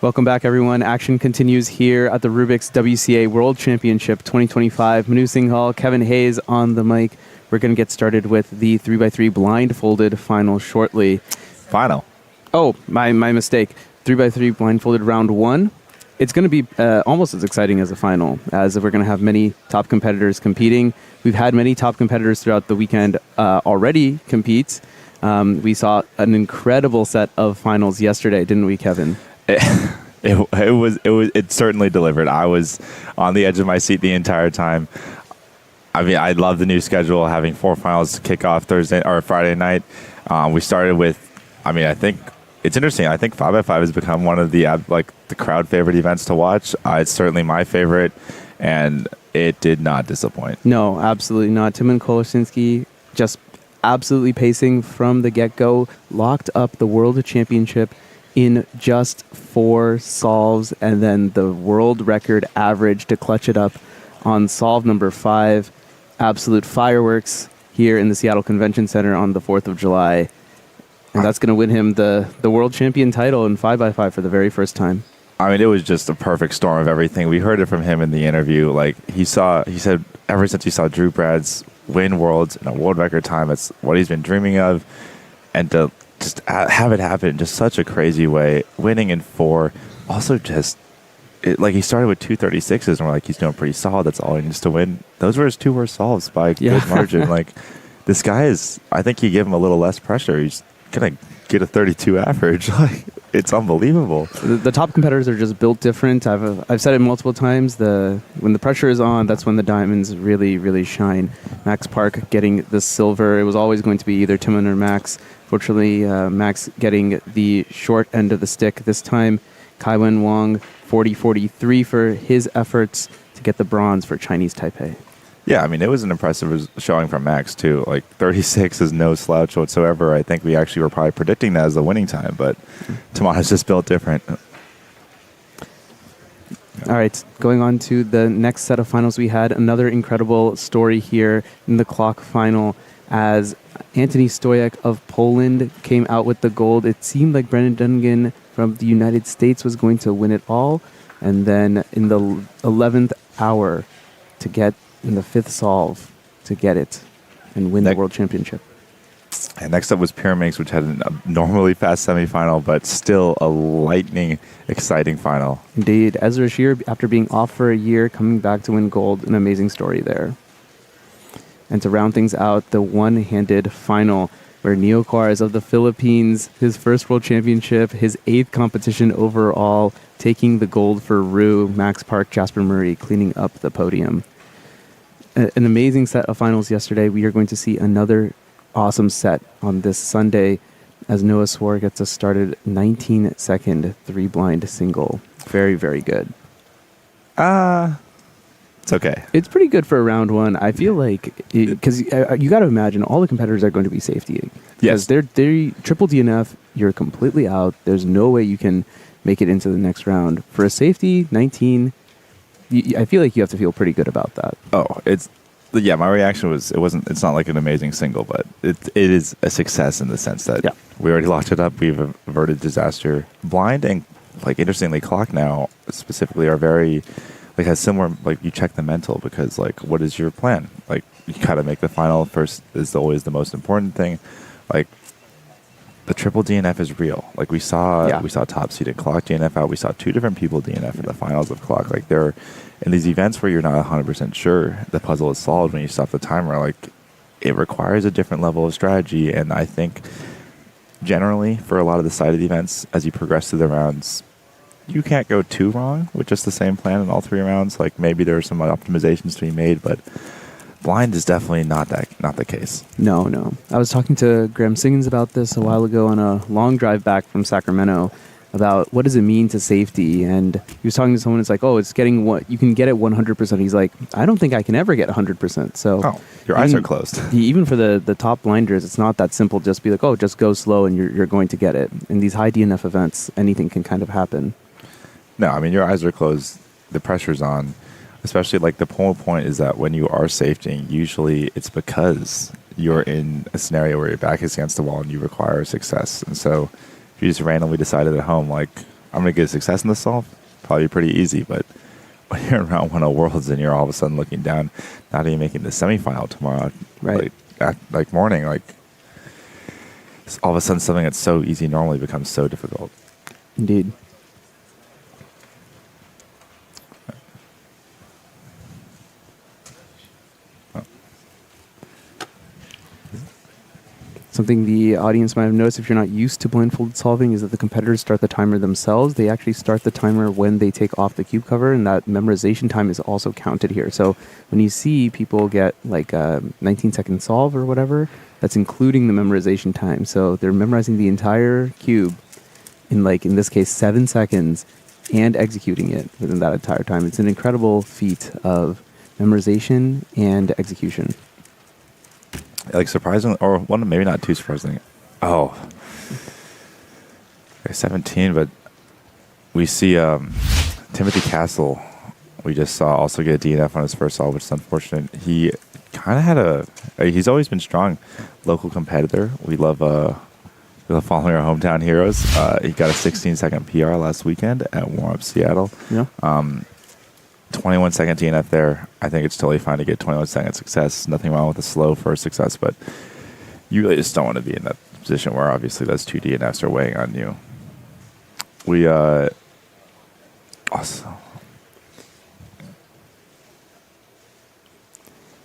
Welcome back, everyone. Action continues here at the Rubik's WCA World Championship 2025. Manu Singhal, Kevin Hayes on the mic. We're going to get started with the 3x3 blindfolded final shortly. Final. Oh, my mistake. 3x3 blindfolded round one. It's going to be almost as exciting as a final, as we're going to have many top competitors competing. We've had many top competitors throughout the weekend already compete. We saw an incredible set of finals yesterday, didn't we, Kevin? It certainly delivered. I was on the edge of my seat the entire time. I mean, I love the new schedule, having 4 finals kick off Thursday or Friday night. We started with, I think it's interesting. I think 5x5 has become one of the crowd favorite events to watch. It's certainly my favorite, and it did not disappoint. No, absolutely not. Timon Kolosinski just absolutely pacing from the get-go, locked up the World Championship in just 4 solves, and then the world record average to clutch it up on solve number 5. Absolute fireworks here in the Seattle Convention Center on the 4th of July. And that's going to win him the world champion title in 5x5 for the very first time. I mean, it was just a perfect storm of everything. We heard it from him in the interview. He said ever since he saw Drew Brads win worlds in a world record time, it's what he's been dreaming of. And to just have it happen in just such a crazy way, winning in 4. Also, he started with 236s, and we're like, he's doing pretty solid. That's all he needs to win. Those were his 2 worst solves by a good margin. This guy is, I think you give him a little less pressure, he's going to get a 32 average. It's unbelievable. The top competitors are just built different. I've said it multiple times. When the pressure is on, that's when the diamonds really, really shine. Max Park getting the silver. It was always going to be either Timon or Max. Fortunately, Max getting the short end of the stick this time. Kaiwen Wang, 40-43 for his efforts to get the bronze for Chinese Taipei. Yeah, I mean, it was an impressive showing from Max, too. 36 is no slouch whatsoever. I think we actually were probably predicting that as the winning time, but Tamana's just built different. All right, going on to the next set of finals, we had another incredible story here in the clock final as Anthony Stojak of Poland came out with the gold. It seemed like Brendan Dungan from the United States was going to win it all, and then in the 11th hour to get in the 5th solve to get it and win the world championship. And next up was Pyraminx, which had a normally fast semifinal, but still a lightning, exciting final. Indeed. Ezra Shear, after being off for a year, coming back to win gold, an amazing story there. And to round things out, the one-handed final, where Neo Quares of the Philippines, his first world championship, his 8th competition overall, taking the gold for Rue, Max Park, Jasper Murray, cleaning up the podium. An amazing set of finals yesterday. We are going to see another awesome set on this Sunday as Noah Swar gets us started. 19-second 3-blind single. Very, very good. It's okay. It's pretty good for a round one. I feel like, because you got to imagine all the competitors are going to be safety. Yes. They're triple DNF, you're completely out. There's no way you can make it into the next round. For a safety, 19, I feel like you have to feel pretty good about that. My reaction was, it's not like an amazing single, but it is a success in the sense that we already locked it up. We've averted disaster. Blind and, interestingly, clock now specifically are very... has similar, you check the mental because, what is your plan? You got to make the final first is always the most important thing. The triple DNF is real. We saw top seeded clock DNF out. We saw 2 different people DNF in the finals of clock. There, in these events where you're not 100% sure the puzzle is solved when you stop the timer, it requires a different level of strategy. And I think generally for a lot of the sided events, as you progress through the rounds, you can't go too wrong with just the same plan in all 3 rounds. Maybe there are some optimizations to be made, but blind is definitely not the case. No. I was talking to Graham Siggins about this a while ago on a long drive back from Sacramento about what does it mean to safety, and he was talking to someone. It's it's getting what you can get at 100%. He's like, I don't think I can ever get 100%. So your eyes are closed. Even for the top blinders, it's not that simple. Just be just go slow and you're going to get it. In these high DNF events, anything can kind of happen. No, I mean, your eyes are closed. The pressure's on. Especially, the whole point is that when you are safetying, usually it's because you're in a scenario where your back is against the wall and you require success. And so if you just randomly decided at home, I'm going to get success in the solve. Probably pretty easy, but when you're in round 1 of Worlds and you're all of a sudden looking down, not even making the semifinal tomorrow, Right. like morning, like all of a sudden something that's so easy normally becomes so difficult. Indeed. Something the audience might have noticed if you're not used to blindfolded solving is that the competitors start the timer themselves. They actually start the timer when they take off the cube cover, and that memorization time is also counted here. So when you see people get like a 19-second solve or whatever, that's including the memorization time. So they're memorizing the entire cube in, like, in this case, 7 seconds and executing it within that entire time. It's an incredible feat of memorization and execution. Like surprisingly, or one maybe not too surprising. Oh, okay, 17, but we see Timothy Castle. We just saw also get a DNF on his first solve, which is unfortunate. He kind of had he's always been strong, local competitor. We love following our hometown heroes. He got a 16-second PR last weekend at Warm Up Seattle. Yeah. 21-second DNF there. I think it's totally fine to get 21-second success. Nothing wrong with a slow first success, but you really just don't want to be in that position where obviously those 2 DNFs are weighing on you. We also.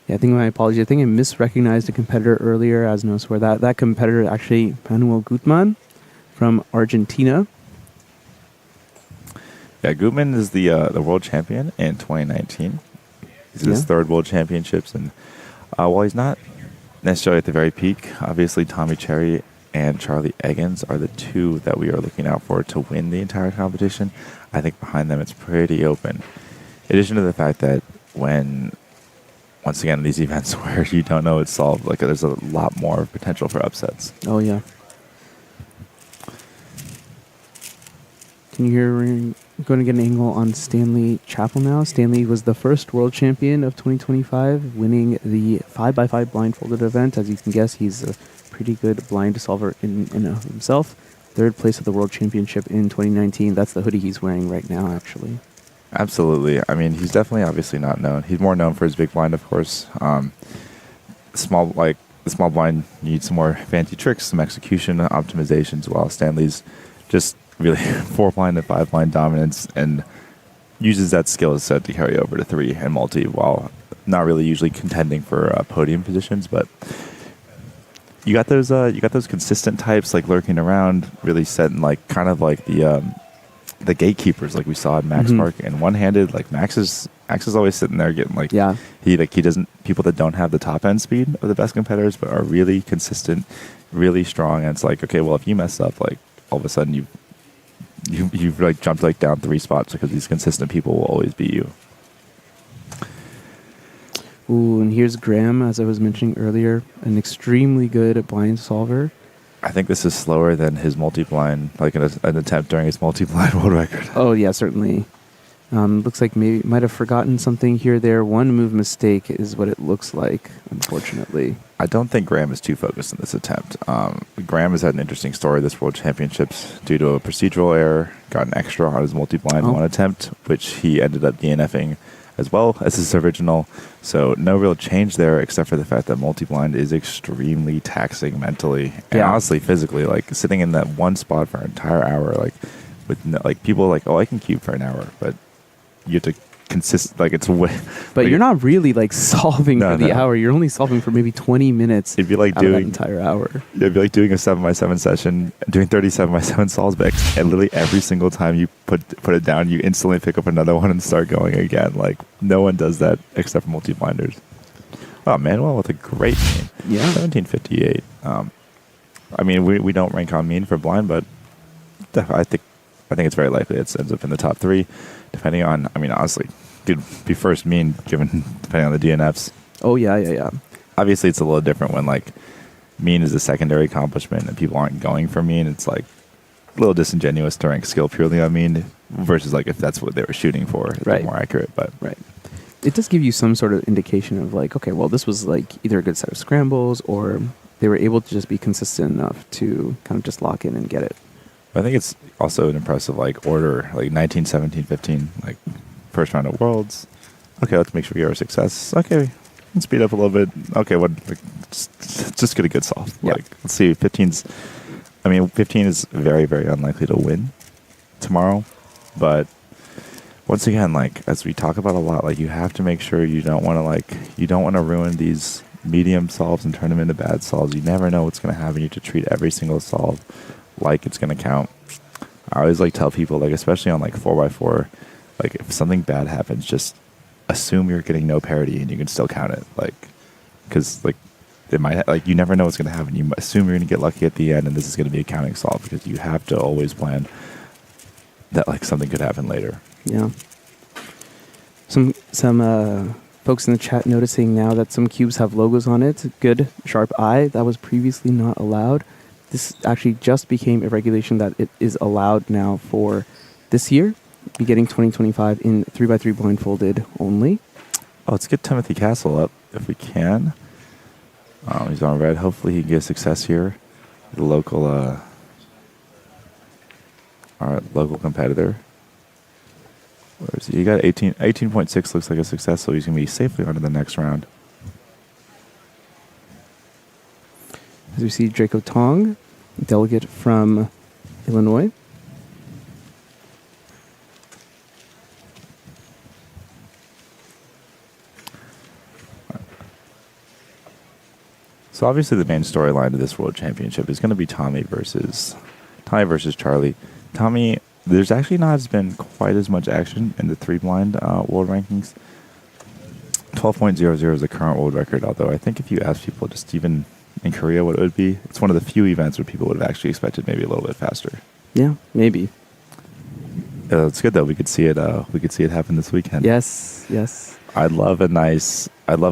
Yeah, I think my apology. I think I misrecognized a competitor earlier, as no swear that competitor actually Manuel Gutmann from Argentina. Yeah, Gutmann is the world champion in 2019. He's in his 3rd world championships, and while he's not necessarily at the very peak, obviously Tommy Cherry and Charlie Eggins are the 2 that we are looking out for to win the entire competition. I think behind them it's pretty open. In addition to the fact that once again, these events where you don't know it's solved, like there's a lot more potential for upsets. Oh, yeah. Can you hear? We're going to get an angle on Stanley Chappell now. Stanley was the first world champion of 2025, winning the 5x5 blindfolded event. As you can guess, he's a pretty good blind solver in and of himself. 3rd place at the world championship in 2019. That's the hoodie he's wearing right now, actually. Absolutely. I mean, he's definitely obviously not known. He's more known for his big blind, of course. The small blind needs some more fancy tricks, some execution optimizations, while Stanley's just really 4 blind and 5 blind dominance and uses that skill set to carry over to 3 and multi while not really usually contending for podium positions. But you got those consistent types like lurking around, really setting like kind of like the gatekeepers like we saw in Max Park, and one-handed like Max is always sitting there getting like he doesn't, people that don't have the top end speed of the best competitors but are really consistent, really strong, and it's like, okay, well, if you mess up, like all of a sudden you've like jumped like down 3 spots because these consistent people will always beat you. Ooh, and here's Graham, as I was mentioning earlier, an extremely good blind solver. I think this is slower than his multi-blind, like an attempt during his multi-blind world record. Oh, yeah, certainly. Looks like maybe might have forgotten something here, there. 1 move mistake is what it looks like, unfortunately. I don't think Graham is too focused in this attempt. Graham has had an interesting story this World Championships due to a procedural error, got an extra on his multi-blind 1 attempt, which he ended up DNFing as well as his original. So no real change there, except for the fact that multi-blind is extremely taxing mentally and honestly physically. Like sitting in that one spot for an entire hour, like with like people are like, oh, I can cube for an hour, but you have to consist, like it's way. But like you're not really like solving for the hour. You're only solving for maybe 20 minutes. It'd be like doing that entire hour. It'd be like doing a 7x7 session, doing 37x7 solves, but and literally every single time you put it down, you instantly pick up another one and start going again. Like no one does that except for multi-blinders. Wow, Manuel with a great mean. Yeah, 1758. I mean, we don't rank on mean for blind, but I think it's very likely it ends up in the top 3, depending on. I mean, honestly, dude, be first mean given depending on the DNFs. Oh yeah. Obviously, it's a little different when like mean is a secondary accomplishment and people aren't going for mean. It's like a little disingenuous to rank skill purely on mean versus like if that's what they were shooting for, it's more accurate. But it does give you some sort of indication of like, okay, well, this was like either a good set of scrambles or they were able to just be consistent enough to kind of just lock in and get it. I think it's also an impressive like order, like 19, 17, 15, like first round of Worlds. Okay, let's make sure we have our success. Okay, let's speed up a little bit. Okay, what? Like, just get a good solve. Yeah. Like, let's see. 15's. I mean, 15 is very, very unlikely to win tomorrow, but once again, like as we talk about a lot, like you have to make sure you don't want to ruin these medium solves and turn them into bad solves. You never know what's going to happen. You have to treat every single solve like it's going to count. I always like tell people, like especially on like 4x4, like if something bad happens, just assume you're getting no parity and you can still count it. Like, because like it might like you never know what's going to happen. You assume you're going to get lucky at the end, and this is going to be a counting solve because you have to always plan that like something could happen later. Yeah. Some folks in the chat noticing now that some cubes have logos on it. Good, sharp eye. That was previously not allowed. This actually just became a regulation that it is allowed now for this year, beginning 2025 in 3x3 blindfolded only. Oh, let's get Timothy Castle up if we can. He's on red. Hopefully he can get success here. The local, our local competitor. Where is he? He got 18.6 looks like a success, so he's going to be safely on to the next round. As we see Draco Tong, delegate from Illinois. So obviously the main storyline of this World Championship is going to be Tommy versus Charlie. Tommy, there's actually not been quite as much action in the 3-blind world rankings. 12.00 is the current world record, although I think if you ask people just even in Korea what it would be, it's one of the few events where people would have actually expected maybe a little bit faster. Yeah, maybe. It's good though. We could see it happen this weekend. Yes. I'd love a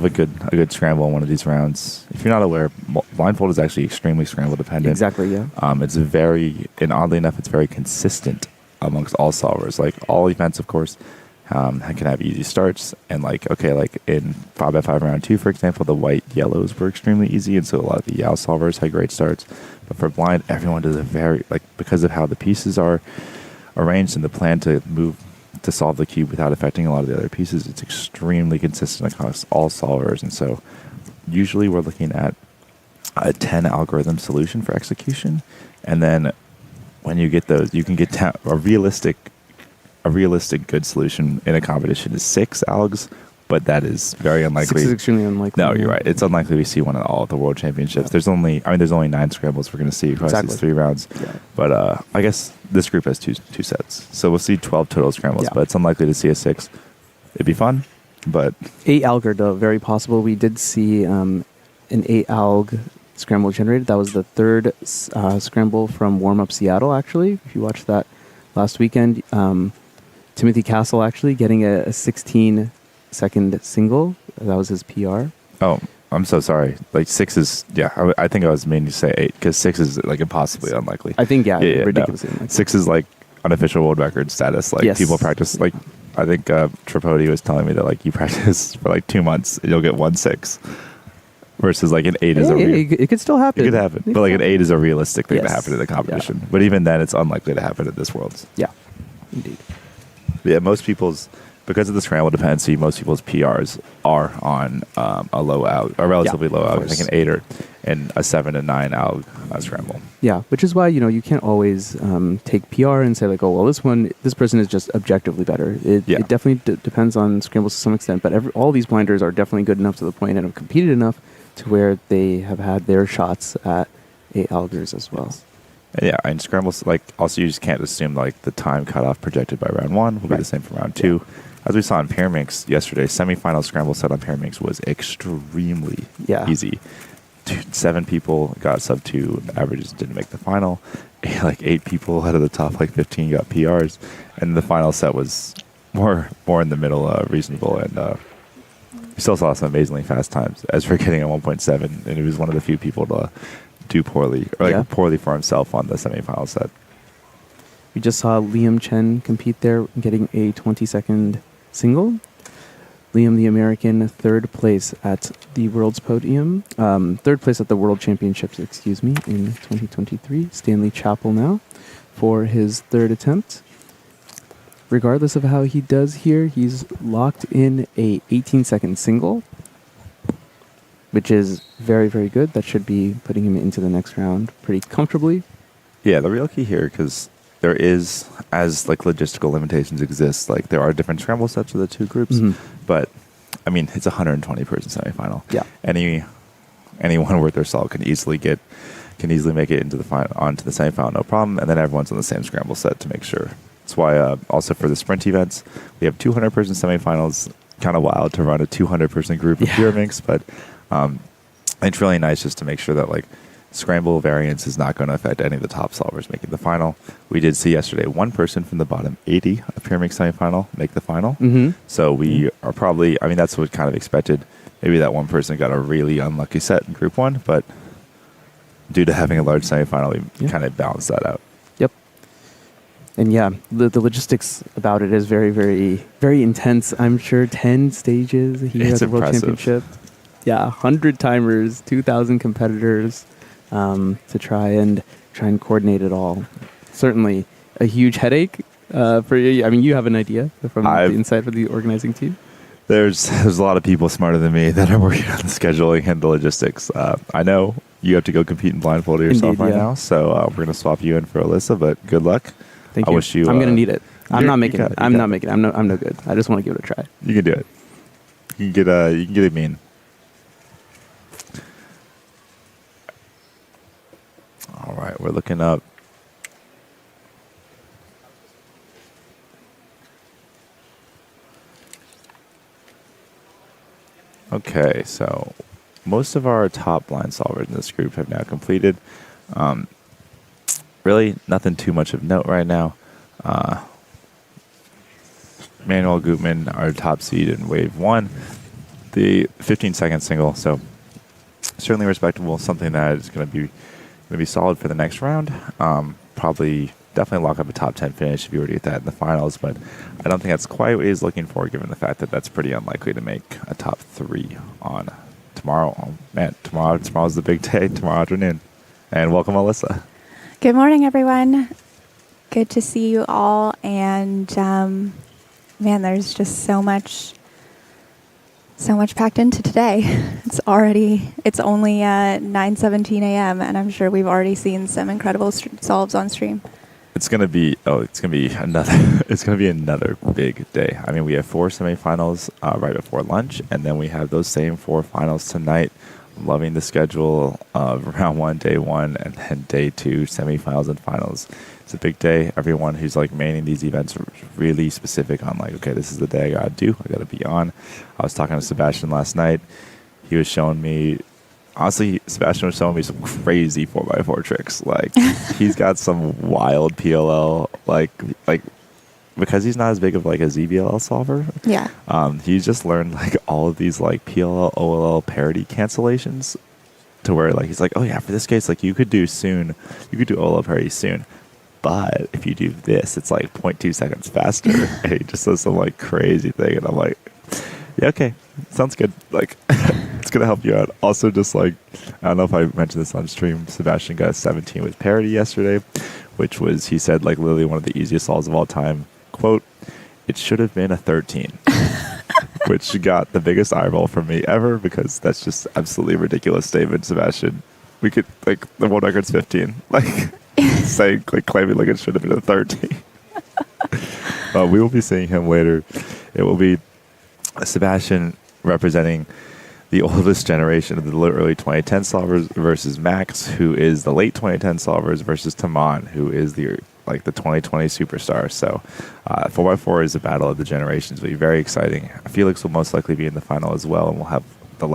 good scramble in one of these rounds. If you're not aware, blindfold is actually extremely scramble dependent. Exactly, yeah. It's and oddly enough, it's very consistent amongst all solvers. Like all events, of course, can have easy starts. And like in 5x5 round 2, for example, the white yellows were extremely easy. And so a lot of the Yao solvers had great starts. But for blind, everyone does because of how the pieces are arranged and the plan to move to solve the cube without affecting a lot of the other pieces, it's extremely consistent across all solvers. And so usually we're looking at a 10 algorithm solution for execution. And then when you get those, you can get a realistic good solution in a competition is 6 algs, but that is very unlikely. 6 is extremely unlikely. No, you're right. It's unlikely we see one at all at the World Championships. Yeah. There's only 9 scrambles we're going to see across these 3 rounds. Yeah. But I guess this group has two sets, so we'll see 12 total scrambles. Yeah. But it's unlikely to see a 6. It'd be fun, but 8 alg though very possible. We did see an 8 alg scramble generated. That was the 3rd scramble from Warm Up Seattle. Actually, if you watched that last weekend, Timothy Castle actually getting a 16-second single. That was his PR. Oh, I'm so sorry. Like 6 is, yeah, I think I was meaning to say 8 because 6 is like impossibly unlikely. I think, ridiculously unlikely. 6 is like unofficial world record status. Like people practice, like I think Tripodi was telling me that like you practice for like 2 months and you'll get 1 6 versus like an 8 is it could still happen. It could happen. But like an 8 is a realistic thing to happen in the competition. Yeah. But even then it's unlikely to happen at this Worlds. Yeah, indeed. Yeah, because of the scramble dependency, most people's PRs are on a relatively low alg, like an 8 and a 7 to 9 alg scramble. Yeah, which is why you can't always take PR and say like, oh well, this person is just objectively better. It definitely depends on scrambles to some extent, but all these blinders are definitely good enough to the point and have competed enough to where they have had their shots at 8 algers as well. Yeah, and scrambles, like, also you just can't assume, like, the time cutoff projected by round 1 will be the same for round 2. Yeah. As we saw in Pyraminx yesterday, semifinal scramble set on Pyraminx was extremely easy. 7 people got sub 2 averages, didn't make the final. 8 people out of the top, 15 got PRs. And the final set was more in the middle, reasonable. And we still saw some amazingly fast times. As for getting a 1.7, and he was one of the few people to do poorly, or poorly for himself on the semifinal set. We just saw Liam Chen compete there, getting a 20-second single. Liam, the American, 3rd place at the World's Podium. 3rd place at the World Championships, in 2023. Stanley Chapel now. for his third attempt. Regardless of how he does here, he's locked in a 18-second single, which is very, very good. That should be putting him into the next round pretty comfortably. Yeah, the real key here, because there is, as like logistical limitations exist, like there are different scramble sets of the two groups, but I mean, it's a 120-person semifinal. Yeah. Anyone worth their salt can easily make it into the final, onto the semifinal, no problem. And then everyone's on the same scramble set to make sure. That's why also for the sprint events, we have 200-person semifinals. Kind of wild to run a 200-person group of Pyraminx, but it's really nice just to make sure that like scramble variance is not going to affect any of the top solvers making the final. We did see yesterday one person from the bottom 80 of Pyraminx semifinal make the final. So we are probably, I mean, that's what kind of expected. Maybe that one person got a really unlucky set in group one, but due to having a large semifinal, we kind of balanced that out. Yep. And yeah, the logistics about it is very, very, very intense. I'm sure 10 stages here at the World Championship. Yeah, 100 timers, 2,000 competitors to try and coordinate it all. Certainly a huge headache for you. I mean, you have an idea from the inside of the organizing team. There's a lot of people smarter than me that are working on the scheduling and the logistics. I know you have to go compete in blindfold yourself now, so we're going to swap you in for Alyssa, but good luck. Thank you. I wish you. I'm going to need it. I'm not making it. I'm no good. I just want to give it a try. You can do it. You can get it mean. All right, we're looking up. Okay, so most of our top blind solvers in this group have now completed. Really, nothing too much of note right now. Manuel Gutman, our top seed in Wave 1, the 15-second single, so certainly respectable, something that is going to be solid for the next round. Probably definitely lock up a top 10 finish if you were to get that in the finals, but I don't think that's quite what he's looking for, given the fact that that's pretty unlikely to make a top 3 on tomorrow. Oh, man, tomorrow's the big day, tomorrow afternoon. And welcome, Alyssa. Good morning, everyone. Good to see you all. And man, there's just so much packed into today. It's only 9:17 a.m. and I'm sure we've already seen some incredible solves on stream. It's gonna be another big day. I mean, we have 4 semifinals right before lunch, and then we have those same 4 finals tonight. I'm loving the schedule of round 1, day 1, and then day 2, semifinals and finals. It's a big day. Everyone who's like manning these events are really specific on like, okay, this is the day I gotta do. I gotta be on. I was talking to Sebastian last night. He was showing me. Honestly, Sebastian was showing me some crazy 4x4 tricks. Like, he's got some wild PLL, like because he's not as big of like a ZBLL solver. Yeah. He's just learned like all of these like PLL, OLL parity cancellations to where like he's like, oh yeah, for this case, like you could do OLL parity soon. But if you do this, it's like 0.2 seconds faster. And he just does some like crazy thing. And I'm like, yeah, okay, sounds good. Like, it's going to help you out. Also, just like, I don't know if I mentioned this on stream, Sebastian got a 17 with parity yesterday, which was, he said, like literally one of the easiest solves of all time. Quote, it should have been a 13. Which got the biggest eye roll from me ever, because that's just absolutely ridiculous statement, Sebastian. We could, like, the world record's 15. Like, saying, like, claiming like it should have been a 13. We will be seeing him later. It will be Sebastian representing the oldest generation of the early 2010 solvers versus Max, who is the late 2010 solvers, versus Taman, who is the 2020 superstar. So 4x4 is a battle of the generations. It'll be very exciting. Felix will most likely be in the final as well, and we'll have the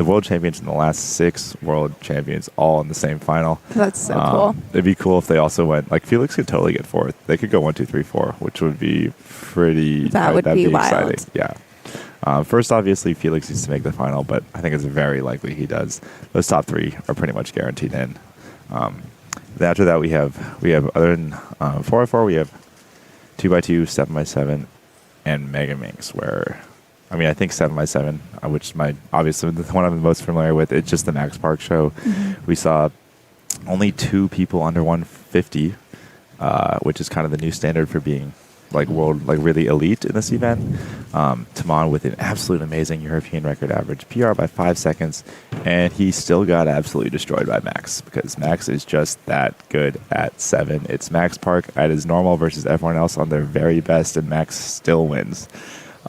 world champions and the last 6 world champions all in the same final. That's so cool. It'd be cool if they also went, like, Felix could totally get 4th. They could go 1, 2, 3, 4, which would be pretty. That'd be wild. Exciting. Yeah. First, obviously, Felix needs to make the final, but I think it's very likely he does. Those top 3 are pretty much guaranteed in. After that, we have other than 4x4, we have 2x2, 7x7, and Mega Minx, where, I mean, I think 7x7, which is obviously the one I'm most familiar with, it's just the Max Park show. Mm-hmm. We saw only 2 people under 150 which is kind of the new standard for being like world, like really elite in this event. Timon with an absolute amazing European record average, PR by 5 seconds, and he still got absolutely destroyed by Max because Max is just that good at 7. It's Max Park at his normal versus everyone else on their very best, and Max still wins.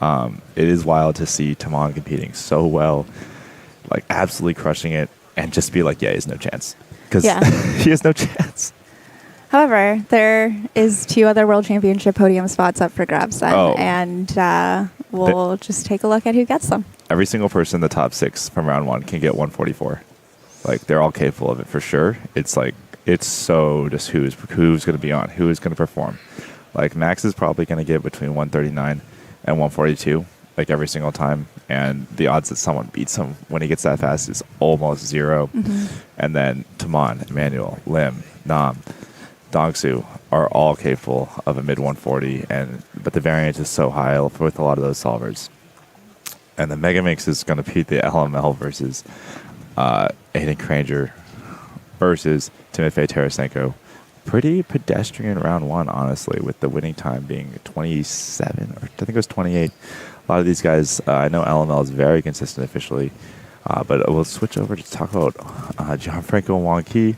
It is wild to see Timon competing so well, like absolutely crushing it, and just be like, yeah, he has no chance. Because he has no chance. However, there is 2 other World Championship podium spots up for grabs then, and we'll just take a look at who gets them. Every single person in the top 6 from round 1 can get 144. Like, they're all capable of it for sure. It's like, it's so just who's going to be on, who is going to perform. Like, Max is probably going to get between 139 and 142, like every single time. And the odds that someone beats him when he gets that fast is almost 0. Mm-hmm. And then Timon, Emmanuel, Lim, Nam, Dongsu are all capable of a mid 140, but the variance is so high with a lot of those solvers. And the Megamix is going to beat the LML versus Aiden Kranger versus Timofey Tarasenko. Pretty pedestrian round 1, honestly, with the winning time being 27, or I think it was 28. A lot of these guys, I know LML is very consistent officially, but we'll switch over to talk about Gianfranco Wanqui,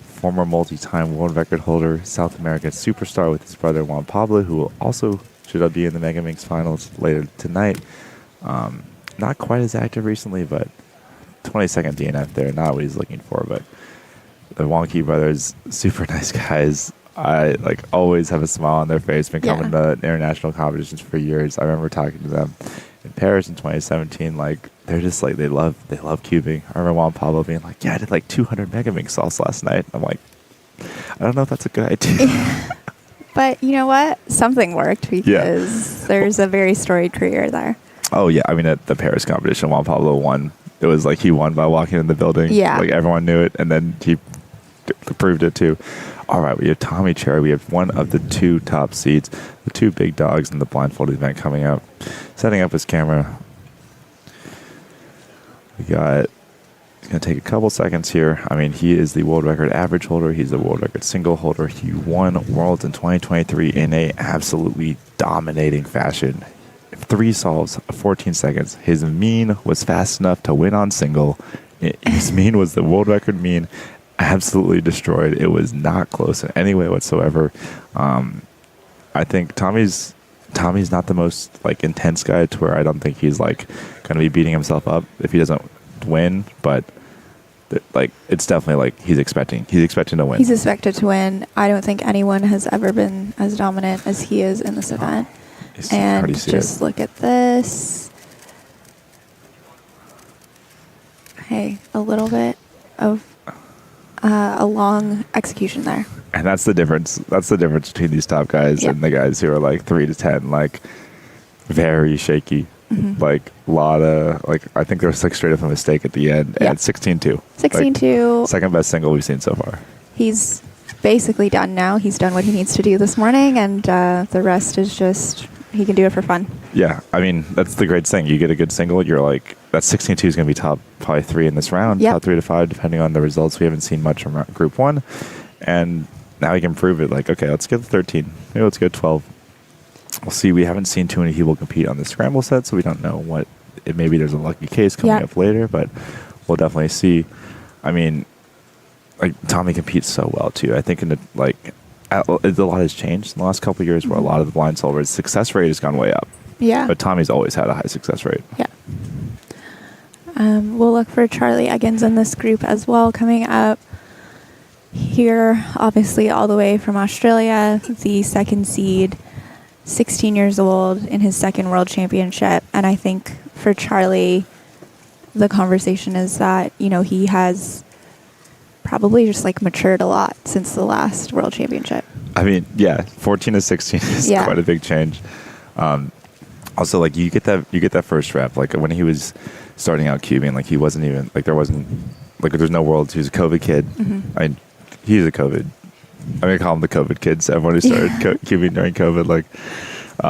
former multi-time world record holder, South American superstar with his brother Juan Pablo, who will also should be in the Megamix finals later tonight. Not quite as active recently, but 22nd DNF there, not what he's looking for. But the Wanqui brothers, super nice guys. I like always have a smile on their face. Been coming to international competitions for years. I remember talking to them in Paris in 2017. Like they're just like they love cubing. I remember Juan Pablo being like, "Yeah, I did like 200 Megamix salts last night." I'm like, I don't know if that's a good idea. But you know what? Something worked because there's a very storied career there. Oh yeah, I mean at the Paris competition, Juan Pablo won. It was like he won by walking in the building. Yeah, like everyone knew it, and then he proved it too. All right, we have Tommy Cherry. We have one of the 2 top seeds, the 2 big dogs in the blindfolded event coming up. Setting up his camera. We got, it's going to take a couple seconds here. I mean, he is the world record average holder. He's the world record single holder. He won Worlds in 2023 in a absolutely dominating fashion. 3 solves, 14 seconds. His mean was fast enough to win on single. His mean was the world record mean. Absolutely destroyed. It was not close in any way whatsoever. I think Tommy's not the most like intense guy to where I don't think he's like going to be beating himself up if he doesn't win. But like it's definitely like he's expecting to win. He's expected to win. I don't think anyone has ever been as dominant as he is in this event. And just look at this. Hey, a little bit of a long execution there. And that's the difference. That's the difference between these top guys and the guys who are like 3 to 10, like very shaky. Mm-hmm. Like a lot of like I think there was like straight up a mistake at the end and 16-2. 16-2. Like, second best single we've seen so far. He's basically done now. He's done what he needs to do this morning, and the rest is just he can do it for fun. Yeah, I mean that's the great thing. You get a good single, you're like that 16-2 is going to be top probably 3 in this round, top 3 to 5 depending on the results. We haven't seen much from Group 1, and now he can prove it. Like okay, let's get 13, maybe let's get 12. We'll see. We haven't seen too many people compete on the scramble set, so we don't know what. Maybe there's a lucky case coming up later, but we'll definitely see. I mean, like Tommy competes so well too. I think a lot has changed in the last couple of years, where a lot of the blind solvers' success rate has gone way up. Yeah, but Tommy's always had a high success rate. Yeah. We'll look for Charlie Eggins in this group as well coming up. Here, obviously, all the way from Australia, the 2nd seed. 16 years old in his 2nd world championship. And I think for Charlie, the conversation is that, you know, he has probably just like matured a lot since the last world championship. I mean, 14 to 16 is quite a big change. Also, like you get that first rep, like when he was starting out cubing, like he wasn't even like there's no worlds. He was a COVID kid. Mm-hmm. I mean, he's a COVID. I'm going to call them the COVID kids. Everyone who started cubing during COVID, like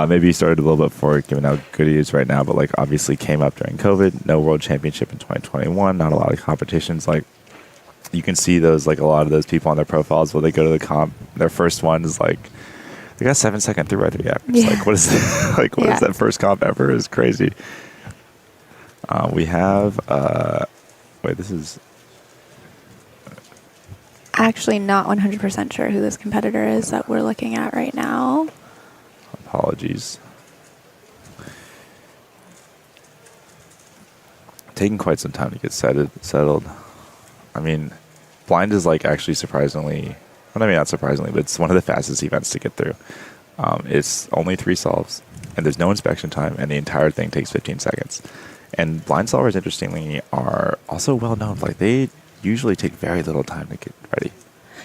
maybe he started a little bit before, given how good he is right now, but like obviously came up during COVID. No world championship in 2021. Not a lot of competitions. Like you can see those, like a lot of those people on their profiles when they go to the comp, their first one is like, they got 7-second 3x3 average. Yeah. Like, what is like what is that first comp ever? Is crazy. We have wait, this is Actually not 100% sure who this competitor is that we're looking at right now. apologies. Taking quite some time to get settled. I mean, blind is like actually surprisingly, well, I mean not surprisingly, but it's one of the fastest events to get through. It's only 3 solves, and there's no inspection time, and the entire thing takes 15 seconds. And blind solvers, interestingly, are also well known. Like, they usually take very little time to get ready.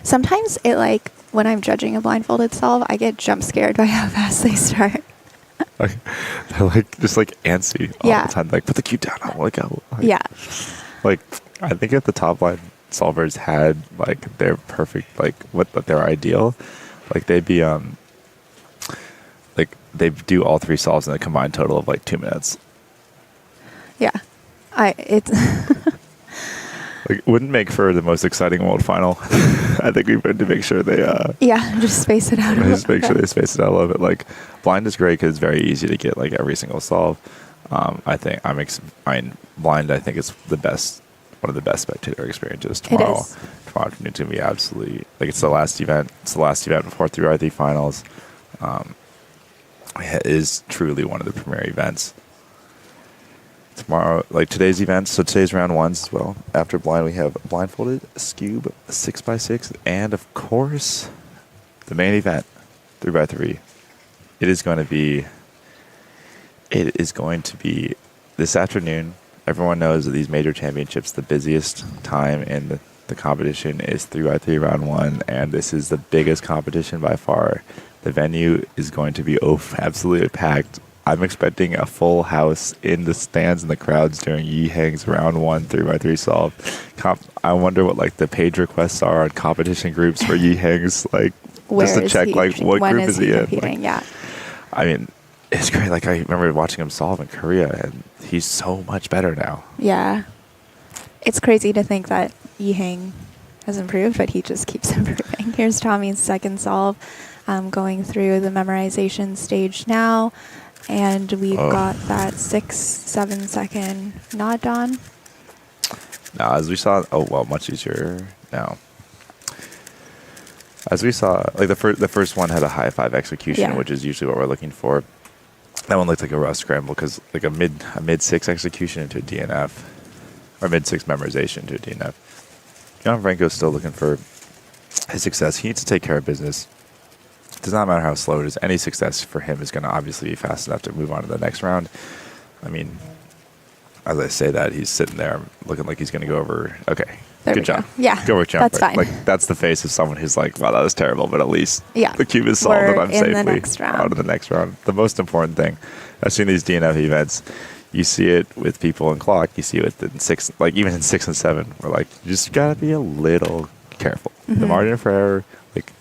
Sometimes when I'm judging a blindfolded solve, I get jump scared by how fast they start. Like, they're like just like antsy all the time. Like, put the cube down. I want to go. Like, Yeah. Like, I think if the top line solvers had like their perfect, like what their ideal, like they'd be like they do all 3 solves in a combined total of like 2 minutes. Yeah. It's Like, wouldn't make for the most exciting world final. I think we need to make sure they just space it out. just make sure they space it out a little bit. Like, blind is great because it's very easy to get like every single solve. I think blind. I think it's one of the best spectator experiences tomorrow. It is. Tomorrow afternoon's gonna be absolutely like it's the last event. It's the last event before 3x3 finals. It is truly one of the premier events. Tomorrow, like today's events, so today's round 1s as well. After blind, we have blindfolded, Scube, 6x6, and of course, the main event, 3x3. It is going to be this afternoon. Everyone knows that these major championships, the busiest time in the competition is 3x3 round 1, and this is the biggest competition by far. The venue is going to be absolutely packed. I'm expecting a full house in the stands and the crowds during Yi Heng's round 1 3x3 solve. I wonder what like the page requests are on competition groups for Yi Heng's, like Where just to check like what group is he in. Like, yeah. I mean, it's great. Like, I remember watching him solve in Korea, and he's so much better now. Yeah. It's crazy to think that Yi Heng has improved, but he just keeps improving. Here's Tommy's second solve, going through the memorization stage now. And we've got that 6-7 second nod on. Now, as we saw, much easier now. As we saw, like the first one had a high 5 execution, which is usually what we're looking for. That one looked like a rough scramble because like a mid 6 execution into a DNF, or mid 6 memorization into a DNF. John Franco's still looking for his success. He needs to take care of business. It does not matter how slow it is. Any success for him is going to obviously be fast enough to move on to the next round. I mean, as I say that, he's sitting there looking like he's going to go over. Okay, good job. Yeah, go over jump. That's fine. Like, that's the face of someone who's like, wow, that was terrible, but at least the cube is solved and I'm in the safely next round. out of the next round. The most important thing, I've seen these DNF events. You see it with people in clock. You see it in 6, like even in 6 and 7. We're like, you just gotta be a little careful. Mm-hmm. The margin for error, like,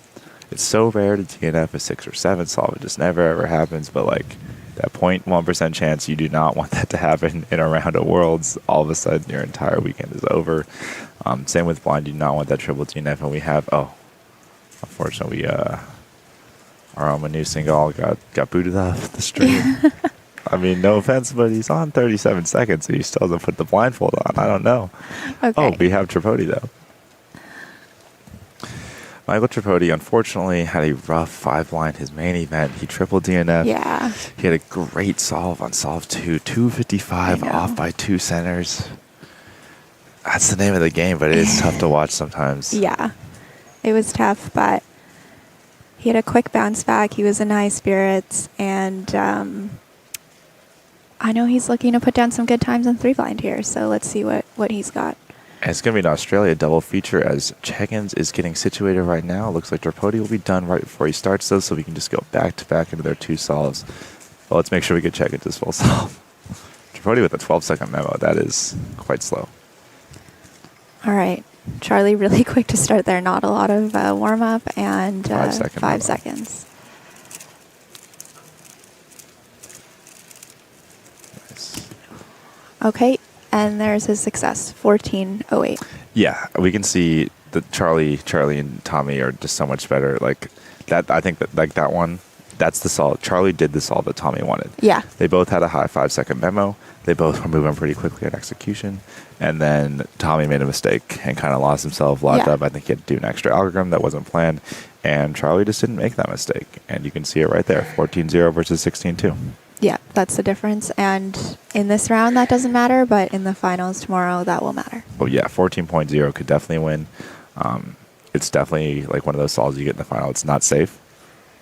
it's so rare to DNF a 6 or 7 solve. It just never ever happens. But like that 0.1% chance, you do not want that to happen in a round of Worlds. All of a sudden, your entire weekend is over. Same with blind. You do not want that triple DNF. And we have unfortunately, our own Manu single got booted off the stream. I mean, no offense, but he's on 37 seconds, so he still doesn't put the blindfold on. I don't know. Okay. Oh, we have Tripodi, though. Michael Tripodi, unfortunately, had a rough 5 blind his main event. He triple DNF. Yeah. He had a great solve on solve 2. 255 off by 2 centers. That's the name of the game, but it is tough to watch sometimes. Yeah. It was tough, but he had a quick bounce back. He was in high spirits, and I know he's looking to put down some good times on 3 blind here, so let's see what he's got. And it's going to be an Australia double feature as Check-ins is getting situated right now. Looks like Tripodi will be done right before he starts those, so we can just go back-to-back into their 2 solves. Well, let's make sure we get Check-ins this full solve. Tripodi with a 12-second memo. That is quite slow. All right. Charlie really quick to start there. Not a lot of warm-up and 5 seconds. Nice. Okay. And there's his success, 14.08. Yeah, we can see that Charlie and Tommy are just so much better. Like that, I think that like that one, that's the solve. Charlie did the solve that Tommy wanted. Yeah. They both had a high 5-second memo. They both were moving pretty quickly at execution. And then Tommy made a mistake and kind of lost himself, locked up. I think he had to do an extra algorithm that wasn't planned. And Charlie just didn't make that mistake. And you can see it right there, 14-0 versus 16-2. Yeah, that's the difference. And in this round, that doesn't matter, but in the finals tomorrow, that will matter. Oh, yeah, 14.0 could definitely win. It's definitely like one of those solves you get in the final. It's not safe,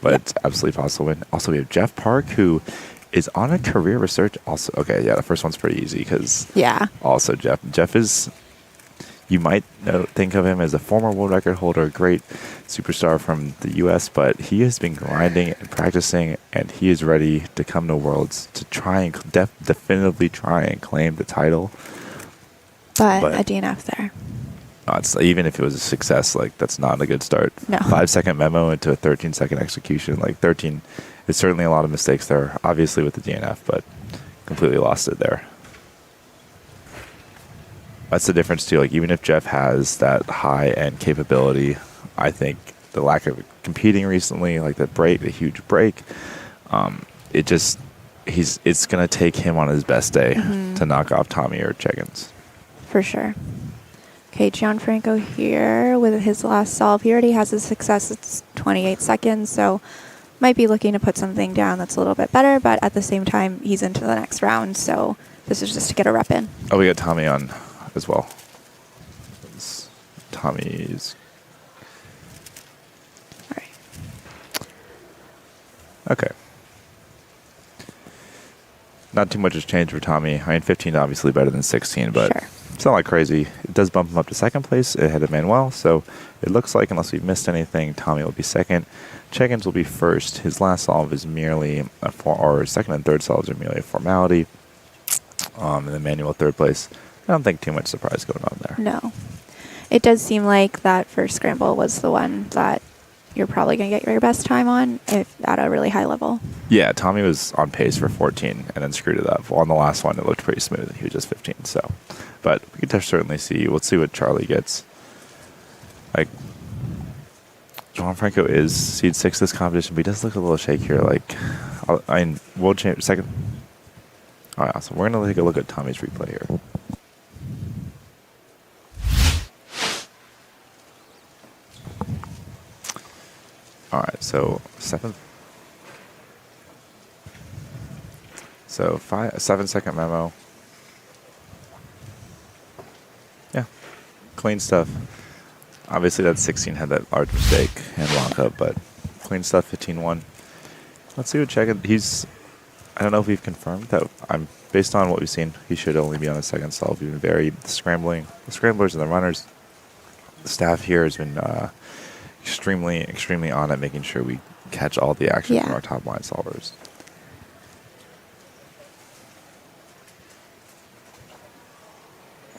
but it's absolutely possible to win. Also, we have Jeff Park, who is on a career research. Also, okay, yeah, the first one's pretty easy because also Jeff is, you might think of him as a former world record holder, great superstar from the U.S., but he has been grinding and practicing, and he is ready to come to Worlds to try and definitively try and claim the title. But a DNF there. It's, even if it was a success, like that's not a good start. No. 5-second memo into a 13-second execution. Like 13 is certainly a lot of mistakes there, obviously with the DNF, but completely lost it there. That's the difference too. Like even if Jeff has that high-end capability, I think the lack of competing recently, like the huge break, it's gonna take him on his best day to knock off Tommy or Cheggins. For sure. Okay, Gianfranco here with his last solve. He already has a success. It's 28 seconds, so might be looking to put something down that's a little bit better, but at the same time, he's into the next round, so this is just to get a rep in. Oh, we got Tommy on as well. Tommy's. All right. Okay. Not too much has changed for Tommy. I mean, 15 obviously better than 16, but sure. It's not like crazy. It does bump him up to second place ahead of Manuel, so it looks like, unless we've missed anything, Tommy will be second. Check-ins will be first. His last solve is merely or second and third solves are merely a formality. And then Manuel third place. I don't think too much surprise going on there. No. It does seem like that first scramble was the one that you're probably going to get your best time on if at a really high level. Yeah, Tommy was on pace for 14 and then screwed it up. Well, on the last one, it looked pretty smooth, and he was just 15. So, but we can certainly see. Let's see what Charlie gets. Like, Gianfranco is seed 6 this competition, but he does look a little shakier. Like, I mean, world champ second. All right, so we're gonna take a look at Tommy's replay here. All right, so 7. So 7-second memo. Yeah, clean stuff. Obviously, that 16 had that large mistake and lockup, but clean stuff. 15-1. Let's see what Cheggins. I don't know if we've confirmed that. Based on what we've seen, he should only be on a second solve. We've been the scramblers and the runners. The staff here has been extremely on it, making sure we catch all the action from our top line solvers.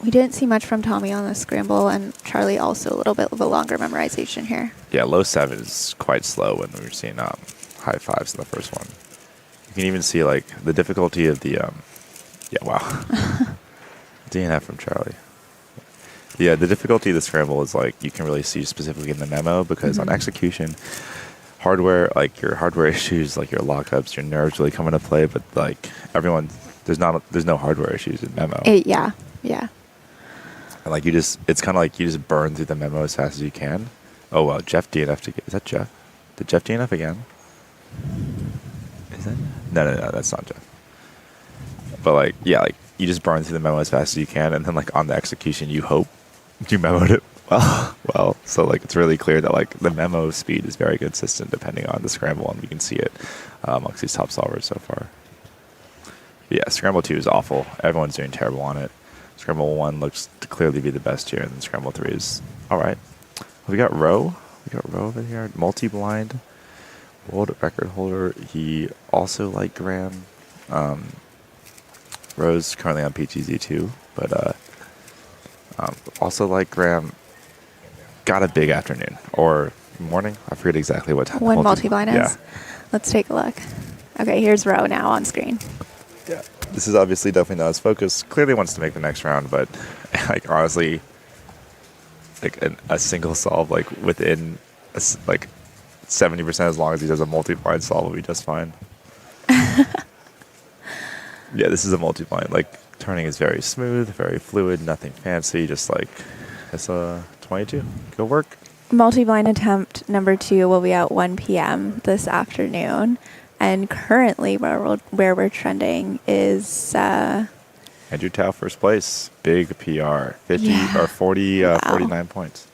We didn't see much from Tommy on the scramble, and Charlie also a little bit of a longer memorization here. Yeah, low 7 is quite slow when we were seeing high 5s in the first one. You can even see like the difficulty of the DNF from Charlie. Yeah, the difficulty of the scramble is like you can really see specifically in the memo, because on execution, hardware, like your hardware issues, like your lockups, your nerves really come into play. But like there's no hardware issues in memo. Yeah. And like it's kind of like you just burn through the memo as fast as you can. Oh well, Jeff DNF'd again. Is that Jeff? Did Jeff DNF again? Is that? No, that's not Jeff. But like, yeah, like you just burn through the memo as fast as you can, and then like on the execution, you hope you memoed it well. So like it's really clear that like the memo speed is very consistent depending on the scramble, and we can see it amongst these top solvers so far. But yeah, scramble 2 is awful. Everyone's doing terrible on it. Scramble 1 looks to clearly be the best here, and then Scramble 3 is all right. We got Roe. Over here, multi-blind world record holder. He also, like Graham, Roe's currently on PTZ too, but also like Graham, got a big afternoon or morning. I forget exactly what time. When multi-blind is. Yeah. Let's take a look. Okay, here's Roe now on screen. Yeah. This is obviously definitely not his focus. Clearly wants to make the next round, but like honestly, like a single solve like within like 70%, as long as he does a multi-blind solve, will be just fine. Yeah, this is a multi-blind. Like, turning is very smooth, very fluid, nothing fancy. Just like it's a 22. Go work. Multi-blind attempt number 2 will be at 1 p.m. this afternoon. And currently where we're trending is... Andrew Tao, first place. Big PR. 50 or 40, Wow. 49 points.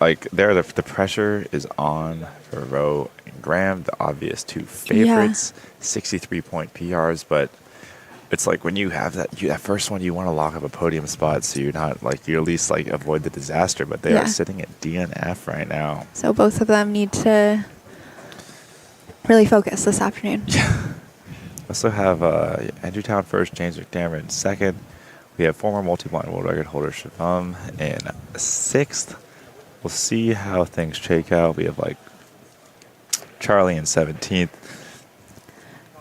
Like, there, the pressure is on for Rowe and Graham, the obvious 2 favorites. 63-point PRs, but it's like when you have that first one, you want to lock up a podium spot, so you're not like, you at least like avoid the disaster. But they are sitting at DNF right now. So both of them need to really focus this afternoon. Yeah. Also have Andrew Town first, James McDermott second. We have former multi-blind world record holder Shivam in 6th. We'll see how things shake out. We have like Charlie in 17th.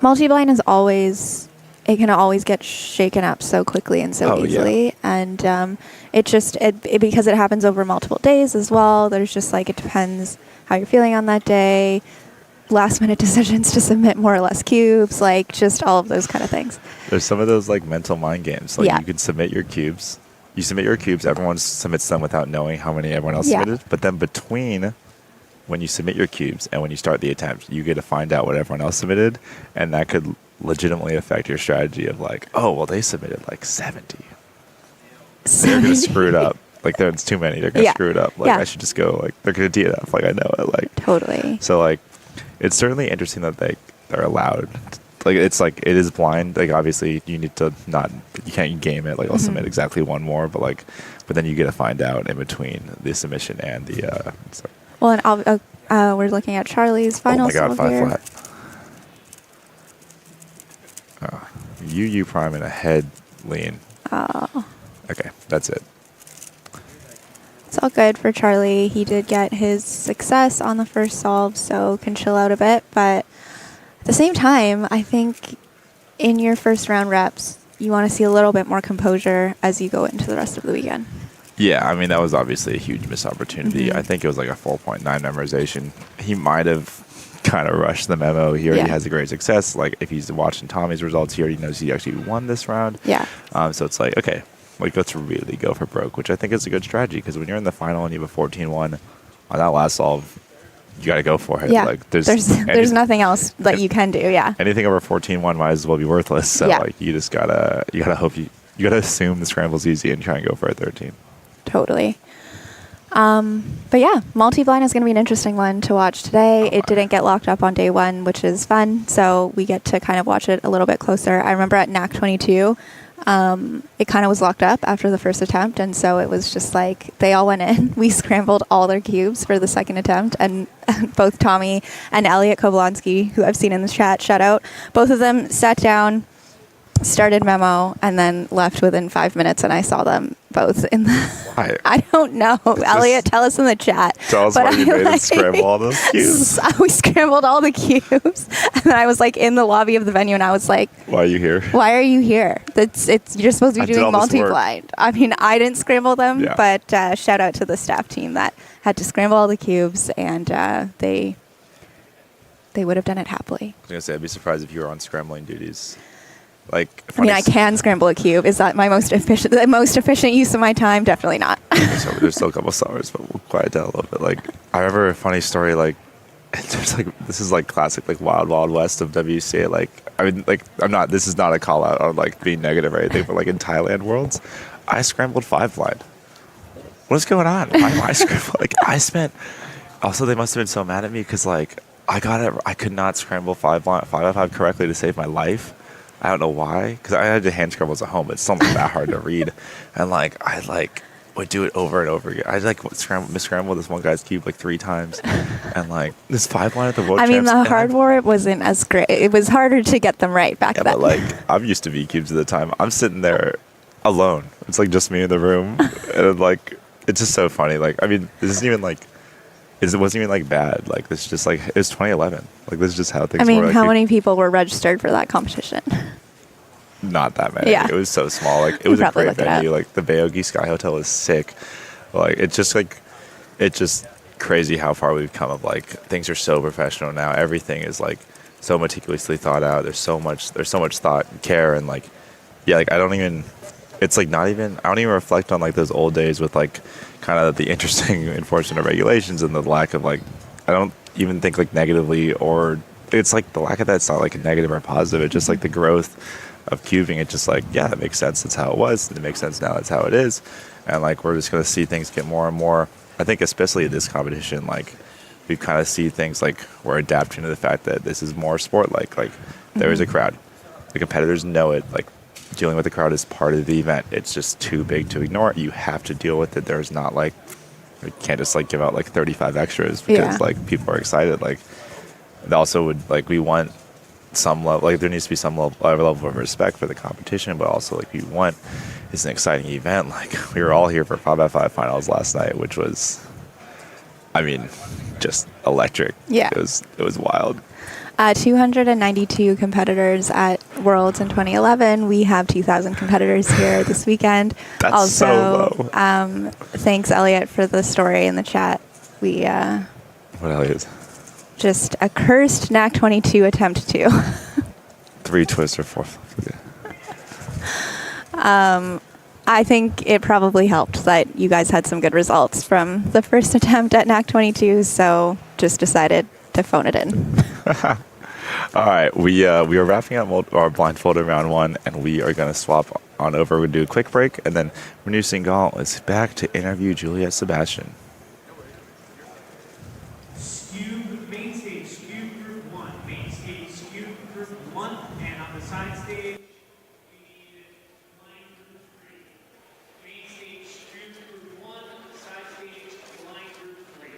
Multi-blind is always, it can always get shaken up so quickly and so easily. Yeah. And it just, because it happens over multiple days as well, there's just like, it depends how you're feeling on that day. Last minute decisions to submit more or less cubes, like just all of those kind of things. There's some of those like mental mind games. Like you can submit your cubes. You submit your cubes, everyone submits them without knowing how many everyone else submitted. But then between when you submit your cubes and when you start the attempt, you get to find out what everyone else submitted, and that could legitimately affect your strategy of like, oh, well, they submitted like 70. They're going to screw it up. Like, there's too many. They're going to screw it up. Like, I should just go, like, they're going to DNF. Like, I know it. Like, totally. So, like, it's certainly interesting that they're allowed. Like, it's like, it is blind. Like, obviously, you need to not, you can't game it. Like, I'll submit exactly one more, but like, but then you get to find out in between the submission and the, well, and we're looking at Charlie's final. Oh my God, 5 here. flat. UU prime and a head lean. Oh. Okay, that's it. It's all good for Charlie. He did get his success on the first solve, so can chill out a bit. But at the same time, I think in your first round reps, you want to see a little bit more composure as you go into the rest of the weekend. Yeah, I mean, that was obviously a huge missed opportunity. I think it was like a 4.9 memorization. He might have kind of rushed the memo. He already has a great success. Like, if he's watching Tommy's results, he already knows he actually won this round. Yeah. So it's like, okay, like, let's really go for broke, which I think is a good strategy, because when you're in the final and you have a 14-1 on that last solve, you got to go for it. Yeah. Like, there's nothing else that you can do. Yeah. Anything over 14-1 might as well be worthless. So like, you just gotta hope you gotta assume the scramble's easy and try and go for a 13. Totally. But yeah, multi-blind is going to be an interesting one to watch today. It didn't get locked up on day 1, which is fun. So we get to kind of watch it a little bit closer. I remember at NAC 22, it kind of was locked up after the first attempt. And so it was just like, they all went in. We scrambled all their cubes for the second attempt. And both Tommy and Elliot Koblonsky, who I've seen in the chat, shout out, both of them sat down, started memo, and then left within 5 minutes, and I saw them both in the... Why? I don't know. Elliot, tell us in the chat. Tell us why you made us scramble all those cubes. We scrambled all the cubes, and then I was like in the lobby of the venue, and I was like, why are you here? Why are you here? You're supposed to be doing multi-blind. I mean, I didn't scramble them, but shout out to the staff team that had to scramble all the cubes, and they would have done it happily. I was going to say, I'd be surprised if you were on scrambling duties. Like, I mean, I can scramble a cube. Is that my most efficient use of my time? Definitely not. There's still a couple summers, but we'll quiet down a little bit. Like, I remember a funny story. Like, there's like, this is like classic, like Wild Wild West of WCA. Like, I mean, like, this is not a call out on like being negative or anything, but like in Thailand Worlds, I scrambled 5 blind. What is going on? Why am I scrambling? Like, I spent. Also, they must have been so mad at me because like I could not scramble 5 blind 5 correctly to save my life. I don't know why, because I had the hand scrambles at home. It's something that hard to read, and like I would do it over and over again. I like miscramble this one guy's cube like 3 times, and like this 5 blind at the world. I mean, the hardware wasn't as great. It was harder to get them right back then. But like, I'm used to V cubes at the time. I'm sitting there alone. It's like just me in the room, and like it's just so funny. Like, I mean, this isn't even like. It wasn't even like bad. Like, this is just like, it was 2011. Like, this is just how things were. I mean, like, how many people were registered for that competition? Not that many. Yeah. It was so small. Like, it was a great venue. Like, the Bayogi Sky Hotel was sick. Like it's just crazy how far we've come. Of like things are so professional now. Everything is like so meticulously thought out. There's so much thought and care and like yeah, like I don't even reflect on like those old days with like kind of the interesting enforcement of regulations and the lack of like I don't even think like negatively or it's like the lack of that's not like a negative or positive. It's just like the growth of cubing. It's just like yeah, it makes sense. That's how it was. It makes sense now. That's how it is. And like we're just gonna see things get more and more. I think especially at this competition, like we kind of see things like we're adapting to the fact that this is more sport like there is a crowd. The competitors know it. Like dealing with the crowd is part of the event. It's just too big to ignore. You have to deal with it. There's not like we can't just like give out like 35 extras because like people are excited. Like they also would like we want some level like there needs to be some level of respect for the competition, but also like we want it's an exciting event. Like we were all here for 5x5 finals last night, which was I mean just electric. Yeah, it was wild. 292 competitors at Worlds in 2011. We have 2,000 competitors here this weekend. That's also, so low. Thanks, Elliot, for the story in the chat. We what Elliot? Just a cursed NAC 22 attempt to. 3 twists or 4. I think it probably helped that you guys had some good results from the first attempt at NAC 22, so just decided to phone it in. All right, we are wrapping up our blindfolded round 1, and we are going to swap on over. We'll do a quick break, and then Renew Singal is back to interview Juliet Sebastian. Main stage, Cube Group 1. Main stage, Cube Group 1, and on the side stage, we need line group 3. Main stage, Cube Group 1, side stage, line group 3.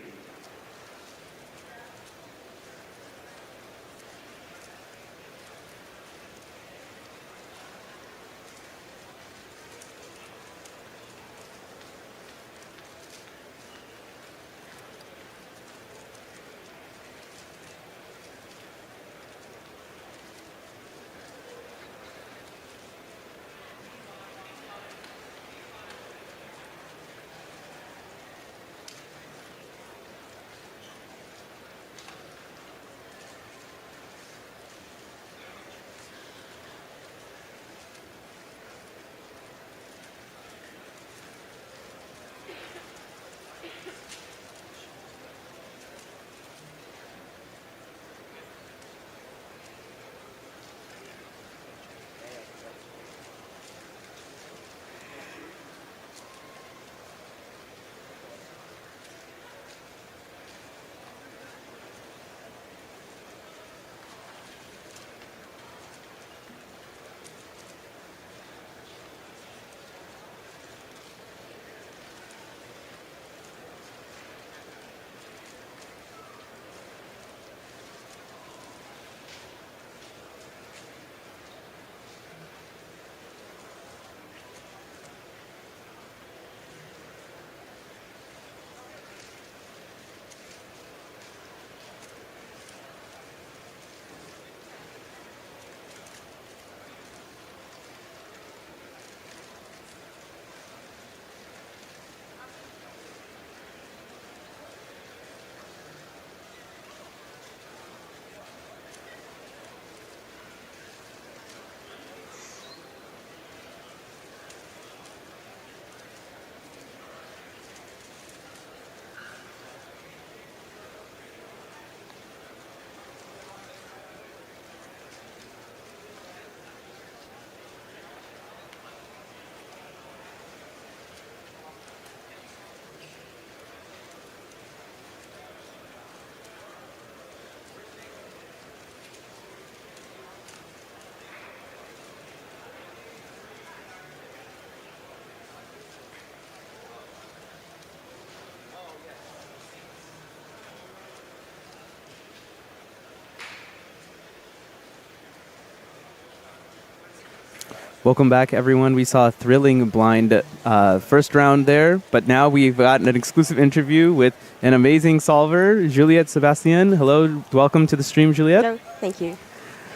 Welcome back, everyone. We saw a thrilling blind first round there, but now we've got an exclusive interview with an amazing solver, Juliet Sebastian. Hello, welcome to the stream, Juliet. Hello, thank you.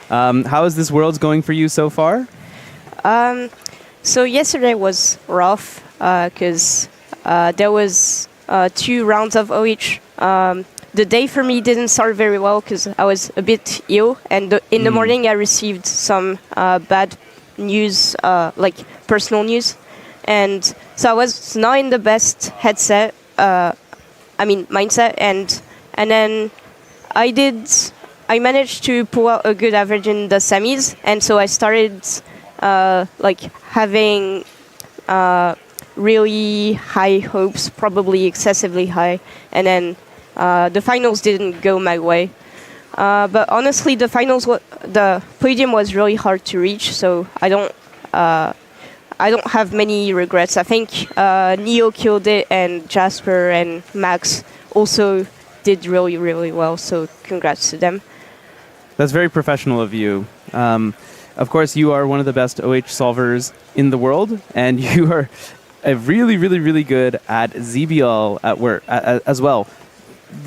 How is this Worlds going for you so far? So yesterday was rough because there was 2 rounds of OH. The day for me didn't start very well because I was a bit ill, and in the morning I received some bad news, like personal news, and so I was not in the best mindset, and then I managed to pull out a good average in the semis, and so I started having really high hopes, probably excessively high, and then the finals didn't go my way. But honestly, the podium was really hard to reach, so I don't have many regrets. I think Neo killed it, and Jasper and Max also did really, really well, so congrats to them. That's very professional of you. Of course, you are one of the best OH solvers in the world, and you are really, really, really good at ZBL at work as well.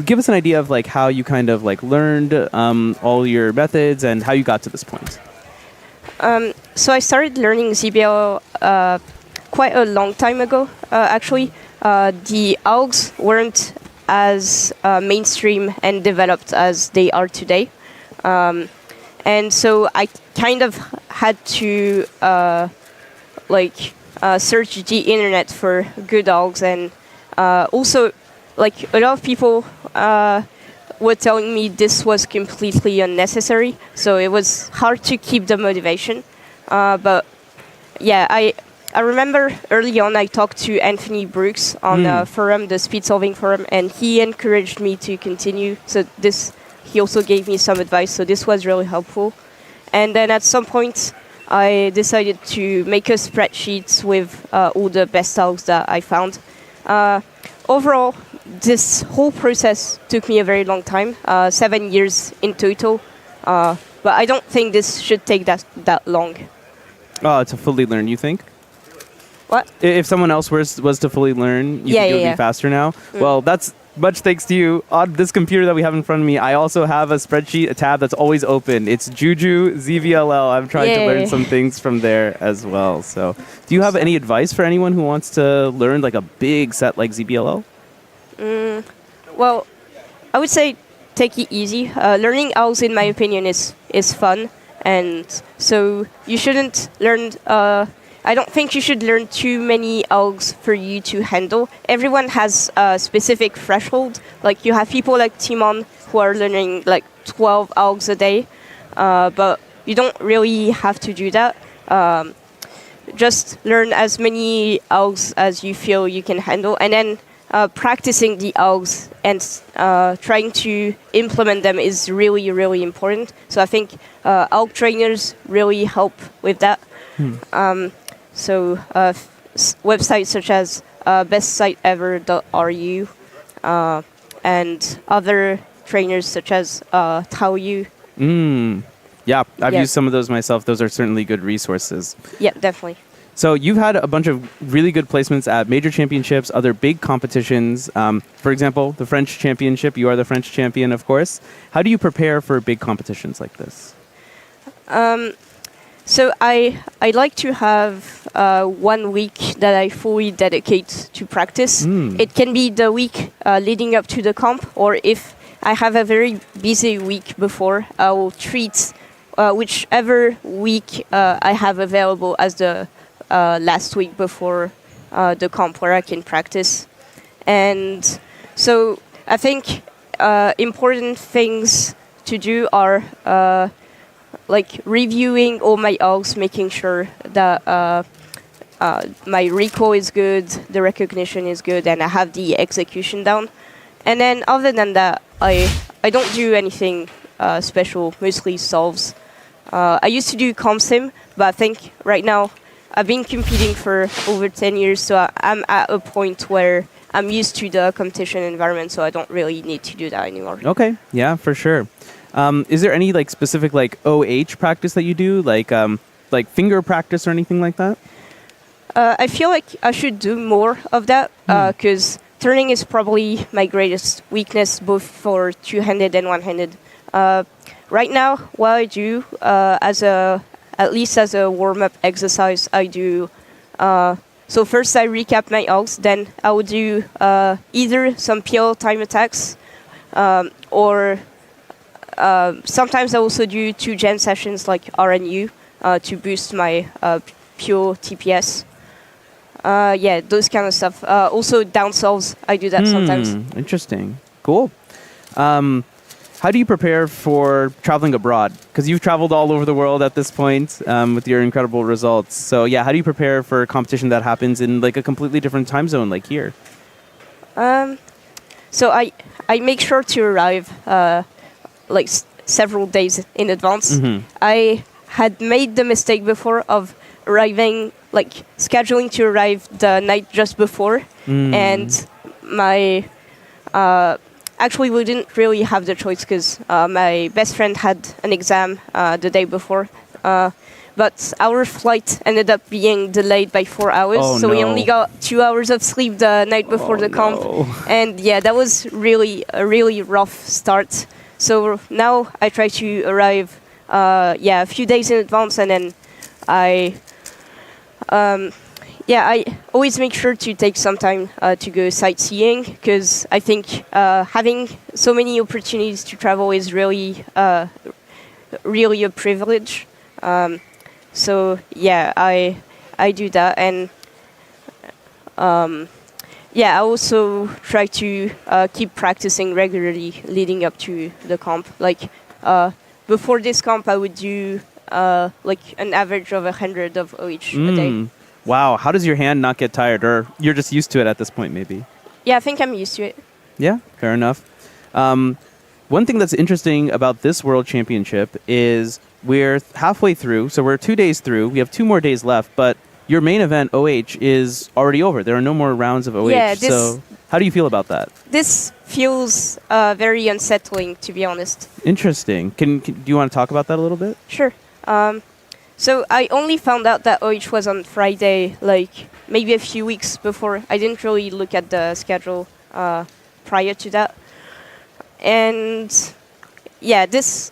Give us an idea of like how you kind of like learned all your methods and how you got to this point. So I started learning ZBL quite a long time ago. Actually, the algs weren't as mainstream and developed as they are today. And so I kind of had to search the internet for good algs, and also like a lot of people were telling me this was completely unnecessary, so it was hard to keep the motivation. But yeah, I remember early on I talked to Anthony Brooks on the forum, the speed solving forum, and he encouraged me to continue. So he also gave me some advice, so this was really helpful. And then at some point, I decided to make a spreadsheet with all the best algs that I found. Overall, this whole process took me a very long time, 7 years in total. But I don't think this should take that long. Oh, to fully learn, you think? What? If someone else was to fully learn, you think it would be faster now? Well, that's much thanks to you. On this computer that we have in front of me, I also have a spreadsheet, a tab that's always open. It's Juju ZVLL. I'm trying to learn some things from there as well. So, do you have any advice for anyone who wants to learn like a big set like ZBLL? Well, I would say take it easy. Learning algs, in my opinion, is fun, and so you shouldn't learn. I don't think you should learn too many algs for you to handle. Everyone has a specific threshold. Like you have people like Timon who are learning like 12 algs a day, but you don't really have to do that. Just learn as many algs as you feel you can handle, and then practicing the algs and trying to implement them is really, really important. So I think alg trainers really help with that. So websites such as bestsiteever.ru and other trainers such as Taoyu. Yeah, I've used some of those myself. Those are certainly good resources. Yeah, definitely. So you've had a bunch of really good placements at major championships, other big competitions. For example, the French championship. You are the French champion, of course. How do you prepare for big competitions like this? So I like to have 1 week that I fully dedicate to practice. It can be the week leading up to the comp, or if I have a very busy week before, I will treat whichever week I have available as the last week before the comp where I can practice. And so I think important things to do are like reviewing all my algs, making sure that my recall is good, the recognition is good, and I have the execution down. And then other than that, I don't do anything special, mostly solves. I used to do comp sim, but I think right now I've been competing for over 10 years, so I'm at a point where I'm used to the competition environment, so I don't really need to do that anymore. Okay, yeah, for sure. Is there any like specific like OH practice that you do, like finger practice or anything like that? I feel like I should do more of that because turning is probably my greatest weakness, both for two-handed and one-handed. Right now, what I do at least as a warm-up exercise, I do So first I recap my algs, then I will do either some PL time attacks, or sometimes I also do 2 jam sessions like RNU to boost my pure TPS. Yeah, those kind of stuff. Also down solves, I do that sometimes. Interesting. Cool. How do you prepare for traveling abroad? Because you've traveled all over the world at this point with your incredible results. So yeah, how do you prepare for a competition that happens in like a completely different time zone like here? So I make sure to arrive like several days in advance. I had made the mistake before of arriving, like scheduling to arrive the night just before, and my actually we didn't really have the choice because my best friend had an exam the day before, but our flight ended up being delayed by 4 hours, so we only got 2 hours of sleep the night before the comp, and yeah, that was really a really rough start. So now I try to arrive a few days in advance, and then I always make sure to take some time to go sightseeing, because I think having so many opportunities to travel is really really a privilege. So yeah, I do that, and I also try to keep practicing regularly leading up to the comp. Like before this comp, I would do like an average of 100 of OH a day. Wow. How does your hand not get tired? Or you're just used to it at this point, maybe? Yeah, I think I'm used to it. Yeah, fair enough. One thing that's interesting about this World Championship is we're halfway through, so we're 2 days through. We have 2 more days left, but your main event, OH, is already over. There are no more rounds of OH. Yeah, so how do you feel about that? This feels very unsettling, to be honest. Interesting. Do you want to talk about that a little bit? Sure. So I only found out that OH was on Friday, like maybe a few weeks before. I didn't really look at the schedule prior to that. And yeah, this...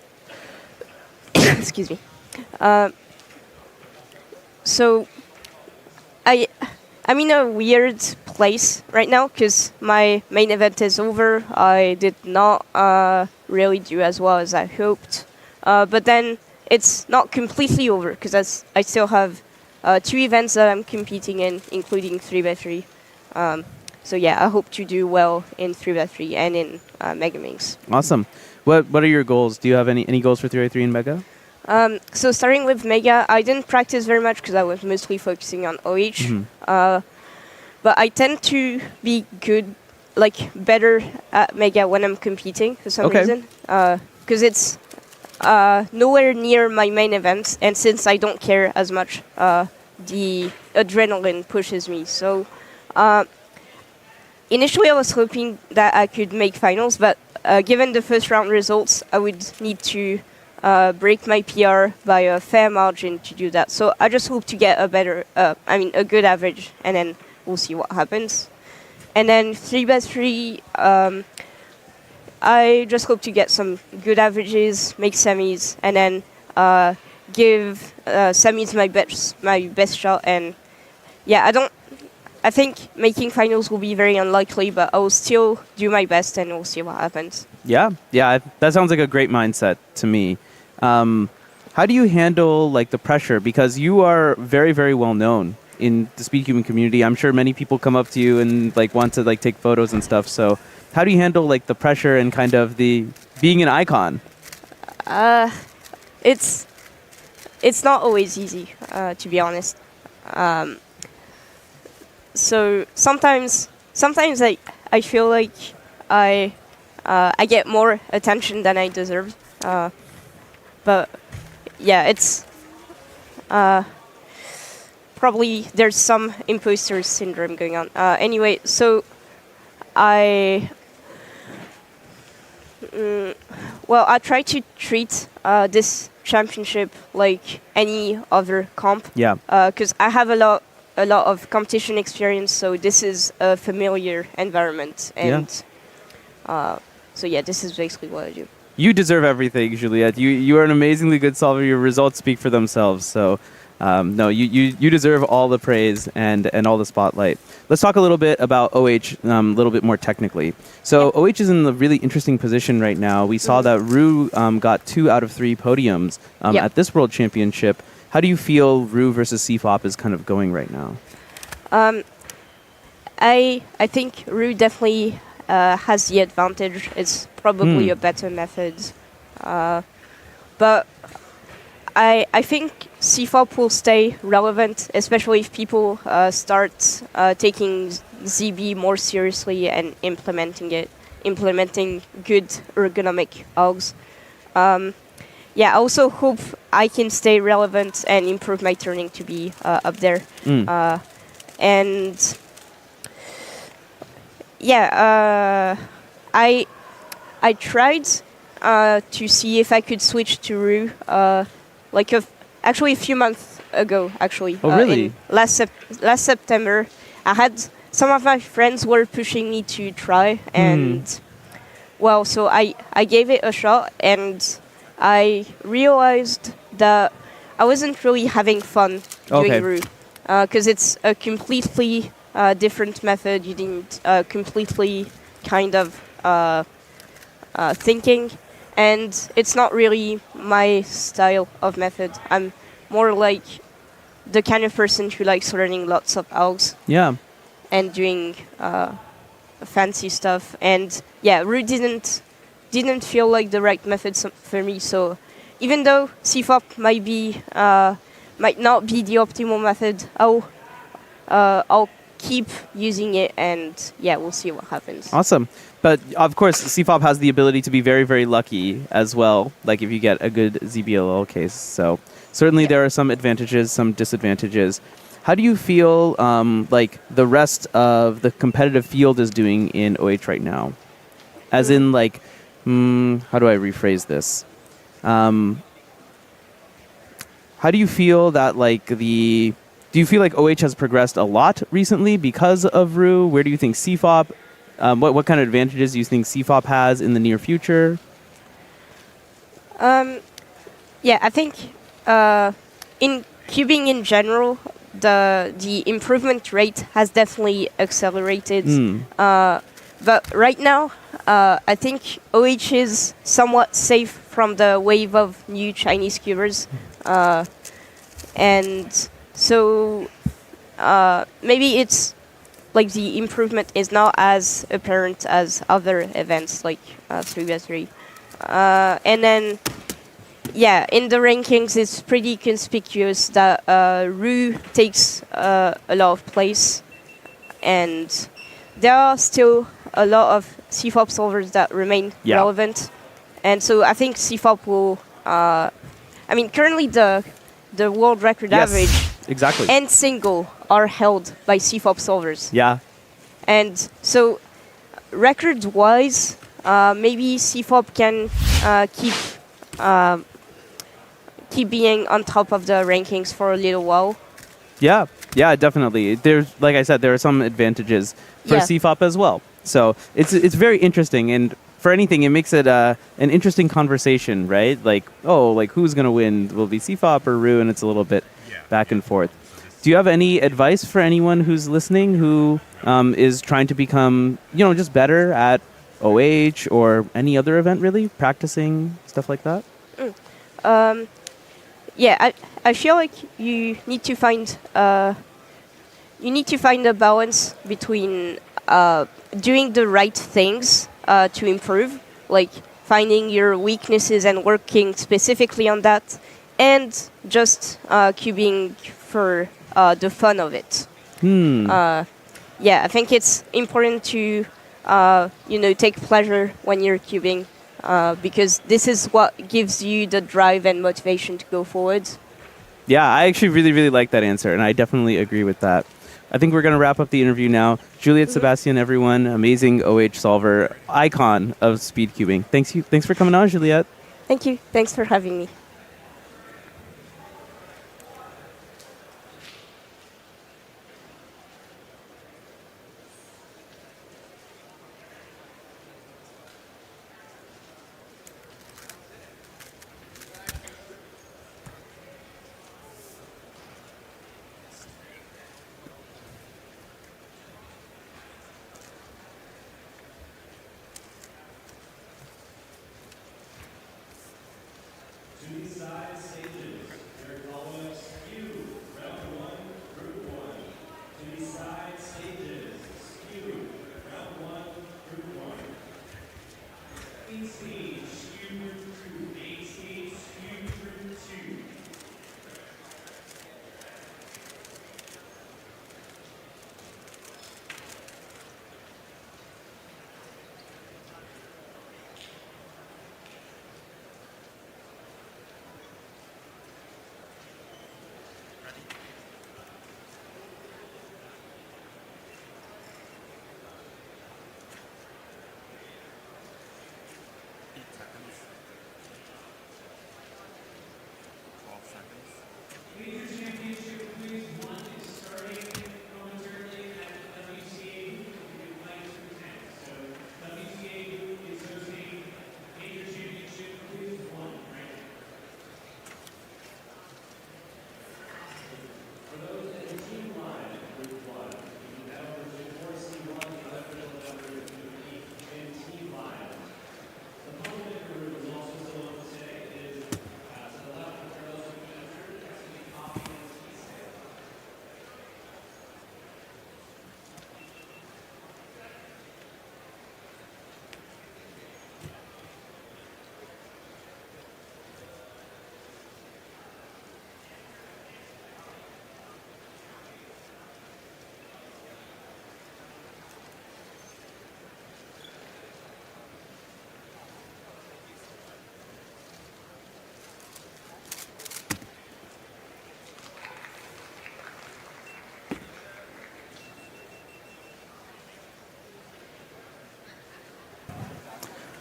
excuse me. So I'm in a weird place right now because my main event is over. I did not really do as well as I hoped. But then it's not completely over because I still have 2 events that I'm competing in, including 3x3. So yeah, I hope to do well in 3x3 and in Mega Minx. Awesome. What are your goals? Do you have any goals for 3x3 and Mega? So starting with Mega, I didn't practice very much because I was mostly focusing on OH. But I tend to be good, like better at Mega when I'm competing for some reason. Because it's nowhere near my main event, and since I don't care as much, the adrenaline pushes me. So initially I was hoping that I could make finals, but given the first round results, I would need to break my PR by a fair margin to do that. So I just hope to get a good average, and then we'll see what happens. And then 3x3, I just hope to get some good averages, make semis, and then give semis my best shot. And yeah, I think making finals will be very unlikely, but I will still do my best, and we'll see what happens. Yeah, that sounds like a great mindset to me. How do you handle like the pressure? Because you are very, very well known in the Speedcubing community. I'm sure many people come up to you and like want to like take photos and stuff. So how do you handle like the pressure and kind of the being an icon? It's not always easy, to be honest. So sometimes I feel like I get more attention than I deserve. But yeah, it's probably there's some imposter syndrome going on. Anyway, so I try to treat this championship like any other comp. Yeah. Because I have a lot of competition experience, so this is a familiar environment, and so yeah, this is basically what I do. You deserve everything, Juliette. You are an amazingly good solver. Your results speak for themselves. So No, you deserve all the praise and all the spotlight. Let's talk a little bit about OH a little bit more technically. So OH is in a really interesting position right now. We saw that Ru got 2 out of 3 podiums at this World Championship. How do you feel Ru versus CFOP is kind of going right now? I think Ru definitely has the advantage. It's probably a better method. But I think CFOP will stay relevant, especially if people start taking ZB more seriously and implementing good ergonomic algs. I also hope I can stay relevant and improve my turning to be up there. I tried to see if I could switch to Ru actually a few months ago. Oh, really? In last September, I had some of my friends were pushing me to try, and so I gave it a shot, and I realized that I wasn't really having fun doing Ru because it's a completely different method. You didn't completely kind of thinking, and it's not really my style of method. I'm more like the kind of person who likes learning lots of algs. Yeah. And doing fancy stuff. And Ru didn't feel like the right method for me. So even though CFOP might not be the optimal method, I'll keep using it, and we'll see what happens. Awesome. But of course, CFOP has the ability to be very, very lucky as well, like if you get a good ZBLL case. So certainly there are some advantages, some disadvantages. How do you feel like the rest of the competitive field is doing in OH right now? As in, like, how do I rephrase this? How do you feel that, like, do you feel like OH has progressed a lot recently because of Ru? Where do you think CFOP, what kind of advantages do you think CFOP has in the near future? I think in cubing in general, the improvement rate has definitely accelerated. But right now, I think OH is somewhat safe from the wave of new Chinese cubers. And so maybe it's like the improvement is not as apparent as other events like 3x3. And then, in the rankings, it's pretty conspicuous that Ru takes a lot of place. And there are still a lot of CFOP solvers that remain relevant. And so I think CFOP will... currently the world record average and single are held by CFOP solvers. Yeah. And so record-wise, maybe CFOP can keep being on top of the rankings for a little while. Yeah, definitely. There's, like I said, there are some advantages for CFOP as well. So it's very interesting, and for anything, it makes it an interesting conversation, right? Like, who's going to win? Will it be CFOP or Ru? And it's a little bit back and forth. Do you have any advice for anyone who's listening who is trying to become, just better at OH or any other event, really? Practicing, stuff like that? I feel like you need to find a balance between doing the right things to improve, like finding your weaknesses and working specifically on that, and just cubing for the fun of it. I think it's important to take pleasure when you're cubing, because this is what gives you the drive and motivation to go forward. Yeah, I actually really, really like that answer, and I definitely agree with that. I think we're going to wrap up the interview now. Juliet Sebastian, everyone, amazing OH solver, icon of speed cubing. Thanks for coming on, Juliet. Thank you. Thanks for having me.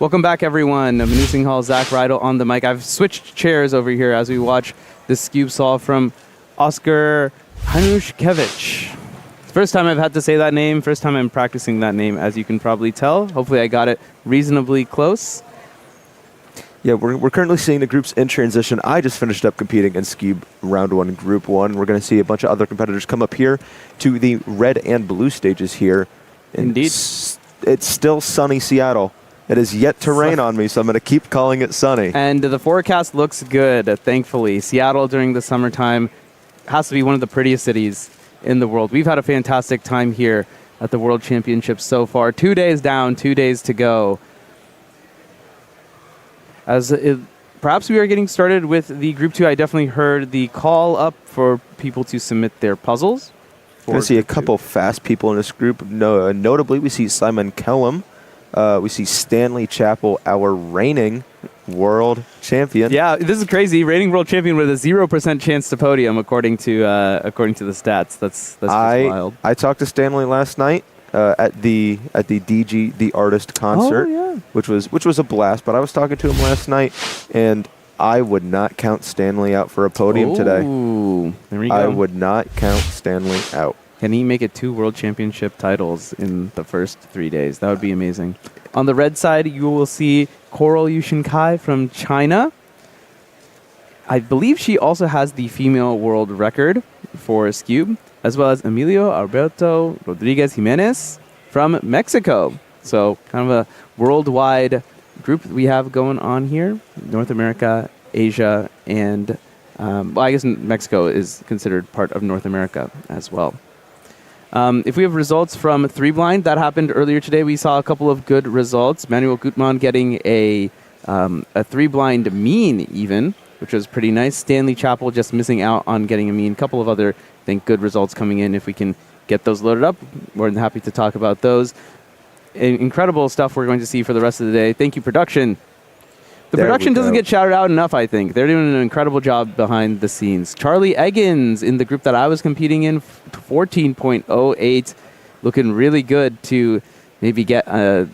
Welcome back, everyone. Manu Singh Hall, Zach Rydell on the mic. I've switched chairs over here as we watch this cube solve from Oscar Hanushkevich. First time I've had to say that name. First time I'm practicing that name, as you can probably tell. Hopefully I got it reasonably close. Yeah, we're currently seeing the groups in transition. I just finished up competing in Skewb Round 1, Group 1. We're going to see a bunch of other competitors come up here to the red and blue stages here. Indeed. It's still sunny Seattle. It is yet to rain on me, so I'm going to keep calling it sunny. And the forecast looks good, thankfully. Seattle during the summertime has to be one of the prettiest cities in the world. We've had a fantastic time here at the World Championships so far. 2 days down, 2 days to go. Perhaps we are getting started with the Group 2. I definitely heard the call up for people to submit their puzzles. We're going to see a couple fast people in this group. Notably, we see Simon Kellum. We see Stanley Chappell, our reigning world champion. Yeah, this is crazy. Reigning world champion with a 0% chance to podium, according to the stats. That's just wild. I talked to Stanley last night at the DG the Artist concert, which was a blast. But I was talking to him last night, and I would not count Stanley out for a podium today. There we go. I would not count Stanley out. Can he make it 2 world championship titles in the first 3 days? That would be amazing. On the red side, you will see Coral Yushin Kai from China. I believe she also has the female world record for Skewb, as well as Emilio Alberto Rodriguez Jimenez from Mexico. So kind of a worldwide group that we have going on here. North America, Asia, and I guess Mexico is considered part of North America as well. If we have results from 3-blind, that happened earlier today. We saw a couple of good results. Manuel Gutmann getting a 3-blind mean even, which was pretty nice. Stanley Chappell just missing out on getting a mean. A couple of other, I think, good results coming in. If we can get those loaded up, more than happy to talk about those. Incredible stuff we're going to see for the rest of the day. Thank you, production. The production doesn't get shouted out enough, I think. They're doing an incredible job behind the scenes. Charlie Eggins in the group that I was competing in, 14.08, looking really good to maybe get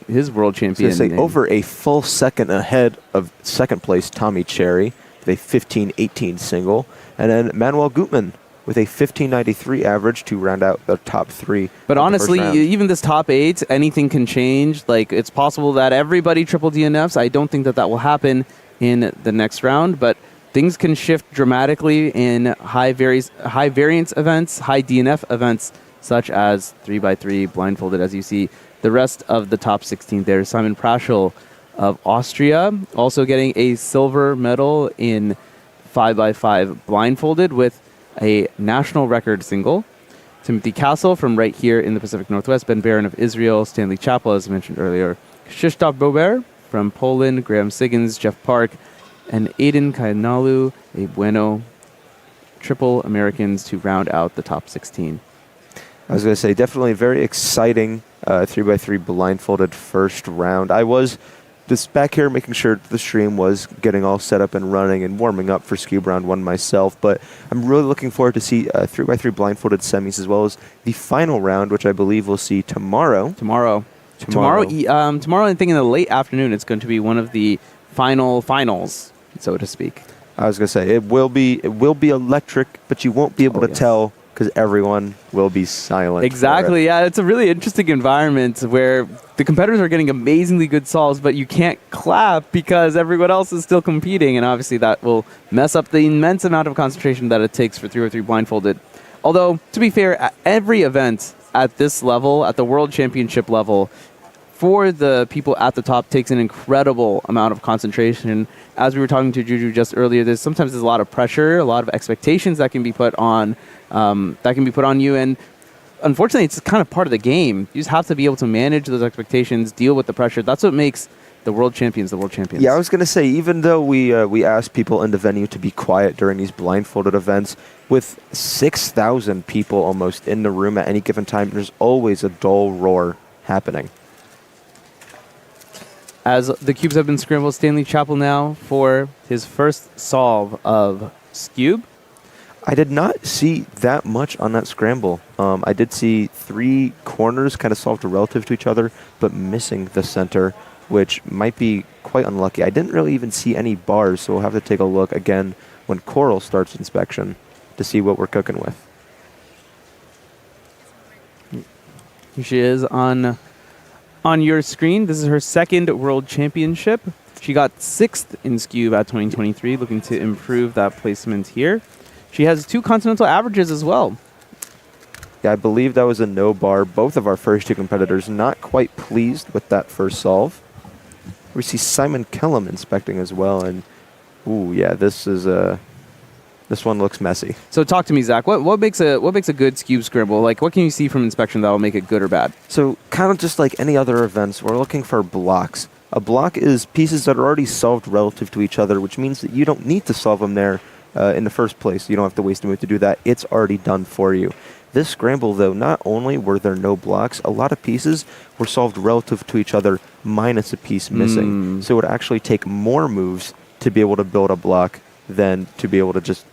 his world champion. So say over a full second ahead of second place Tommy Cherry with a 15.18 single, and then Manuel Gutmann with a 15.93 average to round out the top 3. But honestly, even this top 8, anything can change. Like, it's possible that everybody triple DNFs. I don't think that will happen in the next round, but things can shift dramatically in high variance events, high DNF events, such as 3x3 blindfolded, as you see the rest of the top 16 there. Simon Praschel of Austria also getting a silver medal in 5x5 blindfolded with a national record single. Timothy Castle from right here in the Pacific Northwest, Ben Barron of Israel, Stanley Chappell, as mentioned earlier, Krzysztof Bober from Poland, Graham Siggins, Jeff Park, and Aiden Kainalu, a bueno, triple Americans to round out the top 16. I was going to say, definitely very exciting 3x3 blindfolded first round. I was just back here making sure the stream was getting all set up and running and warming up for Skewb Round 1 myself, but I'm really looking forward to see 3x3 blindfolded semis as well as the final round, which I believe we'll see tomorrow. Tomorrow, I think in the late afternoon, it's going to be one of the finals, so to speak. I was going to say, it will be electric, but you won't be able to tell because everyone will be silent. Exactly, yeah. It's a really interesting environment where the competitors are getting amazingly good solves, but you can't clap because everyone else is still competing, and obviously that will mess up the immense amount of concentration that it takes for 3x3 blindfolded. Although, to be fair, at every event at this level, at the World Championship level, for the people at the top takes an incredible amount of concentration. As we were talking to Juju just earlier, sometimes there's a lot of pressure, a lot of expectations that can be put on you, and unfortunately, it's kind of part of the game. You just have to be able to manage those expectations, deal with the pressure. That's what makes the world champions the world champions. Yeah, I was going to say, even though we ask people in the venue to be quiet during these blindfolded events, with 6,000 people almost in the room at any given time, there's always a dull roar happening. As the cubes have been scrambled, Stanley Chappell now for his first solve of Skewb. I did not see that much on that scramble. I did see 3 corners kind of solved relative to each other, but missing the center. which might be quite unlucky. I didn't really even see any bars, so we'll have to take a look again when Coral starts inspection to see what we're cooking with. Here she is on your screen. This is her second World Championship. She got 6th in Scube at 2023, looking to improve that placement here. She has 2 continental averages as well. Yeah, I believe that was a no bar. Both of our first 2 competitors not quite pleased with that first solve. We see Simon Kellum inspecting as well, and ooh, yeah, this one looks messy. So talk to me, Zach. What makes a good Scube scramble? Like, what can you see from inspection that will make it good or bad? So kind of just like any other events, we're looking for blocks. A block is pieces that are already solved relative to each other, which means that you don't need to solve them there in the first place. You don't have to waste a move to do that. It's already done for you. This scramble, though, not only were there no blocks, a lot of pieces were solved relative to each other minus a piece missing. So it would actually take more moves to be able to build a block than to be able to just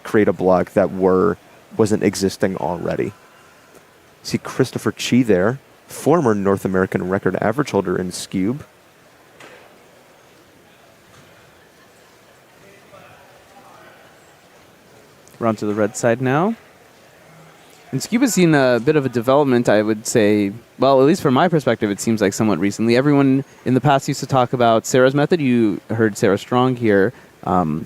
create a block that wasn't existing already. See Christopher Chi there, former North American record average holder in Scube. We're on to the red side now. And Scube has seen a bit of a development, I would say. Well, at least from my perspective, it seems like somewhat recently. Everyone in the past used to talk about Sarah's method. You heard Sarah Strong here.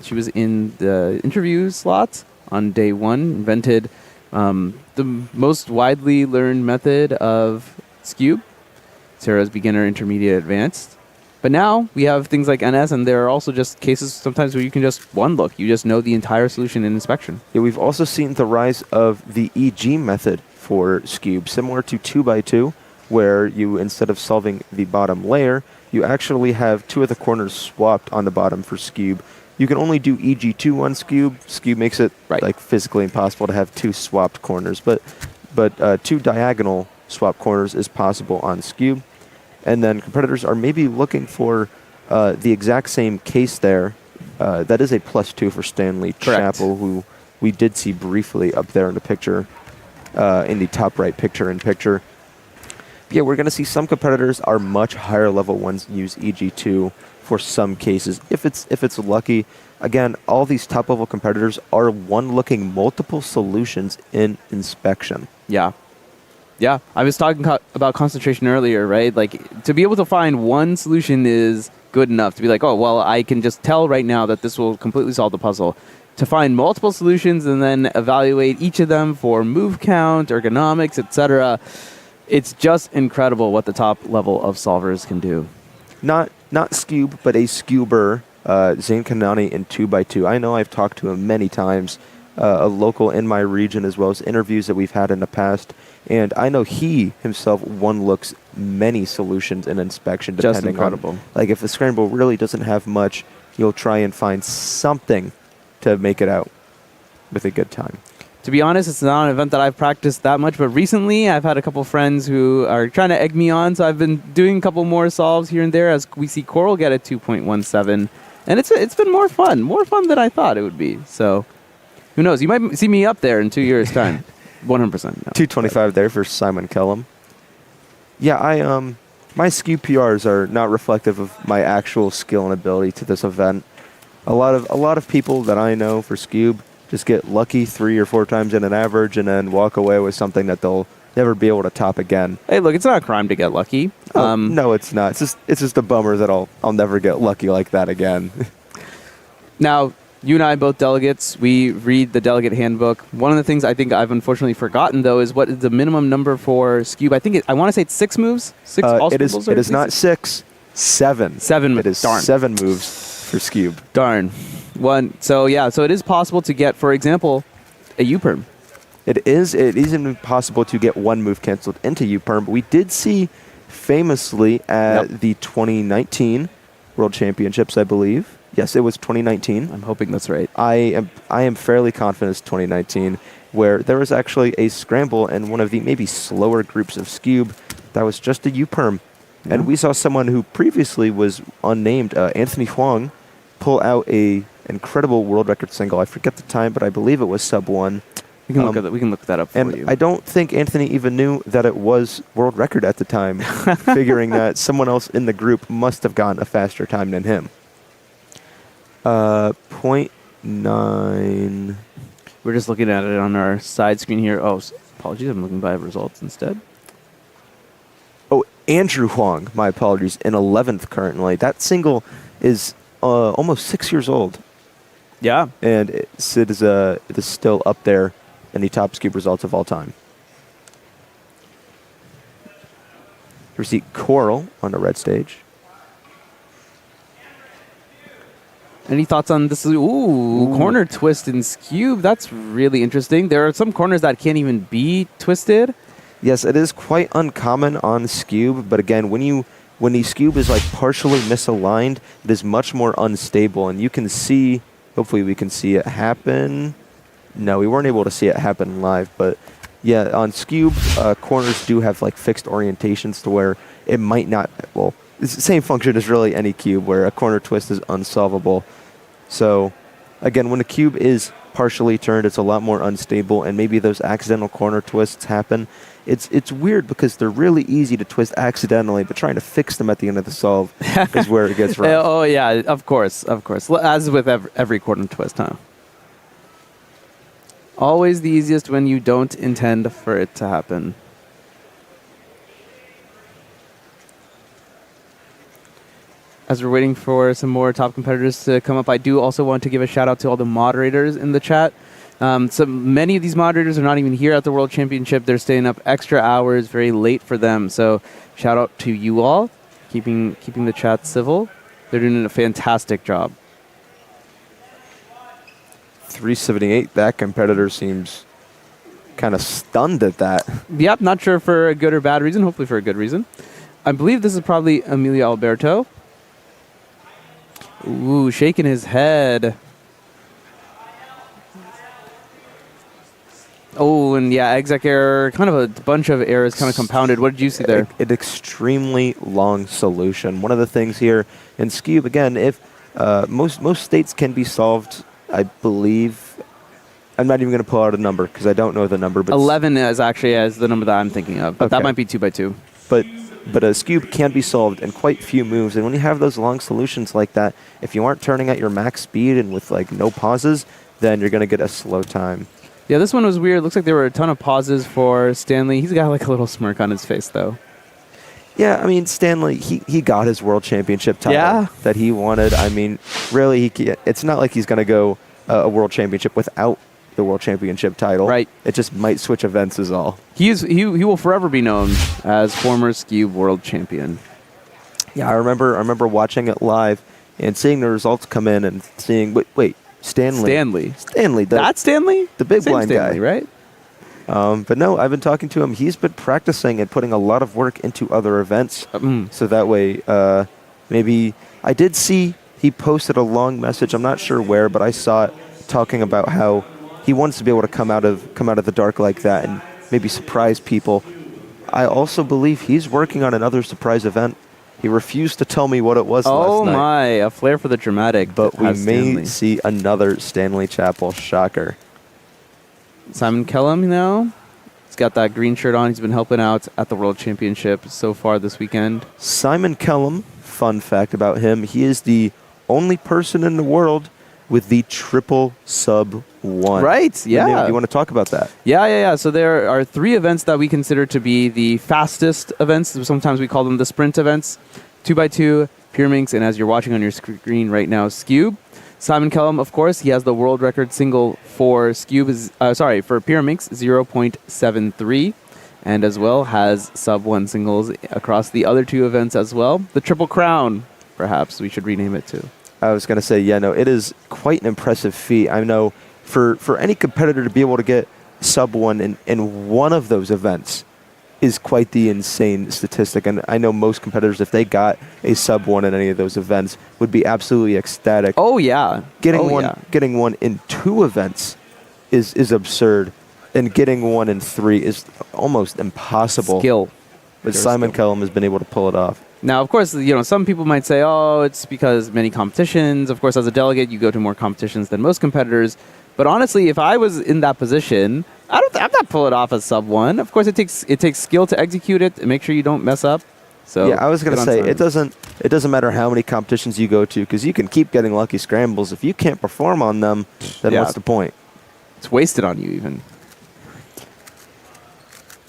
She was in the interview slot on day 1, invented the most widely learned method of Scube. Sarah's beginner, intermediate, advanced. But now we have things like NS, and there are also just cases sometimes where you can just one look. You just know the entire solution in inspection. Yeah, we've also seen the rise of the EG method for Scube, similar to 2x2, where you, instead of solving the bottom layer, you actually have 2 of the corners swapped on the bottom for Scube. You can only do EG2 on Scube. Scube makes it like physically impossible to have 2 swapped corners, but 2 diagonal swap corners is possible on Scube. And then competitors are maybe looking for the exact same case there. That is a +2 for Stanley Chappell, who we did see briefly up there in the picture, in the top right picture-in-picture. Yeah, we're going to see some competitors are much higher level ones use EG2 for some cases. If it's lucky, again, all these top level competitors are one-looking multiple solutions in inspection. Yeah. Yeah, I was talking about concentration earlier, right? Like, to be able to find one solution is good enough to be like, oh, well, I can just tell right now that this will completely solve the puzzle. To find multiple solutions and then evaluate each of them for move count, ergonomics, etc., it's just incredible what the top level of solvers can do. Not Scube, but a Scuber, Zane Kanani in 2x2. I know I've talked to him many times, a local in my region, as well as interviews that we've had in the past. And I know he himself one-looks many solutions in inspection. Just incredible. Like, if the scramble really doesn't have much, you'll try and find something to make it out with a good time. To be honest, it's not an event that I've practiced that much, but recently I've had a couple friends who are trying to egg me on, so I've been doing a couple more solves here and there as we see Coral get a 2.17, and it's been more fun than I thought it would be. So who knows? You might see me up there in 2 years' time. 100%. No. 225 there for Simon Kellum. Yeah, my Scube PRs are not reflective of my actual skill and ability to this event. A lot of people that I know for Scube just get lucky 3 or 4 times in an average and then walk away with something that they'll never be able to top again. Hey, look, it's not a crime to get lucky. No, it's not. It's just a bummer that I'll never get lucky like that again. Now, you and I, both delegates, we read the delegate handbook. One of the things I think I've unfortunately forgotten, though, is what is the minimum number for Scube? I want to say it's 6 moves. It is not 6, 7. 7 moves. It is Darn. 7 moves for Scube. Darn. So it is possible to get, for example, a U-perm. It is even possible to get 1 move canceled into U-perm, but we did see famously at the 2019 World Championships, I believe. Yes, it was 2019. I'm hoping that's right. I am fairly confident it's 2019, where there was actually a scramble in one of the maybe slower groups of Scube that was just a U-perm. Yeah. And we saw someone who previously was unnamed, Anthony Huang, pull out a incredible world record single. I forget the time, but I believe it was sub 1. We can look that up for and you. I don't think Anthony even knew that it was world record at the time, figuring that someone else in the group must have gotten a faster time than him. 0.9. We're just looking at it on our side screen here. Oh, apologies. I'm looking by results instead. Oh, Andrew Huang, my apologies, in 11th currently. That single is almost 6 years old. Yeah. And it is still up there in the top Scube results of all time. We see Coral on the red stage. Any thoughts on this? Ooh, corner twist in Scube. That's really interesting. There are some corners that can't even be twisted. Yes, it is quite uncommon on Scube, but again, when the Scube is like partially misaligned, it is much more unstable, and you can see, hopefully we can see it happen. No, we weren't able to see it happen live, but yeah, on Scube, corners do have like fixed orientations to where it might not, well, it's the same function as really any cube where a corner twist is unsolvable. So again, when a cube is partially turned, it's a lot more unstable, and maybe those accidental corner twists happen. It's weird because they're really easy to twist accidentally, but trying to fix them at the end of the solve is where it gets rough. Oh, yeah, of course. As with every corner twist, huh? Always the easiest when you don't intend for it to happen. As we're waiting for some more top competitors to come up, I do also want to give a shout out to all the moderators in the chat. So many of these moderators are not even here at the World Championship. They're staying up extra hours, very late for them. So shout out to you all, keeping the chat civil. They're doing a fantastic job. 378, that competitor seems kind of stunned at that. Yep, not sure for a good or bad reason, hopefully for a good reason. I believe this is probably Emilio Alberto. Ooh, shaking his head. Oh, and yeah, exec error, kind of a bunch of errors kind of compounded. What did you see there? An extremely long solution. One of the things here in Scube, again, if most states can be solved, I believe. I'm not even going to pull out a number because I don't know the number. But 11 is actually as the number that I'm thinking of, but okay. That might be 2x2. But a Scube can be solved in quite few moves, and when you have those long solutions like that, if you aren't turning at your max speed and with like no pauses, then you're going to get a slow time. Yeah, this one was weird. Looks like there were a ton of pauses for Stanley. He's got like a little smirk on his face, though. Yeah, I mean, Stanley, he got his World Championship title that he wanted. I mean, really, it's not like he's going to go a World Championship without the World Championship title. Right. It just might switch events is all. He will forever be known as former Scube World Champion. Yeah, I remember watching it live and seeing the results come in and seeing, wait, Stanley. That's Stanley? The big Same blind Stanley, guy. Right? But no, I've been talking to him. He's been practicing and putting a lot of work into other events. So that way, maybe I did see he posted a long message. I'm not sure where, but I saw it talking about how he wants to be able to come out of the dark like that and maybe surprise people. I also believe he's working on another surprise event. He refused to tell me what it was last night. Oh my, a flair for the dramatic. But we may see another Stanley Chapel shocker. Simon Kellum, he's got that green shirt on. He's been helping out at the World Championship so far this weekend. Simon Kellum, fun fact about him, he is the only person in the world with the triple sub 1. Right, yeah. Do you want to talk about that? Yeah. So there are 3 events that we consider to be the fastest events. Sometimes we call them the sprint events. 2x2, Pyraminx, and as you're watching on your screen right now, Scube. Simon Kellum, of course, he has the world record single for Pyraminx, 0.73, and as well has sub 1 singles across the other 2 events as well. The Triple Crown, perhaps we should rename it to. I was going to say, it is quite an impressive feat. I know for any competitor to be able to get sub 1 in one of those events is quite the insane statistic. And I know most competitors, if they got a sub 1 in any of those events, would be absolutely ecstatic. Oh, yeah. Getting one in 2 events is absurd. And getting 1 in 3 is almost impossible. Skill. But Simon Kellum has been able to pull it off. Now, of course, some people might say, oh, it's because many competitions. Of course, as a delegate, you go to more competitions than most competitors. But honestly, if I was in that position, I'm not pulling off a sub 1. Of course, it takes skill to execute it and make sure you don't mess up. So yeah, I was going to good on say, Simon. it doesn't matter how many competitions you go to, because you can keep getting lucky scrambles. If you can't perform on them, then Yeah. what's the point? It's wasted on you even.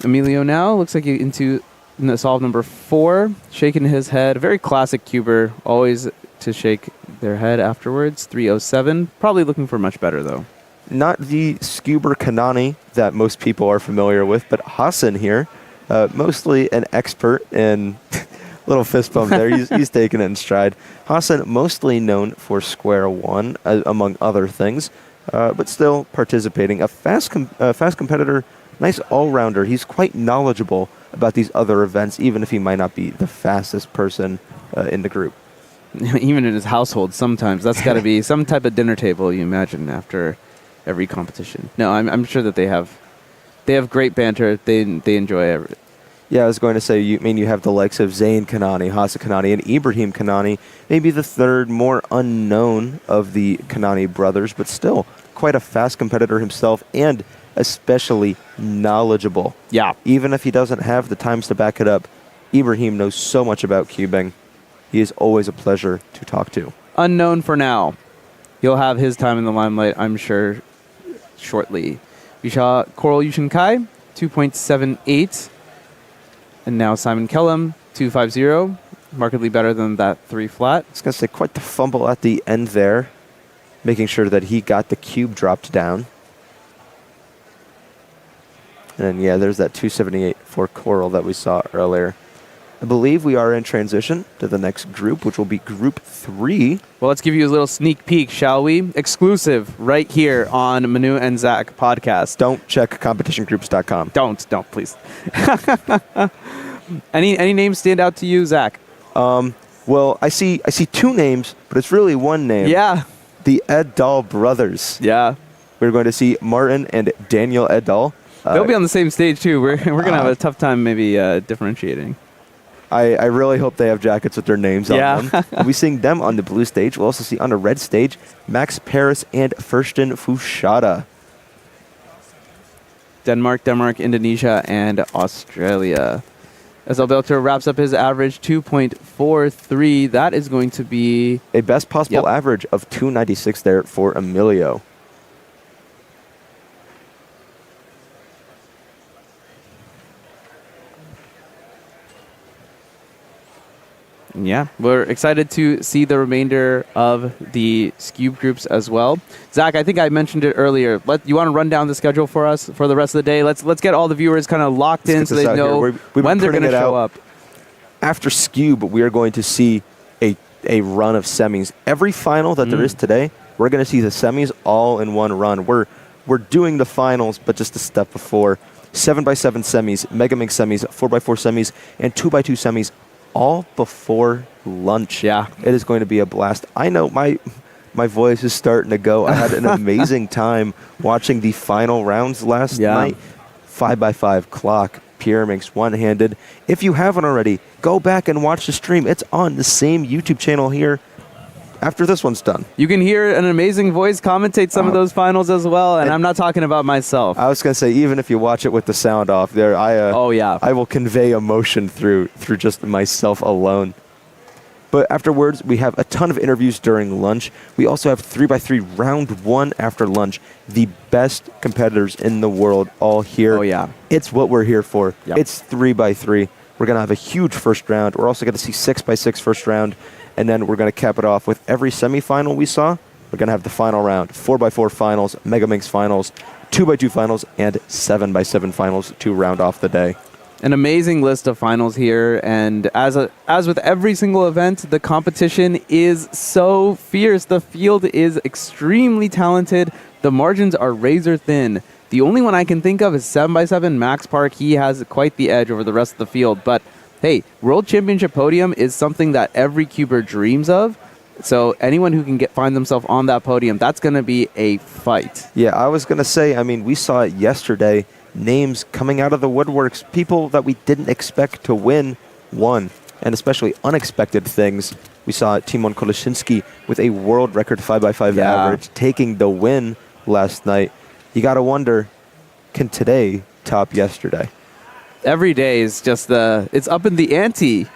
Emilio now looks like into solve number 4, shaking his head. Very classic cuber, always to shake their head afterwards. 307. Probably looking for much better though. Not the Scuber Kanani that most people are familiar with, but Hassan here, mostly an expert in little fist bump there. He's taking it in stride. Hassan, mostly known for Square One, among other things, but still participating. A fast competitor, nice all-rounder. He's quite knowledgeable about these other events, even if he might not be the fastest person in the group. Even in his household, sometimes that's got to be some type of dinner table. You imagine after every competition. No, I'm sure that they have great banter. They enjoy it. Yeah, I was going to say, you have the likes of Zayn Kanani, Hassan Kanani, and Ibrahim Kanani, maybe the third more unknown of the Kanani brothers, but still quite a fast competitor himself and especially knowledgeable. Yeah. Even if he doesn't have the times to back it up, Ibrahim knows so much about cubing. He is always a pleasure to talk to. Unknown for now. He'll have his time in the limelight, I'm sure, shortly. We saw Coral Yushinkai, 2.78. And now Simon Kellum, 2.50. Markedly better than that 3 flat. I was going to say, quite the fumble at the end there, making sure that he got the cube dropped down. And yeah, there's that 278 for Coral that we saw earlier. I believe we are in transition to the next group, which will be Group 3. Well, let's give you a little sneak peek, shall we? Exclusive right here on Manu and Zach podcast. Don't check competitiongroups.com. Don't, please. Any names stand out to you, Zach? Well, I see 2 names, but it's really one name. Yeah. The Eddal brothers. Yeah. We're going to see Martin and Daniel Eddal. They'll be on the same stage, too. We're going to have a tough time maybe differentiating. I really hope they have jackets with their names on them. We'll be seeing them on the blue stage. We'll also see on the red stage Max Paris and Firsten Fushada. Denmark, Indonesia, and Australia. As Alberto wraps up his average 2.43, that is going to be a best possible average of 296 there for Emilio. Yeah, we're excited to see the remainder of the Scube groups as well. Zach, I think I mentioned it earlier. You want to run down the schedule for us for the rest of the day? Let's get all the viewers kind of locked in so they know when they're going to show up. After Scube, we are going to see a run of semis. Every final that there is today, we're going to see the semis all in one run. We're doing the finals, but just a step before. 7x7 semis, Mega Mix semis, 4x4 semis, and 2x2 semis, all before lunch. Yeah. It is going to be a blast. I know my voice is starting to go. I had an amazing time watching the final rounds last night. 5x5 clock, Pyraminx one-handed. If you haven't already, go back and watch the stream. It's on the same YouTube channel here after this one's done. You can hear an amazing voice commentate some of those finals as well, and I'm not talking about myself. I was going to say, even if you watch it with the sound off, there, I will convey emotion through just myself alone. But afterwards, we have a ton of interviews during lunch. We also have 3x3 round 1 after lunch. The best competitors in the world all here. Oh, yeah. It's what we're here for. Yep. It's 3x3. We're going to have a huge first round. We're also going to see 6x6 first round. And then we're going to cap it off with every semifinal we saw. We're going to have the final round, 4x4 finals, Mega Mix finals, 2x2 finals, and 7x7 finals to round off the day. An amazing list of finals here, and as with every single event, the competition is so fierce. The field is extremely talented. The margins are razor thin. The only one I can think of is 7x7 Max Park. He has quite the edge over the rest of the field, but hey, World Championship podium is something that every cuber dreams of. So anyone who can find themselves on that podium, that's going to be a fight. Yeah, I was going to say, we saw it yesterday. Names coming out of the woodworks, people that we didn't expect to win won, and especially unexpected things. We saw Timon Koleshinsky with a world record 5x5 average taking the win last night. You got to wonder, can today top yesterday? Every day is just it's up in the ante.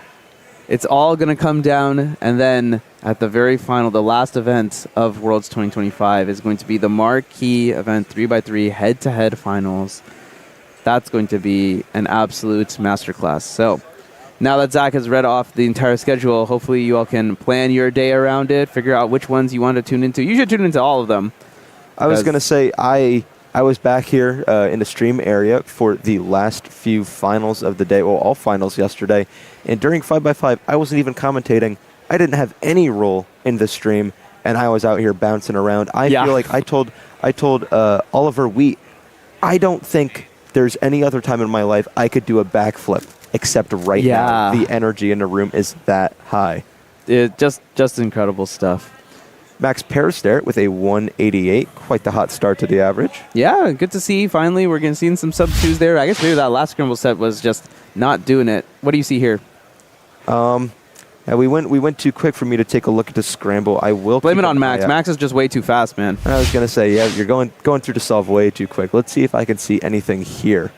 It's all going to come down, and then at the very final, the last event of Worlds 2025 is going to be the marquee event, 3x3 head-to-head finals. That's going to be an absolute masterclass. So now that Zach has read off the entire schedule, hopefully you all can plan your day around it, figure out which ones you want to tune into. You should tune into all of them. I was going to say, I was back here in the stream area for the last few finals of the day, well, all finals yesterday. And during 5x5, I wasn't even commentating. I didn't have any role in the stream, and I was out here bouncing around. I feel like I told Oliver Wheat, I don't think there's any other time in my life I could do a backflip except right now. The energy in the room is that high. It just incredible stuff. Max Paris there with a 188. Quite the hot start to the average. Yeah, good to see. Finally, we're going to see some sub-twos there. I guess maybe that last scramble set was just not doing it. What do you see here? Yeah, we went too quick for me to take a look at the scramble. I will blame it on Max. Max is just way too fast, man. I was going to say, yeah, you're going through the solve way too quick. Let's see if I can see anything here.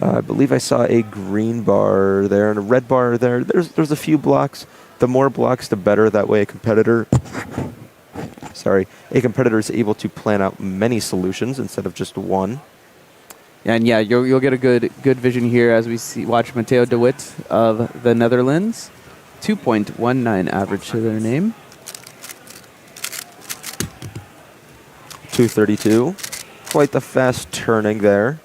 I believe I saw a green bar there and a red bar there. There's a few blocks. The more blocks, the better. That way a competitor is able to plan out many solutions instead of just one. And yeah, you'll get a good vision here as we watch Matteo de Witt of the Netherlands. 2.19 average to their name. 232. Quite the fast turning there.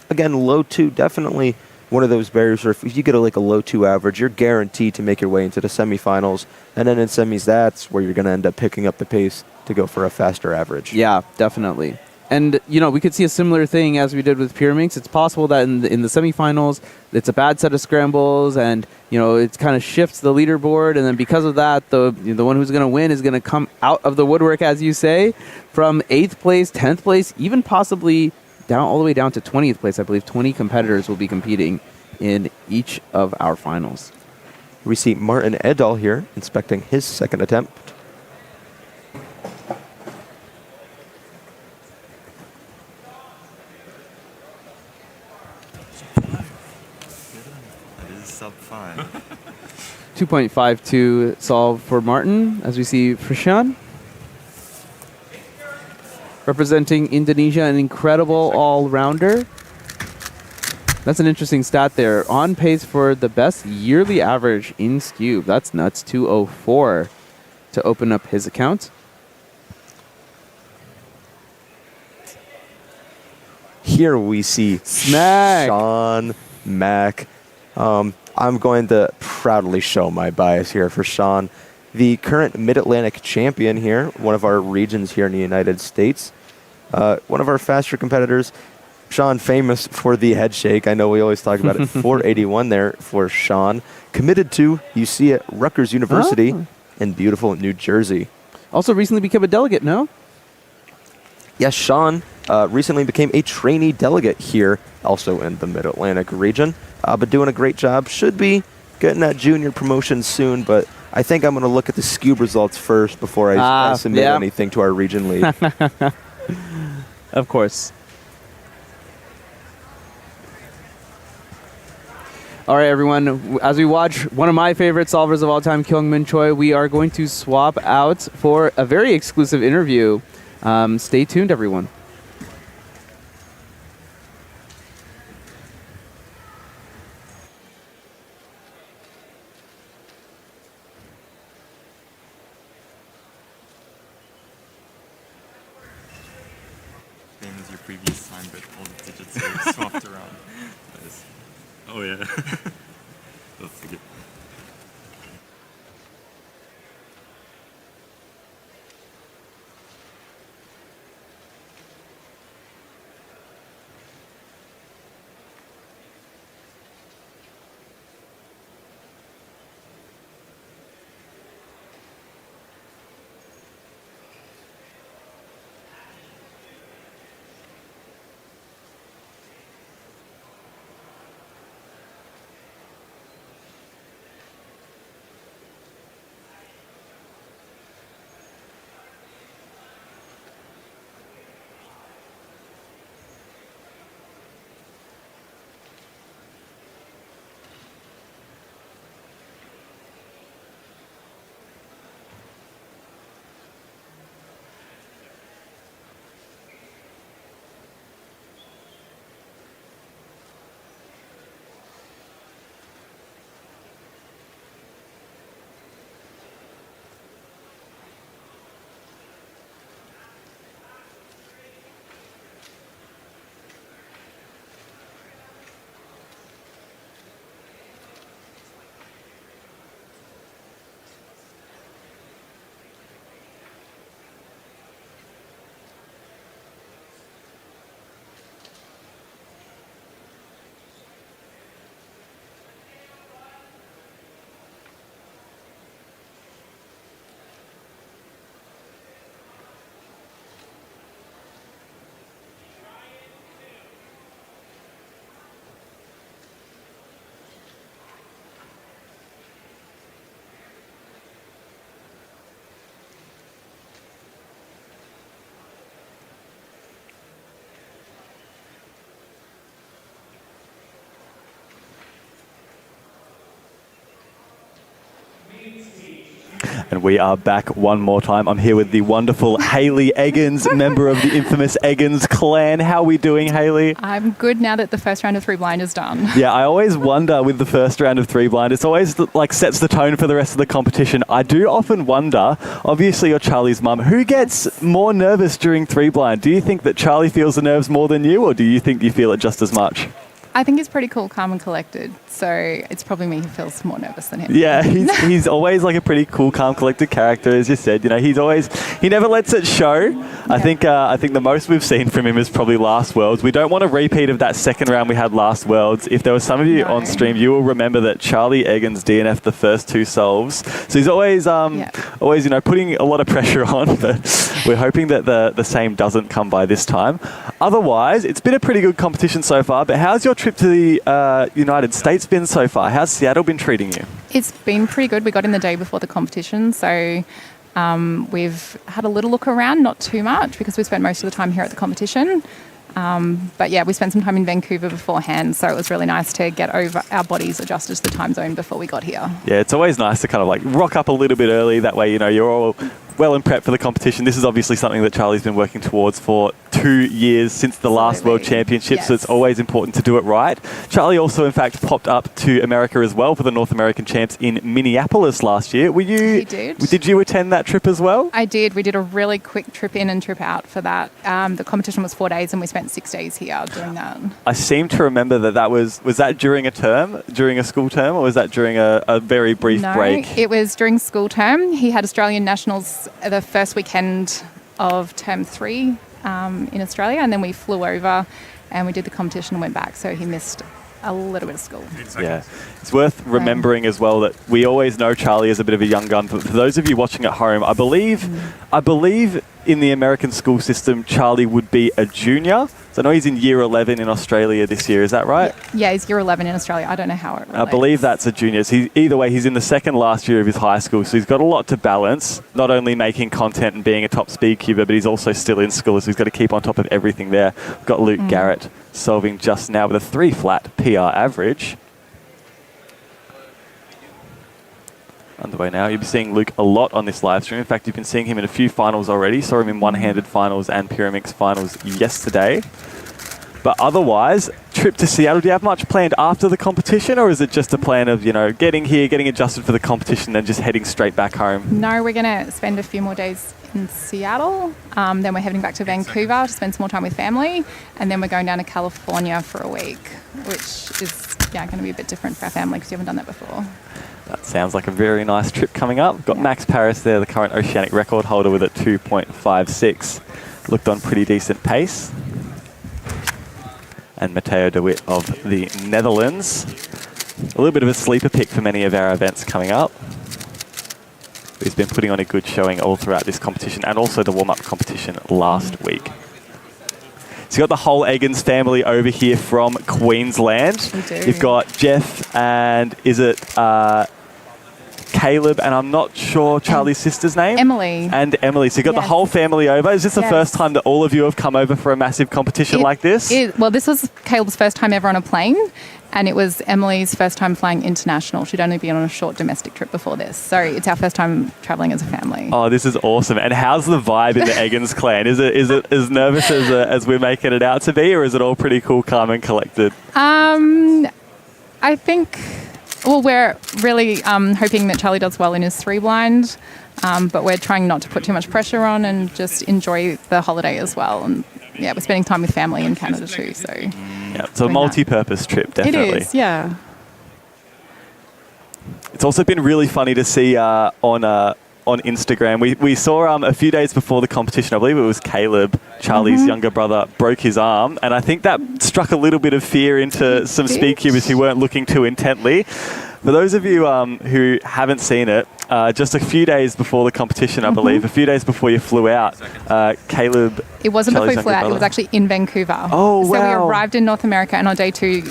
Again, low 2, definitely one of those barriers where if you get a low 2 average, you're guaranteed to make your way into the semifinals. And then in semis, that's where you're going to end up picking up the pace to go for a faster average. Yeah, definitely. And, we could see a similar thing as we did with Pyraminx. It's possible that in the semifinals, it's a bad set of scrambles and, it kind of shifts the leaderboard. And then because of that, the one who's going to win is going to come out of the woodwork, as you say, from 8th place, 10th place, even possibly all the way down to 20th place. I believe 20 competitors will be competing in each of our finals. We see Martin Eddahl here inspecting his second attempt. That is sub 5. 2.52 solve for Martin, as we see Frishan. Representing Indonesia, an incredible all-rounder. That's an interesting stat there. On pace for the best yearly average in Scube. That's nuts. 204 to open up his account. Here we see Smack. Sean Mack. I'm going to proudly show my bias here for Sean, the current Mid-Atlantic champion here, one of our regions here in the United States. One of our faster competitors, Sean, famous for the head shake. I know we always talk about it. 481 there for Sean. Committed to UC at Rutgers University in beautiful New Jersey. Also recently became a delegate, no? Yes, Sean recently became a trainee delegate here, also in the Mid-Atlantic region. But doing a great job. Should be getting that junior promotion soon, but I think I'm going to look at the Scube results first before I submit anything to our region lead. Of course. All right, everyone. As we watch one of my favorite solvers of all time, Kyungmin Choi, we are going to swap out for a very exclusive interview. Stay tuned, everyone. Same as your previous time, but all the digits are swapped around. Nice. Oh yeah. That's good. And we are back one more time. I'm here with the wonderful Hayley Eggins, member of the infamous Eggins clan. How are we doing, Hayley? I'm good now that the first round of 3 blind is done. Yeah, I always wonder with the first round of 3 blind, it's always like sets the tone for the rest of the competition. I do often wonder, obviously you're Charlie's mum, who gets more nervous during 3 blind? Do you think that Charlie feels the nerves more than you, or do you think you feel it just as much? I think he's pretty cool, calm and collected. So it's probably me who feels more nervous than him. Yeah, he's always like a pretty cool, calm, collected character, as you said. You know, he never lets it show. Yeah. I think the most we've seen from him is probably last Worlds. We don't want a repeat of that second round we had last Worlds. If there was some of you on stream, you will remember that Charlie Eggins DNF'd the first 2 solves. So he's always putting a lot of pressure on. But we're hoping that the same doesn't come by this time. Otherwise, it's been a pretty good competition so far. But how's your trip to the United States been so far? How's Seattle been treating you? It's been pretty good. We got in the day before the competition, so we've had a little look around, not too much, because we spent most of the time here at the competition. But yeah, we spent some time in Vancouver beforehand, so it was really nice to get our bodies adjusted to the time zone before we got here. Yeah, it's always nice to kind of like rock up a little bit early. That way, you know, you're all well and prepped for the competition. This is obviously something that Charlie's been working towards for 2 years since the last World Championship, so it's always important to do it right. Charlie also, in fact, popped up to America as well for the North American Champs in Minneapolis last year. He did. Did you attend that trip as well? I did. We did a really quick trip in and trip out for that. The competition was 4 days and we spent 6 days here doing that. I seem to remember that was that during a term, during a school term, or was that during a very brief break? No, it was during school term. He had Australian Nationals the first weekend of term 3 in Australia, and then we flew over and we did the competition and went back, so he missed a little bit of school. Yeah, it's worth remembering as well that we always know Charlie is a bit of a young gun, but for those of you watching at home, I believe in the American school system, Charlie would be a junior. So I know he's in year 11 in Australia this year, is that right? Yeah, he's year 11 in Australia. I don't know how it relates. I believe that's a junior. So either way, he's in the second last year of his high school, so he's got a lot to balance, not only making content and being a top speed cuber, but he's also still in school, so he's got to keep on top of everything there. We've got Luke Garrett solving just now with a 3 flat PR average. Underway now. You'll be seeing Luke a lot on this live stream. In fact, you've been seeing him in a few finals already. Saw him in one-handed finals and Pyramix finals yesterday. But otherwise, trip to Seattle, do you have much planned after the competition, or is it just a plan of, you know, getting here, getting adjusted for the competition, then just heading straight back home? No, we're going to spend a few more days in Seattle. Then we're heading back to Vancouver to spend some more time with family. And then we're going down to California for a week, which is going to be a bit different for our family because we haven't done that before. That sounds like a very nice trip coming up. Got Max Paris there, the current Oceanic record holder, with a 2.56. Looked on pretty decent pace. And Matteo de Wit of the Netherlands. A little bit of a sleeper pick for many of our events coming up. He's been putting on a good showing all throughout this competition and also the warm-up competition last week. So you've got the whole Eggins family over here from Queensland. We do. You've got Jeff and is it Caleb, and I'm not sure Charlie's sister's name? Emily. And Emily. So you've got the whole family over. Is this the first time that all of you have come over for a massive competition like this? Well, this was Caleb's first time ever on a plane, and it was Emily's first time flying international. She'd only been on a short domestic trip before this. So it's our first time traveling as a family. Oh, this is awesome. And how's the vibe in the Eggins clan? Is it as nervous as we're making it out to be, or is it all pretty cool, calm and collected? I think... Well, we're really hoping that Charlie does well in his 3 blind, but we're trying not to put too much pressure on and just enjoy the holiday as well. And yeah, we're spending time with family in Canada too. So yeah, it's a multi-purpose trip, definitely. It is, yeah. It's also been really funny to see on Instagram. We saw a few days before the competition, I believe it was Caleb, Charlie's younger brother, broke his arm, and I think that struck a little bit of fear into some speed cubers who weren't looking too intently. For those of you who haven't seen it, just a few days before the competition, I believe, a few days before you flew out, Caleb... It wasn't before we flew out, it was actually in Vancouver. Oh, wow. So we arrived in North America, and on day 2,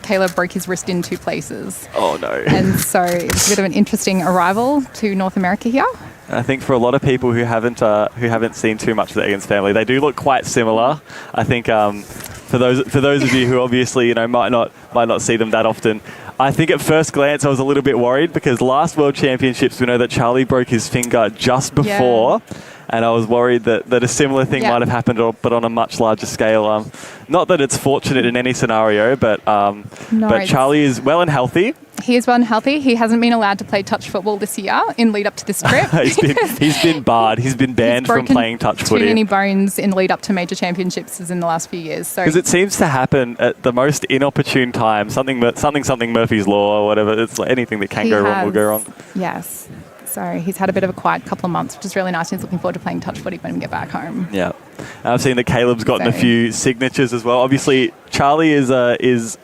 Caleb broke his wrist in 2 places. Oh, no. And so it was a bit of an interesting arrival to North America here. I think for a lot of people who haven't seen too much of the Eggins family, they do look quite similar. I think for those of you who obviously might not see them that often, I think at first glance I was a little bit worried because last World Championships we know that Charlie broke his finger just before. Yeah. And I was worried that a similar thing might have happened, but on a much larger scale. Not that it's fortunate in any scenario, but Charlie is well and healthy. He is well and healthy. He hasn't been allowed to play touch football this year in lead up to this trip. he's been barred. He's been banned from playing touch footy. Too many bones in lead up to major championships as in the last few years. Because it seems to happen at the most inopportune time. Something Murphy's Law or whatever. It's like anything that can go wrong will go wrong. Yes. So he's had a bit of a quiet couple of months, which is really nice. He's looking forward to playing touch footy when we get back home. Yeah. I've seen that Caleb's gotten a few signatures as well. Obviously, Charlie is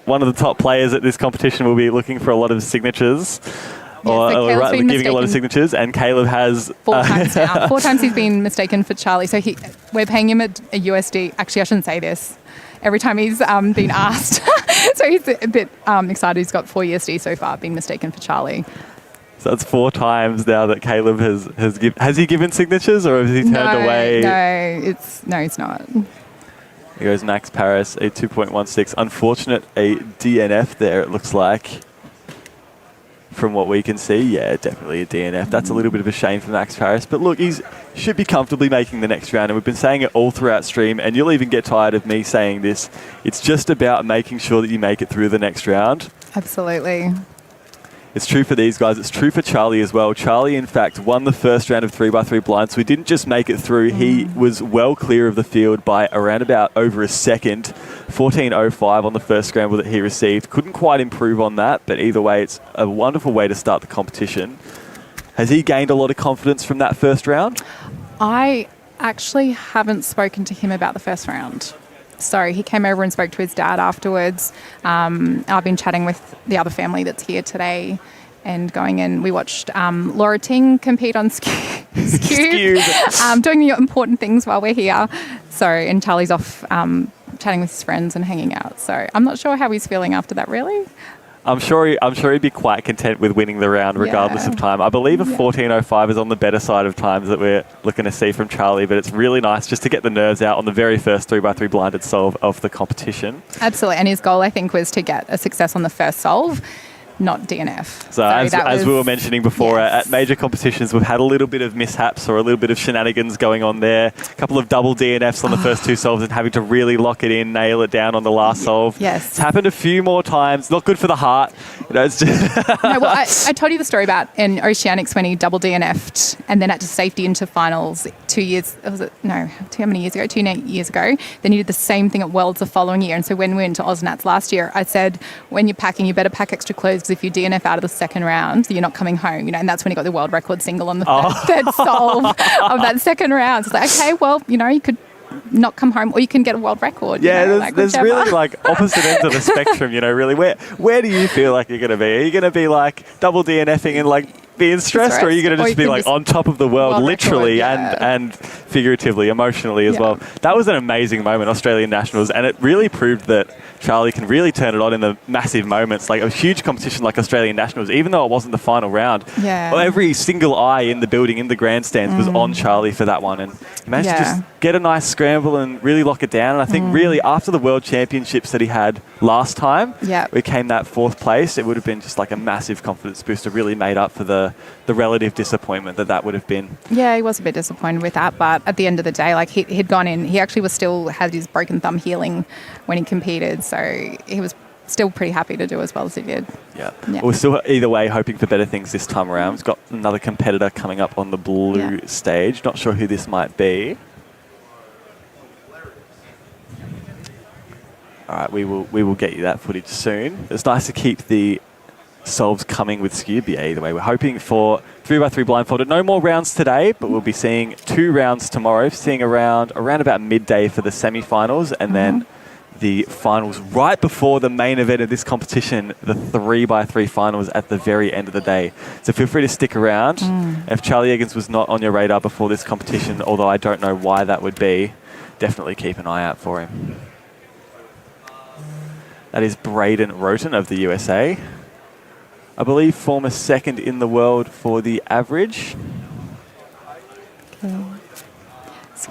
one of the top players at this competition. We'll be looking for a lot of signatures. So giving a lot of signatures, and Caleb has 4 times now. 4 times he's been mistaken for Charlie. So we're paying him at a USD. Actually, I shouldn't say this. Every time he's been asked. So he's a bit excited. He's got 4 USD so far, been mistaken for Charlie. So that's 4 times now that Caleb has he given signatures or has he turned away? No, it's not. Here goes Max Paris, a 2.16. Unfortunate, a DNF there, it looks like. From what we can see, yeah, definitely a DNF. That's a little bit of a shame for Max Paris. But look, he should be comfortably making the next round. And we've been saying it all throughout stream, and you'll even get tired of me saying this. It's just about making sure that you make it through the next round. Absolutely. It's true for these guys. It's true for Charlie as well. Charlie, in fact, won the first round of 3x3 blind, so he didn't just make it through. He was well clear of the field by around about over a second. 14.05 on the first scramble that he received. Couldn't quite improve on that, but either way, it's a wonderful way to start the competition. Has he gained a lot of confidence from that first round? I actually haven't spoken to him about the first round. So he came over and spoke to his dad afterwards. I've been chatting with the other family that's here today and going in. We watched Laura Ting compete on Skew, doing the important things while we're here. So, and Charlie's off chatting with his friends and hanging out. So I'm not sure how he's feeling after that, really. I'm sure he'd be quite content with winning the round regardless of time. I believe a 14.05 is on the better side of times that we're looking to see from Charlie, but it's really nice just to get the nerves out on the very first 3x3 blinded solve of the competition. Absolutely, and his goal, I think, was to get a success on the first solve, not DNF. So as we were mentioning before, at major competitions, we've had a little bit of mishaps or a little bit of shenanigans going on there. A couple of double DNFs on the first 2 solves and having to really lock it in, nail it down on the last solve. Yes. It's happened a few more times. Not good for the heart. You know, it's just No, well, I told you the story about in Oceanics when he double DNF'd and then had to safety into finals 2 years, how many years ago? 2 years ago. Then he did the same thing at Worlds the following year. And so when we went to Osnats last year, I said, when you're packing, you better pack extra clothes because if you DNF out of the second round, you're not coming home, and that's when he got the world record single on the third solve of that second round. So it's like, okay, well, you could not come home or you can get a world record. Yeah, there's really opposite ends of the spectrum, really. Where do you feel like you're going to be? Are you going to be double DNFing and being stressed, or are you going to just be on top of the world literally record, and figuratively, emotionally as well? That was an amazing moment, Australian Nationals, and it really proved that Charlie can really turn it on in the massive moments, like a huge competition like Australian Nationals, even though it wasn't the final round. Yeah. Every single eye in the building, in the grandstands, was on Charlie for that one, and he managed to just get a nice scramble and really lock it down. And I think really after the World Championships that he had last time, we came that 4th place, it would have been just a massive confidence booster, really made up for the relative disappointment that would have been. Yeah, he was a bit disappointed with that, but at the end of the day, he'd gone in, he actually had his broken thumb healing when he competed, so he was still pretty happy to do as well as he did. Yeah. We're still either way hoping for better things this time around. We've got another competitor coming up on the blue stage. Not sure who this might be. All right, we will get you that footage soon. It's nice to keep the solves coming with Skew. Either way, we're hoping for 3x3 blindfolded. No more rounds today, but we'll be seeing 2 rounds tomorrow. Seeing around about midday for the semi-finals, and then the finals right before the main event of this competition, the 3x3 finals at the very end of the day. So feel free to stick around. If Charlie Eggins was not on your radar before this competition, although I don't know why that would be, definitely keep an eye out for him. That is Braden Roten of the USA. I believe former 2nd in the world for the average.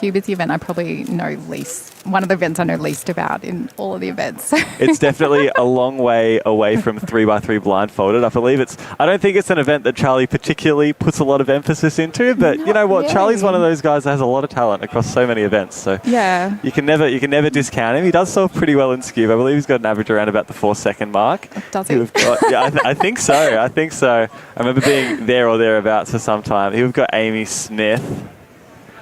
Scube is the event I probably know least. One of the events I know least about in all of the events. It's definitely a long way away from 3x3 blindfolded. I don't think it's an event that Charlie particularly puts a lot of emphasis into, but you know what? Really. Charlie's one of those guys that has a lot of talent across so many events. So Yeah. you can never discount him. He does solve pretty well in Scube. I believe he's got an average around about the 4-second mark. Does he? We've got, yeah, I think so. I remember being there or thereabouts for some time. Here we've got Amy Smith,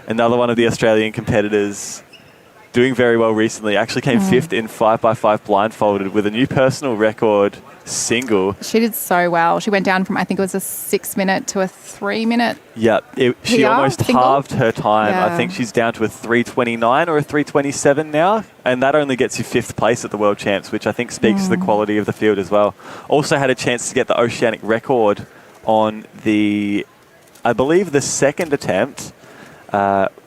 another one of the Australian competitors, doing very well recently. Actually came fifth in 5x5 blindfolded with a new personal record single. She did so well. She went down from, I think it was a 6-minute to a 3-minute. Yeah, she PR almost single? halved her time. I Yeah. think she's down to a 3:29 or a 3:27 now, and that only gets you 5th place at the World Champs, which I think speaks to the quality of the field as well. Also had a chance to get the oceanic record on I believe the second attempt,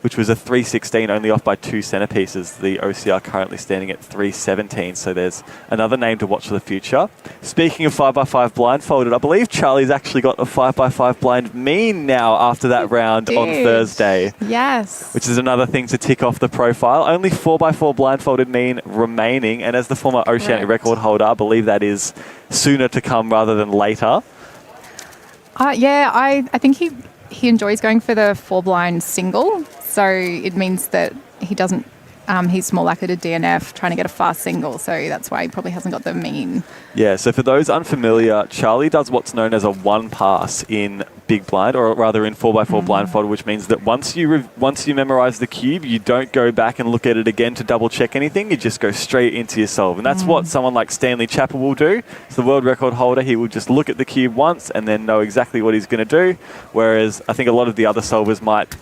which was a 3:16, only off by 2 centerpieces. The OCR currently standing at 3:17, so there's another name to watch for the future. Speaking of 5x5 blindfolded, I believe Charlie's actually got a 5x5 blind mean now after that round on did. Thursday, Yes. which is another thing to tick off the profile. Only 4x4 blindfolded mean remaining, and as the former oceanic Correct. record holder, I believe that is sooner to come rather than later. I think he enjoys going for the 4-blind single. So it means that he doesn't, he's more likely to DNF trying to get a fast single. So that's why he probably hasn't got the mean. Yeah, so for those unfamiliar, Charlie does what's known as a one pass in big blind, or rather in 4x4 blindfold, which means that once you memorize the cube, you don't go back and look at it again to double check anything. You just go straight into your solve. And that's what someone like Stanley Chappell will do. It's the world record holder. He will just look at the cube once and then know exactly what he's going to do. Whereas I think a lot of the other solvers might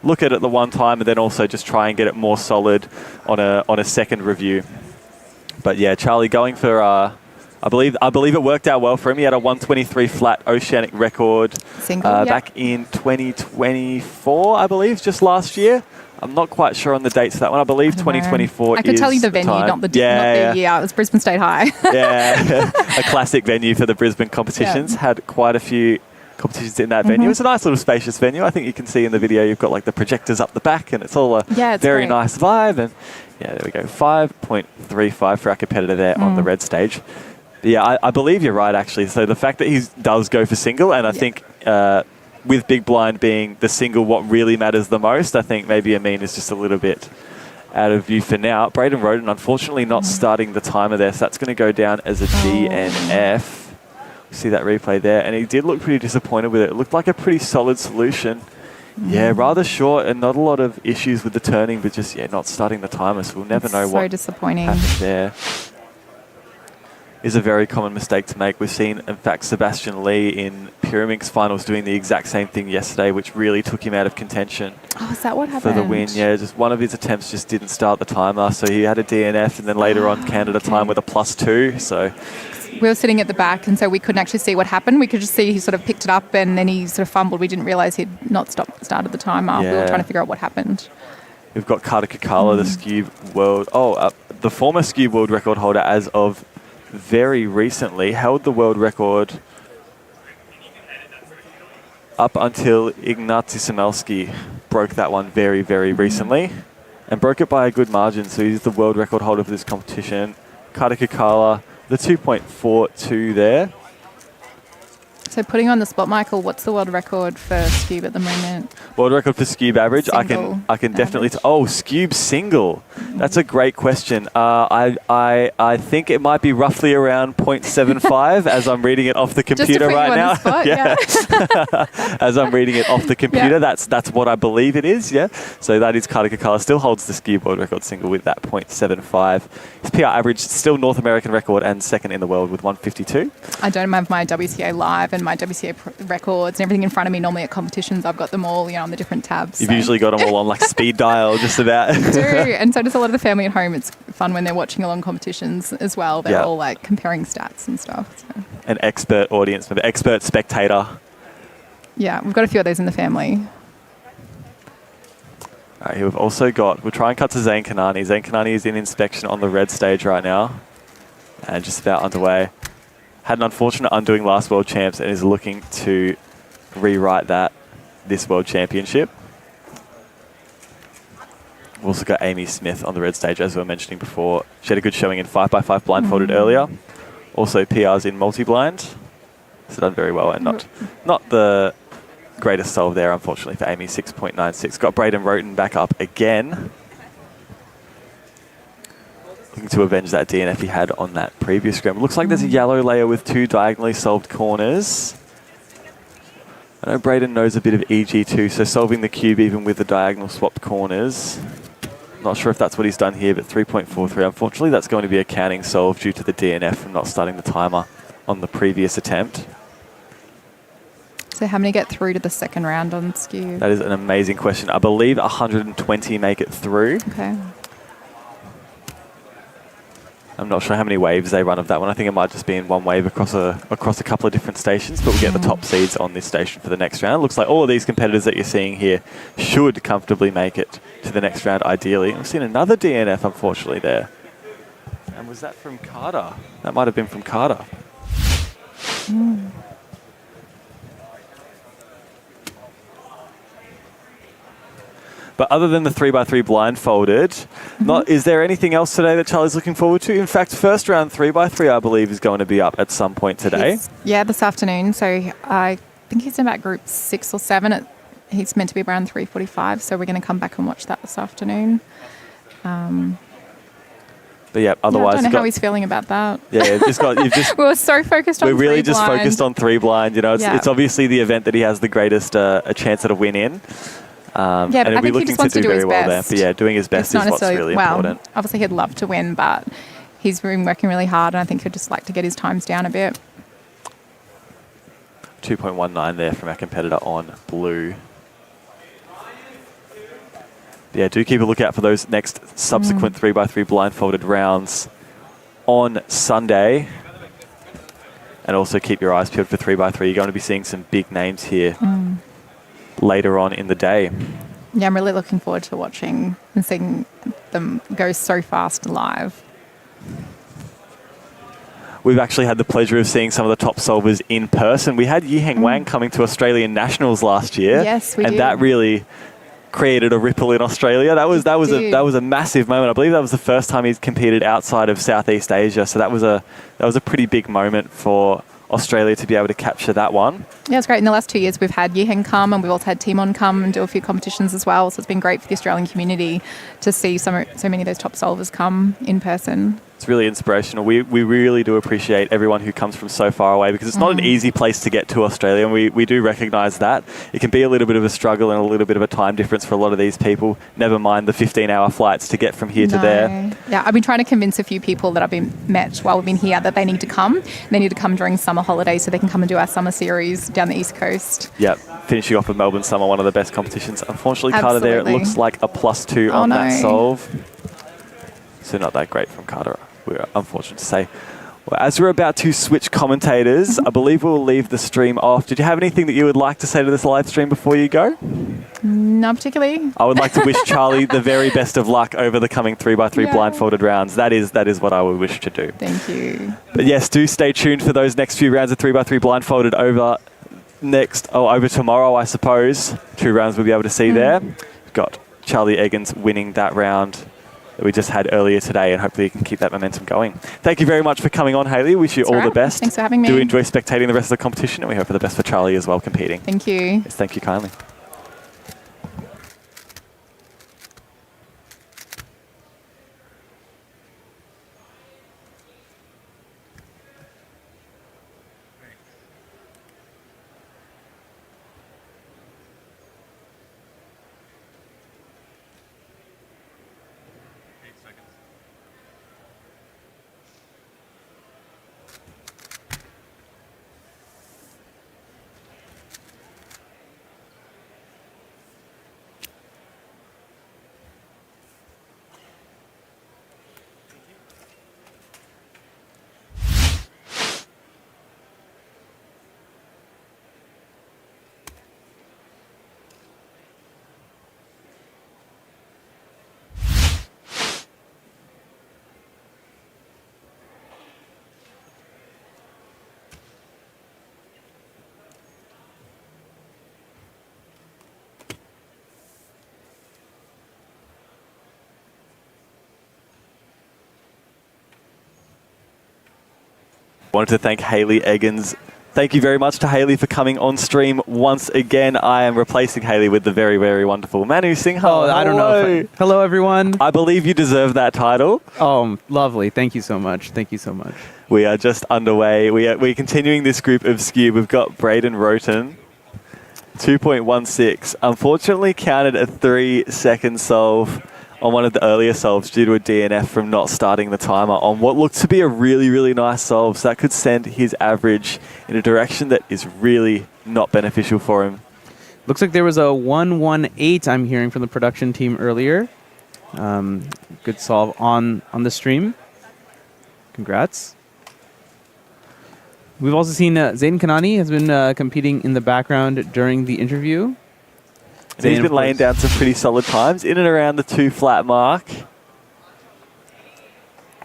look at it the one time and then also just try and get it more solid on a second review. But yeah, Charlie going for I believe it worked out well for him. He had a 123 flat oceanic record Single, back in 2024, I believe, just last year. I'm not quite sure on the dates for that one. I believe I don't know. 2024 I could tell you the venue, time. not the year. It was Brisbane State High. Yeah, a classic venue for the Brisbane competitions. Yeah. Had quite a few competitions in that venue. It's a nice little spacious venue. I think you can see in the video you've got like the projectors up the back, and it's all a It's very great. nice vibe. And yeah, there we go. 5.35 for our competitor there on the red stage. Yeah, I believe you're right, actually. So the fact that he does go for single, and I think with big blind being the single what really matters the most, I think maybe Amin is just a little bit out of view for now. Braden Roden, unfortunately, not starting the timer there, so that's going to go down as a DNF. See that replay there, and he did look pretty disappointed with it. It looked like a pretty solid solution. Yeah, rather short and not a lot of issues with the turning, but just, not starting the timer, so we'll never know so what disappointing. happened there. Is a very common mistake to make. We've seen, in fact, Sebastian Lee in Pyramix finals doing the exact same thing yesterday, which really took him out of contention Oh, is that what happened? for the win. Yeah, just one of his attempts just didn't start the timer, so he had a DNF, and then later on counted a time with a +2. So We were sitting at the back, and so we couldn't actually see what happened. We could just see he sort of picked it up, and then he sort of fumbled. We didn't realise he'd not started the timer. We were Yeah. trying to figure out what happened. we've got Carter Kakala, the Scube world, the former Scube world record holder as of very recently, held the world record up until Ignacy Semelski broke that one very, very recently, and broke it by a good margin. So he's the world record holder for this competition. Carter Kakala, the 2.42 there. So putting on the spot, Michael, what's the world record for Scube at the moment? World record for Scube average. Single I can definitely. average. Scube single. That's a great question. I think it might be roughly around 0.75 as I'm reading it off the Just to computer put you right on now. the spot, yeah. As I'm reading it off the computer, Yeah. that's what I believe it is. Yeah. So that is Carter Kakala still holds the Scube world record single with that 0.75. His PR average still North American record and second in the world with 152. I don't have my WCA live and my WCA records and everything in front of me. Normally at competitions, I've got them all, on the different tabs. You've so. usually got them all on like speed dial, just about. I do, and so does a lot of the family at home. It's fun when they're watching along competitions as well. They're all like comparing stats and stuff. So. An expert audience member, expert spectator. Yeah, we've got a few of those in the family. All right, here we've also got, we'll try and cut to Zane Kanani. Zane Kanani is in inspection on the red stage right now and just about underway. Had an unfortunate undoing last World Champs and is looking to rewrite that this World Championship. We've also got Amy Smith on the red stage, as we were mentioning before. She had a good showing in 5x5 blindfolded earlier. Also PRs in multi-blind. So done very well, and not the greatest solve there, unfortunately, for Amy, 6.96. Got Braden Roten back up again. Looking to avenge that DNF he had on that previous scramble. Looks like there's a yellow layer with 2 diagonally solved corners. I know Braden knows a bit of EG2, so solving the cube even with the diagonal swapped corners. Not sure if that's what he's done here, but 3.43. Unfortunately, that's going to be a counting solve due to the DNF from not starting the timer on the previous attempt. So how many get through to the second round on skew? That is an amazing question. I believe 120 make it through. Okay. I'm not sure how many waves they run of that one. I think it might just be in one wave across a couple of different stations, but we'll get the top seeds on this station for the next round. Looks like all of these competitors that you're seeing here should comfortably make it to the next round, ideally. We've seen another DNF, unfortunately, there. And was that from Carter? That might have been from Carter. But other than the 3x3 blindfolded, is there anything else today that Charlie's looking forward to? In fact, first round 3x3, I believe, is going to be up at some point today. Yeah, this afternoon. So I think he's in about group 6 or 7. He's meant to be around 3:45, so we're going to come back and watch that this afternoon. But yeah, otherwise, I don't know how he's feeling about that. Yeah, you've just. We were so focused on. We're really three just blind. focused on 3 blind. You know, it's obviously the event that he has the greatest a chance at a win in. Yeah, but and I think he just wants to do his well best. there. But yeah, doing his best is what's really important. Obviously, he'd love to win, but he's been working really hard, and I think he'd just like to get his times down a bit. 2.19 there from our competitor on blue. Yeah, do keep a lookout for those next subsequent 3x3 blindfolded rounds on Sunday. And also keep your eyes peeled for 3x3. You're going to be seeing some big names here later on in the day. Yeah, I'm really looking forward to watching and seeing them go so fast live. We've actually had the pleasure of seeing some of the top solvers in person. We had Yiheng Wang coming to Australian Nationals last year. Yes, we did. And that really created a ripple in Australia. That was a massive moment. I believe that was the first time he's competed outside of Southeast Asia. So that was a pretty big moment for Australia to be able to capture that one. Yeah, it's great. In the last 2 years, we've had Yiheng come, and we've also had Timon come and do a few competitions as well. So it's been great for the Australian community to see so many of those top solvers come in person. It's really inspirational. We really do appreciate everyone who comes from so far away, because it's not an easy place to get to Australia, and we do recognise that. It can be a little bit of a struggle and a little bit of a time difference for a lot of these people, never mind the 15-hour flights to get from here to there. Yeah, I've been trying to convince a few people that I've been met while we've been here that they need to come. They need to come during summer holidays so they can come and do our summer series down the East Coast. Yep, finishing off with Melbourne Summer, one of the best competitions. Unfortunately, Carter there, it looks like a +2 on that solve. So not that great from Carter, we're unfortunate to say. Well, as we're about to switch commentators, I believe we'll leave the stream off. Did you have anything that you would like to say to this live stream before you go? Not particularly. I would like to wish Charlie the very best of luck over the coming 3x3 blindfolded rounds. That is what I would wish to do. Thank you. But yes, do stay tuned for those next few rounds of 3x3 blindfolded over tomorrow, I suppose. 2 rounds we'll be able to see there. We've got Charlie Eggins winning that round that we just had earlier today, and hopefully you can keep that momentum going. Thank you very much for coming on, Hayley. Wish you all the best. Thanks for having me. Do enjoy spectating the rest of the competition, and we hope for the best for Charlie as well competing. Thank you. Yes, thank you kindly. Wanted to thank Hayley Eggins. Thank you very much to Hayley for coming on stream once again. I am replacing Hayley with the very, very wonderful Manu Singh. Oh, I don't know. Hello, everyone. I believe you deserve that title. Oh, lovely. Thank you so much. Thank you so much. We are just underway. We're continuing this group of skew. We've got Braden Roten, 2.16. Unfortunately counted a 3-second solve on one of the earlier solves due to a DNF from not starting the timer on what looked to be a really, really nice solve. So that could send his average in a direction that is really not beneficial for him. Looks like there was a 118 I'm hearing from the production team earlier. Good solve on the stream. Congrats. We've also seen Zayn Kanani has been competing in the background during the interview. And he's been laying down some pretty solid times, in and around the 2 flat mark.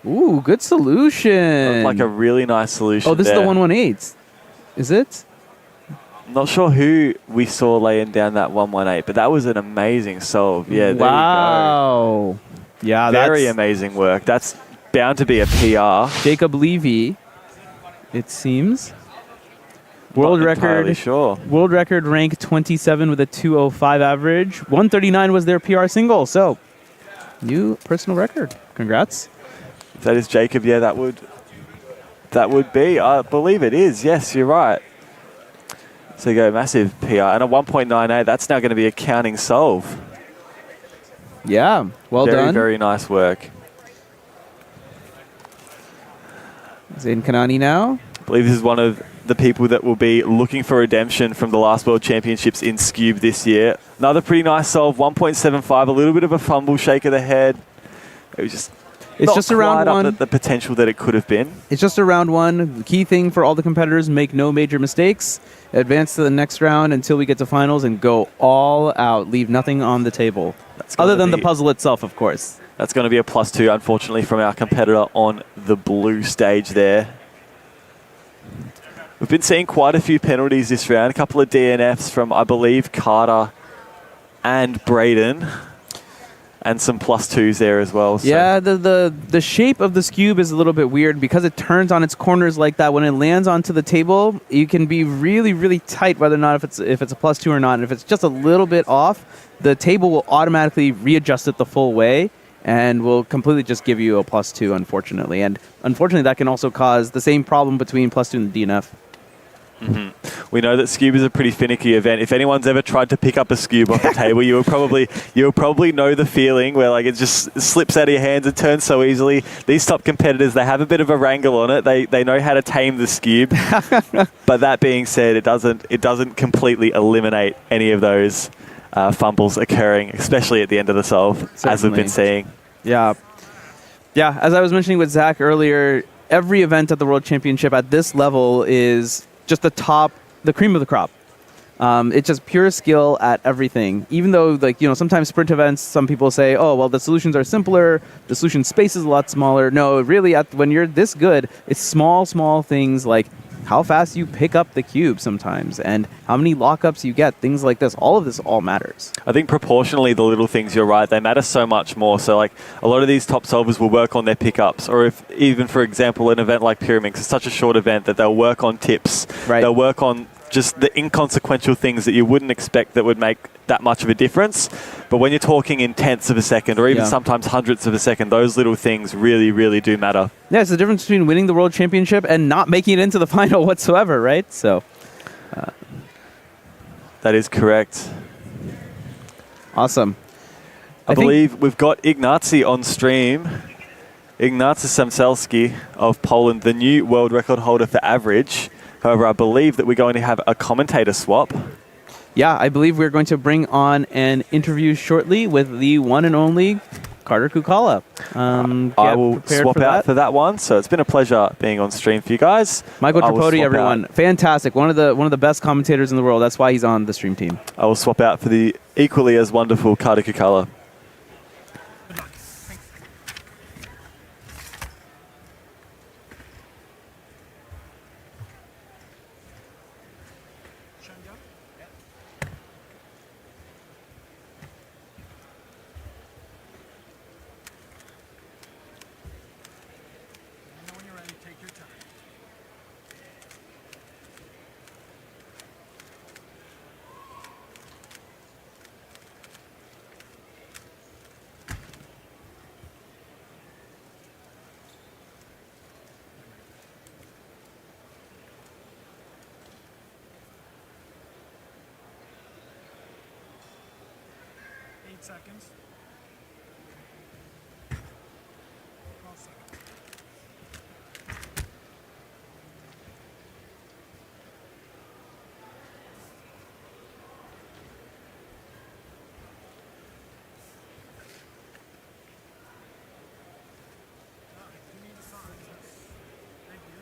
Ooh, good solution. Like a really nice solution. Oh, this is the 118. Is it? Not sure who we saw laying down that 118, but that was an amazing solve. Yeah, there wow. you go. Yeah, very that's amazing work. That's bound to be a PR. Jacob Levy, it seems. World record. Sure. World record rank 27 with a 205 average. 139 was their PR single. So, new personal record. Congrats. If that is Jacob, yeah, that would be. I believe it is. Yes, you're right. So you go massive PR and a 1.98. That's now going to be a counting solve. Yeah, well very, done. Very nice work. Zayn Kanani now. I believe this is one of the people that will be looking for redemption from the last World Championships in Scube this year. Another pretty nice solve, 1.75, a little bit of a fumble, shake of the head. It was just It's just a round one. The potential that it could have been. It's just a round one. The key thing for all the competitors, make no major mistakes. Advance to the next round until we get to finals and go all out. Leave nothing on the table. Other than the puzzle itself, of course. That's going to be a +2, unfortunately, from our competitor on the blue stage there. We've been seeing quite a few penalties this round. A couple of DNFs from, I believe, Carter and Braden. And some +2s there as well. So. Yeah, the shape of the Scube is a little bit weird because it turns on its corners like that. When it lands onto the table, you can be really, really tight whether or not if it's a +2 or not. And if it's just a little bit off, the table will automatically readjust it the full way and will completely just give you a +2, unfortunately. And unfortunately, that can also cause the same problem between +2 and the DNF. Mm-hmm. We know that Scube is a pretty finicky event. If anyone's ever tried to pick up a Scube off the table, you will probably know the feeling where like it just slips out of your hands and turns so easily. These top competitors, they have a bit of a wrangle on it. They know how to tame the Scube. But that being said, it doesn't completely eliminate any of those fumbles occurring, especially at the end of the solve, Certainly. as we've been seeing. Yeah. Yeah, as I was mentioning with Zach earlier, every event at the World Championship at this level is just the cream of the crop. It's just pure skill at everything. Even though, sometimes sprint events, some people say, oh, well, the solutions are simpler, the solution space is a lot smaller. No, really, when you're this good, it's small things like how fast you pick up the cube sometimes and how many lockups you get, things like this. All of this all matters. I think proportionally the little things, you're right, they matter so much more. So like a lot of these top solvers will work on their pickups, or if even, for example, an event like Pyramix is such a short event that they'll work on tips. Right. They'll work on just the inconsequential things that you wouldn't expect that would make that much of a difference. But when you're talking in tenths of a second or even sometimes hundredths of a second, those little things really, really do matter. Yeah, it's the difference between winning the World Championship and not making it into the final whatsoever, right? So, that is correct. Awesome. I believe we've got Ignacy on stream. Ignacy Samselski of Poland, the new world record holder for average. However, I believe that we're going to have a commentator swap. Yeah, I believe we're going to bring on an interview shortly with the one and only Carter Kukala. I will swap out for that one. So it's been a pleasure being on stream for you guys. Michael Tripodi, everyone. Fantastic. One of the best commentators in the world. That's why he's on the stream team. I will swap out for the equally as wonderful Carter Kukala. seconds. 12 seconds. Give me the signs. Thank you.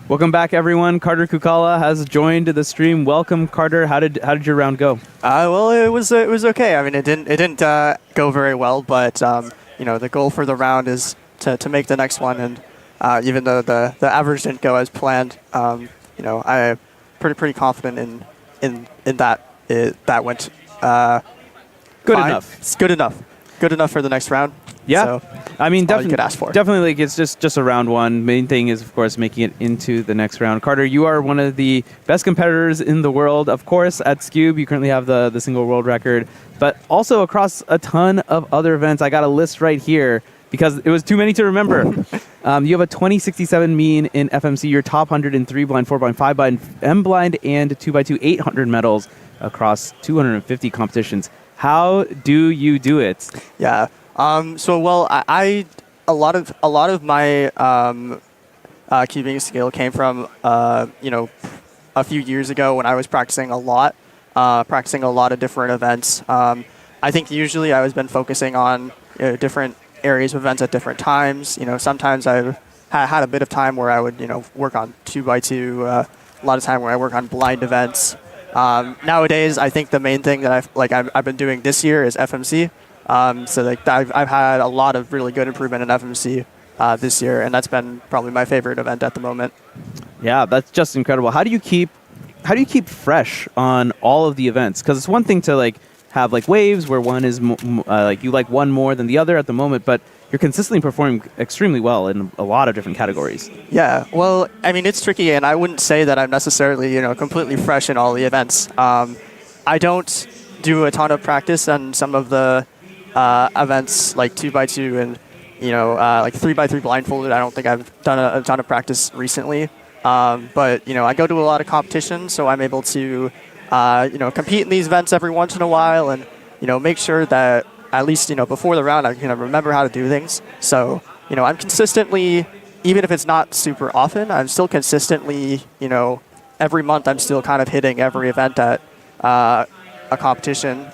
Welcome back, everyone. Carter Kukala has joined the stream. Welcome, Carter. How did your round go? Well, it was okay. I mean, it didn't go very well, but the goal for the round is to make the next one, and even though the average didn't go as planned, I'm pretty confident in that that went Good fine. enough. It's good enough for the next round. Yeah, So I mean, all you could ask for. definitely, like, it's just a round one. Main thing is, of course, making it into the next round. Carter, you are one of the best competitors in the world. Of course, at Scube, you currently have the single world record, but also across a ton of other events. I got a list right here because it was too many to remember. You have a 2067 mean in FMC. You're top 100 in 3 blind, 4 blind, 5 blind, M blind, and 2x2 800 medals across 250 competitions. How do you do it? Yeah. I a lot of my cubing skill came from a few years ago when I was practicing a lot of different events. I think usually I was been focusing on different areas of events at different times. Sometimes I've had a bit of time where I would work on 2x2. A lot of time where I work on blind events. Nowadays, I think the main thing that I've been doing this year is FMC. I've had a lot of really good improvement in FMC this year, and that's been probably my favorite event at the moment. Yeah, that's just incredible. How do you keep fresh on all of the events? Because it's one thing to have waves where one is you like one more than the other at the moment, but you're consistently performing extremely well in a lot of different categories. Yeah, well, I mean, it's tricky, and I wouldn't say that I'm necessarily completely fresh in all the events. I don't do a ton of practice on some of the events like 2x2 and 3x3 blindfolded. I don't think I've done a ton of practice recently, but I go to a lot of competitions, so I'm able to compete in these events every once in a while, and make sure that at least before the round I can remember how to do things. So I'm consistently, even if it's not super often, I'm still consistently every month I'm still kind of hitting every event at a competition.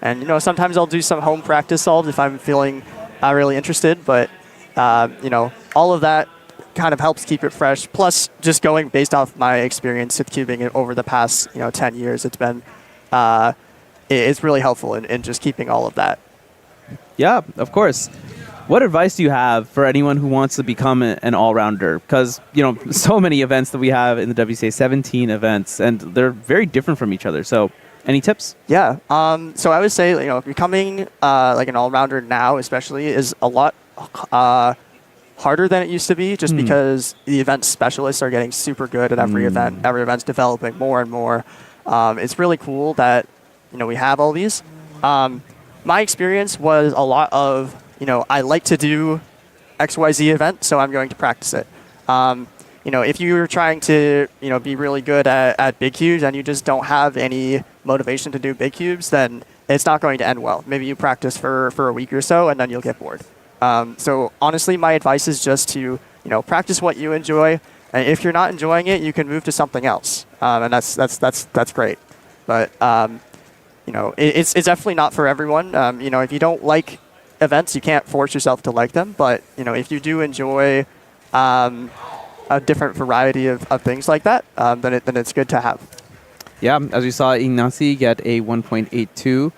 And sometimes I'll do some home practice solves if I'm feeling really interested, but all of that kind of helps keep it fresh. Plus, just going based off my experience with cubing over the past 10 years, it's been it's really helpful in just keeping all of that. Yeah, of course. What advice do you have for anyone who wants to become an all-rounder? Because so many events that we have in the WCA, 17 events, and they're very different from each other. So, any tips? Yeah. So I would say becoming an all-rounder now, especially, is a lot harder than it used to be, just because the event specialists are getting super good at every event. Every event's developing more and more. It's really cool that we have all these. My experience was a lot of I like to do XYZ event, so I'm going to practice it. If you're trying to be really good at big cubes and you just don't have any motivation to do big cubes, then it's not going to end well. Maybe you practice for a week or so and then you'll get bored. So honestly, my advice is just to practice what you enjoy, and if you're not enjoying it, you can move to something else, and that's great. But it's definitely not for everyone. If you don't like events. You can't force yourself to like them, but if you do enjoy a different variety of things like that, then it's good to have. Yeah, as we saw Ignacy get a 1.82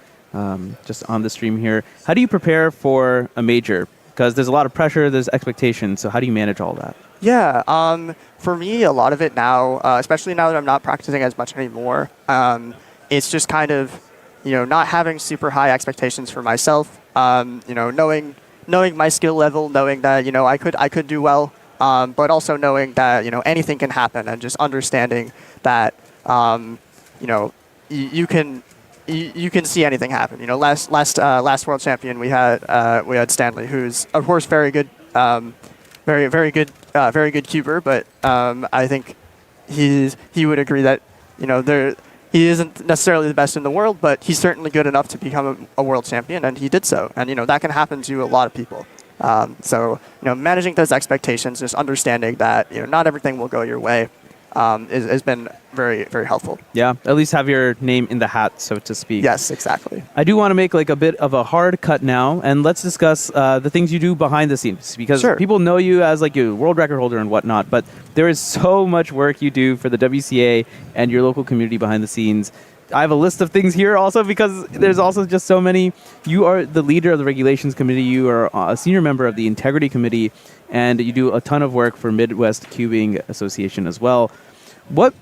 just on the stream here. How do you prepare for a major? Because there's a lot of pressure, there's expectations, so how do you manage all that? Yeah, for me, a lot of it now, especially now that I'm not practicing as much anymore, it's just kind of, not having super high expectations for myself. Knowing my skill level, knowing that I could do well, but also knowing that anything can happen, and just understanding that you can see anything happen. Last world champion we had Stanley, who's of course very good, very good cuber, but I think he would agree that he isn't necessarily the best in the world, but he's certainly good enough to become a world champion, and he did so. And that can happen to a lot of people. So managing those expectations, just understanding that not everything will go your way, has been very, very helpful. Yeah, at least have your name in the hat, so to speak. Yes, exactly. I do want to make like a bit of a hard cut now, and let's discuss the things you do behind the scenes, because Sure. people know you as like a world record holder and whatnot, but there is so much work you do for the WCA and your local community behind the scenes. I have a list of things here also because there's also just so many. You are the leader of the regulations committee. You are a senior member of the integrity committee, and you do a ton of work for Midwest Cubing Association as well. What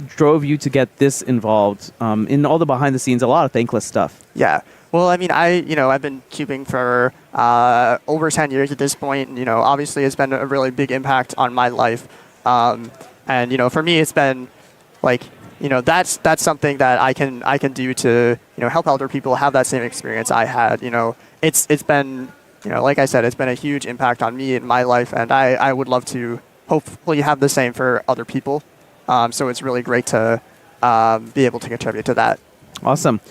drove you to get this involved in all the behind the scenes, a lot of thankless stuff? Yeah. Well, I mean, I've been cubing for over 10 years at this point. And, obviously it's been a really big impact on my life. And, for me, it's been like, that's something that I can do to, help other people have that same experience I had. It's been, like I said, it's been a huge impact on me in my life, and I would love to hopefully have the same for other people. So it's really great to be able to contribute to that. Awesome.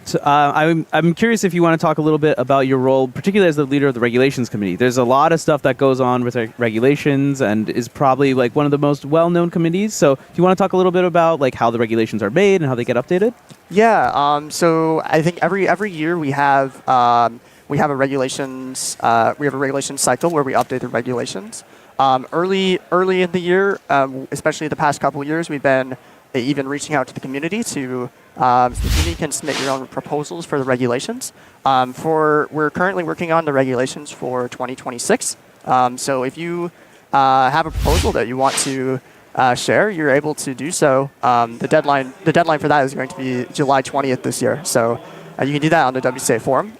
So, I'm curious if you want to talk a little bit about your role, particularly as the leader of the regulations committee. There's a lot of stuff that goes on with regulations, and is probably like one of the most well-known committees. So, do you want to talk a little bit about like how the regulations are made and how they get updated? Yeah. So I think every year we have a regulations cycle where we update the regulations. Early in the year, especially the past couple of years, we've been even reaching out to the community to you can submit your own proposals for the regulations. We're currently working on the regulations for 2026. So if you have a proposal that you want to share, you're able to do so. The deadline for that is going to be July 20th this year. So you can do that on the WCA forum.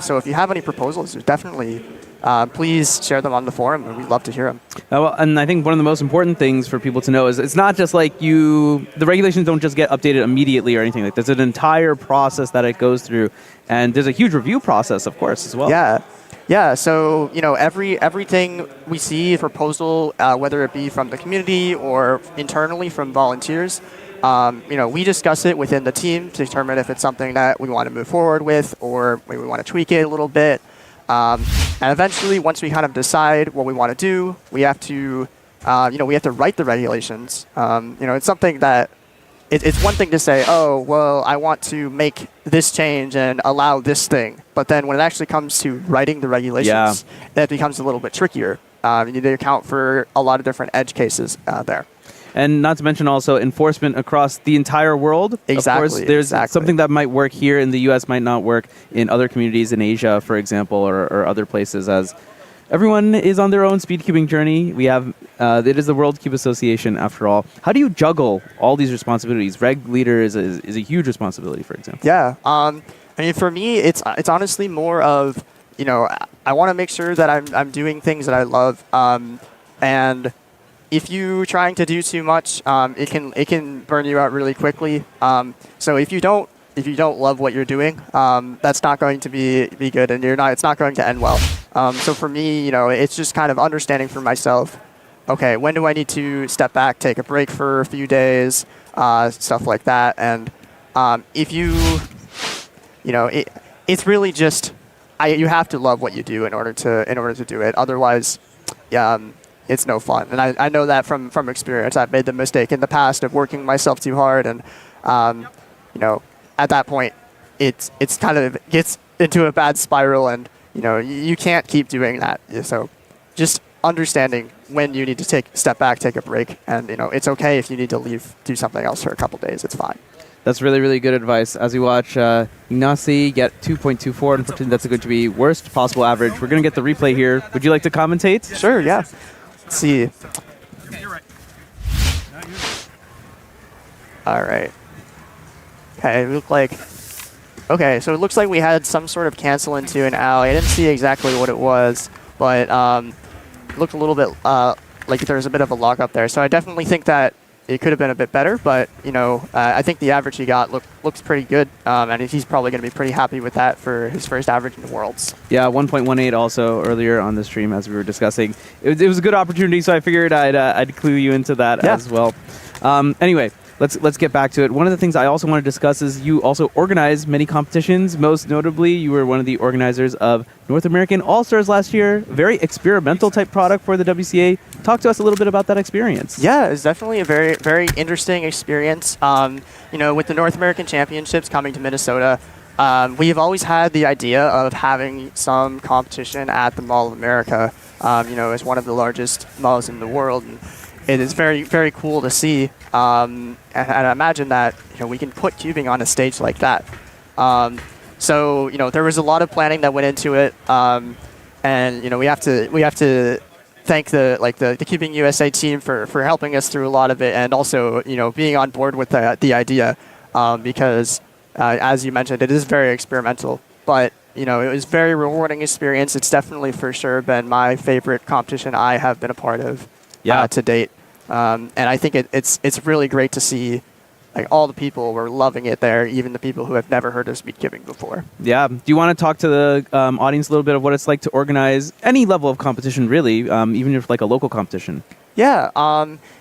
So if you have any proposals, definitely please share them on the forum, and we'd love to hear them. Well, and I think one of the most important things for people to know is it's not just like the regulations don't just get updated immediately or anything. Like there's an entire process that it goes through, and there's a huge review process, of course, as well. Yeah. So everything we see, a proposal, whether it be from the community or internally from volunteers, we discuss it within the team to determine if it's something that we want to move forward with, or maybe we want to tweak it a little bit. And eventually, once we kind of decide what we want to do, we have to, write the regulations. It's something that it's one thing to say, oh, well, I want to make this change and allow this thing. But then when it actually comes to writing the regulations, that becomes a little bit trickier. You need to account for a lot of different edge cases there. And not to mention also enforcement across the entire world. Exactly. Of course, there's something that might work here in the U.S. might not work in other communities in Asia, for example, or other places, as everyone is on their own speed cubing journey. We have, it is the World Cube Association after all. How do you juggle all these responsibilities? Reg leader is a huge responsibility, for example. Yeah. For me, it's honestly more of, I want to make sure that I'm doing things that I love. And if you're trying to do too much, it can burn you out really quickly. So if you don't love what you're doing, that's not going to be good, and it's not going to end well. So for me, it's just kind of understanding for myself, okay, when do I need to step back, take a break for a few days, stuff like that. And if it's really just you have to love what you do in order to do it. Otherwise, it's no fun. And I know that from experience. I've made the mistake in the past of working myself too hard, and at that point, it's kind of gets into a bad spiral, and you can't keep doing that. So just understanding when you need to step back, take a break, and it's okay if you need to leave, do something else for a couple days. It's fine. That's really, really good advice. As we watch Ignacy get 2.24, unfortunately that's going to be worst possible average. We're going to get the replay here. Would you like to commentate? Sure, yeah. Let's see. All right. Okay, so it looks like we had some sort of cancel into an alley. I didn't see exactly what it was, but it looked a little bit like there was a bit of a lock up there. So I definitely think that it could have been a bit better, but I think the average he got looks pretty good, and he's probably going to be pretty happy with that for his first average in the Worlds. Yeah, 1.18 also earlier on the stream as we were discussing. It was a good opportunity, so I figured I'd clue you into that as well. Anyway, let's get back to it. One of the things I also want to discuss is you also organize many competitions. Most notably, you were one of the organizers of North American All-Stars last year. Very experimental type product for the WCA. Talk to us a little bit about that experience. Yeah, it's definitely a very, very interesting experience. With the North American Championships coming to Minnesota, we've always had the idea of having some competition at the Mall of America, as one of the largest malls in the world. And it is very, very cool to see, and I imagine that we can put cubing on a stage like that. So there was a lot of planning that went into it, and we have to thank the CubingUSA team for helping us through a lot of it, and also being on board with the idea, because as you mentioned, it is very experimental, but it was a very rewarding experience. It's definitely for sure been my favorite competition I have been a part of to date. And I think it's really great to see all the people were loving it there, even the people who have never heard of speed cubing before. Yeah. Do you want to talk to the audience a little bit of what it's like to organize any level of competition, really, even if a local competition? Yeah.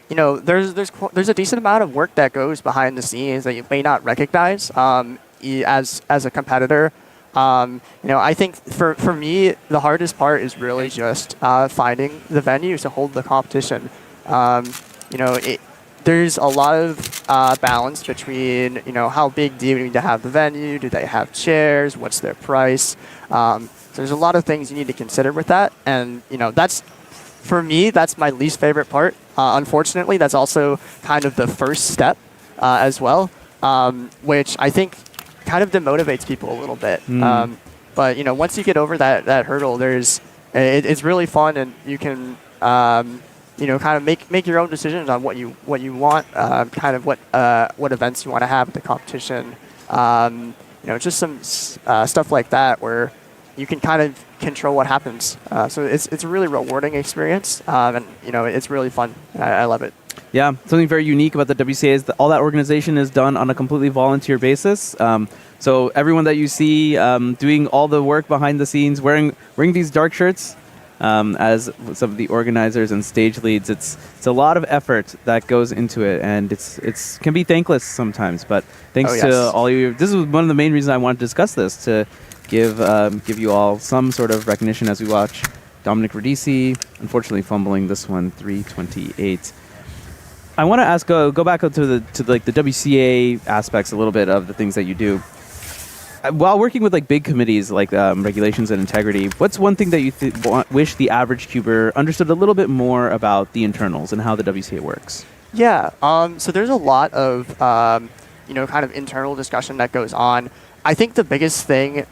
There's a decent amount of work that goes behind the scenes that you may not recognize as a competitor. I think for me, the hardest part is really just finding the venue to hold the competition. There's a lot of balance between, how big do you need to have the venue? Do they have chairs? What's their price? There's a lot of things you need to consider with that. And, for me, that's my least favorite part. Unfortunately, that's also kind of the first step as well, which I think kind of demotivates people a little bit. But, once you get over that hurdle, it's really fun, and you can kind of make your own decisions on what you want, kind of what events you want to have at the competition. Just some stuff like that where you can kind of control what happens. So it's a really rewarding experience, and it's really fun. I love it. Yeah, something very unique about the WCA is that all that organization is done on a completely volunteer basis. So everyone that you see doing all the work behind the scenes, wearing these dark shirts. As some of the organizers and stage leads, it's a lot of effort that goes into it, and it's can be thankless sometimes. But thanks to all you, this is one of the main reasons I wanted to discuss this, to give you all some sort of recognition as we watch Dominic Radici, unfortunately fumbling this one, 3:28. I want to ask, go back to the WCA aspects a little bit of the things that you do. While working with big committees like regulations and integrity, what's one thing that you wish the average cuber understood a little bit more about the internals and how the WCA works? Yeah. So there's a lot of kind of internal discussion that goes on. I think the biggest thing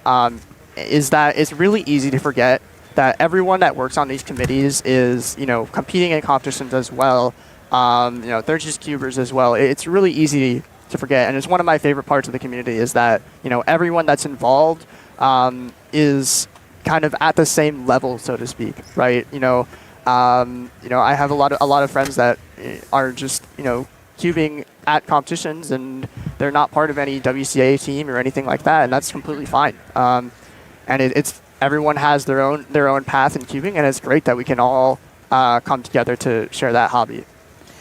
is that it's really easy to forget that everyone that works on these committees is competing in competitions as well. They're just cubers as well. It's really easy to forget, and it's one of my favorite parts of the community is that everyone that's involved is kind of at the same level, so to speak, right? I have a lot of friends that are just cubing at competitions, and they're not part of any WCA team or anything like that, and that's completely fine. And it's everyone has their own path in cubing, and it's great that we can all come together to share that hobby.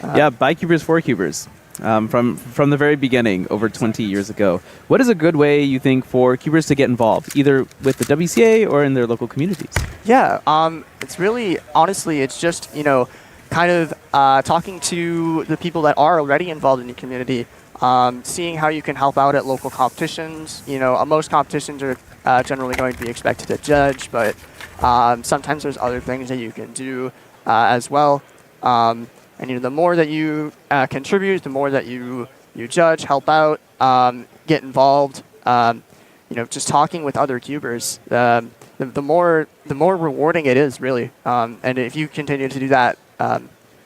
By cubers for cubers. From the very beginning, over 20 years ago. What is a good way, you think, for cubers to get involved, either with the WCA or in their local communities? Yeah, it's really, honestly, it's just, kind of talking to the people that are already involved in the community, seeing how you can help out at local competitions. Most competitions are generally going to be expected to judge, but sometimes there's other things that you can do as well. And the more that you contribute, the more that you judge, help out, get involved. Just talking with other cubers, the more rewarding it is, really. And if you continue to do that,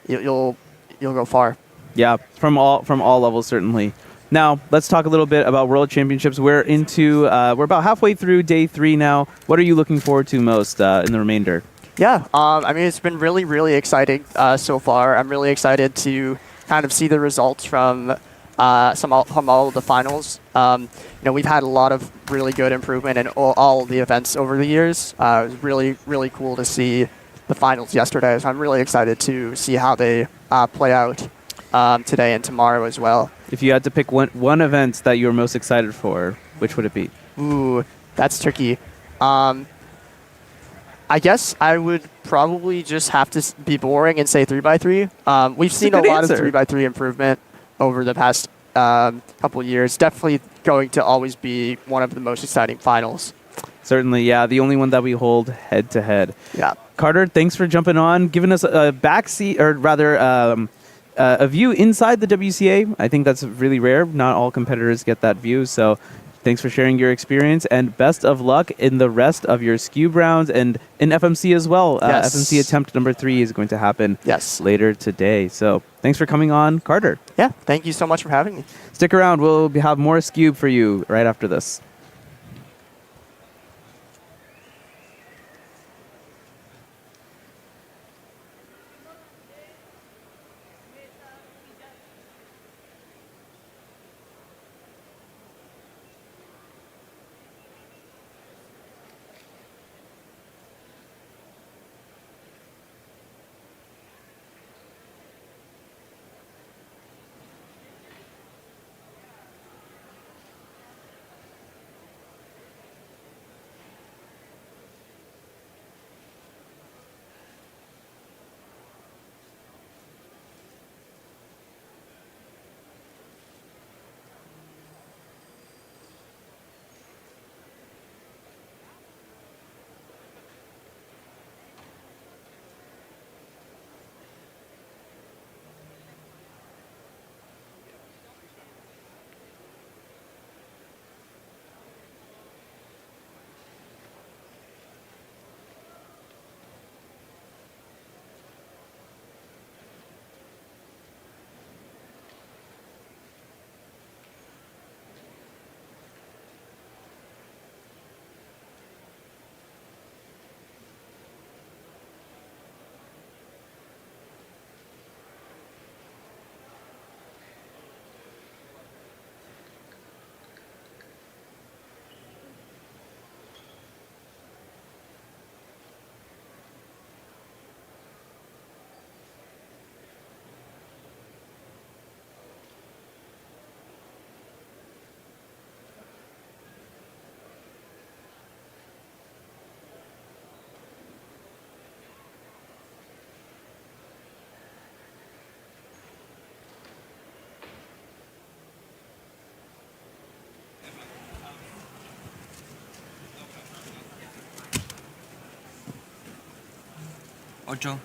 you'll go far. Yeah, from all levels, certainly. Now, let's talk a little bit about World Championships. We're about halfway through day 3 now. What are you looking forward to most in the remainder? Yeah, it's been really, really exciting so far. I'm really excited to kind of see the results from all of the finals. We've had a lot of really good improvement in all of the events over the years. It was really, really cool to see the finals yesterday. So I'm really excited to see how they play out today and tomorrow as well. If you had to pick one event that you're most excited for, which would it be? Ooh, that's tricky. I guess I would probably just have to be boring and say 3x3. We've seen a lot of 3x3 improvement over the past couple of years. Definitely going to always be one of the most exciting finals. Certainly, yeah. The only one that we hold head-to-head. Yeah. Carter, thanks for jumping on, giving us a backseat, or rather a view inside the WCA. I think that's really rare. Not all competitors get that view, so thanks for sharing your experience, and best of luck in the rest of your SCUBE rounds and in FMC as well. Yes. FMC attempt number 3 is going to happen later today. So thanks for coming on, Carter. Yeah, thank you so much for having me. Stick around. We'll have more SCUBE for you right after this. Ocho.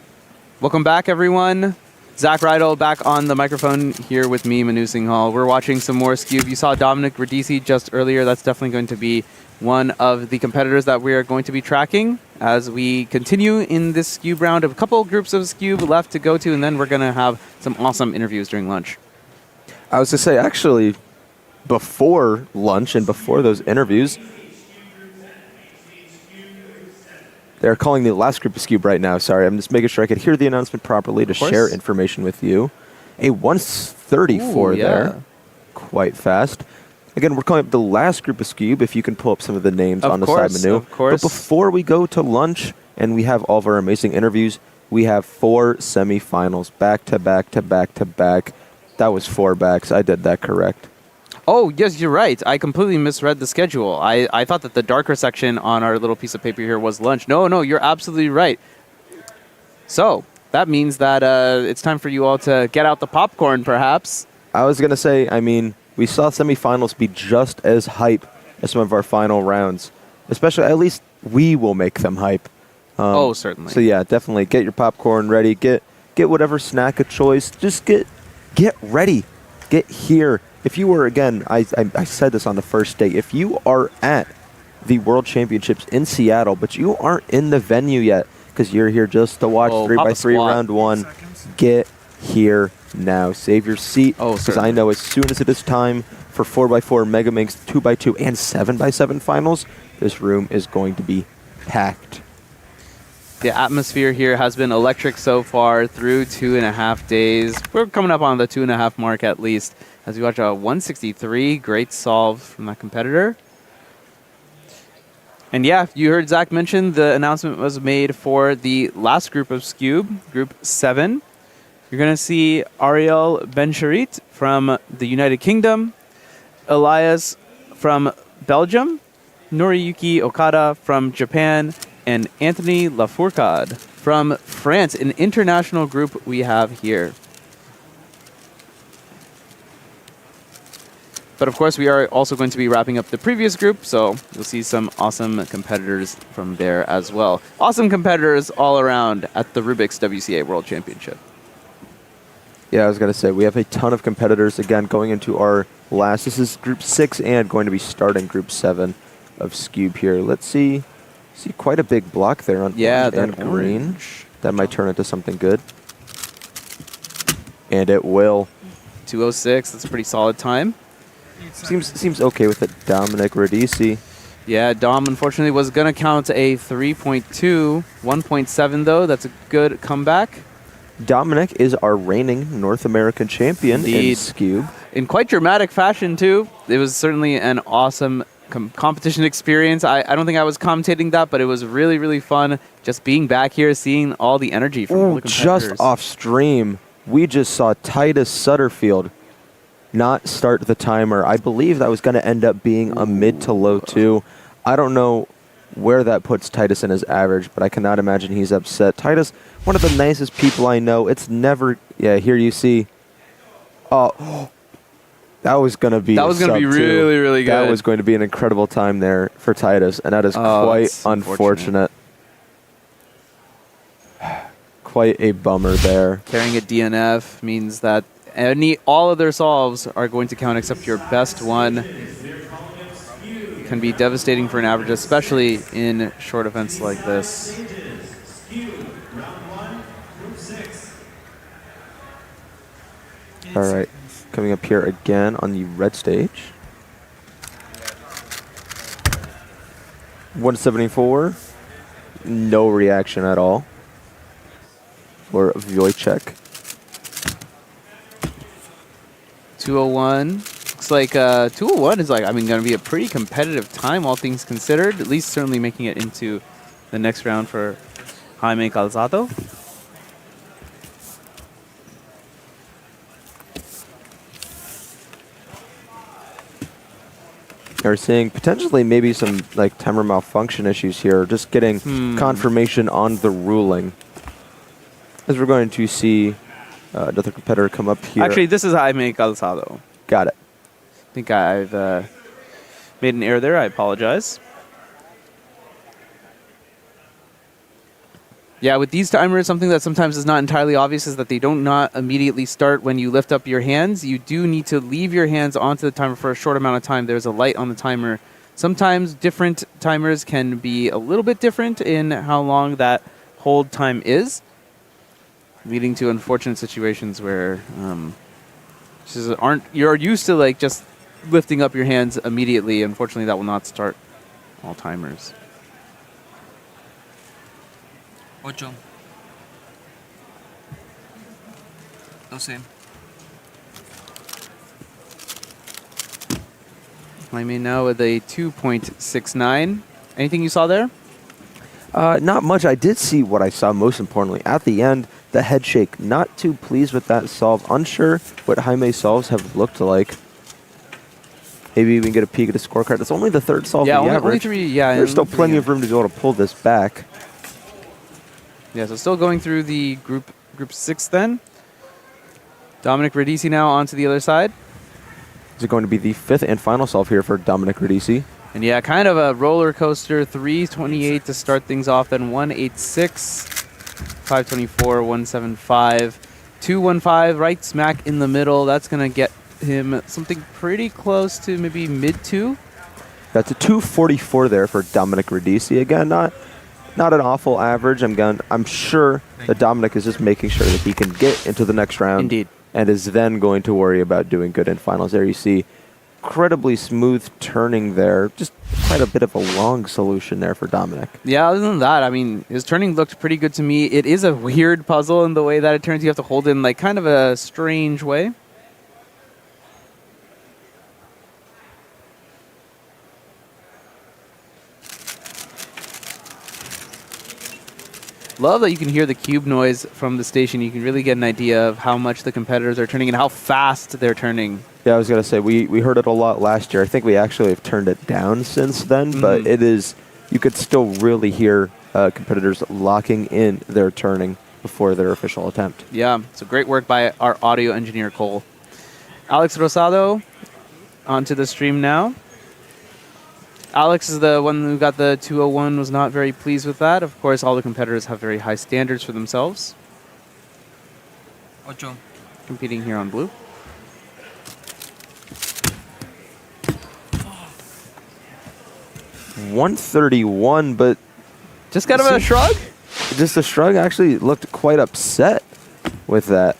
Welcome back, everyone. Zach Rydell back on the microphone here with me, Manu Singhal. We're watching some more SCUBE. You saw Dominic Radisi just earlier. That's definitely going to be one of the competitors that we are going to be tracking as we continue in this SCUBE round. A couple groups of SCUBE left to go to, and then we're going to have some awesome interviews during lunch. I was to say, actually, before lunch and before those interviews, they're calling the last group of SCUBE right now. Sorry, I'm just making sure I could hear the announcement properly to share information with you. A 134 there. Quite fast. Again, we're calling up the last group of SCUBE, if you can pull up some of the names on the side menu. Of course. But before we go to lunch and we have all of our amazing interviews, we have 4 semifinals back to back to back to back. That was 4 backs. I did that correct. Oh, yes, you're right. I completely misread the schedule. I thought that the darker section on our little piece of paper here was lunch. No, you're absolutely right. So that means that it's time for you all to get out the popcorn, perhaps. I was going to say, I mean, we saw semifinals be just as hype as some of our final rounds. especially at least we will make them hype. Certainly. So yeah, definitely get your popcorn ready. Get whatever snack of choice. Just get ready. Get here. If you were, again, I said this on the first day, if you are at the World Championships in Seattle, but you aren't in the venue yet because you're here just to watch 3x3 round 1, get here now. Save your seat because I know as soon as it is time for 4x4 Mega Minx 2x2 and 7x7 finals, this room is going to be packed. The atmosphere here has been electric so far through 2.5 days. We're coming up on the 2.5 mark at least as we watch a 163. Great solve from that competitor. And yeah, you heard Zach mention the announcement was made for the last group of Scube, Group 7. You're going to see Ariel Bencharit from the United Kingdom, Elias from Belgium, Noriyuki Okada from Japan, and Anthony Lafourcade from France, an international group we have here. But of course, we are also going to be wrapping up the previous group, so you'll see some awesome competitors from there as well. Awesome competitors all around at the Rubik's WCA World Championship. Yeah, I was going to say, we have a ton of competitors, again, going into our last. This is Group 6 and going to be starting Group 7 of Scube here. Let's see quite a big block there on orange and green. That might turn into something good. And it will. 2:06, that's a pretty solid time. Seems okay with it. Dominic Radici. Yeah, Dom unfortunately was going to count a 3.2. 1.7 though, that's a good comeback. Dominic is our reigning North American champion in Scube. In quite dramatic fashion too. It was certainly an awesome competition experience. I don't think I was commentating that, but it was really, really fun just being back here, seeing all the energy from all the competitors. Just off stream, we just saw Titus Sutterfield not start the timer. I believe that was going to end up being a mid to low 2. I don't know where that puts Titus in his average, but I cannot imagine he's upset. Titus, one of the nicest people I know. It's never... Yeah, here you see... Oh... That was going to be really, really good. That was going to be an incredible time there for Titus, and that is quite unfortunate. Quite a bummer there. Carrying a DNF means that all of their solves are going to count except your best one. It can be devastating for an average, especially in short events like this. All right. Coming up here again on the red stage. 174. No reaction at all for Wojciech. 201. Looks like 201 is going to be a pretty competitive time, all things considered. At least certainly making it into the next round for Jaime Calzado. Are seeing potentially maybe some timer malfunction issues here. Just getting confirmation on the ruling. As we're going to see another competitor come up here. Actually, this is Jaime Calzado. Got it. I think I've made an error there. I apologize. Yeah, with these timers, something that sometimes is not entirely obvious is that they don't not immediately start when you lift up your hands. You do need to leave your hands onto the timer for a short amount of time. There's a light on the timer. Sometimes different timers can be a little bit different in how long that hold time is, leading to unfortunate situations where you're used to just lifting up your hands immediately. Unfortunately, that will not start all timers. 8. 12. Jaime now with a 2.69. Anything you saw there? Not much. I did see what I saw most importantly. At the end, the head shake. Not too pleased with that solve. Unsure what Jaime's solves have looked like. Maybe we can get a peek at the scorecard. It's only the third solve. Yeah, of the only 3. Yeah, there's still plenty of room to be able to pull this back. Yeah, so still going through the group 6 then. Dominic Radici now onto the other side. Is it going to be the 5th and final solve here for Dominic Radici? And yeah, kind of a roller coaster. 328 to start things off, then 186, 524, 175, 215 right smack in the middle. That's going to get him something pretty close to maybe mid 2. That's a 244 there for Dominic Radici. Again, not an awful average. I'm sure that Dominic is just making sure that he can get into the next round. Indeed. And is then going to worry about doing good in finals. There you see incredibly smooth turning there. Just quite a bit of a long solution there for Dominic. Yeah, other than that, I mean, his turning looked pretty good to me. It is a weird puzzle in the way that it turns. You have to hold in like kind of a strange way. Love that you can hear the cube noise from the station. You can really get an idea of how much the competitors are turning and how fast they're turning. Yeah, I was going to say, we heard it a lot last year. I think we actually have turned it down since then, but it is, you could still really hear competitors locking in their turning before their official attempt. Yeah, so great work by our audio engineer, Cole. Alex Rosado onto the stream now. Alex is the one who got the 201, was not very pleased with that. Of course, all the competitors have very high standards for themselves. Ocho. Competing here on blue. $131, but just kind of a shrug? Just a shrug. Actually looked quite upset with that.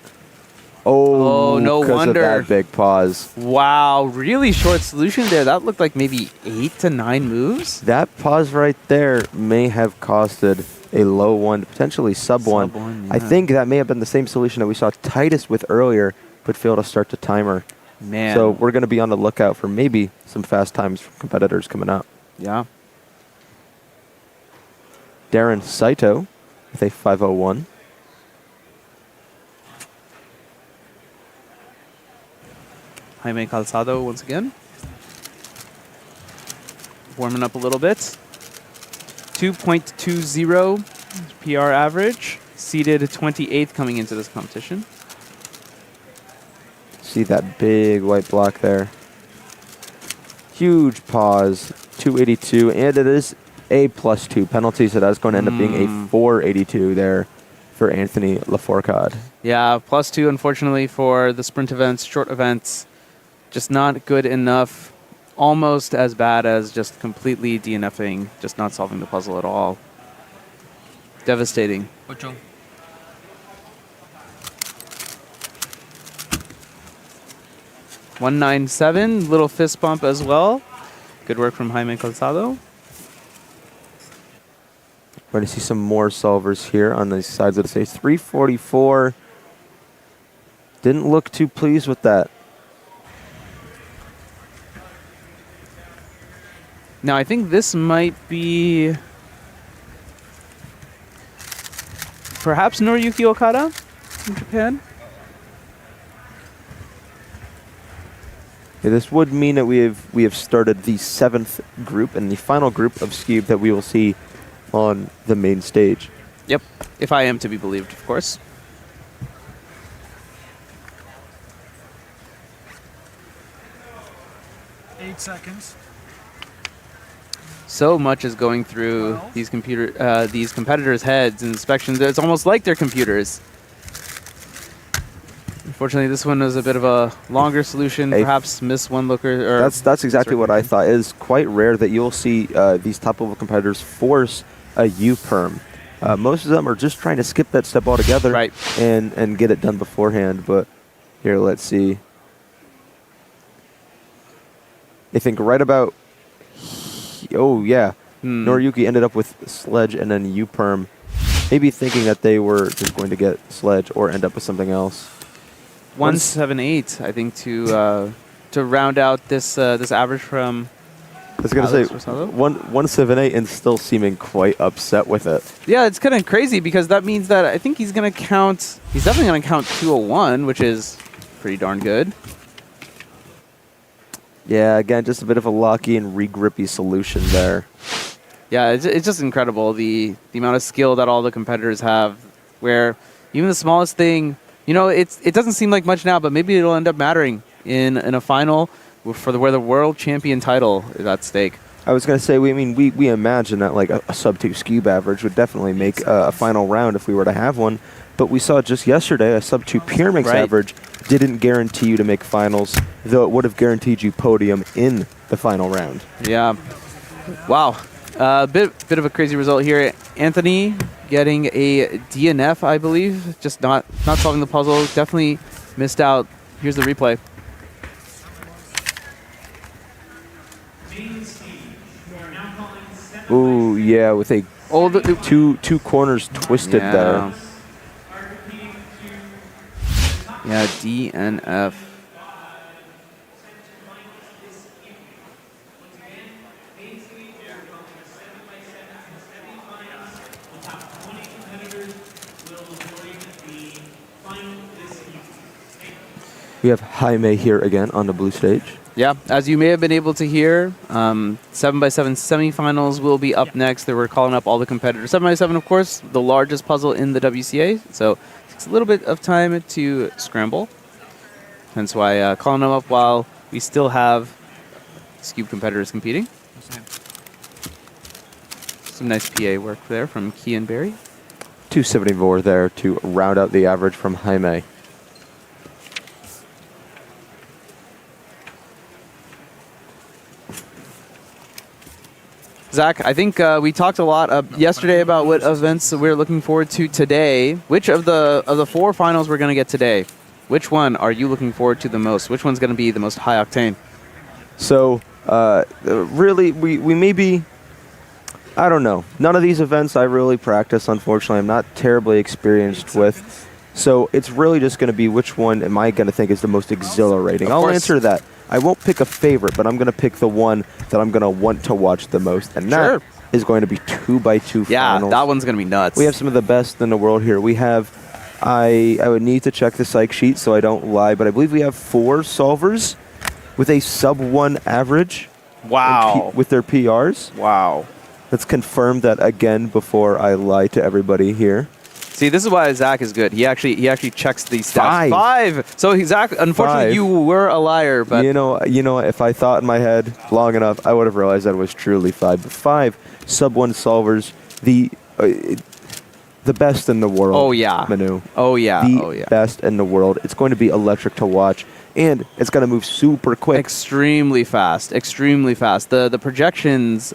Oh, no wonder. Of that big pause. Wow, really short solution there. That looked like maybe 8 to 9 moves. That pause right there may have costed a low one, potentially sub one. Yeah. I think that may have been the same solution that we saw Titus with earlier, but failed to start the timer. Man. So we're going to be on the lookout for maybe some fast times from competitors coming up. Yeah. Darren Saito with a 501. Jaime Calzado once again. Warming up a little bit. 2.20 PR average. Seeded 28th coming into this competition. See that big white block there. Huge pause. 282. And it is a +2 penalty, so that's going to end up being a 482 there for Anthony Lafourcade. Yeah, +2 unfortunately for the sprint events, short events. Just not good enough. Almost as bad as just completely DNFing, just not solving the puzzle at all. Devastating. Ocho. $197, little fist bump as well. Good work from Jaime Calzado. We're going to see some more solvers here on the sides of the stage. 344. Didn't look too pleased with that. Now, I think this might be perhaps Noriyuki Okada from Japan. Yeah, this would mean that we have started the 7th group and the final group of Skewb that we will see on the main stage. Yep, if I am to be believed, of course. Eight seconds. So much is going through these competitors' heads and inspections. It's almost like they're computers. Unfortunately, this one was a bit of a longer solution. Perhaps miss one looker. Or that's exactly what I thought. It is quite rare that you'll see these top-level competitors force a U-perm. Most of them are just trying to skip that step altogether, right, and get it done beforehand. But here, let's see. I think right about... Oh, yeah. Noriyuki ended up with Sledge and then U-perm. Maybe thinking that they were just going to get Sledge or end up with something else. 178, I think, to round out this this average from. I was going to say 178 and still seeming quite upset with it. Yeah, it's kind of crazy because that means that I think he's going to count. He's definitely going to count 201, which is pretty darn good. Yeah, again, just a bit of a locky and regrippy solution there. Yeah, it's just incredible the amount of skill that all the competitors have. Where even the smallest thing. You know, it doesn't seem like much now, but maybe it'll end up mattering in a final where the world champion title is at stake. I was going to say, we imagine that like a sub-2 Scube average would definitely make a final round if we were to have one. But we saw just yesterday a sub-2 Pure Mix average didn't guarantee you to make finals, though it would have guaranteed you podium in the final round. Yeah. Wow. Bit of a crazy result here. Anthony getting a DNF, I believe. Just not solving the puzzle. Definitely missed out. Here's the replay. Ooh, yeah, with a two corners twisted there. Yeah, DNF. We have Jaime here again on the blue stage. Yeah, as you may have been able to hear, 7x7 semifinals will be up next. They were calling up all the competitors. 7x7, of course, the largest puzzle in the WCA, so it takes a little bit of time to scramble. Hence why calling them up while we still have Scube competitors competing. Some nice PA work there from Key and Barry. 274 there to round out the average from Jaime. Zach, I think we talked a lot yesterday about what events we're looking forward to today. Which of the 4 finals we're going to get today, which one are you looking forward to the most? Which one's going to be the most high octane? So, really, we may be, I don't know. None of these events I really practice, unfortunately. I'm not terribly experienced with. So it's really just going to be which one am I going to think is the most exhilarating. I'll answer that. I won't pick a favorite, but I'm going to pick the one that I'm going to want to watch the most. And that is going to be 2x2 yeah, finals. that one's going to be nuts. We have some of the best in the world here. We have, I would need to check the psych sheet so I don't lie, but I believe we have 4 solvers with a sub-1 average. Wow. With their PRs. Wow. Let's confirm that again before I lie to everybody here. See, this is why Zach is good. He actually checks these stats. 5. So Zach, unfortunately, 5. You were a liar, but you know, if I thought in my head long enough, I would have realized that it was truly 5. But 5 sub-1 solvers, the best in the world. Oh yeah, Manu. Oh yeah, the best in the world. It's going to be electric to watch. And it's going to move super quick. Extremely fast. Extremely fast. The projections,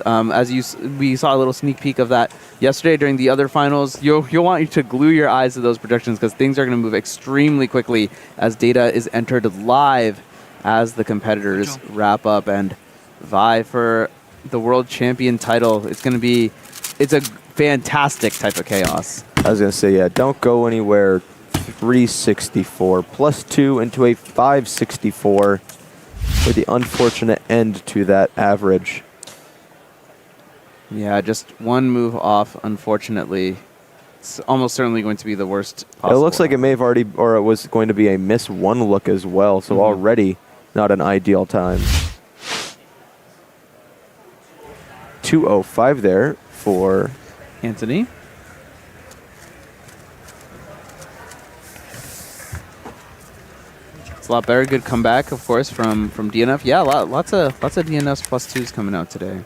we saw a little sneak peek of that yesterday during the other finals. You'll want you to glue your eyes to those projections because things are going to move extremely quickly as data is entered live as the competitors wrap up and vie for the world champion title. It's a fantastic type of chaos. I was going to say, yeah, don't go anywhere. 364 plus 2 into a 564 with the unfortunate end to that average. Yeah, just one move off, unfortunately. It's almost certainly going to be the worst possible. It looks like it may have already, or it was going to be a miss 1 look as well, so already not an ideal time. 205 there for Anthony. A lot better. Good comeback, of course, from DNF. Yeah, lots of DNFs plus 2s coming out today.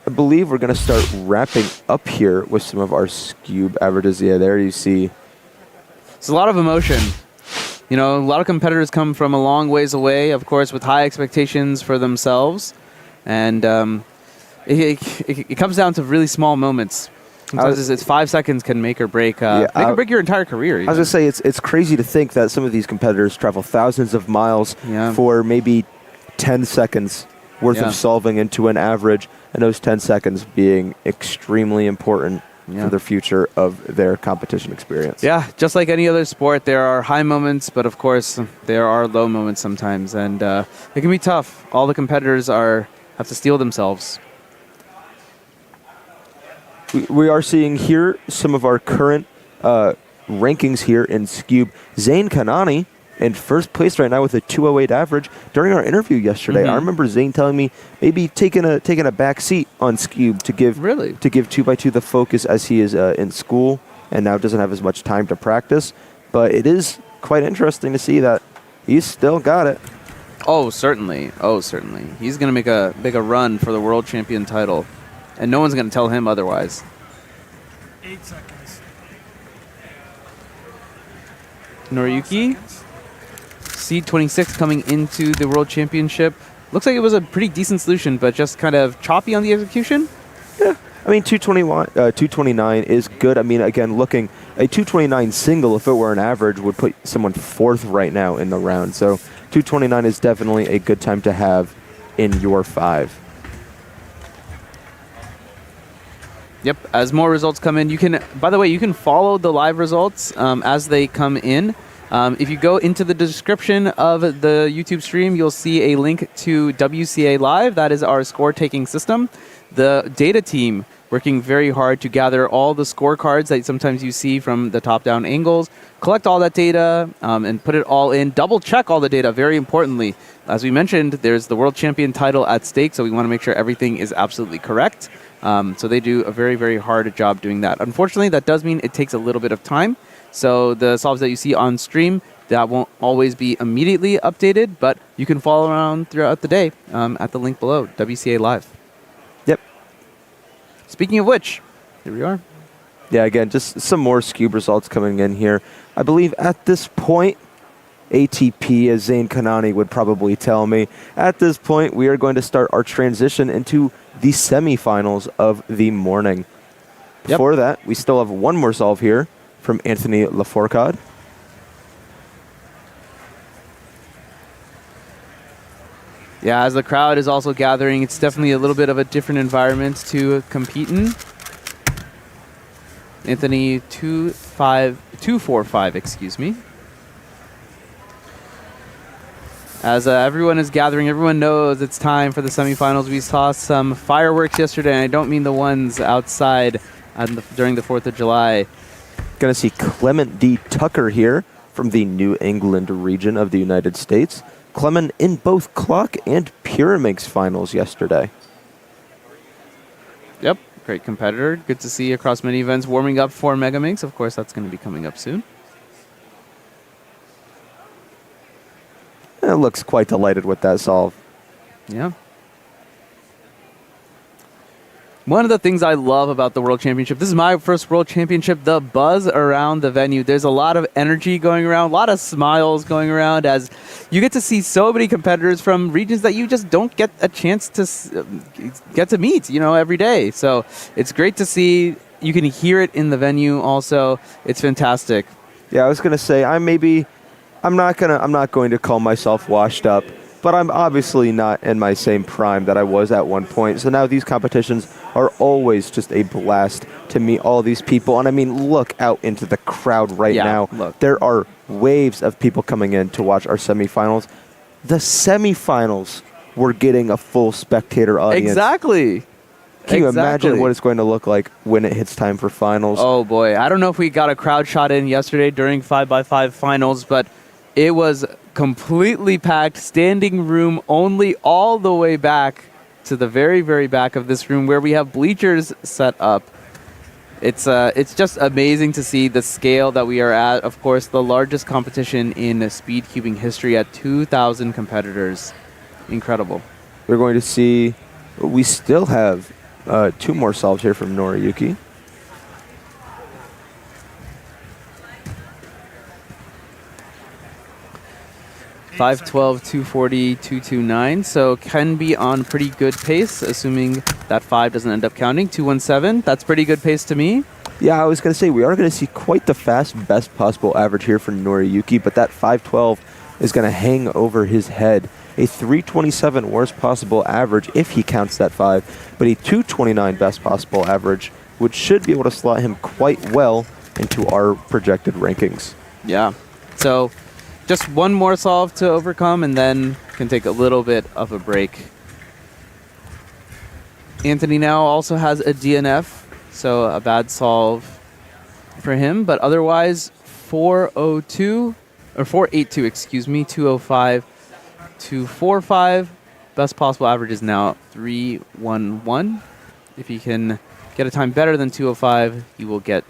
I believe we're going to start wrapping up here with some of our Scube averages. Yeah, there you see. It's a lot of emotion. You know, a lot of competitors come from a long ways away, of course, with high expectations for themselves. And it comes down to really small moments. Sometimes it's 5 seconds can make or break your entire career. Even. I was going to say, it's crazy to think that some of these competitors travel thousands of miles for maybe 10 seconds worth of solving into an average, and those 10 seconds being extremely important for the future of their competition experience. Yeah, just like any other sport, there are high moments, but of course, there are low moments sometimes, and it can be tough. All the competitors have to steel themselves. We are seeing here some of our current rankings here in Scube. Zayn Kanani in first place right now with a 208 average. During our interview yesterday, I remember Zayn telling me maybe taking a back seat on Scube to give 2x2 the focus as he is in school and now doesn't have as much time to practice. But it is quite interesting to see that he's still got it. Oh, certainly. Oh, certainly. He's going to make a run for the world champion title, and no one's going to tell him otherwise. 8 seconds. Noriyuki, seed 26 coming into the world championship. Looks like it was a pretty decent solution, but just kind of choppy on the execution. Yeah, I mean, 229 is good. I mean, again, looking, a 229 single, if it were an average, would put someone fourth right now in the round. So 229 is definitely a good time to have in your 5. Yep, as more results come in, you can, by the way, you can follow the live results as they come in. If you go into the description of the YouTube stream, you'll see a link to WCA Live. That is our score-taking system. The data team working very hard to gather all the scorecards that sometimes you see from the top-down angles, collect all that data, and put it all in. Double-check all the data, very importantly. As we mentioned, there's the world champion title at stake, so we want to make sure everything is absolutely correct. So they do a very, very hard job doing that. Unfortunately, that does mean it takes a little bit of time. So the solves that you see on stream, that won't always be immediately updated, but you can follow around throughout the day at the link below, WCA Live. Yep. Speaking of which, here we are. Yeah, again, just some more Scube results coming in here. I believe at this point, ATP, as Zain Kanani would probably tell me, at this point, we are going to start our transition into the semifinals of the morning. Before that, we still have one more solve here from Anthony Lafourcade. Yeah, as the crowd is also gathering, it's definitely a little bit of a different environment to compete in. Anthony 245, excuse me. As everyone is gathering, everyone knows it's time for the semifinals. We saw some fireworks yesterday, and I don't mean the ones outside during the 4th of July. Going to see Clement D. Tucker here from the New England region of the United States. Clement in both Clock and Pyraminx finals yesterday. Yep, great competitor. Good to see across many events warming up for Megaminx. Of course, that's going to be coming up soon. It looks quite delighted with that solve. Yeah. One of the things I love about the World Championship, this is my first World Championship, the buzz around the venue. There's a lot of energy going around, a lot of smiles going around as you get to see so many competitors from regions that you just don't get a chance to get to meet, every day. So it's great to see. You can hear it in the venue also. It's fantastic. Yeah, I was going to say, I'm not going to call myself washed up, but I'm obviously not in my same prime that I was at one point. So now these competitions are always just a blast to meet all these people. And I mean, look out into the crowd right now. Look. There are waves of people coming in to watch our semifinals. The semifinals, we're getting a full spectator audience. Exactly. Can you imagine what it's going to look like when it hits time for finals? Oh, boy. I don't know if we got a crowd shot in yesterday during 5x5 finals, but it was completely packed, standing room only, all the way back to the very, very back of this room where we have bleachers set up. It's just amazing to see the scale that we are at. Of course, the largest competition in speed cubing history at 2,000 competitors. Incredible. We're going to see, we still have 2 more solves here from Noriyuki. .512, 240, 229, so can be on pretty good pace, assuming that 5 doesn't end up counting. 217, that's pretty good pace to me. Yeah, I was going to say, we are going to see quite the fast best possible average here for Noriyuki, but that 512 is going to hang over his head. A 327 worst possible average if he counts that 5, but a 229 best possible average, which should be able to slot him quite well into our projected rankings. Yeah, so just one more solve to overcome, and then can take a little bit of a break. Anthony now also has a DNF, so a bad solve for him, but otherwise 402, or 482, excuse me, 205, 245. Best possible average is now 311. If he can get a time better than 205, he will get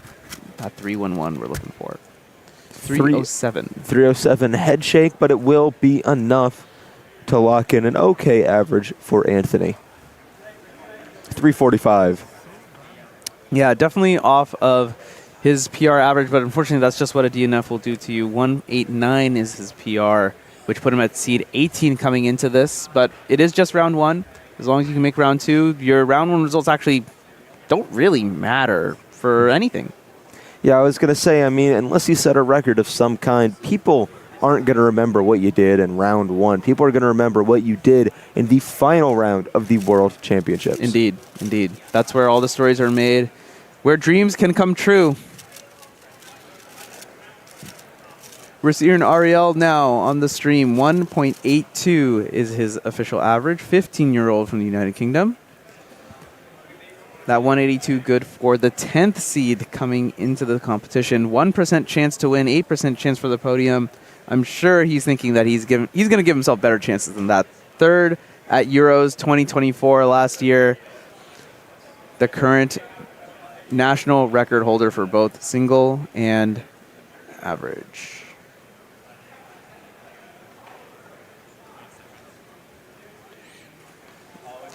that 311 we're looking for. 307. 307 head shake, but it will be enough to lock in an okay average for Anthony. 345. Yeah, definitely off of his PR average, but unfortunately that's just what a DNF will do to you. 189 is his PR, which put him at seed 18 coming into this, but it is just round 1. As long as you can make round 2, your round 1 results actually don't really matter for anything. Yeah, I was going to say, I mean, unless you set a record of some kind, people aren't going to remember what you did in round 1. People are going to remember what you did in the final round of the World Championships. Indeed, indeed. That's where all the stories are made, where dreams can come true. We're seeing Ariel now on the stream. 1.82 is his official average. 15-year-old from the United Kingdom. That 182 good for the 10th seed coming into the competition. 1% chance to win, 8% chance for the podium. I'm sure he's thinking that he's going to give himself better chances than that. 3rd at Euros 2024 last year. The current national record holder for both single and average.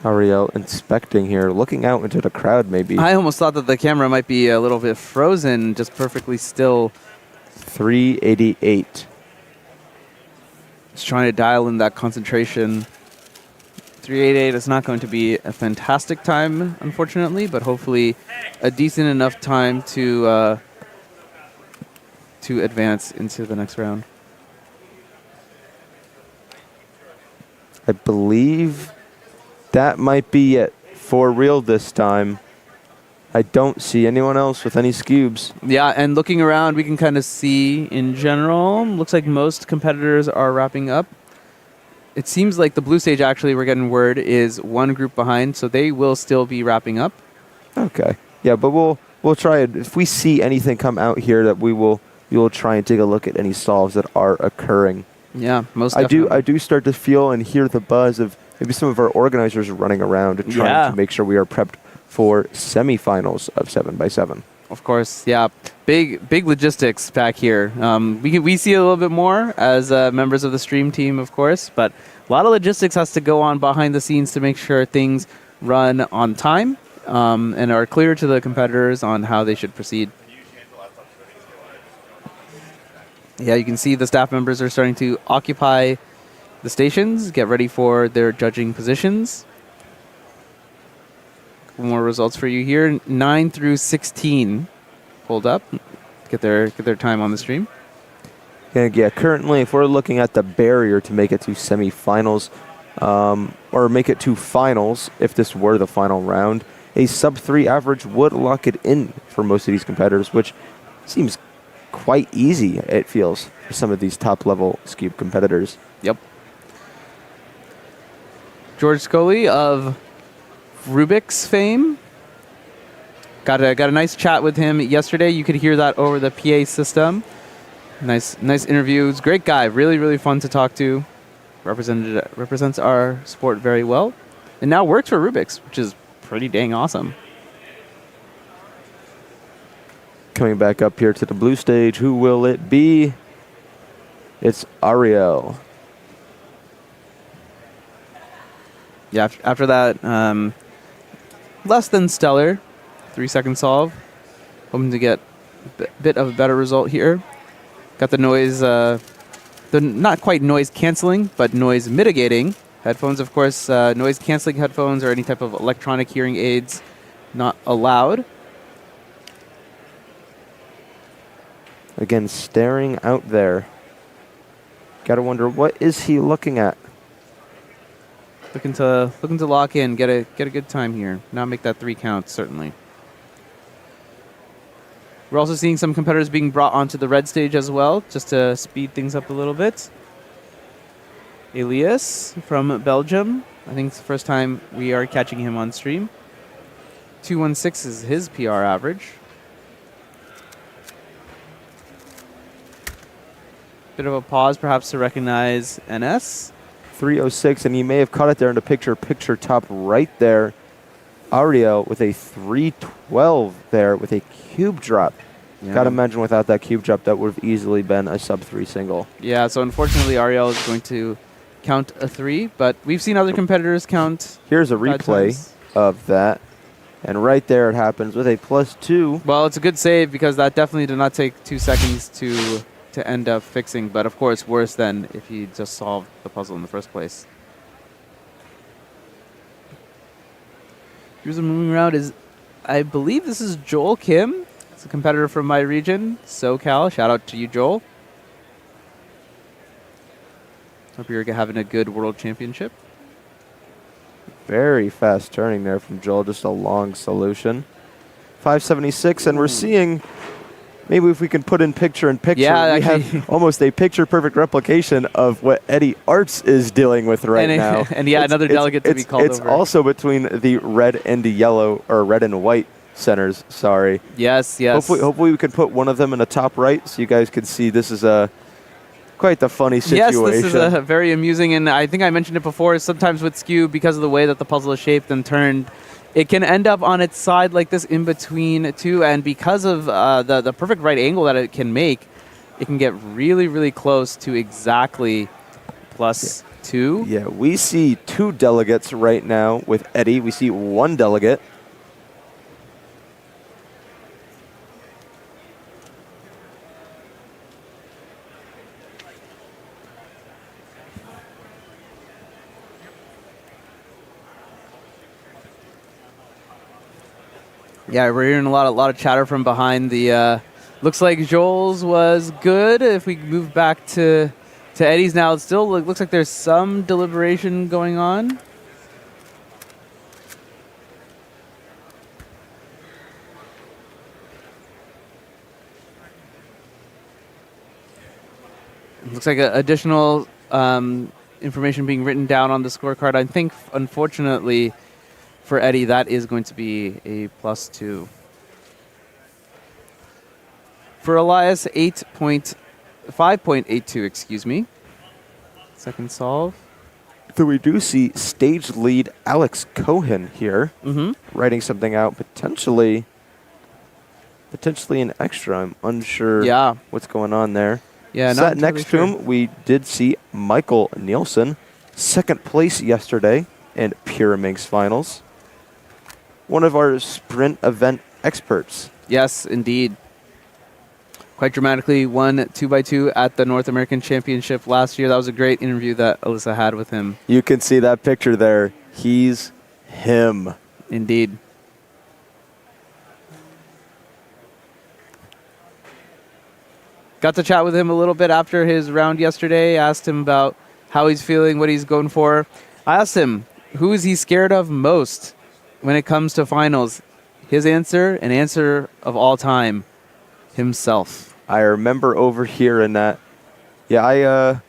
Ariel inspecting here, looking out into the crowd maybe. I almost thought that the camera might be a little bit frozen, just perfectly still. 388. Just trying to dial in that concentration. 388 is not going to be a fantastic time, unfortunately, but hopefully a decent enough time to advance into the next round. I believe that might be it for real this time. I don't see anyone else with any scubes. Yeah, and looking around, we can kind of see in general, looks like most competitors are wrapping up. It seems like the blue stage, actually, we're getting word, is one group behind, so they will still be wrapping up. Okay. Yeah, but we'll try it. If we see anything come out here, that we will try and take a look at any solves that are occurring. Yeah, most definitely. I do start to feel and hear the buzz of maybe some of our organizers running around trying to make sure we are prepped for semifinals of 7x7. Of course, yeah. Big logistics back here. We see a little bit more as members of the stream team, of course, but a lot of logistics has to go on behind the scenes to make sure things run on time and are clear to the competitors on how they should proceed. Yeah, you can see the staff members are starting to occupy the stations, get ready for their judging positions. Couple more results for you here. 9 through 16 pulled up. Get their time on the stream. Yeah, currently, if we're looking at the barrier to make it to semifinals, or make it to finals, if this were the final round, a sub-3 average would lock it in for most of these competitors, which seems quite easy, it feels, for some of these top-level Scube competitors. Yep. George Scully of Rubik's fame. Got a nice chat with him yesterday. You could hear that over the PA system. Nice interviews. Great guy. Really fun to talk to. Represents our sport very well. And now works for Rubik's, which is pretty dang awesome. Coming back up here to the blue stage, who will it be? It's Ariel. Yeah, after that, less than stellar 3-second solve. Hoping to get a bit of a better result here. Got the noise, the not quite noise canceling, but noise mitigating headphones. Of course, noise canceling headphones or any type of electronic hearing aids not allowed. Again, staring out there. Gotta wonder, what is he looking at? Looking to lock in, get a good time here. Not make that 3 count, certainly. We're also seeing some competitors being brought onto the red stage as well, just to speed things up a little bit. Elias from Belgium. I think it's the first time we are catching him on stream. 216 is his PR average. Bit of a pause, perhaps, to recognize NS. 306, and you may have caught it there in the picture top right there. Ariel with a 312 there with a cube drop. Yeah. Gotta imagine without that cube drop, that would have easily been a sub-3 single. Yeah, so unfortunately, Ariel is going to count a 3, but we've seen other competitors count. Here's a 5 replay times. of that. And right there it happens with a +2. Well, it's a good save because that definitely did not take 2 seconds to end up fixing, but of course worse than if he just solved the puzzle in the first place. User moving around is, I believe this is Joel Kim. It's a competitor from my region, SoCal. Shout out to you, Joel. Hope you're having a good World Championship. Very fast turning there from Joel, just a long solution. 576, and we're seeing, maybe if we can put in picture-in-picture, Yeah, we have almost a picture-perfect replication of what Eddie Arts is dealing with right now. And yeah, another delegate to be called It's over. also between the red and the yellow, or red and white centers, sorry. Yes. Hopefully we can put one of them in the top right so you guys can see this is quite the funny Yes, situation. this is very amusing, and I think I mentioned it before, sometimes with skew, because of the way that the puzzle is shaped and turned, it can end up on its side like this in between two, and because of the perfect right angle that it can make, it can get really, really close to exactly +2. Yeah, we see 2 delegates right now with Eddie. We see 1 delegate. Yeah, we're hearing a lot of chatter from behind. The looks like Joel's was good. If we move back to Eddie's now, it still looks like there's some deliberation going on. It looks like additional information being written down on the scorecard. I think, unfortunately, for Eddie, that is going to be a +2. For Elias, 5.82, excuse me. Second solve. So we do see stage lead Alex Cohen here, Mm-hmm. writing something out, potentially an extra. I'm unsure what's going on there. Yeah, Sat not next to him, we did see Michael Nielsen, second place yesterday in Pyraminx finals. One of our sprint event experts. Yes, indeed. Quite dramatically won 2x2 at the North American Championship last year. That was a great interview that Alyssa had with him. You can see that picture there. He's him. Indeed. Got to chat with him a little bit after his round yesterday. Asked him about how he's feeling, what he's going for. I asked him, who is he scared of most when it comes to finals? His answer, an answer of all time, himself. I remember over here in that. Yeah,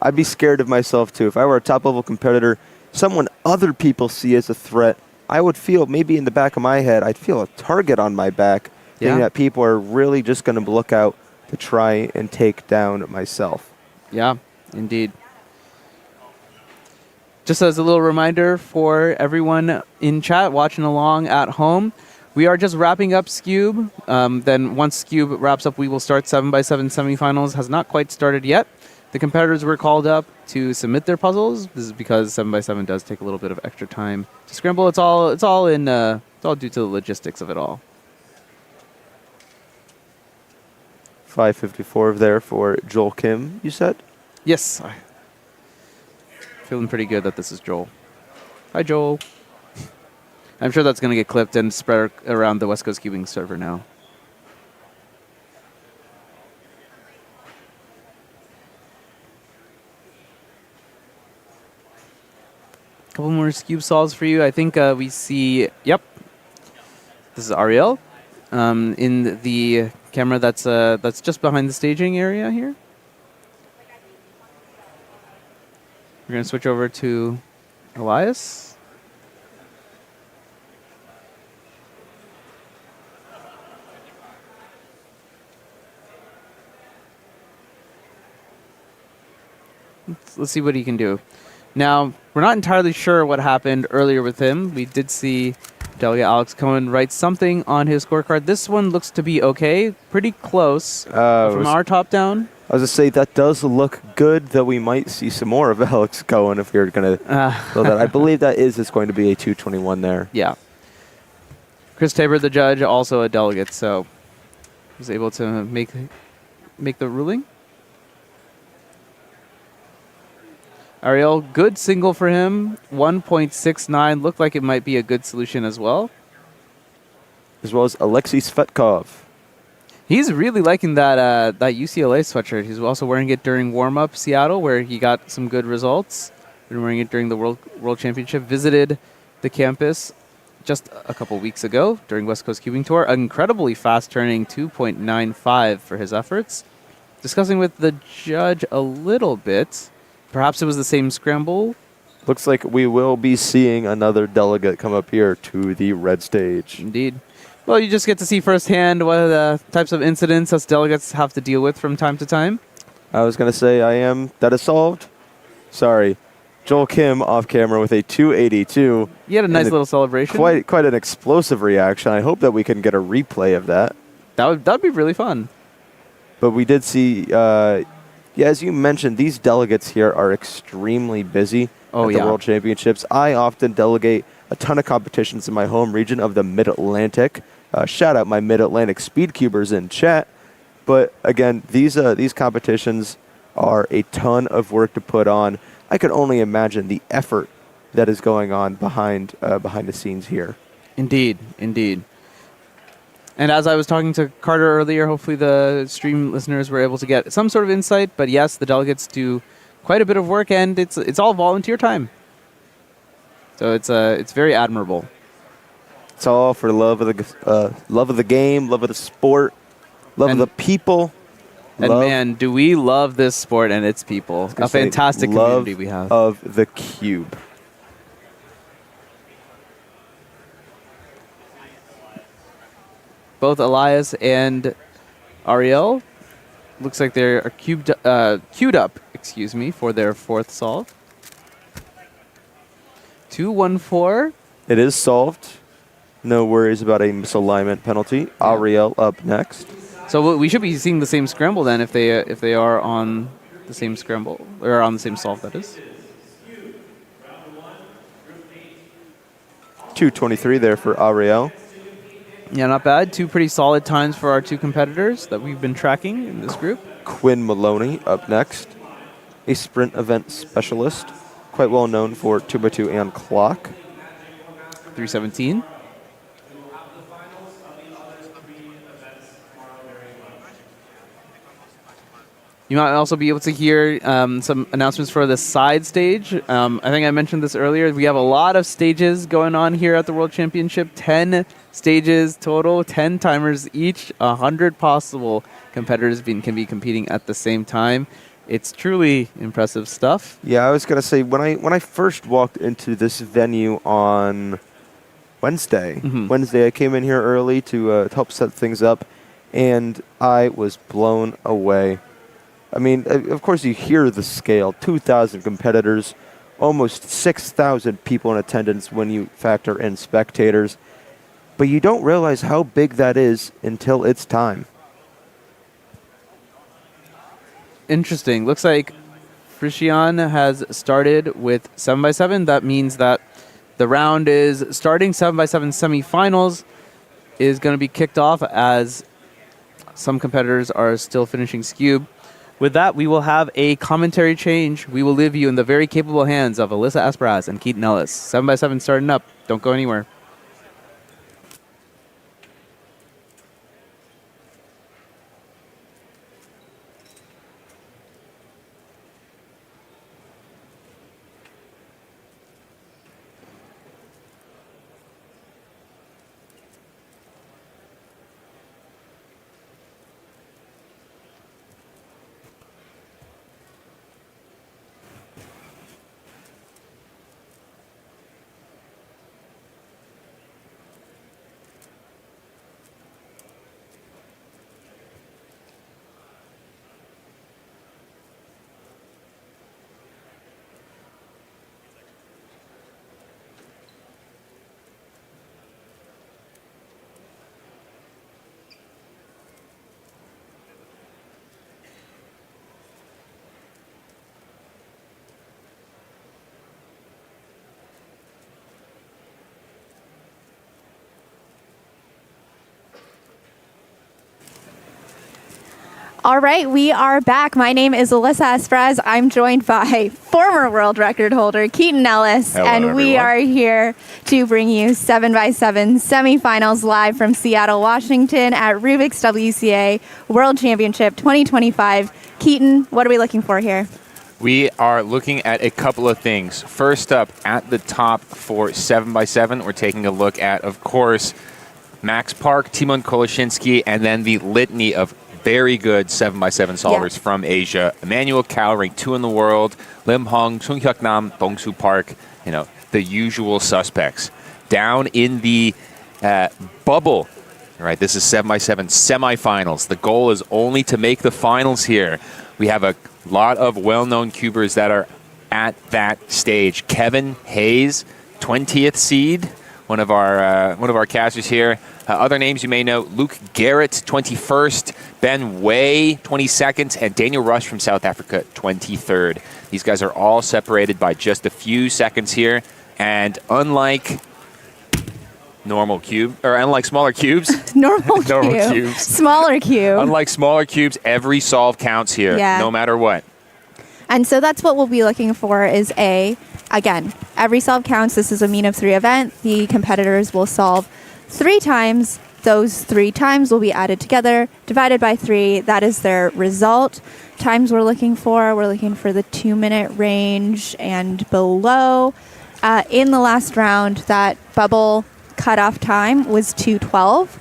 I'd be scared of myself too. If I were a top-level competitor, someone other people see as a threat, I would feel, maybe in the back of my head, I'd feel a target on my back, thinking that people are really just going to look out to try and take down myself. Yeah, indeed. Just as a little reminder for everyone in chat watching along at home, we are just wrapping up Scube. Then once Scube wraps up, we will start 7x7 semifinals. Has not quite started yet. The competitors were called up to submit their puzzles. This is because 7x7 does take a little bit of extra time to scramble. It's all due to the logistics of it all. 554 there for Joel Kim, you said? Yes. Feeling pretty good that this is Joel. Hi, Joel. I'm sure that's going to get clipped and spread around the West Coast Cubing server now. Couple more Cube solves for you. I think we see, yep. This is Ariel in the camera that's just behind the staging area here. We're going to switch over to Elias. Let's see what he can do. Now, we're not entirely sure what happened earlier with him. We did see Delegate Alex Cohen write something on his scorecard. This one looks to be okay. Pretty close from our top down. I was going to say, that does look good, though we might see some more of Alex going if we are going to build that. I believe that is going to be a 221 there. Yeah. Chris Tabor, the judge, also a delegate, so was able to make the ruling. Ariel, good single for him. 1.69 looked like it might be a good solution as well. As well as Alexei Svetkov. He's really liking that UCLA sweatshirt. He's also wearing it during warm-up Seattle, where he got some good results. Been wearing it during the World Championship. Visited the campus just a couple weeks ago during West Coast Cubing Tour. Incredibly fast turning 2.95 for his efforts. Discussing with the judge a little bit. Perhaps it was the same scramble. Looks like we will be seeing another delegate come up here to the red stage. Indeed. Well, you just get to see firsthand what the types of incidents us delegates have to deal with from time to time. I was going to say, that is solved. Sorry. Joel Kim off camera with a 282. You had a nice little celebration. Quite an explosive reaction. I hope that we can get a replay of that. That'd be really fun. But we did see, as you mentioned, these delegates here are extremely busy at the World Championships. I often delegate a ton of competitions in my home region of the Mid-Atlantic. Shout out my Mid-Atlantic speed cubers in chat. But again, these competitions are a ton of work to put on. I could only imagine the effort that is going on behind the scenes here. Indeed. And as I was talking to Carter earlier, hopefully the stream listeners were able to get some sort of insight. But yes, the delegates do quite a bit of work, and it's all volunteer time. So it's very admirable. It's all for love of the game, love of the sport, love of the people. And man, do we love this sport and its people. A fantastic community we have. Of the cube. Both Elias and Ariel looks like they're queued up, for their fourth solve. 2-1-4. It is solved. No worries about a misalignment penalty. Ariel up next. So we should be seeing the same scramble then if they are on the same scramble or on the same solve, that is. 223 there for Ariel. Yeah, not bad. Two pretty solid times for our two competitors that we've been tracking in this group. Quinn Maloney up next, a sprint event specialist, quite well known for 2x2 and clock. 317. You might also be able to hear some announcements for the side stage. I think I mentioned this earlier. We have a lot of stages going on here at the World Championship. 10 stages total, 10 timers each, 100 possible competitors can be competing at the same time. It's truly impressive stuff. Yeah, I was going to say, when I first walked into this venue on Wednesday, I came in here early to help set things up, and I was blown away. I mean, of course, you hear the scale. 2,000 competitors, almost 6,000 people in attendance when you factor in spectators. But you don't realize how big that is until it's time. Interesting. Looks like Frisian has started with 7x7. That means that the round is starting. 7x7 semifinals is going to be kicked off as some competitors are still finishing Scube. With that, we will have a commentary change. We will leave you in the very capable hands of Alyssa Asperaz and Keaton Ellis. 7x7 starting up. Don't go anywhere. All right, we are back. My name is Alyssa Esprez. I'm joined by former world record holder Keaton Ellis, Hello, and we everyone. are here to bring you 7x7 semifinals live from Seattle, Washington at Rubik's WCA World Championship 2025. Keaton, what are we looking for here? We are looking at a couple of things. First up, at the top for 7x7, we're taking a look at, of course, Max Park, Timon Koloshinsky, and then the litany of very good 7x7 solvers from Asia. Emmanuel Cao, ranked 2 in the world. Lim Hong, Chung Hyuk Nam, Dongsu Park, the usual suspects. Down in the bubble, right, this is 7x7 semifinals. The goal is only to make the finals here. We have a lot of well-known cubers that are at that stage. Kevin Hayes, 20th seed, one of our casters here. Other names you may know: Luke Garrett, 21st, Ben Way, 22nd, and Daniel Rush from South Africa, 23rd. These guys are all separated by just a few seconds here, and unlike smaller cubes, Normal Normal cube. cubes. Smaller cube. Unlike smaller cubes, every solve counts here, no matter what. And so that's what we'll be looking for is again, every solve counts. This is a mean of 3 event. The competitors will solve 3 times. Those 3 times will be added together, divided by 3. That is their result. Times we're looking for the 2-minute range and below. In the last round, that bubble cutoff time was 2:12.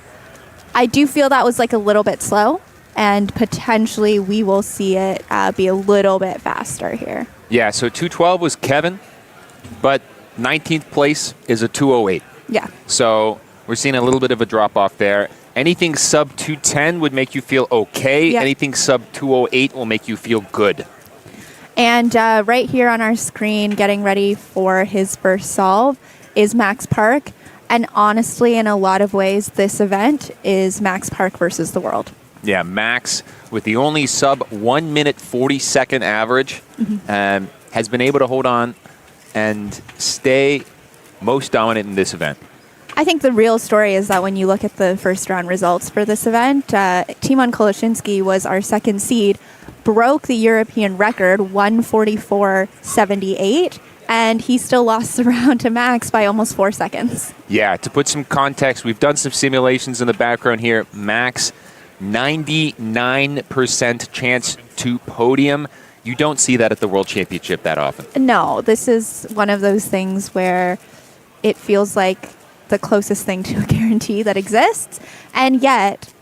I do feel that was like a little bit slow, and potentially we will see it be a little bit faster here. Yeah, so 2:12 was Kevin, but 19th place is a 2:08. Yeah. So we're seeing a little bit of a drop off there. Anything sub 2:10 would make you feel okay. Yeah. Anything sub 2:08 will make you feel good. And right here on our screen, getting ready for his first solve, is Max Park. And honestly, in a lot of ways, this event is Max Park versus the world. Yeah, Max, with the only sub 1 minute 40-second average, has been able to hold on and stay most dominant in this event. I think the real story is that when you look at the first round results for this event, Timon Koloshinsky was our second seed, broke the European record, 144.78, and he still lost the round to Max by almost 4 seconds. Yeah, to put some context, we've done some simulations in the background here. Max, 99% chance to podium. You don't see that at the World Championship that often. No, this is one of those things where it feels like the closest thing to a guarantee that exists. And yet,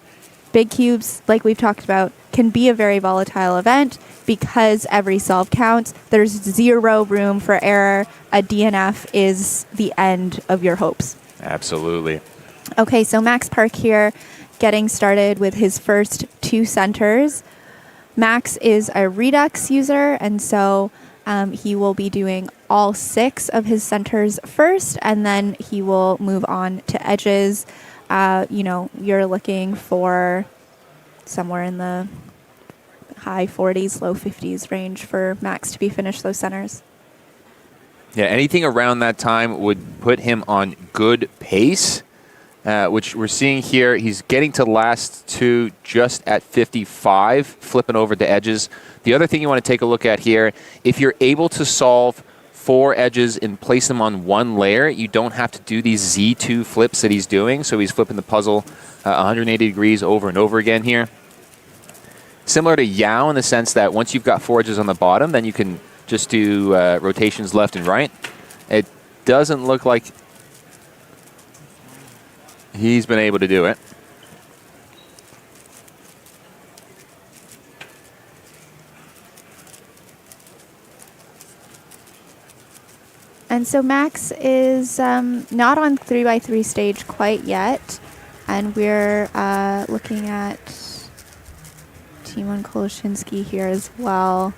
big cubes, like we've talked about, can be a very volatile event because every solve counts. There's 0 room for error. A DNF is the end of your hopes. Absolutely. Okay, so Max Park here, getting started with his first 2 centers. Max is a Redux user, and so he will be doing all 6 of his centers first, and then he will move on to edges. You're looking for somewhere in the high 40s, low 50s range for Max to be finished those centers. Yeah, anything around that time would put him on good pace, which we're seeing here. He's getting to last 2 just at 55, flipping over the edges. The other thing you want to take a look at here, if you're able to solve 4 edges and place them on 1 layer, you don't have to do these Z2 flips that he's doing. So he's flipping the puzzle 180 degrees over and over again here. Similar to Yao in the sense that once you've got 4 edges on the bottom, then you can just do rotations left and right. It doesn't look like he's been able to do it. And so Max is not on 3x3 stage quite yet. And we're looking at Timon Koloshinsky here as well.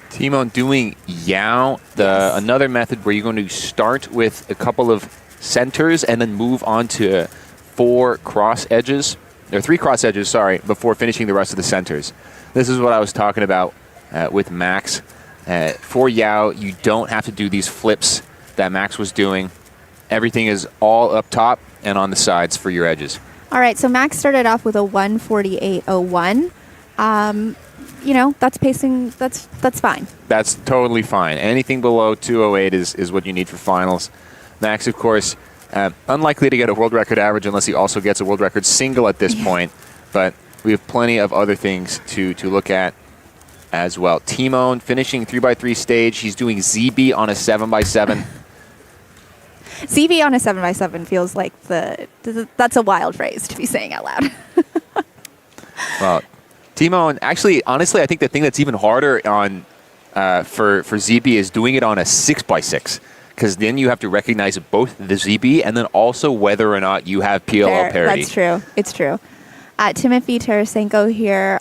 Timon doing Yao, another method where you're going to start with a couple of centers and then move on to 4 cross edges, or 3 cross edges, sorry, before finishing the rest of the centers. This is what I was talking about with Max. For Yao, you don't have to do these flips that Max was doing. Everything is all up top and on the sides for your edges. All right, so Max started off with a 1:48.01. That's pacing. That's fine. That's totally fine. Anything below 2:08 is what you need for finals. Max, of course, unlikely to get a world record average unless he also gets a world record single at this point. But we have plenty of other things to look at as well. Timon finishing 3x3 stage. He's doing ZB on a 7x7. ZB on a 7x7 feels like that's a wild phrase to be saying out loud. Well, Timon, actually, honestly, I think the thing that's even harder on for ZB is doing it on a 6x6, because then you have to recognize both the ZB and then also whether or not you have PLL parity. That's true. It's true. Timothy Tarasenko here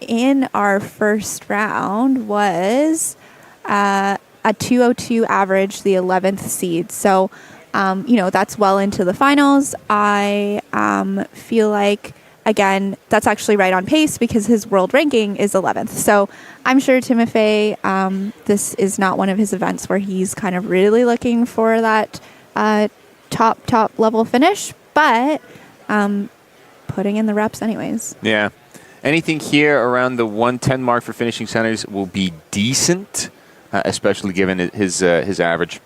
in our first round was a 2:02 average, the 11th seed. So, that's well into the finals. I feel like, again, that's actually right on pace because his world ranking is 11th. So I'm sure Timofey, this is not one of his events where he's kind of really looking for that top level finish, but putting in the reps anyways. Yeah. Anything here around the 110 mark for finishing centers will be decent, especially given his average.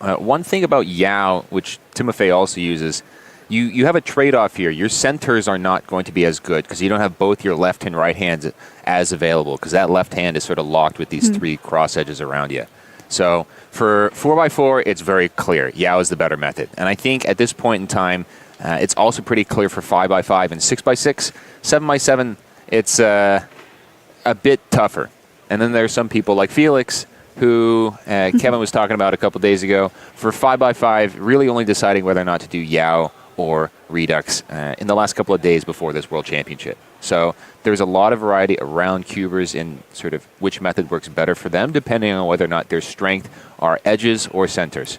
One thing about Yao, which Timofey also uses, you have a trade-off here. Your centers are not going to be as good because you don't have both your left and right hands as available, because that left hand is sort of locked with these three cross edges around you. So for 4x4, it's very clear. Yao is the better method. And I think at this point in time, it's also pretty clear for 5x5 and 6x6. 7x7, it's a bit tougher. And then there's some people like Felix, who Kevin was talking about a couple days ago, for 5x5, really only deciding whether or not to do Yao or Redux in the last couple of days before this World Championship. So there's a lot of variety around cubers in sort of which method works better for them, depending on whether or not their strength are edges or centers.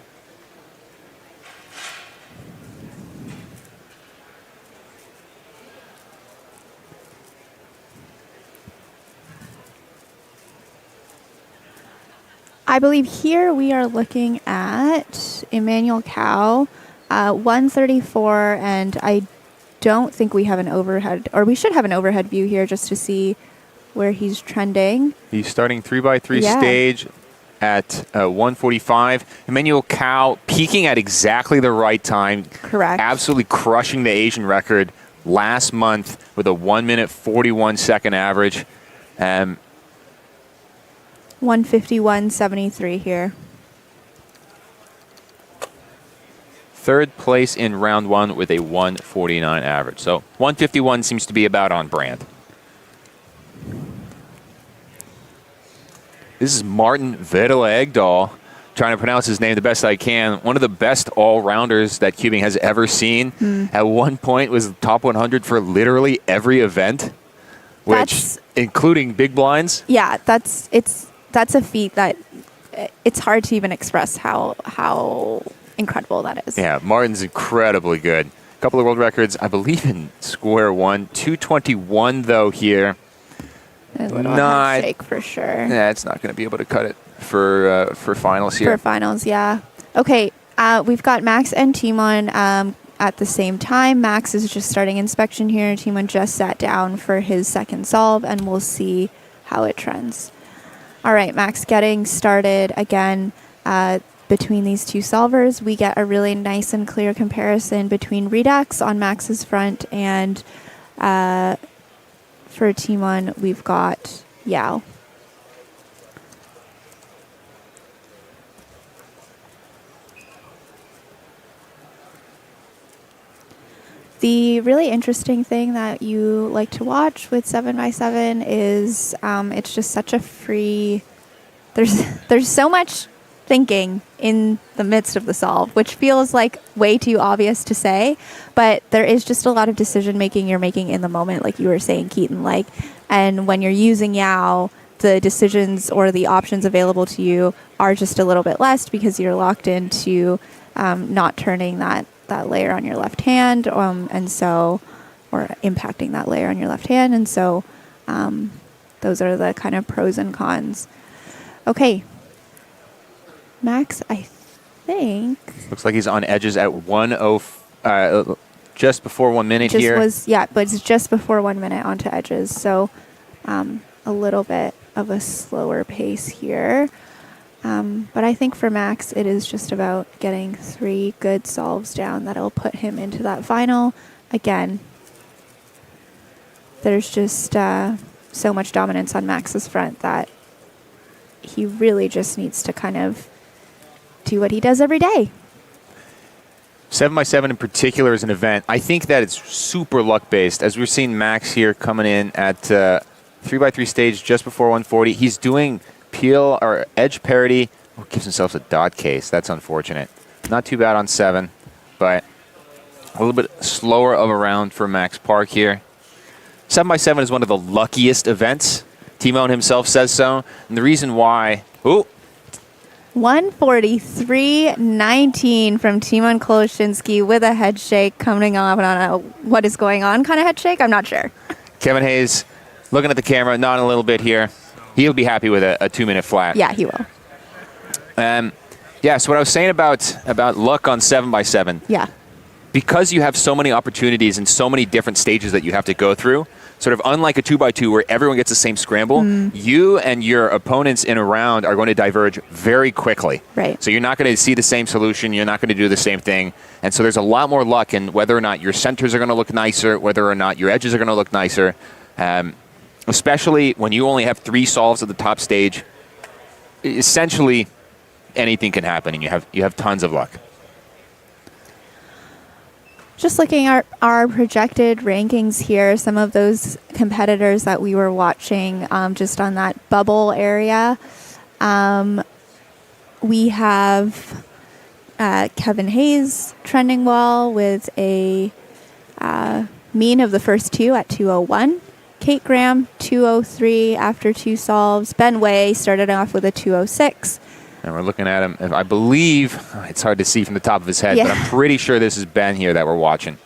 I believe here we are looking at Emmanuel Cow, 134, and I don't think we have an overhead, or we should have an overhead view here just to see where he's trending. He's starting 3x3 stage at 145. Emmanuel Cow peaking at exactly the right time. Correct. Absolutely crushing the Asian record last month with a 1-minute 41-second average. 151.73 here. Third place in round one with a 149 average. So 151 seems to be about on brand. This is Martin Vedela-Egdahl, trying to pronounce his name the best I can. One of the best all-rounders that cubing has ever seen. At one point was top 100 for literally every event, which including big blinds. Yeah, that's a feat that it's hard to even express how incredible that is. Yeah, Martin's incredibly good. A couple of world records, I believe, in square one. 221 though here. A little head shake for sure. Yeah, it's not going to be able to cut it for finals here. For finals, yeah. Okay, we've got Max and Timon at the same time. Max is just starting inspection here. Timon just sat down for his second solve, and we'll see how it trends. All right, Max getting started again. Between these two solvers, we get a really nice and clear comparison between Redux on Max's front, and for Timon, we've got Yao. The really interesting thing that you like to watch with 7x7 is it's just such a free... There's so much thinking in the midst of the solve, which feels like way too obvious to say, but there is just a lot of decision making you're making in the moment, like you were saying, Keaton. And when you're using Yao, the decisions or the options available to you are just a little bit less because you're locked into not turning that layer on your left hand, and so, or impacting that layer on your left hand, and so those are the kind of pros and cons. Okay. Max, I think... Looks like he's on edges at 1:05. just before 1 minute just here. but it's just before 1 minute onto edges. So a little bit of a slower pace here. But I think for Max, it is just about getting 3 good solves down that'll put him into that final. Again, there's just so much dominance on Max's front that he really just needs to kind of do what he does every day. 7x7 in particular is an event. I think that it's super luck-based. As we're seeing Max here coming in at 3x3 stage just before 140. He's doing peel or edge parity. Oh, gives himself a dot case. That's unfortunate. Not too bad on 7, but a little bit slower of a round for Max Park here. 7x7 is one of the luckiest events. Timon himself says so. And the reason why... Ooh. 143.19 from Timon Koloshinsky with a head shake coming off on a what is going on kind of head shake. I'm not sure. Kevin Hayes looking at the camera, nodding a little bit here. He'll be happy with a 2-minute flat. Yeah, he will. So what I was saying about luck on 7x7. Yeah. Because you have so many opportunities and so many different stages that you have to go through, sort of unlike a 2x2 where everyone gets the same scramble, you and your opponents in a round are going to diverge very quickly. Right. So you're not going to see the same solution. You're not going to do the same thing. And so there's a lot more luck in whether or not your centers are going to look nicer, whether or not your edges are going to look nicer, especially when you only have 3 solves at the top stage. Essentially, anything can happen, and you have tons of luck. Just looking at our projected rankings here, some of those competitors that we were watching just on that bubble area, we have Kevin Hayes trending well with a mean of the first 2 at 2:01. Kate Graham, 2:03 after 2 solves. Ben Way started off with a 2:06. And we're looking at him. I believe, it's hard to see from the top of his head, but I'm pretty sure this is Ben here that we're watching.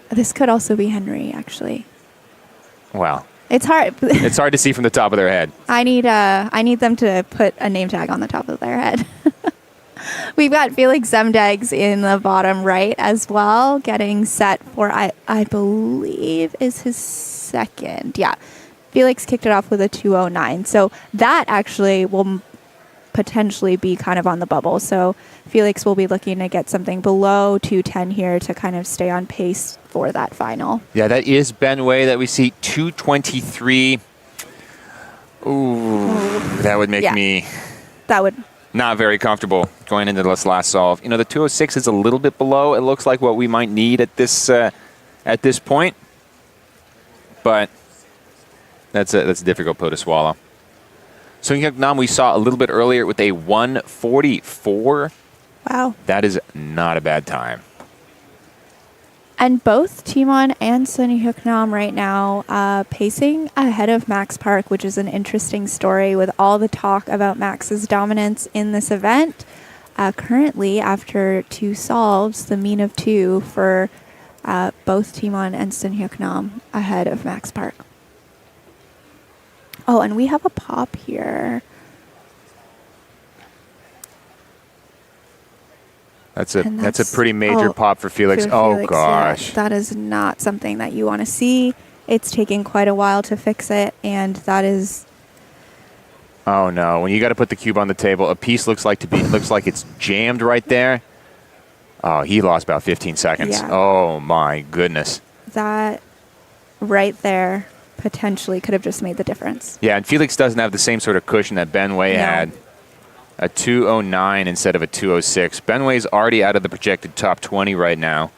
This could also be Henry, actually. Wow. It's hard. It's hard to see from the top of their head. I need them to put a name tag on the top of their head. We've got Felix Zemdegs in the bottom right as well, getting set for, I believe, is his second. Yeah. Felix kicked it off with a 2:09. So that actually will potentially be kind of on the bubble. So Felix will be looking to get something below 2:10 here to kind of stay on pace for that final. Yeah, that is Ben Way that we see, 2:23. Ooh, that would make me not very comfortable going into this last solve. You know, the 2:06 is a little bit below. It looks like what we might need at this point, but that's a difficult pill to swallow. So Nam we saw a little bit earlier with a 144. Wow. That is not a bad time. And both Timon and Sun Hyuk Nam right now pacing ahead of Max Park, which is an interesting story with all the talk about Max's dominance in this event. Currently, after 2 solves, the mean of 2 for both Timon and Sun Hyuk Nam ahead of Max Park. Oh, and we have a pop here. That's a pretty major pop for Felix. Oh, gosh. Yeah, that is not something that you want to see. It's taking quite a while to fix it, and that is... Oh, no. When you got to put the cube on the table, a piece looks like it's jammed right there. Oh, he lost about 15 seconds. Yeah. Oh, my goodness. That right there potentially could have just made the difference. Yeah, and Felix doesn't have the same sort of cushion that Ben Way had. A 2:09 instead of a 2:06. Ben Way's already out of the projected top 20 right now.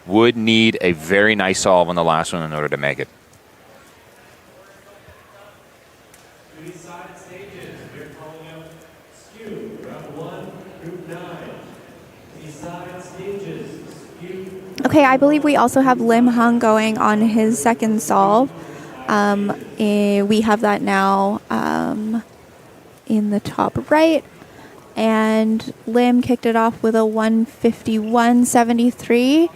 Would need a very nice solve on the last one in order to make it. These side stages, we're calling out skew, round 1, group 9. These side stages, skew. Okay, I believe we also have Lim Hung going on his second solve. We have that now in the top right. And Lim kicked it off with a 151.73,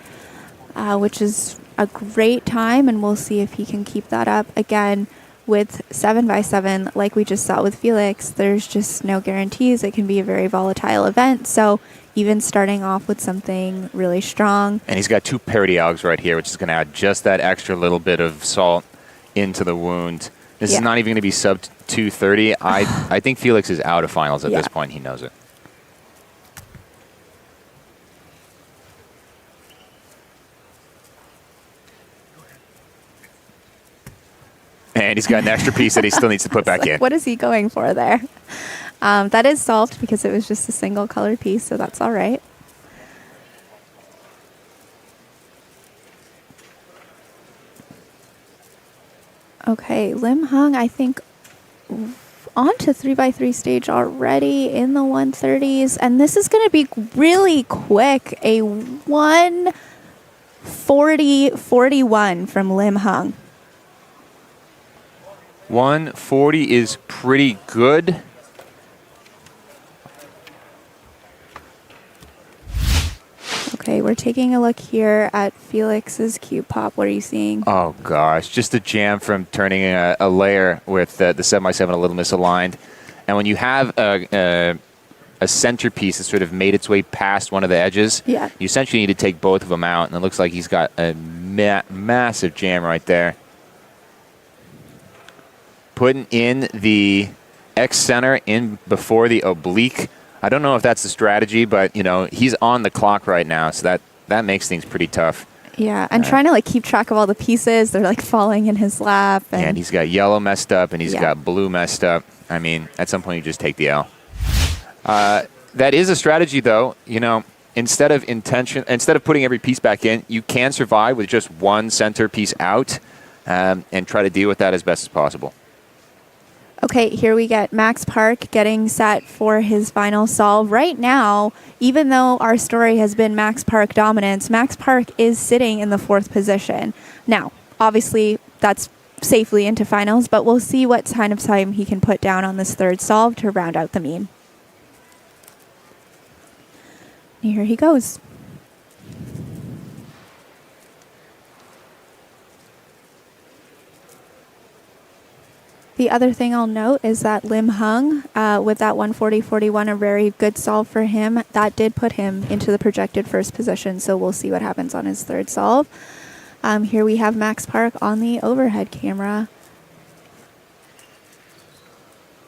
which is a great time, and we'll see if he can keep that up. Again, with 7x7, like we just saw with Felix, there's just no guarantees. It can be a very volatile event. So even starting off with something really strong. And he's got 2 parity algs right here, which is going to add just that extra little bit of salt into the wound. This is not even going to be sub 230. I think Felix is out of finals at this point. He knows it. And he's got an extra piece that he still needs to put back in. What is he going for there? That is solved because it was just a single color piece, so that's all right. Okay, Lim Hung, I think, on to 3x3 stage already in the 130s. And this is going to be really quick. A 140.41 from Lim Hung. 140 is pretty good. Okay, we're taking a look here at Felix's cube pop. What are you seeing? Oh gosh, just a jam from turning a layer with the 7x7 a little misaligned. And when you have a centerpiece that sort of made its way past one of the edges, you essentially need to take both of them out. And it looks like he's got a massive jam right there. Putting in the X center in before the oblique. I don't know if that's the strategy, but you know he's on the clock right now, so that makes things pretty tough. Yeah, and trying to like keep track of all the pieces. They're like falling in his lap. And he's got yellow messed up, and he's got blue messed up. I mean, at some point you just take the L. That is a strategy, though. You know, instead of putting every piece back in, you can survive with just one center piece out, and try to deal with that as best as possible. Okay, here we get Max Park getting set for his final solve. Right now, even though our story has been Max Park dominance, Max Park is sitting in the 4th position. Now, obviously, that's safely into finals, but we'll see what kind of time he can put down on this 3rd solve to round out the mean. Here he goes. The other thing I'll note is that Lim Hung, with that 140.41, a very good solve for him. That did put him into the projected 1st position, so we'll see what happens on his 3rd solve. Here we have Max Park on the overhead camera.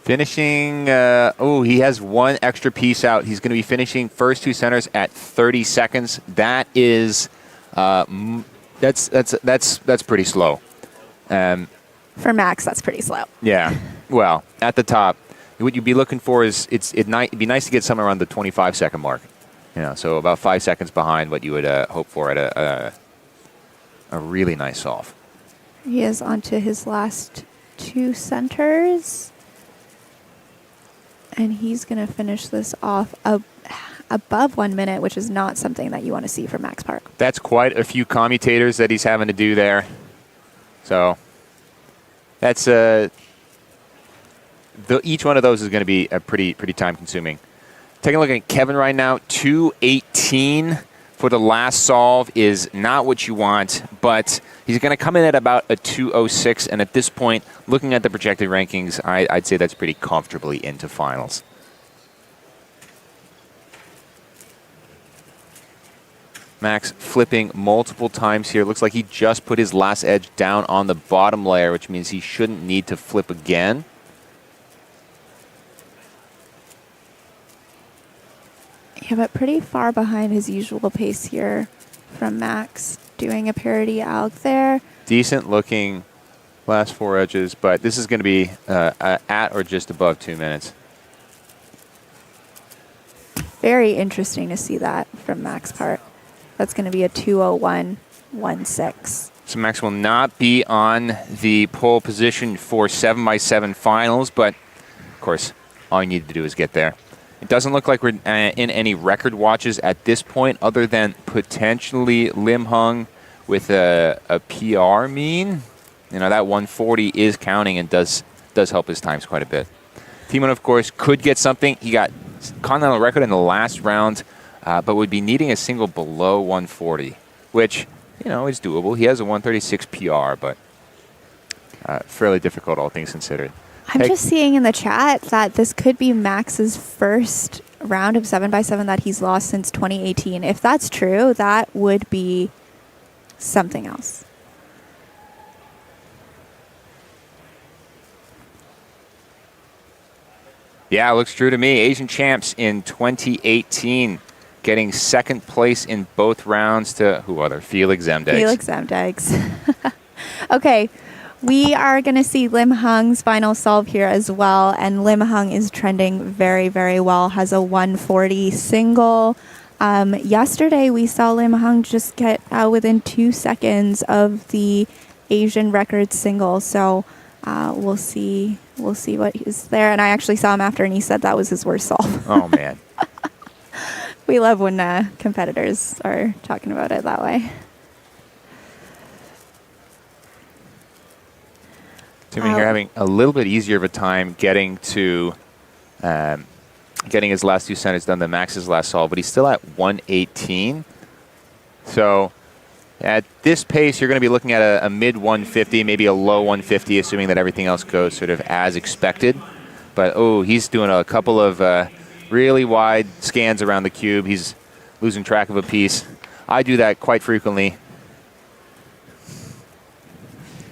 Finishing, he has one extra piece out. He's going to be finishing first 2 centers at 30 seconds. That is, that's pretty slow. For Max, that's pretty slow. Yeah. Well, at the top, what you'd be looking for is it'd be nice to get somewhere around the 25-second mark. You know, so about 5 seconds behind what you would hope for at a really nice solve. He is onto his last 2 centers. And he's going to finish this off above 1 minute, which is not something that you want to see from Max Park. That's quite a few commutators that he's having to do there. So that's each one of those is going to be a pretty time consuming. Taking a look at Kevin right now, 2:18 for the last solve is not what you want, but he's going to come in at about a 2:06, and at this point, looking at the projected rankings, I'd say that's pretty comfortably into finals. Max flipping multiple times here. Looks like he just put his last edge down on the bottom layer, which means he shouldn't need to flip again. Yeah, but pretty far behind his usual pace here from Max. Doing a parity alg there. Decent looking last 4 edges, but this is going to be at or just above 2 minutes. Very interesting to see that from Max Park. That's going to be a 2:01.16. So Max will not be on the pole position for 7x7 finals, but of course, all you need to do is get there. It doesn't look like we're in any record watches at this point, other than potentially Lim Hung with a PR mean. You know, that 140 is counting and does help his times quite a bit. Timon, of course, could get something. He got continental record in the last round, but would be needing a single below 140, which, you know, is doable. He has a 136 PR, but fairly difficult, all things considered. I'm just seeing in the chat that this could be Max's first round of 7x7 that he's lost since 2018. If that's true, that would be something else. Yeah, it looks true to me. Asian champs in 2018, getting second place in both rounds to who other? Felix Zemdegs. Felix Zemdegs. Okay, we are going to see Lim Hung's final solve here as well, and Lim Hung is trending very, very well. Has a 140 single. Yesterday, we saw Lim Hung just get within 2 seconds of the Asian record single. So we'll see what is there. And I actually saw him after, and he said that was his worst solve. Oh man. We love when competitors are talking about it that way. Assuming you're having a little bit easier of a time getting to getting his last 2 centers done than Max's last solve, but he's still at 118. So at this pace, you're going to be looking at a mid 150, maybe a low 150, assuming that everything else goes sort of as expected. But he's doing a couple of really wide scans around the cube. He's losing track of a piece. I do that quite frequently.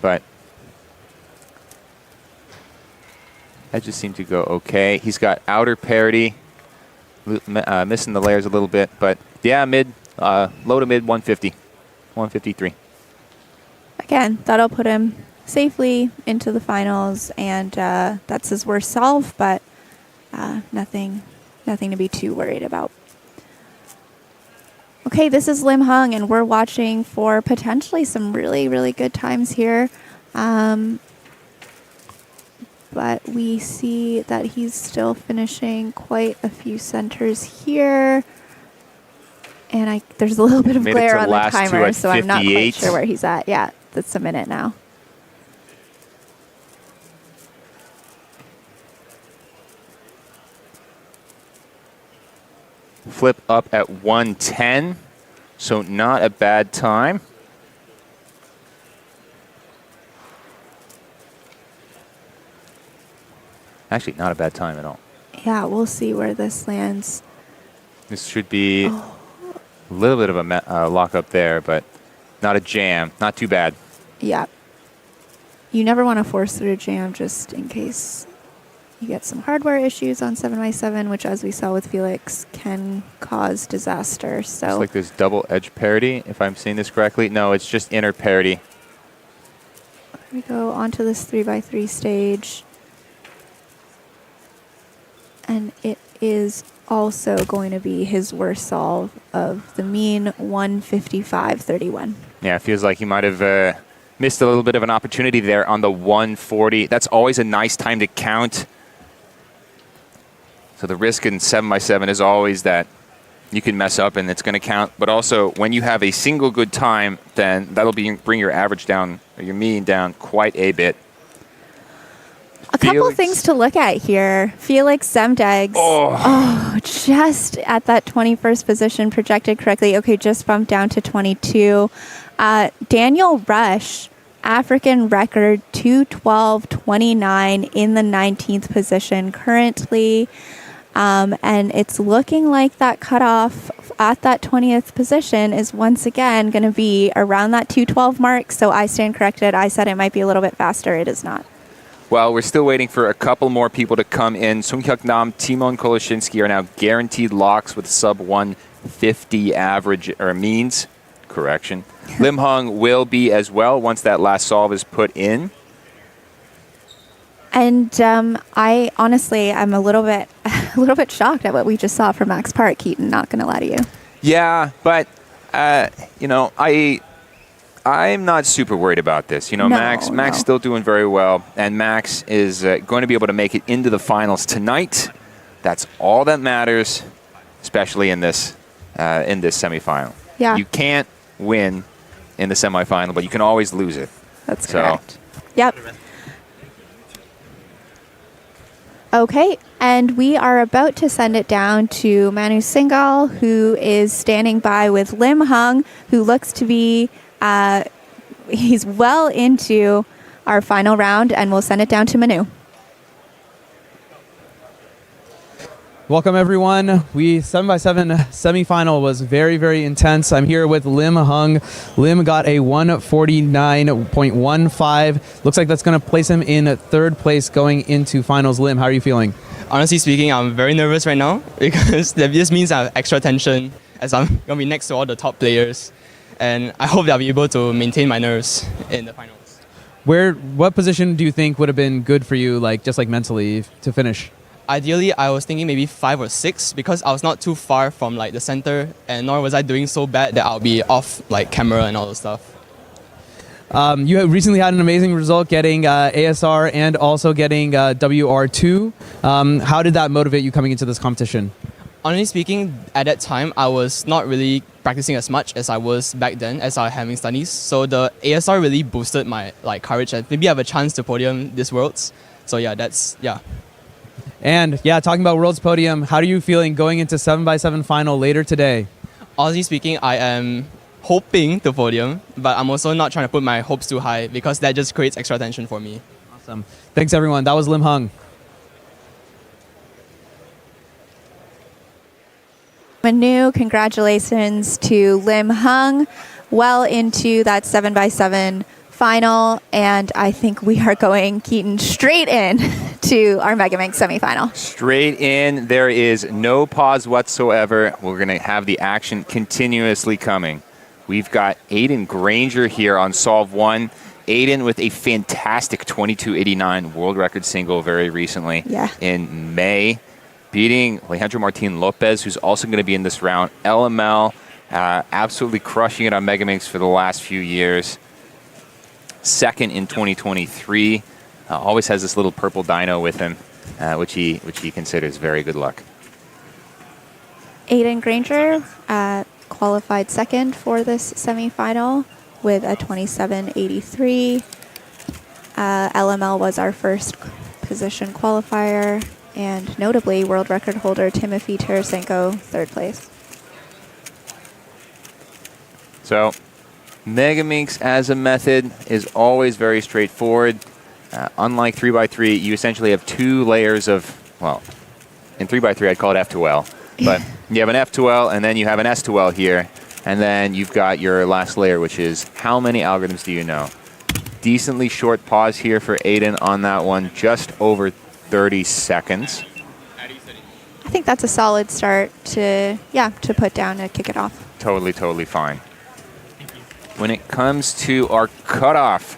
But that just seemed to go okay. He's got outer parity, missing the layers a little bit. But yeah, low to mid 150, 153. Again, that'll put him safely into the finals, and that's his worst solve, but nothing to be too worried about. Okay, this is Lim Hung, and we're watching for potentially some really, really good times here. But we see that he's still finishing quite a few centers here. And there's a little bit of glare on the timer, so I'm not quite sure where he's at. Yeah, that's a minute now. Flip up at 110, so not a bad time. Actually, not a bad time at all. Yeah, we'll see where this lands. This should be a little bit of a lock-up there, but not a jam. Not too bad. Yeah. You never want to force through a jam just in case you get some hardware issues on 7x7, which, as we saw with Felix, can cause disaster. So it's like there's double edge parity, if I'm seeing this correctly. No, it's just inner parity. We go onto this 3x3 stage. And it is also going to be his worst solve of the mean 155.31. Yeah, it feels like he might have missed a little bit of an opportunity there on the 140. That's always a nice time to count. So the risk in 7x7 is always that you can mess up and it's going to count. But also, when you have a single good time, then that'll bring your average down, or your mean down quite a bit. A couple things to look at here. Felix Zemdegs. Just at that 21st position, projected correctly. Okay, just bumped down to 22. Daniel Rush, African record 212.29 in the 19th position currently. And it's looking like that cutoff at that 20th position is once again going to be around that 212 mark. So I stand corrected. I said it might be a little bit faster. It is not. Well, we're still waiting for a couple more people to come in. Sunghyuk Nam, Timon Koloshinsky are now guaranteed locks with sub 150 average, or means. Correction. Lim Hung will be as well once that last solve is put in. And I honestly, I'm a little bit shocked at what we just saw from Max Park, Keaton, not going to lie to you. Yeah, but, I'm not super worried about this. Max still doing very well, and Max is going to be able to make it into the finals tonight. That's all that matters, especially in this semifinal. Yeah. You can't win in the semifinal, but you can always lose it. That's correct. Yep. Okay, and we are about to send it down to Manu Singhal, who is standing by with Lim Hung, who looks to be... he's well into our final round, and we'll send it down to Manu. Welcome, everyone. 7x7 semifinal was very, very intense. I'm here with Lim Hung. Lim got a 149.15. Looks like that's going to place him in third place going into finals. Lim, how are you feeling? Honestly speaking, I'm very nervous right now because this means I have extra tension as I'm going to be next to all the top players. And I hope that I'll be able to maintain my nerves in the finals. What position do you think would have been good for you, just mentally, to finish? Ideally, I was thinking maybe 5 or 6 because I was not too far from the center, and nor was I doing so bad that I'll be off camera and all the stuff. You have recently had an amazing result getting ASR and also getting WR2. How did that motivate you coming into this competition? Honestly speaking, at that time, I was not really practicing as much as I was back then as I was having studies. So the ASR really boosted my courage and maybe I have a chance to podium this Worlds. So yeah, yeah. And talking about Worlds Podium, how are you feeling going into 7x7 final later today? Honestly speaking, I am hoping to podium, but I'm also not trying to put my hopes too high because that just creates extra tension for me. Awesome. Thanks, everyone. That was Lim Hung. Manu, congratulations to Lim Hung. Well into that 7x7 final, and I think we are going, Keaton, straight in to our Megaminx semifinal. Straight in. There is no pause whatsoever. We're going to have the action continuously coming. We've got Aiden Granger here on Solve 1. Aiden with a fantastic 22.89 world record single very recently in May, beating Alejandro Martin Lopez, who's also going to be in this round. LML, absolutely crushing it on Megaminx for the last few years. Second in 2023. Always has this little purple dino with him, which he considers very good luck. Aiden Granger qualified second for this semifinal with a 27.83. LML was our first position qualifier, and notably world record holder Timothy Tarasenko, third place. So Megaminx as a method is always very straightforward. Unlike 3x3, you essentially have two layers of, well, in 3x3 I'd call it F2L, but you have an F2L and then you have an S2L here, and then you've got your last layer, which is how many algorithms do you know? Decently short pause here for Aiden on that one, just over 30 seconds. I think that's a solid start to put down to kick it off. Totally fine. When it comes to our cutoff,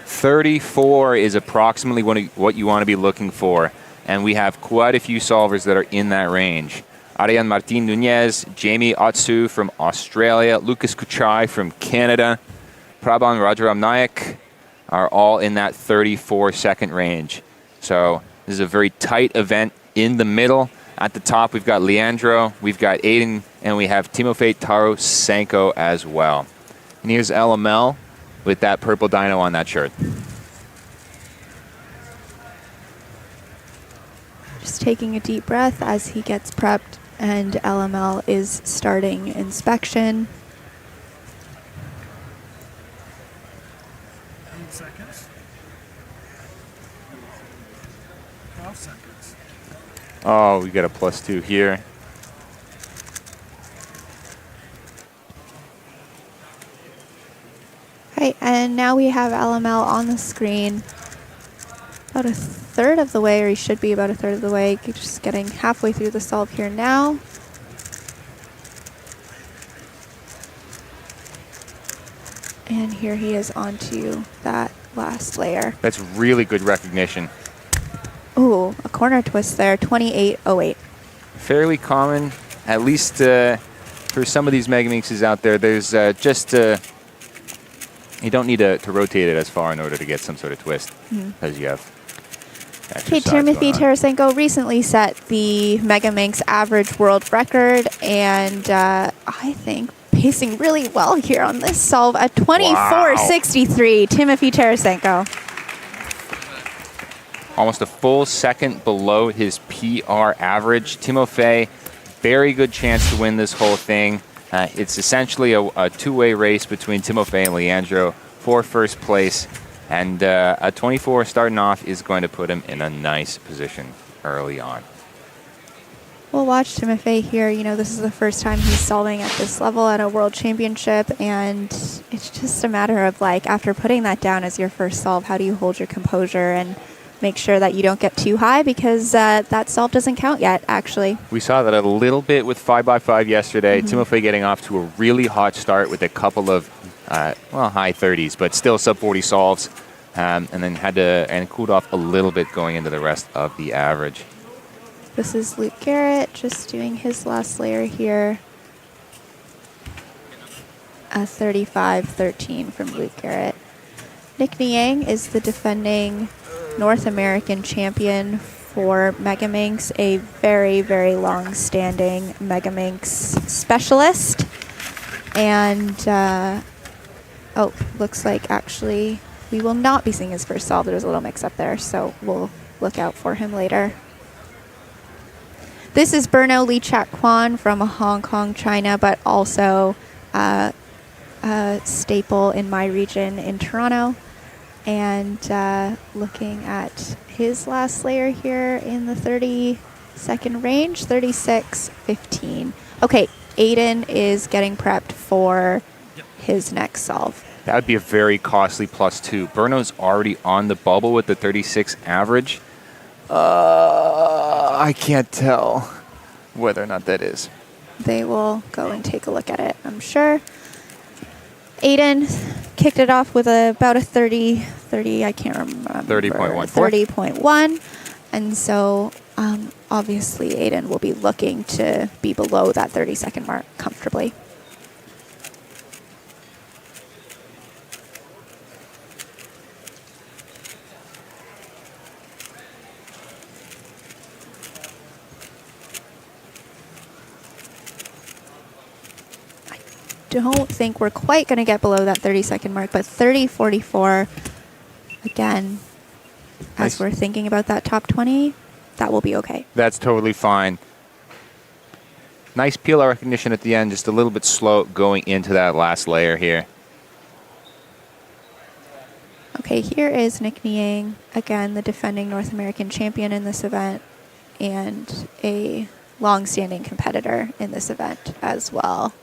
34 is approximately what you want to be looking for, and we have quite a few solvers that are in that range. Ariane Martin Nunez, Jamie Otsu from Australia, Lucas Kuchai from Canada, Prabhan Rajaram Nayak are all in that 34-second range. So this is a very tight event in the middle. At the top, we've got Leandro, we've got Aiden, and we have Timofey Tarasenko as well. And here's LML with that purple dino on that shirt. Just taking a deep breath as he gets prepped, and LML is starting inspection. 8 seconds. 12 seconds. Oh, we got a +2 here. Right, and now we have LML on the screen. About a third of the way, or he should be about a third of the way. Just getting halfway through the solve here now. And here he is onto that last layer. That's really good recognition. Ooh, a corner twist there, 28.08. Fairly common, at least for some of these Megaminxes out there. There's you don't need to rotate it as far in order to get some sort of twist, because you have Okay, Timothy Tarasenko recently set the Megaminx average world record, and I think pacing really well here on this solve at 24.63. Timothy Tarasenko. Almost a full second below his PR average. Timofey, very good chance to win this whole thing. It's essentially a two-way race between Timofey and Leandro for first place. And a 24 starting off is going to put him in a nice position early on. We'll watch Timofey here. You know, this is the first time he's solving at this level at a world championship, and it's just a matter of, like, after putting that down as your first solve, how do you hold your composure and make sure that you don't get too high, because that solve doesn't count yet, actually. We saw that a little bit with 5x5 yesterday. Timofey getting off to a really hot start with a couple of, high 30s, but still sub 40 solves, and then cooled off a little bit going into the rest of the average. This is Luke Garrett just doing his last layer here. A 35-13 from Luke Garrett. Nick Niang is the defending North American champion for Megaminx, a very, very long-standing Megaminx specialist. And, looks like actually we will not be seeing his first solve. There's a little mix-up there, so we'll look out for him later. This is Berno Lee Chak Kwan from Hong Kong, China, but also a staple in my region in Toronto. And looking at his last layer here in the 30-second range, 36-15. Okay, Aiden is getting prepped for his next solve. That would be a very costly +2. Berno's already on the bubble with the 36 average. I can't tell whether or not that is. They will go and take a look at it, I'm sure. Aiden kicked it off with about a 30, I can't remember. 30.14. 30.1. And so obviously Aiden will be looking to be below that 30-second mark comfortably. Don't think we're quite going to get below that 30-second mark, but 30.44, again, as we're thinking about that top 20, that will be okay. That's totally fine. Nice PLR recognition at the end, just a little bit slow going into that last layer here. Okay, here is Nick Niang, again, the defending North American champion in this event and a long-standing competitor in this event as well.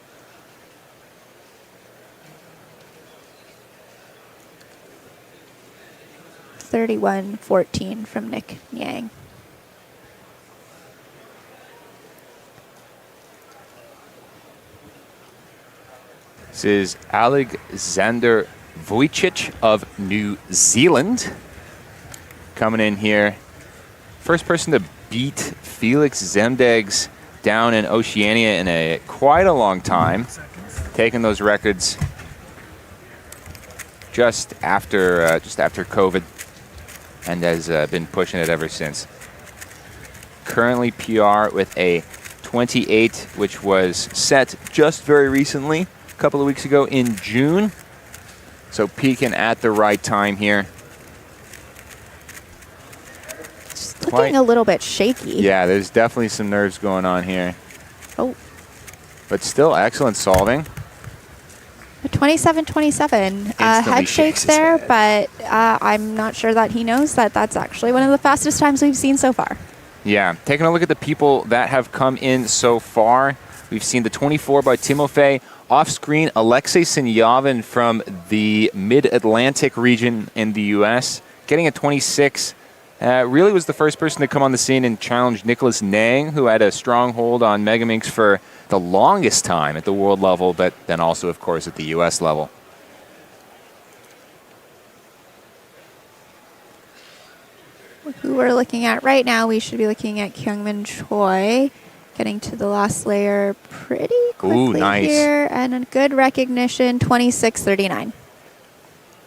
31-14 from Nick Niang. This is Alexander Vujicic of New Zealand coming in here. First person to beat Felix Zemdegs down in Oceania in quite a long time. Taking those records just after COVID, and has been pushing it ever since. Currently PR with a 28, which was set just very recently, a couple of weeks ago in June. So peaking at the right time here. It's looking a little bit shaky. Yeah, there's definitely some nerves going on here. Oh. But still excellent solving. 27-27. Head shakes there, but I'm not sure that he knows that that's actually one of the fastest times we've seen so far. Yeah, taking a look at the people that have come in so far. We've seen the 24 by Timofey. Off screen, Alexei Sinyavin from the Mid-Atlantic region in the U.S. getting a 26. Really was the first person to come on the scene and challenge Nicholas Nang, who had a strong hold on Megaminx for the longest time at the world level, but then also, of course, at the U.S. level. Who we're looking at right now, we should be looking at Kyungmin Choi, getting to the last layer pretty quickly here, and a good recognition, 26-39.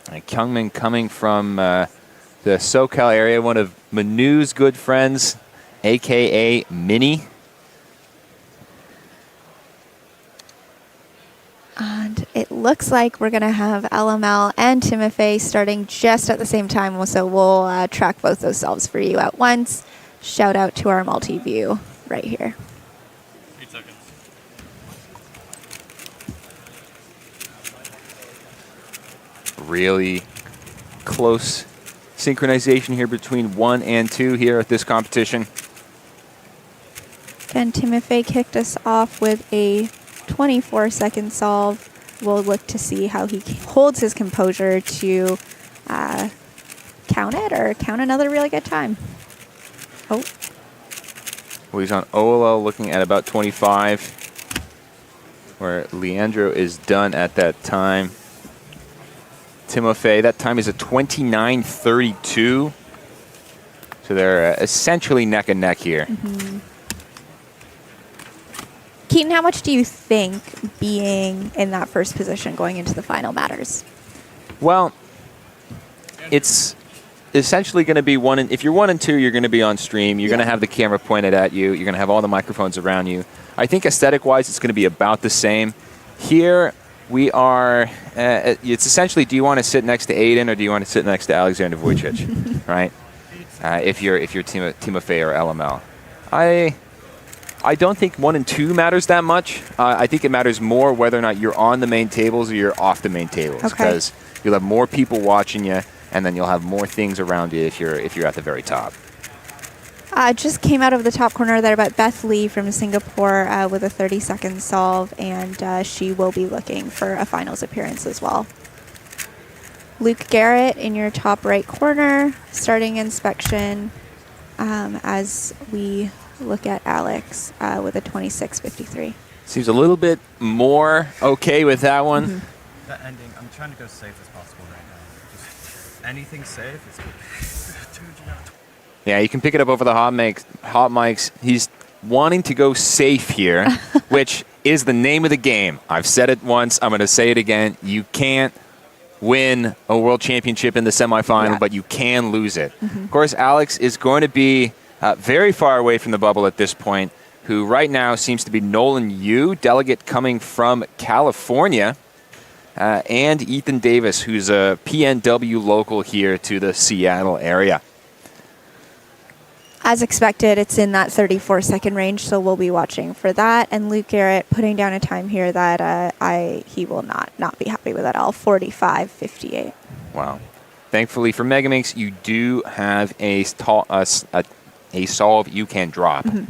Kyungmin coming from the SoCal area, one of Manu's good friends, a.k.a. Minnie. And it looks like we're going to have LML and Timofey starting just at the same time, so we'll track both those solves for you at once. Shout out to our multi-view right here. 8 seconds. Really close synchronization here between 1 and 2 here at this competition. Again, Timofey kicked us off with a 24-second solve. We'll look to see how he holds his composure to count it or count another really good time. Oh. Well, he's on OLL looking at about 25, where Leandro is done at that time. Timofey, that time is a 29:32. So they're essentially neck and neck here. Mm-hmm. Keaton, how much do you think being in that first position going into the final matters? Well, it's essentially going to be if you're 1 and 2, you're going to be on stream. You're going to have the camera pointed at you. You're going to have all the microphones around you. I think aesthetic-wise, it's going to be about the same. Here, we are, it's essentially, do you want to sit next to Aiden or do you want to sit next to Alexander Wojcic, right? If you're Timofey or LML. I don't think 1 and 2 matters that much. I think it matters more whether or not you're on the main tables or you're off the main tables, because you'll have more people watching you, and then you'll have more things around you if you're at the very top. Just came out of the top corner there, but Beth Lee from Singapore with a 30-second solve, and she will be looking for a finals appearance as well. Luke Garrett in your top right corner, starting inspection as we look at Alex with a 26:53. Seems a little bit more okay with that one. Mm-hmm. That ending, I'm trying to go safe as possible right now. Just anything safe is good. Yeah, you can pick it up over the hot mics. He's wanting to go safe here, which is the name of the game. I've said it once. I'm going to say it again. You can't win a world championship in the semifinal, but you can lose it. Mm-hmm. Of course, Alex is going to be very far away from the bubble at this point, who right now seems to be Nolan Yu, delegate coming from California, and Ethan Davis, who's a PNW local here to the Seattle area. As expected, it's in that 34-second range, so we'll be watching for that. And Luke Garrett putting down a time here that he will not be happy with at all, 45:58. Wow. Thankfully for Megaminx, you do have a solve you can drop. Mm-hmm.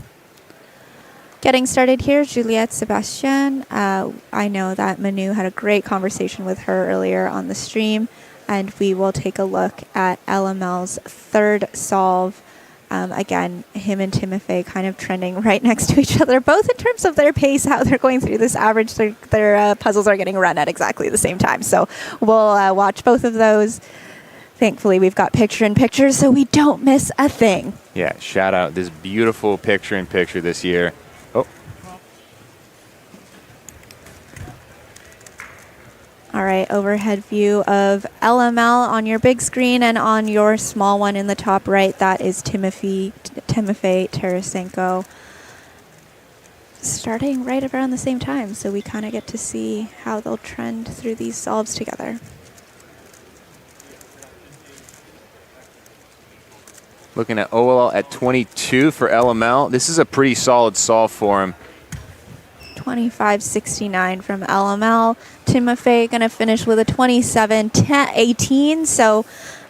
Getting started here, Juliette Sebastian. I know that Manu had a great conversation with her earlier on the stream, and we will take a look at LML's third solve. Again, him and Timofey kind of trending right next to each other, both in terms of their pace, how they're going through this average. Their puzzles are getting run at exactly the same time. So we'll watch both of those. Thankfully, we've got picture-in-picture, so we don't miss a thing. Yeah, shout out this beautiful picture-in-picture this year. Oh. All right, overhead view of LML on your big screen, and on your small one in the top right, that is Timofey Tarasenko. Starting right around the same time, so we kind of get to see how they'll trend through these solves together. Looking at OLL at 22 for LML. This is a pretty solid solve for him. 25:69 from LML. Timofey going to finish with a 27:18. So,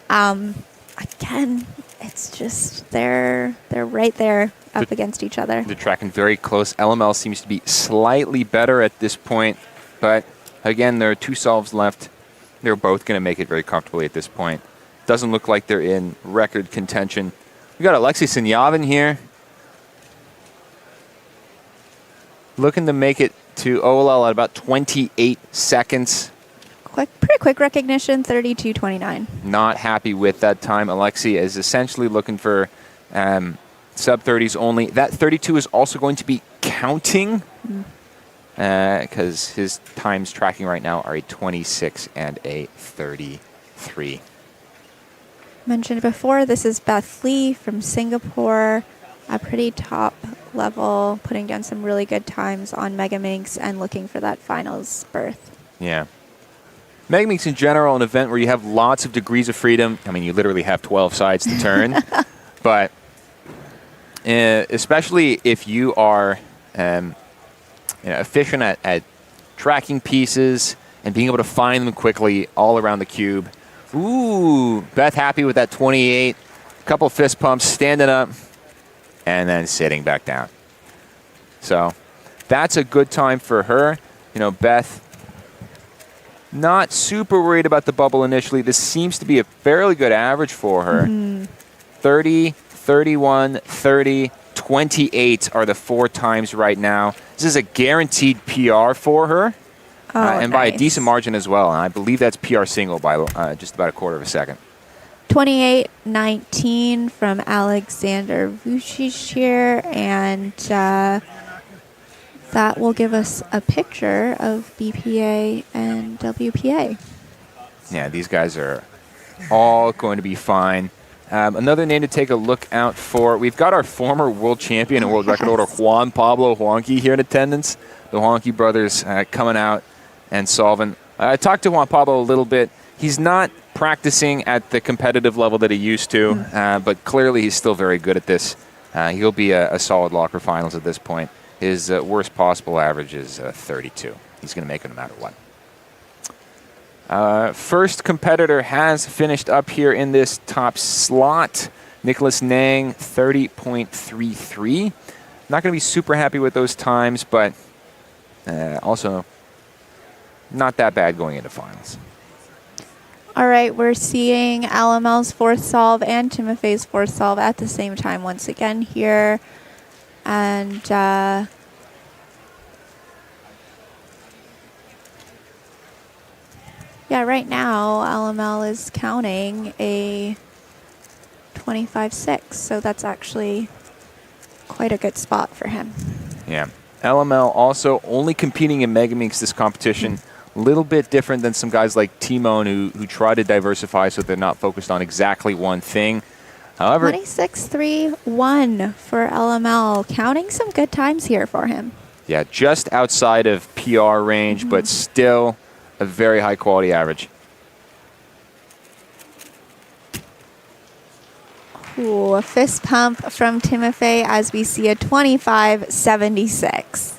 again, it's just they're right there up against each other. They're tracking very close. LML seems to be slightly better at this point, but again, there are 2 solves left. They're both going to make it very comfortably at this point. Doesn't look like they're in record contention. We got Alexei Sinyavin here, looking to make it to OLL at about 28 seconds. Pretty quick recognition, 32:29. Not happy with that time. Alexei is essentially looking for sub-30s only. That 32 is also going to be counting because his times tracking right now are a 26 and a 33. Mentioned before, this is Beth Lee from Singapore, a pretty top level, putting down some really good times on Megaminx and looking for that finals berth. Yeah. Megaminx in general, an event where you have lots of degrees of freedom. I mean, you literally have 12 sides to turn. But especially if you are efficient at tracking pieces and being able to find them quickly all around the cube, Ooh, Beth happy with that 28. Couple fist pumps, standing up, and then sitting back down. So that's a good time for her. You know, Beth, not super worried about the bubble initially. This seems to be a fairly good average for her. 30, 31, 30, 28 are the 4 times right now. This is a guaranteed PR for her. And by a decent margin as well. And I believe that's PR single by just about a quarter of a second. 28-19 from Alexander Vucic here, and that will give us a picture of BPA and WPA. Yeah, these guys are all going to be fine. Another name to take a look out for. We've got our former world champion and world record holder Juan Pablo Huanqui here in attendance. The Huanqui brothers coming out and solving. I talked to Juan Pablo a little bit. He's not practicing at the competitive level that he used to, but clearly he's still very good at this. He'll be a solid locker finals at this point. His worst possible average is 32. He's going to make it no matter what. First competitor has finished up here in this top slot. Nicholas Nang, 30.33. Not going to be super happy with those times, but also not that bad going into finals. All right, we're seeing LML's fourth solve and Timofey's fourth solve at the same time once again here. And yeah, right now LML is counting a 25-6, so that's actually quite a good spot for him. Yeah. LML also only competing in Megaminx this competition. A little bit different than some guys like Timon who try to diversify so they're not focused on exactly one thing. However, 26-3-1 for LML, counting some good times here for him. Yeah, just outside of PR range, but still a very high quality average. Ooh, a fist pump from Timofey as we see a 25-76.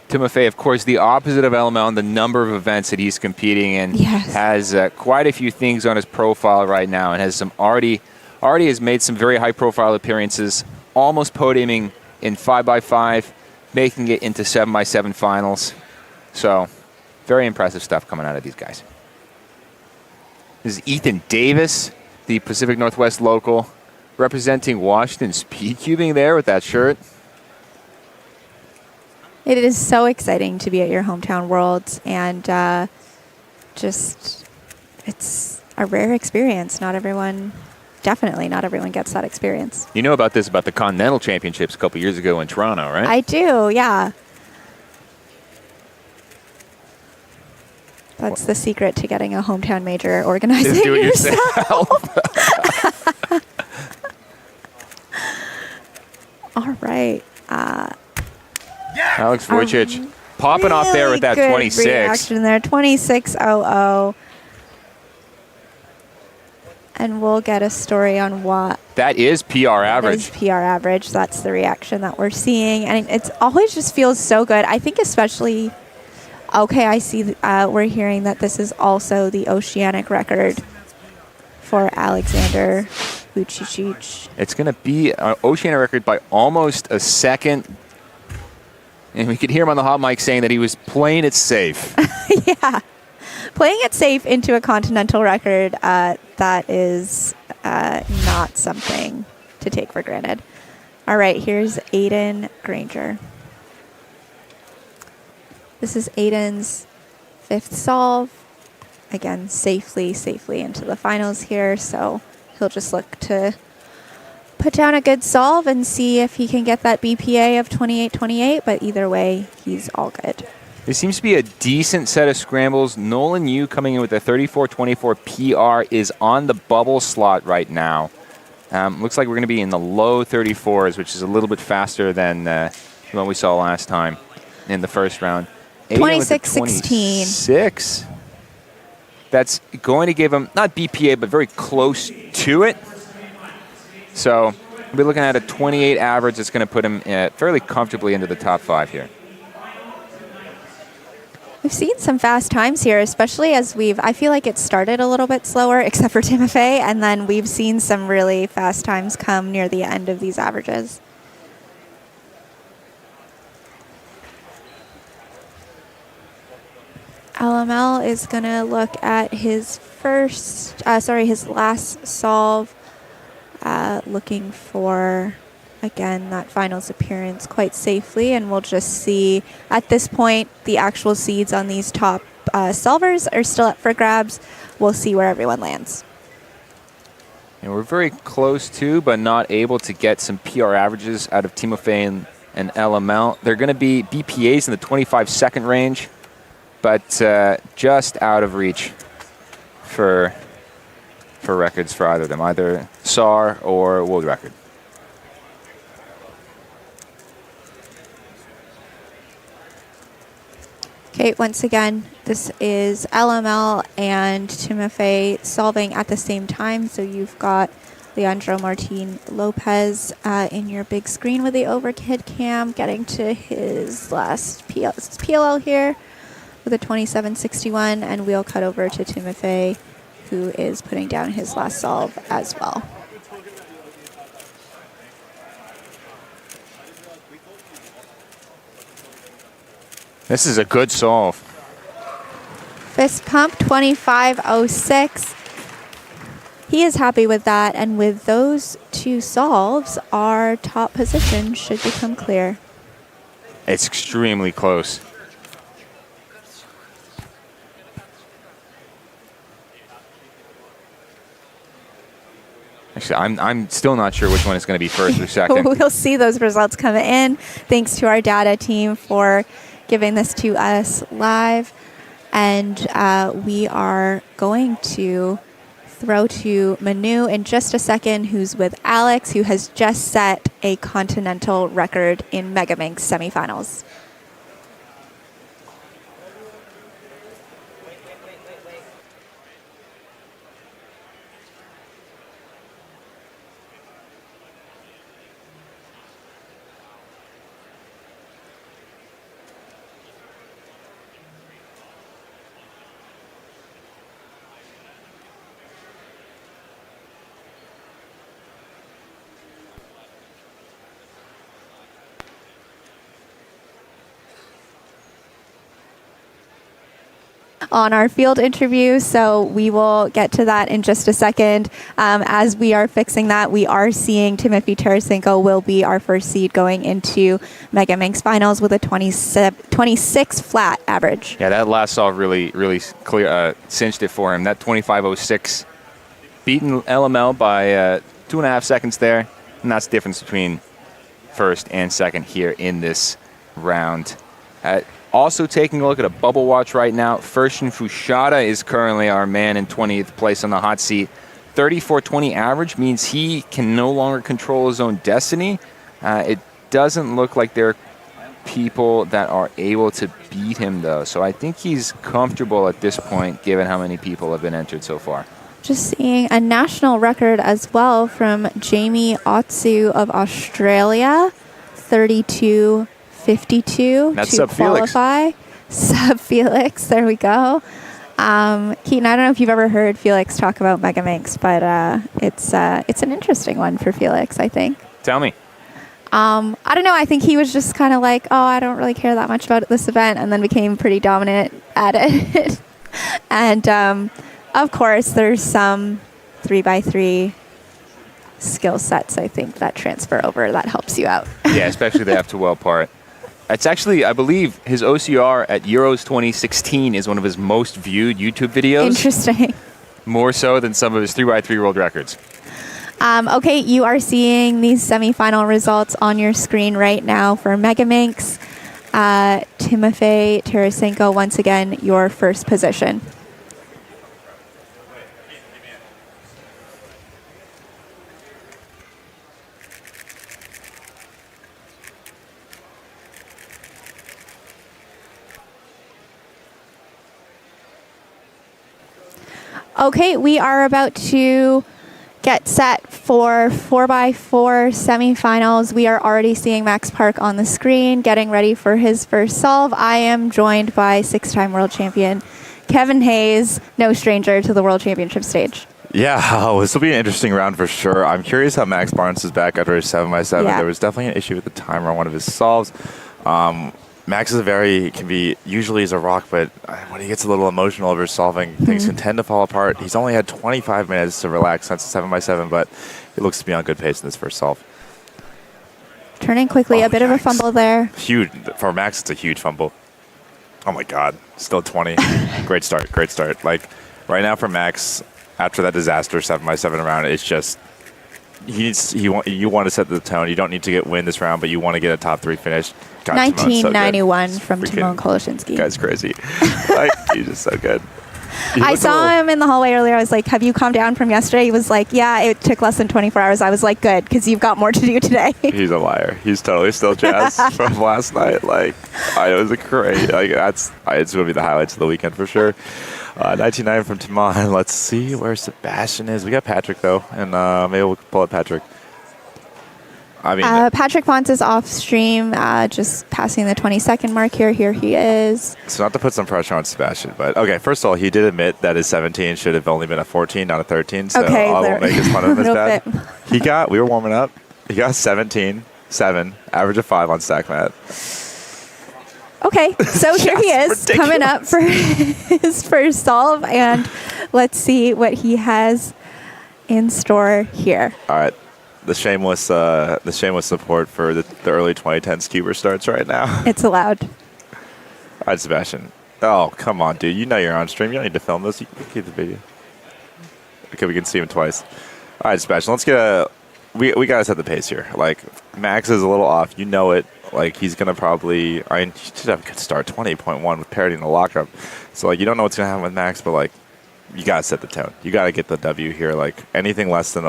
Timofey, of course, the opposite of LML in the number of events that he's competing in. Yes. Has quite a few things on his profile right now and has some already has made some very high-profile appearances, almost podiuming in 5x5, making it into 7x7 finals. So, very impressive stuff coming out of these guys. This is Ethan Davis, the Pacific Northwest local, representing Washington speed cubing there with that shirt. It is so exciting to be at your hometown Worlds, and just it's a rare experience. Definitely not everyone gets that experience. You know about the Continental Championships a couple years ago in Toronto, right? I do, yeah. That's the secret to getting a hometown major organized. Just do it yourself. All right. Alex Vucic popping off there with that good 26. Reaction there, 26.00. And we'll get a story on what. That is PR average. That is PR average. That's the reaction that we're seeing. And it's always just feels so good. I think especially, okay, I see we're hearing that this is also the oceanic record for Alexander Vucic. It's going to be an oceanic record by almost a second. And we could hear him on the hot mic saying that he was playing it safe. Yeah. Playing it safe into a continental record, that is not something to take for granted. All right, here's Aiden Granger. This is Aiden's fifth solve. Again, safely into the finals here. So he'll just look to put down a good solve and see if he can get that BPA of 28-28. But either way, he's all good. There seems to be a decent set of scrambles. Nolan Yu coming in with a 34-24 PR is on the bubble slot right now. Looks like we're going to be in the low 34s, which is a little bit faster than what we saw last time in the first round. 26-16. 6. That's going to give him, not BPA, but very close to it. So we'll be looking at a 28 average that's going to put him fairly comfortably into the top 5 here. We've seen some fast times here, especially as I feel like it started a little bit slower, except for Timofey, and then we've seen some really fast times come near the end of these averages. LML is going to look at his his last solve, looking for, again, that finals appearance quite safely, and we'll just see at this point the actual seeds on these top solvers are still up for grabs. We'll see where everyone lands. And we're very close to, but not able to get some PR averages out of Timofey and LML. They're going to be BPAs in the 25-second range, but just out of reach for records for either of them, either SAR or world record. Okay, once again, this is LML and Timofey solving at the same time. So you've got Leandro Martin Lopez in your big screen with the overhead cam, getting to his last PLL here with a 27.61, and we'll cut over to Timofey, who is putting down his last solve as well. This is a good solve. Fist pump 25.06. He is happy with that, and with those two solves, our top position should become clear. It's extremely close. Actually, I'm still not sure which one is going to be first or second. We'll see those results come in. Thanks to our data team for giving this to us live. And we are going to throw to Manu in just a second, who's with Alex, who has just set a continental record in Megaminx semifinals. On our field interview, so we will get to that in just a second. As we are fixing that, we are seeing Timofey Tarasenko will be our first seed going into Megaminx finals with a 26 flat average. Yeah, that last solve really clear cinched it for him. That 25.06, beaten LML by 2.5 seconds there, and that's the difference between first and second here in this round. Also taking a look at a bubble watch right now, Furshin Fushada is currently our man in 20th place on the hot seat. 34.20 average means he can no longer control his own destiny. It doesn't look like there are people that are able to beat him, though. So I think he's comfortable at this point, given how many people have been entered so far. Just seeing a national record as well from Jamie Otsu of Australia, 32.52 That's to sub qualify. Sub Felix, there we go. Keaton, I don't know if you've ever heard Felix talk about Megaminx, but it's an interesting one for Felix, I think. Tell me. I don't know. I think he was just kind of like, oh, I don't really care that much about this event, and then became pretty dominant at it. And of course, there's some 3x3 skill sets, I think, that transfer over that helps you out. Yeah, especially the F2L part. It's actually, I believe, his OCR at Euros 2016 is one of his most viewed YouTube videos. Interesting. More so than some of his 3x3 world records. Okay, you are seeing these semifinal results on your screen right now for Megaminx. Timofey Tarasenko, once again, your first position. Okay, we are about to get set for 4x4 semifinals. We are already seeing Max Park on the screen, getting ready for his first solve. I am joined by 6-time world champion Kevin Hayes, no stranger to the World Championship stage. Yeah, this will be an interesting round for sure. I'm curious how Max Barnes is back after his 7x7. Yeah. There was definitely an issue with the timer on one of his solves. Max can be usually is a rock, but when he gets a little emotional over solving, things can tend to fall apart. He's only had 25 minutes to relax since the 7x7, but he looks to be on good pace in this first solve. Turning quickly, a bit of a fumble there. Huge. For Max, it's a huge fumble. Oh my God. Still 20. Great start. Great start. Like, right now for Max, after that disaster 7x7 round, it's just, you want to set the tone. You don't need to get win this round, but you want to get a top 3 finish. God, 1991 so from Timon Koloshinsky. Guy's crazy. Like, he's just so good. I saw him in the hallway earlier. I was like, have you calmed down from yesterday? He was like, yeah, it took less than 24 hours. I was like, good, because you've got more to do today. He's a liar. He's totally still Jazz from last night. Like, it was a great, it's going to be the highlights of the weekend for sure. 1990 from Timon. Let's see where Sebastian is. We got Patrick, though, and maybe we'll pull up Patrick. I mean, Patrick Ponce is off stream, just passing the 20-second mark here. Here he is. So not to put some pressure on Sebastian, but okay, first of all, he did admit that his 17 should have only been a 14, not a 13, so okay, I won't make his fun of him as bad. We were warming up. He got 17, 7, average of 5 on stack mat. Okay, so here he is, coming up for his first solve, and let's see what he has in store here. All right. The shameless support for the early 2010s Cuber starts right now. It's allowed. All right, Sebastian. Oh, come on, dude. You know you're on stream. You don't need to film this. You can keep the video. Okay, we can see him twice. All right, Sebastian. Let's get we got to set the pace here. Like, Max is a little off. You know it. Like, he's going to probably... he should have a good start. 20.1 with parity in the lockup. So, like, you don't know what's going to happen with Max, but, like, you got to set the tone. You got to get the W here. Like, anything less than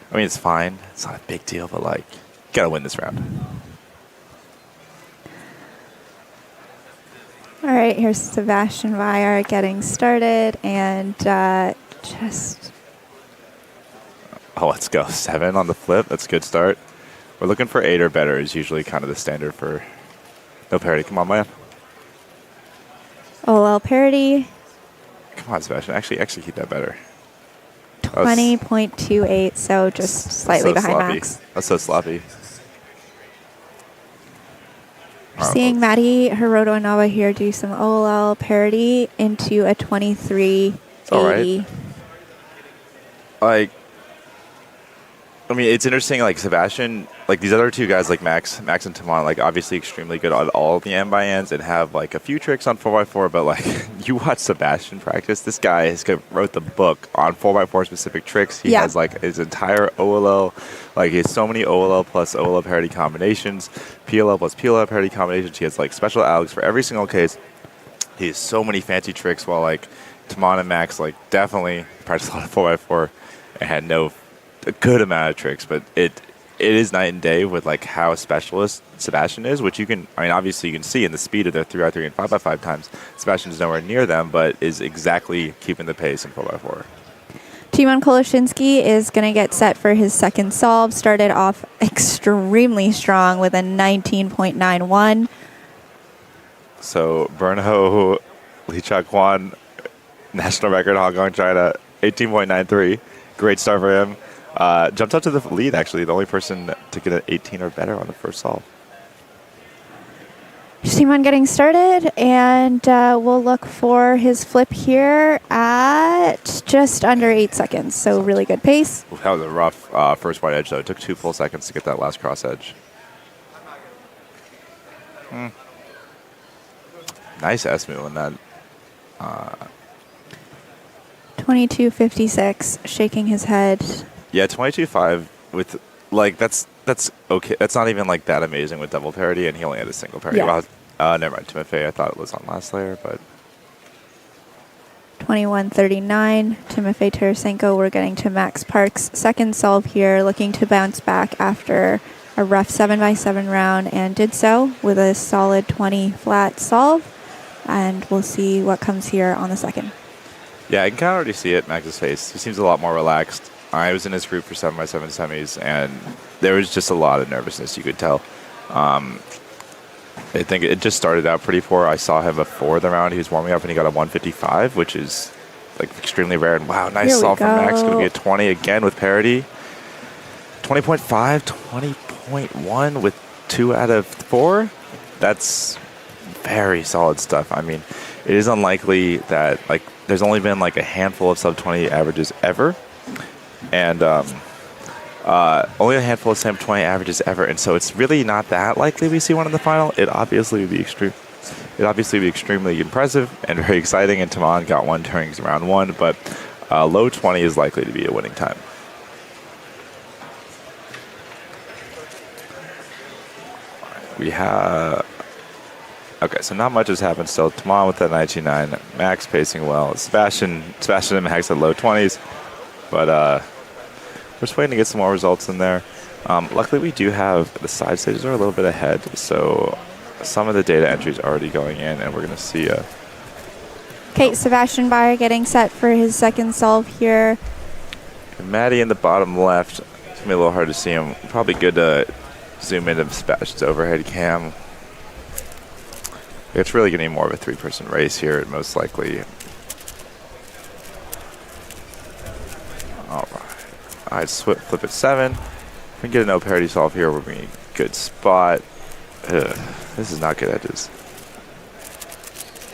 I mean, it's fine. It's not a big deal, but, like, you got to win this round. All right, here's Sebastian Weyer getting started, and just... Oh, let's go. 7 on the flip. That's a good start. We're looking for 8 or better is usually kind of the standard for no parity. Come on, man. OL parity. Come on, Sebastian. Actually execute that better. 20.28, so just slightly behind sloppy. Max. That's so sloppy. Seeing Maddie Hiroto Inaba here do some OLL parity into a 23.80. All right. Like, I mean, it's interesting, like, Sebastian, like, these other two guys, like Max and Timon, like, obviously extremely good on all the end-by-ends and have, like, a few tricks on 4x4, but, like, you watch Sebastian practice, this guy wrote the book on 4x4 specific tricks. He has, like, his entire OLL, like, he has so many OLL plus OLL parity combinations, PLL plus PLL parity combinations. He has, like, special algs for every single case. He has so many fancy tricks, while, like, Timon and Max, like, definitely practiced a lot of 4x4 and had a good amount of tricks, but it is night and day with, like, how specialist Sebastian is, which obviously you can see in the speed of their 3x3 and 5x5 times. Sebastian's nowhere near them, but is exactly keeping the pace in 4x4. Timon Koloshinsky is going to get set for his second solve. Started off extremely strong with a 19.91. So Bernho Lee Cha-Kwan, national record, Hong Kong, China, 18.93. Great start for him. Jumped up to the lead, actually. The only person to get an 18 or better on the first solve. Timon getting started, and we'll look for his flip here at just under 8 seconds. So really good pace. That was a rough first white edge, though. It took 2 full seconds to get that last cross edge. Nice S-move on that. 22.56, shaking his head. Yeah, 22.5 with, like, that's okay. That's not even, like, that amazing with double parity, and he only had a single parity. Yeah. Well, never mind. Timofey, I thought it was on last layer, but 21.39. Timofey Tarasenko, we're getting to Max Park's second solve here, looking to bounce back after a rough 7x7 round, and did so with a solid 20 flat solve. And we'll see what comes here on the second. yeah, I can kind of already see it, Max's face. He seems a lot more relaxed. I was in his group for 7x7 semis, and there was just a lot of nervousness, you could tell. I think it just started out pretty poor. I saw him before the round. He was warming up, and he got a 155, which is like extremely rare. And wow, nice solve from Max. Going to be a 20 again with parity. 20.5, 20.1 with 2 out of 4. That's very solid stuff. I mean, it is unlikely that like there's only been like a handful of sub 20 averages ever, and only a handful of sub 20 averages ever, and so it's really not that likely we see one in the final. It obviously would be extremely impressive and very exciting. And Taman got one during round 1, but low 20 is likely to be a winning time. We have... Okay, so not much has happened still. Taman with that 19.9. Max pacing well. Sebastian and Max at low 20s. But we're just waiting to get some more results in there. Luckily, we do have... The side stages are a little bit ahead, so some of the data entry is already going in, and we're going to see... Okay, Sebastian Bayer getting set for his second solve here. Maddie in the bottom left. It's going to be a little hard to see him. Probably good to zoom into Sebastian's overhead cam. It's really going to be more of a 3-person race here, most likely. All right. All right, flip at 7. If we can get a no parity solve here, we're in a good spot. This is not good edges.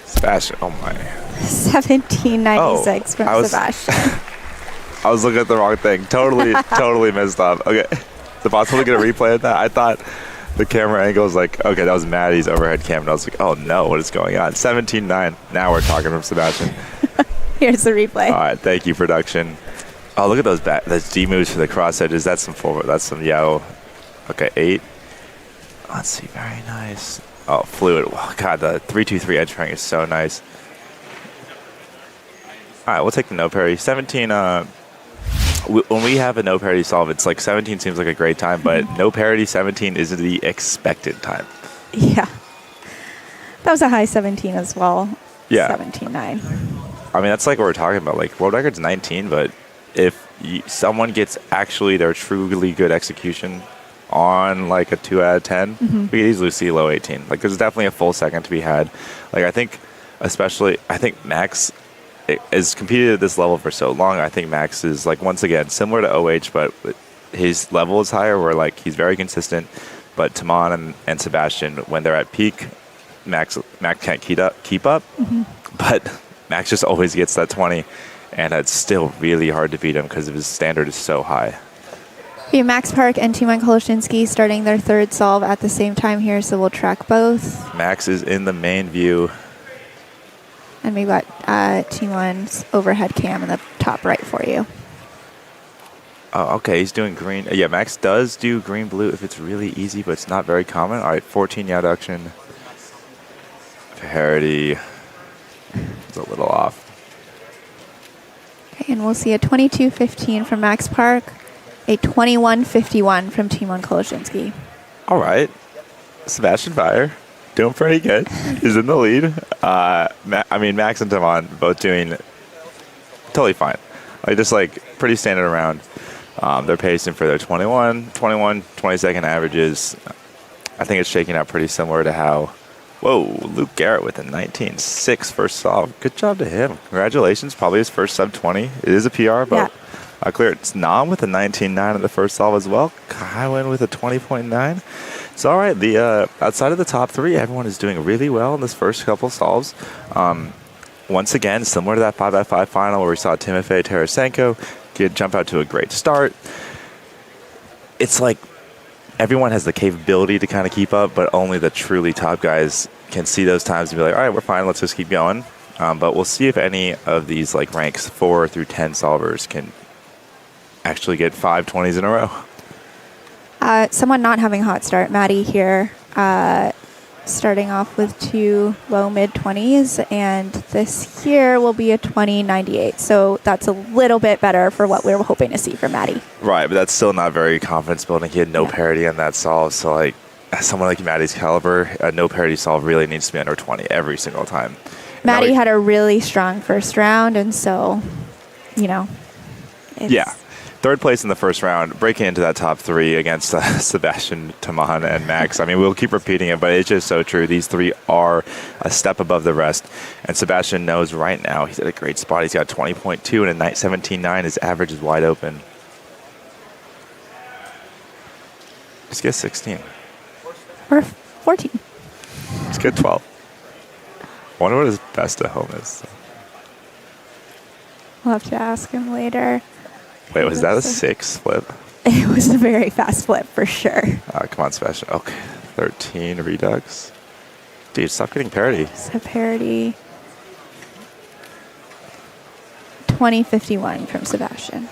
Sebastian, oh my. 1796 from Sebastian. I was looking at the wrong thing. Totally messed up. Okay. Is it possible to get a replay of that? I thought the camera angle was like, okay, that was Maddie's overhead cam. And I was like, oh no, what is going on? 17.9. Now we're talking from Sebastian. Here's the replay. All right, thank you, production. Oh, look at those D moves for the cross edges. That's some forward. That's some yo. Okay, 8. Let's see, very nice. Oh, fluid. Oh, God, the 3-2-3 edge pairing is so nice. All right, we'll take the no parity. 17. When we have a no parity solve, it's like 17 seems like a great time, but no parity 17 is the expected time. Yeah. That was a high 17 as well. Yeah. 17.9. I mean, that's like what we're talking about. Like, world record's 19, but if someone gets actually their truly good execution on like a 2 out of 10, we could easily see low 18. Like, there's definitely a full second to be had. Like, I think Max is competed at this level for so long. I think Max is like, once again, similar to OH, but his level is higher where like he's very consistent. But Taman and Sebastian, when they're at peak, Max can't keep up. But Max just always gets that 20, and it's still really hard to beat him because his standard is so high. Max Park and Timon Koloshinsky starting their third solve at the same time here, so we'll track both. Max is in the main view. And we've got Timon's overhead cam in the top right for you. Oh, okay, he's doing green. Yeah, Max does do green-blue if it's really easy, but it's not very common. All right, 14 yaw adduction. Parity. It's a little off. Okay, and we'll see a 22.15 from Max Park, a 21.51 from Timon Koloshinsky. All right. Sebastian Bayer, doing pretty good. He's in the lead. Max and Timon both doing totally fine. Like, just like pretty standard around. They're pacing for their 20-second averages. I think it's shaking out pretty similar to how... Whoa, Luke Garrett with a 19.6 first solve. Good job to him. Congratulations. Probably his first sub-20. It is a PR, but clear. It's Nam with a 19.9 in the first solve as well. Kaiwin with a 20.9. So, all right, the outside of the top 3, everyone is doing really well in this first couple solves. Once again, similar to that 5x5 final where we saw Timofey Tarasenko jump out to a great start. It's like everyone has the capability to kind of keep up, but only the truly top guys can see those times and be like, all right, we're fine, let's just keep going. But we'll see if any of these like ranks 4 through 10 solvers can actually get 5 20s in a row. Someone not having a hot start, Maddie here, starting off with 2 low mid-20s, and this here will be a 20.98. So that's a little bit better for what we were hoping to see from Maddie. Right, but that's still not very confidence building. He had no parity on that solve, so like someone like Maddie's caliber, a no parity solve really needs to be under 20 every single time. Maddie had a really strong first round, and so, you know. Yeah. third place in the first round, breaking into that top three against Sebastian, Taman, and Max. I mean, we'll keep repeating it, but it's just so true. These three are a step above the rest. And Sebastian knows right now he's at a great spot. He's got 20.2 and a 17.9. His average is wide open. Let's get 16. Or 14. Let's get 12. I wonder what his best at home is. We'll have to ask him later. Wait, was that a 6 flip? It was a very fast flip for sure. Come on, Sebastian. Okay, 13 redux. Dude, stop getting parity. So parity. 2051 from Sebastian.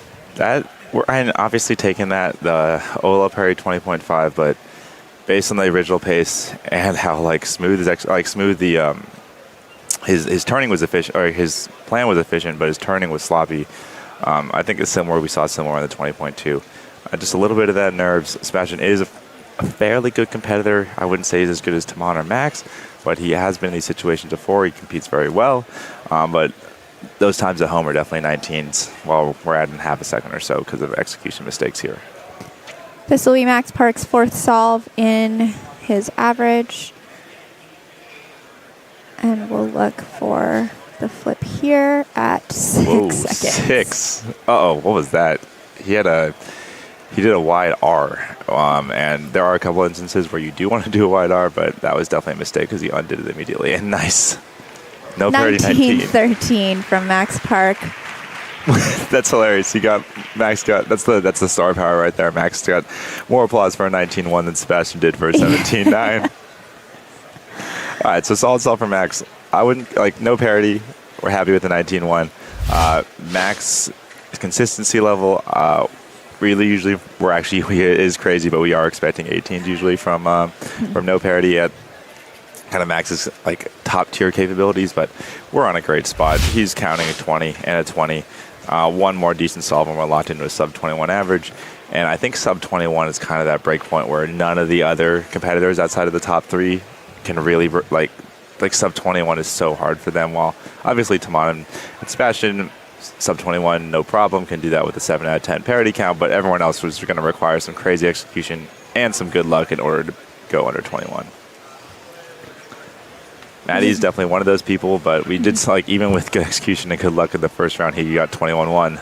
We're obviously taking the Ola parry 20.5, but based on the original pace and how smooth the his turning was efficient, or his plan was efficient, but his turning was sloppy. I think it's similar. We saw similar on the 20.2. Just a little bit of that nerves. Sebastian is a fairly good competitor. I wouldn't say he's as good as Taman or Max, but he has been in these situations before. He competes very well. But those times at home are definitely 19s, while we're adding half a second or so because of execution mistakes here. This will be Max Park's fourth solve in his average. And we'll look for the flip here at 6 seconds. 6. Uh-oh, what was that? He did a wide R, and there are a couple instances where you do want to do a wide R, but that was definitely a mistake because he undid it immediately. And nice. No parity 1913 from Max Park. That's hilarious. That's the star power right there. Max got more applause for a 19-1 than Sebastian did for a 17-9. All right, so solid solve for Max. I wouldn't no parity. We're happy with the 19-1. Max consistency level. Usually it is crazy, but we are expecting 18s usually from no parity at kind of Max's top tier capabilities. But we're on a great spot. He's counting a 20 and a 20. One more decent solve and we're locked into a sub 21 average. And I think sub 21 is kind of that break point where none of the other competitors outside of the top three can really sub 21 is so hard for them. While obviously Taman and Sebastian, sub 21 no problem, can do that with a 7 out of 10 parity count, but everyone else was going to require some crazy execution and some good luck in order to go under 21. Maddie's definitely one of those people, but we did even with good execution and good luck in the first round, he got 21-1.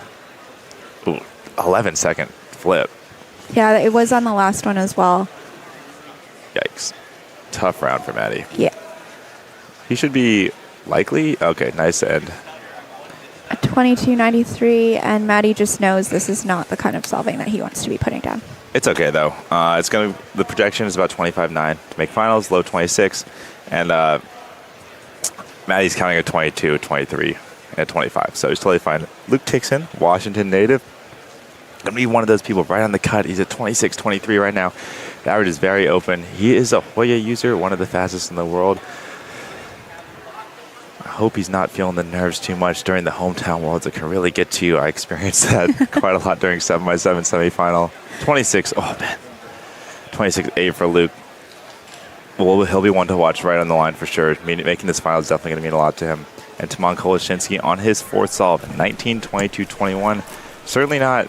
11-second flip. Yeah, it was on the last one as well. Yikes. Tough round for Maddie. Yeah. He should be likely. Okay, nice end. A 22.93, and Maddie just knows this is not the kind of solving that he wants to be putting down. It's okay though. The projection is about 25.9 to make finals, low 26, and Maddie's counting at 22, 23, and 25, so he's totally fine. Luke takes in Washington native. Gonna be one of those people right on the cut. He's at 26, 23 right now. The average is very open. He is a Hoya user, one of the fastest in the world. I hope he's not feeling the nerves too much during the hometown worlds. It can really get to you. I experienced that quite a lot during 7x7 semifinal. 26, oh man. 26-8 for Luke. Well, he'll be one to watch right on the line for sure. Making this final is definitely going to mean a lot to him. And Taman Kolashinsky on his fourth solve, 19, 22, 21. Certainly not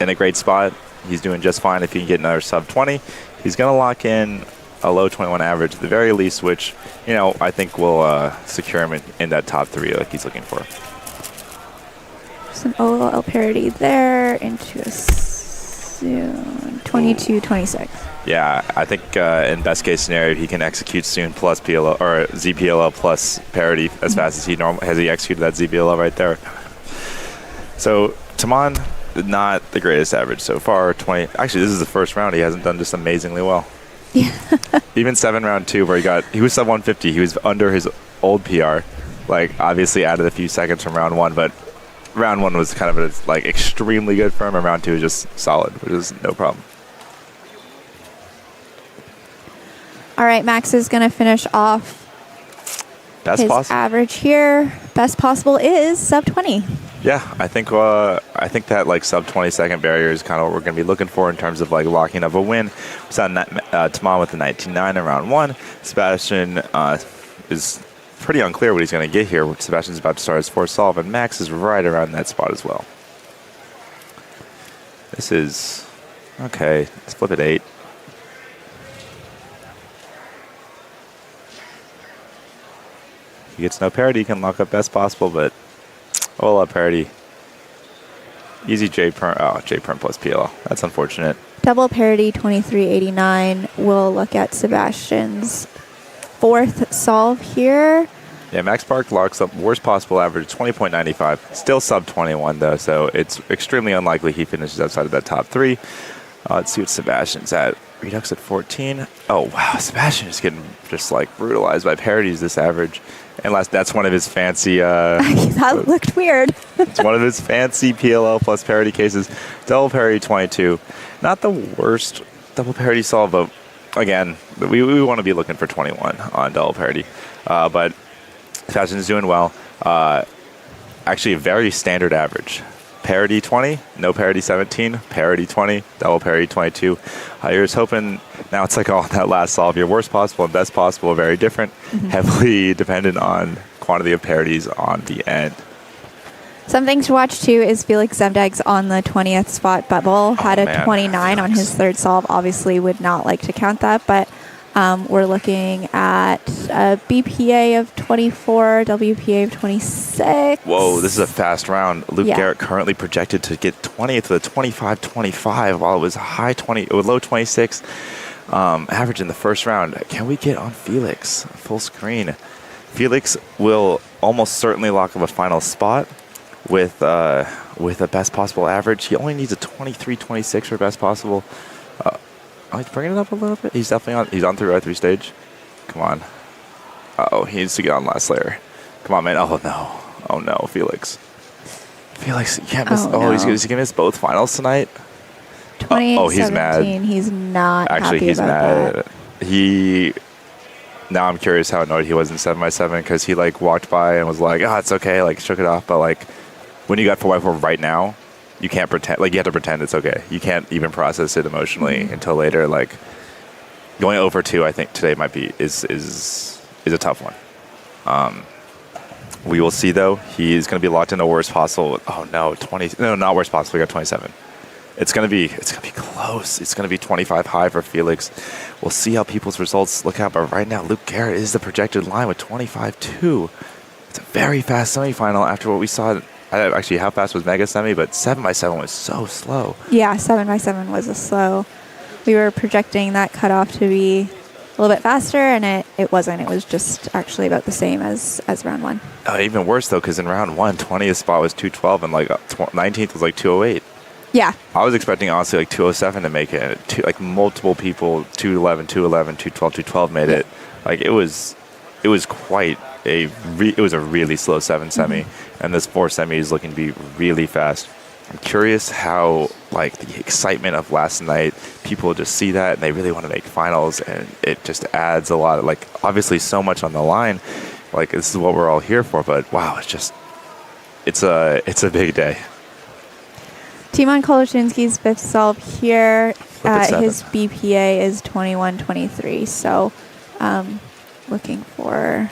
in a great spot. He's doing just fine if he can get another sub 20. He's going to lock in a low 21 average at the very least, which, I think will secure him in that top three like he's looking for. Some OL parity there into a soon 22-26. Yeah, I think in best case scenario, he can execute soon plus PLO or ZPLO plus parity as fast as he executed that ZPLO right there. So Taman, not the greatest average so far. 20. Actually, this is the first round. He hasn't done just amazingly well. Yeah. Even 7 round 2 where he was sub 150. He was under his old PR. Obviously added a few seconds from round 1, but round 1 was kind of extremely good for him, and round 2 is just solid, which is no problem. All right, Max is going to finish off his average here. Best possible is sub 20. Yeah, I think that sub 20-second barrier is kind of what we're going to be looking for in terms of locking up a win. We saw Taman with the 19.9 in round 1. Sebastian is pretty unclear what he's going to get here. Sebastian's about to start his fourth solve, and Max is right around that spot as well. This is okay. Let's flip it 8. He gets no parity. He can lock up best possible, but all up parity. Easy J perm. Oh, J perm plus PL. That's unfortunate. Double parity 2389. We'll look at Sebastian's fourth solve here. Yeah, Max Park locks up worst possible average, 20.95. Still sub 21 though, so it's extremely unlikely he finishes outside of that top 3. Let's see what Sebastian's at. Redux at 14. Oh wow, Sebastian is getting just like brutalized by parities this average. And that's one of his fancy. That looked weird. It's one of his fancy PLL plus parity cases. Double parity 22. Not the worst double parity solve, but again, we want to be looking for 21 on double parity. But Sebastian's doing well. Actually, a very standard average. Parity 20, no parity 17, parity 20, double parity 22. You're just hoping, now it's like all that last solve, your worst possible and best possible are very different, heavily dependent on quantity of parities on the end. Something to watch too is Felix Zemdeg's on the 20th spot bubble. Had a 29 on his third solve. Obviously would not like to count that, but we're looking at a BPA of 24, WPA of 26. Whoa, this is a fast round. Luke Garrett currently projected to get 20th with a 25-25 while it was low 26 average in the first round. Can we get on Felix full screen? Felix will almost certainly lock up a final spot with a best possible average. He only needs a 23-26 for best possible. He's bringing it up a little bit. He's definitely on. He's on 3x3 stage. Come on. Uh-oh, he needs to get on last layer. Come on, man. Oh, no. Oh, no, Felix. Felix, you can't miss. He's going to miss both finals tonight. 2017. He's mad. He's not Actually, happy he's about mad. Now I'm curious how annoyed he was in 7x7 because he, like, walked by and was like, it's okay, like, shook it off. But, like, when you got 4x4 right now, you can't pretend, like, you have to pretend it's okay. You can't even process it emotionally until later. Like, going over 2, I think today might be is a tough one. We will see though. He is going to be locked in the worst possible. Oh no, 20. No, not worst possible. We got 27. It's going to be close. It's going to be 25 high for Felix. We'll see how people's results look out. But right now, Luke Garrett is the projected line with 25-2. It's a very fast semifinal after what we saw. Actually, how fast was Mega Semi? But 7x7 was so slow. Yeah, 7x7 was a slow. We were projecting that cutoff to be a little bit faster, and it wasn't. It was just actually about the same as round 1. Even worse, though, because in round 1, 20th spot was 212, and like 19th was like 208. Yeah. I was expecting, honestly, like 207 to make it. Like multiple people, 211, 211, 212, 212 made it. Like it was quite a really slow 7 semi, and this 4 semi is looking to be really fast. I'm curious how, like, the excitement of last night, people just see that and they really want to make finals, and it just adds a lot of, like, obviously so much on the line. Like, this is what we're all here for, but wow, it's a big day. Timon Koloshinsky's fifth solve here. His BPA is 21-23, so looking for...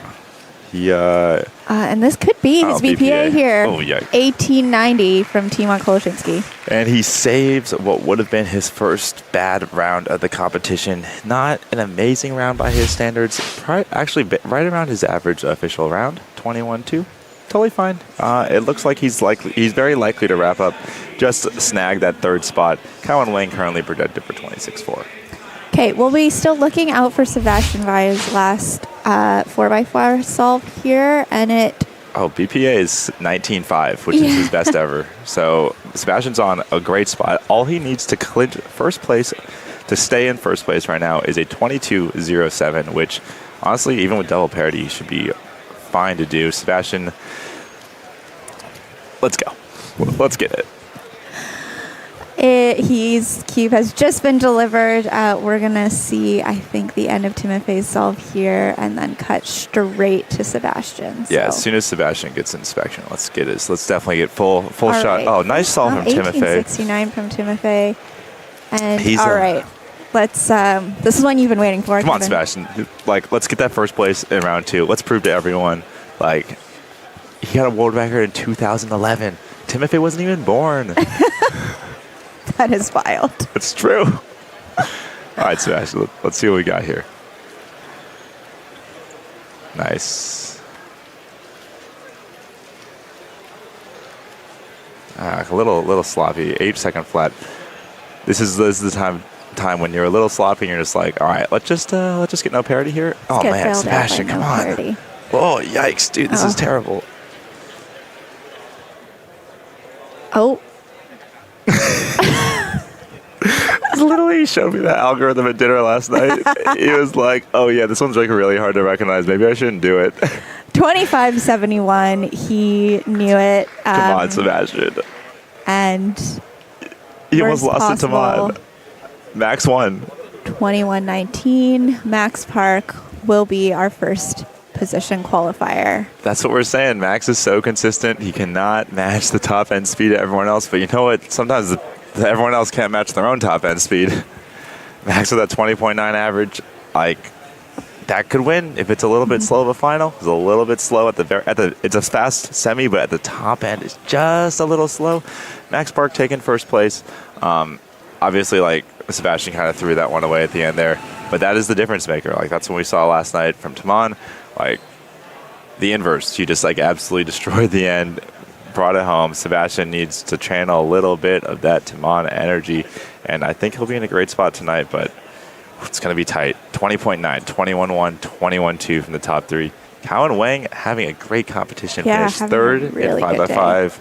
and this could be his BPA here. Oh, yeah. 1890 from Timon Koloshinsky. And he saves what would have been his first bad round of the competition. Not an amazing round by his standards. Actually, right around his average official round, 21-2. Totally fine. It looks like he's very likely to wrap up, just snag that third spot. Cowan Wang currently projected for 26-4. Okay, we'll be still looking out for Sebastian Valla's last 4x4 solve here, and BPA is 19.5, which is his best ever. So Sebastian's on a great spot. All he needs to clinch first place, to stay in first place right now, is a 22.07, which honestly, even with double parity, should be fine to do. Sebastian, let's go. Let's get it. His cube has just been delivered. We're going to see, I think, the end of Timofey's solve here and then cut straight to Sebastian. Yeah, as soon as Sebastian gets inspection, let's definitely get full shot. Right. Oh, nice solve from Timofey. 1869 from Timofey. And all right. Let's this is one you've been waiting for. Come on, Sebastian. Like, let's get that first place in round 2. Let's prove to everyone, like, he got a world record in 2011. Timofey wasn't even born. That is wild. It's true. All right, Sebastian, let's see what we got here. Nice. A little sloppy. 8-second flat. This is the time when you're a little sloppy and you're just like, all right, let's just get no parity here. Oh man, Sebastian, come on. Parity. Oh yikes, dude, this is terrible. Oh. Literally, he showed me that algorithm at dinner last night. He was like, oh yeah, this one's like really hard to recognize. Maybe I shouldn't do it. 2571. He knew it. Come on, Sebastian. And he almost lost it to Mod. Max won. 2119. Max Park will be our first position qualifier. That's what we're saying. Max is so consistent. He cannot match the top end speed of everyone else. But you know what? Sometimes everyone else can't match their own top end speed. Max with that 20.9 average, like that could win if it's a little bit slow of a final. It's a little bit slow at the it's a fast semi, but at the top end it's just a little slow. Max Park taking first place. Obviously, like Sebastian kind of threw that one away at the end there, but that is the difference maker. Like that's what we saw last night from Timon. Like the inverse, she just like absolutely destroyed the end, brought it home. Sebastian needs to channel a little bit of that Timon energy, and I think he'll be in a great spot tonight, but it's going to be tight. 20.9, 21-1, 21-2 from the top three. Cowan Wang having a great competition. Finished third in 5x5.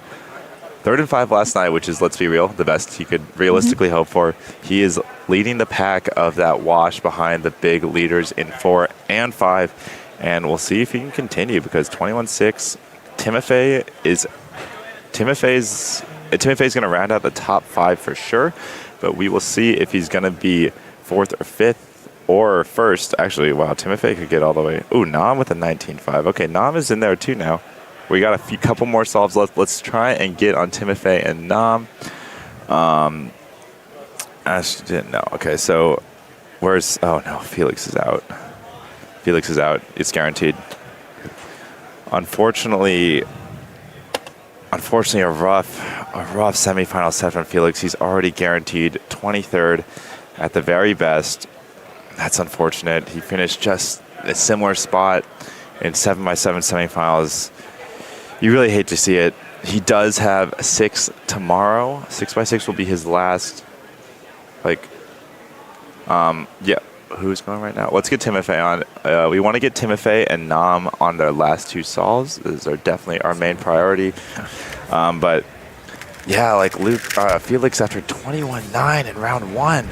Third and 5 last night, which is, let's be real, the best he could realistically hope for. He is leading the pack of that wash behind the big leaders in 4 and 5. And we'll see if he can continue because 21-6, Timofey's going to round out the top 5 for sure. But we will see if he's going to be 4th or 5th or 1st. Actually, wow, Timofey could get all the way. Ooh, Nam with a 19.5. Okay, Nam is in there too now. We got a couple more solves left. Let's try and get on Timofey and Nam. Ash didn't know. Okay, so where's... Oh, no, Felix is out. Felix is out. It's guaranteed. Unfortunately, a rough semifinal set from Felix. He's already guaranteed 23rd at the very best. That's unfortunate. He finished just a similar spot in 7x7 semifinals. You really hate to see it. He does have 6 tomorrow. 6x6 will be his last. Yeah. Who's going right now? Let's get Timofey on. We want to get Timofey and Nam on their last 2 solves. Those are definitely our main priority. But yeah, like Felix after 21-9 in round 1,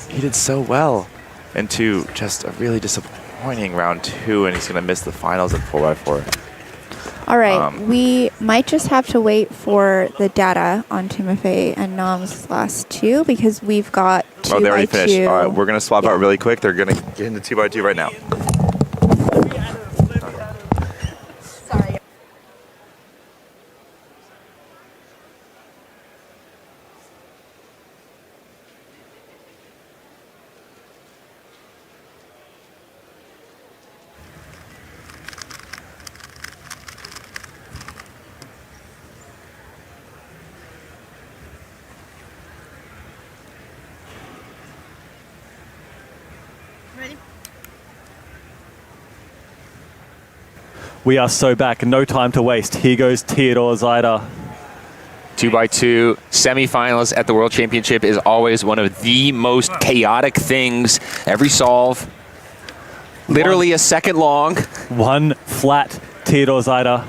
he did so well into just a really disappointing round 2, and he's going to miss the finals at 4x4. All right, we might just have to wait for the data on Timofey and Nam's last 2 because we've got 2x2. Oh, they already finished. All right, we're going to swap out really quick. They're going to get into 2x2 right now. Sorry. We are so back. No time to waste. Here goes Theodore Zaider. 2x2 semifinals at the World Championship is always one of the most chaotic things. Every solve, literally a second long. One flat Theodore Zaider.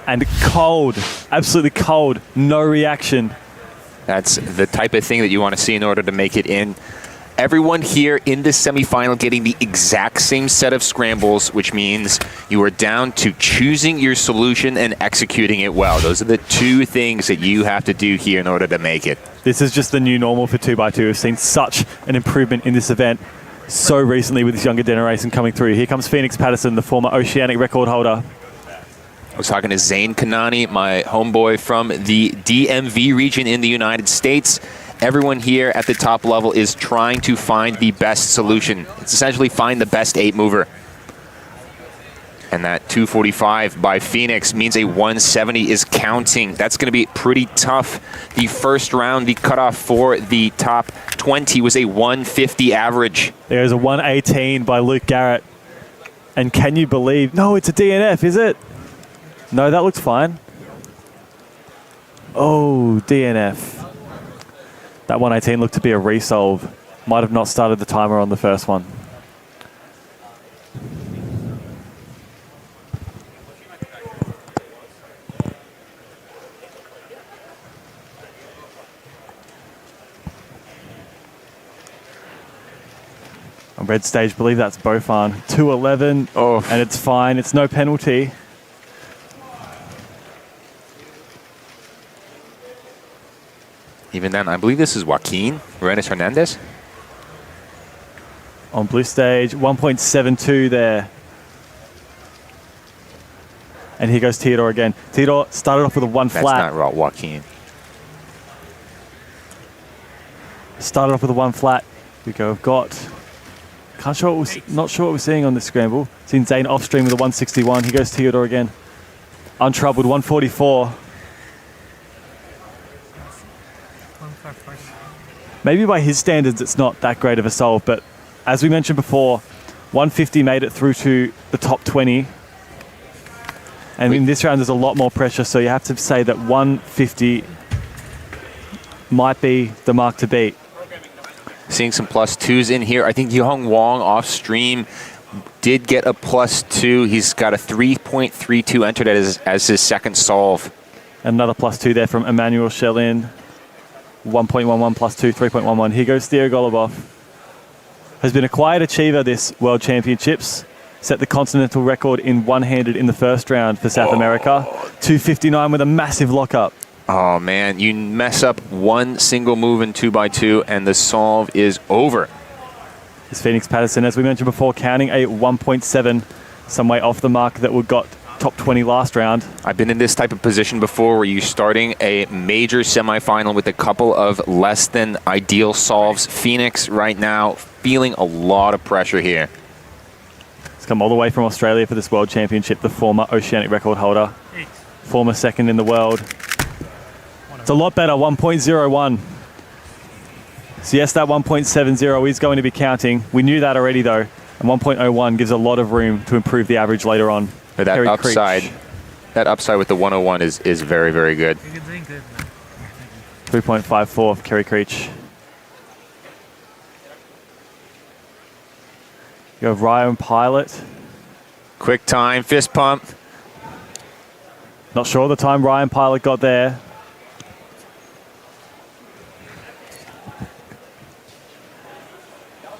And cold, absolutely cold, no reaction. That's the type of thing that you want to see in order to make it in. Everyone here in this semifinal getting the exact same set of scrambles, which means you are down to choosing your solution and executing it well. Those are the 2 things that you have to do here in order to make it. This is just the new normal for 2x2. We've seen such an improvement in this event so recently with this younger generation coming through. Here comes Phoenix Patterson, the former Oceanic record holder. I was talking to Zane Kanani, my homeboy from the DMV region in the United States. Everyone here at the top level is trying to find the best solution. It's essentially find the best 8 mover. And that 245 by Phoenix means a 170 is counting. That's going to be pretty tough. The first round, the cutoff for the top 20 was a 150 average. There's a 118 by Luke Garrett. And can you believe... No, it's a DNF, is it? No, that looks fine. Oh, DNF. That 118 looked to be a resolve. Might have not started the timer on the first one. On red stage, believe that's Bofan. 211, and it's fine. It's no penalty. Even then, I believe this is Joaquin Renes Hernandez. On blue stage, 1.72 there. And here goes Theodore again. Theodore started off with a one That's flat. not Joaquin. Started off with a one flat. Here we go. We've got... not sure what we're seeing on this scramble. Seen Zane off stream with a 161. Here goes Theodore again. Untroubled, 144. Maybe by his standards, it's not that great of a solve, but as we mentioned before, 150 made it through to the top 20. And in this round, there's a lot more pressure, so you have to say that 150 might be the mark to beat. Seeing some +2s in here. I think Yohung Wong off stream did get a +2. He's got a 3.32 entered as his second solve. Another +2 there from Emmanuel Shellin. 1.11 +2, 3.11. Here goes Theo Golubov. Has been a quiet achiever this World Championships. Set the continental record in one-handed in the first round for South America. 259 with a massive lockup. Oh man, you mess up one single move in 2x2 and the solve is over. It's Phoenix Patterson, as we mentioned before, counting a 1.7, some way off the mark that would got top 20 last round. I've been in this type of position before where you're starting a major semifinal with a couple of less than ideal solves. Phoenix right now feeling a lot of pressure here. He's come all the way from Australia for this World Championship, the former Oceanic record holder, former second in the world. It's a lot better, 1.01. So yes, that 1.70 is going to be counting. We knew that already though, and 1.01 gives a lot of room to improve the average later on. But that upside with the 101 is very, very good. 3.54 for Kerry Creech. You have Ryan Pilot. Quick time, fist pump. Not sure the time Ryan Pilot got there.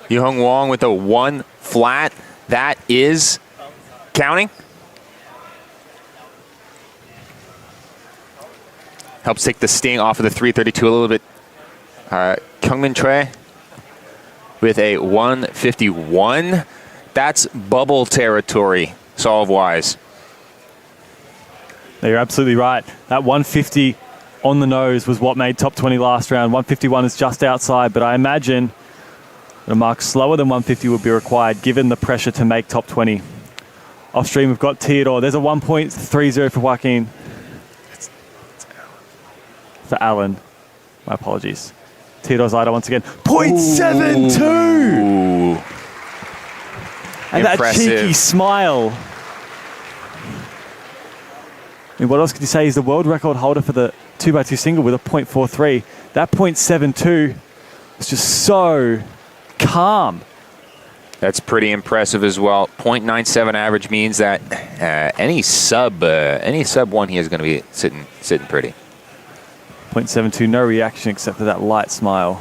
Yohung Wong with a 1 flat. That is counting. Helps take the sting off of the 332 a little bit. Kyungmin Choi with a 151. That's bubble territory, solve-wise. You're absolutely right. That 150 on the nose was what made top 20 last round. 151 is just outside, but I imagine a mark slower than 150 would be required given the pressure to make top 20. Off stream, we've got Theodore. There's a 1.30 for Joaquin. For Alan. My apologies. Theodore's Ida once again. 0.72! And impressive. That cheeky smile. I mean, what else could you say? He's the world record holder for the 2x2 single with a 0.43. That 0.72 is just so calm. That's pretty impressive as well. 0.97 average means that any sub one here is going to be sitting pretty. 0.72, no reaction except for that light smile.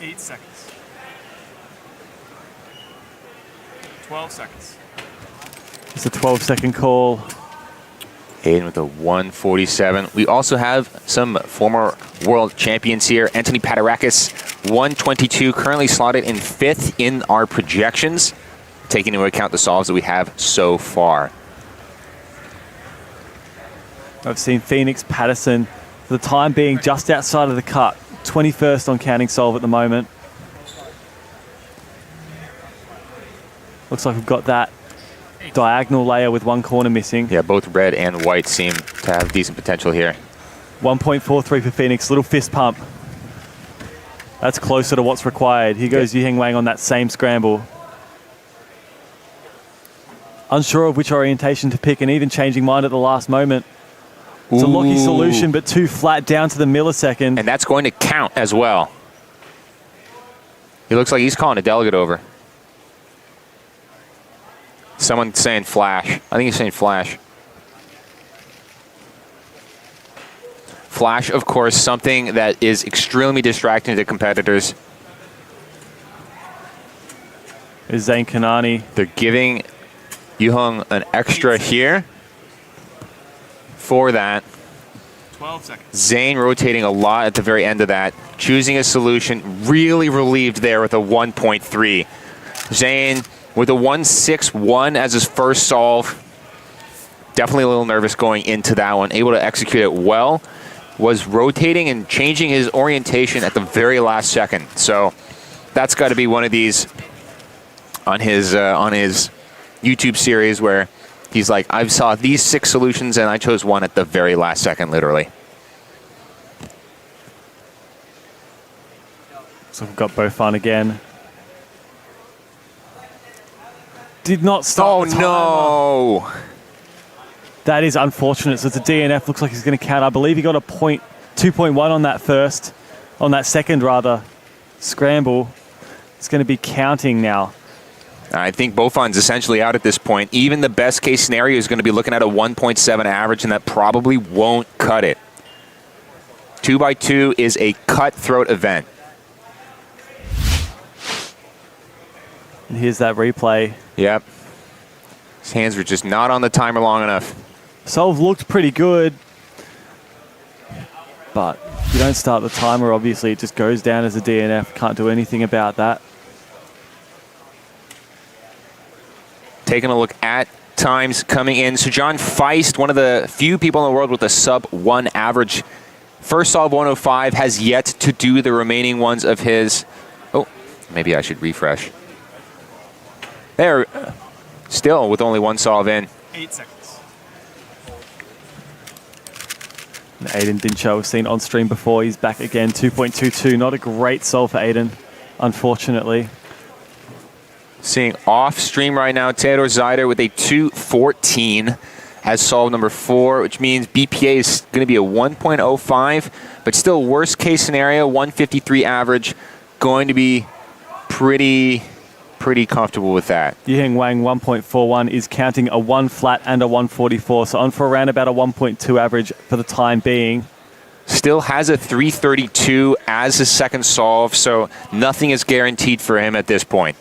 8 seconds. 12 seconds. It's a 12-second call. Aiden with a 147. We also have some former world champions here. Anthony Patarakis, 122, currently slotted in 5th in our projections, taking into account the solves that we have so far. I've seen Phoenix Patterson, for the time being, just outside of the cut. 21st on counting solve at the moment. Looks like we've got that diagonal layer with one corner missing. Yeah, both red and white seem to have decent potential here. 1.43 for Phoenix. Little fist pump. That's closer to what's required. Here goes Yuheng Wang on that same scramble. Unsure of which orientation to pick and even changing mind at the last moment. It's a locky solution, but too flat down to the millisecond. And that's going to count as well. He looks like he's calling a delegate over. Someone saying flash. I think he's saying flash. Flash, of course, something that is extremely distracting to competitors. Is Zane Kanani. They're giving Yuheng an extra here for that. 12 seconds. Zane rotating a lot at the very end of that. Choosing a solution, really relieved there with a 1.3. Zane with a 1.61 as his first solve. Definitely a little nervous going into that one. Able to execute it well. Was rotating and changing his orientation at the very last second. So that's got to be one of these on his YouTube series where he's like, I saw these 6 solutions and I chose one at the very last second, literally. So we've got Bofun again. Did not start the timer. No! That is unfortunate. So it's a DNF. Looks like he's going to count. I believe he got a 2.1 on that second scramble. It's going to be counting now. I think Bofon's essentially out at this point. Even the best case scenario is going to be looking at a 1.7 average, and that probably won't cut it. 2x2 is a cutthroat event. And here's that replay. Yep. His hands were just not on the timer long enough. Solve looked pretty good, but if you don't start the timer, obviously it just goes down as a DNF. Can't do anything about that. Taking a look at times coming in. So John Feist, one of the few people in the world with a sub-1 average. First solve 105, has yet to do the remaining ones of his. Oh, maybe I should refresh. There, still with only one solve in. 8 seconds. And Aiden Dincho was seen on stream before. He's back again, 2.22. Not a great solve for Aiden, unfortunately. Seeing off stream right now, Theodor Zeider with a 2.14 as solve number 4, which means BPA is going to be a 1.05, but still worst case scenario, 153 average, going to be pretty comfortable with that. Yuheng Wang 1.41 is counting a 1 flat and a 144, so on for around about a 1.2 average for the time being. Still has a 332 as his second solve, so nothing is guaranteed for him at this point.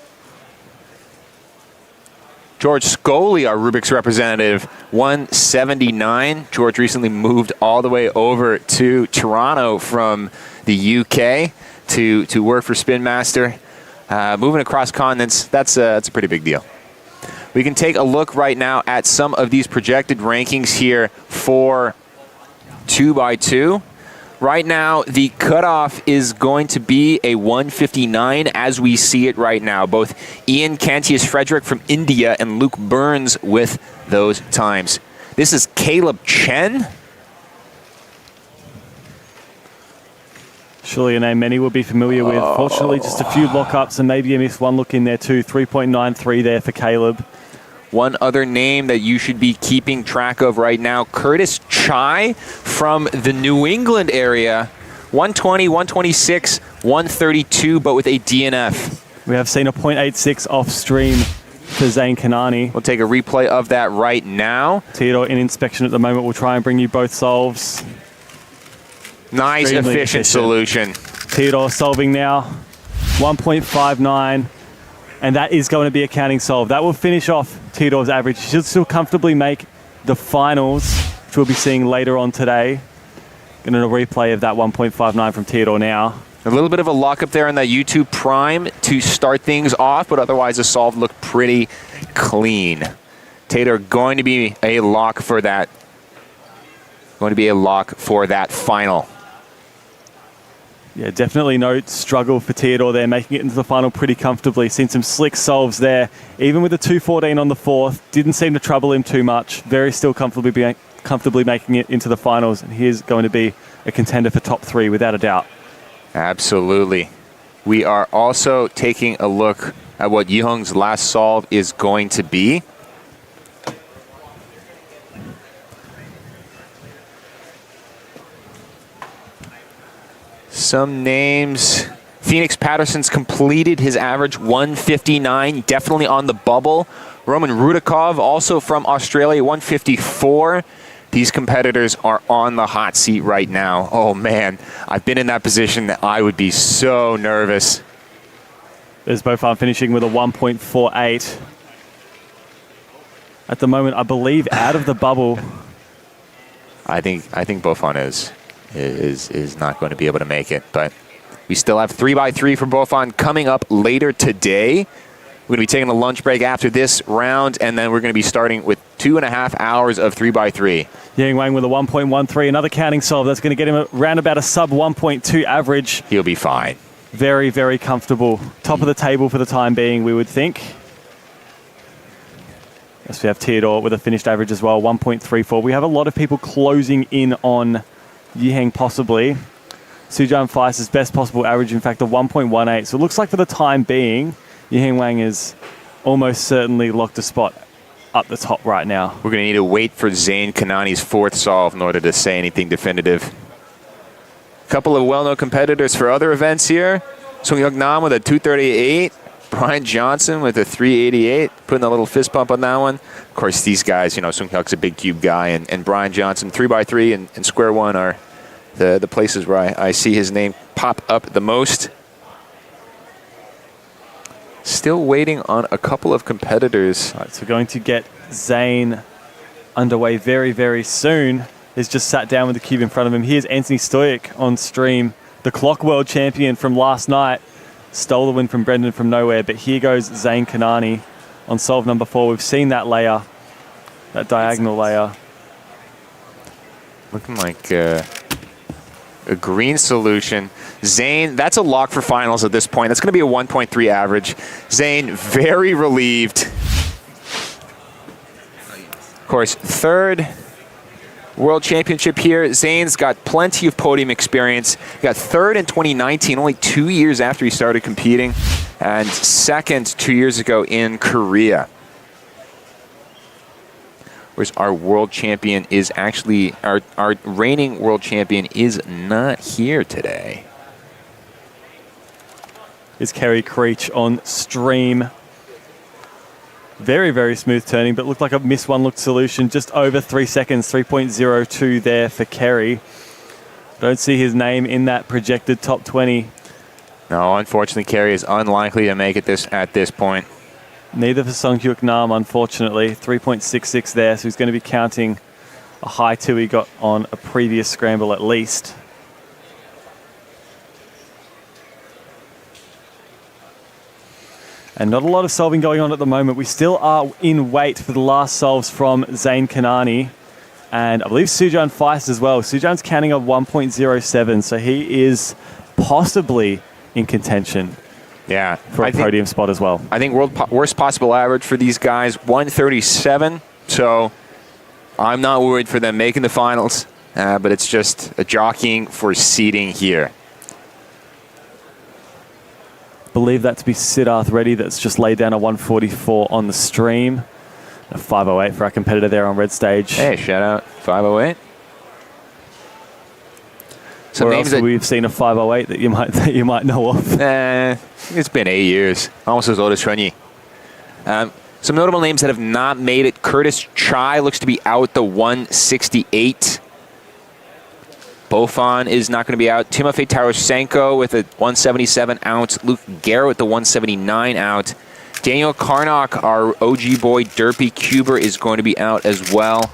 George Scully, our Rubik's representative, 179. George recently moved all the way over to Toronto from the UK to work for Spin Master. Moving across continents, that's a pretty big deal. We can take a look right now at some of these projected rankings here for 2x2. Right now, the cutoff is going to be a 159 as we see it right now. Both Ian Cantius-Frederick from India and Luke Burns with those times. This is Caleb Chen. Surely a name many will be familiar with. Fortunately, just a few lockups and maybe a missed one look in there too. 3.93 there for Caleb. One other name that you should be keeping track of right now, Curtis Chai from the New England area. 120, 126, 132, but with a DNF. We have seen a 0.86 off stream for Zane Kanani. We'll take a replay of that right now. Theodore in inspection at the moment. We'll try and bring you both solves. Nice, efficient solution. Theodore solving now. 1.59. And that is going to be a counting solve. That will finish off Theodore's average. He should still comfortably make the finals, which we'll be seeing later on today. Getting a replay of that 1.59 from Theodore now. A little bit of a lockup there on that YouTube Prime to start things off, but otherwise the solve looked pretty clean. Theodore going to be a lock for that. Going to be a lock for that final. Yeah, definitely no struggle for Theodore there, making it into the final pretty comfortably. Seen some slick solves there. Even with the 2:14 on the fourth, didn't seem to trouble him too much. Very still comfortably making it into the finals. And he is going to be a contender for top 3 without a doubt. Absolutely. We are also taking a look at what Yihong's last solve is going to be. Some names. Phoenix Patterson's completed his average 159, definitely on the bubble. Roman Rudakov, also from Australia, 154. These competitors are on the hot seat right now. Oh man, I've been in that position that I would be so nervous. There's Beaufort finishing with a 1.48. At the moment, I believe out of the bubble. I think Beaufort is not going to be able to make it, but we still have 3x3 for Beaufort coming up later today. We're going to be taking a lunch break after this round, and then we're going to be starting with 2.5 hours of 3x3. Yang Wang with a 1.13, another counting solve. That's going to get him around about a sub 1.2 average. He'll be fine. Very, very comfortable. Top of the table for the time being, we would think. Yes, we have Theodore with a finished average as well, 1.34. We have a lot of people closing in on Yiheng possibly. Sujan Feist's best possible average, in fact, a 1.18. So it looks like for the time being, Yiheng Wang is almost certainly locked a spot up the top right now. We're going to need to wait for Zain Kanani's 4th solve in order to say anything definitive. A couple of well-known competitors for other events here. Sung Hyuk Nam with a 238. Brian Johnson with a 388. Putting a little fist pump on that one. Of course, these guys, Sung Hyuk's a big cube guy, and Brian Johnson, 3x3 and square one are the places where I see his name pop up the most. Still waiting on a couple of competitors. All right, so going to get Zain underway very, very soon. He's just sat down with the cube in front of him. Here's Anthony Stoic on stream, the clock world champion from last night. Stole the win from Brendan from nowhere, but here goes Zain Kanani on solve number 4. We've seen that layer, that diagonal layer. Looking like a green solution. Zain, that's a lock for finals at this point. That's going to be a 1.3 average. Zain, very relieved. Of course, 3rd World Championship here. Zain's got plenty of podium experience. He got 3rd in 2019, only 2 years after he started competing, and 2nd 2 years ago in Korea. Whereas our world champion is actually, our reigning world champion is not here today. Is Kerry Creech on stream. Very, very smooth turning, but looked like a miss one look solution. Just over 3 seconds, 3.02 there for Kerry. Don't see his name in that projected top 20. No, unfortunately, Kerry is unlikely to make it at this point. Neither for Sung Hyuk Nam, unfortunately. 3.66 there, so he's going to be counting a high 2 he got on a previous scramble at least. And not a lot of solving going on at the moment. We still are in wait for the last solves from Zain Kanani. And I believe Sujan Feist as well. Sujan's counting a 1.07, so he is possibly in contention. Yeah, for a podium spot as well. I think worst possible average for these guys, 137. So I'm not worried for them making the finals, but it's just a jockeying for seeding here. Believe that to be Siddharth Reddy. That's just laid down a 144 on the stream. A 508 for our competitor there on red stage. Hey, shout out 508. Some names that we've seen a 508 that you might know of. It's been 8 years, almost as old as Chunyi. Some notable names that have not made it. Curtis Chai looks to be out the 168. Beaufort is not going to be out. Timofey Tarashenko with a 177 out. Luke Garrett with the 179 out. Daniel Karnock, our OG boy, Derpy Cuber, is going to be out as well.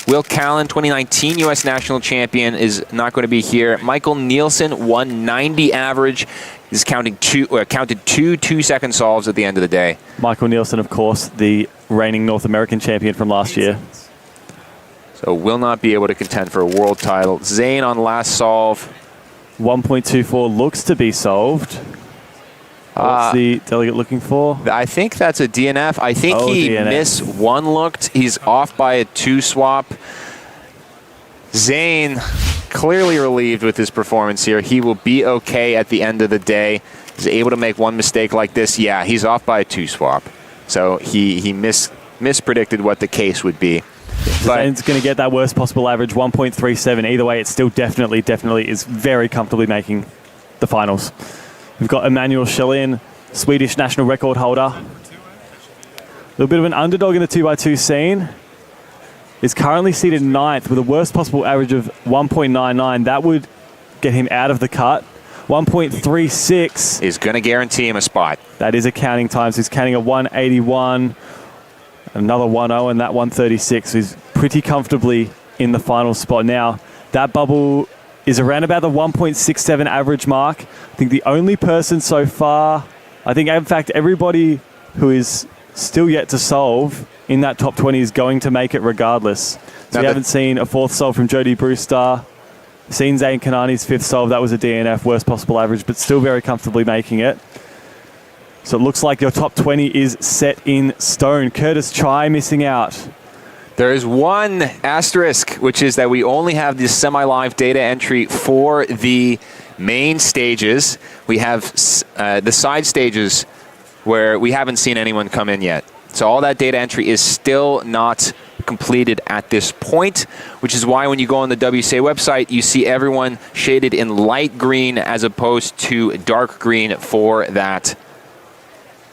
Will Callan, 2019 U.S. National Champion, is not going to be here. Michael Nielsen, 190 average, is counted two 2-second solves at the end of the day. Michael Nielsen, of course, the reigning North American champion from last year. So will not be able to contend for a world title. Zain on last solve. 1.24 looks to be solved. What's the delegate looking for? I think that's a DNF. I think he DNF. missed one looked. He's off by a 2 swap. Zane clearly relieved with his performance here. He will be okay at the end of the day. He's able to make one mistake like this. Yeah, he's off by a 2 swap. So he mispredicted what the case would be. But Zane's going to get that worst possible average, 1.37. Either way, it still definitely is very comfortably making the finals. We've got Emmanuel Schellin, Swedish national record holder. A little bit of an underdog in the 2x2 scene. Is currently seated 9th with a worst possible average of 1.99. That would get him out of the cut. 1.36 is going to guarantee him a spot. That is a counting time. So he's counting a 181, another 10, and that 136. So he's pretty comfortably in the final spot. Now, that bubble is around about the 1.67 average mark. I think the only person so far, I think in fact everybody who is still yet to solve in that top 20 is going to make it regardless. So we haven't seen a 4th solve from Jody Brewster. Seen Zane Kanani's 5th solve. That was a DNF, worst possible average, but still very comfortably making it. So it looks like your top 20 is set in stone. Curtis Chai missing out. There is one asterisk, which is that we only have the semi-live data entry for the main stages. We have the side stages where we haven't seen anyone come in yet. So all that data entry is still not completed at this point, which is why when you go on the WCA website, you see everyone shaded in light green as opposed to dark green for that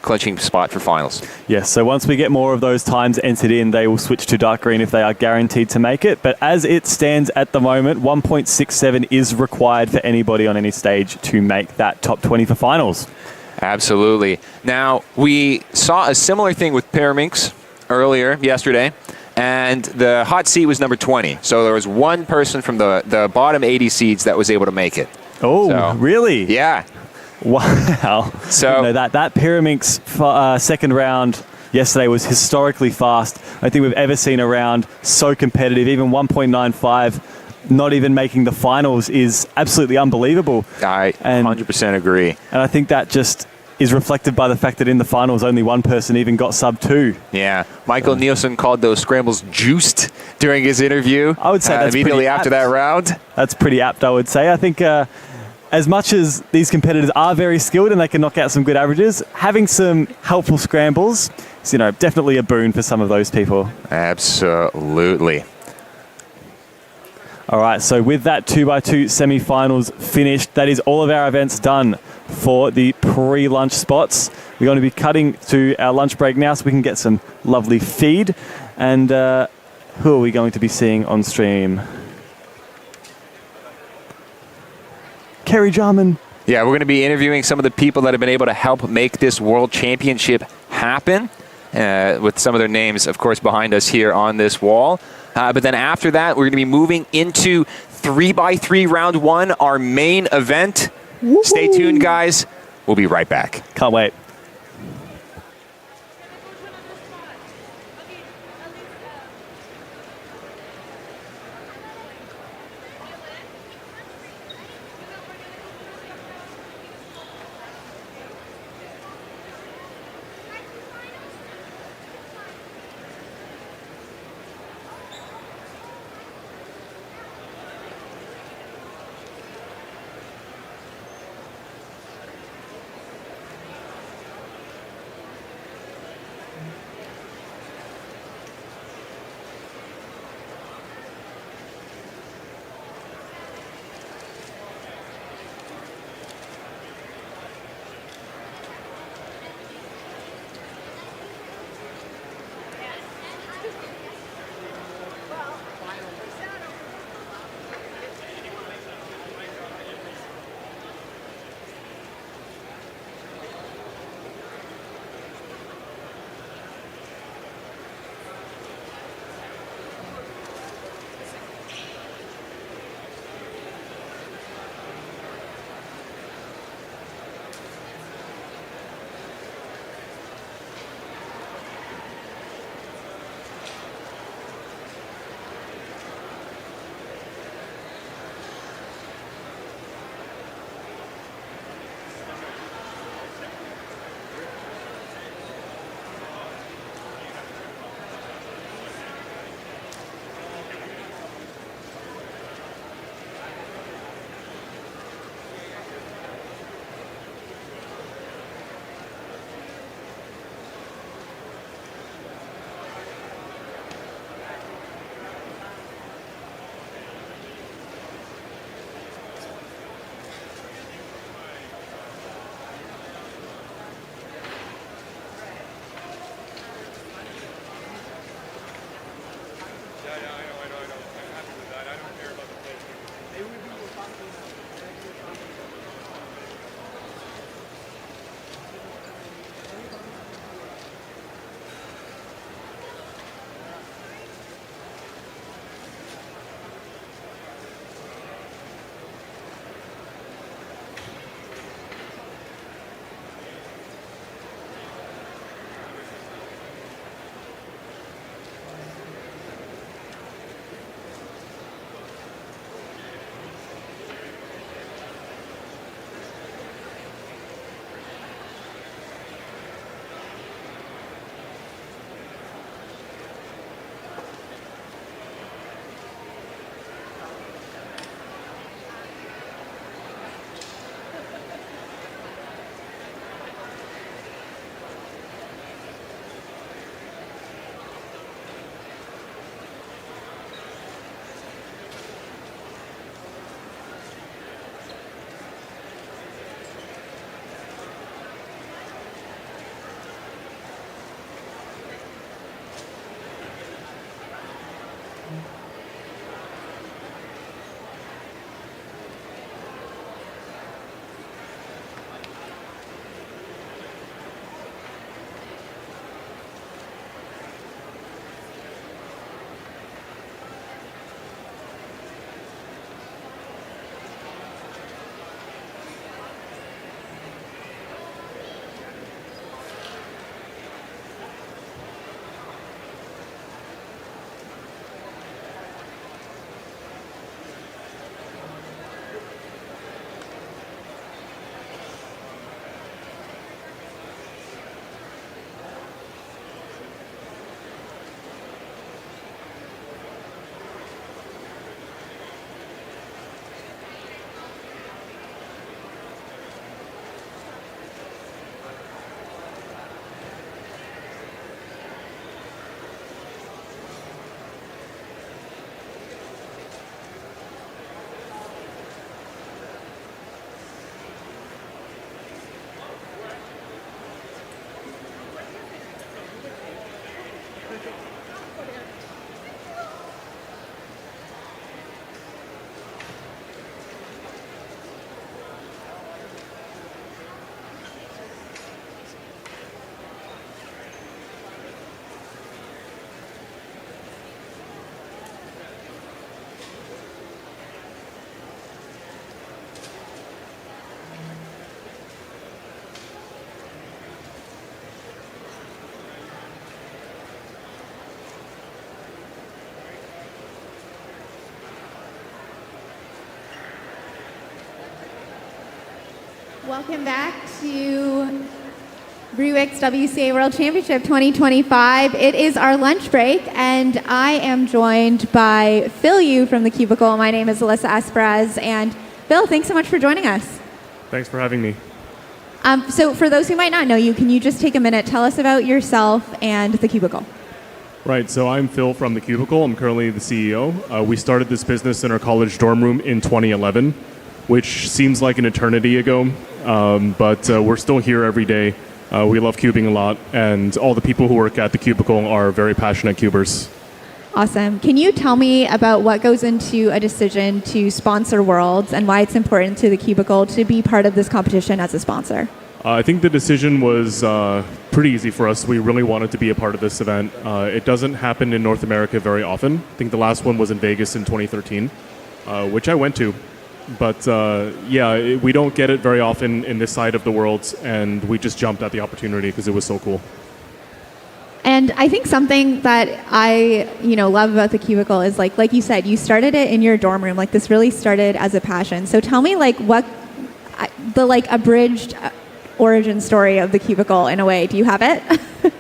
clinching spot for finals. Yes, so once we get more of those times entered in, they will switch to dark green if they are guaranteed to make it. But as it stands at the moment, 1.67 is required for anybody on any stage to make that top 20 for finals. Absolutely. Now, we saw a similar thing with Pyraminx earlier yesterday, and the hot seat was number 20. So there was one person from the bottom 80 seeds that was able to make it. Oh, really? Yeah. Wow. So that Pyraminx second round yesterday was historically fast. I think we've ever seen a round so competitive. Even 1.95, not even making the finals, is absolutely unbelievable. I 100% agree. And I think that just is reflected by the fact that in the finals only one person even got sub 2. Yeah. Michael Nielsen called those scrambles juiced during his interview. I would say that's immediately pretty after apt. that round. That's pretty apt, I would say. I think as much as these competitors are very skilled and they can knock out some good averages, having some helpful scrambles is, definitely a boon for some of those people. Absolutely. All right, so with that 2x2 semi-finals finished, that is all of our events done for the pre-lunch spots. We're going to be cutting to our lunch break now so we can get some lovely feed. And who are we going to be seeing on stream? Kerry Jarman. Yeah, we're going to be interviewing some of the people that have been able to help make this World Championship happen, with some of their names, of course, behind us here on this wall. But then after that, we're going to be moving into 3x3 round 1, our main event. Woo-hoo. Stay tuned, guys. We'll be right back. Can't wait. Welcome back to Rubik's WCA World Championship 2025. It is our lunch break, and I am joined by Phil Yu from the Cubicle. My name is Alyssa Esperaz, and Phil, thanks so much for joining us. Thanks for having me. So for those who might not know you, can you just take a minute, tell us about yourself and the Cubicle? Right, so I'm Phil from the Cubicle. I'm currently the CEO. We started this business in our college dorm room in 2011, which seems like an eternity ago, but we're still here every day. We love cubing a lot, and all the people who work at the Cubicle are very passionate cubers. Awesome. Can you tell me about what goes into a decision to sponsor Worlds and why it's important to the Cubicle to be part of this competition as a sponsor? I think the decision was pretty easy for us. We really wanted to be a part of this event. It doesn't happen in North America very often. I think the last one was in Vegas in 2013, which I went to. But we don't get it very often in this side of the world, and we just jumped at the opportunity because it was so cool. And I think something that I, love about the Cubicle is like you said, you started it in your dorm room. Like this really started as a passion. So tell me what the abridged origin story of the Cubicle in a way. Do you have it?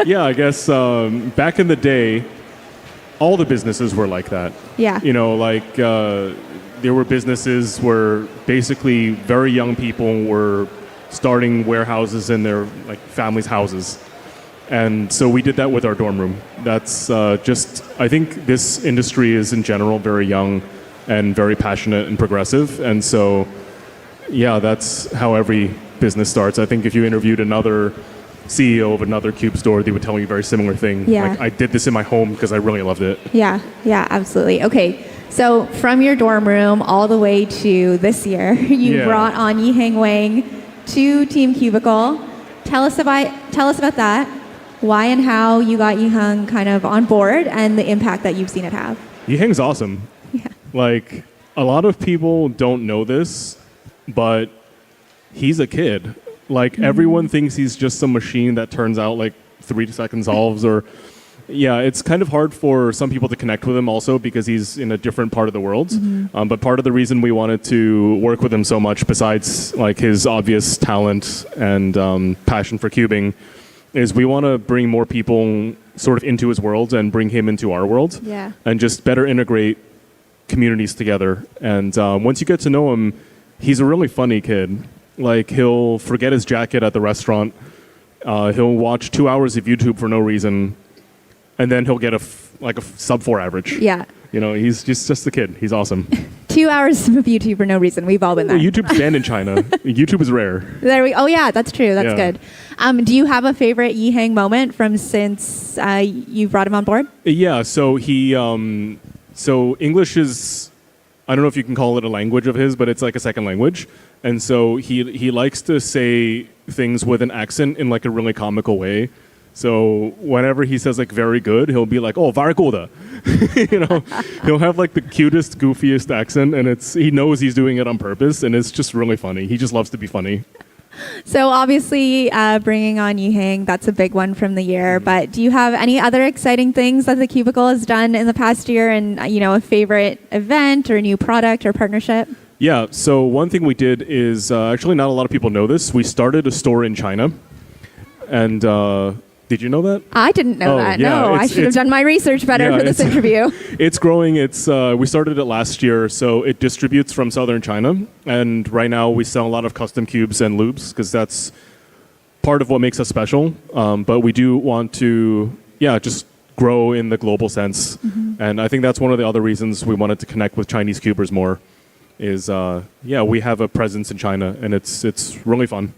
Yeah, I guess back in the day, all the businesses were like that. Yeah. There were businesses where basically very young people were starting warehouses in their families' houses. And so we did that with our dorm room. That's I think this industry is in general very young and very passionate and progressive. And so, that's how every business starts. I think if you interviewed another CEO of another cube store, they would tell you a very similar thing. Yeah. I did this in my home because I really loved it. Yeah, absolutely. Okay, so from your dorm room all the way to this year, you brought on Yiheng Wang to Team Cubicle. Tell us about that. Why and how you got Yiheng kind of on board and the impact that you've seen it have. Yiheng's awesome. Yeah. A lot of people don't know this, but he's a kid. Everyone thinks he's just some machine that turns out 3-second solves or it's kind of hard for some people to connect with him also because he's in a different part of the world. But part of the reason we wanted to work with him so much, besides his obvious talent and passion for cubing, is we want to bring more people sort of into his world and bring him into our world. Yeah. And just better integrate communities together. And once you get to know him, he's a really funny kid. He'll forget his jacket at the restaurant. He'll watch 2 hours of YouTube for no reason. And then he'll get a sub 4 average. Yeah. He's just a kid. He's awesome. 2 hours of YouTube for no reason. We've all been there. Well, YouTube's banned in China. YouTube is rare. Oh yeah, that's true. That's good. Do you have a favorite Yiheng moment from since you brought him on board? Yeah. So he, so English is, I don't know if you can call it a language of his, but it's like a second language. And so he likes to say things with an accent in a really comical way. So whenever he says very good, he'll be like, oh, very good. He'll have the cutest, goofiest accent, and he knows he's doing it on purpose, and it's just really funny. He just loves to be funny. So obviously bringing on Yiheng, that's a big one from the year. But do you have any other exciting things that the Cubicle has done in the past year and, a favorite event or a new product or partnership? Yeah, so one thing we did is, actually not a lot of people know this, we started a store in China. And did you know that? I didn't know that. Yeah, no, I should have done my research better for this interview. It's growing. We started it last year, so it distributes from southern China. And right now we sell a lot of custom cubes and loops because that's part of what makes us special. But we do want to, just grow in the global sense. And I think that's one of the other reasons we wanted to connect with Chinese cubers more is, we have a presence in China, and it's really fun.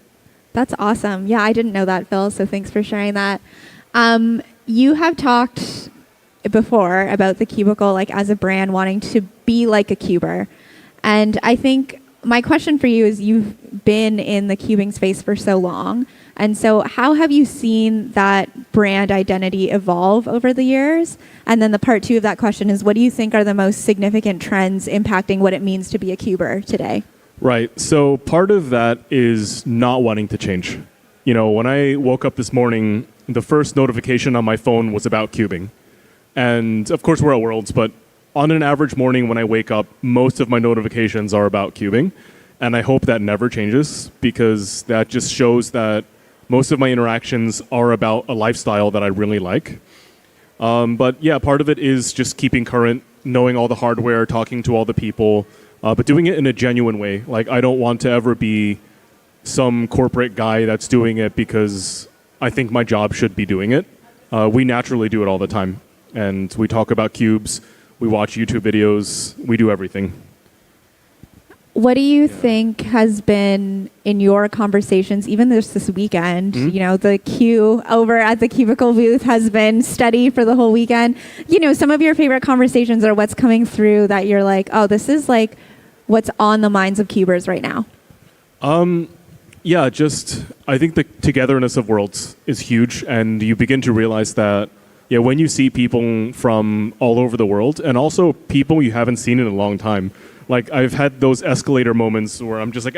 That's awesome. Yeah, I didn't know that, Phil, so thanks for sharing that. You have talked before about the Cubicle as a brand wanting to be like a cuber. And I think my question for you is you've been in the cubing space for so long. And so how have you seen that brand identity evolve over the years? And then the part 2 of that question is what do you think are the most significant trends impacting what it means to be a cuber today? Right. So part of that is not wanting to change. When I woke up this morning, the first notification on my phone was about cubing. And of course, we're at Worlds, but on an average morning when I wake up, most of my notifications are about cubing. and I hope that never changes, because that just shows that most of my interactions are about a lifestyle that I really like. But yeah, part of it is just keeping current, knowing all the hardware, talking to all the people, but doing it in a genuine way. Like, I don't want to ever be some corporate guy that's doing it because I think my job should be doing it. We naturally do it all the time. And we talk about cubes, we watch YouTube videos, we do everything. What do you think has been in your conversations, even this weekend? Mm-hmm. You know, the queue over at the Cubicle booth has been steady for the whole weekend. You know, some of your favorite conversations are what's coming through that you're like, oh, this is like what's on the minds of cubers right now. Yeah, just I think the togetherness of worlds is huge, and you begin to realize that, yeah, when you see people from all over the world, and also people you haven't seen in a long time. Like, I've had those escalator moments where I'm just like,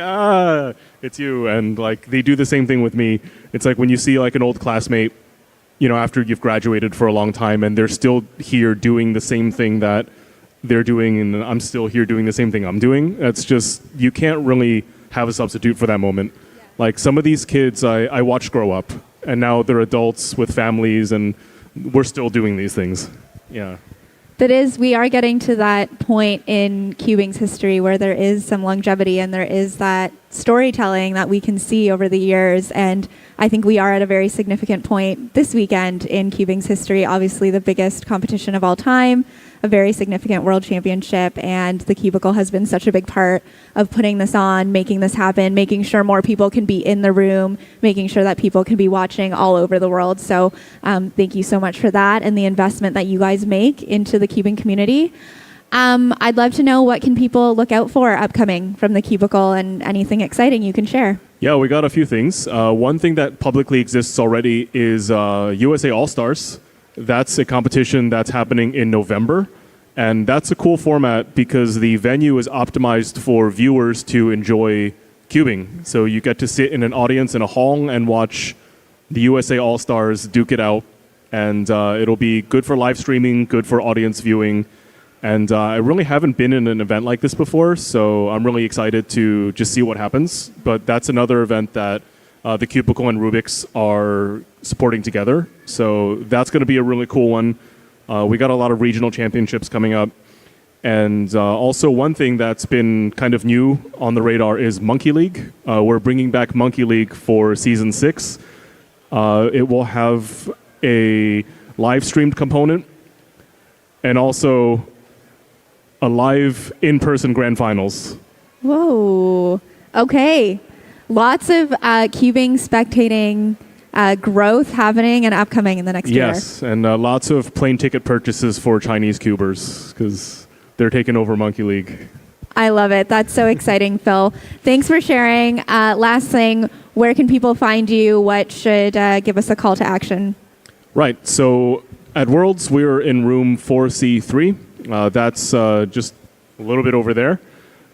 it's you. And like, they do the same thing with me. It's like when you see like an old classmate, you know, after you've graduated for a long time, and they're still here doing the same thing that they're doing, and I'm still here doing the same thing I'm doing. That's just, you can't really have a substitute for that moment. Yeah. Like, some of these kids I watched grow up, and now they're adults with families, and we're still doing these things. Yeah. That is, we are getting to that point in cubing's history where there is some longevity and there is that storytelling that we can see over the years. And I think we are at a very significant point this weekend in cubing's history. Obviously, the biggest competition of all time, a very significant world championship, and the Cubicle has been such a big part of putting this on, making this happen, making sure more people can be in the room, making sure that people can be watching all over the world. So thank you so much for that and the investment that you guys make into the cubing community. I'd love to know, what can people look out for upcoming from the Cubicle, and anything exciting you can share. Yeah, we got a few things. One thing that publicly exists already is USA All-Stars. That's a competition that's happening in November. And that's a cool format because the venue is optimized for viewers to enjoy cubing. So you get to sit in an audience in a hall and watch the USA All-Stars duke it out. And it'll be good for live streaming, good for audience viewing. And I really haven't been in an event like this before, so I'm really excited to just see what happens. But that's another event that the Cubicle and Rubik's are supporting together. So that's going to be a really cool one. We got a lot of regional championships coming up. And also one thing that's been kind of new on the radar is Monkey League. We're bringing back Monkey League for Season 6. It will have a live streamed component and also a live in-person grand finals. Whoa. Okay. Lots of cubing, spectating growth happening and upcoming in the next year. Yes, and lots of plane ticket purchases for Chinese cubers because they're taking over Monkey League. I love it. That's so exciting, Phil. Thanks for sharing. Last thing, where can people find you? What should give us a call to action? Right. So at Worlds, we're in room 4C3. That's just a little bit over there.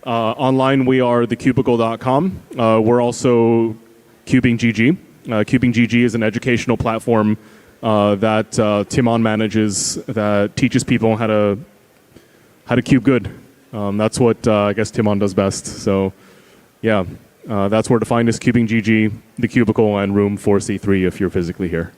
Online, we are thecubicle.com. We're also CubingGG. CubingGG is an educational platform that Timon manages that teaches people how to cube good. That's what I guess Timon does best. So, yeah, that's where to find us: CubingGG, the Cubicle, and room 4C3 if you're physically here.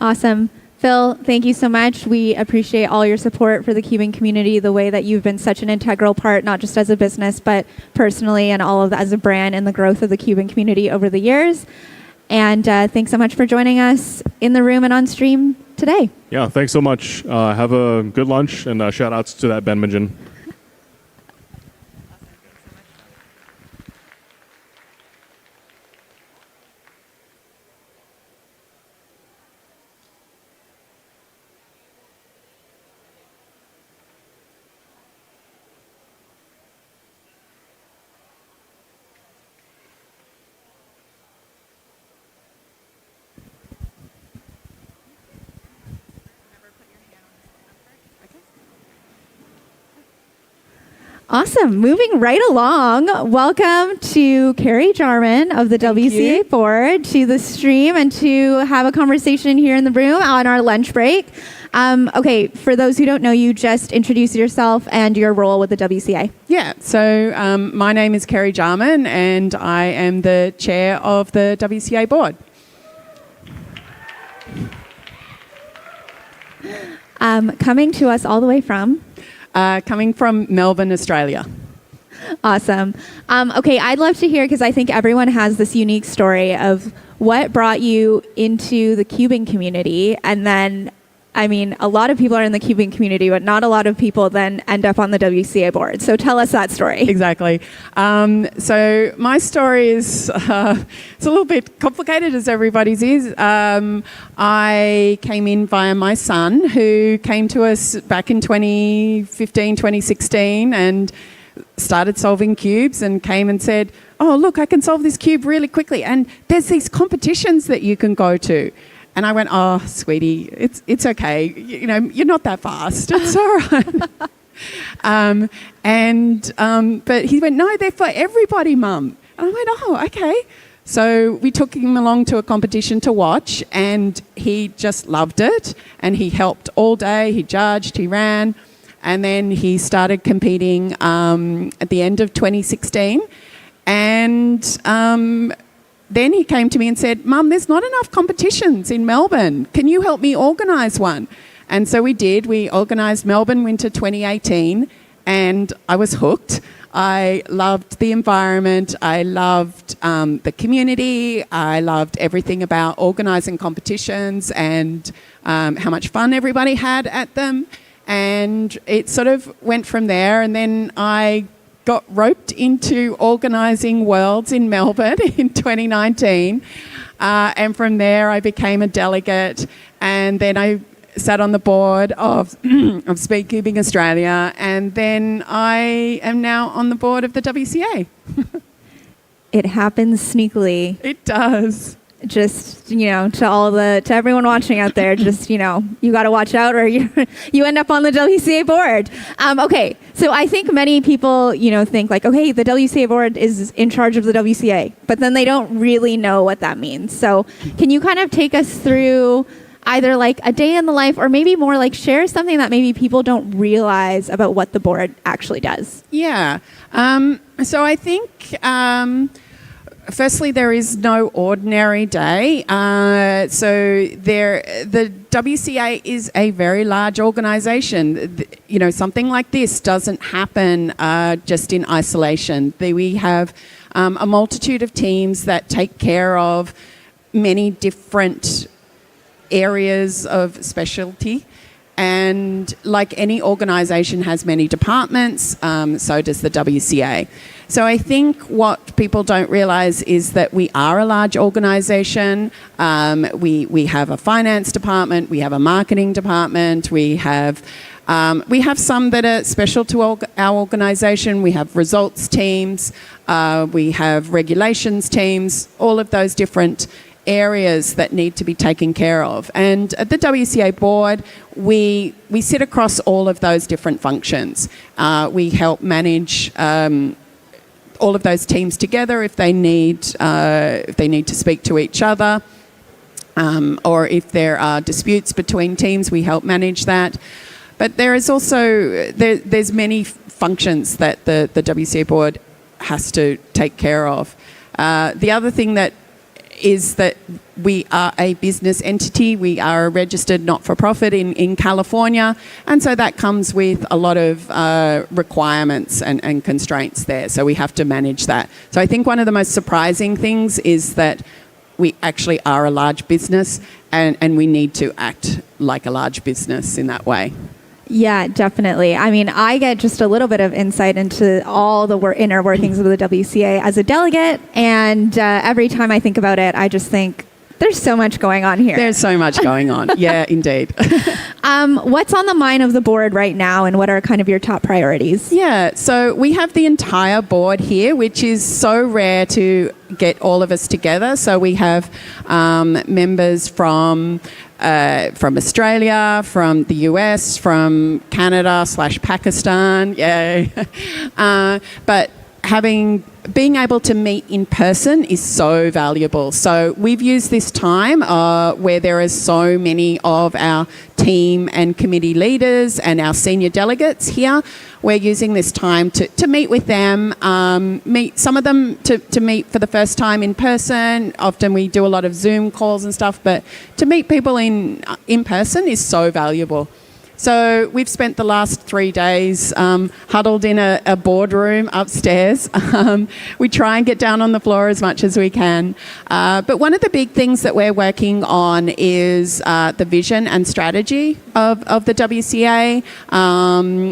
Awesome. Phil, thank you so much. We appreciate all your support for the cubing community, the way that you've been such an integral part, not just as a business, but personally, and all of that as a brand, and the growth of the cubing community over the years. And thanks so much for joining us in the room and on stream today. Yeah, thanks so much. Have a good lunch, and shout outs to that Benmagen. Awesome. Moving right along, welcome to Carrie Jarman of the WCA board to the stream and to have a conversation here in the room on our lunch break. Okay, for those who don't know you, just introduce yourself and your role with the WCA. Yeah, so my name is Carrie Jarman and I am the chair of the WCA board. Coming to us all the way from? Coming from Melbourne, Australia. Awesome. Okay, I'd love to hear, because I think everyone has this unique story of what brought you into the cubing community. And then, I mean, a lot of people are in the cubing community, but not a lot of people then end up on the WCA board. So tell us that story. Exactly. So my story is it's a little bit complicated, as everybody's is. I came in via my son, who came to us back in 2015, 2016, and started solving cubes and came and said, oh, look, I can solve this cube really quickly. And there's these competitions that you can go to. And I went, oh, sweetie, it's okay. You know, you're not that fast. It's all right. But he went, no, they're for everybody, Mum. And I went, oh, okay. So we took him along to a competition to watch, and he just loved it. And he helped all day. He judged, he ran. And then he started competing at the end of 2016. And then he came to me and said, Mum, there's not enough competitions in Melbourne. Can you help me organise one? And so we did. We organised Melbourne Winter 2018, and I was hooked. I loved the environment. I loved the community. I loved everything about organising competitions and how much fun everybody had at them. And it sort of went from there. And then I got roped into organising Worlds in Melbourne in 2019. And from there, I became a delegate. And then I sat on the board of Speed Cubing Australia. And then I am now on the board of the WCA. It happens sneakily. It does. Just, you know, to everyone watching out there, just, you know, you got to watch out or you end up on the WCA board. Okay, so I think many people, you know, think like, okay, the WCA board is in charge of the WCA, but then they don't really know what that means. So can you kind of take us through either like a day in the life or maybe more like share something that maybe people don't realize about what the board actually does? Yeah. So I think... firstly, there is no ordinary day. The WCA is a very large organisation. You know, something like this doesn't happen just in isolation. We have a multitude of teams that take care of many different areas of specialty. And like any organisation has many departments, so does the WCA. So I think what people don't realise is that we are a large organisation. We have a finance department, we have a marketing department, we have some that are special to our organisation. We have results teams, we have regulations teams, all of those different areas that need to be taken care of. And at the WCA board, we sit across all of those different functions. We help manage all of those teams together if they need to speak to each other, or if there are disputes between teams, we help manage that. But there is also there's many functions that the WCA board has to take care of. The other thing that is that we are a business entity. We are a registered not-for-profit in California, and so that comes with a lot of requirements and constraints there, so we have to manage that. So I think one of the most surprising things is that we actually are a large business, and we need to act like a large business in that way. Yeah, definitely. I mean, I get just a little bit of insight into all the inner workings of the WCA as a delegate, and every time I think about it, I just think there's so much going on here. There's so much going on. Yeah, indeed. What's on the mind of the board right now, and what are kind of your top priorities? Yeah, so we have the entire board here, which is so rare to get all of us together. So we have members from Australia, from the US, from Canada / Pakistan, yay. But being able to meet in person is so valuable. So we've used this time where there are so many of our team and committee leaders and our senior delegates here. We're using this time to meet with them, meet some of them to meet for the first time in person. Often we do a lot of Zoom calls and stuff, but to meet people in person is so valuable. So we've spent the last 3 days huddled in a boardroom upstairs. We try and get down on the floor as much as we can. But one of the big things that we're working on is the vision and strategy of the WCA.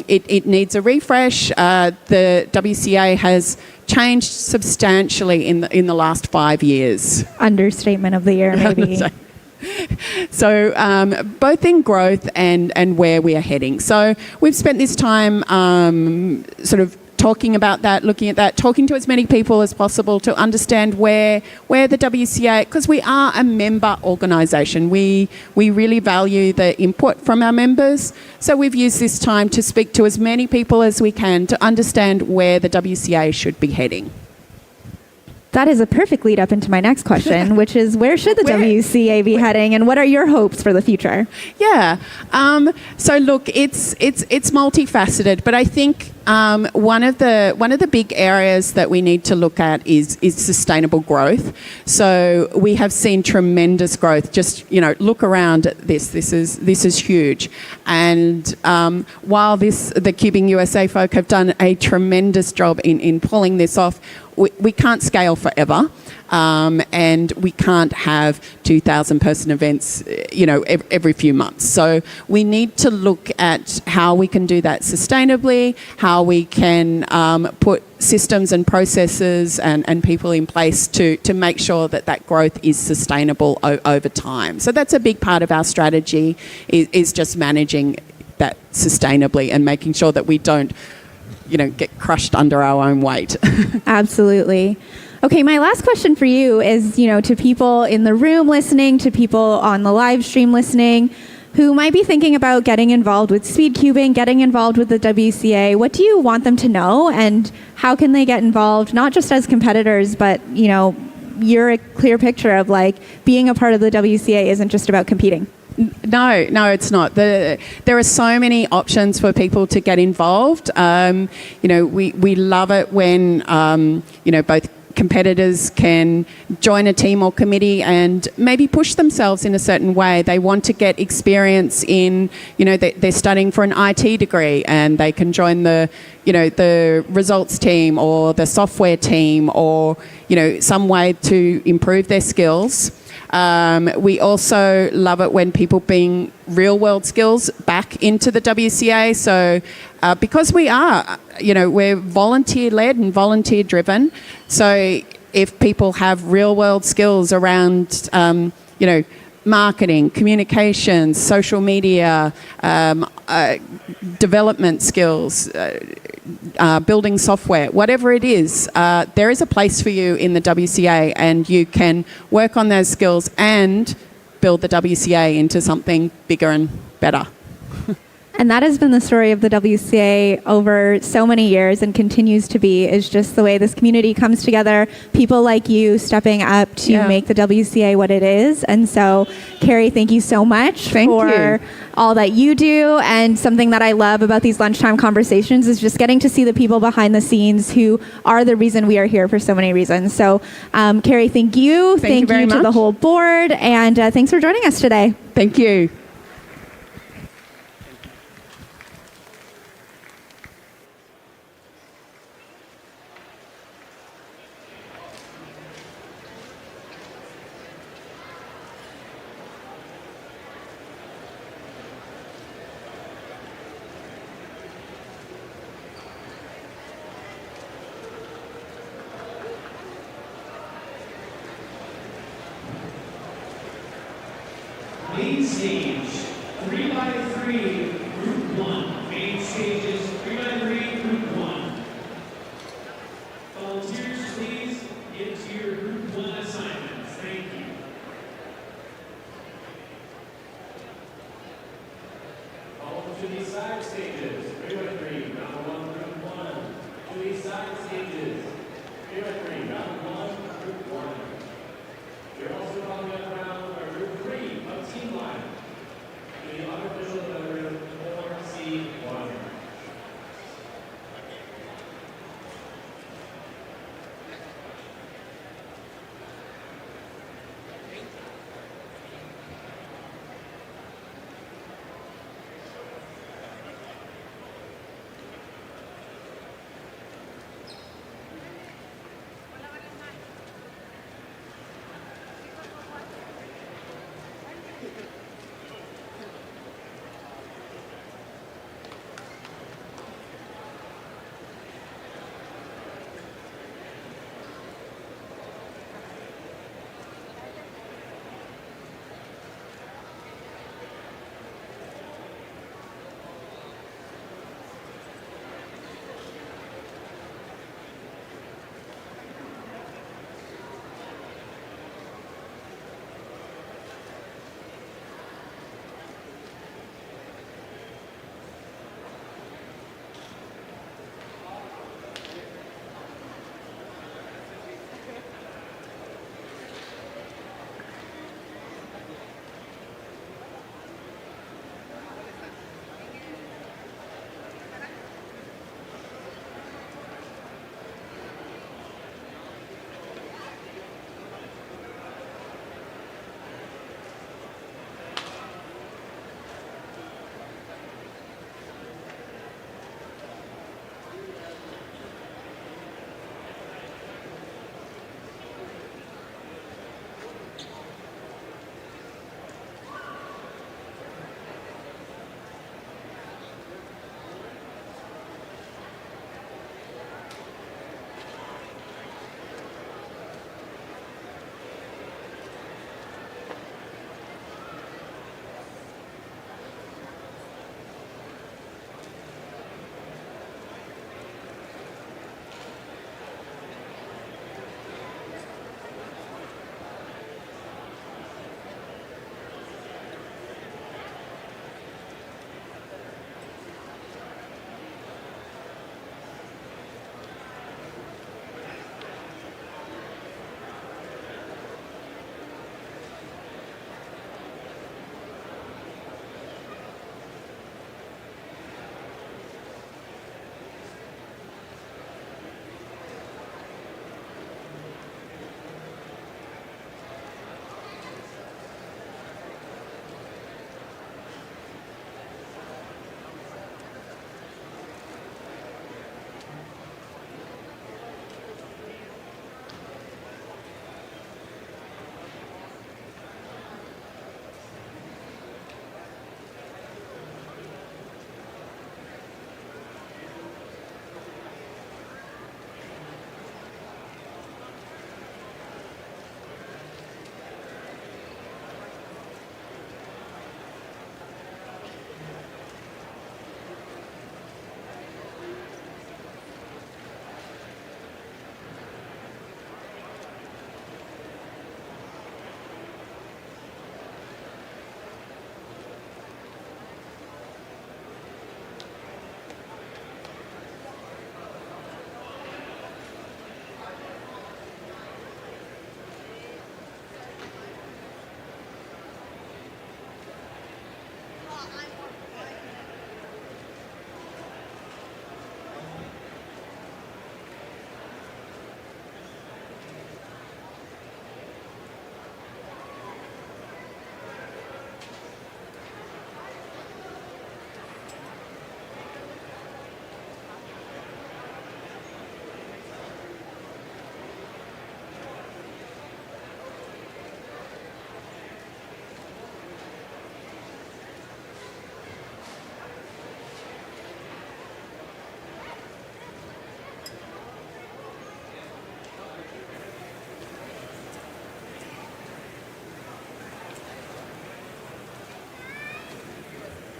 It needs a refresh. The WCA has changed substantially in the last 5 years. Understatement of the year, maybe. So both in growth and where we are heading. So we've spent this time sort of talking about that, looking at that, talking to as many people as possible to understand where the WCA, because we are a member organisation. We really value the input from our members. So we've used this time to speak to as many people as we can to understand where the WCA should be heading. That is a perfect lead up into my next question, which is where should the WCA be heading, and what are your hopes for the future? Yeah. So look, it's multifaceted, but I think one of the big areas that we need to look at is sustainable growth. So we have seen tremendous growth. Just look around at this. This is huge. And while the CubingUSA folk have done a tremendous job in pulling this off, we can't scale forever, and we can't have 2,000 person events, every few months. So we need to look at how we can do that sustainably, how we can put systems and processes and people in place to make sure that growth is sustainable over time. So that's a big part of our strategy is just managing that sustainably and making sure that we don't get crushed under our own weight. Absolutely. Okay, my last question for you is, to people in the room listening, to people on the live stream listening, who might be thinking about getting involved with speed cubing, getting involved with the WCA, what do you want them to know, and how can they get involved, not just as competitors, but, you're a clear picture of being a part of the WCA isn't just about competing. No, it's not. There are so many options for people to get involved. We love it when both competitors can join a team or committee and maybe push themselves in a certain way. They want to get experience in, they're studying for an IT degree and they can join the results team or the software team or, some way to improve their skills. We also love it when people bring real world skills back into the WCA. So because we are, we're volunteer led and volunteer driven. So if people have real world skills around, marketing, communications, social media, development skills, building software, whatever it is, there is a place for you in the WCA, and you can work on those skills and build the WCA into something bigger and better. And that has been the story of the WCA over so many years and continues to be, is just the way this community comes together, people like you stepping up to make the WCA what it is. And so, Carrie, thank you so much for all that you do. And something that I love about these lunchtime conversations is just getting to see the people behind the scenes who are the reason we are here for so many reasons. So, Carrie, thank you. Thank you to the whole board. And thanks for joining us today. Thank you. Main stage, 3x3, group 1. Main stages, 3x3, group 1. Volunteers, please get to your group. to these side stages. 3-by-3, round 1, group 1. To these side stages. 3-by-3, round 1, group 1. You're also calling up round group 3 of team line. The unofficial letter 4C1.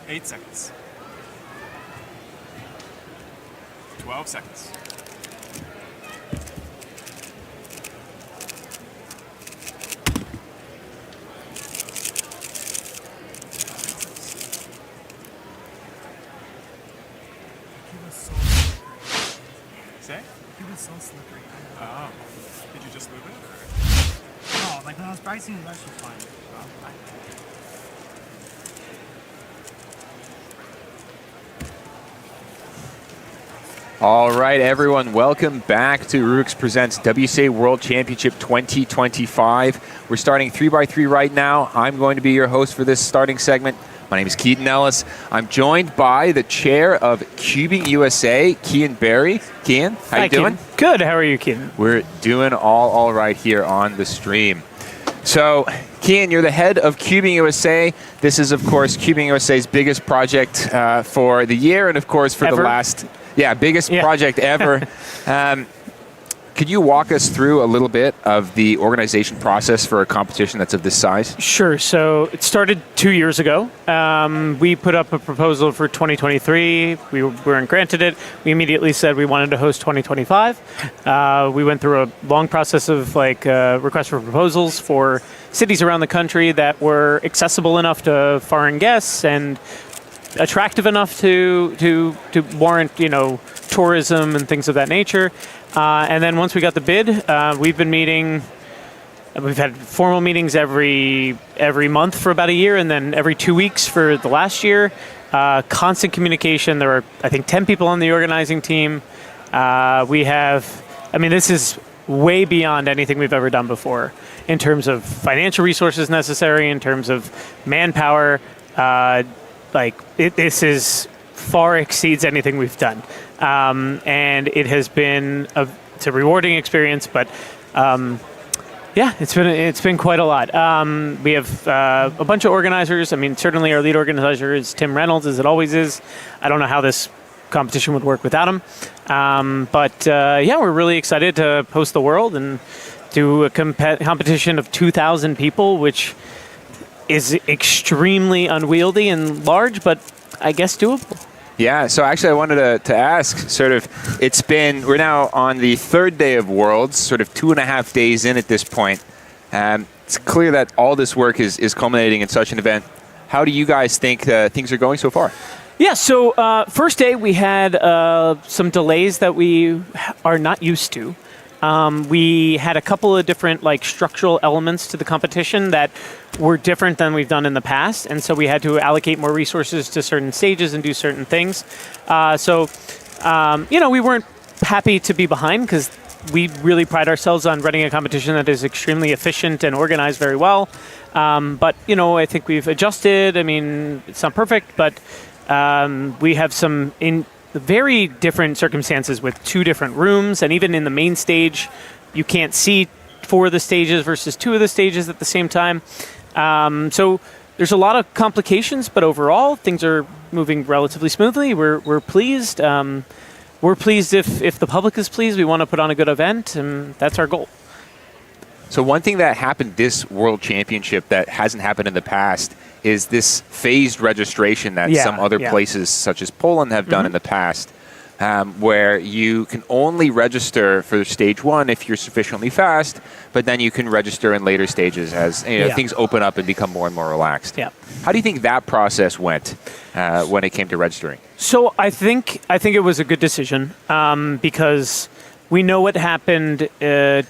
Eight seconds. 12 seconds. so slippery. Oh. Did you just move it? Or? Oh, like when I was practicing, it was actually fine. All right, everyone, welcome back to Rubik's Presents WCA World Championship 2025. We're starting 3x3 right now. I'm going to be your host for this starting segment. My name is Keaton Ellis. I'm joined by the chair of CubingUSA, Kian Berry. Kian, how you doing? Keaton. Good. How are you, Keaton? We're doing all right here on the stream. So, Kian, you're the head of CubingUSA. This is, of course, CubingUSA's biggest project for the year and, of course, for the last... Yeah, biggest project ever. Could you walk us through a little bit of the organization process for a competition that's of this size? Sure. So it started 2 years ago. We put up a proposal for 2023. We weren't granted it. We immediately said we wanted to host 2025. We went through a long process of requests for proposals for cities around the country that were accessible enough to foreign guests and attractive enough to warrant, tourism and things of that nature. And then once we got the bid, we've been meeting. We've had formal meetings every month for about a year, and then every 2 weeks for the last year. Constant communication. There are, I think, 10 people on the organizing team. This is way beyond anything we've ever done before in terms of financial resources necessary, in terms of manpower. This is far exceeds anything we've done. And it has been it's a rewarding experience, but it's been quite a lot. We have a bunch of organizers. Certainly our lead organizer is Tim Reynolds, as it always is. I don't know how this competition would work without him. We're really excited to host the world and do a competition of 2,000 people, which is extremely unwieldy and large, but I guess doable. Yeah, so actually I wanted to ask, we're now on the third day of Worlds, 2.5 days in at this point. It's clear that all this work is culminating in such an event. How do you guys think things are going so far? Yeah, so first day we had some delays that we are not used to. We had a couple of different structural elements to the competition that were different than we've done in the past, and so we had to allocate more resources to certain stages and do certain things. We weren't happy to be behind because we really pride ourselves on running a competition that is extremely efficient and organized very well. I think we've adjusted. It's not perfect, but we have some very different circumstances with 2 different rooms, and even in the main stage, you can't see 4 of the stages versus 2 of the stages at the same time. So there's a lot of complications, but overall, things are moving relatively smoothly. We're pleased. We're pleased if the public is pleased. We want to put on a good event, and that's our goal. So one thing that happened this World Championship that hasn't happened in the past is this phased registration that some other places, such as Poland, have done in the past, where you can only register for stage 1 if you're sufficiently fast, but then you can register in later stages as things open up and become more and more relaxed. Yeah. How do you think that process went when it came to registering? So I think it was a good decision because we know what happened 2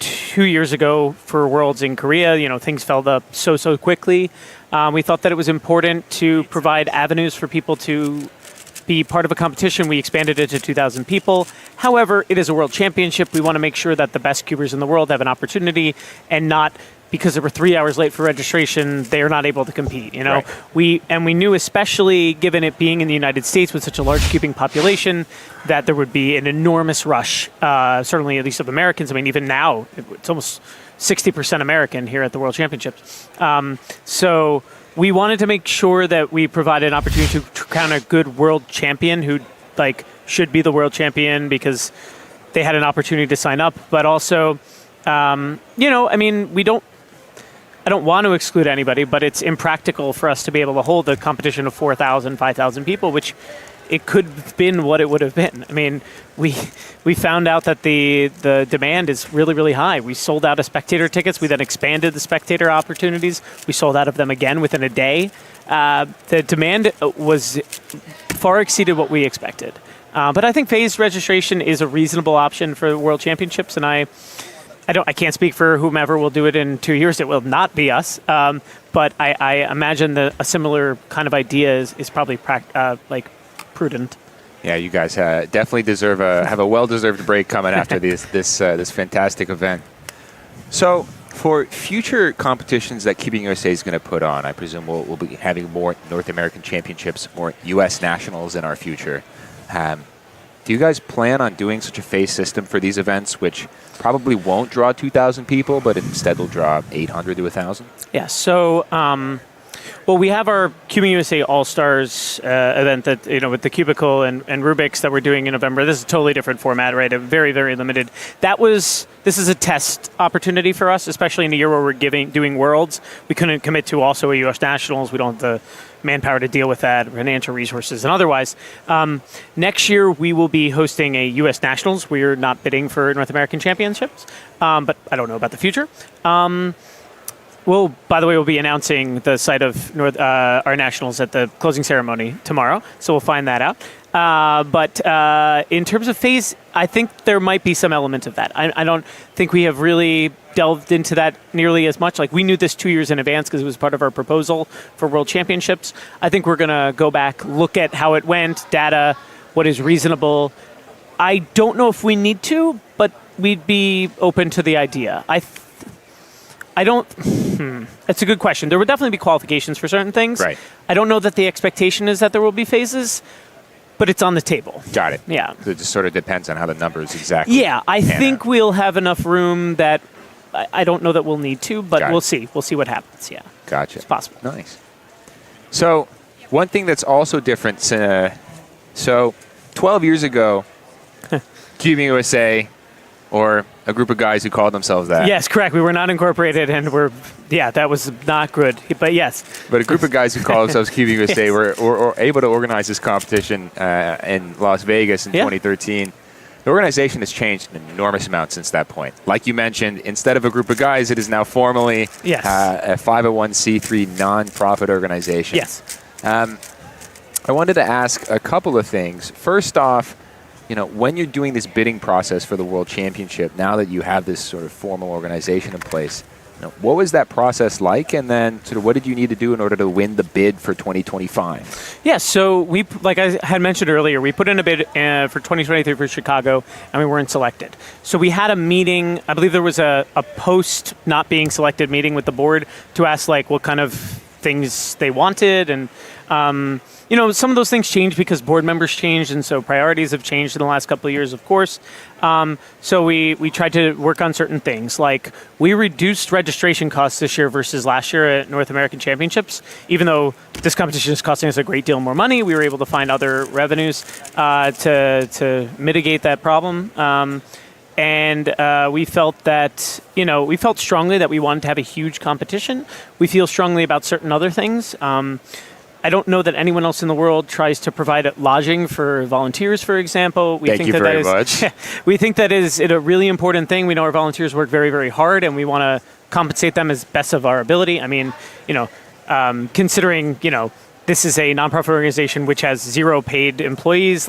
years ago for Worlds in Korea. Things fell up so quickly. We thought that it was important to provide avenues for people to be part of a competition. We expanded it to 2,000 people. However, it is a world championship. We want to make sure that the best cubers in the world have an opportunity, and not because they were 3 hours late for registration, they are not able to compete. Right. We knew, especially given it being in the United States with such a large cubing population, that there would be an enormous rush. Certainly, at least of Americans. Even now, it's almost 60% American here at the World Championships. So we wanted to make sure that we provided an opportunity to crown a good world champion who should be the world champion because they had an opportunity to sign up. But also, I don't want to exclude anybody, but it's impractical for us to be able to hold a competition of 4,000, 5,000 people, which it could have been what it would have been. We found out that the demand is really, really high. We sold out of spectator tickets. We then expanded the spectator opportunities. We sold out of them again within a day. The demand was far exceeded what we expected. But I think phased registration is a reasonable option for the World Championships, and I can't speak for whomever will do it in 2 years. It will not be us. But I imagine that a similar kind of idea is probably prudent. Yeah, you guys definitely have a well-deserved break coming after this fantastic event. So, for future competitions that CubingUSA is going to put on, I presume we'll be having more North American Championships, more U.S. Nationals in our future. Do you guys plan on doing such a phase system for these events, which probably won't draw 2,000 people, but instead will draw 800 to 1,000? Yeah, so we have our CubingUSA All-Stars event that, with the Cubicle and Rubik's that we're doing in November. This is a totally different format, right? A very, very limited. This is a test opportunity for us, especially in a year where we're doing Worlds. We couldn't commit to also a U.S. Nationals. We don't have the manpower to deal with that, financial resources, and otherwise. Next year, we will be hosting a U.S. Nationals. We're not bidding for North American Championships, but I don't know about the future. By the way, we'll be announcing the site of our nationals at the closing ceremony tomorrow, so we'll find that out. But in terms of phase, I think there might be some element of that. I don't think we have really delved into that nearly as much. Like, we knew this 2 years in advance because it was part of our proposal for World Championships. I think we're going to go back, look at how it went, data, what is reasonable. I don't know if we need to, but we'd be open to the idea. I don't. That's a good question. There would definitely be qualifications for certain things. Right. I don't know that the expectation is that there will be phases, but it's on the table. Got it. Yeah. So it just sort of depends on how the numbers exactly. Yeah, I think we'll have enough room that I don't know that we'll need to, but we'll see. We'll see what happens. Yeah. Gotcha. It's possible. Nice. So one thing that's also different. So 12 years ago, CubingUSA, or a group of guys who called themselves that. Yes, correct. We were not incorporated, and that was not good. But yes. But a group of guys who call themselves CubingUSA were able to organize this competition in Las Vegas in 2013. The organization has changed an enormous amount since that point. Like you mentioned, instead of a group of guys, it is now formally a 501c3 nonprofit organization. Yes. I wanted to ask a couple of things. First off, when you're doing this bidding process for the World Championship, now that you have this sort of formal organization in place, what was that process like? And then sort of what did you need to do in order to win the bid for 2025? Yeah, so like I had mentioned earlier, we put in a bid for 2023 for Chicago, and we weren't selected. So we had a meeting. I believe there was a post not being selected meeting with the board to ask what kind of things they wanted, and some of those things changed because board members changed, and so priorities have changed in the last couple of years, of course. So we tried to work on certain things, like we reduced registration costs this year versus last year at North American Championships. Even though this competition is costing us a great deal more money, we were able to find other revenues to mitigate that problem. And we felt that, we felt strongly that we wanted to have a huge competition. We feel strongly about certain other things. I don't know that anyone else in the world tries to provide lodging for volunteers, for example. Thank you very much. We think that is a really important thing. We know our volunteers work very, very hard, and we want to compensate them as best of our ability. I mean, considering, this is a nonprofit organization which has 0 paid employees.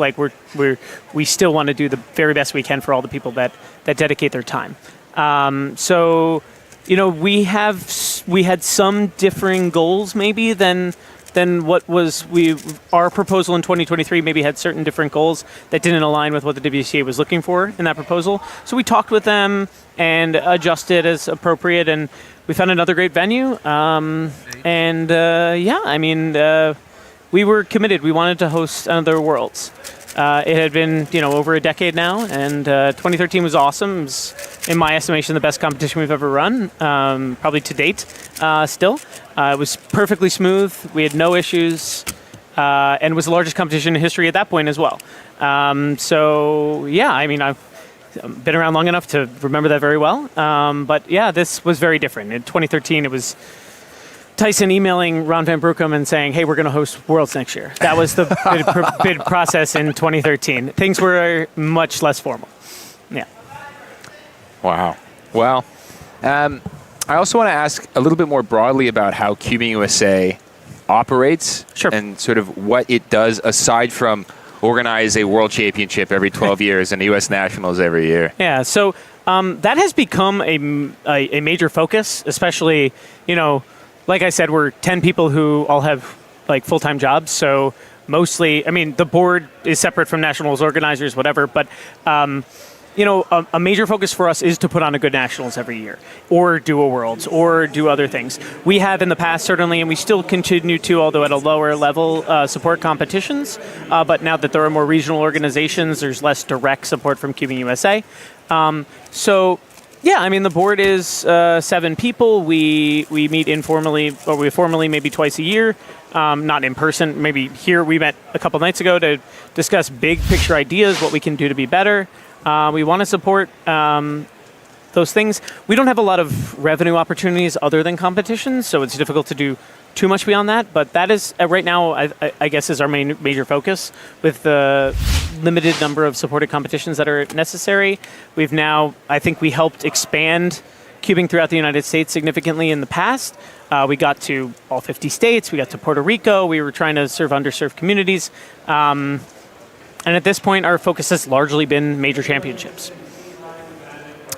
We still want to do the very best we can for all the people that dedicate their time. We had some differing goals maybe than what was our proposal in 2023 maybe had certain different goals that didn't align with what the WCA was looking for in that proposal. So we talked with them and adjusted as appropriate, and we found another great venue. We were committed. We wanted to host another Worlds. It had been, over a decade now, and 2013 was awesome. It was, in my estimation, the best competition we've ever run, probably to date still. It was perfectly smooth. We had no issues, and it was the largest competition in history at that point as well. I've been around long enough to remember that very well. This was very different. In 2013, it was Tyson emailing Ron Van Brookum and saying, hey, we're going to host Worlds next year. That was the bid process in 2013. Things were much less formal. Yeah. Wow. Well, I also want to ask a little bit more broadly about how CubingUSA operates and sort of what it does aside from organize a world championship every 12 years and a U.S. Nationals every year. Yeah, so that has become a major focus, especially, like I said, we're 10 people who all have like full-time jobs. So mostly, the board is separate from nationals organizers, whatever. But, a major focus for us is to put on a good nationals every year or do a worlds or do other things. We have in the past, certainly, and we still continue to, although at a lower level, support competitions. But now that there are more regional organizations, there's less direct support from CubingUSA. The board is 7 people. We meet informally, or we formally maybe twice a year, not in person. Maybe here we met a couple nights ago to discuss big picture ideas, what we can do to be better. We want to support those things. We don't have a lot of revenue opportunities other than competitions, so it's difficult to do too much beyond that. But that is, right now, I guess, is our major focus with the limited number of supported competitions that are necessary. We've now, I think we helped expand cubing throughout the United States significantly in the past. We got to all 50 states. We got to Puerto Rico. We were trying to serve underserved communities. And at this point, our focus has largely been major championships.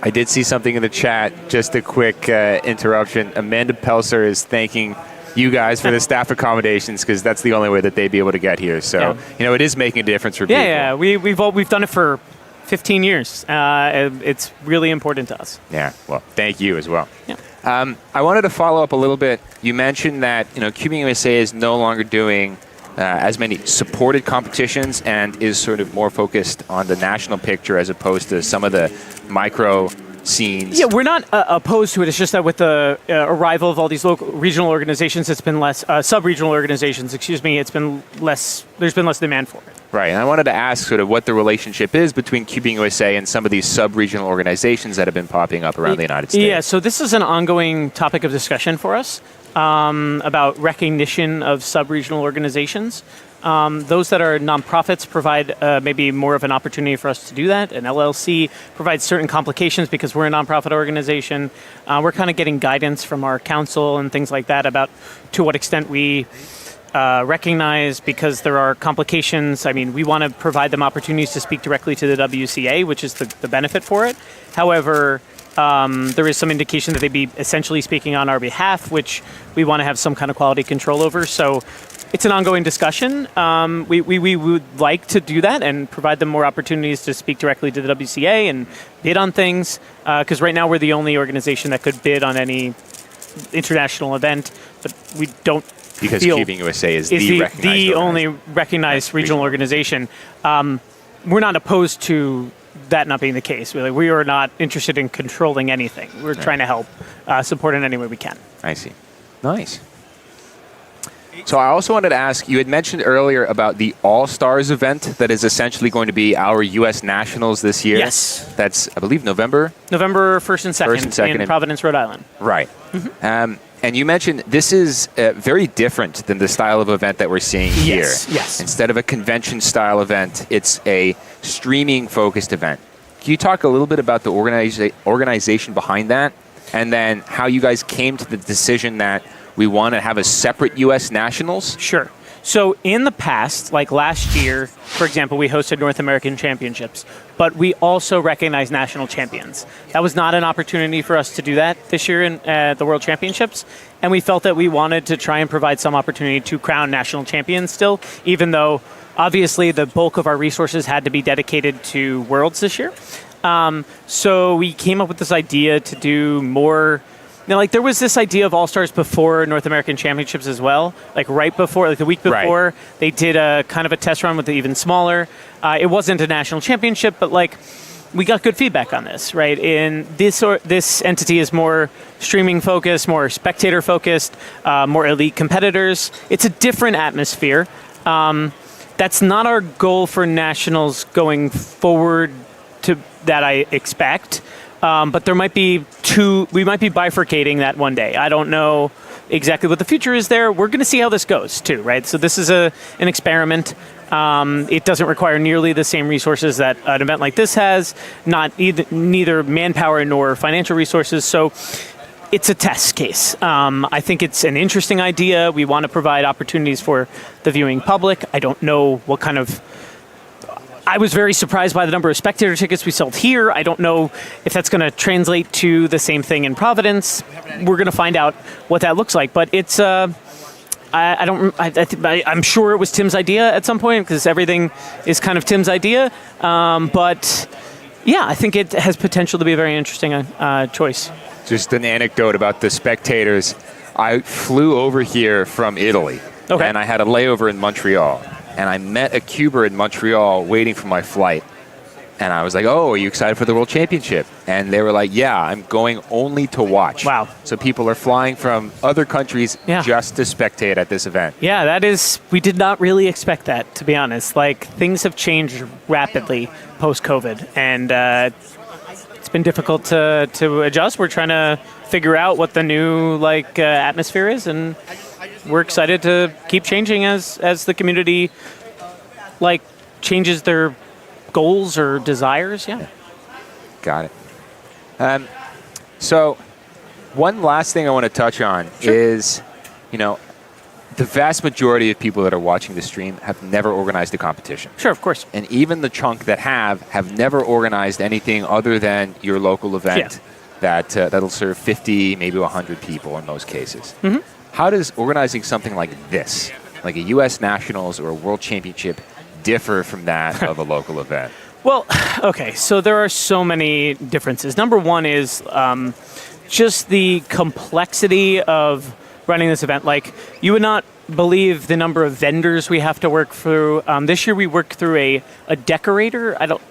I did see something in the chat. Just a quick interruption. Amanda Pelser is thanking you guys for the staff accommodations because that's the only way that they'd be able to get here. So, it is making a difference for people. Yeah, we've done it for 15 years. It's really important to us. Yeah, well, thank you as well. Yeah. I wanted to follow up a little bit. You mentioned that, CubingUSA is no longer doing as many supported competitions and is sort of more focused on the national picture as opposed to some of the micro scenes. Yeah, we're not opposed to it. It's just that with the arrival of all these local regional organizations, it's been less sub-regional organizations. It's been less. There's been less demand for it. Right, and I wanted to ask sort of what the relationship is between CubingUSA and some of these sub-regional organizations that have been popping up around the United States. Yeah, so this is an ongoing topic of discussion for us about recognition of sub-regional organizations. Those that are nonprofits provide maybe more of an opportunity for us to do that. An LLC provides certain complications because we're a nonprofit organization. We're kind of getting guidance from our council and things like that about to what extent we recognize, because there are complications. We want to provide them opportunities to speak directly to the WCA, which is the benefit for it. However, there is some indication that they'd be essentially speaking on our behalf, which we want to have some kind of quality control over. So it's an ongoing discussion. We would like to do that and provide them more opportunities to speak directly to the WCA and bid on things, because right now we're the only organization that could bid on any international event, but we don't because feel CubingUSA is the only recognized regional organization. We're not opposed to that not being the case. We are not interested in controlling anything. We're trying to help support in any way we can. I see. Nice. So I also wanted to ask, you had mentioned earlier about the All-Stars event that is essentially going to be our U.S. Nationals this year. Yes. That's, I believe, November 1st and 2nd in Providence, Rhode Island. Right. Mm-hmm. And you mentioned this is very different than the style of event that we're seeing here. Yes. Instead of a convention-style event, it's a streaming-focused event. Can you talk a little bit about the organization behind that, and then how you guys came to the decision that we want to have a separate U.S. Nationals? Sure. So in the past, like last year, for example, we hosted North American Championships, but we also recognized national champions. That was not an opportunity for us to do that this year in the World Championships, and we felt that we wanted to try and provide some opportunity to crown national champions still, even though obviously the bulk of our resources had to be dedicated to Worlds this year. So we came up with this idea to do more. There was this idea of All-Stars before North American Championships as well. Right before, the week before, they did a kind of a test run with the even smaller. It wasn't a national championship, but we got good feedback on this, right? And this entity is more streaming focused, more spectator focused, more elite competitors. It's a different atmosphere. That's not our goal for nationals going forward that I expect. But there might be we might be bifurcating that one day. I don't know exactly what the future is there. We're going to see how this goes too, right? So this is an experiment. It doesn't require nearly the same resources that an event like this has, neither manpower nor financial resources. So it's a test case. I think it's an interesting idea. We want to provide opportunities for the viewing public. I don't know what kind of I was very surprised by the number of spectator tickets we sold here. I don't know if that's going to translate to the same thing in Providence. We're going to find out what that looks like. But it's, I'm sure it was Tim's idea at some point because everything is kind of Tim's idea. But yeah, I think it has potential to be a very interesting choice. Just an anecdote about the spectators. I flew over here from Italy, and I had a layover in Montreal. And I met a Cuber in Montreal waiting for my flight. And I was like, oh, are you excited for the World Championship? And they were like, yeah, I'm going only to watch. Wow. So people are flying from other countries just to spectate at this event. Yeah, that is, we did not really expect that, to be honest. Like, things have changed rapidly post-COVID. And it's been difficult to adjust. We're trying to figure out what the new, atmosphere is. And we're excited to keep changing as the community changes their goals or desires. Yeah. Got it. So one last thing I want to touch on is, the vast majority of people that are watching the stream have never organized a competition. Sure, of course. And even the chunk that have never organized anything other than your local event that'll serve 50, maybe 100 people in most cases. Mm-hmm. How does organizing something like this, like a U.S. Nationals or a World Championship, differ from that of a local event? Well, okay, so there are so many differences. Number one is just the complexity of running this event. Like, you would not believe the number of vendors we have to work through. This year we worked through a decorator. I don't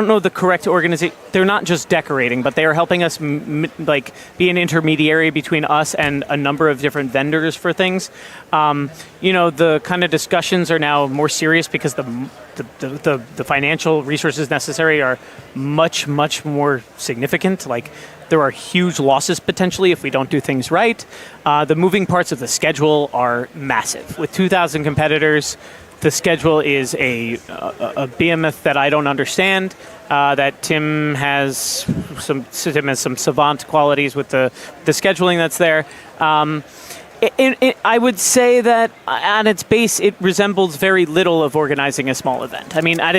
know the correct organization. They're not just decorating, but they are helping us be an intermediary between us and a number of different vendors for things. The kind of discussions are now more serious because the financial resources necessary are much, much more significant. Like, there are huge losses potentially if we don't do things right. The moving parts of the schedule are massive. With 2,000 competitors, the schedule is a behemoth that I don't understand. That Tim has some savant qualities with the scheduling that's there. I would say that at its base, it resembles very little of organizing a small event. I mean, at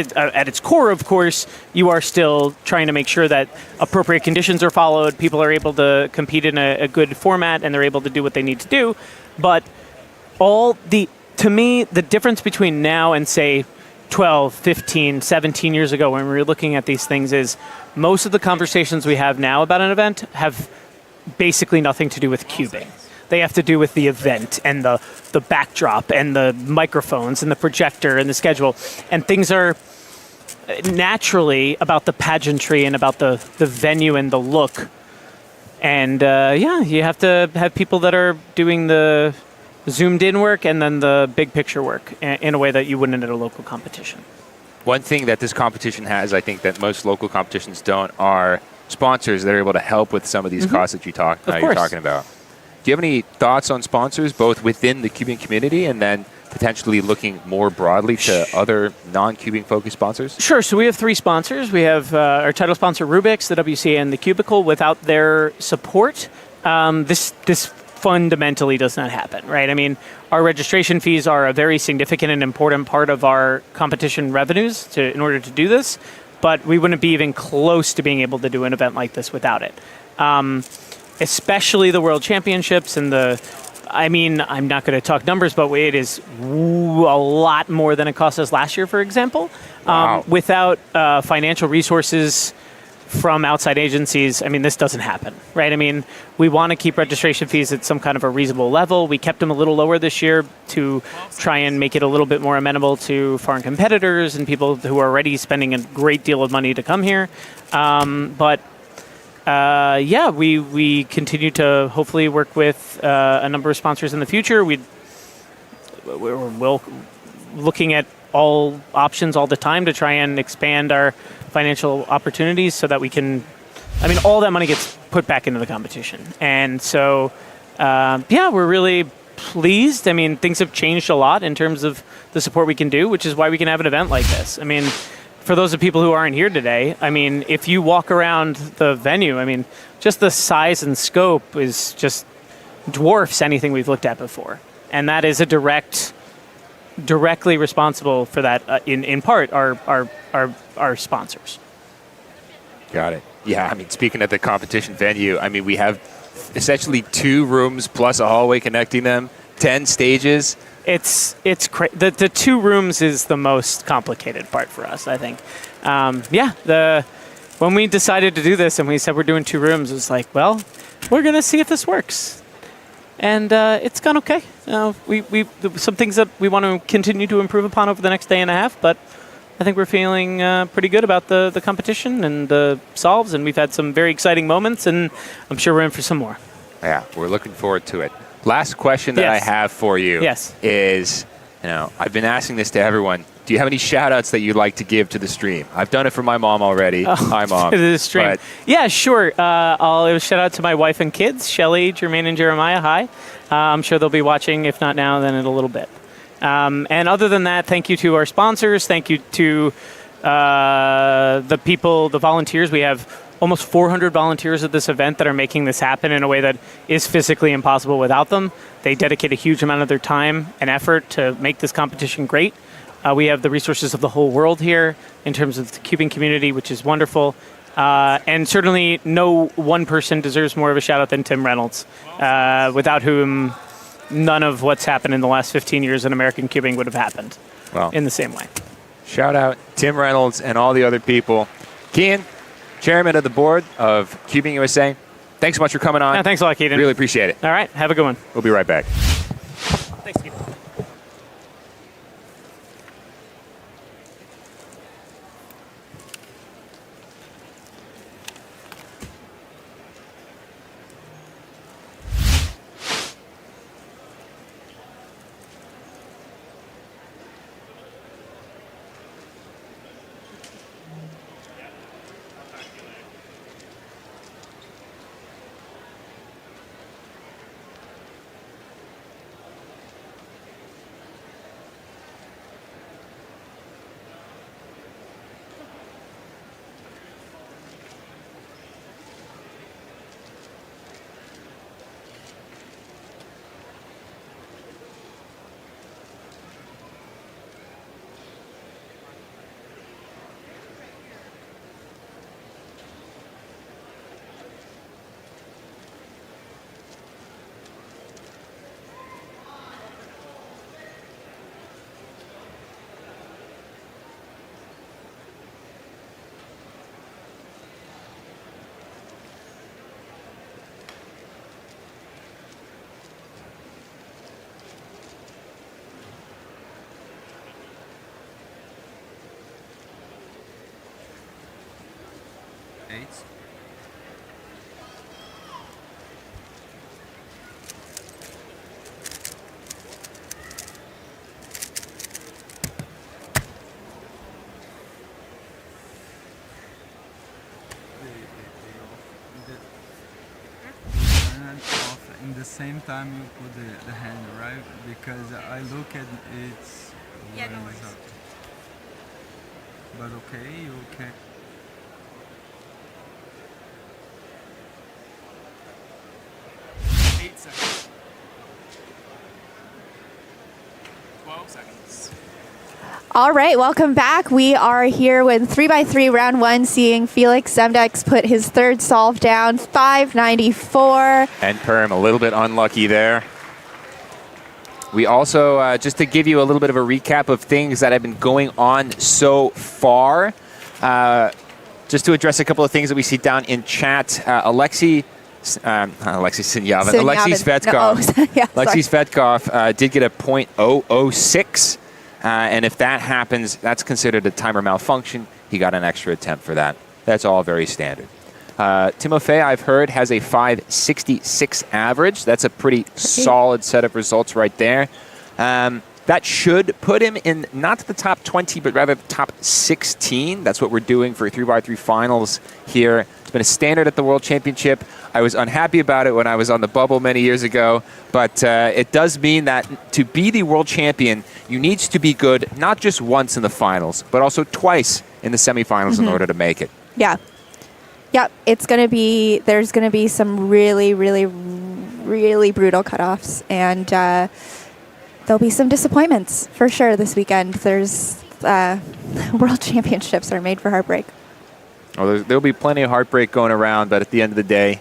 its core, of course, you are still trying to make sure that appropriate conditions are followed, people are able to compete in a good format, and they're able to do what they need to do. But to me, the difference between now and, say, 12, 15, 17 years ago when we were looking at these things is most of the conversations we have now about an event have basically nothing to do with cubing. They have to do with the event and the backdrop and the microphones and the projector and the schedule. And things are naturally about the pageantry and about the venue and the look. And you have to have people that are doing the zoomed in work and then the big picture work in a way that you wouldn't at a local competition. One thing that this competition has, I think that most local competitions don't, are sponsors that are able to help with some of these costs that you're talking about. Do you have any thoughts on sponsors, both within the cubing community and then potentially looking more broadly to other non-cubing focused sponsors? Sure. So we have 3 sponsors. We have our title sponsor, Rubik, the WCA, and the Cubicle. Without their support, this fundamentally does not happen, right? I mean, our registration fees are a very significant and important part of our competition revenues in order to do this, but we wouldn't be even close to being able to do an event like this without it. Especially the World Championships and I'm not going to talk numbers, but it is a lot more than it cost us last year, for example. Wow. Without financial resources from outside agencies, this doesn't happen, right? We want to keep registration fees at some kind of a reasonable level. We kept them a little lower this year to try and make it a little bit more amenable to foreign competitors and people who are already spending a great deal of money to come here. We continue to hopefully work with a number of sponsors in the future. We're looking at all options all the time to try and expand our financial opportunities so that we can, all that money gets put back into the competition. And so, we're really pleased. Things have changed a lot in terms of the support we can do, which is why we can have an event like this. For those of people who aren't here today, if you walk around the venue, just the size and scope is just dwarfs anything we've looked at before. And that is a direct directly responsible for that, in part, are sponsors. Got it. Yeah, I mean, speaking of the competition venue, I mean, we have essentially 2 rooms plus a hallway connecting them, 10 stages. It's the 2 rooms is the most complicated part for us, I think. When we decided to do this and we said we're doing 2 rooms, it was like, well, we're going to see if this works. And it's gone okay. Some things that we want to continue to improve upon over the next day and a half, but I think we're feeling pretty good about the competition and the solves, and we've had some very exciting moments, and I'm sure we're in for some more. Yeah, we're looking forward to it. Last question that I have for you is, I've been asking this to everyone. Do you have any shout-outs that you'd like to give to the stream? I've done it for my mom already. Hi, Mom. To the stream. Yeah, sure. I'll shout out to my wife and kids, Shelly, Jermaine, and Jeremiah. Hi. I'm sure they'll be watching, if not now, then in a little bit. And other than that, thank you to our sponsors. Thank you to the people, the volunteers. We have almost 400 volunteers at this event that are making this happen in a way that is physically impossible without them. They dedicate a huge amount of their time and effort to make this competition great. We have the resources of the whole world here in terms of the cubing community, which is wonderful. And certainly no one person deserves more of a shout out than Tim Reynolds, without whom none of what's happened in the last 15 years in American cubing would have happened in the same way. Shout out Tim Reynolds and all the other people. Kean, Chairman of the Board of CubingUSA, thanks so much for coming on. Yeah, thanks a lot, Keaton. Really appreciate it. All right, have a good one. We'll be right back. Thanks, Keaton. In the same time you put the hand, right? Because I look at it's up. But okay, you okay. Seconds. 12 seconds. All right, welcome back. We are here with 3x3 round 1, seeing Felix Zemdex put his third solve down, 594. And Perm a little bit unlucky there. We also, just to give you a little bit of a recap of things that have been going on so far, just to address a couple of things that we see down in chat, Alexei Sinyavin. Alexei Svetkov. No, yeah, Alexei Svetkov did get a .006. And if that happens, that's considered a timer malfunction. He got an extra attempt for that. That's all very standard. Timofey, I've heard, has a 566 average. That's a pretty solid set of results right there. That should put him in not the top 20, but rather the top 16. That's what we're doing for 3x3 finals here. It's been a standard at the World Championship. I was unhappy about it when I was on the bubble many years ago, but it does mean that to be the world champion, you need to be good not just once in the finals, but also twice in the semifinals in order to make it. Yeah. Yep, there's going to be some really, really, really brutal cutoffs, and there'll be some disappointments for sure this weekend. There's World Championships are made for heartbreak. Well, there'll be plenty of heartbreak going around, but at the end of the day,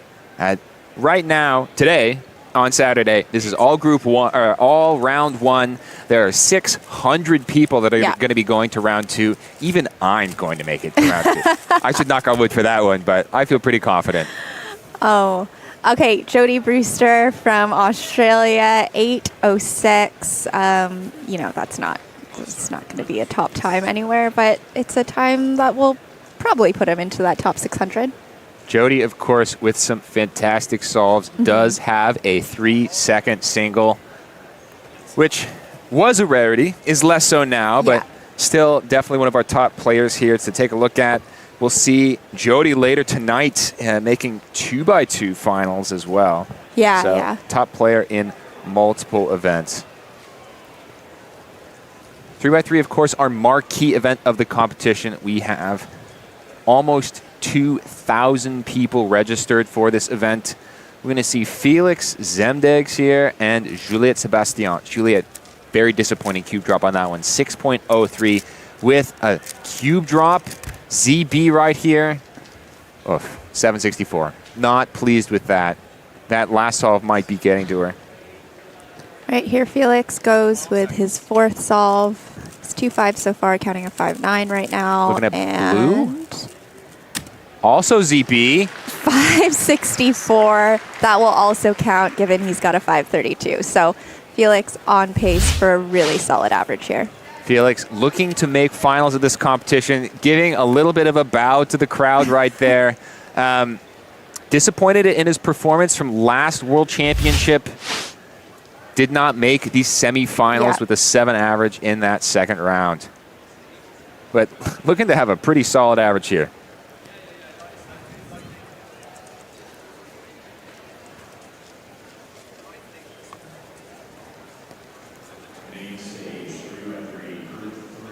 right now, today, on Saturday, this is all Group 1, or all Round 1. There are 600 people that are going to be going to Round 2. Even I'm going to make it to Round 2. I should knock on wood for that one, but I feel pretty confident. Oh, okay. Jodie Brewster from Australia, 8:06. You know, it's not going to be a top time anywhere, but it's a time that will probably put him into that top 600. Jodie, of course, with some fantastic solves, does have a 3-second single, which was a rarity, is less so now, but still definitely one of our top players here to take a look at. We'll see Jodie later tonight making 2x2 finals as well. So top player in multiple events. 3x3, of course, our marquee event of the competition. We have almost 2,000 people registered for this event. We're going to see Felix Zemdegs here and Juliette Sebastien. Juliette, very disappointing cube drop on that one. 6.03 with a cube drop. ZB right here. Oh, 764. Not pleased with that. That last solve might be getting to her. Right here, Felix goes with his fourth solve. It's 2-5 so far, counting a 5-9 right now. Looking at blue. Also ZB. 564. That will also count, given he's got a 532. So Felix on pace for a really solid average here. Felix looking to make finals of this competition, giving a little bit of a bow to the crowd right there. Disappointed in his performance from last World Championship. Did not make these semifinals with a 7 average in that second round. But looking to have a pretty solid average here.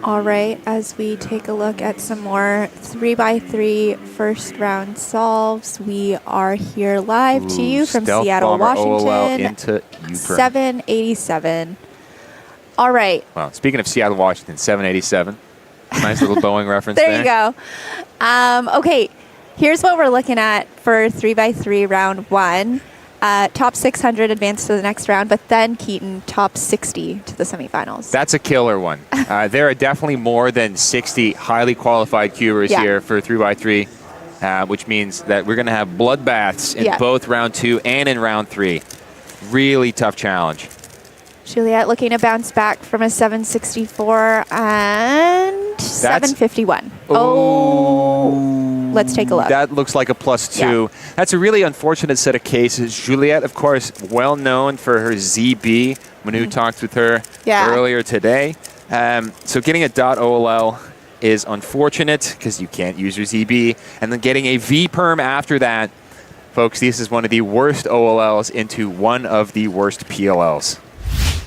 All right, as we take a look at some more 3x3 first round solves, we are here live to you from Stealth Seattle, Bomber OOL Washington. into Upern. 787. All right. Well, speaking of Seattle, Washington, 787. Nice little Boeing reference there. There you go. Okay, here's what we're looking at for 3x3 round 1. Top 600 advance to the next round, but then Keaton top 60 to the semifinals. That's a killer one. There are definitely more than 60 highly qualified cubers here for 3x3, which means that we're going to have bloodbaths in both round 2 and in round 3. Really tough challenge. Juliette looking to bounce back from a 764 and 751. Let's take a look. That looks like a +2. That's a really unfortunate set of cases. Juliette, of course, well known for her ZB. Manu talked with her earlier today. So getting a .OLL is unfortunate because you can't use your ZB. And then getting a V perm after that, folks, this is one of the worst OLLs into one of the worst PLLs.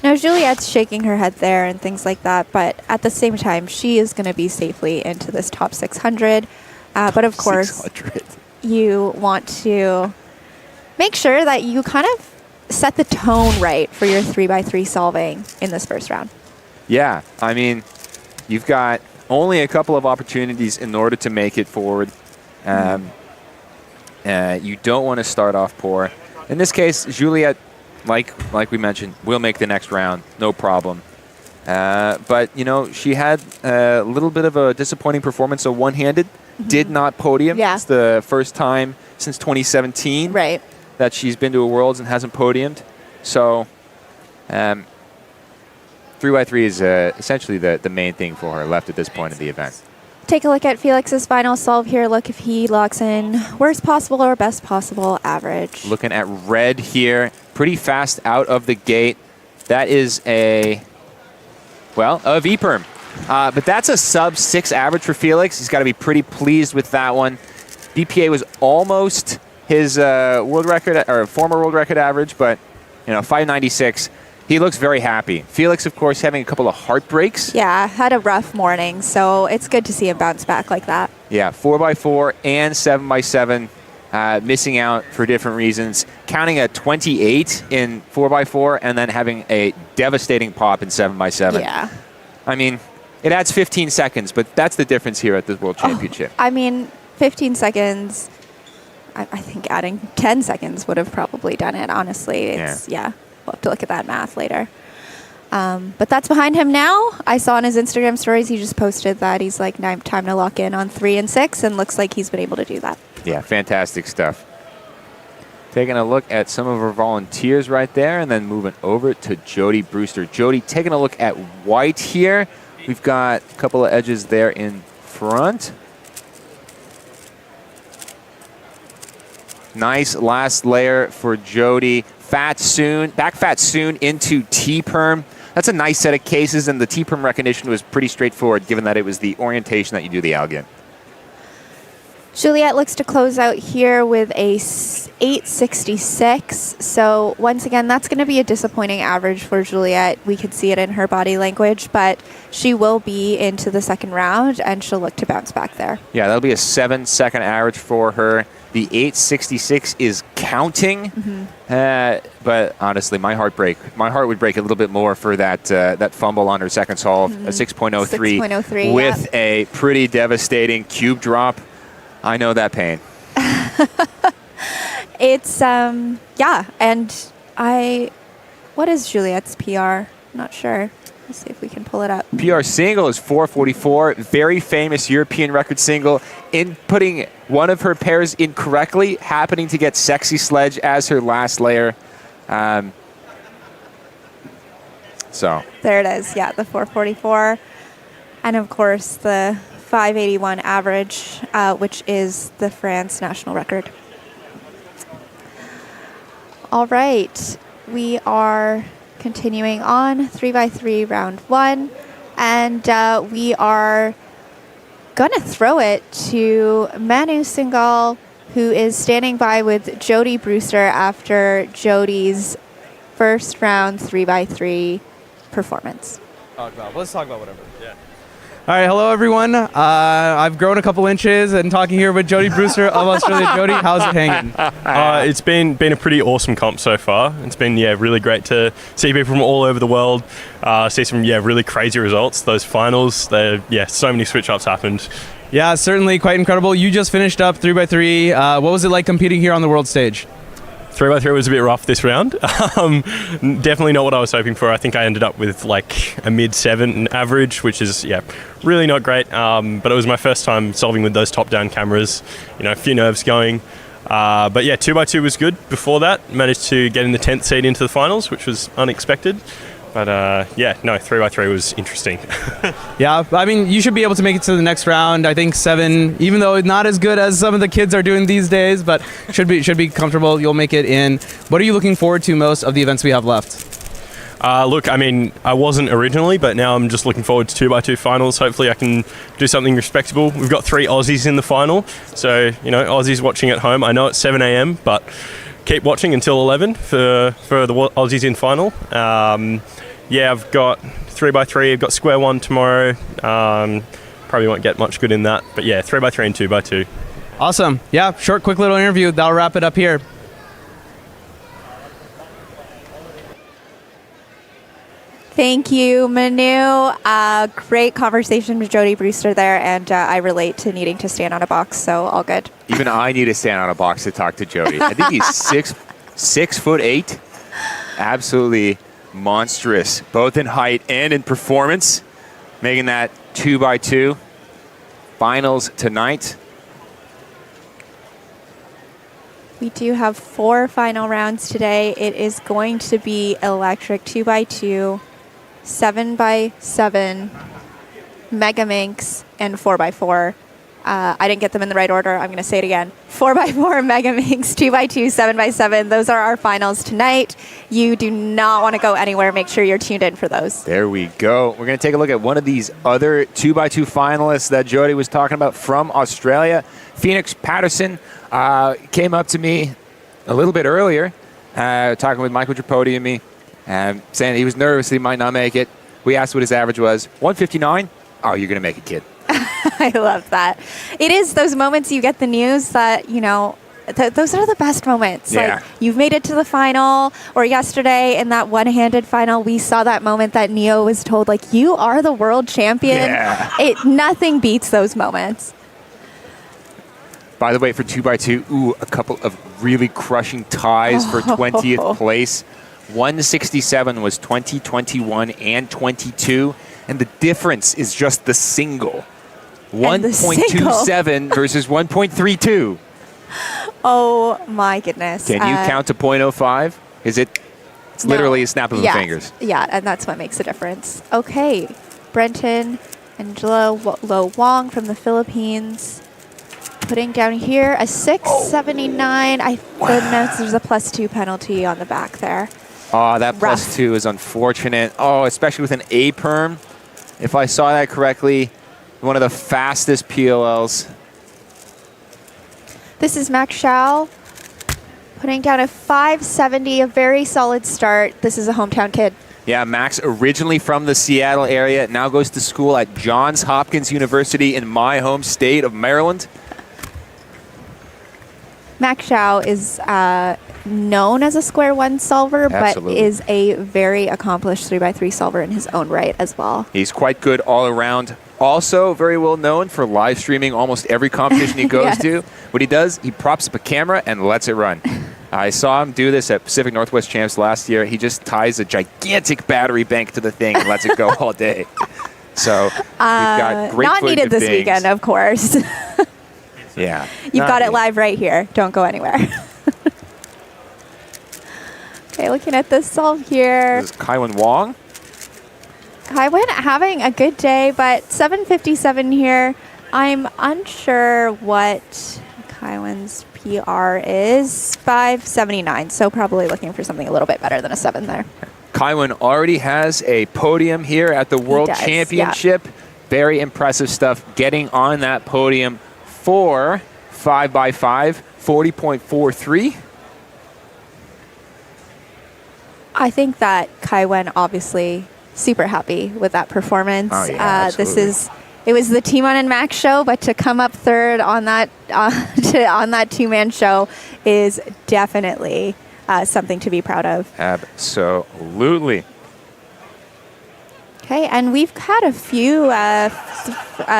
Now, Juliette's shaking her head there and things like that, but at the same time, she is going to be safely into this top 600. But of course, 600. You want to make sure that you kind of set the tone right for your 3x3 solving in this first round. Yeah, I mean, you've got only a couple of opportunities in order to make it forward. You don't want to start off poor. In this case, Juliette, like we mentioned, will make the next round, no problem. But, you know, she had a little bit of a disappointing performance, so one-handed, did not podium. Yeah. It's the first time since 2017 that she's been to a Worlds and hasn't podiumed. So 3x3 is essentially the main thing for her left at this point of the event. Take a look at Felix's final solve here. Look if he locks in worst possible or best possible average. Looking at red here, pretty fast out of the gate. That is a V-perm. But that's a sub-6 average for Felix. He's got to be pretty pleased with that one. BPA was almost his world record or former world record average, but 596. He looks very happy. Felix, of course, having a couple of heartbreaks. Yeah, had a rough morning, so it's good to see him bounce back like that. Yeah, 4x4 and 7x7, missing out for different reasons. Counting a 28 in 4x4 and then having a devastating pop in 7x7. Yeah. I mean, it adds 15 seconds, but that's the difference here at the World Championship. I mean, 15 seconds, I think adding 10 seconds would have probably done it, honestly. It's, yeah, we'll have to look at that math later. But that's behind him now. I saw on his Instagram stories, he just posted that he's like, time to lock in on 3 and 6, and looks like he's been able to do that. Yeah, fantastic stuff. Taking a look at some of our volunteers right there, and then moving over to Jody Brewster. Jody, taking a look at white here. We've got a couple of edges there in front. Nice last layer for Jody. Back fat soon into T-perm. That's a nice set of cases, and the T-perm recognition was pretty straightforward, given that it was the orientation that you do the alg in. Juliet looks to close out here with a 866. So once again, that's going to be a disappointing average for Juliet. We could see it in her body language, but she will be into the second round, and she'll look to bounce back there. Yeah, that'll be a 7-second average for her. The 866 is counting, but honestly, my heart would break a little bit more for that fumble on her second solve, a 6.03, 6.03 with a pretty devastating cube drop. I know that pain. It's, yeah, and what is Juliet's PR? Not sure. Let's see if we can pull it up. PR single is 444, very famous European record single. In putting one of her pairs incorrectly, happening to get Sexy Sledge as her last layer. So there it is. Yeah, the 444. And of course, the 581 average, which is the France national record. All right. We are continuing on 3x3 round 1. And we are going to throw it to Manu Singhal, who is standing by with Jody Brewster after Jody's first round 3x3 performance. Let's talk about whatever. Yeah. All right, hello everyone. I've grown a couple inches and talking here with Jody Brewster of Australia. Jody, how's it hanging? It's been a pretty awesome comp so far. It's been really great to see people from all over the world, see some really crazy results. Those finals, so many switch ups happened. Yeah, certainly quite incredible. You just finished up 3x3. What was it like competing here on the world stage? 3x3 was a bit rough this round. Definitely not what I was hoping for. I think I ended up with like a mid-7 average, which is really not great. But it was my first time solving with those top-down cameras. A few nerves going. But 2x2 was good. Before that, managed to get in the 10th seed into the finals, which was unexpected. But 3x3 was interesting. Yeah, I mean, you should be able to make it to the next round. I think 7, even though not as good as some of the kids are doing these days, but should be comfortable. You'll make it in. What are you looking forward to most of the events we have left? Look, I mean, I wasn't originally, but now I'm just looking forward to 2x2 finals. Hopefully I can do something respectable. We've got 3 Aussies in the final. So, Aussies watching at home. I know it's 7 a.m., but keep watching until 11 for the Aussies in final. I've got 3x3. I've got square 1 tomorrow. Probably won't get much good in that. But 3x3 and 2x2. Awesome. Yeah, short, quick little interview. That'll wrap it up here. Thank you, Manu. Great conversation with Jody Brewster there, and I relate to needing to stand on a box, so all good. Even I need to stand on a box to talk to Jody. I think he's 6'8". Absolutely monstrous, both in height and in performance, making that 2x2 finals tonight. We do have 4 final rounds today. It is going to be electric 2x2, 7x7, Mega Minx, and 4x4. I didn't get them in the right order. I'm going to say it again. 4x4, Mega Minx, 2x2, 7x7. Those are our finals tonight. You do not want to go anywhere. Make sure you're tuned in for those. There we go. We're going to take a look at one of these other 2x2 finalists that Jody was talking about from Australia. Phoenix Patterson came up to me a little bit earlier, talking with Michael Tripodi and me, saying he was nervous he might not make it. We asked what his average was. 159. Oh, you're going to make it, kid. I love that. It is those moments you get the news that, those are the best moments. Yeah. Like, you've made it to the final, or yesterday in that one-handed final, we saw that moment that Neo was told, like, you are the world champion. Yeah. Nothing beats those moments. By the way, for 2x2, a couple of really crushing ties for 20th place. 167 was 20, 21, and 22. And the difference is just the single. 1.27 versus 1.32. Oh, my goodness. Can you count to 0.05? It's literally a snap of the fingers. Yeah, and that's what makes a difference. Okay, Brenton Angelo Lo Wong from the Philippines. Putting down here a 679. There's a +2 penalty on the back there. Oh, that +2 is unfortunate. Oh, especially with an A perm. If I saw that correctly, one of the fastest POLs. This is Max Shao putting down a 570, a very solid start. This is a hometown kid. Yeah, Max, originally from the Seattle area, now goes to school at Johns Hopkins University in my home state of Maryland. Max Shao is known as a square one solver, Absolutely. but is a very accomplished 3x3 solver in his own right as well. He's quite good all around. Also very well known for live streaming almost every competition he goes Yes. to. What he does, he props up a camera and lets it run. I saw him do this at Pacific Northwest Champs last year. He just ties a gigantic battery bank to the thing and lets it go all day. So we've got great Not footage needed of this things. weekend, of course. Yeah. You've got it live right here. Don't go anywhere. Okay, looking at this solve here. This is Kaiwan Wong. Kaiwan having a good day, but 757 here. I'm unsure what Kaiwan's PR is. 579, so probably looking for something a little bit better than a 7 there. Kaiwan already has a podium here at the World does, Championship. Very impressive stuff. Getting on that podium for 5x5, 40.43. I think that Kaiwan obviously super happy with that performance. Oh, yeah, It was the Team On and Max show, but to come up third on that on that two-man show is definitely something to be proud of. Absolutely. Okay, and we've had a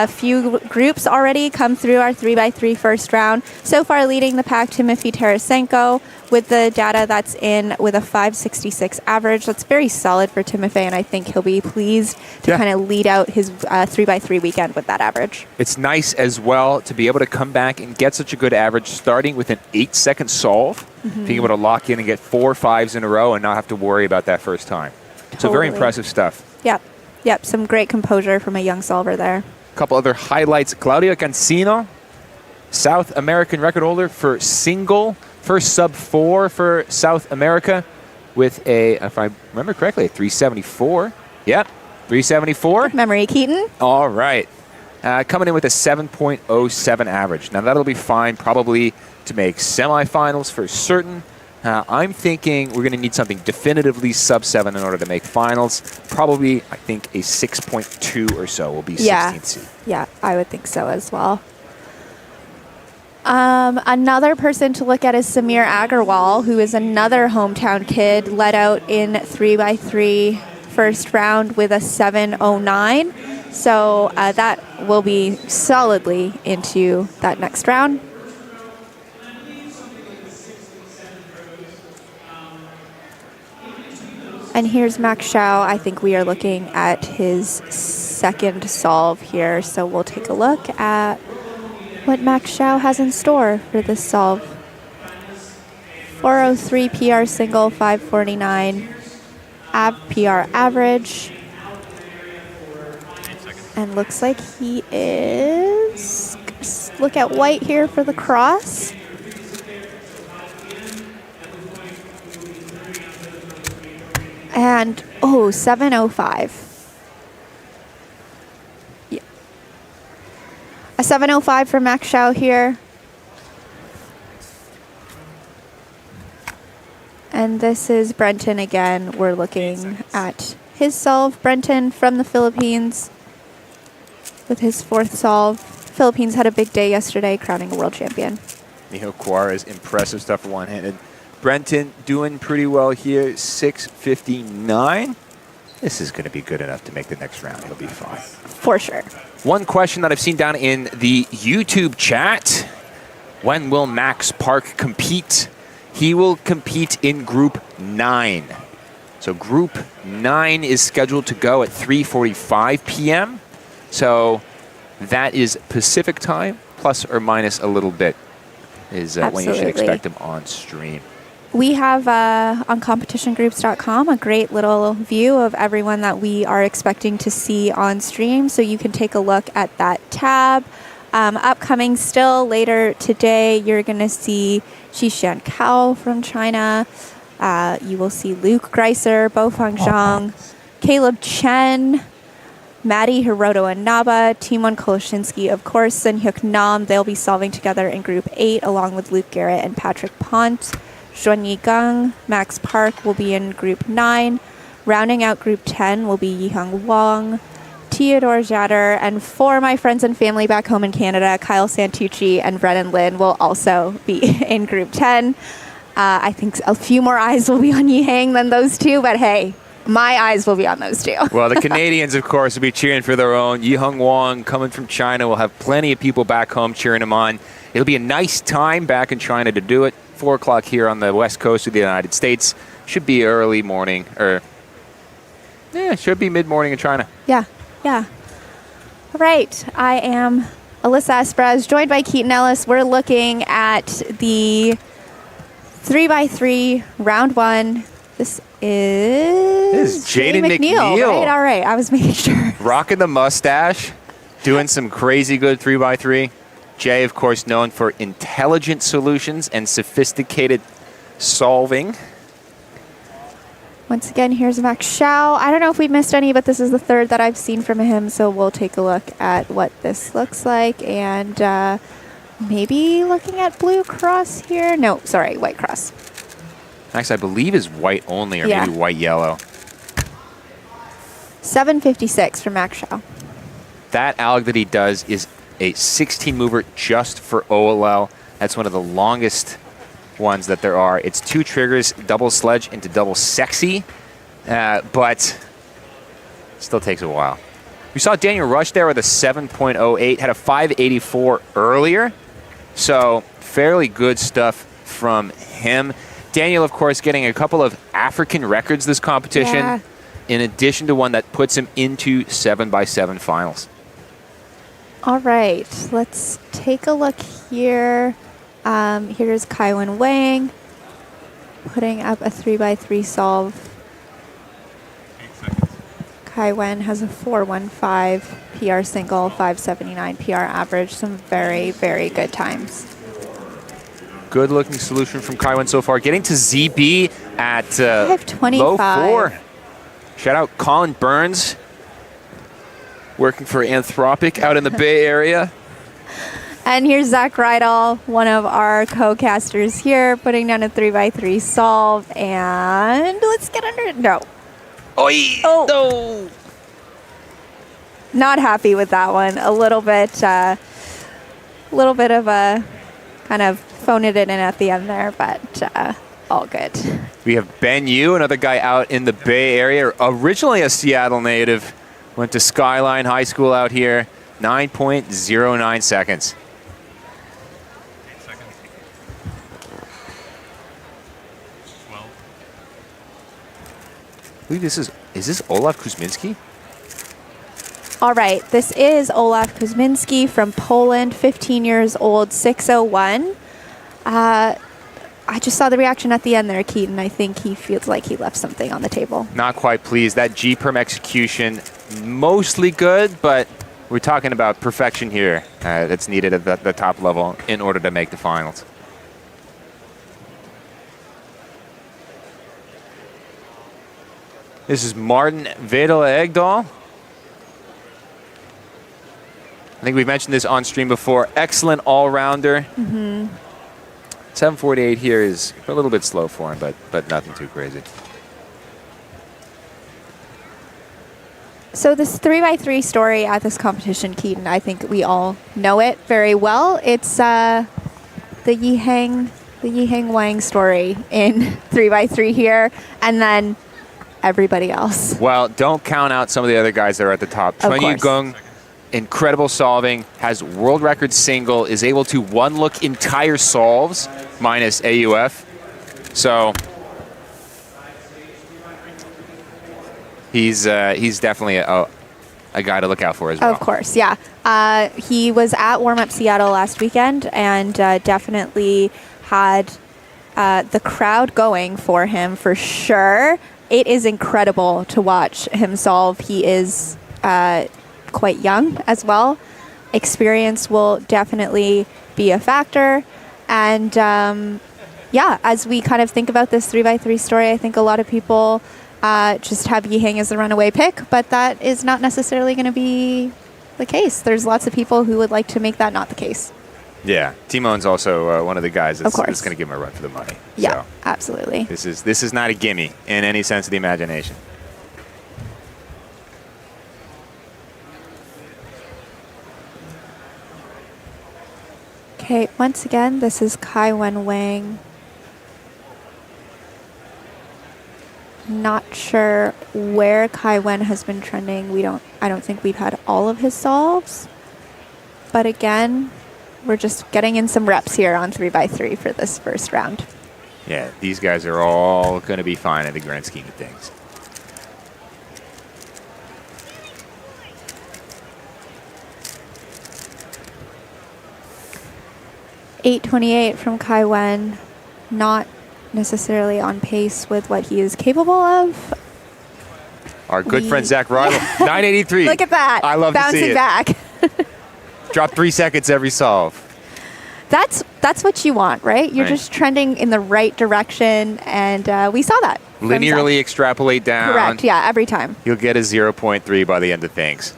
few groups already come through our 3x3 first round. So far leading the pack, Timothy Tarasenko with the data that's in with a 566 average. That's very solid for Timothy, and I think he'll be pleased to kind of lead out his 3x3 weekend with that average. It's nice as well to be able to come back and get such a good average starting with an 8-second solve, being able to lock in and get 4 5s in a row and not have to worry about that first time. So very Totally. impressive stuff. Yep, some great composure from a young solver there. A couple other highlights. Claudio Cancino, South American record holder for single, first sub-4 for South America with a, if I remember correctly, a 374. Yep, 374. Good memory, Keaton. All right. Coming in with a 7.07 average. Now, that'll be fine probably to make semifinals for certain. I'm thinking we're going to need something definitively sub-7 in order to make finals. Probably, I think, a 6.2 or so will be 16th seed. Yeah, I would think so as well. Another person to look at is Samir Agarwal, who is another hometown kid, led out in 3x3 first round with a 709. So that will be solidly into that next round. And here's Max Shao. I think we are looking at his second solve here. So we'll take a look at what Max Shao has in store for this solve. 403 PR single, 549 PR average. And looks like he is, look at white here for the cross. And, 705. Yeah. A 705 for Max Shao here. And this is Brenton again. We're looking at his solve. Brenton from the Philippines with his fourth solve. Philippines had a big day yesterday, crowning a world champion. Neo Juarez, impressive stuff for one-handed. Brenton doing pretty well here, 6:59. This is going to be good enough to make the next round. He'll be fine. For sure. One question that I've seen down in the YouTube chat, when will Max Park compete? He will compete in Group 9. So Group 9 is scheduled to go at 3:45 p.m. So that is Pacific time, plus or minus a little bit, is when you should expect him on stream. We have on competitiongroups.com a great little view of everyone that we are expecting to see on stream, so you can take a look at that tab. Upcoming still later today, you're going to see Xishan Cao from China. You will see Luke Greiser, Bofeng Zhang, Caleb Chen, Maddie Hiroto Inaba, Timon Koloshinsky, of course, Sun Hyuk Nam. They'll be solving together in Group 8 along with Luke Garrett and Patrick Pont. Zhuan Yigang, Max Park will be in Group 9. Rounding out Group 10 will be Yihang Wang, Theodore Jatter, and for my friends and family back home in Canada, Kyle Santucci and Brennan Lin will also be in Group 10. I think a few more eyes will be on Yihang than those two, but hey, my eyes will be on those two. Well, the Canadians, of course, will be cheering for their own. Yihang Wang, coming from China, will have plenty of people back home cheering him on. It'll be a nice time back in China to do it. 4 o'clock here on the west coast of the United States. Should be early morning, or should be mid-morning in China. Yeah. All right, I am Alyssa Esprez, joined by Keaton Ellis. We're looking at the 3x3 round 1. This is Jaden McNeil. Right, all right, I was making sure. Rocking the mustache, doing some crazy good 3x3. Jay, of course, known for intelligent solutions and sophisticated solving. Once again, here's Max Xiao. I don't know if we missed any, but this is the third that I've seen from him, so we'll take a look at what this looks like, and maybe looking at blue cross here. No, sorry, white cross. Max, I believe, is white only, or maybe white-yellow. 7:56 for Max Xiao. That alg that he does is a 16 mover just for OLL. That's one of the longest ones that there are. It's 2 triggers, double sledge into double sexy, but still takes a while. We saw Daniel Rush there with a 7.08, had a 584 earlier, so fairly good stuff from him. Daniel, of course, getting a couple of African records this competition, in addition to one that puts him into 7x7 finals. All right, let's take a look here. Here's Kaiwen Wang putting up a 3x3 solve. Kaiwen has a 415 PR single, 579 PR average. Some very, very good times. Good looking solution from Kaiwen so far. Getting to ZB at 525. low 4. Shout out Colin Burns, working for Anthropic out in the Bay Area. And here's Zach Rydall, one of our co-casters here, putting down a 3x3 solve. And let's get under it. No. No. Not happy with that one. A little bit of a kind of phoned it in at the end there, but all good. We have Ben Yu, another guy out in the Bay Area, originally a Seattle native, went to Skyline High School out here, 9.09 seconds. I believe this is this Olaf Kuzminski? All right, this is Olaf Kuzminski from Poland, 15 years old, 601. I just saw the reaction at the end there, Keaton. I think he feels like he left something on the table. Not quite pleased. That G-perm execution, mostly good, but we're talking about perfection here that's needed at the top level in order to make the finals. This is Martin Vedala-Egdahl. I think we've mentioned this on stream before. Excellent all-rounder. 748 here is a little bit slow for him, but nothing too crazy. So this 3x3 story at this competition, Keaton, I think we all know it very well. It's the Yihang Wang story in 3x3 here, and then everybody else. Well, don't count out some of the other guys that are at the top. Of Chun course. Yu-gung, incredible solving, has world record single, is able to one-look entire solves minus AUF. So he's definitely a guy to look out for as well. Of course, yeah. He was at Warm Up Seattle last weekend and definitely had the crowd going for him for sure. It is incredible to watch him solve. He is quite young as well. Experience will definitely be a factor. And yeah, as we kind of think about this 3x3 story, I think a lot of people just have Yihang as the runaway pick, but that is not necessarily going to be the case. There's lots of people who would like to make that not the case. Yeah, Timon's also one of the guys that's, Of course. that's going to give him a run for the money. Yeah, So absolutely. this is not a gimme in any sense of the imagination. Okay, once again, this is Kai Wen Wang. Not sure where Kai Wen has been trending. I don't think we've had all of his solves. But again, we're just getting in some reps here on 3x3 for this first round. Yeah, these guys are all going to be fine in the grand scheme of things. .828 from Kai Wen, not necessarily on pace with what he is capable of. Our good friend Zach Rydell, 983. Look at that. I love Bouncing to see it. back. Drop 3 seconds every solve. That's what you want, right? You're Right. just trending in the right direction, and we saw that. from Linearly Zach. extrapolate down. Correct, yeah, every time. You'll get a 0.3 by the end of things.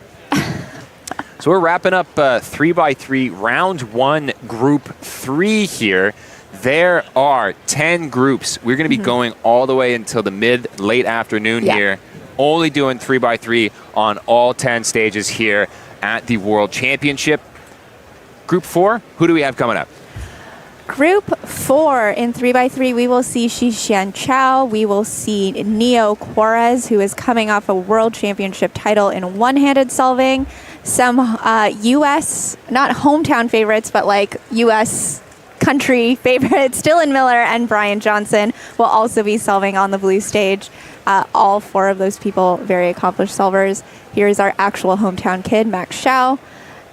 So we're wrapping up 3x3 round 1 group 3 here. There are 10 groups. We're going to be going all the way until the late afternoon here. Only doing 3x3 on all 10 stages here at the World Championship. Group 4, who do we have coming up? Group 4 in 3x3, we will see Xixian Chao. We will see Neo Juarez, who is coming off a World Championship title in one-handed solving. Some U.S., not hometown favorites, but like U.S. country favorites, Dylan Miller and Brian Johnson will also be solving on the blue stage. All 4 of those people, very accomplished solvers. Here's our actual hometown kid, Max Xiao,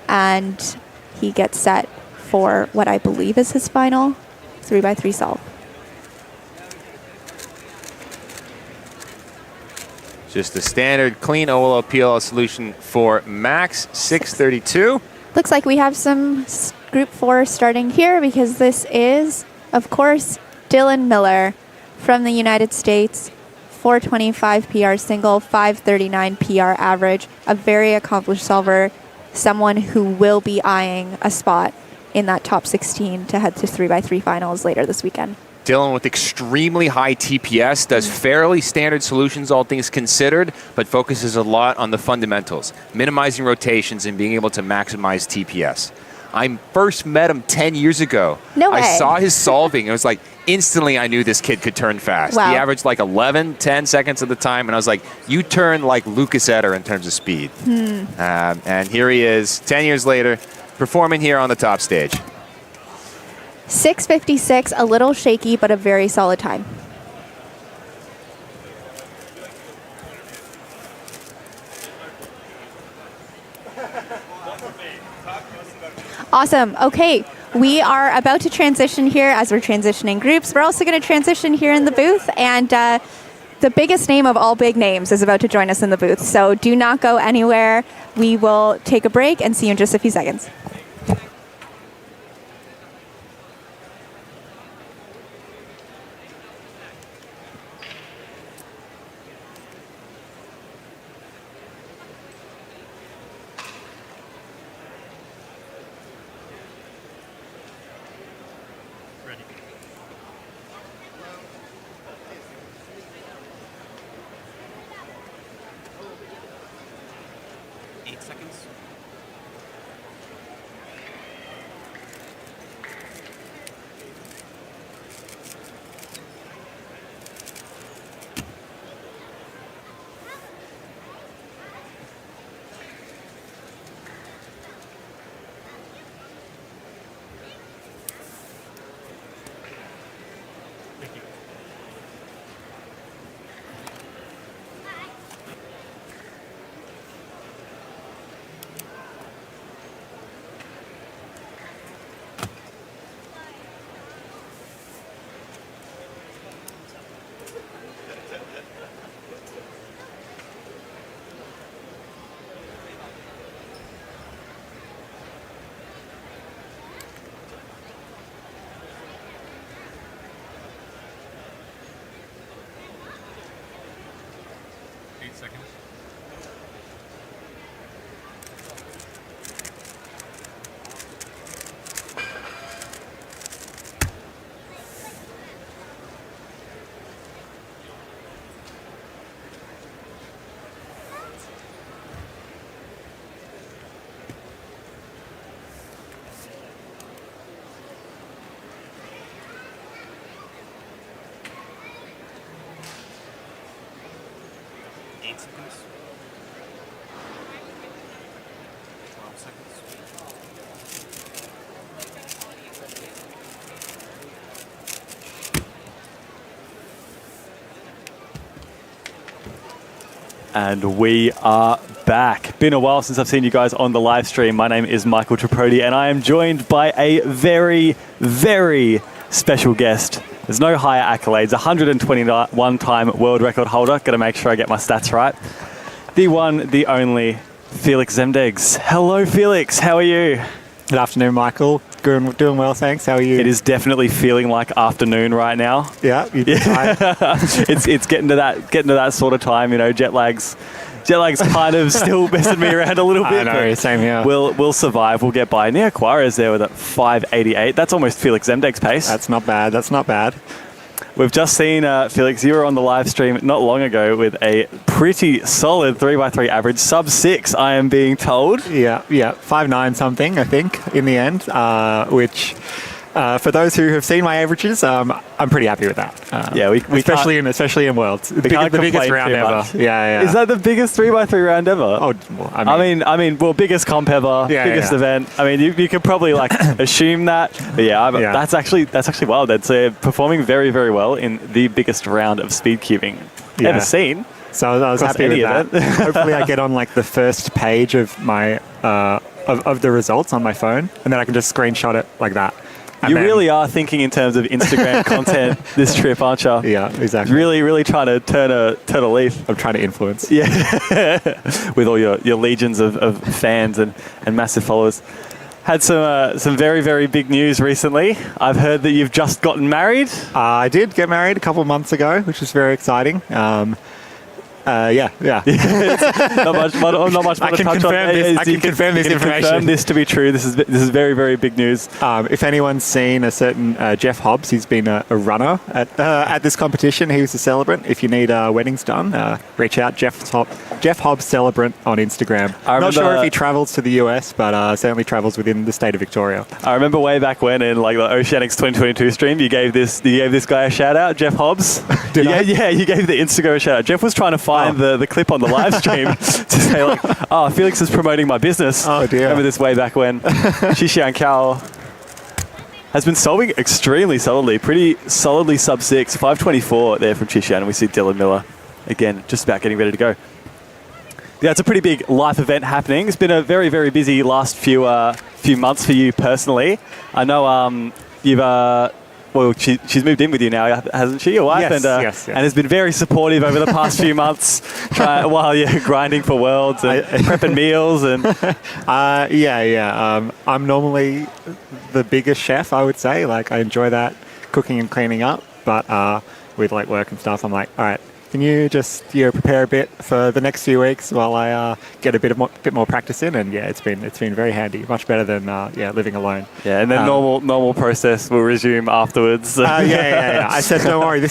and he gets set for what I believe is his final 3x3 solve. Just a standard clean OLO PLL solution for Max, 632. Looks like we have some Group 4 starting here because this is, of course, Dylan Miller from the United States. 425 PR single, 539 PR average. A very accomplished solver. Someone who will be eyeing a spot in that top 16 to head to 3x3 finals later this weekend. Dylan with extremely high TPS, does fairly standard solutions, all things considered, but focuses a lot on the fundamentals, minimizing rotations and being able to maximize TPS. I first met him 10 years ago. No way. I saw his solving. It was like, instantly I knew this kid could turn fast. Wow. He averaged like 11, 10 seconds at the time, and I was like, you turn like Lucas Etter in terms of speed. And here he is, 10 years later, performing here on the top stage. 6:56, a little shaky, but a very solid time. Awesome. Okay, we are about to transition here as we're transitioning groups. We're also going to transition here in the booth, and the biggest name of all big names is about to join us in the booth. So do not go anywhere. We will take a break and see you in just a few seconds. And we are back. Been a while since I've seen you guys on the live stream. My name is Michael Tripodi, and I am joined by a very, very special guest. There's no higher accolades. 121-time world record holder. Got to make sure I get my stats right. The one, the only, Felix Zemdegs. Hello, Felix. How are you? Good afternoon, Michael. Doing well, thanks. How are you? It is definitely feeling like afternoon right now. Yeah, it's getting to that sort of time. You know, jet lag's kind of still messing me around a little bit. I know, same here. We'll survive. We'll get by. Nia Quara's there with a 588. That's almost Felix Zemdeg's pace. That's not bad. We've just seen, Felix, you were on the live stream not long ago with a pretty solid 3x3 average, sub 6, I am being told. Yeah, 5.9 something, I think, in the end, which... for those who have seen my averages, I'm pretty happy with that. Especially in Worlds, the biggest round ever. Yeah. Is that the biggest 3x3 round ever? Oh, well, I mean, biggest comp ever, biggest event. I mean, you could probably assume that. But that's actually wild. That's performing very, very well in the biggest round of speed cubing ever seen. So I was happy with that. Hopefully, I get on the first page of my of the results on my phone, and then I can just screenshot it like that. You really are thinking in terms of Instagram content this trip, aren't you? Yeah, exactly. Really trying to turn a leaf. I'm trying to influence. Yeah, with all your legions of fans and massive followers. Had some very, very big news recently. I've heard that you've just gotten married. I did get married a couple of months ago, which was very exciting. Yeah. not much more I can confirm this information. Confirm this to be true. This is very, very big news. If anyone's seen a certain Jeff Hobbs, he's been a runner at this competition. He was a celebrant. If you need weddings done, reach out Jeff Hobbs Celebrant on Instagram. Not sure if he travels to the US, but certainly travels within the state of Victoria. I remember way back when in the Oceanics 2022 stream, you gave this guy a shout out, Jeff Hobbs. Did I? Yeah, you gave the Instagram a shout out. Jeff was trying to find the clip on the live stream to say Felix is promoting my business. Oh dear. Remember this way back when. Shishian Kao has been solving extremely solidly, pretty solidly sub 6, 524 there from Shishian, and we see Dylan Miller again just about getting ready to go. Yeah, it's a pretty big life event happening. It's been a very, very busy last few months for you personally. I know you've she's moved in with you now, hasn't she, your wife? Yes. And has been very supportive over the past few months while you're grinding for Worlds and prepping meals. And I'm normally the biggest chef, I would say. I enjoy that, cooking and cleaning up. But with work and stuff, I'm like, all right, can you just prepare a bit for the next few weeks while I get a bit more practice in? And it's been very handy, much better than living alone. Yeah, and then normal process will resume afterwards. Yeah. I said, don't worry,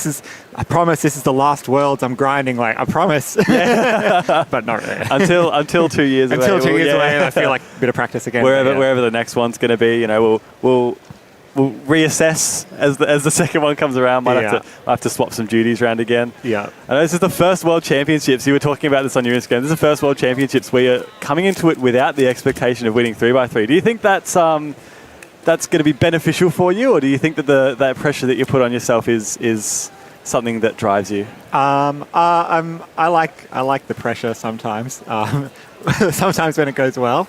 I promise this is the last Worlds I'm grinding. I promise. But not really. Until 2 years away. Until 2 years away, and I feel like a bit of practice again. Wherever the next one's going to be, we'll reassess as the second one comes around. Might have to swap some duties around again. Yeah. I know this is the first World Championships. You were talking about this on your Instagram. This is the first World Championships where you're coming into it without the expectation of winning 3x3. Do you think that's going to be beneficial for you, or do you think that that pressure that you put on yourself is something that drives you? I like the pressure sometimes. Sometimes when it goes well.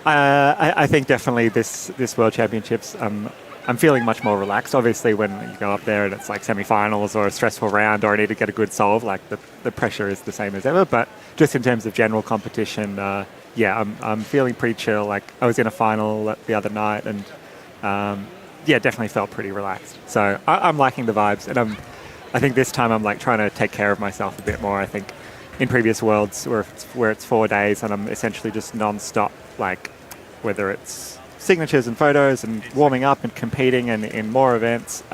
I think definitely this World Championships, I'm feeling much more relaxed. Obviously, when you go up there and it's semi-finals or a stressful round or I need to get a good solve, the pressure is the same as ever. But just in terms of general competition, I'm feeling pretty chill. I was in a final the other night and definitely felt pretty relaxed. So I'm liking the vibes, and I think this time I'm trying to take care of myself a bit more. I think in previous Worlds where it's 4 days and I'm essentially just non-stop, whether it's signatures and photos and warming up and competing and in more events,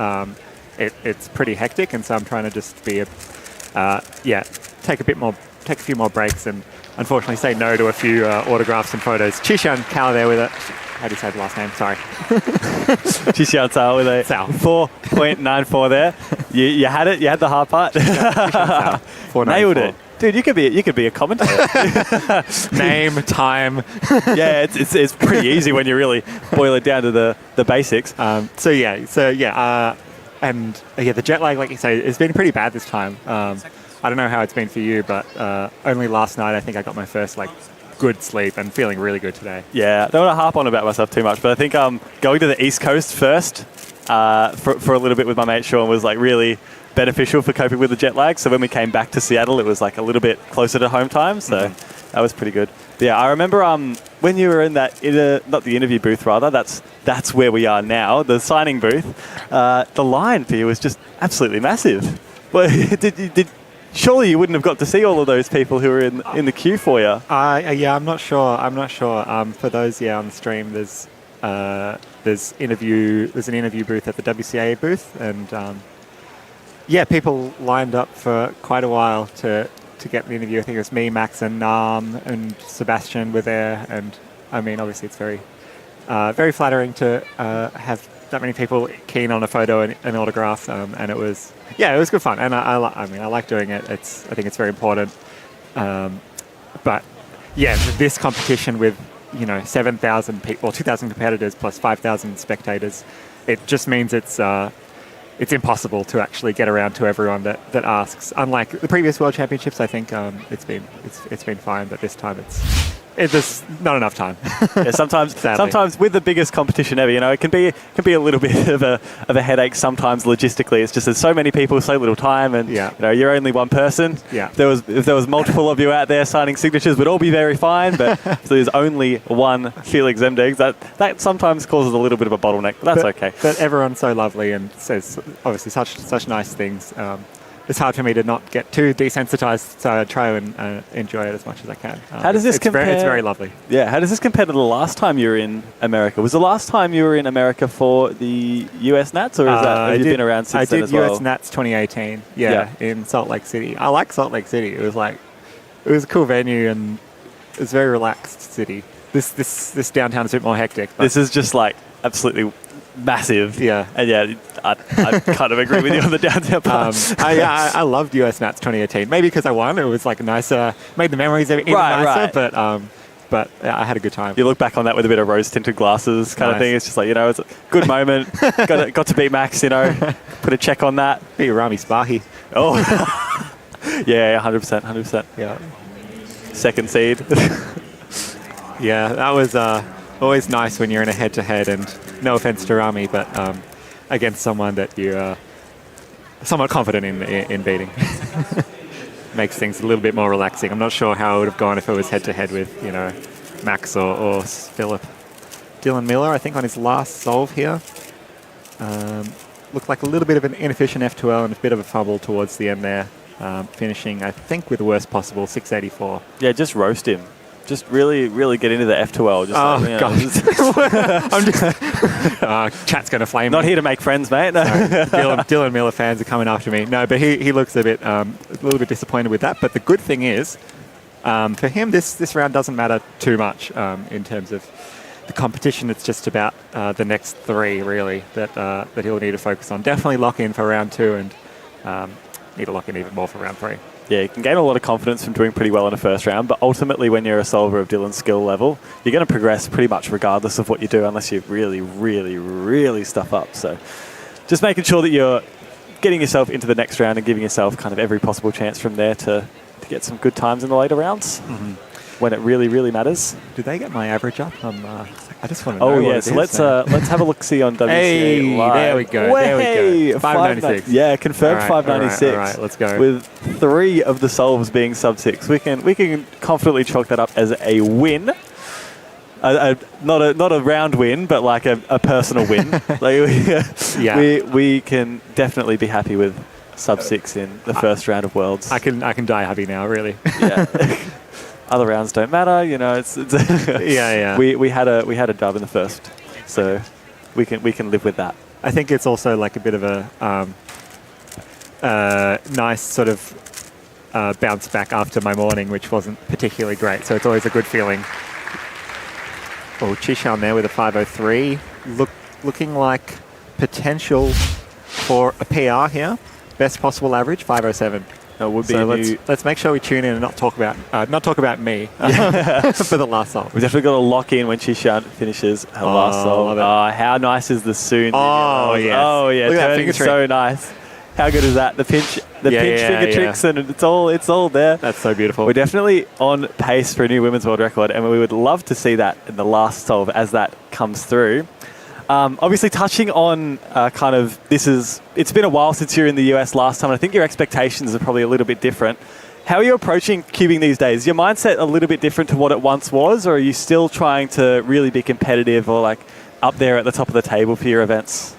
it's pretty hectic. And so I'm trying to just take a few more breaks and unfortunately say no to a few autographs and photos. Chishan Kao there with how do you say the last name? Sorry. Qixian Cao with a 4.94 there. You had it. You had the hard part. Nailed it. Dude, you could be a commentator. Name, time. Yeah, it's pretty easy when you really boil it down to the basics. And the jet lag, like you say, it's been pretty bad this time. I don't know how it's been for you, but only last night I think I got my first good sleep and feeling really good today. Yeah, I don't want to harp on about myself too much, but I think going to the East Coast first for a little bit with my mate Sean was really beneficial for coping with the jet lag. So when we came back to Seattle, it was a little bit closer to home time. So that was pretty good. But yeah, I remember when you were in that not the interview booth, rather. That's where we are now, the signing booth. The line for you was just absolutely massive. Well, surely you wouldn't have got to see all of those people who were in the queue for you. Yeah, I'm not sure. For those on the stream, there's an interview booth at the WCA booth, and people lined up for quite a while to get the interview. I think it was me, Max, and Nam and Sebastian were there, and I mean, obviously, it's very flattering to have that many people keen on a photo and an autograph, and it was good fun, and I like doing it. I think it's very important, but this competition with 7,000 people or 2,000 competitors plus 5,000 spectators, it just means it's impossible to actually get around to everyone that asks. Unlike the previous World Championships, I think it's been fine, but this time it's just not enough time. Yeah, sometimes with the biggest competition ever, it can be a little bit of a headache sometimes logistically. It's just there's so many people, so little time, and you're only one person. Yeah. If there was multiple of you out there signing signatures, we'd all be very fine. But if there's only one Felix Zemdegs, that sometimes causes a little bit of a bottleneck. But that's okay. But everyone's so lovely and says obviously such nice things. It's hard for me to not get too desensitized, so I try and enjoy it as much as I can. How does this compare? It's very lovely. Yeah, how does this compare to the last time you were in America? Was the last time you were in America for the US Nats, or have you been around since then as well? I did US Nats 2018, in Salt Lake City. I like Salt Lake City. It was a cool venue, and it was a very relaxed city. This downtown is a bit more hectic. This is just absolutely massive. Yeah. And I kind of agree with you on the downtown part. I loved US Nats 2018. Maybe because I won. It was nicer, made the memories even nicer. Right. But I had a good time. You look back on that with a bit of rose-tinted glasses kind of thing. It's just it's a good moment. got to beat Max, put a check on that. Beat Rami Spahi. Oh. Yeah, 100%. Yeah. Second seed. Yeah, that was always nice when you're in a head-to-head, and no offense to Rami, but against someone that you're somewhat confident in beating. Makes things a little bit more relaxing. I'm not sure how it would have gone if it was head-to-head with, Max or Philip. Dylan Miller, I think, on his last solve here. Looked like a little bit of an inefficient F2L and a bit of a fumble towards the end there. Finishing, I think, with the worst possible, 684. Yeah, just roast him. Just really, really get into the F2L. God. Chat's going to flame Not me. here to make friends, mate. No. Dylan Miller fans are coming after me. No, but he looks a little bit disappointed with that. But the good thing is, for him, this round doesn't matter too much in terms of the competition. It's just about the next three, really, that he'll need to focus on. Definitely lock in for round 2 and need to lock in even more for round 3. Yeah, you can gain a lot of confidence from doing pretty well in the first round, but ultimately when you're a solver of Dylan's skill level, you're going to progress pretty much regardless of what you do unless you really, really, really stuff up. So just making sure that you're getting yourself into the next round and giving yourself kind of every possible chance from there to get some good times in the later rounds when it really, really matters. Did they get my average up? I just want to know. Oh yeah, so let's have a look see on WCA. Hey, live. there we go. There we go. 596. Yeah, confirmed 596. All right, let's go. With 3 of the solves being sub 6, we can confidently chalk that up as a win. Not a round win, but like a personal win. We can definitely be happy with sub 6 in the first round of Worlds. I can die happy now, really. Yeah. Other rounds don't matter, it's yeah. We had a dub in the first, so we can live with that. I think it's also like a bit of a nice sort of bounce back after my morning, which wasn't particularly great. So it's always a good feeling. Oh, Chishan there with a 503. Looking like potential for a PR here. Best possible average, 507. That would be so a let's make sure we tune in and not talk about me for the last solve. We've definitely got to lock in when Chishan finishes her last solve. love it. How nice is the soon? Oh, yes. Oh, yeah. Look at that Turning finger is so nice. How good is that? The pinch finger tricks, and it's all there. That's so beautiful. We're definitely on pace for a new women's world record, and we would love to see that in the last solve as that comes through. Obviously, touching on it's been a while since you were in the US last time, and I think your expectations are probably a little bit different. How are you approaching cubing these days? Is your mindset a little bit different to what it once was, or are you still trying to really be competitive or like up there at the top of the table for your events?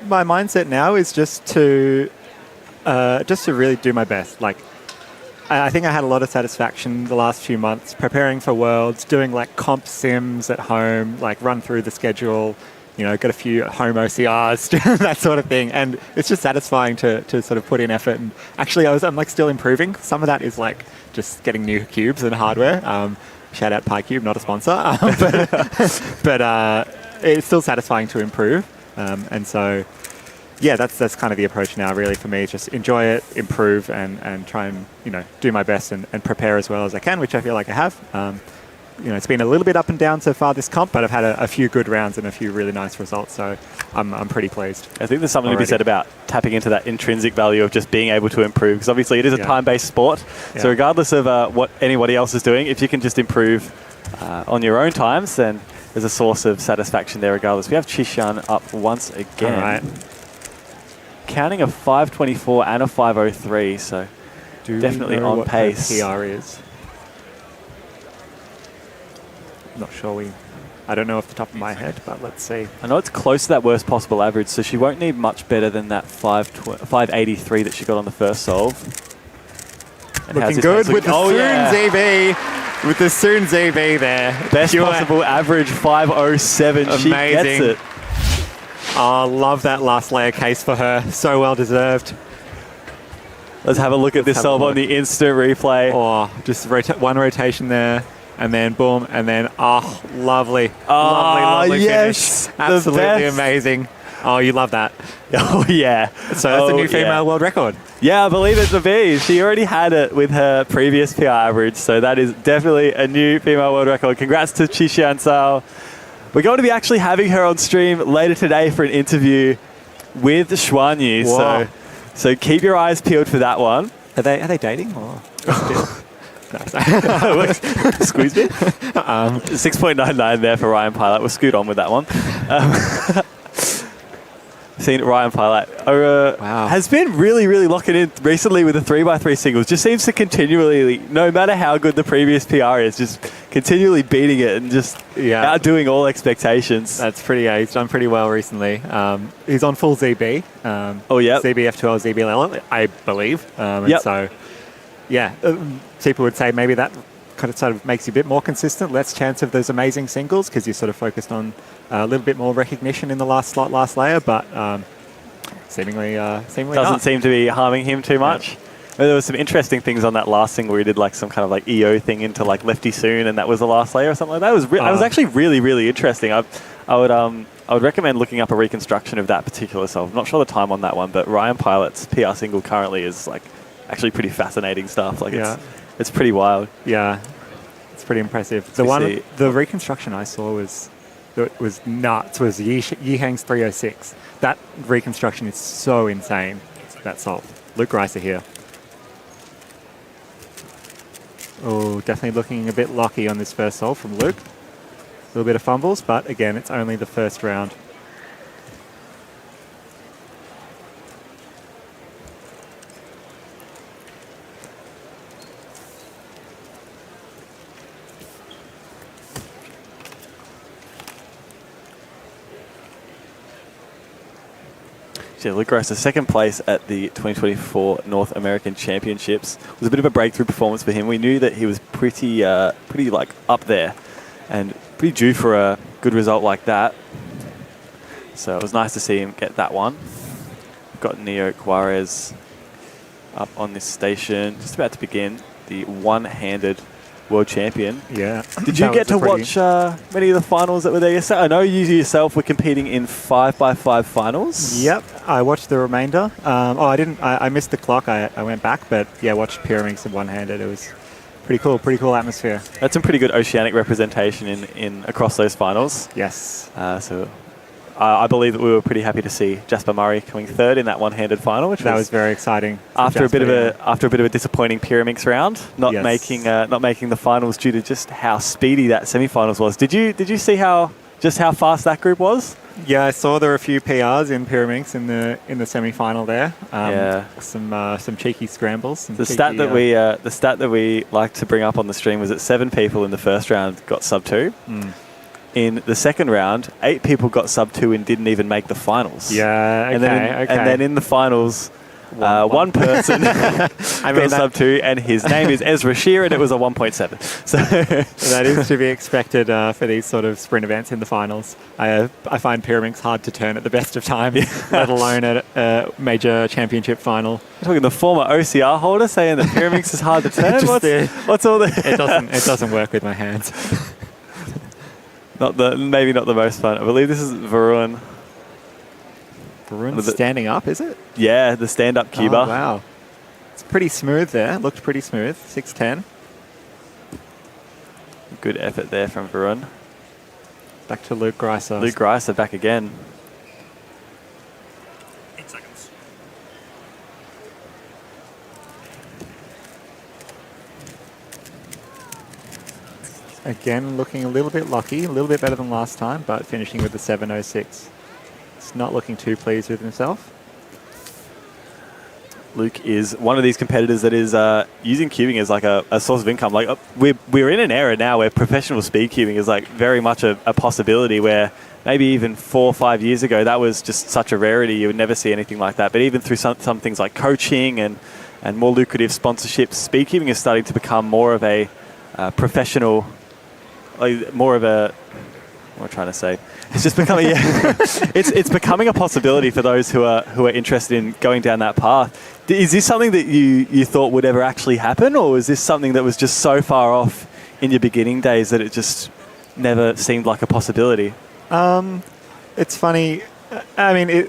My mindset now is just to really do my best. Like, I think I had a lot of satisfaction the last few months preparing for Worlds, doing like comp sims at home, like run through the schedule, got a few home OCRs, that sort of thing. And it's just satisfying to sort of put in effort. And actually, I'm like still improving. Some of that is like just getting new cubes and hardware. Shout out PyCube, not a sponsor. But it's still satisfying to improve. And so, yeah, that's kind of the approach now, really, for me. Just enjoy it, improve, and try and, do my best and prepare as well as I can, which I feel like I have. It's been a little bit up and down so far this comp, but I've had a few good rounds and a few really nice results, so I'm pretty pleased. I think there's something to be said about tapping into that intrinsic value of just being able to improve, because obviously it is a time-based sport. Yeah. So regardless of what anybody else is doing, if you can just improve on your own times, then there's a source of satisfaction there regardless. We have Chishan up once again. All right. Counting a 524 and a 503, so definitely on pace. PR is. Not sure I don't know off the top of my head, but let's see. I know it's close to that worst possible average, so she won't need much better than that 583 that she got on the first solve. And looking good with the Soon ZB. With the Soon ZB there. Best possible average, 507. Amazing. She gets it. Oh, love that last layer case for her. So well deserved. Let's have a look at this solve on the instant replay. Oh, just one rotation there. And then boom, and then, lovely. Lovely yes, finish. Absolutely amazing. Oh, you love that. Oh, yeah. So that's a new female world record. Yeah, I believe it to be. She already had it with her previous PR average, so that is definitely a new female world record. Congrats to Chishan Sao. We're going to be actually having her on stream later today for an interview with Xuan Yu. So keep your eyes peeled for that one. Are they dating? Or Squeeze me. 6.99 there for Ryan Pilot. We'll scoot on with that one. Seen Ryan Pilot has been really, really locking in recently with the 3x3 singles. Just seems to continually, no matter how good the previous PR is, just continually beating it and just outdoing all expectations. That's pretty. He's done pretty well recently. He's on full ZB. ZB F12, ZB I believe. So, people would say maybe that kind of sort of makes you a bit more consistent, less chance of those amazing singles because you're sort of focused on a little bit more recognition in the last layer, but seemingly doesn't seem to be harming him too much. There was some interesting things on that last single where he did like some kind of like EO thing into like Lefty Soon, and that was the last layer or something like that. It was actually really, really interesting. I would recommend looking up a reconstruction of that particular solve. I'm not sure the time on that one, but Ryan Pilot's PR single currently is like actually pretty fascinating stuff. Like it's pretty wild. Yeah, it's pretty impressive. The reconstruction I saw was nuts. Was Yihang's 306. That reconstruction is so insane. That solve. Luke Reiser here. Oh, definitely looking a bit lucky on this first solve from Luke. A little bit of fumbles, but again, it's only the first round. Yeah, Luke Reiser, second place at the 2024 North American Championships. It was a bit of a breakthrough performance for him. We knew that he was pretty like up there and pretty due for a good result like that. So it was nice to see him get that one. We've got Neo Juarez up on this station, just about to begin the one-handed world champion. Yeah. Did you get to watch many of the finals that were there yesterday? I know you yourself were competing in 5x5 finals. Yep, I watched the remainder. I didn't. I missed the clock. I went back, but yeah, watched Pyraminx in one-handed. It was pretty cool. Pretty cool atmosphere. That's some pretty good oceanic representation in across those finals. Yes. So I believe that we were pretty happy to see Jasper Murray coming third in that one-handed final, which was very exciting. After a bit of a disappointing Pyraminx round, not making the finals due to just how speedy that semi-finals was. Did you see how fast that group was? Yeah, I saw there were a few PRs in Pyraminx in the semi-final there. Some cheeky scrambles. The stat that we like to bring up on the stream was that 7 people in the first round got sub 2. In the second round, 8 people got sub 2 and didn't even make the finals. Yeah, and then in the finals, one person got sub 2, and his name is Ezra Shear, and it was a 1.7. So that is to be expected for these sort of sprint events in the finals. I find Pyraminx hard to turn at the best of times, let alone at a major championship final. You're talking the former OCR holder saying that Pyraminx is hard to turn. What's all the? It doesn't work with my hands. Maybe not the most fun. I believe this is Varun. Varun standing up, is it? Yeah, the stand-up cuber. Oh, wow. It's pretty smooth there. Looked pretty smooth. 6'10". Good effort there from Varun. Back to Luke Greiser. Luke Greiser back again. 8 seconds. Again, looking a little bit lucky, a little bit better than last time, but finishing with the 7.06. It's not looking too pleased with himself. Luke is one of these competitors that is using cubing as like a source of income. Like we're in an era now where professional speed cubing is like very much a possibility, where maybe even 4 or 5 years ago that was just such a rarity. You would never see anything like that. But even through some things like coaching and more lucrative sponsorships, speed cubing is starting to become more of a professional, more of a, what am I trying to say? It's just becoming, it's becoming a possibility for those who are interested in going down that path. Is this something that you thought would ever actually happen, or is this something that was just so far off in your beginning days that it just never seemed like a possibility? It's funny. I mean,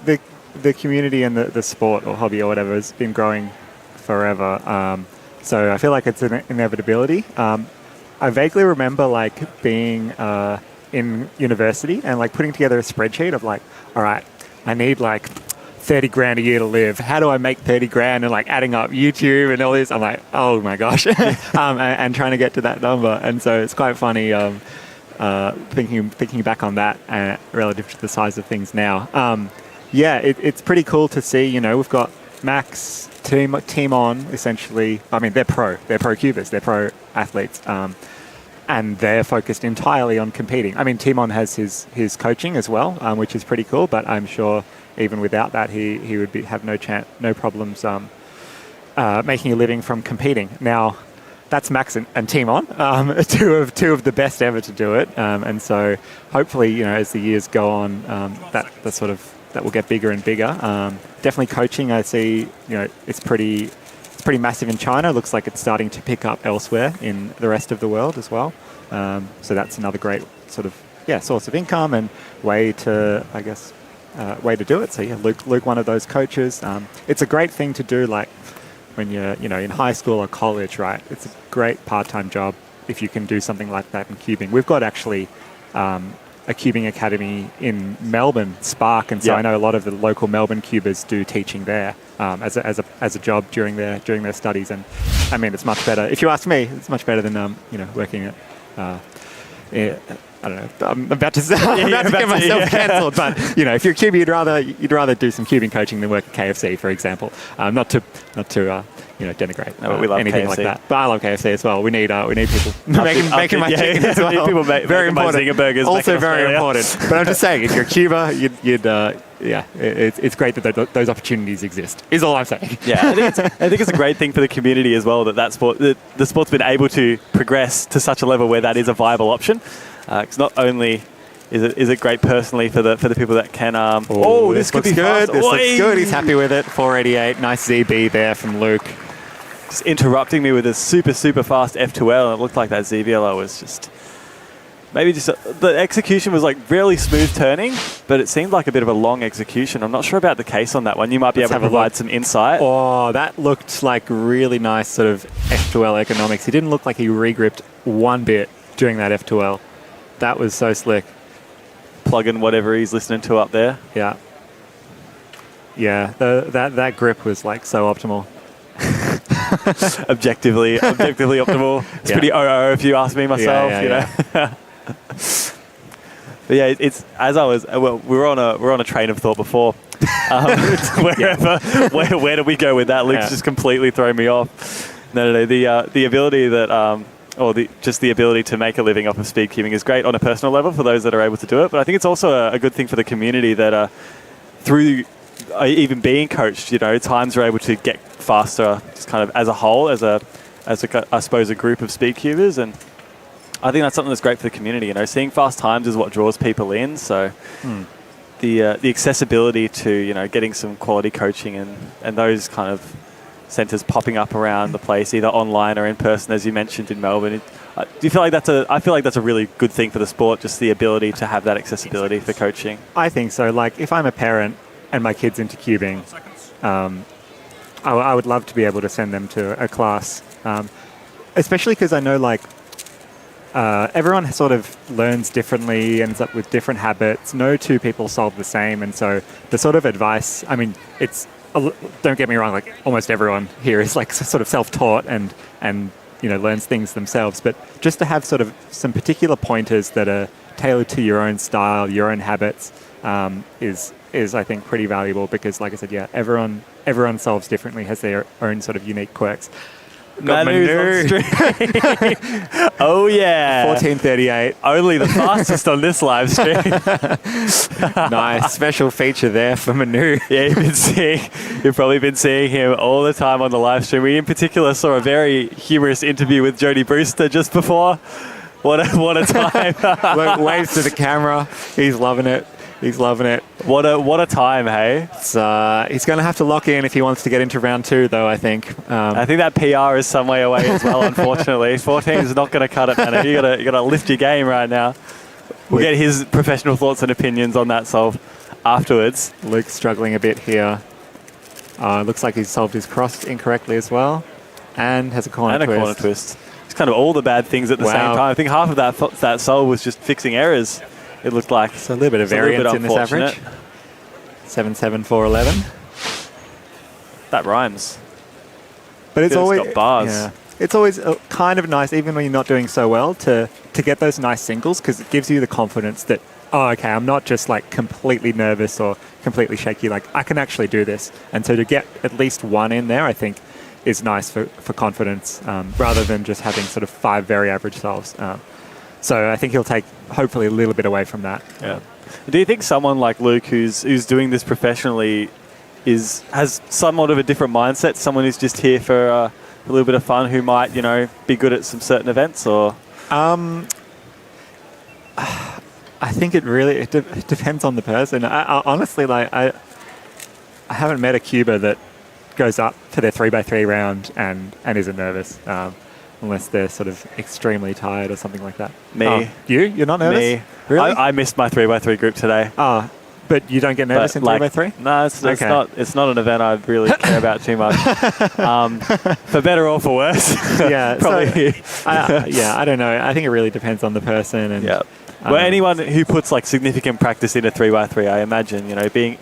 the community and the sport or hobby or whatever has been growing forever. So I feel like it's an inevitability. I vaguely remember like being in university and like putting together a spreadsheet of like, all right, I need like 30 grand a year to live. How do I make 30 grand? And like adding up YouTube and all this. I'm like, oh my gosh, and trying to get to that number. And so it's quite funny thinking back on that relative to the size of things now. It's pretty cool to see. You know, we've got Max, Team On, essentially. I mean, they're pro cubers, they're pro athletes. And they're focused entirely on competing. I mean, Timon has his coaching as well, which is pretty cool. But I'm sure even without that, he would have no problems making a living from competing. Now, that's Max and Timon, two of the best ever to do it. And so hopefully, you know, as the years go on, that will get bigger and bigger. Definitely coaching. I see, you know, it's pretty massive in China. Looks like it's starting to pick up elsewhere in the rest of the world as well. So that's another great sort of source of income and way to do it. So yeah, Luke, one of those coaches. It's a great thing to do, like when you're in high school or college, right? It's a great part-time job if you can do something like that in cubing. We've got actually a cubing academy in Melbourne, Spark, and so I know a lot of the local Melbourne cubers do teaching there as a job during their studies. And I mean, it's much better. If you ask me, it's much better than working at. I don't know. I'm about to get myself cancelled, but if you're a cuber, you'd rather do some cubing coaching than work at KFC, for example. Not to denigrate we love anything KFC. like that. But I love KFC as well. We need people making my chicken as well. People very important. Zinger burgers. Also very important. But I'm just saying, if you're a cuber, it's great that those opportunities exist. Is all I'm saying. Yeah, I think it's a great thing for the community as well that the sport's been able to progress to such a level where that is a viable option. Because not only is it great personally for the people that can. This could be good. This looks good. He's happy with it. 488. Nice ZB there from Luke. just interrupting me with a super, super fast F2L, and it looked like that ZVLO was just... Maybe just the execution was like really smooth turning, but it seemed like a bit of a long execution. I'm not sure about the case on that one. You might be able to provide some insight. Oh, that looked like really nice sort of F2L economics. He didn't look like he regripped one bit during that F2L. That was so slick. Plug in whatever he's listening to up there. Yeah. Yeah, that grip was like so optimal. objectively optimal. It's pretty OO if you ask me myself. Yeah. But yeah, it's as I was. Well, we're on a train of thought before. Where do we go with that? Luke's just completely thrown me off. No. The ability that just the ability to make a living off of speed cubing is great on a personal level for those that are able to do it. But I think it's also a good thing for the community that through even being coached, times are able to get faster, just kind of as a whole, as a I suppose a group of speed cubers, and I think that's something that's great for the community. Seeing fast times is what draws people in. So the accessibility to getting some quality coaching and those kind of centres popping up around the place, either online or in person, as you mentioned in Melbourne. Do you feel like I feel like that's a really good thing for the sport, just the ability to have that accessibility for coaching? I think so. Like if I'm a parent and my kid's into cubing, I would love to be able to send them to a class, especially because I know everyone sort of learns differently, ends up with different habits. No two people solve the same, and so the sort of advice, I mean, don't get me wrong, like almost everyone here is like sort of self-taught and learns things themselves, but just to have sort of some particular pointers that are tailored to your own style, your own habits, is I think pretty valuable, because like I said, everyone solves differently, has their own sort of unique quirks. Manu. Oh yeah, 14:38. Only the fastest on this live stream. Nice special feature there for Manu. Yeah, you've probably been seeing him all the time on the live stream. We in particular saw a very humorous interview with Jody Brewster just before. What a time! Look, waves to the camera. He's loving it. What a time, hey? He's going to have to lock in if he wants to get into round 2, though, I think. I think that PR is some way away as well, unfortunately. 14 is not going to cut it, man. You got to lift your game right now. We'll get his professional thoughts and opinions on that solve afterwards. Luke's struggling a bit here. Looks like he's solved his cross incorrectly as well. And has a corner twist. It's kind of all the bad things at the same time. I think half of that solve was just fixing errors. It looked like a little bit of variance in this average. 7.7411. That rhymes. But it's always got bars. Yeah, it's always kind of nice, even when you're not doing so well, to get those nice singles, because it gives you the confidence that, okay, I'm not just like completely nervous or completely shaky. Like I can actually do this. And so to get at least one in there, I think, is nice for confidence, rather than just having sort of 5 very average solves. So I think he'll take hopefully a little bit away from that. Yeah. Do you think someone like Luke, who's doing this professionally, has somewhat of a different mindset? Someone who's just here for a little bit of fun, who might be good at some certain events, or? I think it really depends on the person. I honestly, I haven't met a cuber that goes up to their 3x3 round and isn't nervous. Unless they're sort of extremely tired or something like that. Me. Oh, you're not nervous? Me. Really? I missed my 3x3 group today. But you don't get nervous in 3x3? No, it's not an event I really care about too much. For better or for worse. Yeah. Probably. I don't know. I think it really depends on the person. And, yeah. Well, anyone who puts like significant practice into 3x3, I imagine,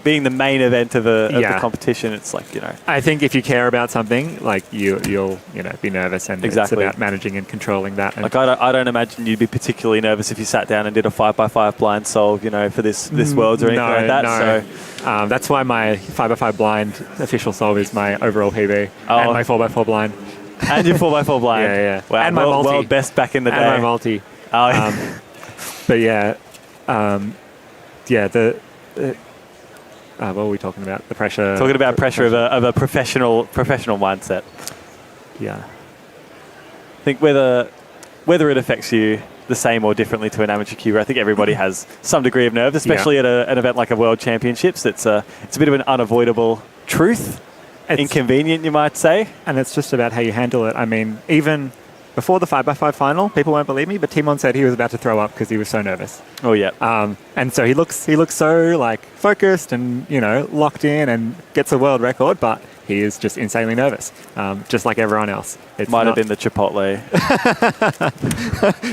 being the main event of the competition, it's like, I think if you care about something, like you'll be nervous, and exactly. It's about managing and controlling that. Like I don't imagine you'd be particularly nervous if you sat down and did a 5x5 blind solve, for this Worlds or anything like that. No. So that's why my 5x5 blind official solve is my overall PB and my 4x4 blind. And your 4x4 blind. Yeah. Wow, and my multi. World best back in the day. And my multi. Oh. But yeah, what were we talking about? The pressure. Talking about pressure of a professional mindset. Yeah. I think whether it affects you the same or differently to an amateur cuber, I think everybody has some degree of nerves, especially at an event like a World Championships. It's a bit of an unavoidable truth inconvenient, you might say. And it's just about how you handle it. I mean, even before the 5x5 final, people won't believe me, but Timon said he was about to throw up because he was so nervous. Oh yeah. And so he looks so like focused and locked in and gets a world record, but he is just insanely nervous, just like everyone else. It Might have been the Chipotle.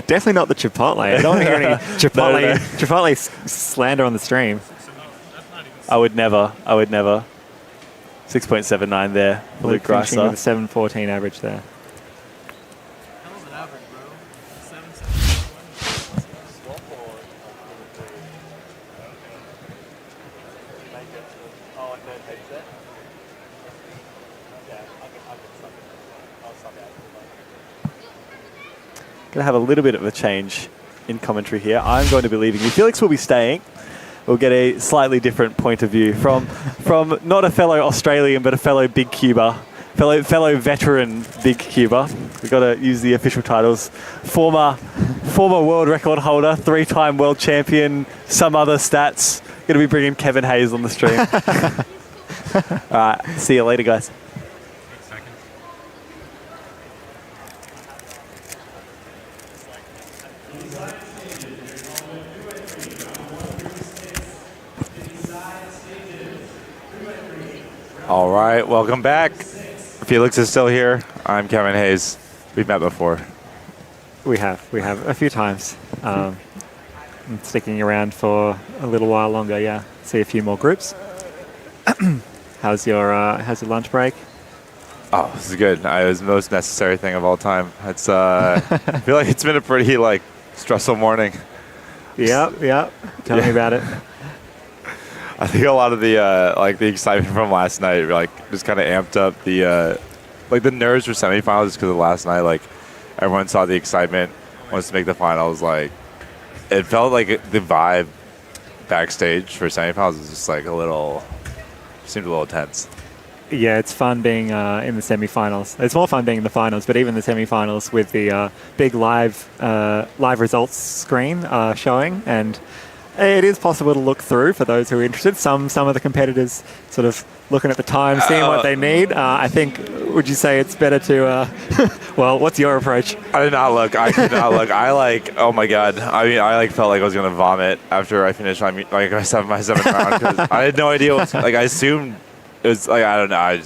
Definitely not the Chipotle. I don't want to hear any Chipotle slander on the stream. I would never. 6.79 there for Luke Finishing Greiser. with a 7.14 average there. Going to have a little bit of a change in commentary here. I'm going to be leaving you. Felix will be staying. We'll get a slightly different point of view from not a fellow Australian, but a fellow Big Cuba, fellow veteran Big Cuba. We've got to use the official titles. Former world record holder, 3-time world champion, some other stats. Going to be bringing Kevin Hayes on the stream. All right, see you later, guys. All right, welcome back. Felix is still here. I'm Kevin Hayes. We've met before. We have a few times. I'm sticking around for a little while longer. Yeah, see a few more groups. How's your lunch break? Oh, this is good. It was the most necessary thing of all time. It's I feel like it's been a pretty stressful morning. Yep. Tell me about it. I think a lot of the the excitement from last night just kind of amped up the nerves for semifinals just because of last night. Everyone saw the excitement, wants to make the finals. It felt like the vibe backstage for semifinals was just seemed a little tense. Yeah, it's fun being in the semifinals. It's more fun being in the finals, but even the semifinals with the big live results screen showing, and it is possible to look through for those who are interested. Some of the competitors sort of looking at the time, seeing what they need. I think, would you say it's better to, well, what's your approach? I did not look. I could not look. Oh my God. I mean, I felt like I was going to vomit after I finished my seventh round because I had no idea what, I assumed it was, I don't know.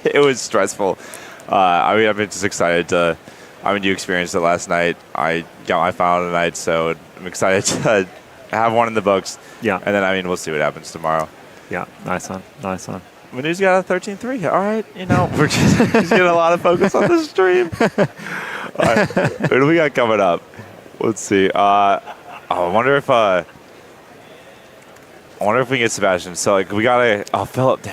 It was stressful. I've been just excited to, you experienced it last night. I got my final tonight, so I'm excited to have one in the books. Yeah. And then, we'll see what happens tomorrow. Yeah, nice one. Manu's got a 13-3. All right, we're just getting a lot of focus on the stream. All right, what do we got coming up? Let's see. I wonder if we can get Sebastian. So, we got Philip.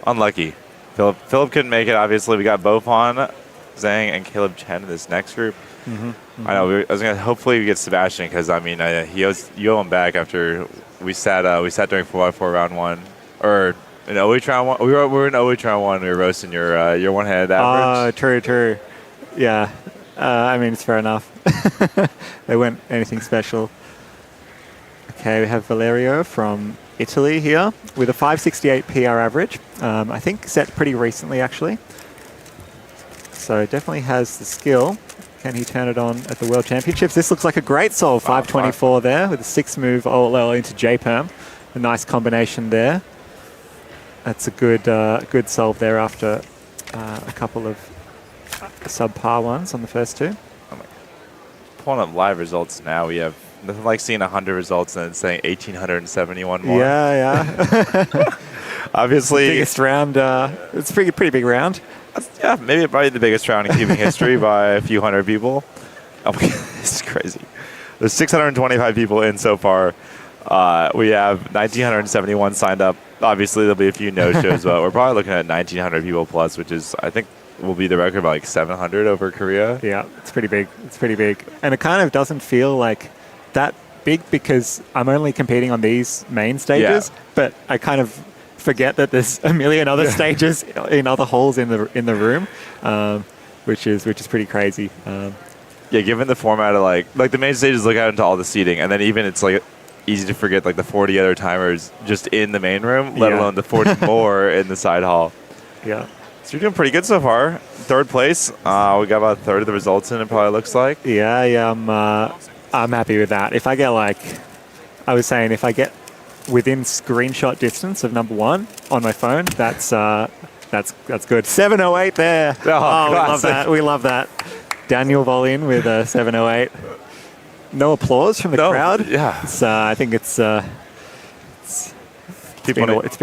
Unlucky. Philip couldn't make it, obviously. We got Bofon, Zhang, and Caleb Chen in this next group. I know. I was gonna hopefully we get Sebastian because you owe him back after we sat during 4x4 round one or in OH round one. We were in OH round one. We were roasting your one-handed average. True. Yeah. It's fair enough. They weren't anything special. Okay, we have Valerio from Italy here with a 568 PR average. I think set pretty recently actually. So definitely has the skill. Can he turn it on at the World Championships? This looks like a great solve. 524 there with a 6-move OLL into J-Perm. A nice combination there. That's a good solve there after a couple of subpar ones on the first two. Pulling up live results now. We have nothing like seeing 100 results and then saying 1,871 more. Yeah. Obviously. Biggest round. It's a pretty big round. Yeah, probably the biggest round in cubing history by a few hundred people. Oh my God, this is crazy. There's 625 people in so far. We have 1,971 signed up. Obviously, there'll be a few no-shows, but we're probably looking at 1,900 people plus, which is, I think, will be the record by 700 over Korea. Yeah, it's pretty big. And it kind of doesn't feel like that big because I'm only competing on these main stages, but I kind of forget that there's a million other stages in other halls in the room, which is pretty crazy. Given the format of like the main stages look out into all the seating, and then even it's easy to forget like the 40 other timers just in the main room, let Yeah. alone the 40 more in the side hall. Yeah. So you're doing pretty good so far. Third place. We got about a third of the results in, it probably looks like. Yeah, I'm happy with that. If I get I was saying, if I get within screenshot distance of number 1 on my phone, that's good. 708 there. Oh, we love classic. that. We love that. Daniel Volin with a 708. No applause from the crowd. Yeah. I think it's been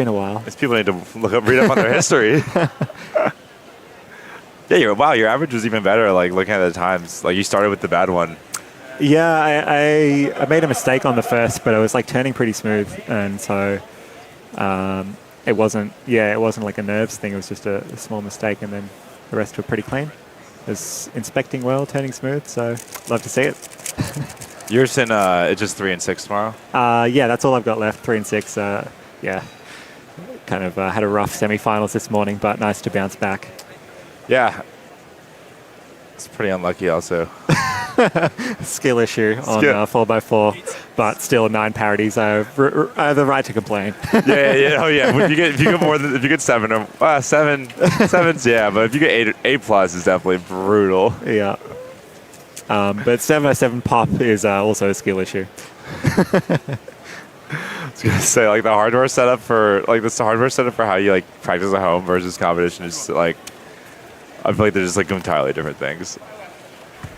a while. It's people need to read up on their history. Yeah, your average was even better. Like looking at the times, like you started with the bad one. Yeah, I made a mistake on the first, but it was like turning pretty smooth, and so it wasn't like a nerves thing. It was just a small mistake, and then the rest were pretty clean. It was inspecting well, turning smooth, so love to see it. Yours in it's just 3 and 6 tomorrow. Yeah, that's all I've got left. 3 and 6. Yeah, kind of had a rough semi-finals this morning, but nice to bounce back. Yeah, it's pretty unlucky also. Skill issue on 4x4, but still 9 parodies. I have the right to complain. Yeah. Oh yeah. If you get 7 sevens, yeah. But if you get 8 plus, is definitely brutal. Yeah. But 7x7 pop is also a skill issue. I was gonna say like the hardware setup for how you like practice at home versus competition is like, I feel like they're just like entirely different things.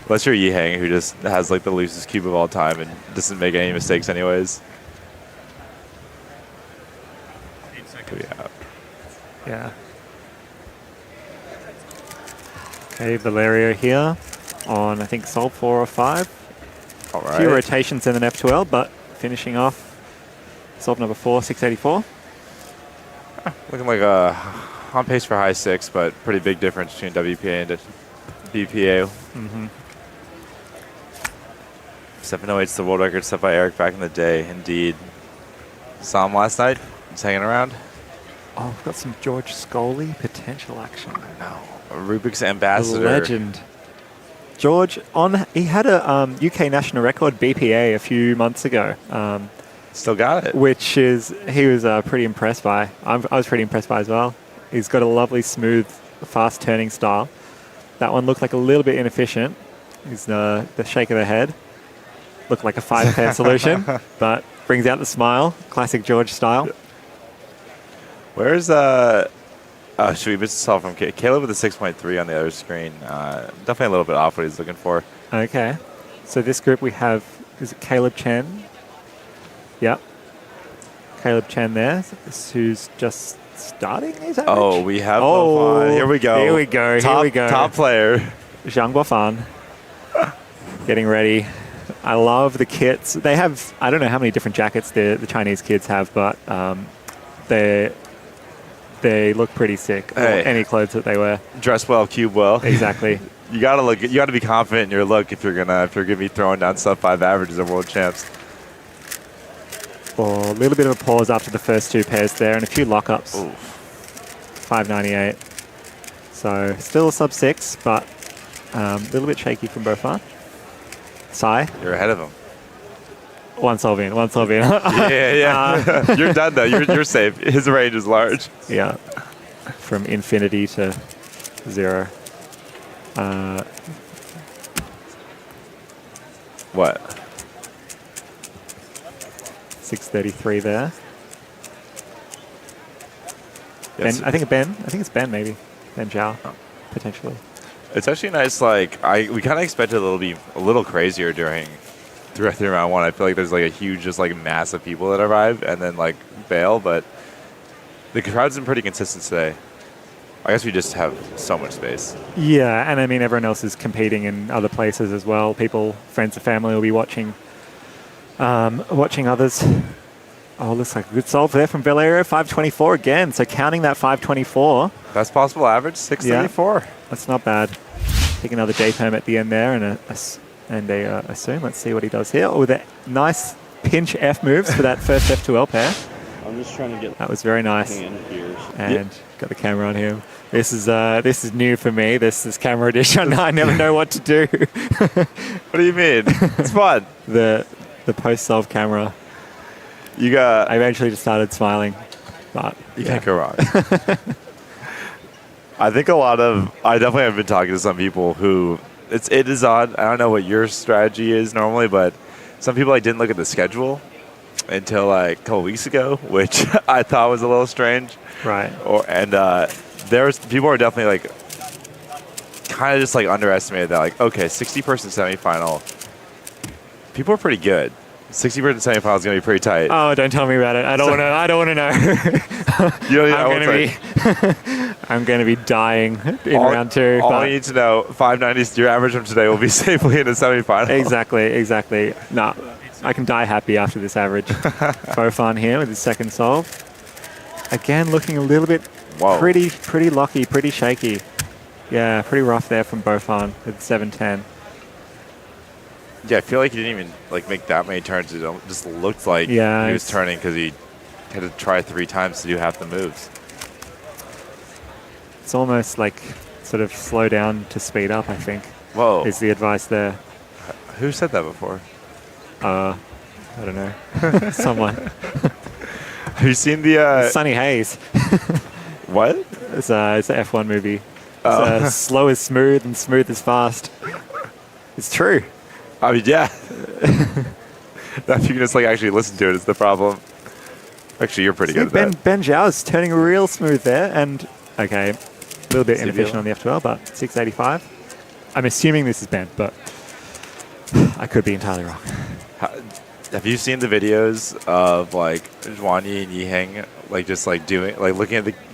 Unless you're Yihang, who just has like the loosest cube of all time and doesn't make any mistakes anyways. Yeah. Okay, Valerio here on I think solve 4 or 5. All right. Few rotations in an F2L, but finishing off solve number 4, 684. Looking like on pace for high 6, but pretty big difference between WPA and BPA. Mm-hmm. 708's the world record set by Eric back in the day. Indeed. Saw him last night. He's hanging around. Oh, we've got some George Scully potential action. No. Rubik's ambassador. The legend. George, he had a UK national record BPA a few months ago. Still got it. Which he was pretty impressed by. I was pretty impressed by as well. He's got a lovely, smooth, fast turning style. That one looked like a little bit inefficient. He's the shake of the head. Looked like a 5-pair solution, but brings out the smile. Classic George style. Where's should we miss this all from Caleb with the 6.3 on the other screen? Definitely a little bit off what he's looking for. Okay. So this group we have, is it Caleb Chen? Yep. Caleb Chen there, who's just starting his average? Oh, we have Bofan. Here we go. Here we go. Top player. Zhang Bofan. Getting ready. I love the kits. They have, I don't know how many different jackets the Chinese kids have, but they look pretty sick. Hey. Any clothes that they wear. Dress well, cube well. Exactly. You gotta be confident in your look if you're gonna be throwing down sub 5 averages of world champs. Or a little bit of a pause after the first 2 pairs there, and a few lockups. 598. So still sub 6, but a little bit shaky from Bofan. Sai. You're ahead of him. One solve in. Yeah. You're done though. You're safe. His range is large. Yeah. From infinity to 0. What? 633 there. Yes. Ben, I think it's Ben maybe. Ben Zhao, potentially. It's actually nice. Like we kind of expected it'll be a little crazier throughout round 1. I feel like there's like a huge, just like mass of people that arrive and then like bail, but the crowd's been pretty consistent today. I guess we just have so much space. Yeah, and I mean everyone else is competing in other places as well. People, friends and family will be watching others. Oh, looks like a good solve there from Valerio. 524 again. So counting that 524. Best possible average, 634. Yeah, that's not bad. Take another J perm at the end there and a assume. Let's see what he does here. Oh, the nice pinch F moves for that first F2L pair. I'm just trying to get that was very nice. And got the camera on him. This is new for me. This is camera edition. I never know what to do. What do you mean? It's fun. The post solve camera. I eventually just started smiling. But You can't go wrong. I think I definitely have been talking to some people who, it is odd. I don't know what your strategy is normally, but some people didn't look at the schedule until a couple weeks ago, which I thought was a little strange. Right. There's people are definitely kind of just underestimated that okay, 60-person semifinal. People are pretty good. 60-person semifinal is going to be pretty tight. Oh, don't tell me about it. I don't want to know. I'm going to be dying in round 2. All you need to know, 590, your average from today will be safely in the semifinal. Exactly. No, I can die happy after this average. Bofan here with his second solve. Again, looking a little bit pretty locky, pretty shaky. Yeah, pretty rough there from Bofan with 710. Yeah, I feel like he didn't even make that many turns. It just looked like he was turning because he had to try 3 times to do half the moves. It's almost sort of slow down to speed up, I think. Whoa. Is the advice there. Who said that before? I don't know. Someone. Have you seen the... Sunny Hayes. What? It's an F1 movie. It's slow is smooth and smooth is fast. It's true. I mean, yeah. If you can just actually listen to it, it's the problem. Actually, you're pretty good at that. Ben Zhao is turning real smooth there, and okay, a little bit inefficient on the F12, but 685. I'm assuming this is Ben, but I could be entirely wrong. Have you seen the videos of Zhuan Yi and Yiheng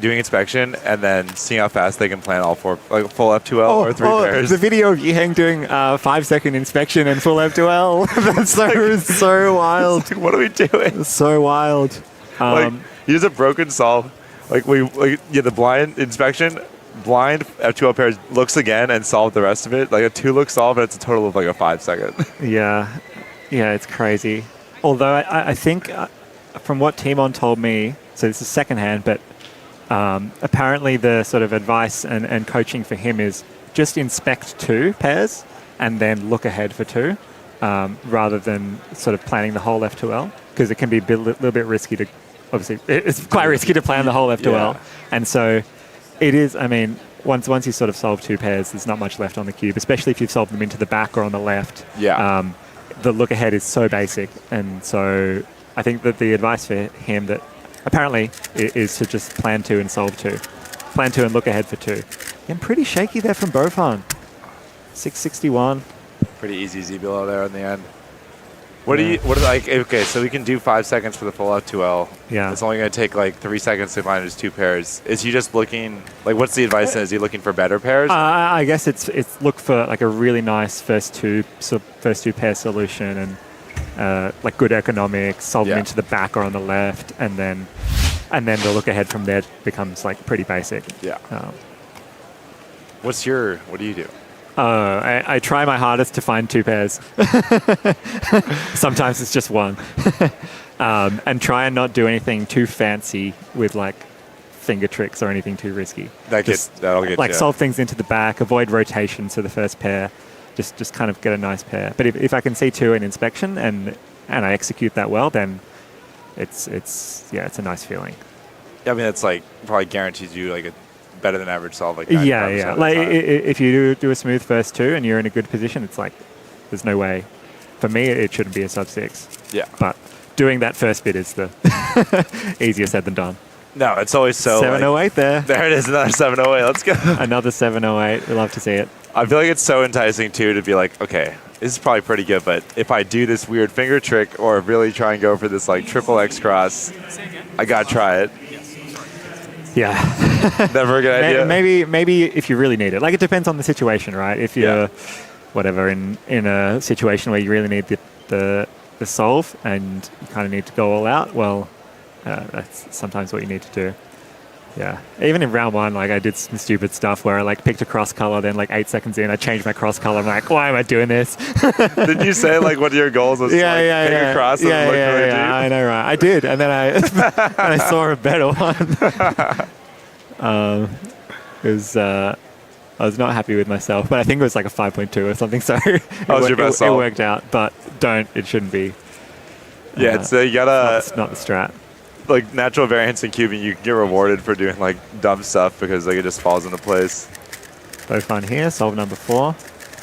doing inspection and then seeing how fast they can plan all 4 full F2L or 3 pairs? The video of Yiheng doing 5-second inspection and full F2L. That's so wild. What are we doing? It's so wild. He does a broken solve. The blind inspection, blind F2L pairs looks again and solve the rest of it. A 2-look solve, and it's a total of a 5-second. Yeah, it's crazy. Although I think from what Timon told me, so this is secondhand, but apparently the sort of advice and coaching for him is just inspect 2 pairs and then look ahead for 2 rather than sort of planning the whole F2L, because it can be a little bit risky to, obviously, it's quite risky to plan the whole F2L. Yeah. And so it is, once you sort of solve 2 pairs, there's not much left on the cube, especially if you've solved them into the back or on the left. Yeah. The look ahead is so basic, and so I think that the advice for him that apparently is to just plan 2 and solve 2. Plan 2 and look ahead for 2. Again, pretty shaky there from Bofan. 661. Pretty easy Z below there in the end. Okay, so we can do 5 seconds for the full F2L. Yeah. It's only going to take 3 seconds to find his 2 pairs. Is he just looking, what's the advice then? Is he looking for better pairs? I guess it's look for a really nice first two pair solution and good economics, solve them into the back or on the left, and then the look ahead from there becomes pretty basic. Yeah. What do you do? I try my hardest to find 2 pairs. Sometimes it's just 1. And try and not do anything too fancy with finger tricks or anything too risky. That'll get you. Solve things into the back, avoid rotation to the first pair, just kind of get a nice pair. But if I can see 2 in inspection and I execute that well, then it's a nice feeling. That's probably guarantees you a better than average solve. Yeah. If you do a smooth first 2 and you're in a good position, it's there's no way. For me, it shouldn't be a sub 6. Yeah. But doing that first bit is the easier said than done. No, it's always so. 708 there. There it is, another 708. Let's go. Another 708. We love to see it. I feel like it's so enticing too to be okay, this is probably pretty good, but if I do this weird finger trick or really try and go for this triple X cross, I gotta try it. Yeah. Never a good idea. Maybe if you really need it. It depends on the situation, right? If you're in a situation where you really need the solve and you kind of need to go all out, well, that's sometimes what you need to do. Yeah. Even in round 1, I did some stupid stuff where I picked a cross color, then 8 seconds in, I changed my cross color. I'm why am I doing this? Didn't you say one of your goals was pick a cross and look really deep? I know, right? I did, and then I saw a better one. I was not happy with myself, but I think it was a 5.2 or something. So that was your best it worked out, but it shouldn't be. Yeah, it's you gotta. It's not the strat. Like natural variance in cubing, you can get rewarded for doing like dumb stuff because like it just falls into place. Bofan here, solve number 4.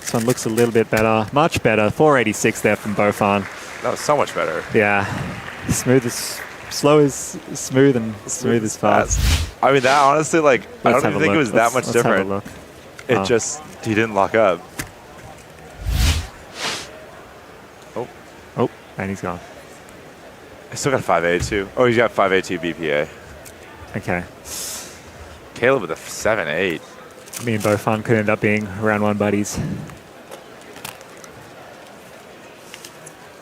This one looks a little bit better, much better. 486 there from Bofan. That was so much better. Yeah, smooth as slow as smooth and smooth as fast. I mean, that honestly, like, I don't even think it was that much Let's different. Have a look. It just, he didn't lock up. Oh, and he's gone. I still got 5A2. Oh, he's got 5A2 BPA. Okay. Caleb with a 7-8. Me and Bofan could end up being round 1 buddies.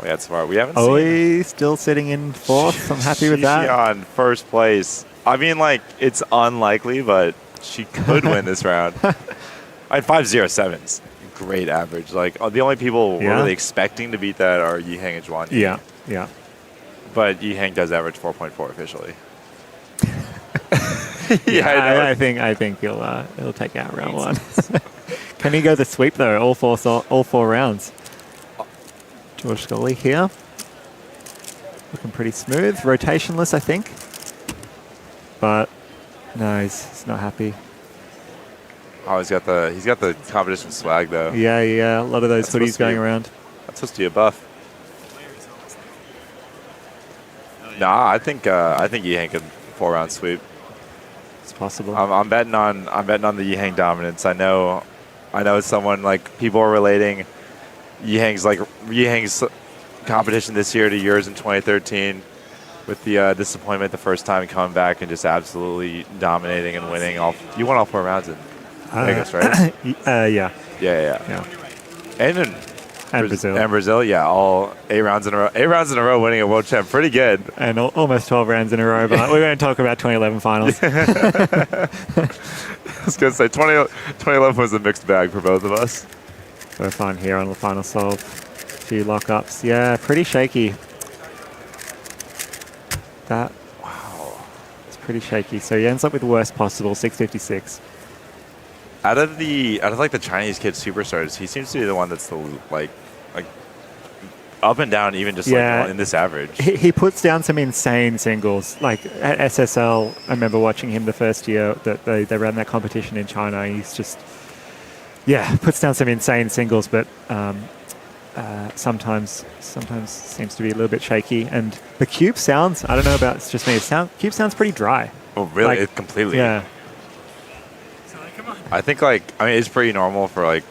We had smart. We haven't seen. Still sitting in 4th. I'm happy with that. On first place. I mean, like, it's unlikely, but she could win this round. I had 5.07s. Great average. Like, the only people we're really expecting to beat that are Yihang and Zhuan. Yeah, yeah. But Yihang does average 4.4 officially. I think he'll take out round 1. Can he go the sweep though? All four rounds. George Scully here, looking pretty smooth, rotationless, I think. But no, he's not happy. Oh, he's got the competition swag though. Yeah, a lot of those hoodies going around. That's supposed to be a buff. Nah, I think Yihang could 4-round sweep. It's possible. I'm betting on the Yihang dominance. I know someone, like, people are relating Yihang's competition this year to yours in 2013 with the disappointment the first time coming back and just absolutely dominating and winning. You won all 4 rounds in Vegas, right? Yeah. And Brazil, yeah, all 8 rounds in a row. 8 rounds in a row winning a world champ, pretty good. And almost 12 rounds in a row, but we won't talk about 2011 finals. I was going to say, 2011 was a mixed bag for both of us. So fun here on the final solve. A few lockups. Yeah, pretty shaky. Wow. It's pretty shaky. So he ends up with the worst possible, 656. Out of the Chinese kid superstars, he seems to be the one that's the like up and down, even just like in this average. He puts down some insane singles. Like at SSL, I remember watching him the first year that they ran that competition in China. He's just puts down some insane singles, but sometimes seems to be a little bit shaky. And the cube sounds, I don't know about it's just me. Cube sounds pretty dry. Oh, really? Like, completely. Yeah. I think it's pretty normal for like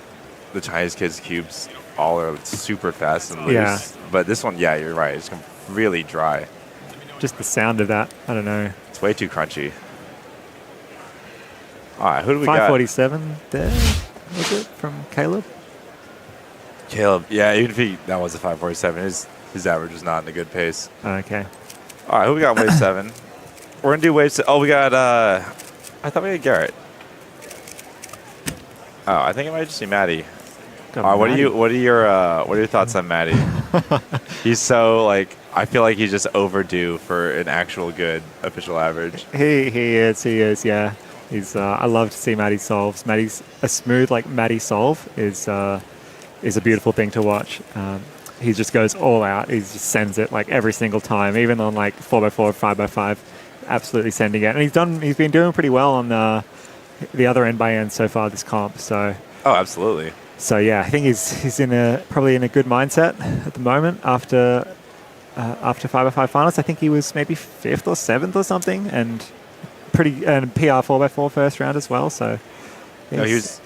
the Chinese kids' cubes. All are super fast and loose. Yeah. But this one, you're right. It's really dry. Just the sound of that, I don't know. It's way too crunchy. All right, who do we 547 got? There, was it, from Caleb? Caleb, yeah, even if that was a 547, his average was not in a good pace. Okay. All right, who we got in wave 7? We're going to do wave 7. Oh, we got, I thought we had Garrett. Oh, I think it might just be Maddie. What are your thoughts on Maddie? He's so I feel like he's just overdue for an actual good official average. He is, yeah. He's I love to see Maddie solves. Maddie's a smooth Maddie solve is a beautiful thing to watch. He just goes all out. He just sends it every single time, even on 4x4, 5x5, absolutely sending it. And he's been doing pretty well on the other end by end so far this comp. So. Oh, absolutely. So yeah, I think he's probably in a good mindset at the moment after 5x5 finals. I think he was maybe 5th or 7th or something, and PR 4x4 first round as well. So he was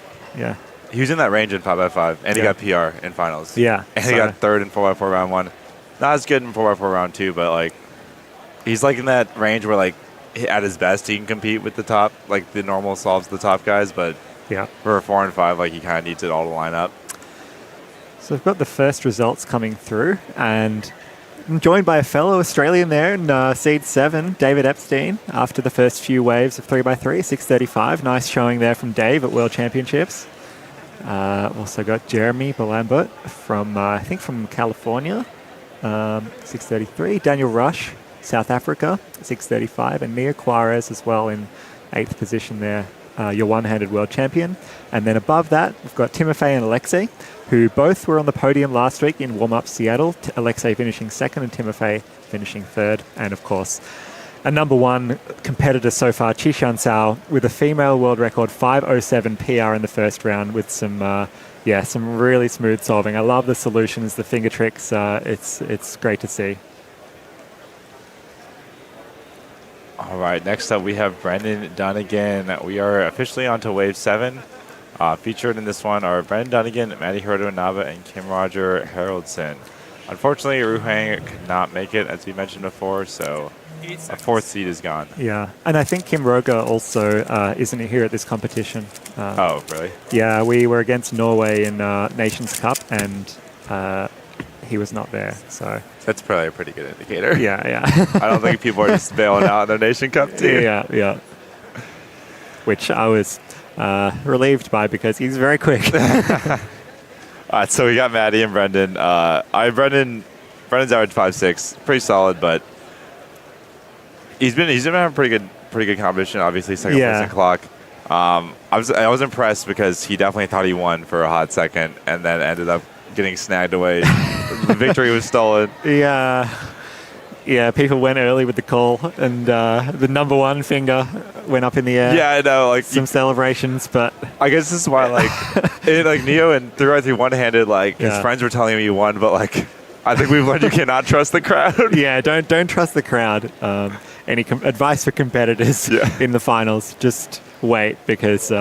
in that range in 5x5, and he got PR in finals. Yeah, and he got 3rd in 4x4 round 1. Not as good in 4x4 round 2, but he's in that range where at his best he can compete with the top, the normal solves the top guys, but. Yeah. For a 4 and 5, he kind of needs it all to line up. So we've got the first results coming through, and I'm joined by a fellow Australian there in seed 7, David Epstein, after the first few waves of 3x3, 6:35. Nice showing there from Dave at World Championships. Also got Jeremy Balambert from, I think from California, 6:33. Daniel Rush, South Africa, 6:35. And Nia Quarez as well in 8th position there. your one-handed world champion. And then above that, we've got Timofey and Alexei, who both were on the podium last week in warm-up Seattle. Alexei finishing second and Timofey finishing third. And of course, a number one competitor so far, Qishan Cao, with a female world record 5:07 PR in the first round with some really smooth solving. I love the solutions, the finger tricks. It's great to see. All right, next up we have Brendan Dunnigan. We are officially on to Wave 7. Featured in this one are Brendan Dunnigan, Matty Hiroto Inaba, and Kim Roger Haroldson. Unfortunately, Ruhang could not make it, as we mentioned before, so a fourth seed is gone. Yeah, and I think Kim Roger also isn't here at this competition. Oh, really? Yeah, we were against Norway in Nations Cup, and he was not there. So that's probably a pretty good indicator. Yeah. I don't think people are just bailing out on their Nation Cup team. Yeah. Which I was relieved by because he's very quick. All right, so we got Maddie and Brendan. Brendan's average 5.6, pretty solid, but he's been having pretty good competition. Obviously, second place in clock. I was impressed because he definitely thought he won for a hot second, and then ended up getting snagged away. The victory was stolen. Yeah, people went early with the call, and the number one finger went up in the air. Yeah, I know. Like some celebrations, but I guess this is why, Neo and 3x3 one-handed, his friends were telling him he won, but I think we've learned you cannot trust the crowd. Yeah, don't trust the crowd. Any advice for competitors in the finals? Just wait because.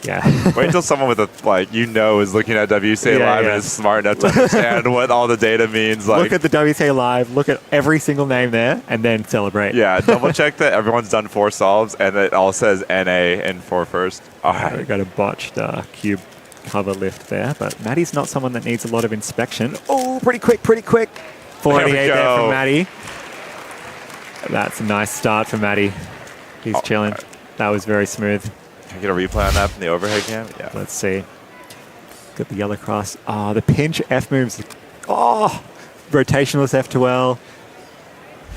Wait until someone with is looking at WCA Live and is smart enough to understand what all the data means. Look at the WCA Live, look at every single name there, and then celebrate. Yeah, double check that everyone's done 4 solves and it all says NA in 4 first. All right. We got a botched cube cover lift there, but Maddie's not someone that needs a lot of inspection. Oh, pretty quick. 488 there from Maddie. That's a nice start for Maddie. He's chilling. Right. That was very smooth. Can I get a replay on that from the overhead cam? Yeah. Let's see. Got the yellow cross. Oh, the pinch F moves. Oh, rotationless F2L.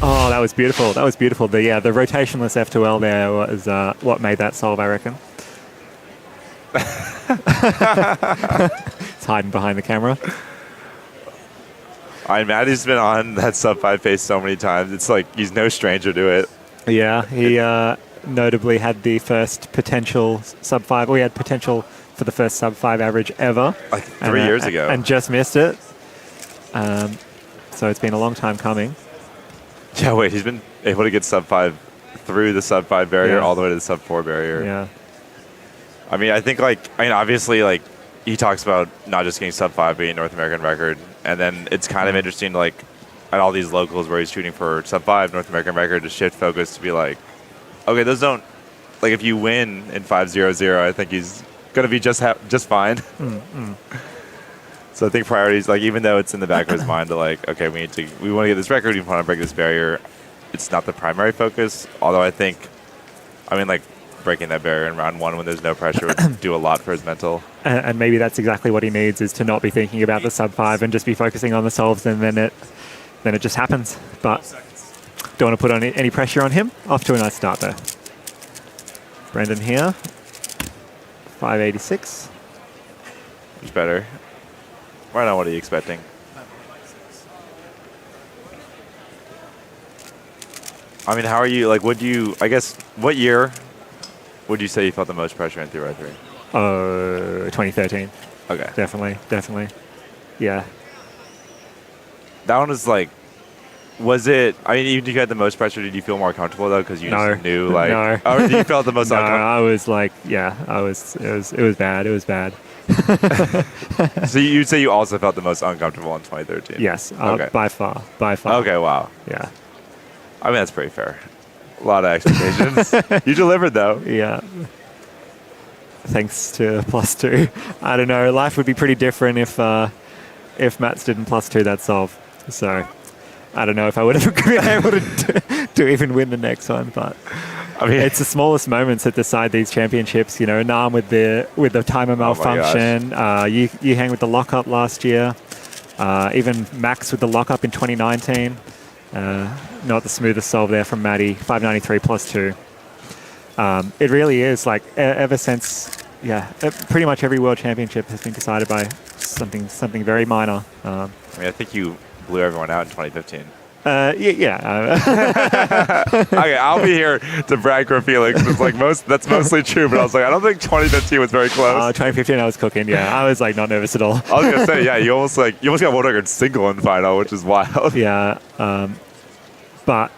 Oh, that was beautiful. The rotationless F2L there was what made that solve, I reckon. It's hiding behind the camera. Maddie's been on that sub 5 pace so many times. It's like he's no stranger to it. Yeah, he notably had the first potential sub 5. We had potential for the first sub 5 average ever. 3 years ago. And just missed it. So it's been a long time coming. Yeah, wait, he's been able to get sub 5 through the sub 5 barrier all the way to the sub 4 barrier. Yeah. I think obviously he talks about not just getting sub 5 being North American record, and then it's kind of interesting at all these locals where he's shooting for sub 5 North American record to shift focus to be okay, those don't if you win in 5.00, I think he's gonna be just fine. So I think priorities, even though it's in the back of his mind okay, we want to get this record, we want to break this barrier. It's not the primary focus. Although I think, breaking that barrier in round 1 when there's no pressure would do a lot for his mental. And maybe that's exactly what he needs, is to not be thinking about the sub 5 and just be focusing on the solves, and then it just happens. But don't want to put any pressure on him. Off to a nice start there. Brendan here, 586. Much better. Right on, what are you expecting? How are you, what year would you say you felt the most pressure in 3x3? 2013. Okay. Definitely. Yeah. That one was was it, even if you had the most pressure, did you feel more comfortable though? Because you just knew no. Or you felt the most uncomfortable? I was it was bad. So you'd say you also felt the most uncomfortable in 2013? Yes, okay. by far. Okay, wow. Yeah. That's pretty fair. A lot of expectations. You delivered though. Yeah. Thanks to +2. I don't know. Life would be pretty different if Mats didn't +2 that solve. So I don't know if I would have been able to even win the next one, but it's the smallest moments that decide these championships. Nam with the timer malfunction. You hang with the lockup last year. Even Max with the lockup in 2019. Not the smoothest solve there from Maddie. 593 +2. It really is like ever since, pretty much every World Championship has been decided by something very minor. I mean, I think you blew everyone out in 2015. Okay, I'll be here to brag for Felix. It's like that's mostly true, but I was like, I don't think 2015 was very close. 2015, I was cooking. Yeah, I was like not nervous at all. I was gonna say, yeah, you almost got world record single in final, which is wild. Yeah, but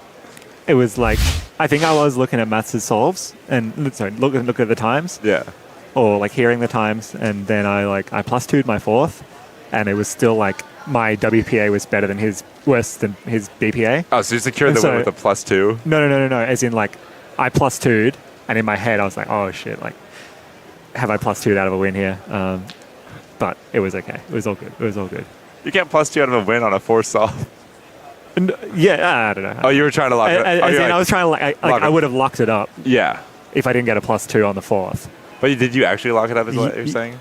it was like I think I was looking at Mats's solves and look at the times. Yeah. Or like hearing the times, and then I plus 2'd my fourth, and it was still like my WPA was better than his, worse than his BPA. Oh, so you secured the win with a +2? No. As in like I plus 2'd, and in my head I was like, oh shit, like have I plus 2'd out of a win here? But it was okay. It was all good. It was all good. You can't +2 out of a win on a 4 solve. Yeah, I don't know. Oh, you were trying to lock it up. I was trying to I would have locked it up. Yeah. If I didn't get a +2 on the fourth. But did you actually lock it up? Is what you're saying?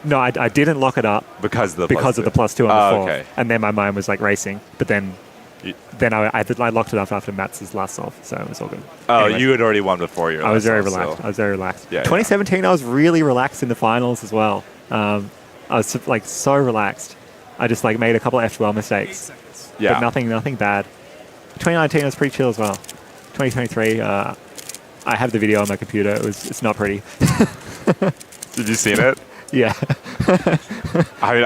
No, I didn't lock it up because of the +2 on the fourth. Okay. And then my mind was like racing, but then I locked it up after Mats's last solve, so it was all good. Oh, anyway, you had already won before your. I was very relaxed. I was very relaxed. Yeah. 2017, I was really relaxed in the finals as well. I was like so relaxed. I just like made a couple of F12 mistakes. Yeah. But nothing bad. 2019 was pretty chill as well. 2023. I have the video on my computer. It's not pretty. Did you seen it? Yeah. I mean,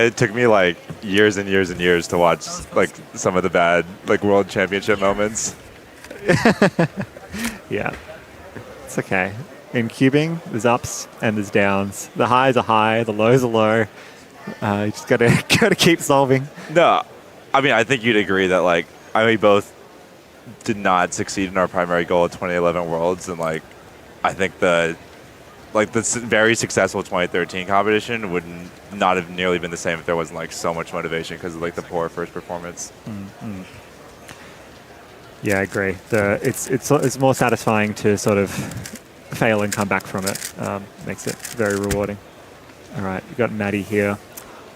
it took me like years and years and years to watch like some of the bad like world championship moments. Yeah. It's okay. In cubing, there's ups and there's downs. The highs are high, the lows are low. You just gotta keep solving. No, I mean, I think you'd agree that like we both did not succeed in our primary goal at 2011 Worlds, and like I think the very successful 2013 competition would not have nearly been the same if there wasn't like so much motivation because of like the poor first performance. Mm-hmm. Yeah, I agree. It's more satisfying to sort of fail and come back from it. Makes it very rewarding. All right, we've got Maddie here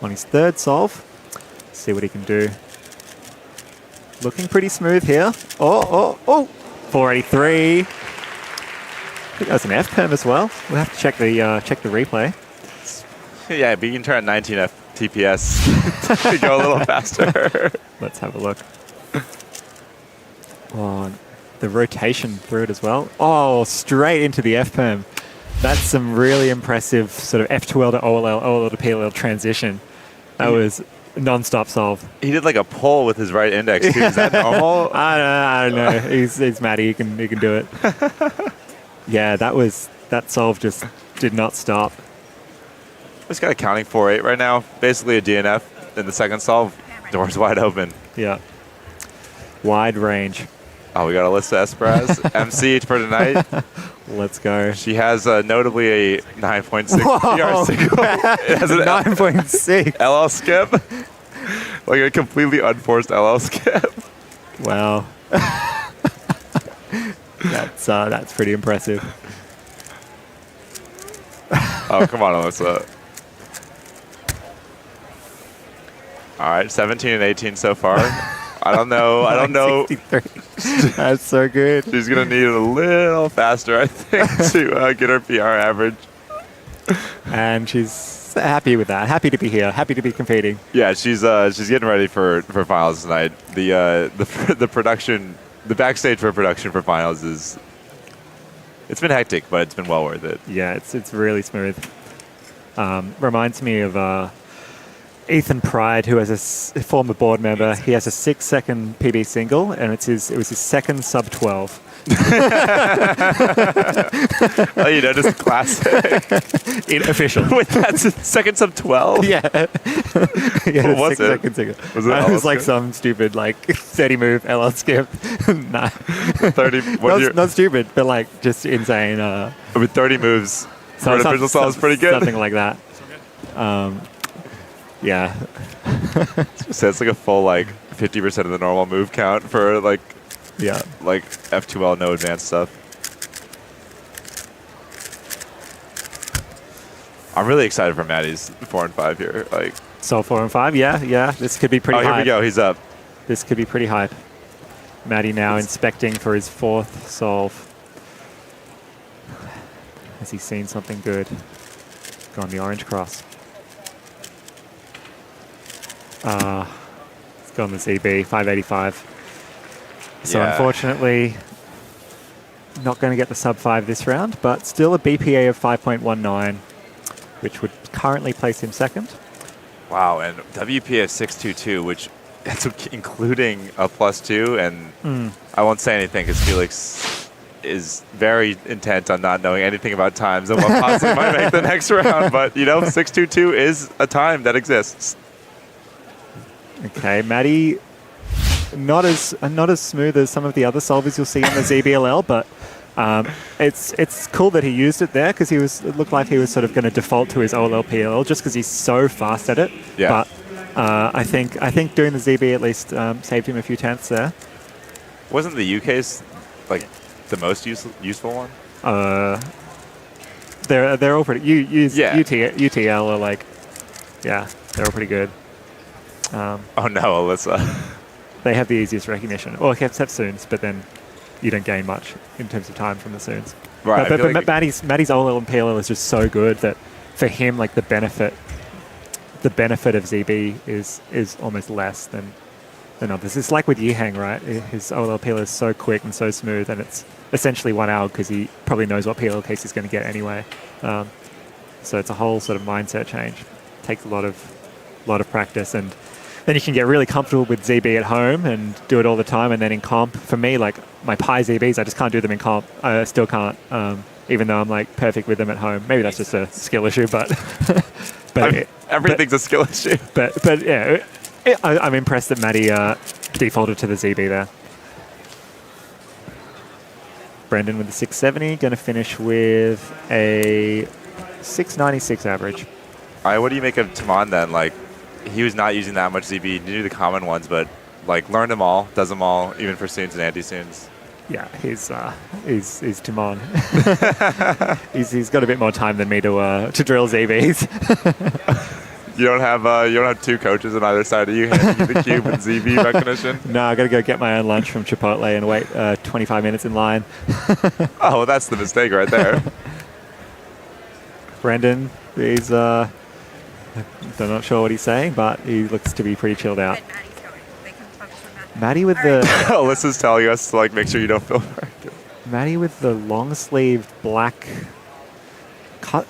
on his third solve. Let's see what he can do. Looking pretty smooth here. Oh! 483. I think that was an F-perm as well. We'll have to check the replay. Yeah, but you can turn 19 TPS to go a little faster. Let's have a look. Oh, the rotation through it as well. Oh, straight into the F-perm. That's some really impressive sort of F2L to OLL, OLL to PLL transition. That was non-stop solve. He did like a pull with his right index too. Is that normal? I don't know. He's Matty. He can do it. Yeah, that solve just did not stop. Just got a counting 4-8 right now. Basically a DNF in the second solve. Doors wide open. Yeah. Wide range. Oh, we got Alyssa Esperaz, MC for tonight. Let's go. She has notably a 9.6 PR single. It has an 9.6 LL skip. Like a completely unforced LL skip. Wow. That's pretty impressive. Oh, come on, Alyssa. All right, 17 and 18 so far. I don't know. 63. That's so good. She's going to need it a little faster, I think, to get her PR average. And she's happy with that. Happy to be here. Happy to be competing. Yeah, she's getting ready for finals tonight. The production, the backstage for production for finals it's been hectic, but it's been well worth it. Yeah, it's really smooth. Reminds me of Ethan Pride, who has a former board member. He has a 6-second PB single, and it was his second sub 12. Oh, just classic. Official. Wait, that's a second sub 12? Yeah. What was it? Single. It was like some stupid 30 move LL skip. Nah. 30. Not stupid, but like just insane. With 30 moves, for an official solve is pretty good. Something like that. Yeah. So it's like a full 50% of the normal move count for F2L no advanced stuff. I'm really excited for Maddie's 4 and 5 here. So 4 and 5, yeah. This could be pretty hype. Oh, here we go. He's up. This could be pretty hype. Maddie now inspecting for his fourth solve. Has he seen something good? Go on the orange cross. Let's go on the ZB, 585. So Yeah. unfortunately, not going to get the sub 5 this round, but still a BPA of 5.19, which would currently place him second. Wow, and WPA 622, which that's including a +2, and I won't say anything because Felix is very intent on not knowing anything about times and what possibly might make the next round. But, 622 is a time that exists. Okay, Maddie, not as smooth as some of the other solvers you'll see in the ZBLL, but it's cool that he used it there because it looked like he was sort of going to default to his OLL PLL just because he's so fast at it. Yeah. But I think doing the ZB at least saved him a few tenths there. Wasn't the UK's like the most useful one? They're all pretty. UTL are like, yeah, they're all pretty good. Oh no, Alyssa. They have the easiest recognition. Well, except Soons, but then you don't gain much in terms of time from the Soons. Right. But Maddie's OLL and PLL is just so good that for him, like the benefit of ZB is almost less than others. It's like with Yihang, right? His OLL PLL is so quick and so smooth, and it's essentially 1 hour because he probably knows what PLL case he's going to get anyway. So it's a whole sort of mindset change. Takes a lot of practice, and then you can get really comfortable with ZB at home and do it all the time. And then in comp, for me, like my Pi ZBs, I just can't do them in comp. I still can't, even though I'm like perfect with them at home. Maybe that's just a skill issue, but everything's a skill issue. But yeah, I'm impressed that Maddie defaulted to the ZB there. Brendan with the 670, going to finish with a 696 average. All right, what do you make of Timon then? Like, he was not using that much ZB. He knew the common ones, but like learned them all, does them all, even for Soons and anti-Soons. Yeah, he's Timon. he's got a bit more time than me to drill ZBs. You don't have two coaches on either side of you handing you the cube and ZB recognition? No, I got to go get my own lunch from Chipotle and wait 25 minutes in line. Oh, well, that's the mistake right there. Brendan, he's I'm not sure what he's saying, but he looks to be pretty chilled out. Maddie with the Alyssa's telling us to like make sure you don't feel Maddie with the long sleeved black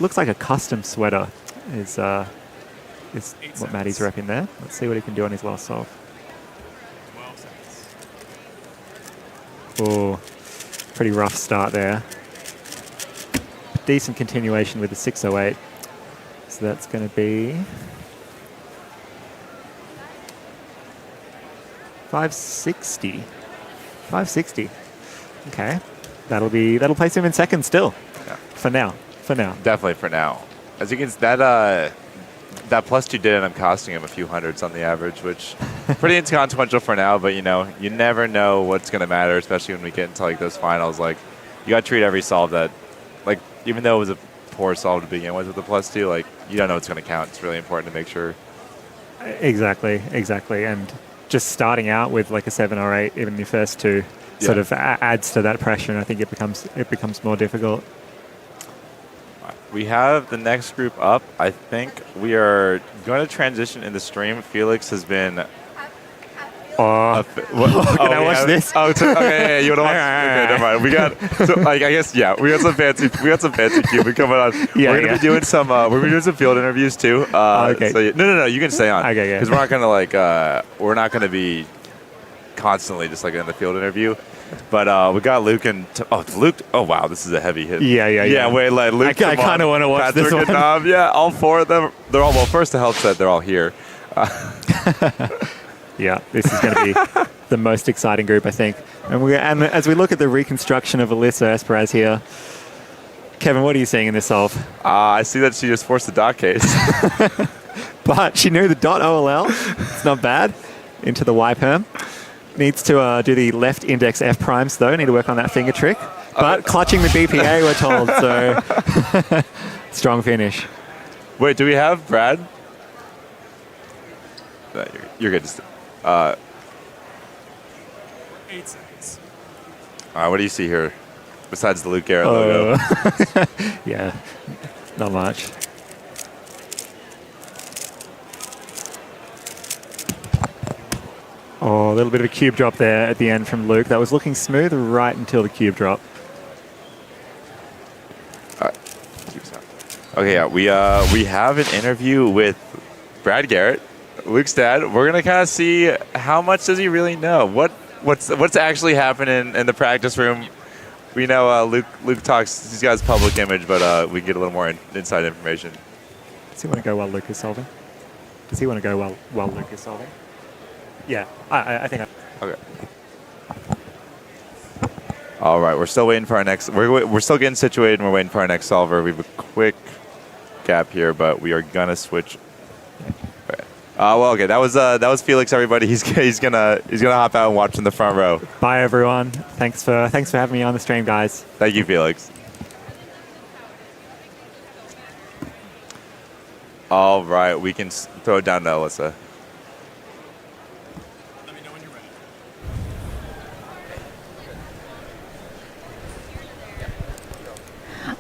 looks like a custom sweater is what Maddie's repping there. Let's see what he can do on his last solve. Oh, pretty rough start there. Decent continuation with the 608. So that's going to be 560. 560. Okay. That'll place him in second still. Yeah. For now. Definitely for now. As you can see, that +2 did end up costing him a few hundreds on the average, which pretty inconsequential for now, but you never know what's going to matter, especially when we get into like those finals. Like, you got to treat every solve that, like, even though it was a poor solve to begin with the +2, like, you don't know what's going to count. It's really important to make sure. Exactly. And just starting out with like a 7 or 8, even your first two, sort of adds to that pressure, and I think it becomes more difficult. We have the next group up. I think we are going to transition in the stream. Felix has been. Can I watch this? Oh, okay. You want to watch? Okay, never mind. We got some fancy cubing coming on. We're gonna be doing some. We're gonna be doing some field interviews too. Okay. So no. You can stay on. Okay. Because we're not gonna we're not gonna be constantly just like in the field interview. But we got Luke and Luke. Oh wow, this is a heavy hit. Yeah. Wait, like Luke. I kind of want to watch Patrick this one. And Nom. Yeah, all four of them. They're all first to help set. They're all here. Yeah, this is going to be the most exciting group, I think. And as we look at the reconstruction of Alyssa Esperaz here, Kevin, what are you seeing in this solve? I see that she just forced the dot case. But she knew the .OLL. It's not bad. Into the Y perm. Needs to do the left index F primes, though. Need to work on that finger trick. But clutching the BPA, we're told. So strong finish. Wait, do we have Brad? No, you're good. 8 seconds. All right, what do you see here? besides the Luke Garrett logo? Yeah, not much. Oh, a little bit of a cube drop there at the end from Luke. That was looking smooth right until the cube drop. Okay, yeah, we have an interview with Brad Garrett, Luke's dad. We're gonna kind of see how much does he really know. What's actually happening in the practice room. We know Luke talks. He's got his public image, but we can get a little more inside information. Does he want to go while Luke is solving? Does he want to go while Luke is solving? Yeah, I think. Okay. All right, we're still waiting for our next. We're still getting situated, and we're waiting for our next solver. We have a quick gap here, but we are gonna switch. Okay. Well, okay, that was Felix. Everybody, he's gonna hop out and watch in the front row. Bye, everyone. Thanks for having me on the stream, guys. Thank you, Felix. All right, we can throw it down to Alyssa.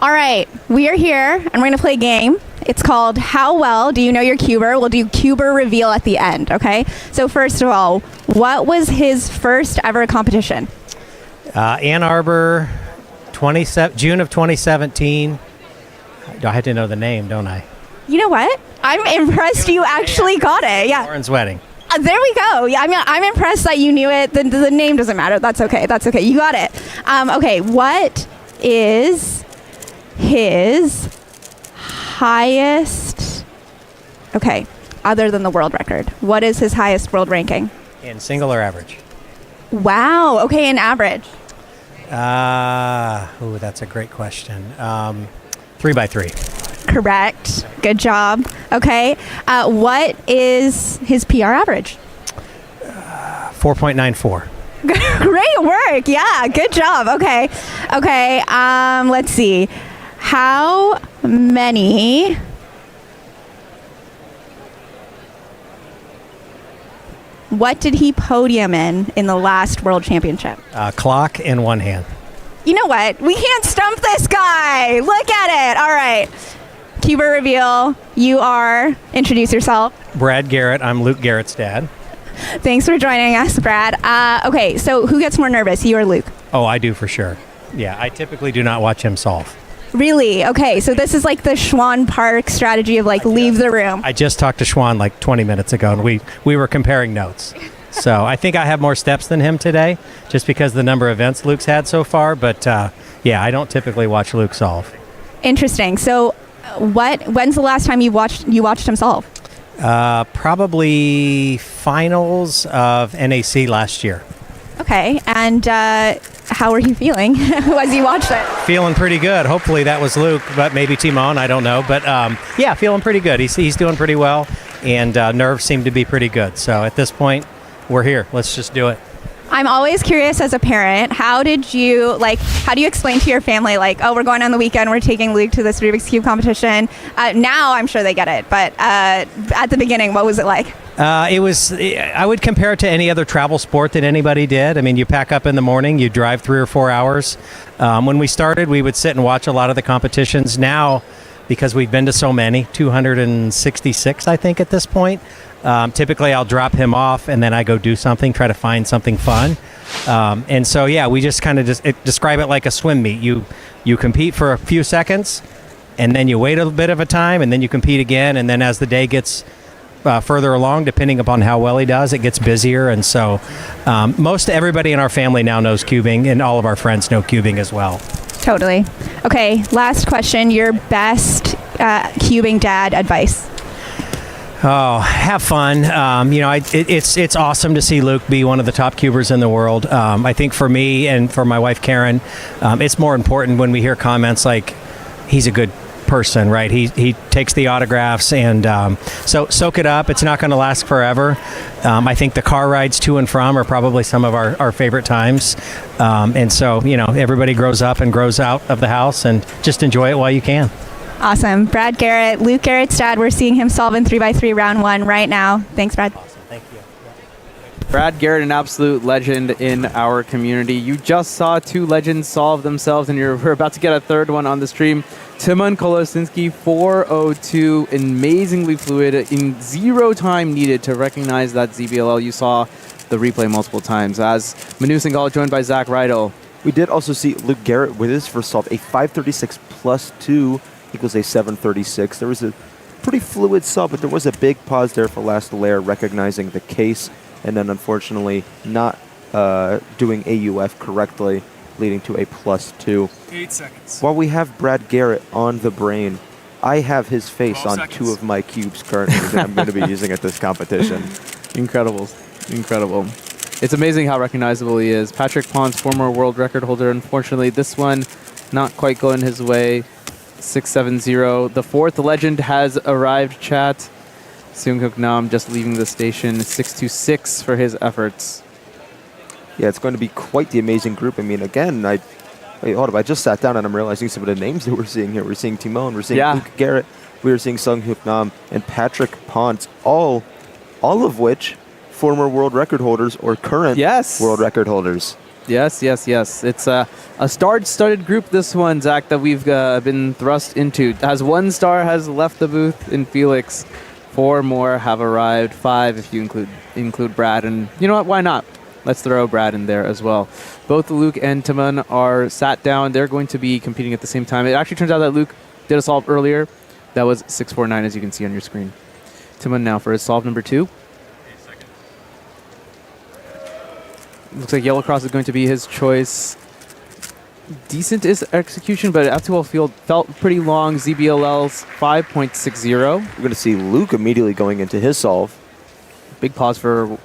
All right, we are here, and we're going to play a game. It's called How Well Do You Know Your Cuber? We'll do Cuber reveal at the end, okay? So first of all, what was his first ever competition? Ann Arbor, June of 2017. I have to know the name, don't I? You know what? I'm impressed you actually got it. Yeah. Lauren's wedding. There we go. Yeah, I'm impressed that you knew it. The name doesn't matter. That's okay. You got it. Okay, what is his highest, other than the world record, what is his highest world ranking? In single or average? Wow, okay, in average. That's a great question. 3x3. Correct. Good job. Okay, what is his PR average? 4.94. Great work. Yeah, good job. Okay, let's see. How many what did he podium in the last World Championship? Clock in one hand. You know what? We can't stump this guy. Look at it. All right. Cuber reveal. Introduce yourself. Brad Garrett. I'm Luke Garrett's dad. Thanks for joining us, Brad. Okay, so who gets more nervous, you or Luke? Oh, I do for sure. Yeah, I typically do not watch him solve. Really? Okay, so this is like the Schwann Park strategy of leave the room. I just talked to Schwann 20 minutes ago, and we were comparing notes. So I think I have more steps than him today, just because the number of events Luke's had so far. But I don't typically watch Luke solve. Interesting. So when's the last time you watched him solve? Probably finals of NAC last year. Okay, and how are you feeling as you watched it? Feeling pretty good. Hopefully that was Luke, but maybe Timon, I don't know. But feeling pretty good. He's doing pretty well, and nerves seem to be pretty good. So at this point, we're here. Let's just do it. I'm always curious as a parent, how do you explain to your family, we're going on the weekend, we're taking Luke to this Rubik's Cube competition? Now I'm sure they get it, but at the beginning, what was it like? I would compare it to any other travel sport that anybody did. I mean, you pack up in the morning, you drive 3 or 4 hours. When we started, we would sit and watch a lot of the competitions. Now, because we've been to so many, 266, I think, at this point, typically I'll drop him off and then I go do something, try to find something fun. And so, we just kind of describe it like a swim meet. You compete for a few seconds, and then you wait a bit of a time, and then you compete again. And then as the day gets further along, depending upon how well he does, it gets busier. And so most everybody in our family now knows cubing, and all of our friends know cubing as well. Totally. Okay, last question. Your best cubing dad advice? Oh, have fun. It's awesome to see Luke be one of the top cubers in the world. I think for me and for my wife, Karen, it's more important when we hear comments like, he's a good person, right? He takes the autographs, and so soak it up. It's not going to last forever. I think the car rides to and from are probably some of our favorite times. And so, everybody grows up and grows out of the house, and just enjoy it while you can. Awesome. Brad Garrett, Luke Garrett's dad. We're seeing him solve in 3x3 round 1 right now. Thanks, Brad. Awesome. Thank you. Brad Garrett, an absolute legend in our community. You just saw 2 legends solve themselves, and we're about to get a third one on the stream. Timon Kolosinski, 4:02, amazingly fluid, in 0 time needed to recognize that ZBLL. You saw the replay multiple times. As Manu Singhal joined by Zach Rydell. We did also see Luke Garrett with his first solve, a 536 plus 2 equals a 736. There was a pretty fluid solve, but there was a big pause there for last layer, recognizing the case, and then unfortunately not doing AUF correctly, leading to a plus 2. 8 seconds. While we have Brad Garrett on the brain, I have his face 12 on seconds. 2 of my cubes currently that I'm going to be using at this competition. Incredible. It's amazing how recognizable he is. Patrick Pons, former world record holder. Unfortunately, this one not quite going his way. 670. The 4th legend has arrived, chat. Seung-Hook Nam just leaving the station. 626 for his efforts. Yeah, it's going to be quite the amazing group. I mean, again, wait, hold up. I just sat down and I'm realizing some of the names that we're seeing here. We're seeing Timon, we're seeing Luke Garrett, we're seeing Seung-Hook Nam, and Patrick Pons, all of which former world record holders or current world record holders. Yes. It's a star-studded group, this one, Zach, that we've been thrust into. As 1 star has left the booth in Felix, 4 more have arrived, 5 if you include Brad. And you know what? Why not? Let's throw Brad in there as well. Both Luke and Timon are sat down. They're going to be competing at the same time. It actually turns out that Luke did a solve earlier. That was 649, as you can see on your screen. Timon now for his solve number 2. Looks like Yellow Cross is going to be his choice. Decent is execution, but F2L field felt pretty long. ZBLL's 5.60. We're going to see Luke immediately going into his solve. Big pause for,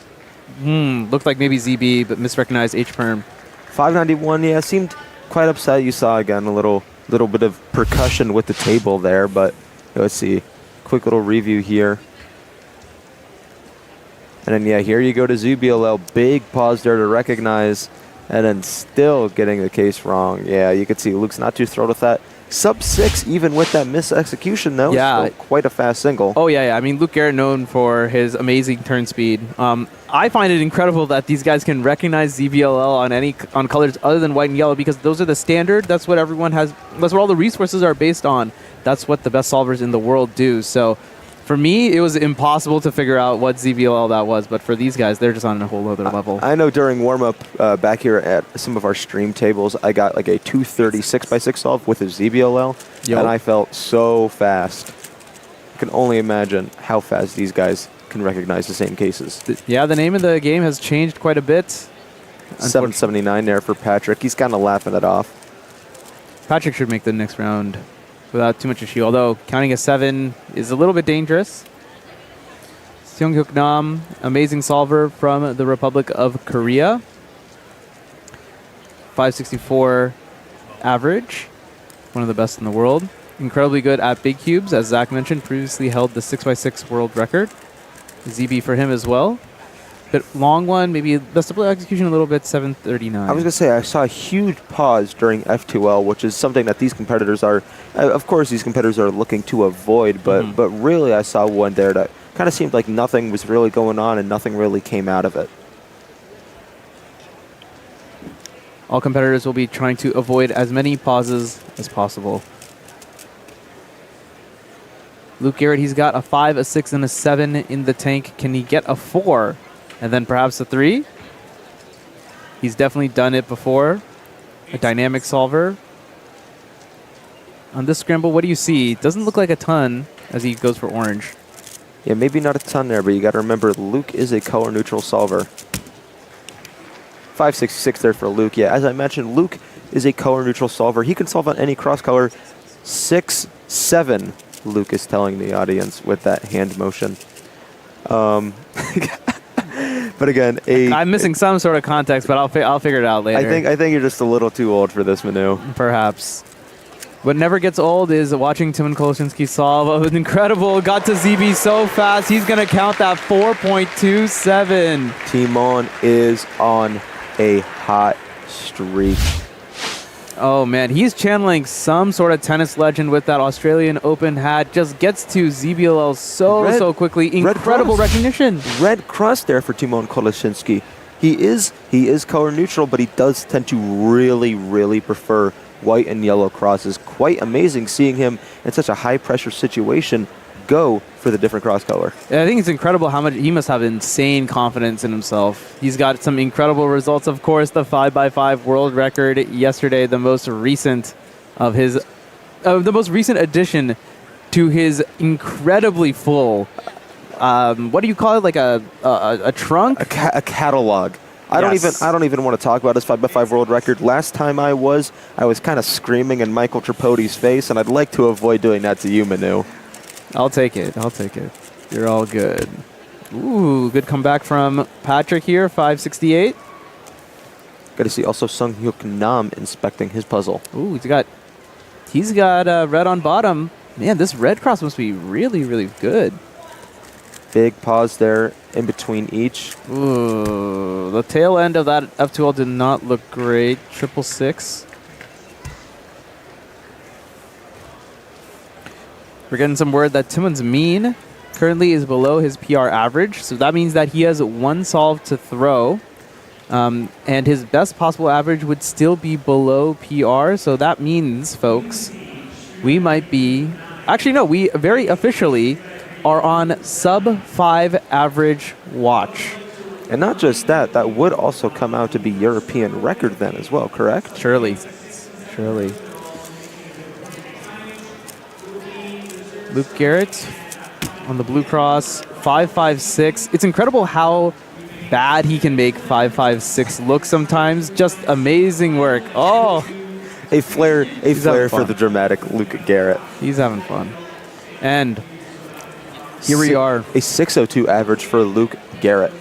looked like maybe ZB, but misrecognized H-Perm. 591, yeah, seemed quite upset. You saw, again, a little bit of percussion with the table there, but let's see. Quick little review here. And then, yeah, here you go to ZBLL. Big pause there to recognize, and then still getting the case wrong. Yeah, you could see Luke's not too thrilled with that. Sub 6, even with that mis-execution, though. Yeah. Still quite a fast single. Oh, yeah. I mean, Luke Garrett known for his amazing turn speed. I find it incredible that these guys can recognize ZBLL on colors other than white and yellow, because those are the standard. That's what everyone has. That's what all the resources are based on. That's what the best solvers in the world do. So for me, it was impossible to figure out what ZBLL that was, but for these guys, they're just on a whole other level. I know during warm-up back here at some of our stream tables, I got like a 230 6x6 solve with a ZBLL, and I felt so fast. I can only imagine how fast these guys can recognize the same cases. Yeah, the name of the game has changed quite a bit. 779 there for Patrick. He's kind of laughing it off. Patrick should make the next round without too much issue, although counting a 7 is a little bit dangerous. Seung-Hook Nam, amazing solver from the Republic of Korea. 564 average, one of the best in the world. Incredibly good at big cubes, as Zach mentioned, previously held the 6x6 world record. ZB for him as well. Bit long one, maybe the split execution a little bit, 739. I was going to say, I saw a huge pause during F2L, which is something that these competitors are, of course, these competitors are looking to avoid, but really I saw one there that kind of seemed like nothing was really going on and nothing really came out of it. All competitors will be trying to avoid as many pauses as possible. Luke Garrett, he's got a 5, a 6, and a 7 in the tank. Can he get a 4? And then perhaps a 3? He's definitely done it before. A dynamic solver. On this scramble, what do you see? Doesn't look like a ton as he goes for orange. Yeah, maybe not a ton there, but you got to remember Luke is a color neutral solver. 566 there for Luke. Yeah, as I mentioned, Luke is a color neutral solver. He can solve on any cross color. 6-7, Luke is telling the audience with that hand motion. But again, I'm missing some sort of context, but I'll figure it out later. I think you're just a little too old for this, Manu. Perhaps. What never gets old is watching Timon Kolosinski solve. Oh, incredible. Got to ZB so fast. He's going to count that 4.27. Timon is on a hot streak. Oh, man. He's channeling some sort of tennis legend with that Australian Open hat. Just gets to ZBLL so quickly. Incredible recognition. Red cross there for Timon Koleshinsky. He is color neutral, but he does tend to really prefer white and yellow crosses. Quite amazing seeing him in such a high-pressure situation go for the different cross color. I think it's incredible how much he must have insane confidence in himself. He's got some incredible results. Of course, the 5x5 world record yesterday, the most recent addition to his incredibly full. What do you call it? Like a trunk? A catalog. I don't even want to talk about his 5x5 world record. Last time I was kind of screaming in Michael Tripodi's face, and I'd like to avoid doing that to you, Manu. I'll take it. You're all good. Ooh, good comeback from Patrick here, 568. Got to see also Sung Hyuk Nam inspecting his puzzle. Ooh, he's got red on bottom. Man, this red cross must be really good. Big pause there in between each. Ooh, the tail end of that F2L did not look great. 666. We're getting some word that Timon's mean currently is below his PR average, so that means that he has one solve to throw, and his best possible average would still be below PR, so that means, folks, we might be... Actually, no, we very officially are on sub-5 average watch. And not just that, that would also come out to be European record then as well, correct? Surely. Luke Garrett on the blue cross, 5.56. It's incredible how bad he can make 5.56 look sometimes. Just amazing work. Oh, a flare for the dramatic Luke Garrett. He's having fun. And here we are. A 6.02 average for Luke Garrett.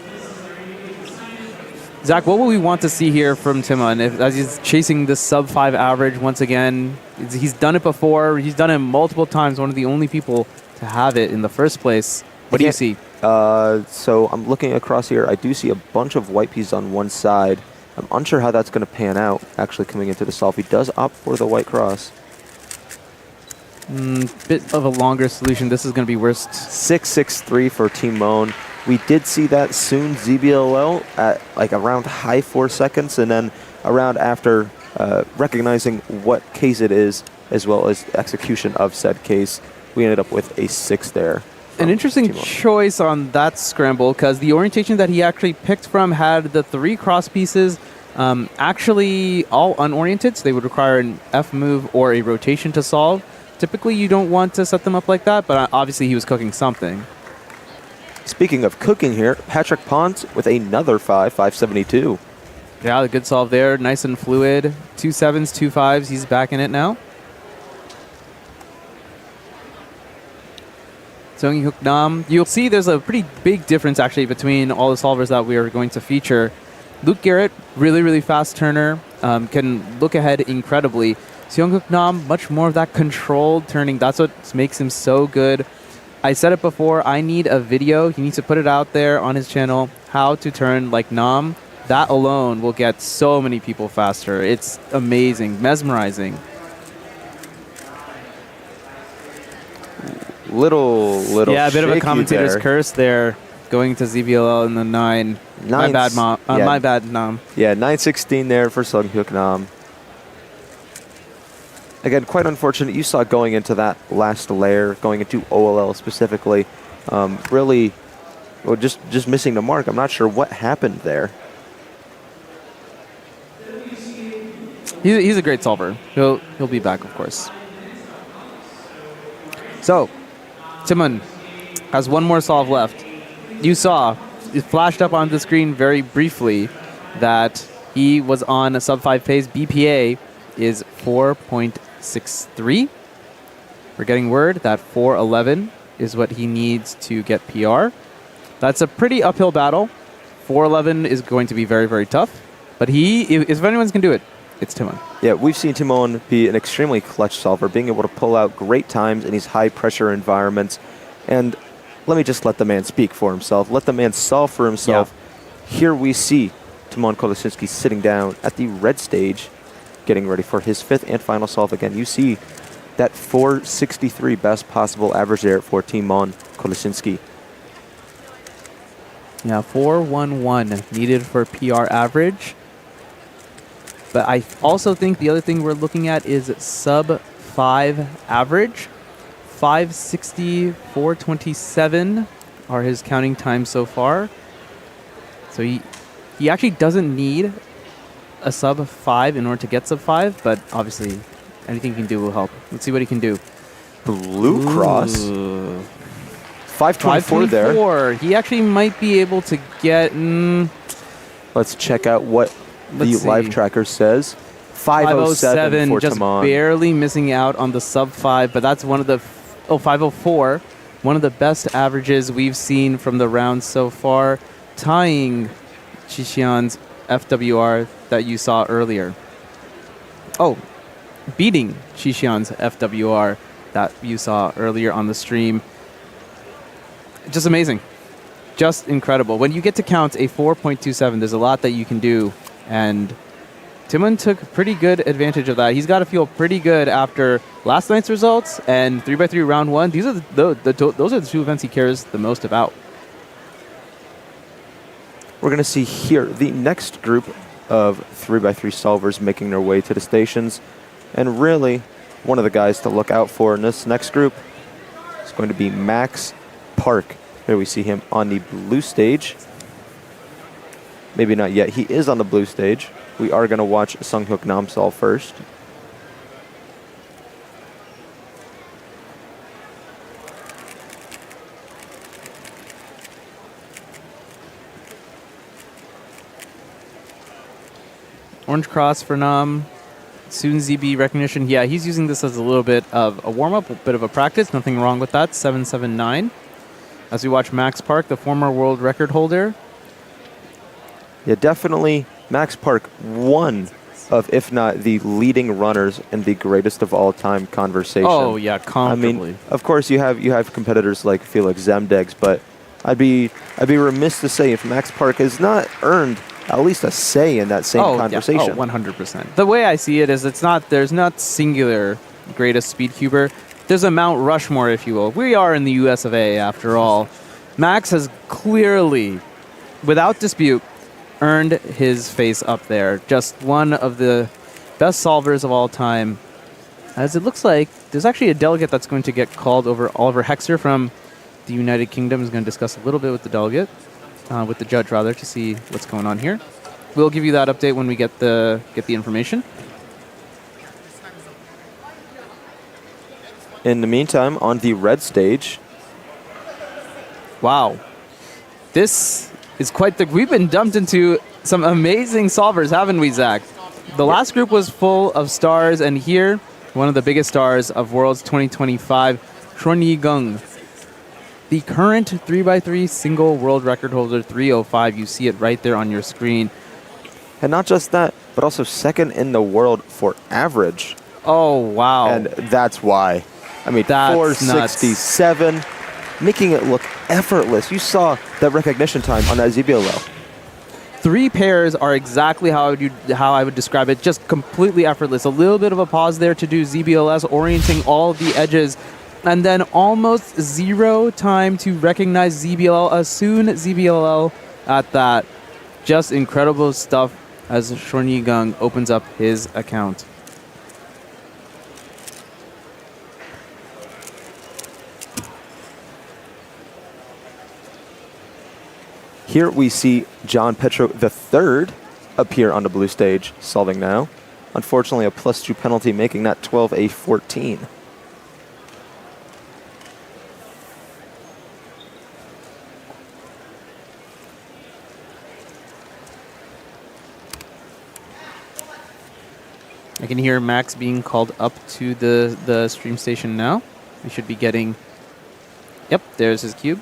Zach, what will we want to see here from Timon as he's chasing this sub-5 average once again? He's done it before. He's done it multiple times. One of the only people to have it in the first place. What do you see? So I'm looking across here. I do see a bunch of white pieces on one side. I'm unsure how that's going to pan out, actually, coming into the solve. He does opt for the white cross. Bit of a longer solution. This is going to be worst. 6.63 for Timon. We did see that soon ZBLL at like around high 4 seconds, and then around after recognizing what case it is, as well as execution of said case, we ended up with a 6 there. An interesting choice on that scramble, because the orientation that he actually picked from had the 3 cross pieces actually all unoriented, so they would require an F move or a rotation to solve. Typically, you don't want to set them up like that, but obviously he was cooking something. Speaking of cooking here, Patrick Pont with another 5.72. Yeah, the good solve there. Nice and fluid. 2 7s, 2 5s. He's back in it now. Sung Hyuk Nam. You'll see there's a pretty big difference actually between all the solvers that we are going to feature. Luke Garrett, really fast turner, can look ahead incredibly. Sung Hyuk Nam, much more of that controlled turning. That's what makes him so good. I said it before, I need a video. He needs to put it out there on his channel, how to turn like Nam. That alone will get so many people faster. It's amazing, mesmerizing. Little yeah, a bit of a commentator's curse there, going to ZBLL in the 9. My bad, Mom. My bad, Nam. Yeah, 9.16 there for Sung Hyuk Nam. Again, quite unfortunate. You saw going into that last layer, going into OLL specifically, really, well, just missing the mark. I'm not sure what happened there. He's a great solver. He'll be back, of course. So, Timon has one more solve left. You saw, it flashed up on the screen very briefly that he was on a sub-5 phase. BPA is 4.63. We're getting word that 4.11 is what he needs to get PR. That's a pretty uphill battle. 4.11 is going to be very tough. But if anyone's can do it, it's Timon. Yeah, we've seen Timon be an extremely clutch solver, being able to pull out great times in these high-pressure environments. And let me just let the man speak for himself. Let the man solve for himself. Yeah. Here we see Timon Koleshinsky sitting down at the red stage getting ready for his 5th and final solve. Again, you see that 463 best possible average there for Timon Koleshinsky. Yeah, 411 needed for PR average. But I also think the other thing we're looking at is sub 5 average. 560, 427 are his counting times so far. So he actually doesn't need a sub 5 in order to get sub 5, but obviously anything he can do will help. Let's see what he can do. Blue Cross. 524 there. He actually might be able to get... Let's check out what the live tracker says. 507 for just Timon. barely missing out on the sub 5, but that's one of the... 504. One of the best averages we've seen from the round so far, tying Qixuan's FWR that you saw earlier. Oh, beating Qixuan's FWR that you saw earlier on the stream. Just amazing. Just incredible. When you get to count a 4.27, there's a lot that you can do, and Timon took pretty good advantage of that. He's got to feel pretty good after last night's results and 3x3 round 1. These are those are the two events he cares the most about. We're going to see here the next group of 3x3 solvers making their way to the stations. And really, one of the guys to look out for in this next group is going to be Max Park. Here we see him on the blue stage. Maybe not yet. He is on the blue stage. We are going to watch Sunghyuk Nam solve first. Orange cross for Nam. Soon ZB recognition. Yeah, he's using this as a little bit of a warm-up, a bit of a practice. Nothing wrong with that. 779. As we watch Max Park, the former world record holder. Yeah, definitely Max Park, one of, if not the leading runners in the greatest of all time conversation. Oh yeah, comfortably. I mean, of course you have competitors like Felix Zemdegs, but I'd be remiss to say if Max Park has not earned at least a say in that same conversation. Yeah. Oh, 100%. The way I see it is there's not singular greatest speed cuber. There's a Mount Rushmore, if you will. We are in the US of A after all. Max has clearly, without dispute, earned his face up there. Just one of the best solvers of all time. As it looks like, there's actually a delegate that's going to get called over. Oliver Hexer from the United Kingdom is going to discuss a little bit with the delegate, with the judge rather, to see what's going on here. We'll give you that update when we get the information. In the meantime, on the red stage. Wow. This is quite we've been dumped into some amazing solvers, haven't we, Zach? The last group was full of stars, and here, one of the biggest stars of Worlds 2025, Shun Yi-gung. The current 3x3 single world record holder, 305. You see it right there on your screen. And not just that, but also second in the world for average. Oh, wow. And that's why. I mean, that's 467, nuts. Making it look effortless. You saw that recognition time on that ZBLL. 3 pairs are exactly how I would describe it. Just completely effortless. A little bit of a pause there to do ZBLS, orienting all of the edges. And then almost 0 time to recognize ZBLL, a soon ZBLL at that. Just incredible stuff as Shun Yi-gung opens up his account. Here we see John Petro III appear on the blue stage, solving now. Unfortunately, a +2 penalty, making that 12-14. I can hear Max being called up to the stream station now. We should be getting... Yep, there's his cube.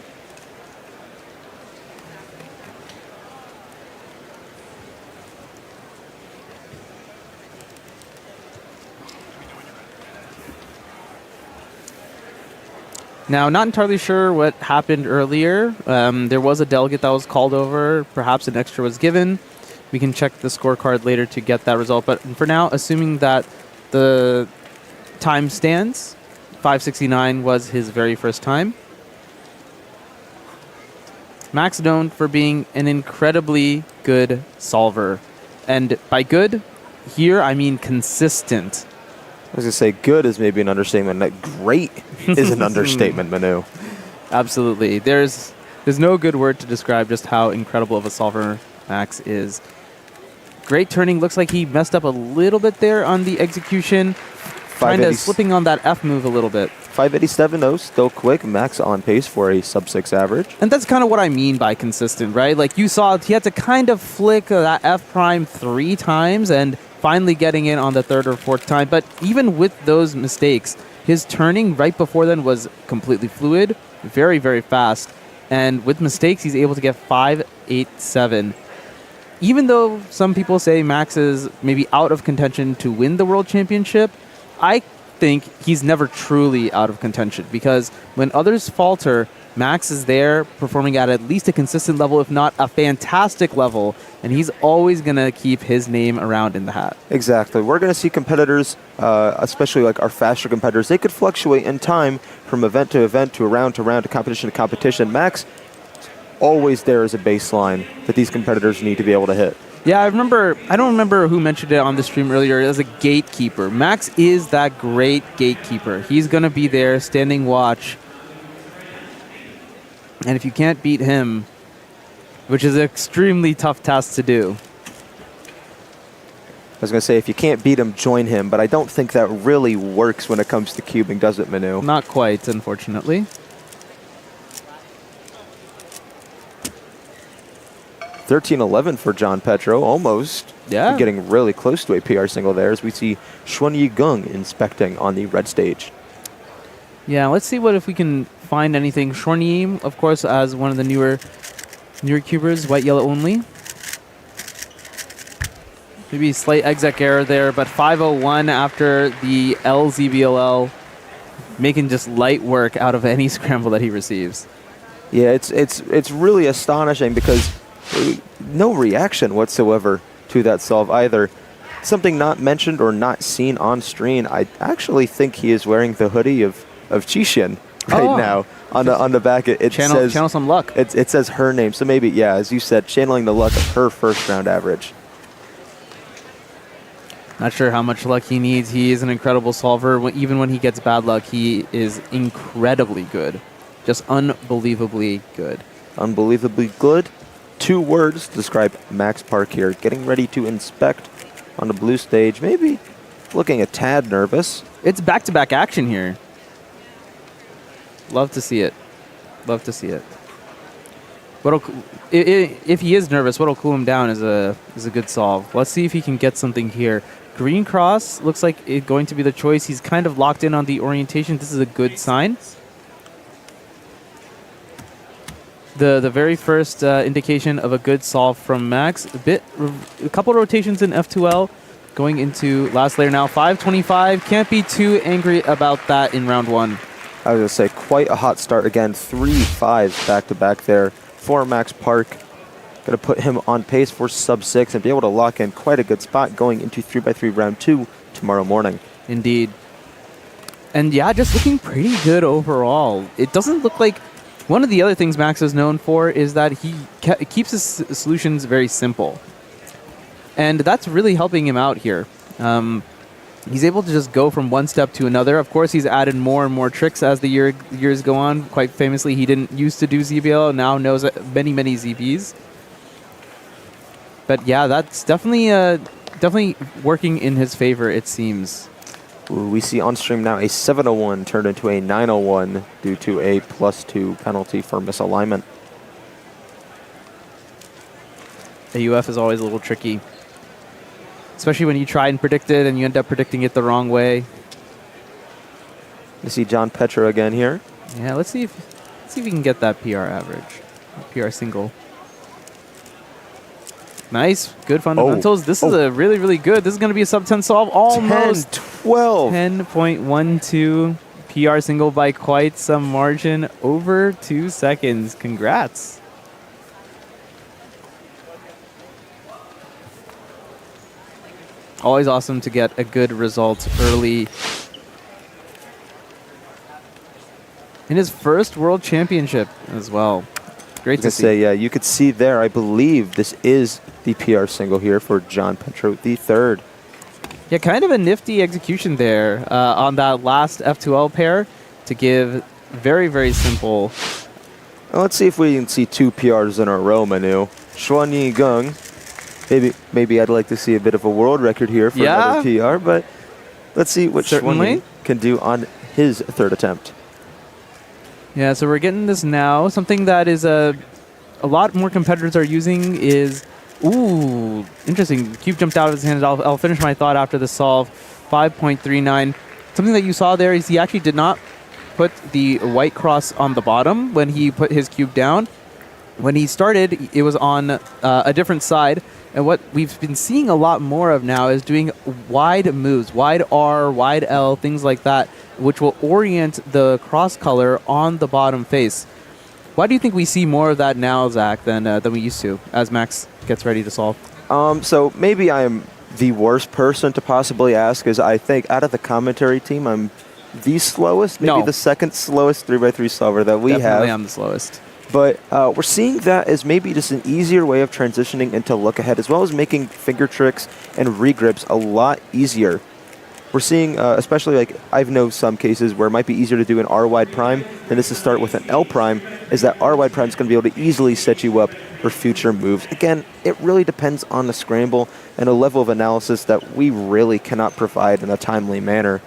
Now, not entirely sure what happened earlier. There was a delegate that was called over. Perhaps an extra was given. We can check the scorecard later to get that result. But for now, assuming that the time stands, 5:69 was his very first time. Max known for being an incredibly good solver. And by good, here I mean consistent. I was going to say good is maybe an understatement. That great is an understatement, Manu. Absolutely. There's no good word to describe just how incredible of a solver Max is. Great turning. Looks like he messed up a little bit there on the execution. Kind of slipping on that F move a little bit. 587 though, still quick. Max on pace for a sub-6 average. And that's kind of what I mean by consistent, right? Like you saw, he had to kind of flick that F prime 3 times and finally getting in on the 3rd or 4th time. But even with those mistakes, his turning right before then was completely fluid, very, very fast. And with mistakes, he's able to get 587. Even though some people say Max is maybe out of contention to win the World Championship, I think he's never truly out of contention, because when others falter, Max is there performing at least a consistent level, if not a fantastic level, and he's always going to keep his name around in the hat. Exactly. We're going to see competitors, especially like our faster competitors, they could fluctuate in time from event to event to round to competition to competition. Max always there as a baseline that these competitors need to be able to hit. Yeah, I don't remember who mentioned it on the stream earlier, as a gatekeeper. Max is that great gatekeeper. He's going to be there standing watch. And if you can't beat him, which is an extremely tough task to do. I was going to say, if you can't beat him, join him, but I don't think that really works when it comes to cubing, does it, Manu? Not quite, unfortunately. 13-11 for John Petro, almost. Yeah. Getting really close to a PR single there as we see Xuanyi Geng inspecting on the red stage. Yeah, let's see if we can find anything. Xuanyi, of course, as one of the newer cubers, white, yellow only. Maybe slight exec error there, but 501 after the LZBLL, making just light work out of any scramble that he receives. Yeah, it's really astonishing because no reaction whatsoever to that solve either. Something not mentioned or not seen on stream. I actually think he is wearing the hoodie of Qixin right now. On the back, it says channel some luck. It says her name, so maybe, yeah, as you said, channeling the luck of her first round average. Not sure how much luck he needs. He is an incredible solver. Even when he gets bad luck, he is incredibly good. Just unbelievably good. Unbelievably good. 2 words to describe Max Park here. Getting ready to inspect on the blue stage. Maybe looking a tad nervous. It's back-to-back action here. Love to see it. Love to see it. If he is nervous, what'll cool him down is a good solve. Let's see if he can get something here. Green cross looks like it's going to be the choice. He's kind of locked in on the orientation. This is a good sign. The very first indication of a good solve from Max. A couple rotations in F2L going into last layer now. 525. Can't be too angry about that in round 1. I was going to say, quite a hot start again. 3 5s back-to-back there for Max Park. Going to put him on pace for sub-6 and be able to lock in quite a good spot going into 3x3 round 2 tomorrow morning. Indeed. And yeah, just looking pretty good overall. It doesn't look like... One of the other things Max is known for is that he keeps his solutions very simple. And that's really helping him out here. He's able to just go from one step to another. Of course, he's added more and more tricks as the years go on. Quite famously, he didn't used to do ZBL, now knows many, many ZBs. But yeah, that's definitely working in his favor, it seems. Ooh, we see on stream now a 701 turned into a 901 due to a +2 penalty for misalignment. AUF is always a little tricky, especially when you try and predict it and you end up predicting it the wrong way. You see John Petro again here. Yeah, let's see if we can get that PR average, PR single. Nice, good fundamentals. This is a really, really good. This is going to be a sub-10 solve. Almost 10-12. 10.12 PR single by quite some margin, over 2 seconds. Congrats. Always awesome to get a good result early. In his first World Championship as well. Great to see. Yeah, you could see there, I believe this is the PR single here for John Petro III. Yeah, kind of a nifty execution there on that last F2L pair to give very, very simple. Well, let's see if we can see 2 PRs in a row, Manu. Xuanyi Geng. Maybe I'd like to see a bit of a world record here for another PR, but let's see what Xuanyi can do on his third attempt. Yeah, so we're getting this now. Something that is a lot more competitors are using is, ooh, interesting. Cube jumped out of his hand. I'll finish my thought after the solve. 5.39. Something that you saw there is he actually did not put the white cross on the bottom when he put his cube down. When he started, it was on a different side. And what we've been seeing a lot more of now is doing wide moves, wide R, wide L, things like that, which will orient the cross color on the bottom face. Why do you think we see more of that now, Zach, than we used to, as Max gets ready to solve? So maybe I'm the worst person to possibly ask, is I think out of the commentary team, I'm the slowest, maybe the second slowest 3x3 solver that we have. Definitely I'm the slowest. But we're seeing that as maybe just an easier way of transitioning into look ahead, as well as making finger tricks and regrips a lot easier. We're seeing, especially like I've known some cases where it might be easier to do an R wide prime than this to start with an L prime, is that R wide prime is going to be able to easily set you up for future moves. Again, it really depends on the scramble and a level of analysis that we really cannot provide in a timely manner.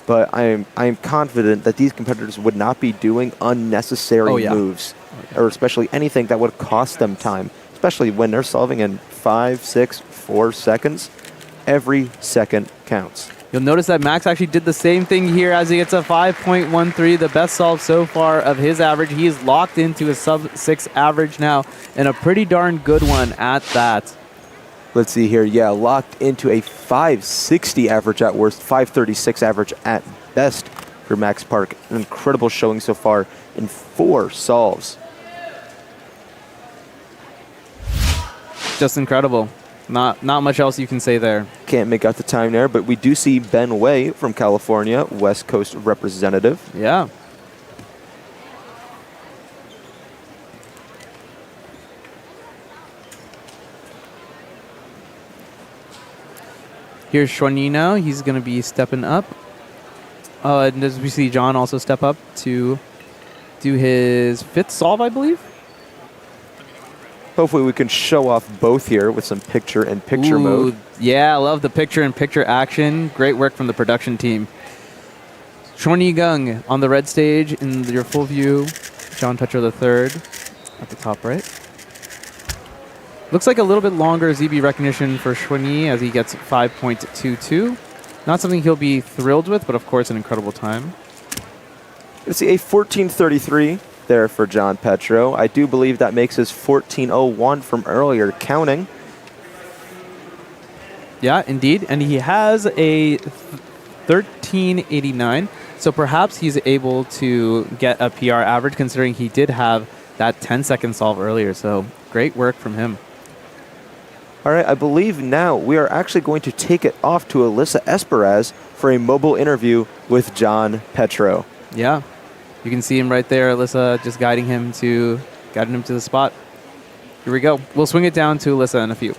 But I am confident that these competitors would not be doing unnecessary moves, or especially anything that would cost them time, especially when they're solving in 5, 6, 4 seconds. Every second counts. You'll notice that Max actually did the same thing here as he gets a 5.13, the best solve so far of his average. He is locked into a sub-6 average now, and a pretty darn good one at that. Let's see here. Yeah, locked into a 560 average at worst, 536 average at best for Max Park. An incredible showing so far in 4 solves. Just incredible. Not much else you can say there. Can't make out the time there, but we do see Ben Way from California, West Coast representative. Yeah. Here's Xuanyi now. He's going to be stepping up. And as we see John also step up to do his 5th solve, I believe. Hopefully we can show off both here with some picture-in-picture mode. Yeah, I love the picture-in-picture action. Great work from the production team. Xuanyi Geng on the red stage in your full view. John Petro III at the top right. Looks like a little bit longer ZB recognition for Xuanyi as he gets 5.22. Not something he'll be thrilled with, but of course an incredible time. Let's see, a 14.33 there for John Petro. I do believe that makes his 14.01 from earlier counting. Yeah, indeed. And he has a 13.89. So perhaps he's able to get a PR average considering he did have that 10-second solve earlier. So great work from him. All right, I believe now we are actually going to take it off to Alyssa Esperaz for a mobile interview with John Petro. Yeah, you can see him right there, Alyssa just guiding him to the spot. Here we go. We'll swing it down to Alyssa in a few.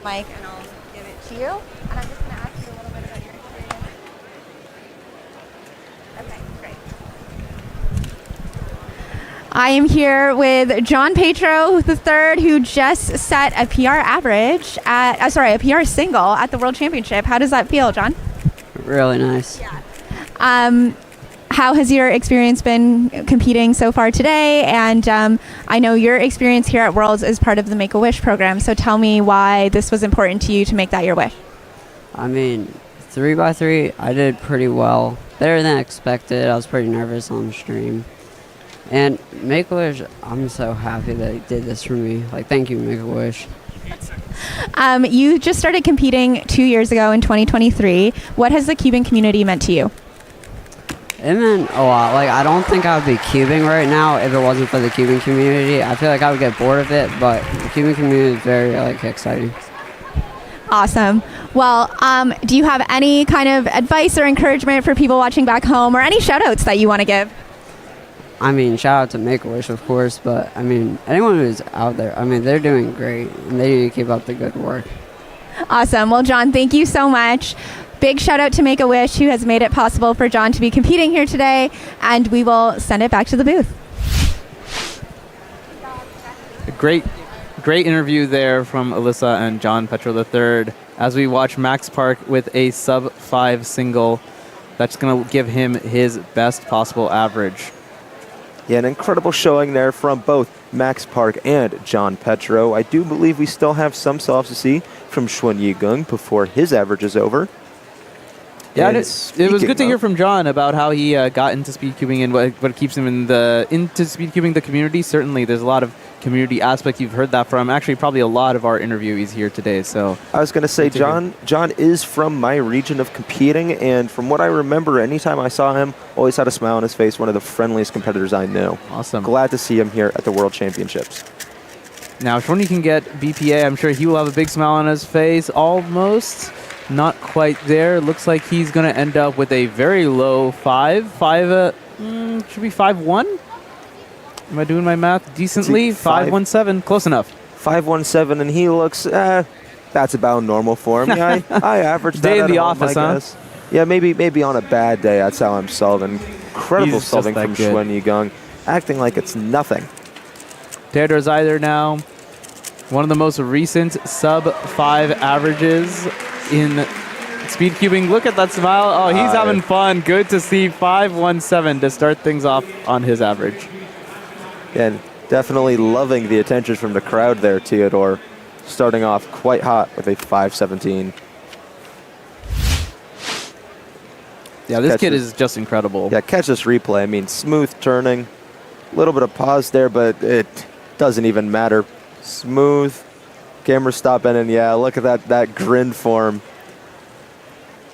Mike, and I'll give it to you. And I'm just going to ask you a little bit about your experience. Okay, great. I am here with John Petro III, who just set a PR average at, a PR single at the World Championship. How does that feel, John? Really nice. Yeah. How has your experience been competing so far today? And I know your experience here at Worlds is part of the Make-A-Wish program, so tell me why this was important to you to make that your wish. I mean, 3x3, I did pretty well. Better than expected. I was pretty nervous on the stream. And Make-A-Wish, I'm so happy that he did this for me. Like, thank you, Make-A-Wish. You just started competing 2 years ago in 2023. What has the Cuban community meant to you? It meant a lot. Like, I don't think I would be cubing right now if it wasn't for the cubing community. I feel like I would get bored of it, but the cubing community is very, like, exciting. Awesome. Well, do you have any kind of advice or encouragement for people watching back home, or any shout outs that you want to give? I mean, shout out to Make-A-Wish, of course, but, I mean, anyone who's out there, I mean, they're doing great, and they need to keep up the good work. Awesome. Well, John, thank you so much. Big shout out to Make-A-Wish, who has made it possible for John to be competing here today, and we will send it back to the booth. A great interview there from Alyssa and John Petro III as we watch Max Park with a sub-5 single. That's going to give him his best possible average. Yeah, an incredible showing there from both Max Park and John Petro. I do believe we still have some solves to see from Xuan Yigung before his average is over. Yeah, it was good to hear from John about how he got into speed cubing and what keeps him into speed cubing the community. Certainly, there's a lot of community aspect. You've heard that from actually probably a lot of our interviewees here today. So I was going to say, John is from my region of competing, and from what I remember, anytime I saw him, always had a smile on his face. One of the friendliest competitors I knew. Awesome. Glad to see him here at the World Championships. Now, if Shoni can get BPA, I'm sure he will have a big smile on his face. Almost. Not quite there. Looks like he's going to end up with a very low 5. Should be 5-1? Am I doing my math decently? 5-1-7. Close enough. 5-1-7, and he looks, that's about normal for him. Yeah, I averaged that day in at the home, office, I huh? guess. Yeah, maybe on a bad day, that's how I'm solving. Incredible He's solving just from that good. Xuan Yigung, acting like it's nothing. Theodore Zeider now, one of the most recent sub-5 averages in speed cubing. Look at that smile. Oh, he's having fun. Good to see 5-1-7 to start things off on his average. And definitely loving the attention from the crowd there, Theodore. Starting off quite hot with a 5-17. Yeah, this kid is just incredible. Yeah, catch this replay. I mean, smooth turning. A little bit of pause there, but it doesn't even matter. Smooth. Camera stopping, and yeah, look at that grin form.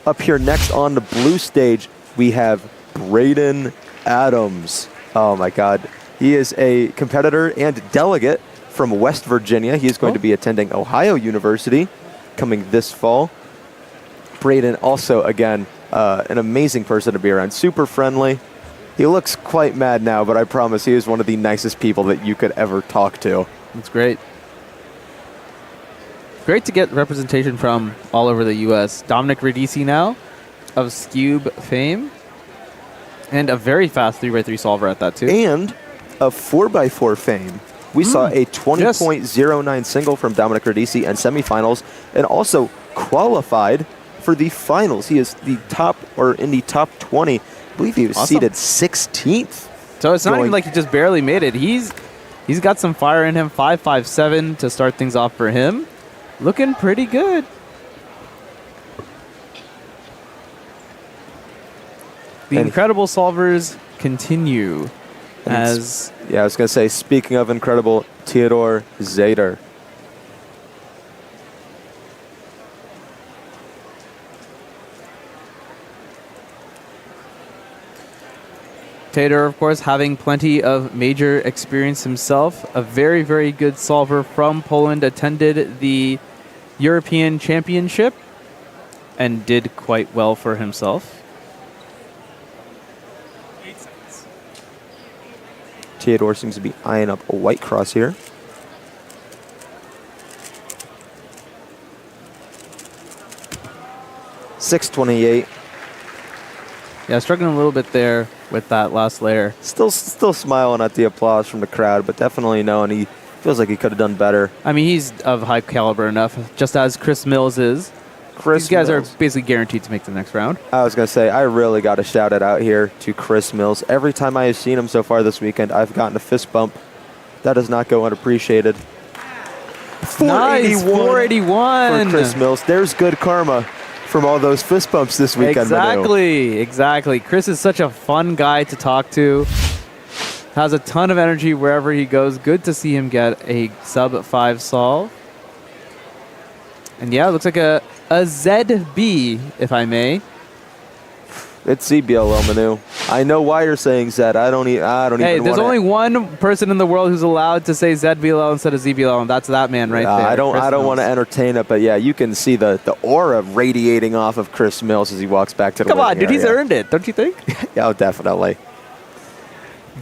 Up here next on the blue stage, we have Braden Adams. Oh my God. He is a competitor and delegate from West Virginia. He is going to be attending Ohio University coming this fall. Braden also, again, an amazing person to be around. Super friendly. He looks quite mad now, but I promise he is one of the nicest people that you could ever talk to. That's great. Great to get representation from all over the U.S. Dominic Radici now of Scube fame. And a very fast 3x3 solver at that, too. And a 4x4 fame. We saw a 20.09 single from Dominic Radici in semifinals and also qualified for the finals. He is the top, or in the top 20. I believe he was seated 16th. So it's not even like he just barely made it. He's got some fire in him. 5.57 to start things off for him. Looking pretty good. The incredible solvers continue as... Yeah, I was going to say, speaking of incredible, Theodore Zeider. Tater, of course, having plenty of major experience himself. A very, very good solver from Poland. Attended the European Championship and did quite well for himself. Theodore seems to be eyeing up a white cross here. .628. Yeah, struggling a little bit there with that last layer. Still smiling at the applause from the crowd, but definitely knowing he feels like he could have done better. I mean, he's of high caliber enough, just as Chris Mills is. These guys are basically guaranteed to make the next round. I was going to say, I really got to shout it out here to Chris Mills. Every time I have seen him so far this weekend, I've gotten a fist bump. That does not go unappreciated. 481 for Chris Mills. There's good karma from all those fist bumps this weekend. Exactly. Chris is such a fun guy to talk to. Has a ton of energy wherever he goes. Good to see him get a sub-5 solve. And yeah, it looks like a ZB, if I may. It's ZBLL, Manu. I know why you're saying Zed. I don't Hey, even there's wanna, only one person in the world who's allowed to say ZBLL instead of ZBLL, and that's that man right there. I don't Chris want to Mills. entertain it, but yeah, you can see the aura radiating off of Chris Mills as he walks back to the Come on, waiting dude, he's area. earned it, don't you think? Yeah, oh, definitely.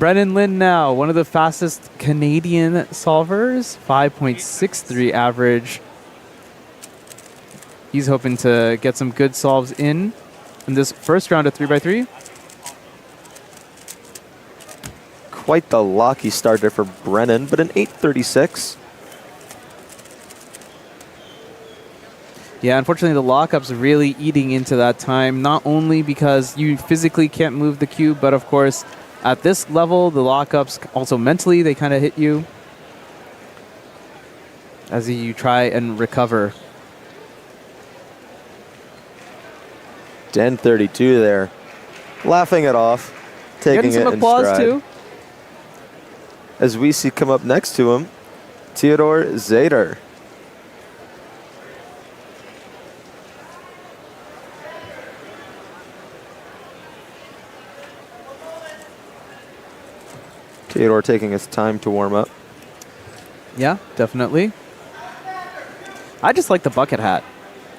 Brennan Lynn now, one of the fastest Canadian solvers, 5.63 average. He's hoping to get some good solves in this first round of 3x3. Quite the lucky starter for Brennan, but an 8:36. Yeah, unfortunately, the lockup's really eating into that time, not only because you physically can't move the cube, but of course, at this level, the lockups also mentally, they kind of hit you as you try and recover. 10:32 there. Laughing it off, taking Getting some it in applause, stride. too. As we see come up next to him, Theodore Zader. Theodore taking his time to warm up. Yeah, definitely. I just like the bucket hat.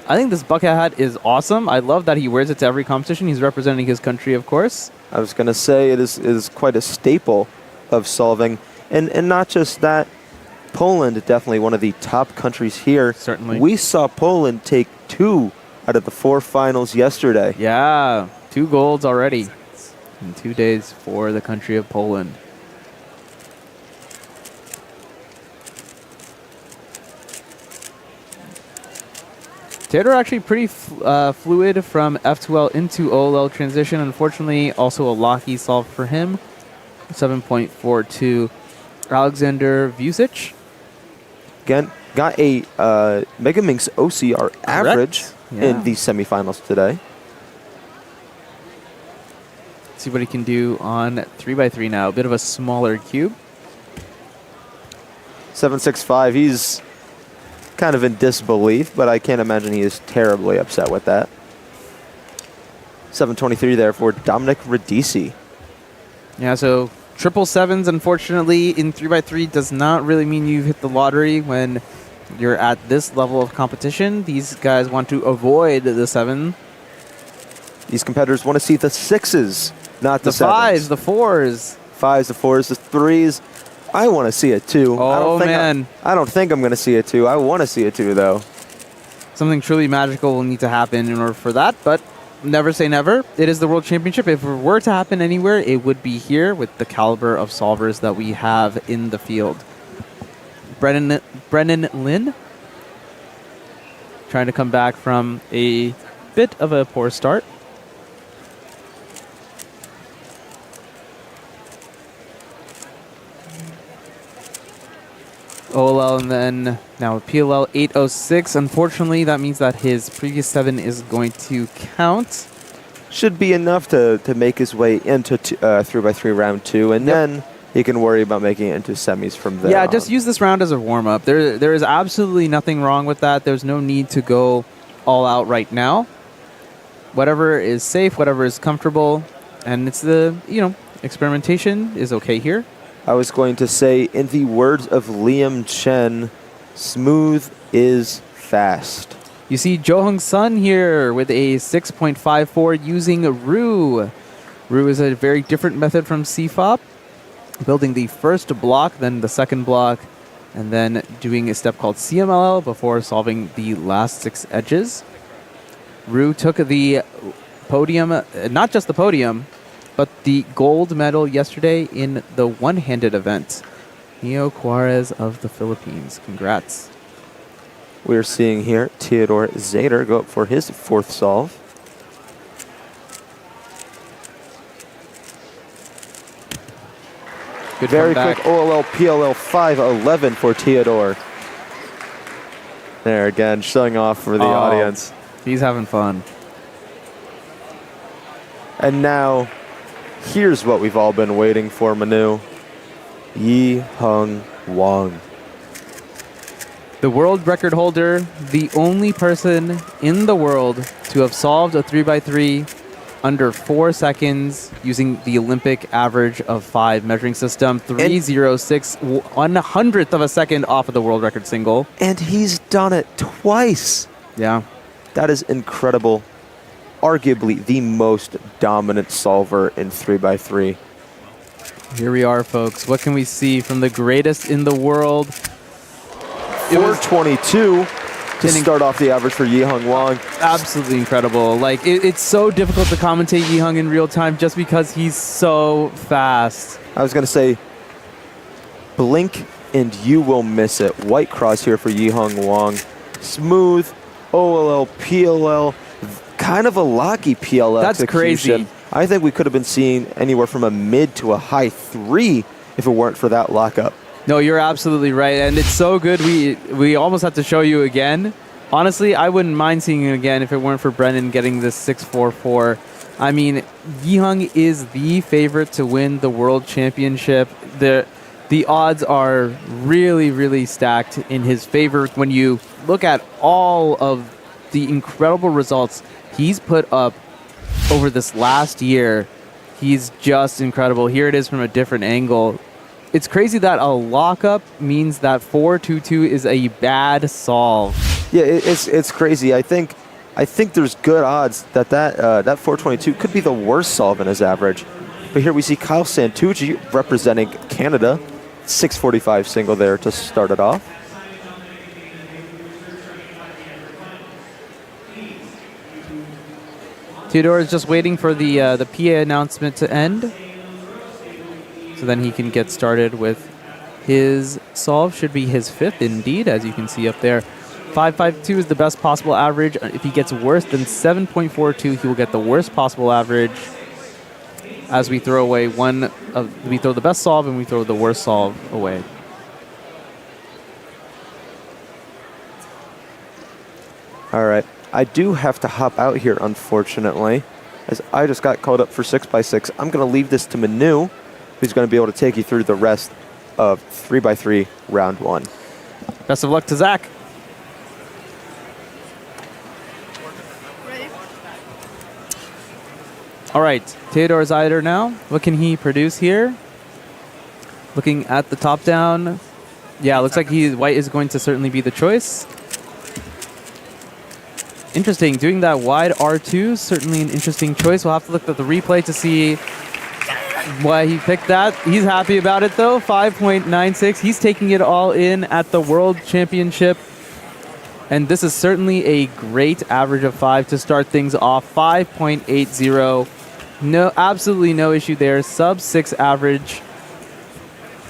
I think this bucket hat is awesome. I love that he wears it to every competition. He's representing his country, of course. I was going to say it is quite a staple of solving. And not just that, Poland definitely one of the top countries here. Certainly. We saw Poland take 2 out of the 4 finals yesterday. Yeah, 2 golds already in 2 days for the country of Poland. Theodore actually pretty fluid from F2L into OLL transition. Unfortunately, also a locky solve for him. 7.42. Alexander Vucic. Again, got a Megaminx OCR average in the semifinals today. See what he can do on 3x3 now. A bit of a smaller cube. 7.65. He's kind of in disbelief, but I can't imagine he is terribly upset with that. 7.23 there for Dominic Radici. Yeah, so 777s, unfortunately, in 3x3 does not really mean you've hit the lottery when you're at this level of competition. These guys want to avoid the 7. These competitors want to see the 6s, not the 7s. 5s, the 4s. 5s, the 4s, the 3s. I want to see it too. Oh, man. I don't think I'm going to see it too. I want to see it too, though. Something truly magical will need to happen in order for that, but never say never. It is the World Championship. If it were to happen anywhere, it would be here with the caliber of solvers that we have in the field. Brennan Lynn trying to come back from a bit of a poor start. OLL and then now PLL 806. Unfortunately, that means that his previous 7 is going to count. Should be enough to make his way into 3x3 round 2, and then he can worry about making it into semis from there. Yeah, just use this round as a warm-up. There is absolutely nothing wrong with that. There's no need to go all out right now. Whatever is safe, whatever is comfortable, and it's the, experimentation is okay here. I was going to say, in the words of Liam Chen, smooth is fast. You see Jo Hung Sun here with a 6.54 using Ru. Ru is a very different method from CFOP, building the first block, then the second block, and then doing a step called CMLL before solving the last 6 edges. Ru took the podium, not just the podium, but the gold medal yesterday in the one-handed event. Neo Juarez of the Philippines. Congrats. We're seeing here Theodore Zader go up for his 4th solve. Good Very comeback. quick OLL PLL 5.11 for Theodore. There again, showing off for the audience. He's having fun. And now, here's what we've all been waiting for, Manu. Yi Hung Wang. The world record holder, the only person in the world to have solved a 3x3 under 4 seconds using the Olympic average of 5 measuring system. 3:06, 1/100th of a second off of the world record single. And he's done it twice. Yeah. That is incredible. Arguably the most dominant solver in 3x3. Here we are, folks. What can we see from the greatest in the world? 422 to start off the average for Yiheng Wang. Absolutely incredible. Like, it's so difficult to commentate Yiheng in real time just because he's so fast. I was going to say, blink and you will miss it. White cross here for Yiheng Wang. Smooth, OLL, PLL, kind of a locky PLL That's execution. crazy. I think we could have been seeing anywhere from a mid to a high 3 if it weren't for that lockup. No, you're absolutely right, and it's so good. We almost have to show you again. Honestly, I wouldn't mind seeing it again if it weren't for Brennan getting this 644. I mean, Yiheng is the favorite to win the World Championship. The odds are really, really stacked in his favor when you look at all of the incredible results he's put up over this last year. He's just incredible. Here it is from a different angle. It's crazy that a lockup means that 422 is a bad solve. Yeah, it's crazy. I think there's good odds that 422 could be the worst solve in his average. But here we see Kyle Santucci representing Canada. 645 single there to start it off. Theodore is just waiting for the PA announcement to end, so then he can get started with his solve. Should be his 5th indeed, as you can see up there. 552 is the best possible average. If he gets worse than 7.42, he will get the worst possible average. As we throw away we throw the best solve and we throw the worst solve away. All right. I do have to hop out here, unfortunately, as I just got called up for 6x6. I'm going to leave this to Manu, who's going to be able to take you through the rest of 3x3 round 1. Best of luck to Zach. All right, Theodore Zeider now. What can he produce here? Looking at the top down. Yeah, looks like white is going to certainly be the choice. Interesting, doing that wide R2, certainly an interesting choice. We'll have to look at the replay to see why he picked that. He's happy about it though, 5.96. He's taking it all in at the World Championship. And this is certainly a great average of 5 to start things off. 5.80. No, absolutely no issue there. Sub 6 average.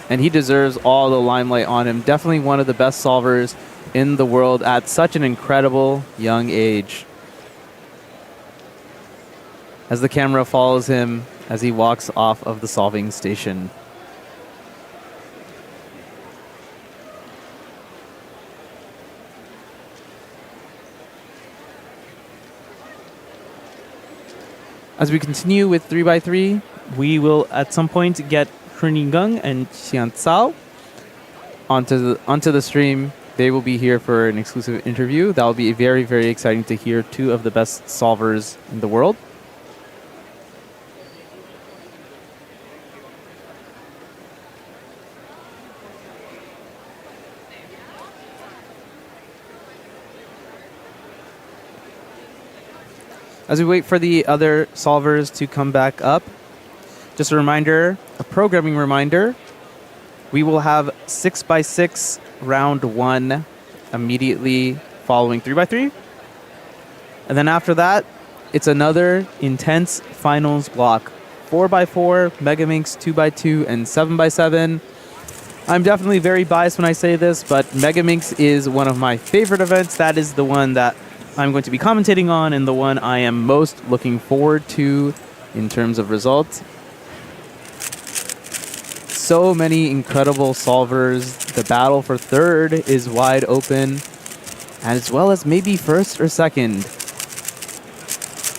And he deserves all the limelight on him. Definitely one of the best solvers in the world at such an incredible young age. As the camera follows him as he walks off of the solving station. As we continue with 3x3, we will at some point get Kruningung and Xian Cao onto the stream. They will be here for an exclusive interview. That will be very, very exciting to hear 2 of the best solvers in the world. As we wait for the other solvers to come back up, just a reminder, a programming reminder, we will have 6x6 round 1 immediately following 3x3. And then after that, it's another intense finals block. 4x4, Megaminx 2x2, and 7x7. I'm definitely very biased when I say this, but Megaminx is one of my favorite events. That is the one that I'm going to be commentating on and the one I am most looking forward to in terms of results. So many incredible solvers. The battle for 3rd is wide open, as well as maybe 1st or 2nd.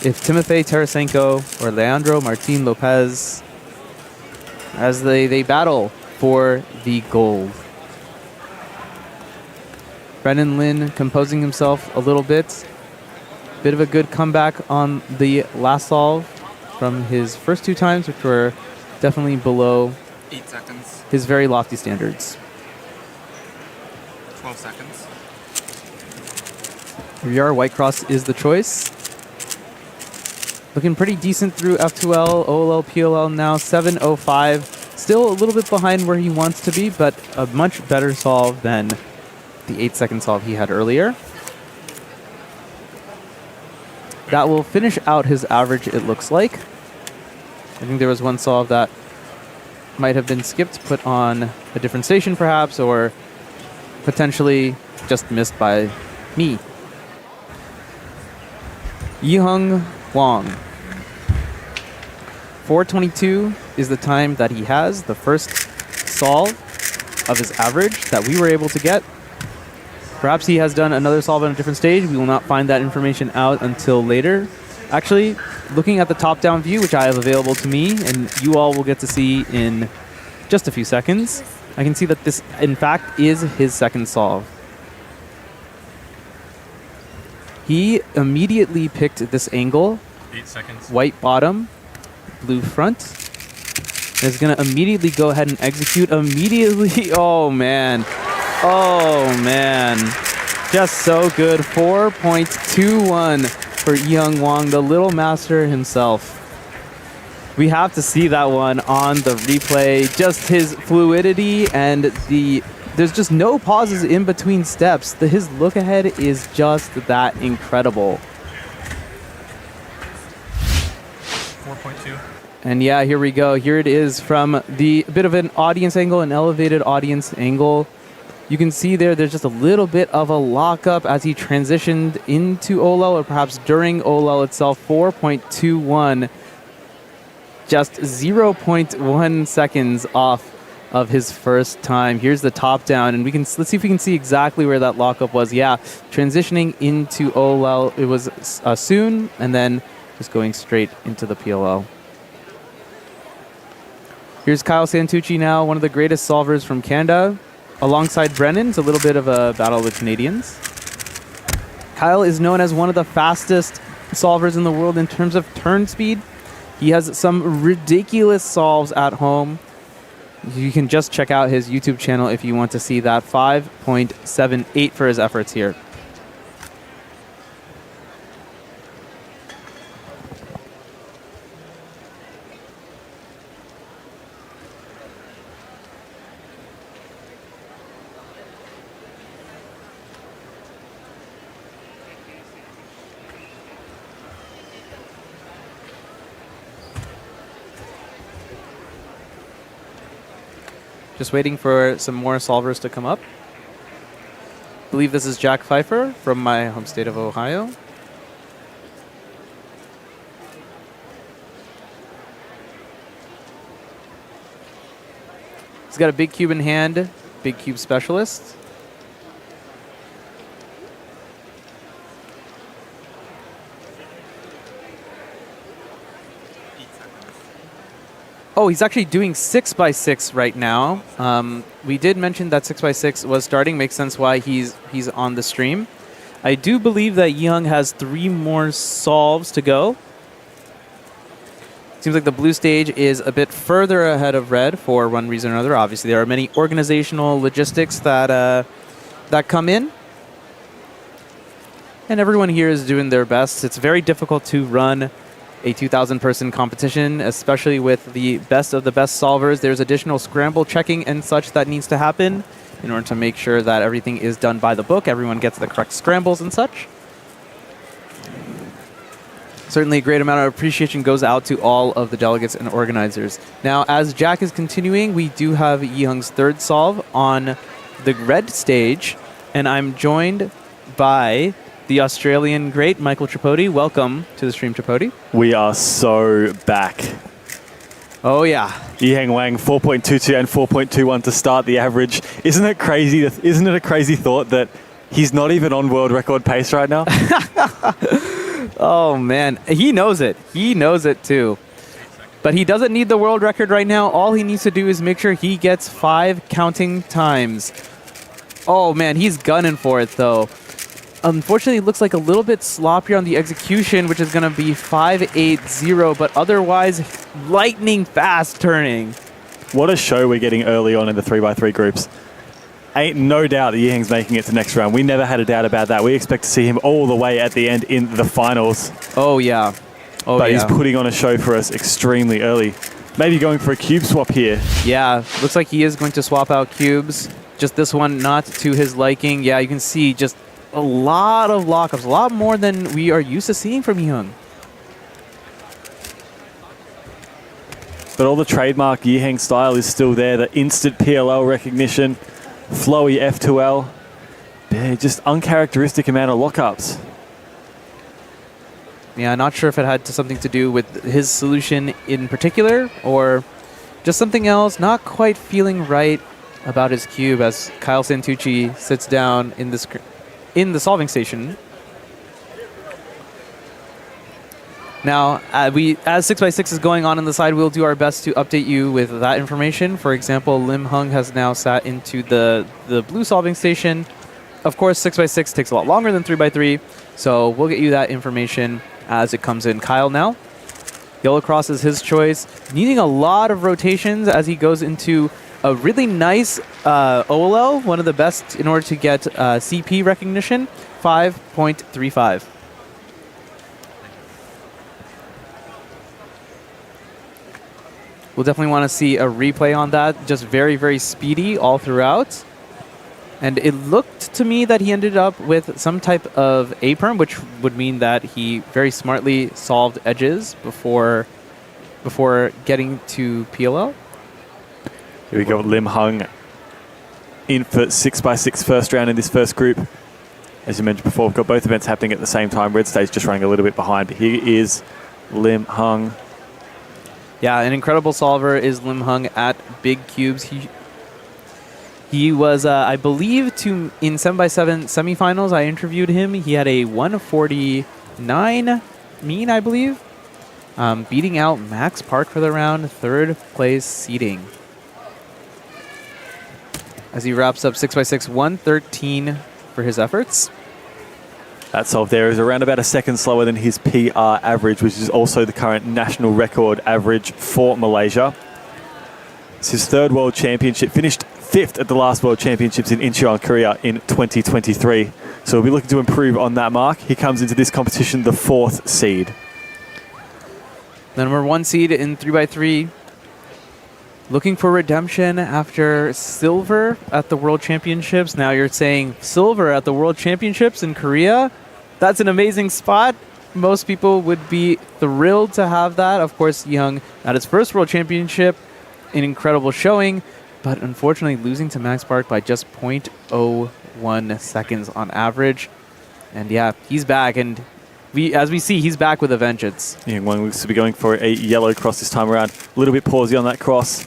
If Timofey Tarasenko or Leandro Martin Lopez, as they battle for the gold. Brennan Lin composing himself a little bit. Bit of a good comeback on the last solve. from his first 2 times, which were definitely below 8 seconds. his very lofty standards. 12 seconds. Here we are. White cross is the choice. Looking pretty decent through F2L, OLL, PLL now. 7.05. Still a little bit behind where he wants to be, but a much better solve than the 8-second solve he had earlier. That will finish out his average, it looks like. I think there was one solve that might have been skipped, put on a different station perhaps, or potentially just missed by me. Yiheng Wang. 4:22 is the time that he has, the first solve of his average that we were able to get. Perhaps he has done another solve on a different stage. We will not find that information out until later. Actually, looking at the top-down view, which I have available to me, and you all will get to see in just a few seconds, I can see that this, in fact, is his second solve. He immediately picked this angle. 8 seconds. White bottom, blue front. Is going to immediately go ahead and execute immediately. Oh, man. Oh, man. Just so good. 4.21 for Yiheng Wang, the little master himself. We have to see that one on the replay. Just his fluidity and there's just no pauses in between steps. His look ahead is just that incredible. 4.2. And yeah, here we go. Here it is from the bit of an audience angle, an elevated audience angle. You can see there's just a little bit of a lockup as he transitioned into OLL, or perhaps during OLL itself. 4.21, just 0.1 seconds off of his first time. Here's the top down, and let's see if we can see exactly where that lockup was. Yeah, transitioning into OLL, it was soon, and then just going straight into the PLL. Here's Kyle Santucci now, one of the greatest solvers from Canada. Alongside Brennan, it's a little bit of a battle with Canadians. Kyle is known as one of the fastest solvers in the world in terms of turn speed. He has some ridiculous solves at home. You can just check out his YouTube channel if you want to see that. 5.78 for his efforts here. Just waiting for some more solvers to come up. I believe this is Jack Pfeiffer from my home state of Ohio. He's got a big cube in hand, big cube specialist. Oh, he's actually doing 6x6 right now. We did mention that 6x6 was starting. Makes sense why he's on the stream. I do believe that Yiheng has 3 more solves to go. Seems like the blue stage is a bit further ahead of red for one reason or another. Obviously, there are many organizational logistics that come in. And everyone here is doing their best. It's very difficult to run a 2,000-person competition, especially with the best of the best solvers. There's additional scramble checking and such that needs to happen in order to make sure that everything is done by the book. Everyone gets the correct scrambles and such. Certainly a great amount of appreciation goes out to all of the delegates and organizers. Now, as Jack is continuing, we do have Yiheng's third solve on the red stage, and I'm joined by the Australian great Michael Tripodi. Welcome to the stream, Tripodi. We are so back. Oh, yeah. Yiheng Wang, 4.22 and 4.21 to start the average. Isn't it crazy? Isn't it a crazy thought that he's not even on world record pace right now? Oh, man. He knows it. He knows it, too. But he doesn't need the world record right now. All he needs to do is make sure he gets 5 counting times. Oh, man. He's gunning for it, though. unfortunately, it looks like a little bit sloppier on the execution, which is going to be 5-8-0, but otherwise lightning fast turning. What a show we're getting early on in the 3x3 groups. Ain't no doubt that Yiheng's making it to next round. We never had a doubt about that. We expect to see him all the way at the end in the finals. Oh, yeah. But he's putting on a show for us extremely early. Maybe going for a cube swap here. Yeah, looks like he is going to swap out cubes. Just this one not to his liking. Yeah, you can see just a lot of lockups, a lot more than we are used to seeing from Yiheng. But all the trademark Yiheng style is still there. The instant PLL recognition, flowy F2L. Yeah, just uncharacteristic amount of lockups. Yeah, not sure if it had something to do with his solution in particular or just something else. Not quite feeling right about his cube as Kyle Santucci sits down in the solving station. Now, as 6x6 is going on the side, we'll do our best to update you with that information. For example, Lim Hung has now sat into the blue solving station. Of course, 6x6 takes a lot longer than 3x3, so we'll get you that information as it comes in. Kyle now. Yellow cross is his choice. Needing a lot of rotations as he goes into a really nice OLL, one of the best in order to get CP recognition, 5.35. We'll definitely want to see a replay on that. Just very, very speedy all throughout. And it looked to me that he ended up with some type of A-perm, which would mean that he very smartly solved edges before getting to PLL. Here we go, Lim Hung in for 6x6 first round in this first group. As you mentioned before, we've got both events happening at the same time. Red Stage just running a little bit behind, but here is Lim Hung. Yeah, an incredible solver is Lim Hung at big cubes. He was, I believe, in 7x7 semifinals, I interviewed him. He had a 149 mean, I believe, beating out Max Park for the round, third place seeding. As he wraps up 6x6, 113 for his efforts. That solve there is around about a second slower than his PR average, which is also the current national record average for Malaysia. It's his third World Championship, finished fifth at the last World Championships in Incheon, Korea in 2023. So we'll be looking to improve on that mark. He comes into this competition the fourth seed. The number one seed in 3x3. Looking for redemption after silver at the World Championships. Now you're saying silver at the World Championships in Korea? That's an amazing spot. Most people would be thrilled to have that. Of course, Young at his first World Championship, an incredible showing, but unfortunately losing to Max Park by just 0.01 seconds on average. And yeah, he's back, and as we see, he's back with a vengeance. Yeah, one looks to be going for a yellow cross this time around. A little bit pausey on that cross.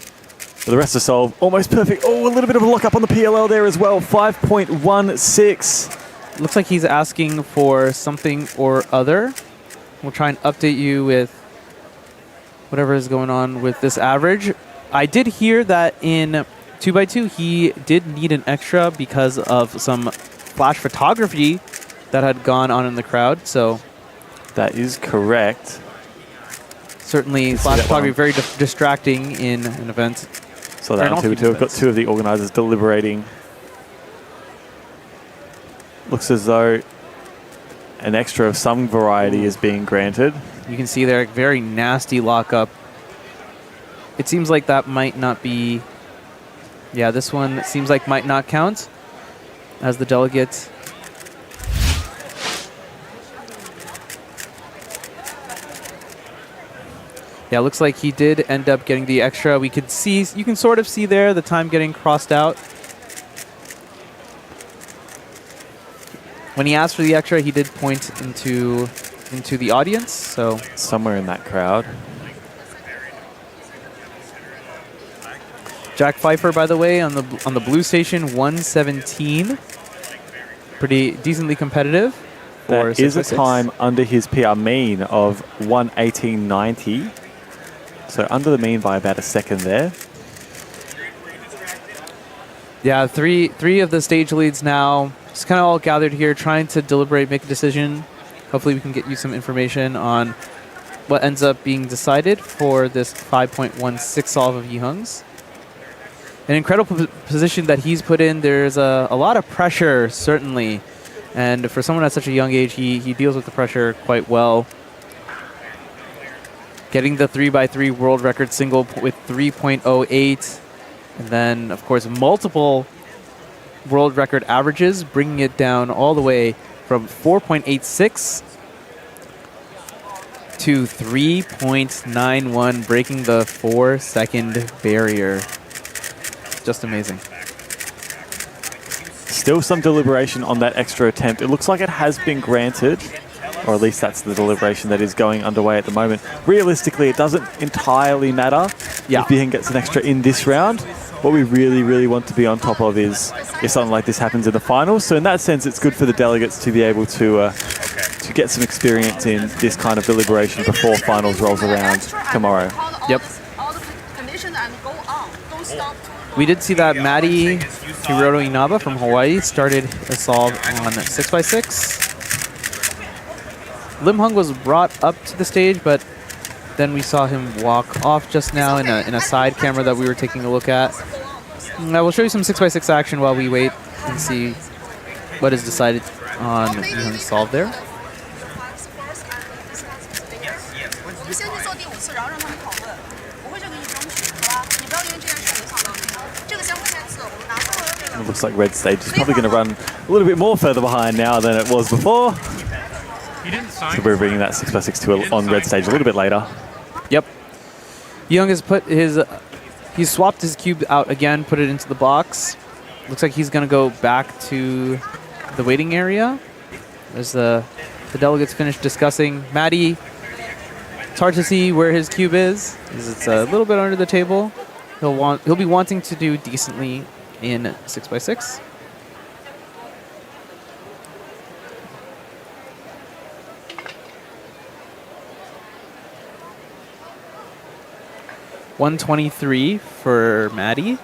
But the rest of the solve, almost perfect. Oh, a little bit of a lock up on the PLL there as well. 5.16. Looks like he's asking for something or other. We'll try and update you with whatever is going on with this average. I did hear that in 2x2, he did need an extra because of some flash photography that had gone on in the crowd. So that is correct. Certainly, flash photography very distracting in an event. So that on 2x2, we've got two of the organizers deliberating. Looks as though an extra of some variety is being granted. You can see there, very nasty lockup. It seems like that might not be... Yeah, this one seems like might not count as the delegate. Yeah, looks like he did end up getting the extra. We could see, you can sort of see there the time getting crossed out. When he asked for the extra, he did point into the audience, so somewhere in that crowd. Jack Pfeiffer, by the way, on the blue station, 117. Pretty decently competitive. That is a time under his PR mean of 118.90. So under the mean by about a second there. Yeah, three of the stage leads now. Just kind of all gathered here, trying to deliberate, make a decision. Hopefully we can get you some information on what ends up being decided for this 5.16 solve of Yihung's. An incredible position that he's put in. There's a lot of pressure, certainly. And for someone at such a young age, he deals with the pressure quite well. Getting the 3x3 world record single with 3.08. And then, of course, multiple world record averages, bringing it down all the way from 4.86 to 3.91, breaking the 4-second barrier. Just amazing. Still some deliberation on that extra attempt. It looks like it has been granted, or at least that's the deliberation that is going underway at the moment. Realistically, it doesn't entirely matter if Yihung gets an extra in this round. What we really, really want to be on top of is if something like this happens in the finals. So in that sense, it's good for the delegates to be able to get some experience in this kind of deliberation before finals rolls around tomorrow. Yep. We did see that Maddie Hiroto Inaba from Hawaii started a solve on 6x6. Lim Hung was brought up to the stage, but then we saw him walk off just now in a side camera that we were taking a look at. I will show you some 6x6 action while we wait and see what is decided on Yihung's solve there. It looks like red stage is probably going to run a little bit more further behind now than it was before. So we're bringing that 6x6 to on red stage a little bit later. Yep. Yihung has put his, he's swapped his cube out again, put it into the box. Looks like he's going to go back to the waiting area as the delegates finish discussing. Maddie, it's hard to see where his cube is, as it's a little bit under the table. He'll be wanting to do decently in 6x6. $123 for Maddie.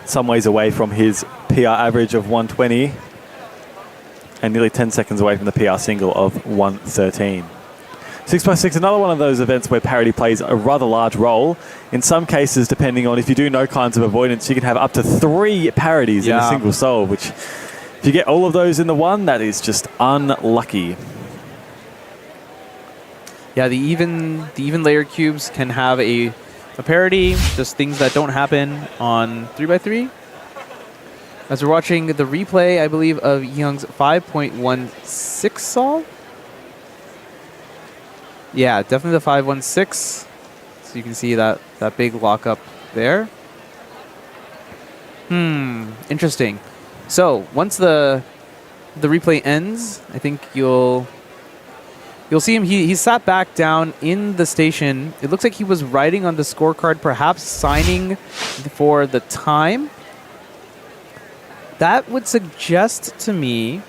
Some ways away from his PR average of 120 and nearly 10 seconds away from the PR single of 113. 6x6, another one of those events where parity plays a rather large role. In some cases, depending on if you do no kinds of avoidance, you can have up to 3 parities in a single solve, which if you get all of those in the one, that is just unlucky. Yeah, the even layer cubes can have a parity, just things that don't happen on 3x3. As we're watching the replay, I believe, of Yihung's 5.16 solve. Yeah, definitely the 516. So you can see that big lockup there. Interesting. So once the replay ends, I think you'll see him. He sat back down in the station. It looks like he was writing on the scorecard, perhaps signing for the time. That would suggest to me.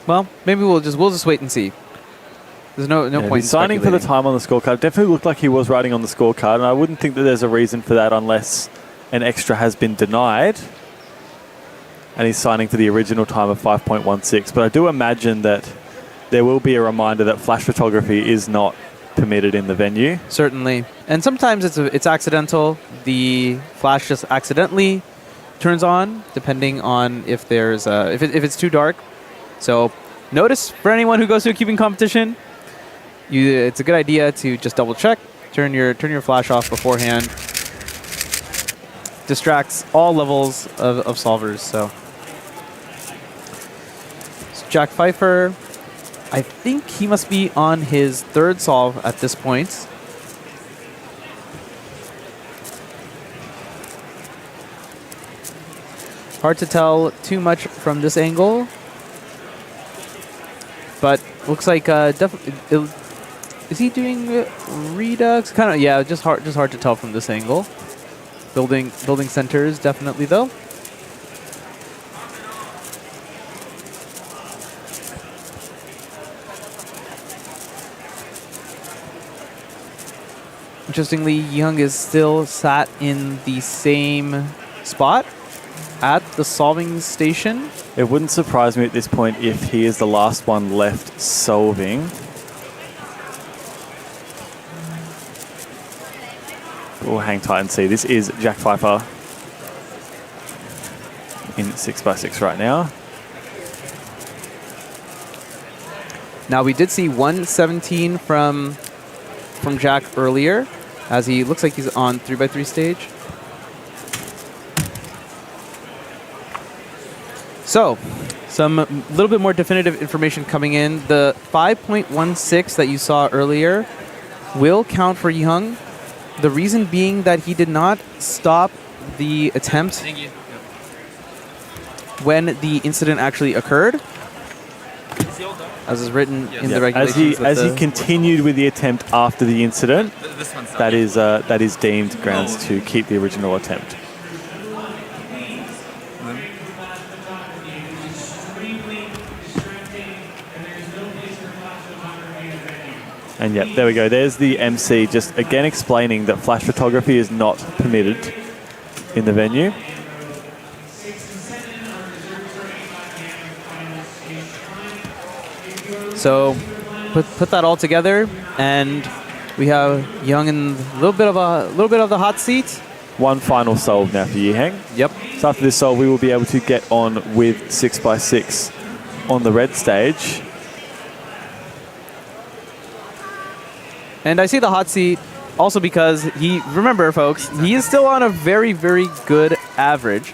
Well, maybe we'll just wait and see. There's no point in signing for the time on the scorecard. Definitely looked like he was writing on the scorecard, and I wouldn't think that there's a reason for that unless an extra has been denied. And he's signing for the original time of 5.16. But I do imagine that there will be a reminder that flash photography is not permitted in the venue. Certainly, and sometimes it's accidental. The flash just accidentally turns on, depending on if there's if it's too dark. So notice for anyone who goes to a cubing competition, it's a good idea to just double check, turn your flash off beforehand. Distracts all levels of solvers. So Jack Pfeiffer, I think he must be on his 3rd solve at this point. Hard to tell too much from this angle. But looks like definitely, is he doing redux? Kind of, yeah. Just hard to tell from this angle. Building centers definitely though. Interestingly, Young is still sat in the same spot at the solving station. It wouldn't surprise me at this point if he is the last one left solving. We'll hang tight and see. This is Jack Pfeiffer in 6x6 right now. Now, we did see 117 from Jack earlier, as he looks like he's on 3x3 stage. So, some little bit more definitive information coming in. The 5.16 that you saw earlier will count for Young. The reason being that he did not stop the attempt when the incident actually occurred, as is written in the regulations. As he continued with the attempt after the incident, that is deemed grounds to keep the original attempt. And yeah, there we go. There's the MC just again explaining that flash photography is not permitted in the venue. So put that all together, and we have Young in a little bit of the hot seat. One final solve now for Yiheng. Yep. So after this solve, we will be able to get on with 6x6 on the red stage. And I say the hot seat also because remember folks, he is still on a very, very good average.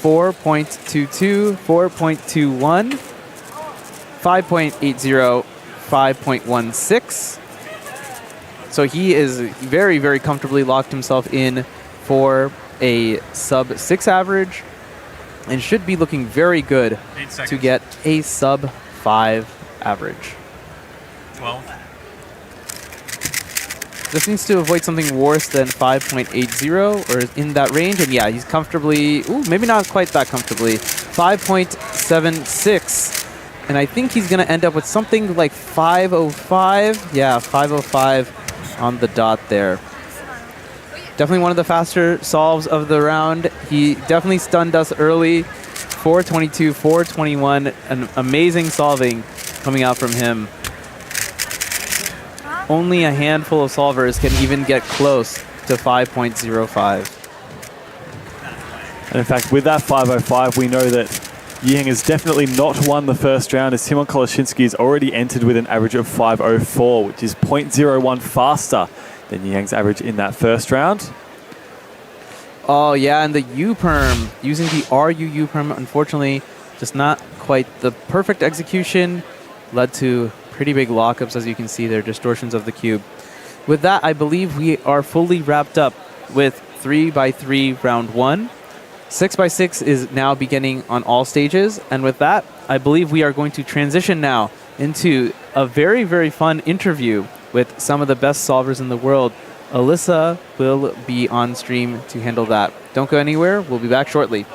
4.22, 4.21, 5.80, 5.16. So he is very, very comfortably locked himself in for a sub 6 average and should be looking very good to get a sub 5 average. 12. Just needs to avoid something worse than 5.80 or in that range. And yeah, he's comfortably, maybe not quite that comfortably, 5.76. And I think he's going to end up with something like 5.05. Yeah, 5.05 on the dot there. Definitely one of the faster solves of the round. He definitely stunned us early. 4.22, 4.21. An amazing solving coming out from him. Only a handful of solvers can even get close to 5.05. And in fact, with that 5.05, we know that Yiheng has definitely not won the first round, as Timon Koloshinsky has already entered with an average of 5.04, which is 0.01 faster than Yiheng's average in that first round. Oh yeah, and the U-perm, using the RU U-perm, unfortunately, just not quite the perfect execution, led to pretty big lockups, as you can see there, distortions of the cube. With that, I believe we are fully wrapped up with 3x3 round 1. 6x6 is now beginning on all stages, and with that, I believe we are going to transition now into a very, very fun interview with some of the best solvers in the world. Alyssa will be on stream to handle that. Don't go anywhere. We'll be back shortly.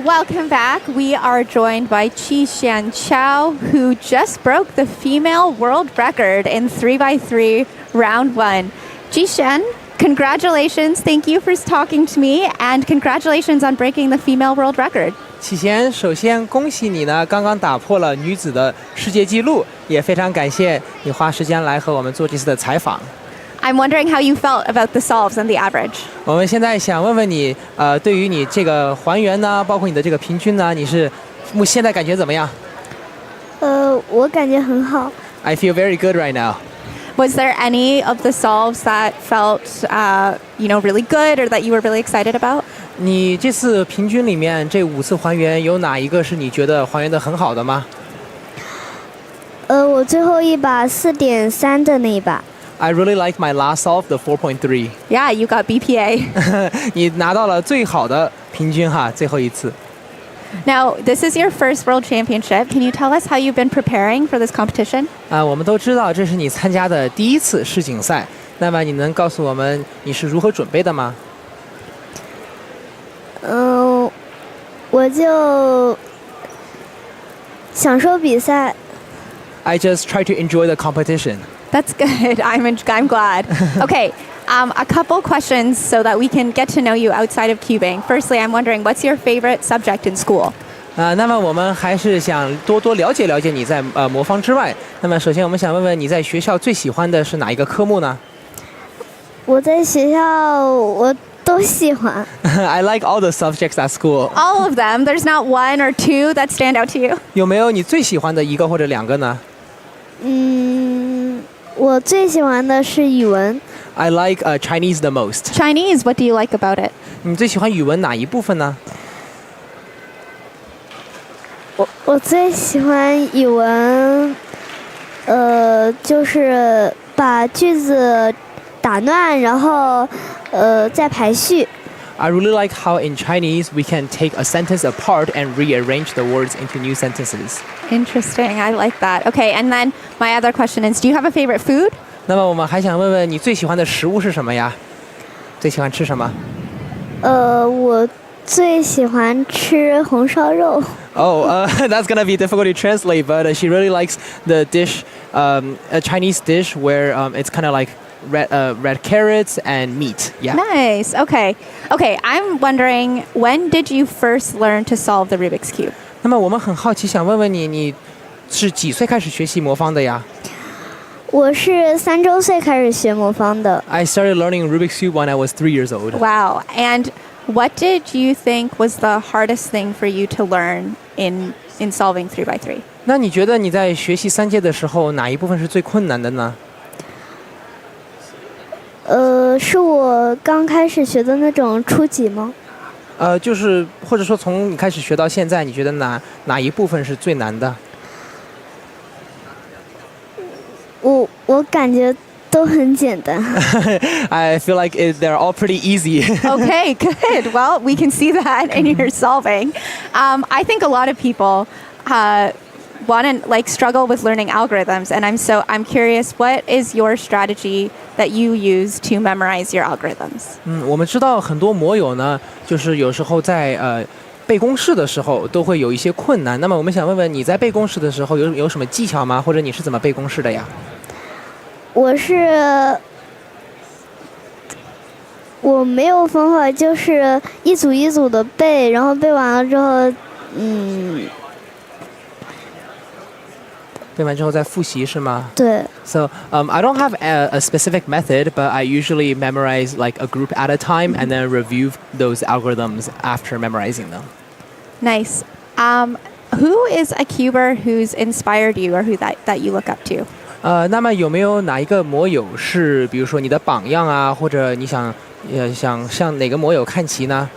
Welcome back. We are joined by Qishan Chao, who just broke the female world record in 3x3 round 1. Qishan, congratulations. Thank you for talking to me, and congratulations on breaking the female world record. 启贤，首先恭喜你呢，刚刚打破了女子的世界纪录，也非常感谢你花时间来和我们做这次的采访。I'm wondering how you felt about the solves and the average. 我们现在想问问你，对于你这个还原呢，包括你的这个平均呢，你是现在感觉怎么样？我感觉很好。I feel very good right now. Was there any of the solves that felt, really good or that you were really excited about? 你这次平均里面这5次还原，有哪一个是你觉得还原的很好的吗？我最后一把4.3的那一把。I really like my last solve, the 4.3. Yeah, you got BPA. 你拿到了最好的平均哈，最后一次。Now, this is your first World Championship. Can you tell us how you've been preparing for this competition? 我们都知道这是你参加的第一次世锦赛，那么你能告诉我们你是如何准备的吗？我就享受比赛。I just try to enjoy the competition. That's good. I'm glad. Okay, a couple questions so that we can get to know you outside of cubing. Firstly, I'm wondering, what's your favorite subject in school? 那么我们还是想多多了解了解你在魔方之外。那么首先我们想问问你在学校最喜欢的是哪一个科目呢？我在学校我都喜欢。I like all the subjects at school. All of them? There's not one or two that stand out to you? 有没有你最喜欢的一个或者两个呢？我最喜欢的是语文。I like Chinese the most. Chinese, what do you like about it? 你最喜欢语文哪一部分呢？我最喜欢语文，就是把句子打乱，然后再排序。I really like how in Chinese we can take a sentence apart and rearrange the words into new sentences. Interesting. I like that. Okay, and then my other question is, do you have a favorite food? 那么我们还想问问你最喜欢的食物是什么呀？最喜欢吃什么？我最喜欢吃红烧肉。That's gonna be difficult to translate, but she really likes the dish, a Chinese dish where it's kind of like red carrots and meat. Yeah. Nice. Okay. I'm wondering, when did you first learn to solve the Rubik's Cube? 那么我们很好奇，想问问你，你是几岁开始学习魔方的呀？我是3周岁开始学魔方的。I started learning Rubik's Cube when I was 3 years old. Wow. And what did you think was the hardest thing for you to learn in solving 3x3? 那你觉得你在学习3阶的时候，哪一部分是最困难的呢？是我刚开始学的那种初级吗？就是或者说从你开始学到现在，你觉得哪一部分是最难的？我感觉都很简单。I feel like they're all pretty easy. Okay, good. Well, we can see that in your solving. I think a lot of people struggle with learning algorithms, and I'm curious, what is your strategy that you use to memorize your algorithms? 我们知道很多魔友呢，就是有时候在背公式的时候都会有一些困难。那么我们想问问你在背公式的时候有什么技巧吗？或者你是怎么背公式的呀？我没有方法，就是一组一组的背，然后背完了之后，背完之后再复习是吗？对。So I don't have a specific method, but I usually memorize like a group at a time and then review those algorithms after memorizing them. Nice. Who is a cuber who's inspired you or who that you look up to? 那么有没有哪一个魔友是，比如说你的榜样啊，或者你想向哪个魔友看齐呢？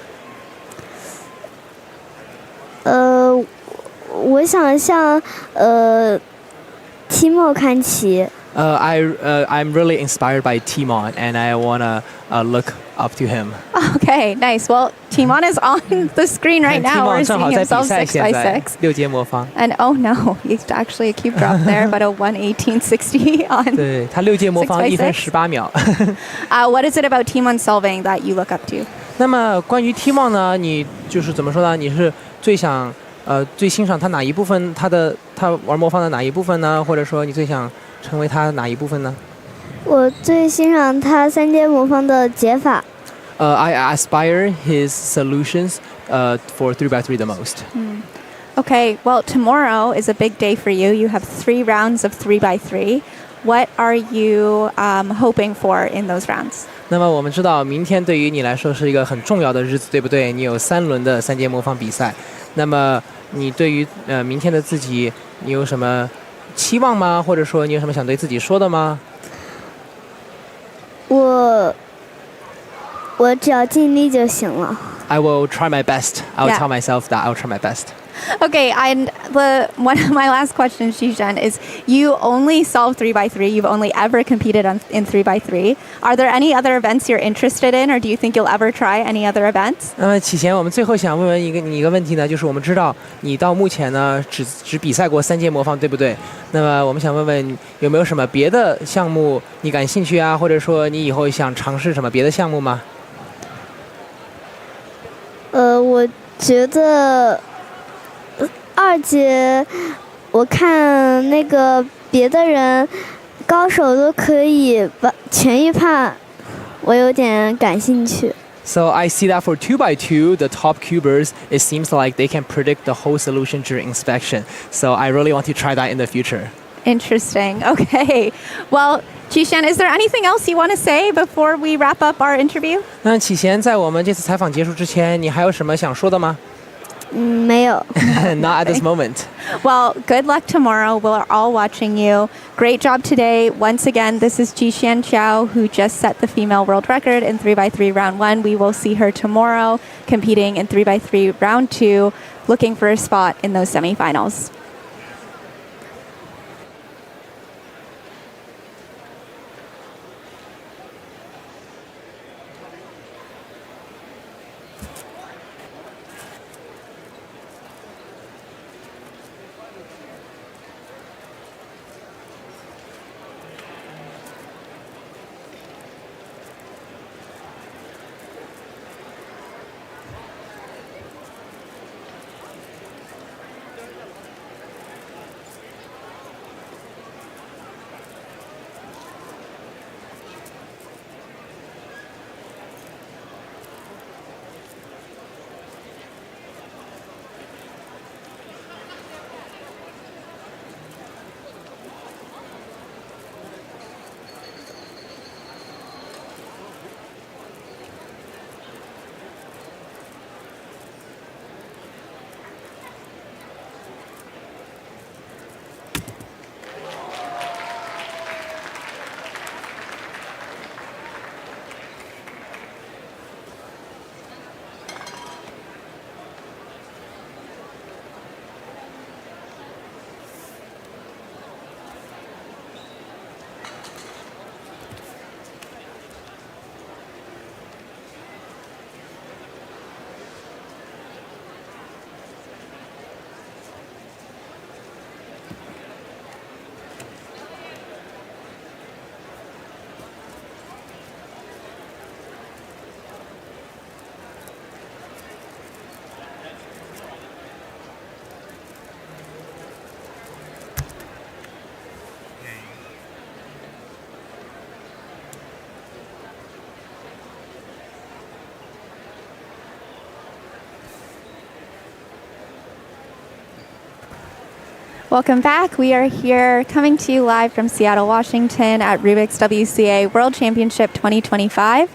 我想向Timo 看齐。I'm really inspired by Timon, and I wanna look up to him. Okay, nice. Well, Timon is on the screen right now. We're seeing himself 6x6. 6阶魔方。And oh no, he's actually a cube drop there, but a 1:18.60 on. 对，他6阶魔方1分18秒。What is it about Timon solving that you look up to? 那么关于 T1 呢，你就是怎么说呢？你是最想最欣赏他哪一部分？他玩魔方的哪一部分呢？或者说你最想成为他哪一部分呢？我最欣赏他3阶魔方的解法。I aspire his solutions for 3x3 the most. Okay, well, tomorrow is a big day for you. You have 3 rounds of 3x3. What are you hoping for in those rounds? 那么我们知道，明天对于你来说是一个很重要的日子，对不对？你有3轮的3阶魔方比赛。那么你对于明天的自己，你有什么期望吗？或者说你有什么想对自己说的吗？我只要尽力就行了。I will try my best. I will Yeah. tell myself that I will try my best. Okay, and one of my last questions, Xishan, is you only solve 3x3. You've only ever competed in 3x3. Are there any other events you're interested in, or do you think you'll ever try any other events? 启贤，我们最后想问问你一个问题呢，就是我们知道你到目前呢只比赛过3阶魔方，对不对？那么我们想问问有没有什么别的项目你感兴趣啊，或者说你以后想尝试什么别的项目吗？我觉得2阶，我看那个别的人高手都可以把全预判，我有点感兴趣。So I see that for 2x2, the top cubers, it seems like they can predict the whole solution during inspection. So I really want to try that in the future. Interesting. Okay. Well, Xishan, is there anything else you want to say before we wrap up our interview? 那启贤，在我们这次采访结束之前，你还有什么想说的吗？没有。Not at this moment. Well, good luck tomorrow. We're all watching you. Great job today. Once again, this is Xishan Qiao, who just set the female world record in 3x3 round 1. We will see her tomorrow competing in 3x3 round 2, looking for a spot in those semifinals. Welcome back. We are here coming to you live from Seattle, Washington at Rubik's WCA World Championship 2025.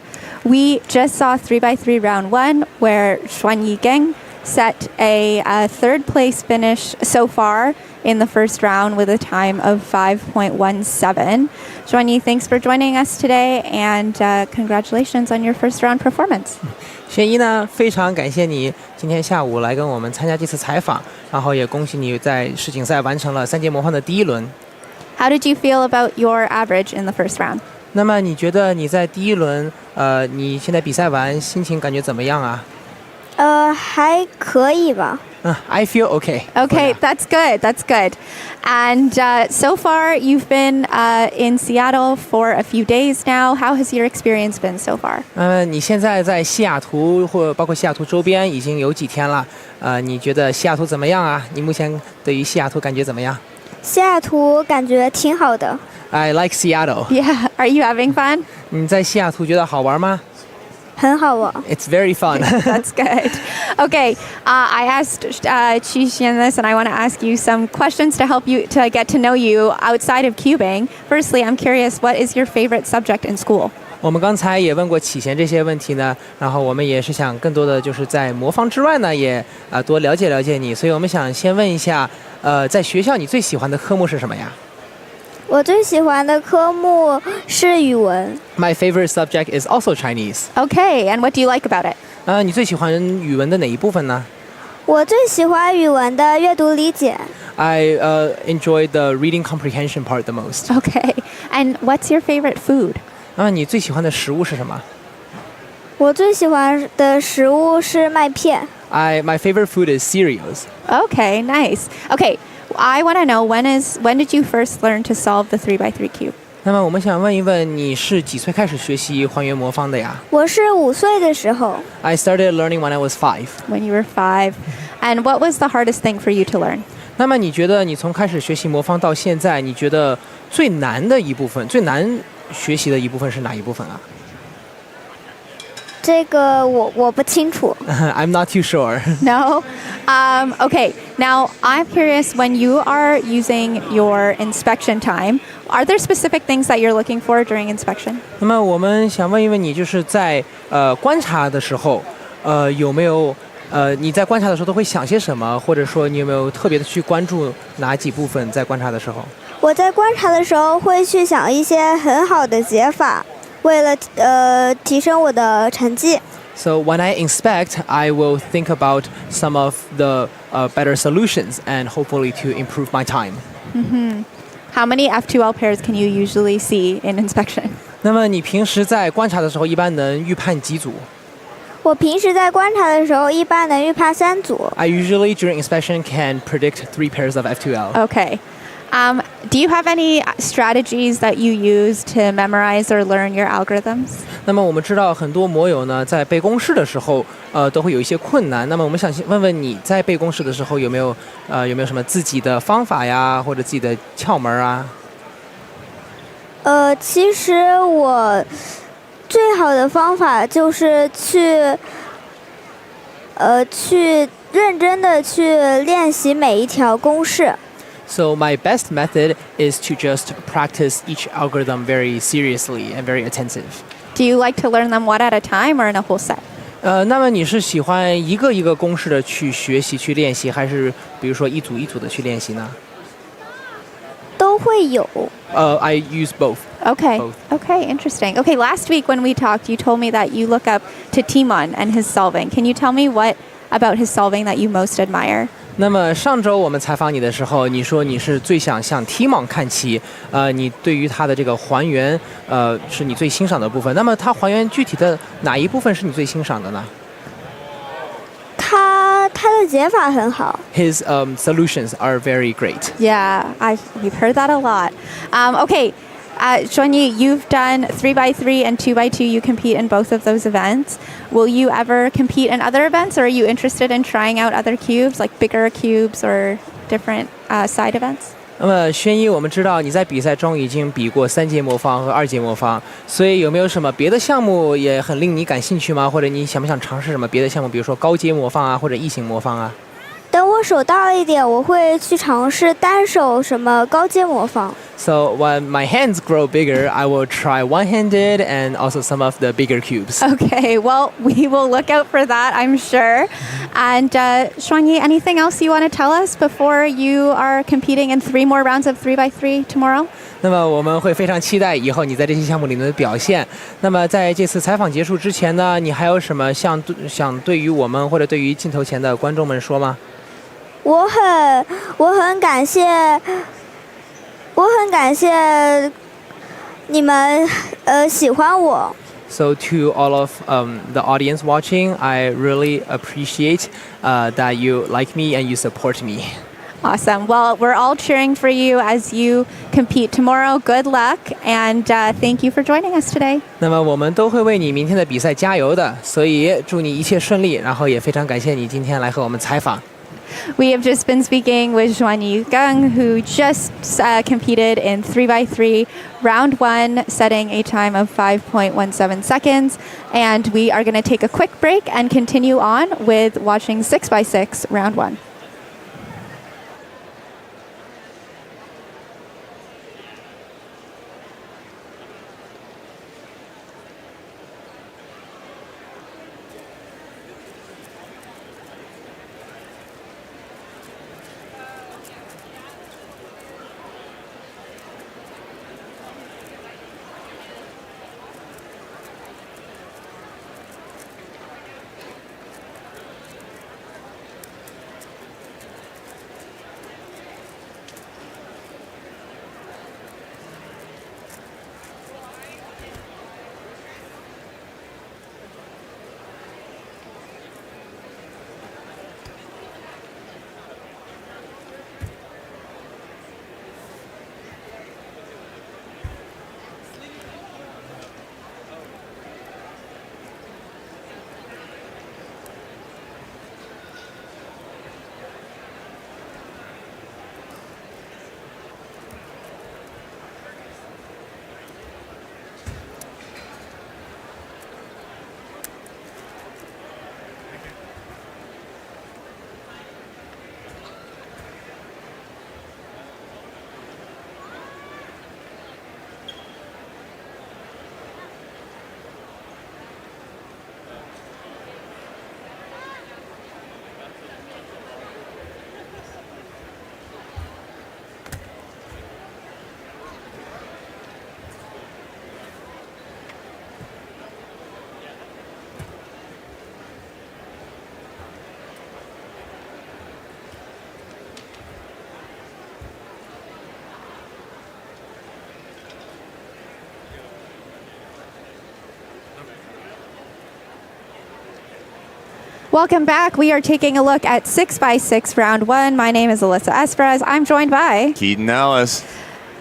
We just saw 3x3 round 1 where Xuanyi Geng set a third place finish so far in the first round with a time of 5.17. Xuanyi, thanks for joining us today and congratulations on your first round performance. 轩一呢，非常感谢你今天下午来跟我们参加这次采访，然后也恭喜你在世锦赛完成了3阶魔方的第1轮。How did you feel about your average in the first round? 那么你觉得你在第1轮，你现在比赛完心情感觉怎么样啊还可以吧。I feel okay. Okay, that's good. That's good. And so far, you've been in Seattle for a few days now. How has your experience been so far? 你现在在西雅图或包括西雅图周边已经有几天了？你觉得西雅图怎么样啊？你目前对于西雅图感觉怎么样？西雅图感觉挺好的。I like Seattle. Yeah. Are you having fun? 你在西雅图觉得好玩吗？很好玩。It's very fun. That's good. Okay, I asked Qixuan this, and I want to ask you some questions to help you to get to know you outside of cubing. Firstly, I'm curious, what is your favorite subject in school? 我们刚才也问过启贤这些问题呢，然后我们也是想更多的就是在魔方之外呢，也多了解了解你，所以我们想先问一下，在学校你最喜欢的科目是什么呀？我最喜欢的科目是语文。My favorite subject is also Chinese. Okay, and what do you like about it? 你最喜欢语文的哪一部分呢？我最喜欢语文的阅读理解。I enjoy the reading comprehension part the most. Okay, and what's your favorite food? 你最喜欢的食物是什么？我最喜欢的食物是麦片。My favorite food is cereals. Okay, nice. Okay, I want to know when did you first learn to solve the 3x3 cube? 那么我们想问一问，你是几岁开始学习还原魔方的呀？我是5岁的时候。I started learning when I was 5. When you were 5. And what was the hardest thing for you to learn? 那么你觉得你从开始学习魔方到现在，你觉得最难的一部分、最难学习的一部分是哪一部分啊？这个我不清楚。I'm not too sure. No? Okay, now I'm curious, when you are using your inspection time, are there specific things that you're looking for during inspection? 那么我们想问一问你，就是在观察的时候，有没有你在观察的时候都会想些什么，或者说你有没有特别的去关注哪几部分在观察的时候？我在观察的时候会去想一些很好的解法，为了提升我的成绩。So when I inspect, I will think about some of the better solutions and hopefully to improve my time. Mm-hmm. How many F2L pairs can you usually see in inspection? 那么你平时在观察的时候，一般能预判几组？我平时在观察的时候，一般能预判3组。I usually during inspection can predict 3 pairs of F2L. Okay. Do you have any strategies that you use to memorize or learn your algorithms? 那么我们知道很多魔友呢，在背公式的时候，都会有一些困难。那么我们想问问你在背公式的时候有没有什么自己的方法呀，或者自己的窍门啊？其实我最好的方法就是去认真的去练习每一条公式。So my best method is to just practice each algorithm very seriously and very attentive. Do you like to learn them one at a time or in a whole set? 那么你是喜欢一个一个公式的去学习去练习，还是比如说一组一组的去练习呢？都会有。I use both. Okay. Both. Okay, interesting. Okay, last week when we talked, you told me that you look up to Timon and his solving. Can you tell me what about his solving that you most admire? 那么上周我们采访你的时候，你说你是最想向 Timon 看齐，你对于他的这个还原，是你最欣赏的部分。那么他还原具体的哪一部分是你最欣赏的呢？他的解法很好。His solutions are very great. Yeah, we've heard that a lot. Okay. Xuanyi, you've done 3x3 and 2x2. You compete in both of those events. Will you ever compete in other events, or are you interested in trying out other cubes, like bigger cubes or different side events? 那么轩一，我们知道你在比赛中已经比过3节魔方和2节魔方，所以有没有什么别的项目也很令你感兴趣吗？或者你想不想尝试什么别的项目，比如说高阶魔方啊，或者异形魔方啊？等我手大一点，我会去尝试单手什么高阶魔方。So when my hands grow bigger, I will try one-handed and also some of the bigger cubes. Okay, well, we will look out for that, I'm sure. And Xuanyi, anything else you want to tell us before you are competing in 3 more rounds of 3x3 tomorrow? 那么我们会非常期待以后你在这些项目里面的表现。那么在这次采访结束之前呢，你还有什么想对于我们或者对于镜头前的观众们说吗？我很感谢你们喜欢我。So to all of the audience watching, I really appreciate that you like me and you support me. Awesome. Well, we're all cheering for you as you compete tomorrow. Good luck, and thank you for joining us today. 那么我们都会为你明天的比赛加油的，所以祝你一切顺利。然后也非常感谢你今天来和我们采访。We have just been speaking with Zhuanyi Geng, who just competed in 3x3 round 1, setting a time of 5.17 seconds. And we are going to take a quick break and continue on with watching 6x6 round 1. Welcome back. We are taking a look at 6x6 round 1. My name is Alyssa Esperez. I'm joined by Keaton Ellis.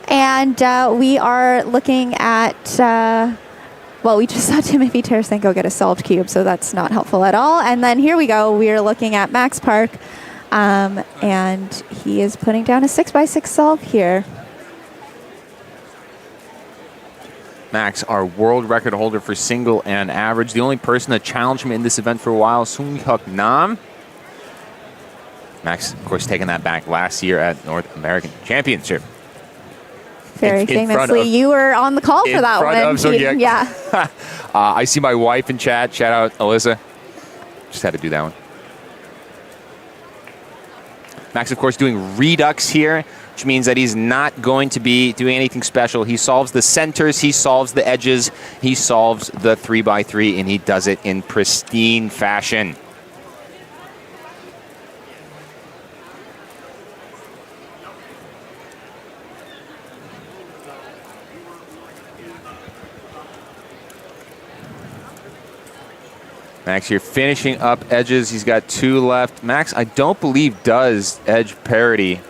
And we are looking at, well, we just saw Timothy Tarasenko get a solved cube, so that's not helpful at all. And then here we go. We are looking at Max Park, and he is putting down a 6x6 solve here. Max, our world record holder for single and average. The only person to challenge him in this event for a while, Sung Hyuk Nam. Max, of course, taking that back last year at North American Championship. Very famously, you were on the call for that one. Yeah. I see my wife in chat. Shout out, Alyssa. Just had to do that one. Max, of course, doing redux here, which means that he's not going to be doing anything special. He solves the centers, he solves the edges, he solves the 3x3, and he does it in pristine fashion. Max here finishing up edges. He's got 2 left. Max, I don't believe, does edge parity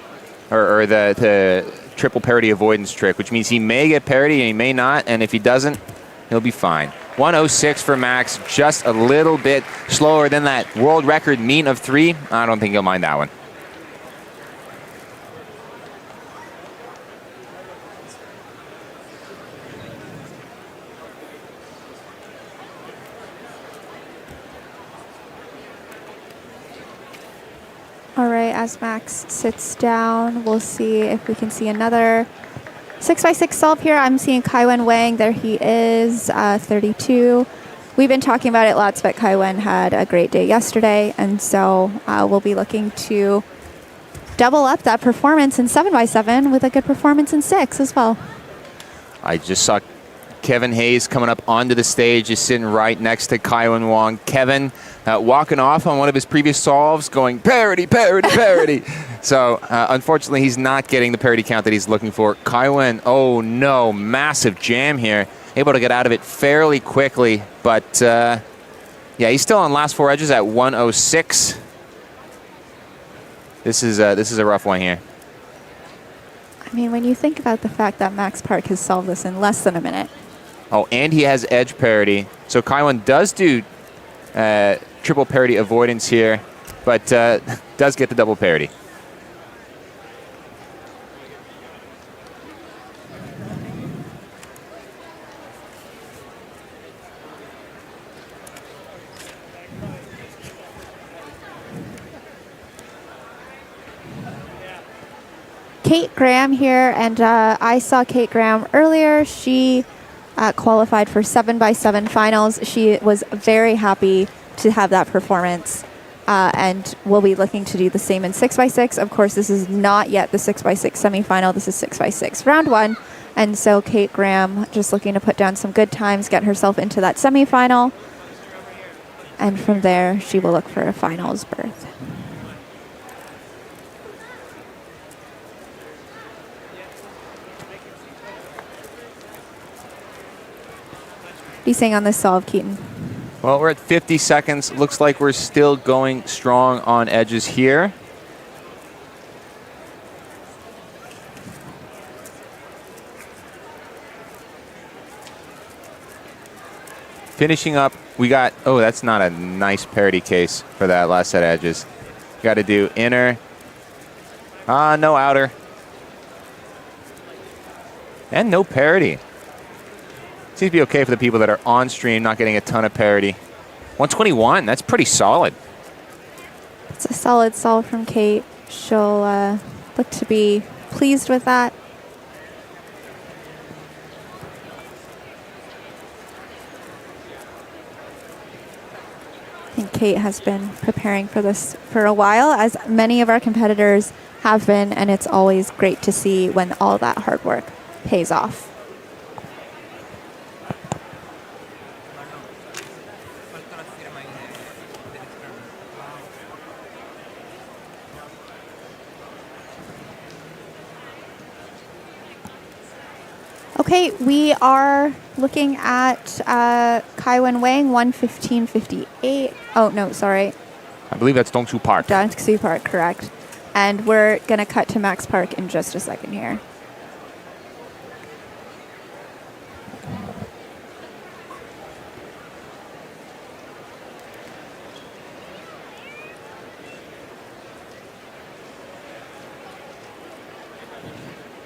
or the triple parity avoidance trick, which means he may get parity and he may not, and if he doesn't, he'll be fine. 106 for Max, just a little bit slower than that world record mean of 3. I don't think he'll mind that one. All right, as Max sits down, we'll see if we can see another 6x6 solve here. I'm seeing Kaiwen Wang. There he is, 32. We've been talking about it lots, but Kaiwen had a great day yesterday, and so we'll be looking to double up that performance in 7x7 with a good performance in 6 as well. I just saw Kevin Hayes coming up onto the stage, is sitting right next to Kaiwen Wang. Kevin walking off on one of his previous solves, going parity, parity, parity. So unfortunately, he's not getting the parity count that he's looking for. Kaiwen, oh no, massive jam here. able to get out of it fairly quickly. But yeah, he's still on last 4 edges at 106. This is a rough one here. I mean, when you think about the fact that Max Park has solved this in less than a minute. Oh, and he has edge parity. So Kaiwan does do triple parity avoidance here, but does get the double parity. Kate Graham here, and I saw Kate Graham earlier. She qualified for 7x7 finals. She was very happy to have that performance, and will be looking to do the same in 6x6. Of course, this is not yet the 6x6 semifinal. This is 6x6 round 1, and so Kate Graham just looking to put down some good times, get herself into that semifinal, and from there she will look for a finals berth. What are you saying on this solve, Keaton? Well, we're at 50 seconds. Looks like we're still going strong on edges here. Finishing up, we got, oh, that's not a nice parity case for that last set of edges. Got to do inner. No outer. And no parity. Seems to be okay for the people that are on stream, not getting a ton of parity. 121, that's pretty solid. It's a solid solve from Kate. She'll look to be pleased with that. I think Kate has been preparing for this for a while, as many of our competitors have been, and it's always great to see when all that hard work pays off. Okay, we are looking at Kaiwan weighing 115.58. Oh, no, sorry. I believe that's Dongsu Park. Dongsu Park, correct. And we're going to cut to Max Park in just a second here.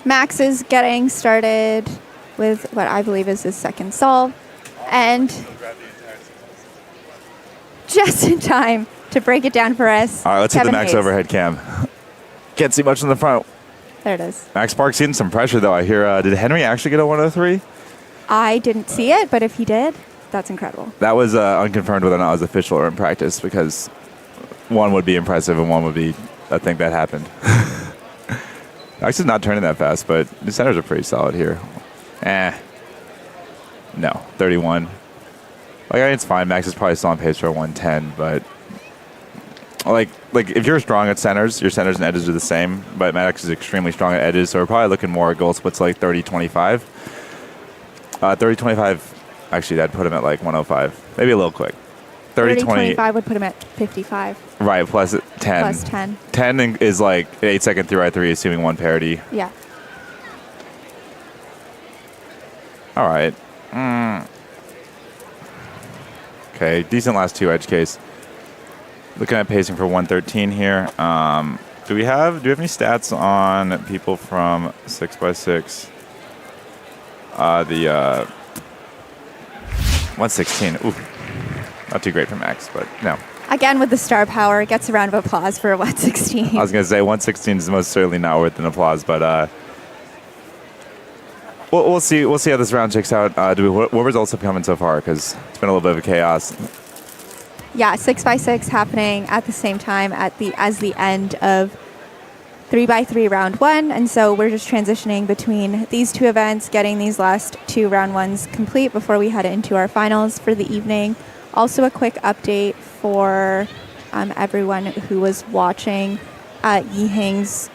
Max is getting started with what I believe is his second solve, and just in time to break it down for us. All right, let's Kevin hit the Max Hayes. overhead cam. Can't see much in the front. There it is. Max Park's getting some pressure, though. I hear, did Henry actually get a 103? I didn't see it, but if he did, that's incredible. That was unconfirmed whether or not it was official or in practice, because one would be impressive and one would be a thing that happened. Actually, not turning that fast, but the centers are pretty solid here. No, 31. Like, it's fine. Max is probably still on pace for a 110, but like if you're strong at centers, your centers and edges are the same, but Max is extremely strong at edges, so we're probably looking more at goal splits like 30-25. 30-25, actually, that'd put him at like 105. Maybe a little quick. 30-25 would put him at 55. Right, plus 10. Plus 10. 10 is like 8-second 3x3, assuming one parity. Yeah. All right. Okay, decent last 2 edge case. Looking at pacing for 113 here. Do we have any stats on people from 6x6? The 116. Ooh. Not too great for Max, but no. Again, with the star power, gets a round of applause for a 116. I was going to say 116 is most certainly not worth an applause, but we'll see. We'll see how this round checks out. What results have come in so far? Because it's been a little bit of a chaos. Yeah, 6x6 happening at the same time as the end of 3x3 round 1, and so we're just transitioning between these two events, getting these last 2 round 1s complete before we head into our finals for the evening. Also, a quick update for everyone who was watching. Yiheng's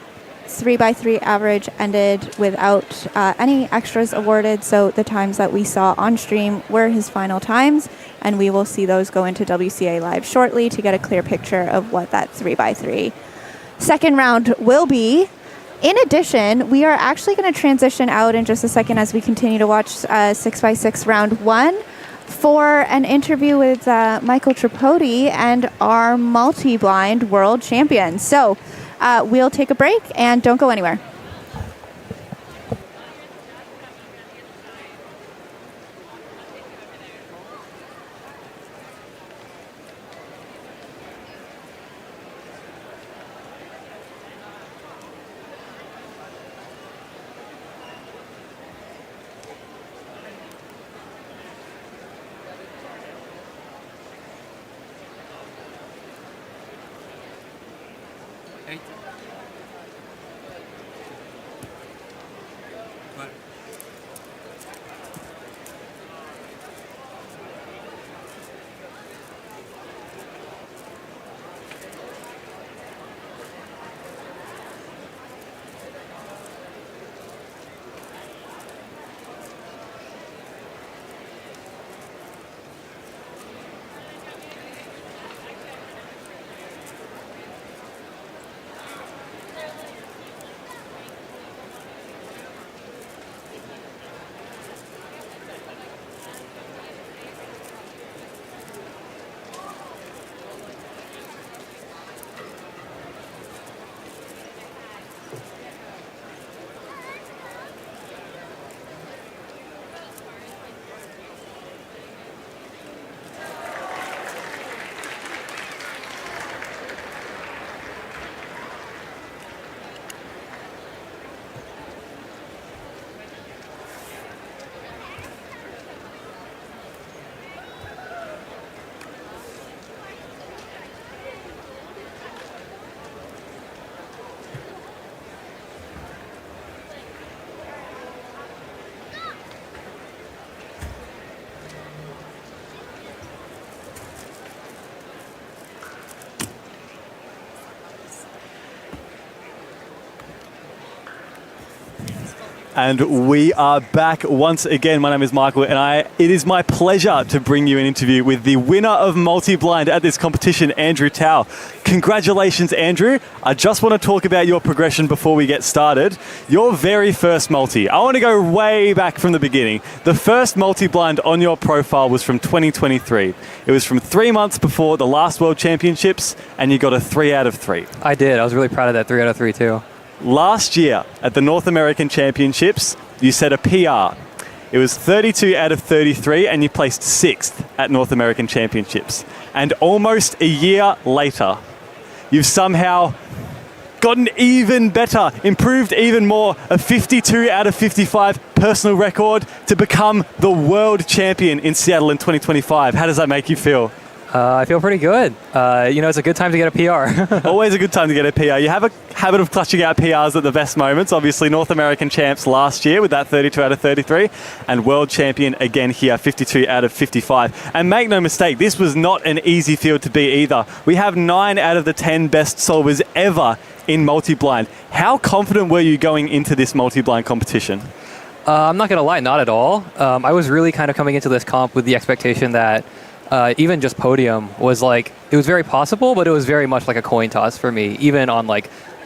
3x3 average ended without any extras awarded, so the times that we saw on stream were his final times, and we will see those go into WCA Live shortly to get a clear picture of what that 3x3 second round will be. In addition, we are actually going to transition out in just a second as we continue to watch 6x6 round 1 for an interview with Michael Tripodi and our multi-blind world champion. So we'll take a break and don't go anywhere. And we are back once again. My name is Michael, and it is my pleasure to bring you an interview with the winner of multi-blind at this competition, Andrew Tao. Congratulations, Andrew. I just want to talk about your progression before we get started. Your very first multi. I want to go way back from the beginning. The first multi-blind on your profile was from 2023. It was from 3 months before the last World Championships, and you got a 3 out of 3. I did. I was really proud of that 3 out of 3 too. Last year at the North American Championships, you set a PR. It was 32 out of 33 and you placed 6th at North American Championships. And almost a year later, you've somehow gotten even better, improved even more, a 52 out of 55 personal record to become the world champion in Seattle in 2025. How does that make you feel? I feel pretty good. It's a good time to get a PR. Always a good time to get a PR. You have a habit of clutching out PRs at the best moments. Obviously, North American champs last year with that 32 out of 33, and world champion again here, 52 out of 55. And make no mistake, this was not an easy field to beat either. We have 9 out of the 10 best solvers ever in multi-blind. How confident were you going into this multi-blind competition? I'm not going to lie, not at all. I was really kind of coming into this comp with the expectation that even just podium was it was very possible, but it was very much like a coin toss for me, even on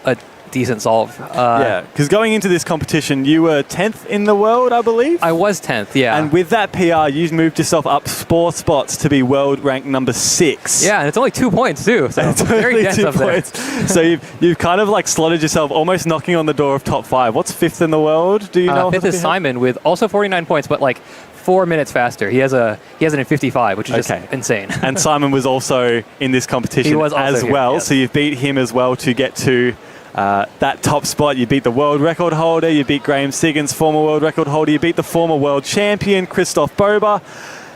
a decent solve. Yeah, because going into this competition, you were 10th in the world, I believe? I was 10th, yeah. And with that PR, you moved yourself up 4 spots to be world rank number 6. Yeah, and it's only 2 points too, so it's very dense up there. So you've kind of slotted yourself, almost knocking on the door of top 5. What's 5th in the world? Do you know? 5th is Simon with also 49 points, but 4 minutes faster. He has it in 55, which is just insane. And Simon was also in this competition as well, yes. So you've beat him as well to get to that top spot. You beat the world record holder, you beat Graham Siggins, former world record holder, you beat the former world champion, Christoph Bober.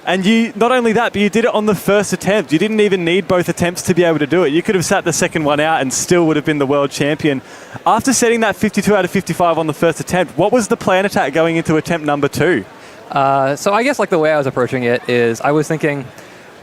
And you, not only that, but you did it on the first attempt. You didn't even need both attempts to be able to do it. You could have sat the second one out and still would have been the world champion. After setting that 52 out of 55 on the first attempt, what was the plan attack going into attempt number 2? So I guess the way I was approaching it is I was thinking,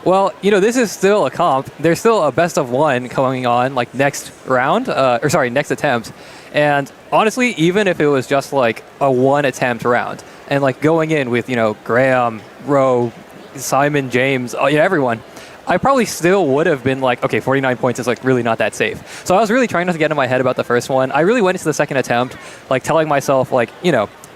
well, this is still a comp. There's still a best of 1 going on next round, next attempt. And honestly, even if it was just like a one attempt round, and like going in with, Graham, Rowe, Simon, James, everyone, I probably still would have been like, okay, 49 points is like really not that safe. So I was really trying not to get in my head about the first one. I really went into the second attempt, like telling myself like,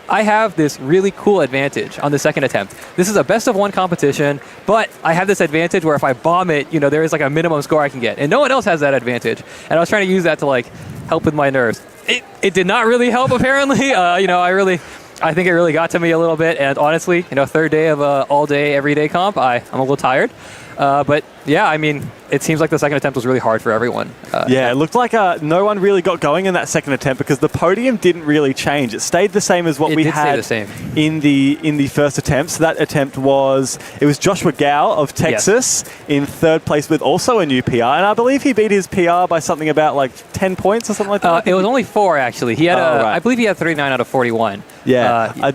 I have this really cool advantage on the second attempt. This is a best of one competition, but I have this advantage where if I bomb it, there is like a minimum score I can get. And no one else has that advantage. And I was trying to use that to like help with my nerves. It did not really help apparently. I think it really got to me a little bit. And honestly, third day of a all day, everyday comp, I'm a little tired. But yeah, I mean, it seems like the second attempt was really hard for everyone. It looked like no one really got going in that second attempt because the podium didn't really change. It stayed the same as what we had in the first attempt. So that attempt was Joshua Gao of Texas in third place with also a new PR, and I believe he beat his PR by something about like 10 points or something like that. It was only 4 actually. He had I believe he had 39 out of 41. Yeah, I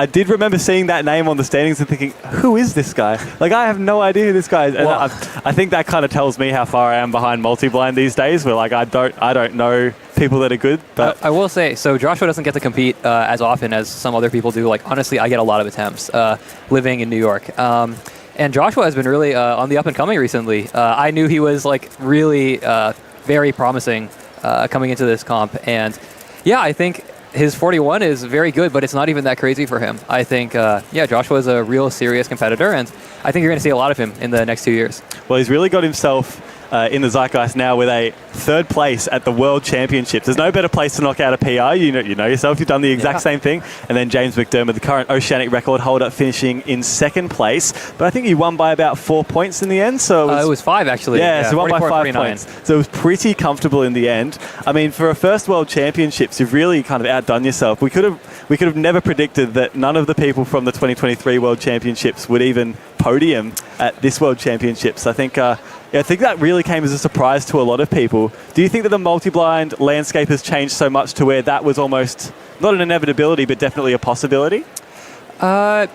did remember seeing that name on the standings and thinking, who is this guy? Like, I have no idea who this guy is. And I think that kind of tells me how far I am behind multi-blind these days, where like I don't know people that are good. But I will say, so Joshua doesn't get to compete as often as some other people do. Like, honestly, I get a lot of attempts living in New York. And Joshua has been really on the up and coming recently. I knew he was like really very promising coming into this comp. And yeah, I think his 41 is very good, but it's not even that crazy for him. I think, Joshua is a real serious competitor, and I think you're going to see a lot of him in the next 2 years. Well, he's really got himself in the zeitgeist now with a third place at the World Championships. There's no better place to knock out a PR. You know yourself, you've done the exact same thing. And then James McDermott, the current Oceanic record holder, finishing in second place. But I think he won by about 4 points in the end. So it was 5 actually. Yeah, so he won by 5 49. points. So it was pretty comfortable in the end. I mean, for a first World Championships, you've really kind of outdone yourself. We could have never predicted that none of the people from the 2023 World Championships would even podium at this World Championships. I think that really came as a surprise to a lot of people. Do you think that the multi-blind landscape has changed so much to where that was almost not an inevitability, but definitely a possibility? I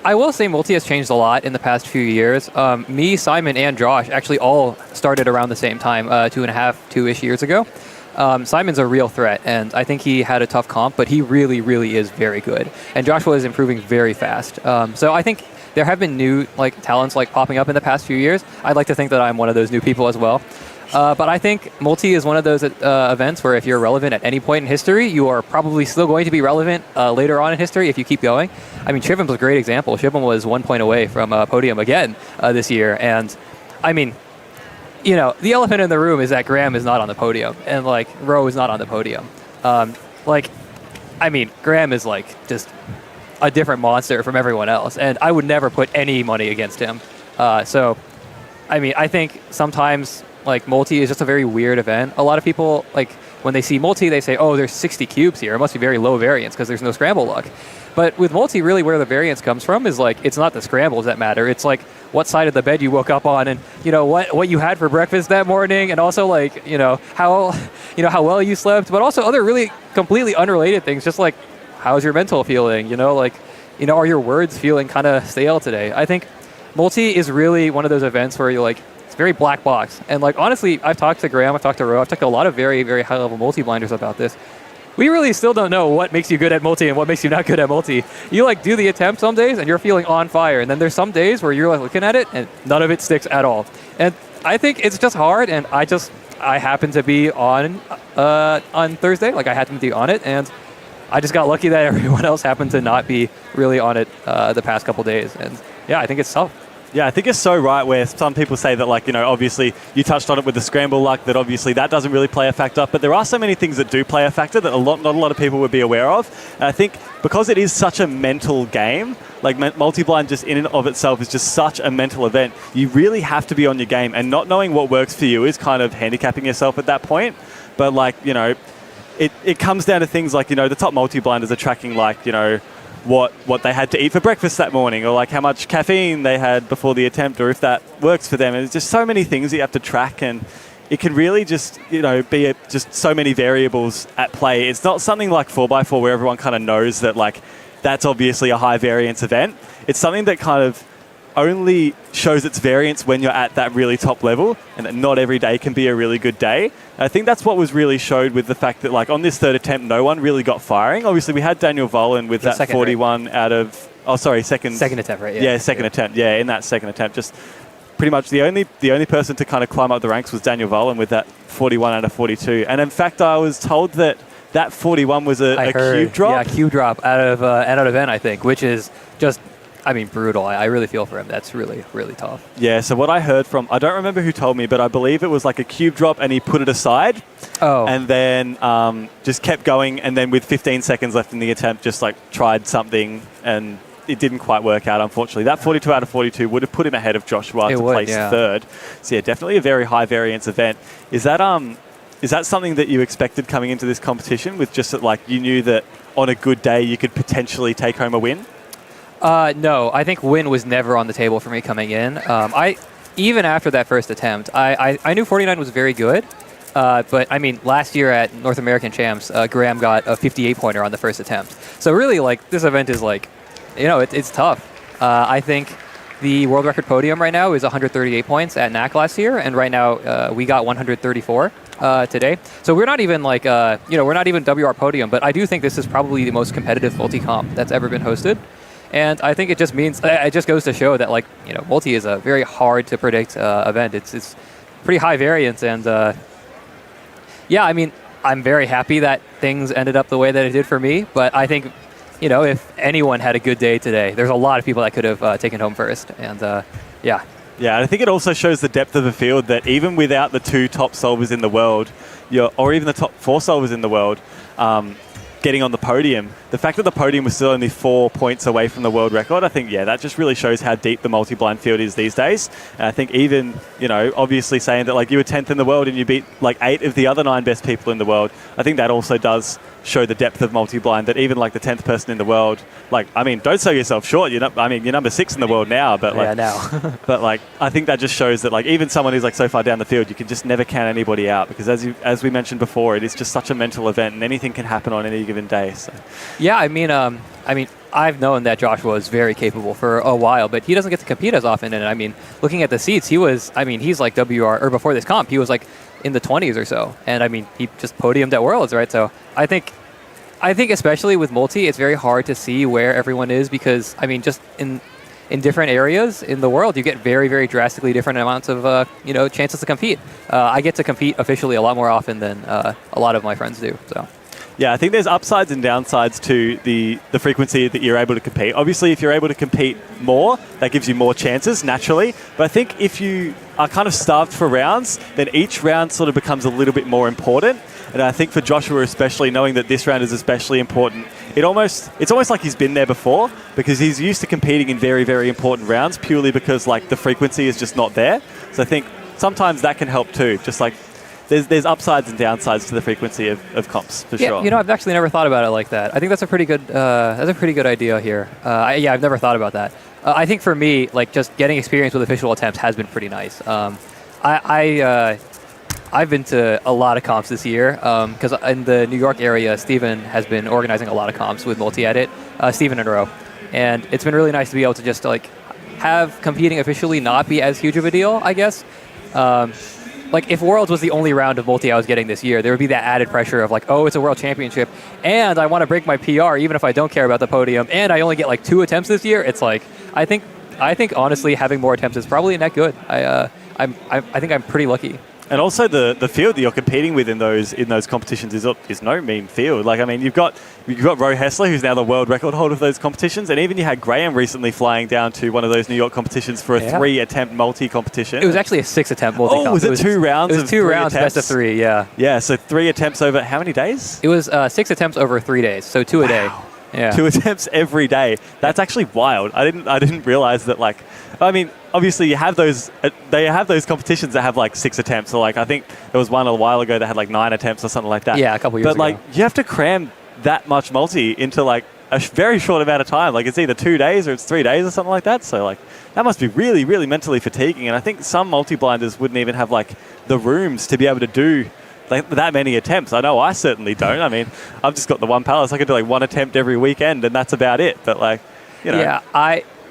will say multi has changed a lot in the past few years. Me, Simon, and Josh actually all started around the same time, 2.5-2-ish years ago. Simon's a real threat, and I think he had a tough comp, but he really, really is very good. And Joshua is improving very fast. So I think there have been new talents popping up in the past few years. I'd like to think that I'm one of those new people as well. But I think multi is one of those events where if you're relevant at any point in history, you are probably still going to be relevant later on in history if you keep going. I mean, Shivam's a great example. Shivam was 1 point away from a podium again this year. And I mean, the elephant in the room is that Graham is not on the podium and Rowe is not on the podium. Graham is just a different monster from everyone else, and I would never put any money against him. I think sometimes multi is just a very weird event. A lot of people when they see multi, they say, "Oh, there's 60 cubes here. It must be very low variance because there's no scramble luck." But with multi, really where the variance comes from is it's not the scrambles that matter. It's what side of the bed you woke up on, and what you had for breakfast that morning, and also how well you slept, but also other really completely unrelated things, just how's your mental feeling? Are your words feeling kind of stale today? I think multi is really one of those events where you're it's very black box. And honestly, I've talked to Graham, I've talked to Rowe, I've talked to a lot of very, very high level multi-blinders about this. We really still don't know what makes you good at multi and what makes you not good at multi. You do the attempt some days and you're feeling on fire. And then there's some days where you're looking at it and none of it sticks at all. And I think it's just hard. And I happen to be on Thursday. I happened to be on it, and I just got lucky that everyone else happened to not be really on it the past couple days. And yeah, I think it's tough. Yeah, I think it's so right where some people say that, obviously you touched on it with the scramble luck, that obviously that doesn't really play a factor. But there are so many things that do play a factor that not a lot of people would be aware of. And I think because it is such a mental game, multi-blind just in and of itself is just such a mental event, you really have to be on your game. And not knowing what works for you is kind of handicapping yourself at that point. But it comes down to things the top multi-blinders are tracking what they had to eat for breakfast that morning, or how much caffeine they had before the attempt, or if that works for them. And there's just so many things that you have to track, and it can really just be just so many variables at play. It's not something like 4x4 where everyone kind of knows that that's obviously a high variance event. It's something that kind of only shows its variance when you're at that really top level, and that not every day can be a really good day. I think that's what was really showed with the fact that, like, on this third attempt, no one really got firing. Obviously, we had Daniel Volin with that 41 out of... Oh, sorry, second attempt, right? Yeah, second attempt. Yeah, in that second attempt, just pretty much the only person to kind of climb up the ranks was Daniel Volin with that 41 out of 42. And in fact, I was told that 41 was a cube drop. Yeah, cube drop out of N, I think, which is just, I mean, brutal. I really feel for him. That's really, really tough. Yeah, so what I heard from, I don't remember who told me, but I believe it was like a cube drop and he put it aside. Oh. And then just kept going, and then with 15 seconds left in the attempt, just like tried something, and it didn't quite work out, unfortunately. That 42 out of 42 would have put him ahead of Joshua to place third. So yeah, definitely a very high variance event. Is that something that you expected coming into this competition, with just that, like, you knew that on a good day you could potentially take home a win? No, I think win was never on the table for me coming in. Even after that first attempt, I knew 49 was very good. But I mean, last year at North American Champs, Graham got a 58-pointer on the first attempt. So really, like, this event is like, you know, it's tough. I think the world record podium right now is 138 points at NAC last year, and right now we got 134 today. So we're not even like, we're not even WR podium, but I do think this is probably the most competitive multi-comp that's ever been hosted. And I think it just means, it just goes to show that, like, you know, multi is a very hard to predict event. It's pretty high variance, and yeah, I mean, I'm very happy that things ended up the way that it did for me, but I think, you know, if anyone had a good day today, there's a lot of people that could have taken home first, and yeah. Yeah, and I think it also shows the depth of the field, that even without the 2 top solvers in the world, or even the top 4 solvers in the world, getting on the podium, the fact that the podium was still only 4 points away from the world record, I think, yeah, that just really shows how deep the multi-blind field is these days. And I think even, you know, obviously saying that, like, you were 10th in the world and you beat like 8 of the other 9 best people in the world, I think that also does show the depth of multi-blind, that even like the 10th person in the world, like, I mean, don't sell yourself short. You're number 6 in the world now, but like, yeah, now. but like, I think that just shows that, like, even someone who's like so far down the field, you can just never count anybody out, because as we mentioned before, it is just such a mental event, and anything can happen on any given day. So. Yeah, I mean, I've known that Joshua is very capable for a while, but he doesn't get to compete as often. And I mean, looking at the seats, he's like WR, or before this comp, he was like in the 20s or so. And I mean, he just podiumed at Worlds, right? So I think especially with multi, it's very hard to see where everyone is, because I mean, just in different areas in the world, you get very, very drastically different amounts of chances to compete. I get to compete officially a lot more often than a lot of my friends do. So. Yeah, I think there's upsides and downsides to the frequency that you're able to compete. Obviously, if you're able to compete more, that gives you more chances, naturally. But I think if you are kind of starved for rounds, then each round sort of becomes a little bit more important. And I think for Joshua especially, knowing that this round is especially important, it's almost like he's been there before, because he's used to competing in very, very important rounds, purely because, like, the frequency is just not there. So I think sometimes that can help too, just like there's upsides and downsides to the frequency of comps, for sure. You know, I've actually never thought about it like that. I think that's a pretty good idea here. I've never thought about that. I think for me, like, just getting experience with official attempts has been pretty nice. I've been to a lot of comps this year, because in the New York area, Steven has been organizing a lot of comps with multi-edit, Steven and Rowe. And it's been really nice to be able to just, like, have competing officially not be as huge of a deal, I guess. Like, if Worlds was the only round of multi I was getting this year, there would be that added pressure of, like, oh, it's a world championship, and I want to break my PR even if I don't care about the podium, and I only get like 2 attempts this year. It's like, I think honestly having more attempts is probably net good. I think I'm pretty lucky. And also the field that you're competing with in those competitions is no mean field. Like, I mean, you've got Ro Hessler, who's now the world record holder of those competitions, and even you had Graham recently flying down to one of those New York competitions for a 3-attempt multi competition. It was actually a 6-attempt multi. Oh, was it 2 rounds? It was 2 rounds, best of 3. Yeah. Yeah. So 3 attempts over how many days? It was 6 attempps over 3 days, so 2 a day. Yeah. 2 attempts every day. That's actually wild. I didn't realize that. Like, I mean, obviously you have those. They have those competitions that have like 6 attempts. So like, I think there was one a while ago that had like 9 attempts or something like that. Yeah, a couple years ago. But like, you have to cram that much multi into like a very short amount of time. Like, it's either 2 days or it's 3 days or something like that. So like, that must be really, really mentally fatiguing. And I think some multi-blinders wouldn't even have like the rooms to be able to do like that many attempts. I know I certainly don't. I mean, I've just got the one palace. I can do like 1 attempt every weekend, and that's about it. But like, you know. Yeah,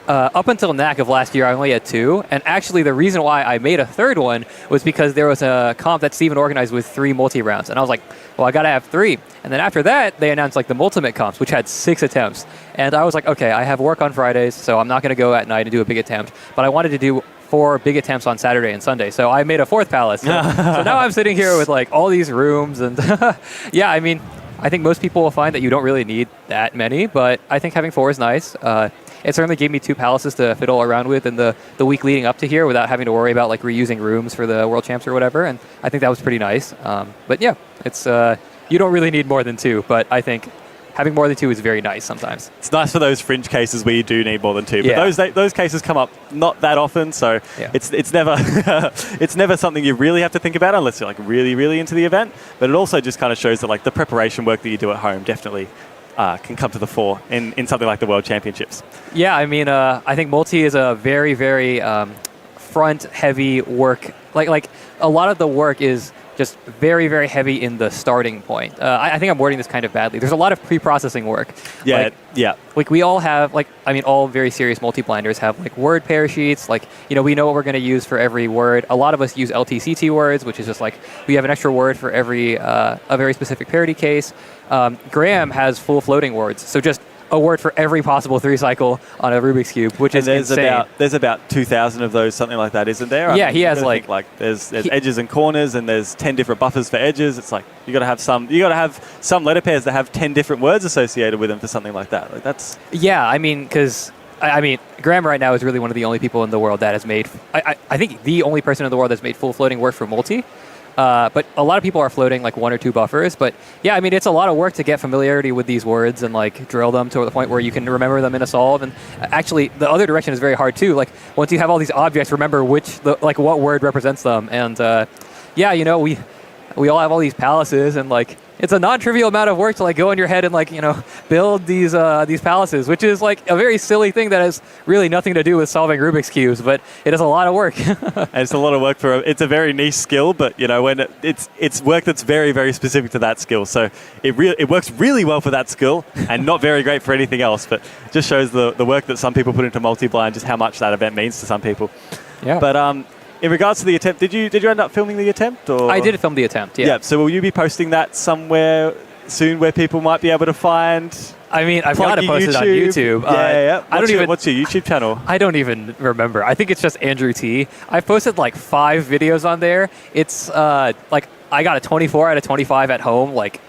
up until NAC of last year, I only had 2. And actually, the reason why I made a 3rd one was because there was a comp that Steven organized with 3 multi-rounds. And I was like, well, I got to have 3. And then after that, they announced like the Multimate comps, which had 6 attempts. And I was like, okay, I have work on Fridays, so I'm not going to go at night and do a big attempt. But I wanted to do 4 big attempts on Saturday and Sunday. So I made a 4th palace. So now I'm sitting here with like all these rooms. And yeah, I mean, I think most people will find that you don't really need that many. But I think having 4 is nice. It certainly gave me 2 palaces to fiddle around with in the week leading up to here without having to worry about like reusing rooms for the World Champs or whatever. And I think that was pretty nice. But yeah, it's you don't really need more than 2. But I think having more than 2 is very nice sometimes. It's nice for those fringe cases where you do need more than 2. Yeah. But those cases come up not that often, so it's never it's never something you really have to think about unless you're like really, really into the event. But it also just kind of shows that like the preparation work that you do at home definitely can come to the fore in something like the World Championships. Yeah, I mean, I think multi is a very, very front-heavy work. Like a lot of the work is just very, very heavy in the starting point. I think I'm wording this kind of badly. There's a lot of pre-processing work. Yeah, yeah. Like we all have, all very serious multi-blinders have like word pair sheets. Like, we know what we're going to use for every word. A lot of us use LTCT words, which is just like we have an extra word for every a very specific parity case. Graham has full floating words, so just a word for every possible 3 cycle on a Rubik's Cube, which is insane. There's about 2,000 of those, something like that, isn't there? Yeah, he has there's edges and corners, and there's 10 different buffers for edges. It's like you got to have some letter pairs that have 10 different words associated with them for something like that. Like that's because Graham right now is really one of the only people in the world that has made. I think the only person in the world that's made full floating word for multi. But a lot of people are floating like 1 or 2 buffers. But yeah, it's a lot of work to get familiarity with these words and like drill them to the point where you can remember them in a solve. And actually, the other direction is very hard too. Like once you have all these objects, remember what word represents them. And we all have all these palaces, and like it's a non-trivial amount of work to like go in your head and like build these palaces, which is like a very silly thing that has really nothing to do with solving Rubik's cubes, but it is a lot of work. And it's a lot of work it's a very niche skill, but when it's work that's very, very specific to that skill, so it works really well for that skill and not very great for anything else. But it just shows the work that some people put into multi-blind, just how much that event means to some people. Yeah. But in regards to the attempt, did you end up filming the attempt? Or? I did film the attempt, yeah. Yeah, so will you be posting that somewhere soon where people might be able to find? I probably to post it on YouTube. What's your YouTube channel? I don't even remember. I think it's just Andrew T. I've posted like 5 videos on there. It's I got a 24 out of 25 at home like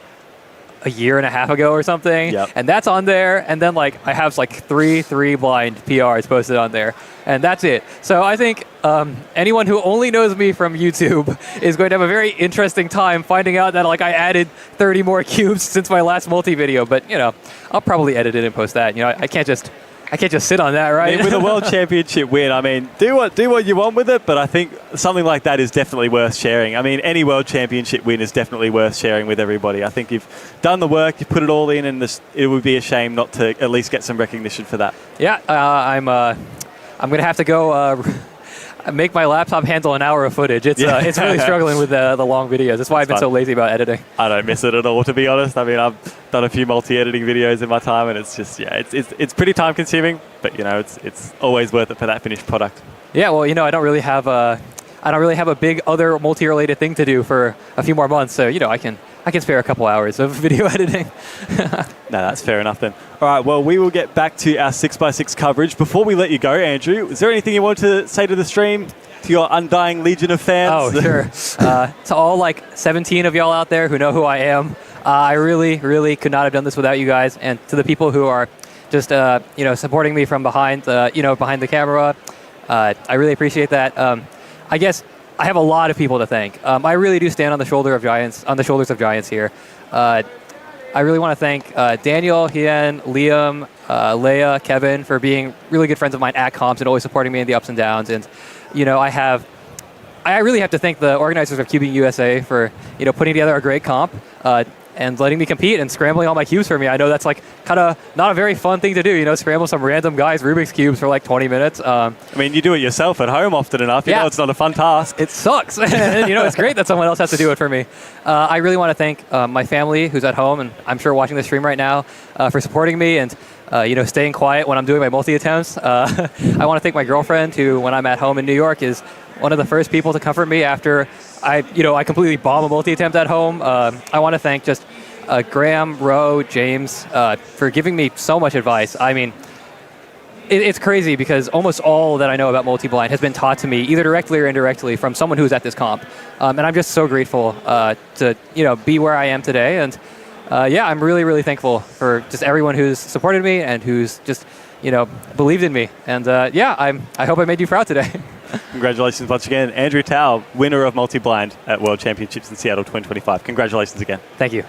a year and a half ago or something. Yep. And that's on there. And then I have like 3 blind PRs posted on there. And that's it. So I think anyone who only knows me from YouTube is going to have a very interesting time finding out that I added 30 more cubes since my last multi video. But I'll probably edit it and post that. I can't just sit on that, right? With a World Championship win, do what you want with it, but I think something like that is definitely worth sharing. Any World Championship win is definitely worth sharing with everybody. I think you've done the work, you put it all in, and it would be a shame not to at least get some recognition for that. Yeah, I'm going to have to go make my laptop handle an hour of footage. It's really struggling with the long videos. That's why I've been so lazy about editing. I don't miss it at all, to be honest. I've done a few multi-editing videos in my time, and it's just it's pretty time consuming, but it's always worth it for that finished product. Yeah, well, I don't really have a big other multi-related thing to do for a few more months, so I can spare a couple hours of video editing. No, that's fair enough then. All right, well, we will get back to our 6x6 coverage. Before we let you go, Andrew, is there anything you want to say to the stream, to your undying legion of fans? Oh, sure. To all 17 of y'all out there who know who I am, I really, really could not have done this without you guys. And to the people who are just, supporting me from behind the camera, I really appreciate that. I guess I have a lot of people to thank. I really do stand on the shoulders of giants here. I really want to thank Daniel, Hien, Liam, Leia, Kevin for being really good friends of mine at comps and always supporting me in the ups and downs. And I really have to thank the organizers of CubingUSA for putting together a great comp. and letting me compete and scrambling all my cubes for me. I know that's like kind of not a very fun thing to do, you know, scramble some random guy's Rubik's cubes for like 20 minutes. I mean, you do it yourself at home often enough. You know it's not a fun task. It sucks. And, you know, it's great that someone else has to do it for me. I really want to thank my family who's at home and I'm sure watching the stream right now for supporting me and you know, staying quiet when I'm doing my multi-attempts. I want to thank my girlfriend who, when I'm at home in New York, is one of the first people to comfort me after I completely bomb a multi-attempt at home. I want to thank just Graham, Ro, James for giving me so much advice. I mean, it's crazy because almost all that I know about multi-blind has been taught to me either directly or indirectly from someone who's at this comp. And I'm just so grateful to, you know, be where I am today. And yeah, I'm really, really thankful for just everyone who's supported me and who's just, you know, believed in me. And yeah, I hope I made you proud today. Congratulations once again. Andrew Tao, winner of multi-blind at World Championships in Seattle 2025. Congratulations again. Thank you.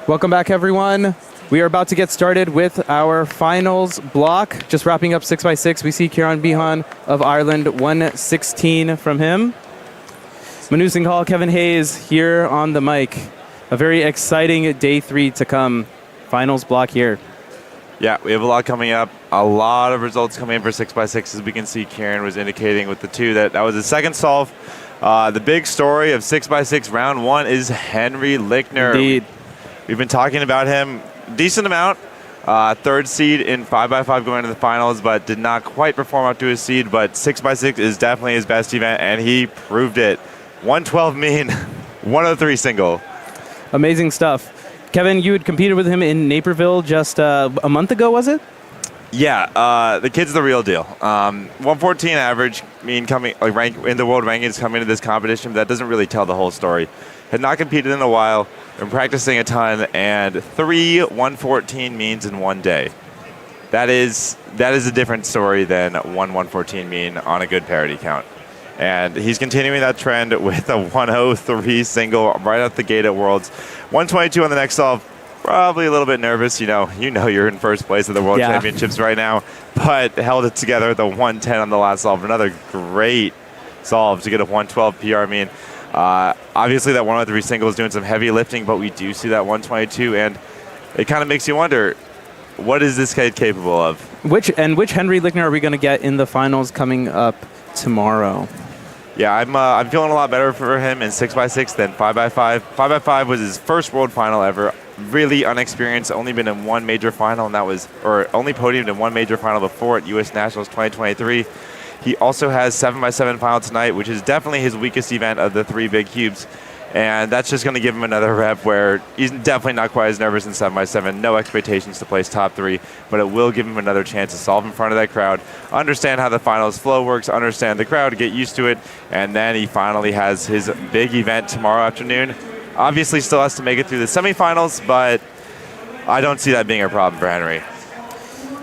Welcome back, everyone. We are about to get started with our finals block. Just wrapping up 6x6. We see Kieran Behan of Ireland, 116 from him. Manu Singhal, Kevin Hayes here on the mic. A very exciting day 3 to come. Finals block here. Yeah, we have a lot coming up. A lot of results coming in for 6x6. As we can see, Kieran was indicating with the 2 that was his second solve. The big story of 6x6 round 1 is Henry Lichtner. Indeed. We've been talking about him decent amount. 3rd seed in 5x5 going into the finals, but did not quite perform up to his seed. But 6x6 is definitely his best event, and he proved it. 112 mean, 103 single. Amazing stuff. Kevin, you had competed with him in Naperville just a month ago, was it? Yeah, the kid's the real deal. 114 average, mean coming like rank in the world rankings coming into this competition, but that doesn't really tell the whole story. Had not competed in a while, been practicing a ton, and 3 114 means in one day. That is a different story than 114 mean on a good parity count. And he's continuing that trend with a 103 single right out the gate at Worlds. 122 on the next solve. Probably a little bit nervous. You know you're in first place at the World Championships right now, but held it together at the 110 on the last solve. Another great solve to get a 112 PR mean. Obviously, that 103 single is doing some heavy lifting, but we do see that 122, and it kind of makes you wonder, what is this kid capable of? Which Henry Lichtner are we going to get in the finals coming up tomorrow? Yeah, I'm feeling a lot better for him in 6x6 than 5x5. 5x5 was his first world final ever. Really unexperienced, only been in one major final, and only podiumed in one major final before at U.S. Nationals 2023. He also has 7x7 final tonight, which is definitely his weakest event of the 3 big cubes. And that's just going to give him another rep where he's definitely not quite as nervous in 7x7. No expectations to place top 3, but it will give him another chance to solve in front of that crowd, understand how the finals flow works, understand the crowd, get used to it, and then he finally has his big event tomorrow afternoon. Obviously still has to make it through the semifinals, but I don't see that being a problem for Henry.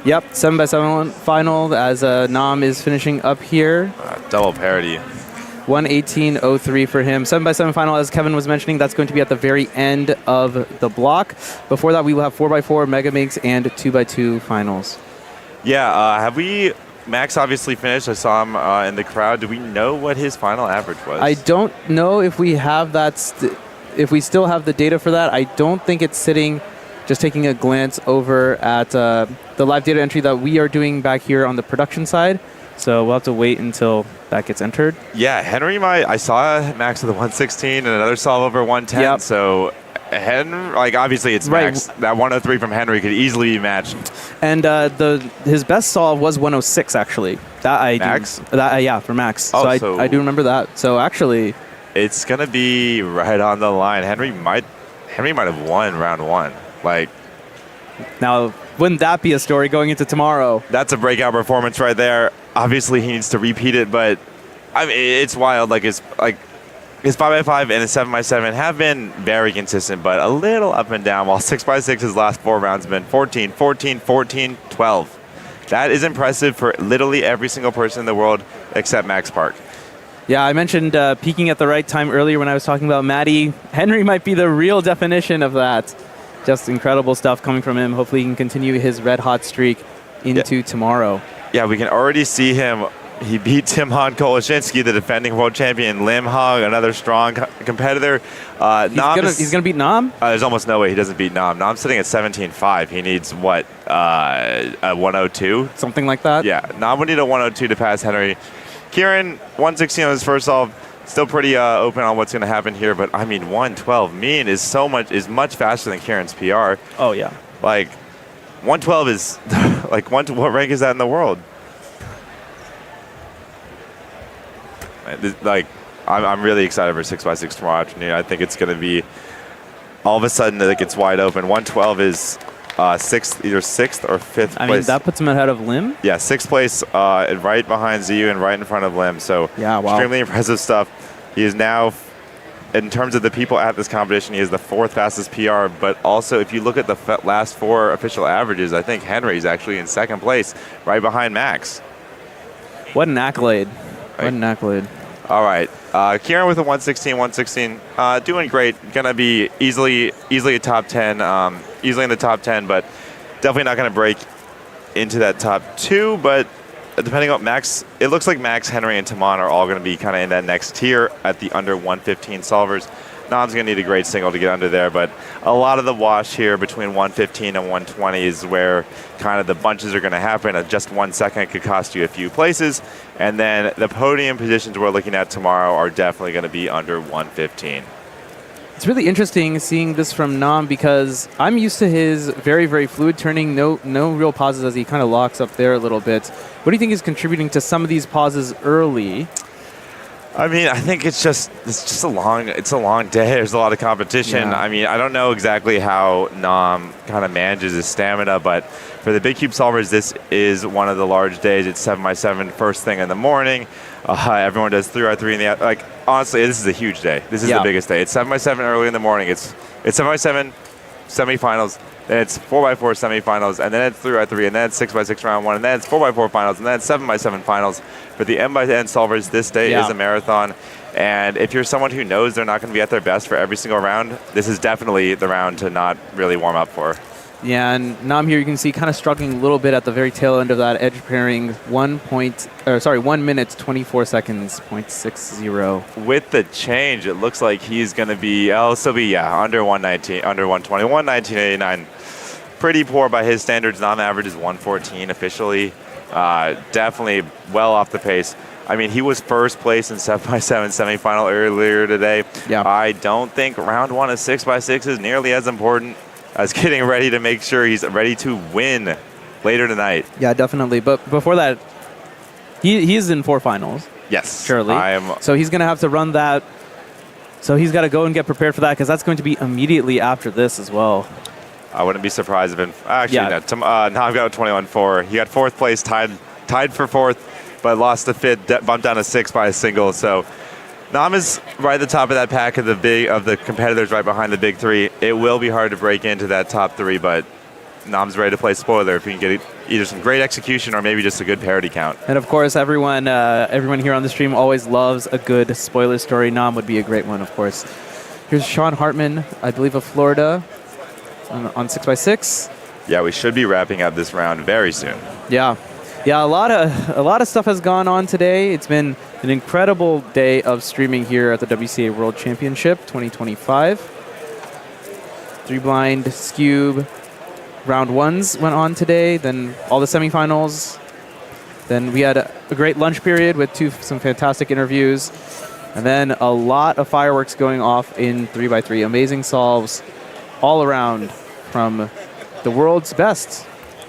Yep, 7x7 final as Nam is finishing up here. Double parity. 1:18.03 for him. 7x7 final, as Kevin was mentioning, that's going to be at the very end of the block. Before that, we will have 4x4, Mega Minx, and 2x2 finals. Yeah, have we... Max obviously finished. I saw him in the crowd. Do we know what his final average was? I don't know if we have that, if we still have the data for that. I don't think it's sitting, just taking a glance over at the live data entry that we are doing back here on the production side. So we'll have to wait until that gets entered. Yeah, Henry I saw Max with a 116 and another solve over 110. Yep. So obviously it's Right. Max. That 103 from Henry could easily be matched. And his best solve was 106 actually. Max? For Max. Oh, so I do remember that. So actually, it's gonna be right on the line. Henry might have won round one. Now, wouldn't that be a story going into tomorrow? That's a breakout performance right there. Obviously, he needs to repeat it, but I mean, it's wild. His 5x5 and his 7x7 have been very consistent, but a little up and down, while 6x6 his last 4 rounds have been 14, 14, 14, 12. That is impressive for literally every single person in the world except Max Park. Yeah, I mentioned peaking at the right time earlier when I was talking about Maddie. Henry might be the real definition of that. Just incredible stuff coming from him. Hopefully he can continue his red-hot streak into tomorrow. Yeah, we can already see him. He beat Timon Koloshinsky, the defending world champion. Lim Hong, another strong competitor. He's gonna beat Nam? There's almost no way he doesn't beat Nam. Nam's sitting at 17.5. He needs, what, a 102? Something like that? Yeah, Nam would need a 102 to pass Henry. Kieran, 116 on his first solve. Still pretty open on what's going to happen here, but I mean, 112 mean is much faster than Kieran's PR. Oh yeah, 112 is what rank is that in the world? I'm really excited for 6x6 tomorrow afternoon. I think it's going to be all of a sudden it's wide open. 112 is either 6th or 5th place. I mean, that puts him ahead of Lim? Yeah, 6th place, right behind ZU and right in front of Lim. So yeah, wow. Extremely impressive stuff. He is now, in terms of the people at this competition, he is the 4th fastest PR. But also, if you look at the last 4 official averages, I think Henry's actually in 2nd place, right behind Max. What an accolade. What an accolade. All right. Kieran with a 116, doing great. Going to be easily a top 10, easily in the top 10, but definitely not going to break into that top 2. But depending on Max, it looks like Max, Henry, and Timon are all going to be kind of in that next tier at the under 115 solvers. Nam's going to need a great single to get under there, but a lot of the wash here between 115 and 120 is where kind of the bunches are going to happen. Just 1 second could cost you a few places, and then the podium positions we're looking at tomorrow are definitely going to be under 115. It's really interesting seeing this from Nam because I'm used to his very, very fluid turning, no real pauses as he kind of locks up there a little bit. What do you think is contributing to some of these pauses early? I mean, I think it's just a long day. There's a lot of competition. Yeah. I mean, I don't know exactly how Nam kind of manages his stamina, but for the big cube solvers, this is one of the large days. It's 7x7 first thing in the morning. Everyone does 3x3 in the honestly, this is a huge day. This is the biggest day. It's 7x7 early in the morning. It's 7x7 semifinals. Then it's 4x4 semifinals, and then it's 3x3, and then it's 6x6 round 1, and then it's 4x4 finals, and then it's 7x7 finals. For the N-by-N solvers, this day is a marathon, and if you're someone who knows they're not going to be at their best for every single round, this is definitely the round to not really warm up for. Yeah, and Nam here you can see kind of struggling a little bit at the very tail end of that edge pairing. 1 minute 24 seconds, 0.60. With the change, it looks like he's going to be under 119, under 120, 119.89. Pretty poor by his standards. Nam average is 114 officially. Definitely well off the pace. I mean, he was first place in 7x7 semifinal earlier today. Yeah. I don't think round 1 of 6x6 is nearly as important as getting ready to make sure he's ready to win later tonight. Yeah, definitely. But before that, he is in 4 finals. Yes. Surely. So he's going to have to run that. So he's got to go and get prepared for that because that's going to be immediately after this as well. I wouldn't be surprised if now I've got a 21-4. He got 4th place, tied for 4th, but lost to 5th, bumped down to 6 by a single. So Nam is right at the top of that pack of the competitors right behind the big 3. It will be hard to break into that top 3, but Nom's ready to play spoiler if you can get either some great execution or maybe just a good parity count. And of course, everyone here on the stream always loves a good spoiler story. Nom would be a great one, of course. Here's Sean Hartman, I believe of Florida, on 6x6. Yeah, we should be wrapping up this round very soon. Yeah, a lot of stuff has gone on today. It's been an incredible day of streaming here at the WCA World Championship 2025. 3-blind Scube round ones went on today. Then all the semifinals. Then we had a great lunch period with some fantastic interviews. And then a lot of fireworks going off in 3x3. Amazing solves all around from the world's best,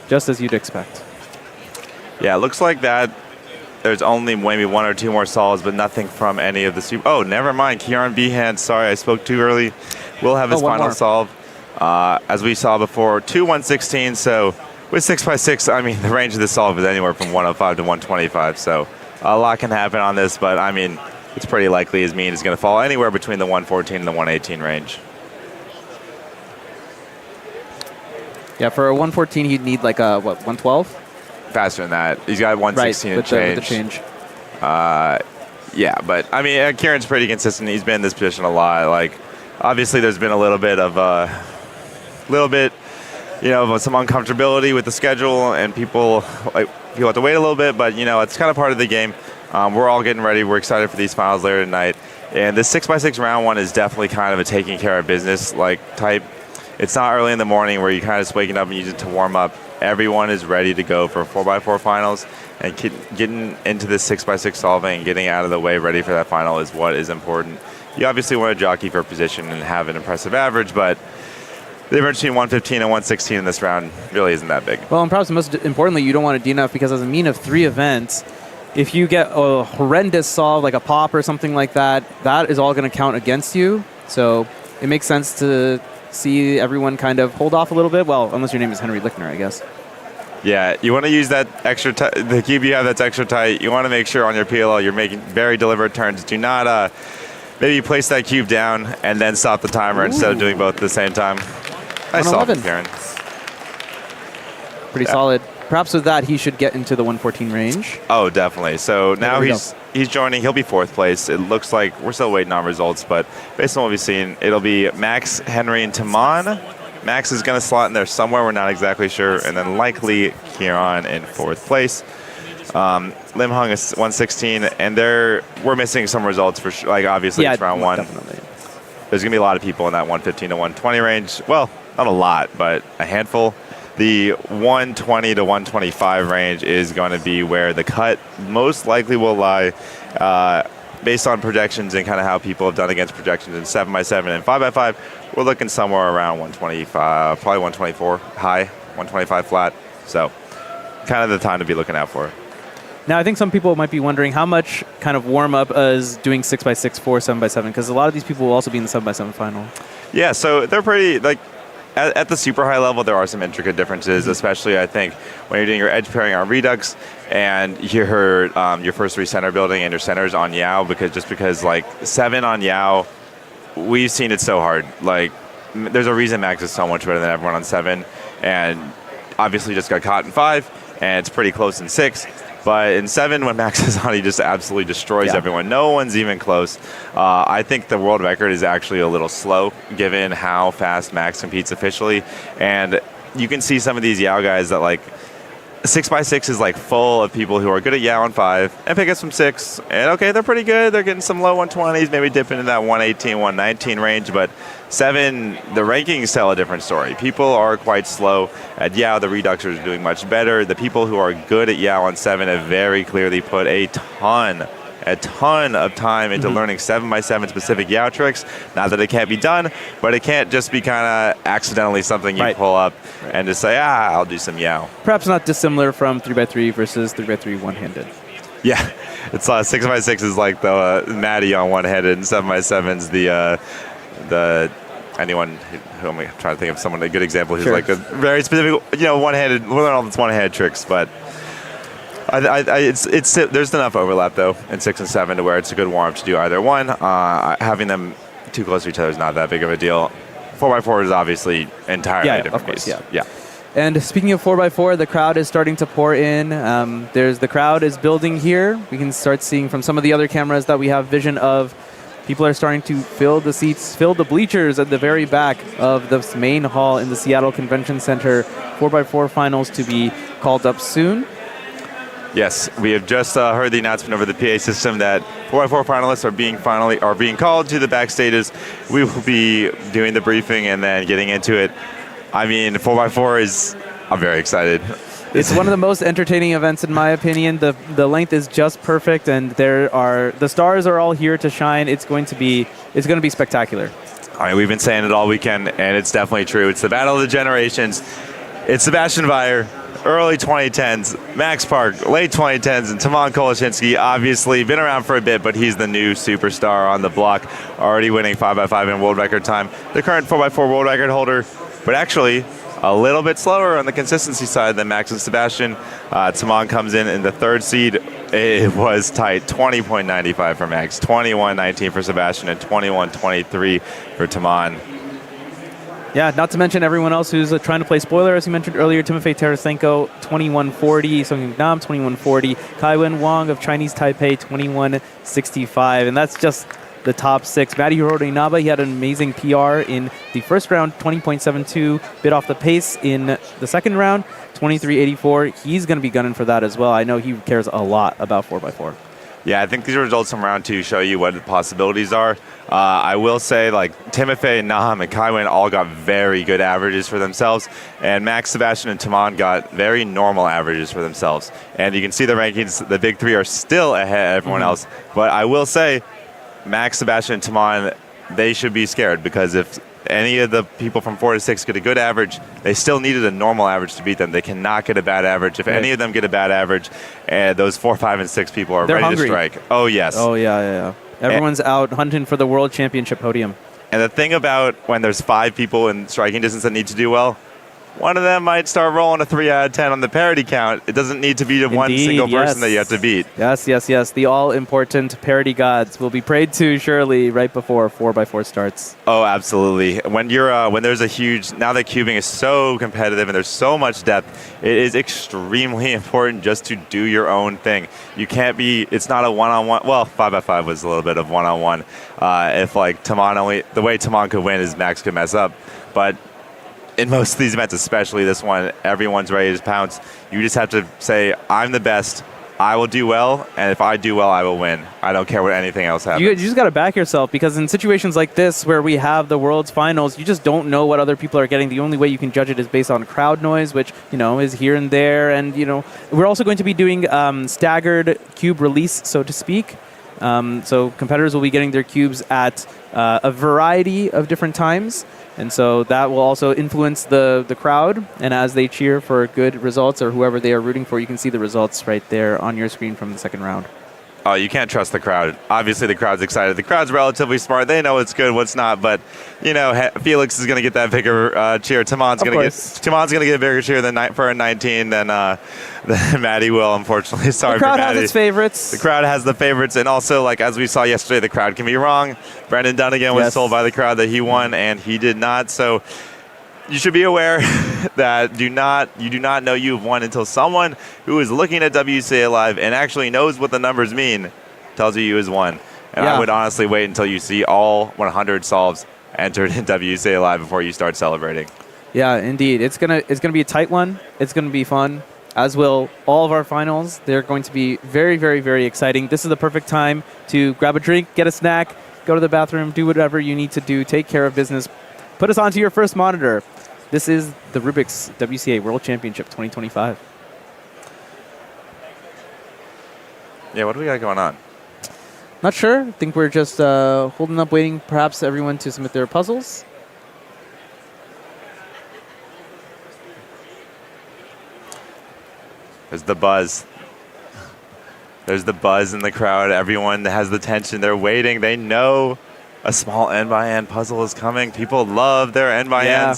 just as you'd expect. Yeah, it looks like that. There's only maybe one or two more solves, but nothing from any of the super. Oh, never mind. Kieran Behan, sorry, I spoke too early. We'll have his final solve. As we saw before, 2-116. So with 6x6, I mean, the range of the solve is anywhere from 105 to 125. So a lot can happen on this, but I mean, it's pretty likely his mean is going to fall anywhere between the 114 and the 118 range. Yeah, for a 114, he'd need like a, 112? Faster than that. He's got 116 right, and with the change. Yeah, but I mean, Kieran's pretty consistent. He's been in this position a lot. Like, obviously, there's been a little bit, of some uncomfortability with the schedule, and people have to wait a little bit. But it's kind of part of the game. We're all getting ready. We're excited for these finals later tonight. And this 6x6 round one is definitely kind of a taking care of business type. It's not early in the morning where you're kind of just waking up and use it to warm up. Everyone is ready to go for 4x4 finals, and getting into this 6x6 solving and getting out of the way ready for that final is what is important. You obviously want to jockey for position and have an impressive average, but the difference between 115 and 116 in this round really isn't that big. Well, and perhaps most importantly, you don't want to DNF because as a mean of 3 events, if you get a horrendous solve like a pop or something like that, that is all going to count against you. So it makes sense to see everyone kind of hold off a little bit. Well, unless your name is Henry Lichtner, I guess. Yeah, you want to use that extra the cube you have that's extra tight. You want to make sure on your PLL you're making very deliberate turns. Do not maybe place that cube down and then stop the timer instead of doing both at the same time. Nice solve, Karen. Pretty solid. Perhaps with that, he should get into the 114 range. Oh, definitely. So now he's joining. He'll be 4th place. It looks like we're still waiting on results, but based on what we've seen, it'll be Max, Henry, and Taman. Max is going to slot in there somewhere. We're not exactly sure. And then likely Kieran in 4th place. Lim Hung is 116, and we're missing some results for sure. Obviously, it's round one. Definitely. There's going to be a lot of people in that 115 to 120 range. Well, not a lot, but a handful. The 120 to 125 range is going to be where the cut most likely will lie, based on projections and kind of how people have done against projections in 7x7 and 5x5. We're looking somewhere around 125, probably 124 high, 125 flat. So kind of the time to be looking out for. Now, I think some people might be wondering how much kind of warm-up is doing 6x6 for 7x7, because a lot of these people will also be in the 7x7 final. Yeah, so they're pretty, at the super high level, there are some intricate differences, especially, I think, when you're doing your edge pairing on Redux and your first 3 center building and your centers on Yao, because 7 on Yao, we've seen it so hard. There's a reason Max is so much better than everyone on 7, and obviously just got caught in 5, and it's pretty close in 6. But in 7, when Max is on, he just absolutely destroys everyone. No one's even close. I think the world record is actually a little slow, given how fast Max competes officially. And you can see some of these Yao guys that 6x6 is full of people who are good at Yao on 5 and pick up some 6. And okay, they're pretty good. They're getting some low 120s, maybe dip into that 118, 119 range. But 7, the rankings tell a different story. People are quite slow at Yao. The Reduxers are doing much better. The people who are good at Yao on 7 have very clearly put a ton of time into learning 7x7 specific Yao tricks. Not that it can't be done, but it can't just be kind of accidentally something you pull up and just say, I'll do some Yao. Perhaps not dissimilar from 3x3 versus 3x3 one-handed. Yeah, it's 6x6 is like the Maddie on one-handed, and 7x7's the anyone who I'm trying to think of someone, a good example who's like a very specific, one-handed, we'll learn all these one-handed tricks, but there's enough overlap though in 6 and 7 to where it's a good warm-up to do either one. Having them too close to each other is not that big of a deal. 4x4 is obviously entirely different. Of course, yeah. And speaking of 4x4, the crowd is starting to pour in. The crowd is building here. We can start seeing from some of the other cameras that we have vision of. People are starting to fill the seats, fill the bleachers at the very back of this main hall in the Seattle Convention Center. 4x4 finals to be called up soon. Yes, we have just heard the announcement over the PA system that 4x4 finalists are being called to the backstages. We will be doing the briefing and then getting into it. I mean, 4x4 I'm very excited. It's one of the most entertaining events in my opinion. The length is just perfect, and the stars are all here to shine. It's going to be spectacular. I mean, we've been saying it all weekend, and it's definitely true. It's the battle of the generations. It's Sebastian Weyer, early 2010s, Max Park, late 2010s, and Timon Koleshinsky, obviously been around for a bit, but he's the new superstar on the block, already winning 5x5 in world record time. The current 4x4 world record holder, but actually a little bit slower on the consistency side than Max and Sebastian. Timon comes in the third seed. It was tight, 20.95 for Max, 21.19 for Sebastian, and 21.23 for Timon. Yeah, not to mention everyone else who's trying to play spoiler, as you mentioned earlier. Timofey Tarasenko, 21.40. Sung Nam, 21.40. Kaiwen Wang of Chinese Taipei, 21.65. And that's just the top six. Matty Hiroto-Inaba, he had an amazing PR in the first round, 20.72. Bit off the pace in the second round, 23.84. He's going to be gunning for that as well. I know he cares a lot about 4x4. Yeah, I think these results from round two show you what the possibilities are. I will say, like, Timofey, Nahum, and Kaiwen all got very good averages for themselves, and Max, Sebastian, and Timon got very normal averages for themselves. And you can see the rankings, the big three are still ahead of everyone else. But I will say, Max, Sebastian, and Timon, they should be scared, because if any of the people from 4 to 6 get a good average, they still needed a normal average to beat them. They cannot get a bad average. If any of them get a bad average, those 4, 5, and 6 people are They're ready hungry. to strike. Oh, yes. Oh, yeah. Everyone's out hunting for the world championship podium. And the thing about when there's 5 people in striking distance that need to do well, one of them might start rolling a 3 out of 10 on the parity count. It doesn't need to be the one single person that you have to beat. Yes. The all-important parity gods will be prayed to surely right before 4x4 starts. Oh, absolutely. When there's a huge, now that cubing is so competitive and there's so much depth, it is extremely important just to do your own thing. You can't be, it's not a one-on-one, well, 5x5 was a little bit of one-on-one. If like Timon the way Timon could win is Max could mess up. But in most of these events, especially this one, everyone's ready to pounce. You just have to say, I'm the best, I will do well, and if I do well, I will win. I don't care what anything else happens. You just got to back yourself, because in situations like this where we have the world's finals, you just don't know what other people are getting. The only way you can judge it is based on crowd noise, which, is here and there. And, we're also going to be doing staggered cube release, so to speak. So competitors will be getting their cubes at a variety of different times. And so that will also influence the crowd. And as they cheer for good results or whoever they are rooting for, you can see the results right there on your screen from the second round. Oh, you can't trust the crowd. Obviously, the crowd's excited. The crowd's relatively smart. They know what's good, what's not. But, Felix is going to get that bigger cheer. Timon's going to get a bigger cheer for a 19 than Maddie will, unfortunately. Sorry for Maddie. The crowd has its favorites. The crowd has the favorites. And also, as we saw yesterday, the crowd can be wrong. Brendan Dunnigan was told by the crowd that he won, and he did not. So you should be aware that you do not know you've won until someone who is looking at WCA Live and actually knows what the numbers mean tells you has won. And I would honestly wait until you see all 100 solves entered in WCA Live before you start celebrating. Yeah, indeed. It's gonna be a tight one. It's gonna be fun, as will all of our finals. They're going to be very, very, very exciting. This is the perfect time to grab a drink, get a snack, go to the bathroom, do whatever you need to do, take care of business. Put us onto your first monitor. This is the Rubik's WCA World Championship 2025. Yeah, what do we got going on? Not sure. I think we're just holding up, waiting perhaps everyone to submit their puzzles. There's the buzz. There's the buzz in the crowd. Everyone has the tension. They're waiting. They know a small N-by-N puzzle is coming. People love their N-by-Ns. Yeah.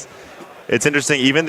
It's interesting. Even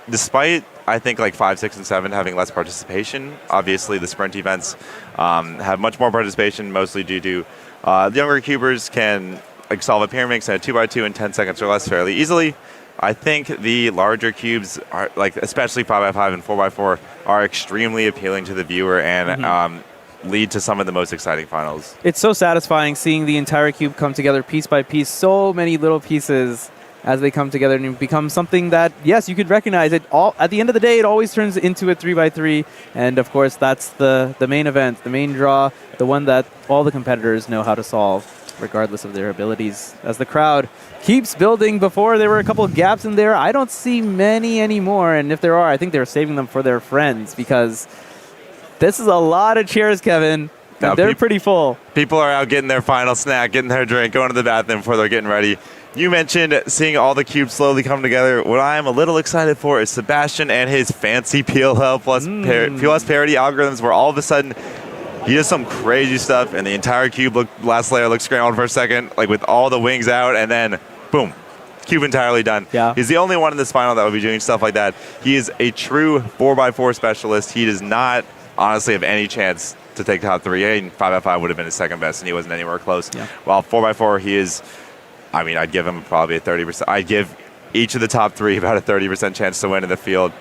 despite, I think, 5, 6, and 7 having less participation, obviously the sprint events have much more participation, mostly due to the younger cubers can like solve a pyramid mix and a 2x2 in 10 seconds or less fairly easily. I think the larger cubes are like, especially 5x5 and 4x4, are extremely appealing to the viewer and lead to some of the most exciting finals. It's so satisfying seeing the entire cube come together piece by piece. So many little pieces as they come together and become something that, yes, you could recognize it. All at the end of the day, it always turns into a 3x3, and of course, that's the main event, the main draw, the one that all the competitors know how to solve, regardless of their abilities. As the crowd keeps building, before there were a couple of gaps in there, I don't see many anymore, and if there are, I think they're saving them for their friends, because this is a lot of cheers, Kevin. Now, they're pretty full. People are out getting their final snack, getting their drink, going to the bathroom before they're getting ready. You mentioned seeing all the cubes slowly come together. What I am a little excited for is Sebastian and his fancy PLL plus parity algorithms, where all of a sudden he does some crazy stuff and the entire cube last layer looks scrambled for a second, like with all the wings out, and then boom, cube entirely done. Yeah. He's the only one in this final that will be doing stuff like that. He is a true 4x4 specialist. He does not honestly have any chance to take top 3. And 5x5 would have been his second best, and he wasn't anywhere close. Yeah. While 4x4, he is, I mean, I'd give him probably a 30%. I'd give each of the top 3 about a 30% chance to win in the field.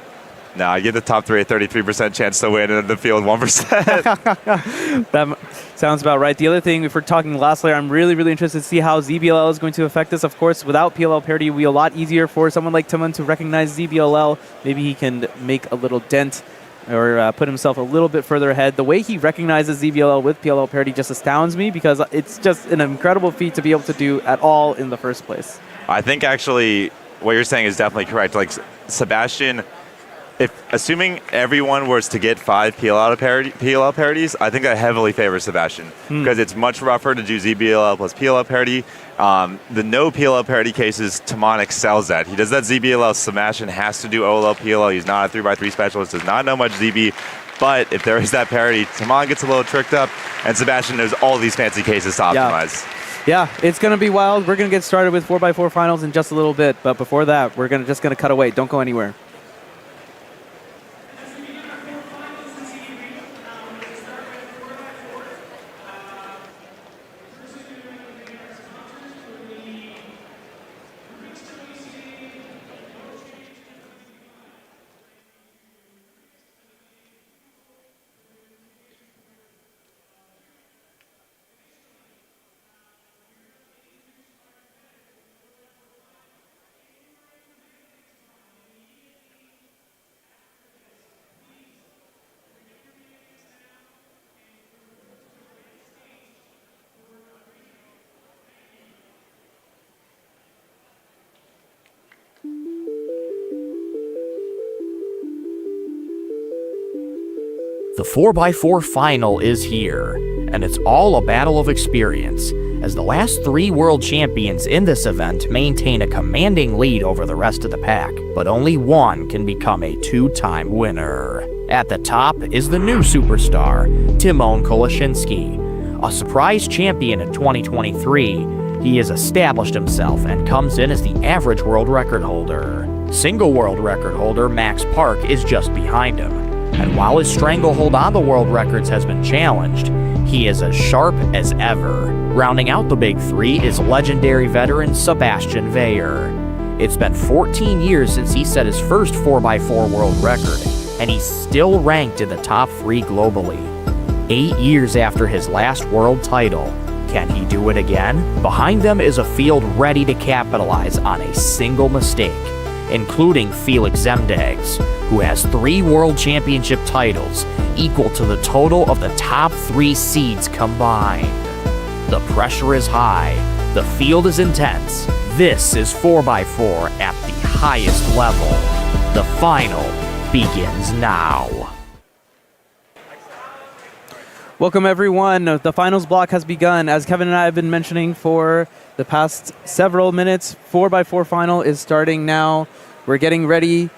No, I give the top 3 a 33% chance to win, and in the field 1%. That sounds about right. The other thing, if we're talking last layer, I'm really, really interested to see how ZBLL is going to affect this. Of course, without PLL parity, it will be a lot easier for someone like Timon to recognize ZBLL. Maybe he can make a little dent or put himself a little bit further ahead. The way he recognizes ZBLL with PLL parity just astounds me, because it's just an incredible feat to be able to do at all in the first place. I think actually what you're saying is definitely correct. Like Sebastian, assuming everyone was to get 5 PLL parities, I think that heavily favors Sebastian, because it's much rougher to do ZBLL plus PLL parity. The no PLL parity cases, Timon excels at. He does that ZBLL. Sebastian has to do OLL PLL. He's not a 3x3 specialist, does not know much ZB. But if there is that parity, Timon gets a little tricked up, and Sebastian knows all these fancy cases to optimize. Yeah, it's going to be wild. We're going to get started with 4x4 finals in just a little bit. But before that, we're just going to cut away. Don't go anywhere. The 4x4 final is here, and it's all a battle of experience, as the last 3 world champions in this event maintain a commanding lead over the rest of the pack, but only one can become a 2-time winner. At the top is the new superstar, Timon Koloshinsky. A surprise champion in 2023, he has established himself and comes in as the average world record holder. Single world record holder Max Park is just behind him. And while his stranglehold on the world records has been challenged, he is as sharp as ever. Rounding out the big 3 is legendary veteran Sebastian Veyer. It's been 14 years since he set his first 4x4 world record, and he's still ranked in the top 3 globally. 8 years after his last world title, can he do it again? Behind them is a field ready to capitalize on a single mistake, including Felix Zemdegs, who has 3 world championship titles, equal to the total of the top 3 seeds combined. The pressure is high, the field is intense. This is 4x4 at the highest level. The final begins now. Welcome, everyone. The finals block has begun. As Kevin and I have been mentioning for the past several minutes, 4x4 final is starting now. We're getting ready.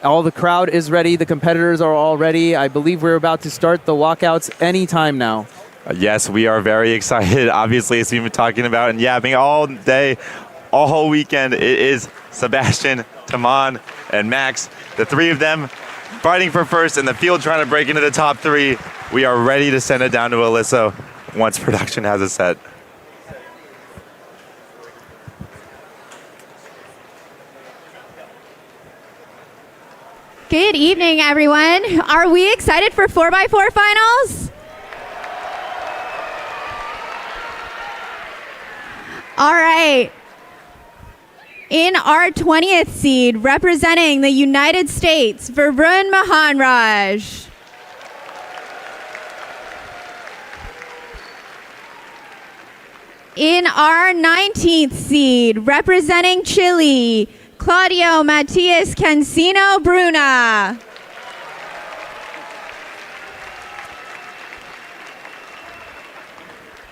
All the crowd is ready. The competitors are all ready. I believe we're about to start the walkouts anytime now. Yes, we are very excited. Obviously, as we've been talking about and yapping all day, all whole weekend, it is Sebastian, Timon, and Max. The 3 of them fighting for first in the field, trying to break into the top 3. We are ready to send it down to Alyssa once production has it set. Good evening, everyone. Are we excited for 4x4 finals? All right. In our 20th seed, representing the United States, Varun Mahanraj. In our 19th seed, representing Chile, Claudio Matias Cancino Bruna.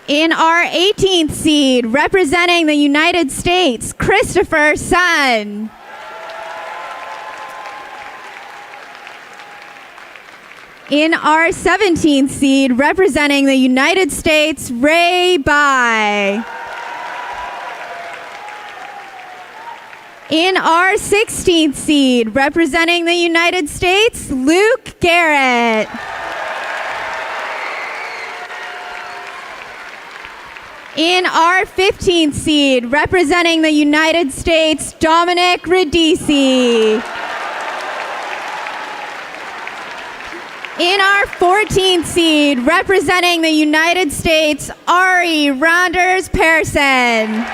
In our 18th seed, representing the United States, Christopher Sun. In our 17th seed, representing the United States, Ray Bai. In our 16th seed, representing the United States, Luke Garrett. In our 15th seed, representing the United States, Dominic Radici. In our 14th seed, representing the United States, Ari Rounders Pearson.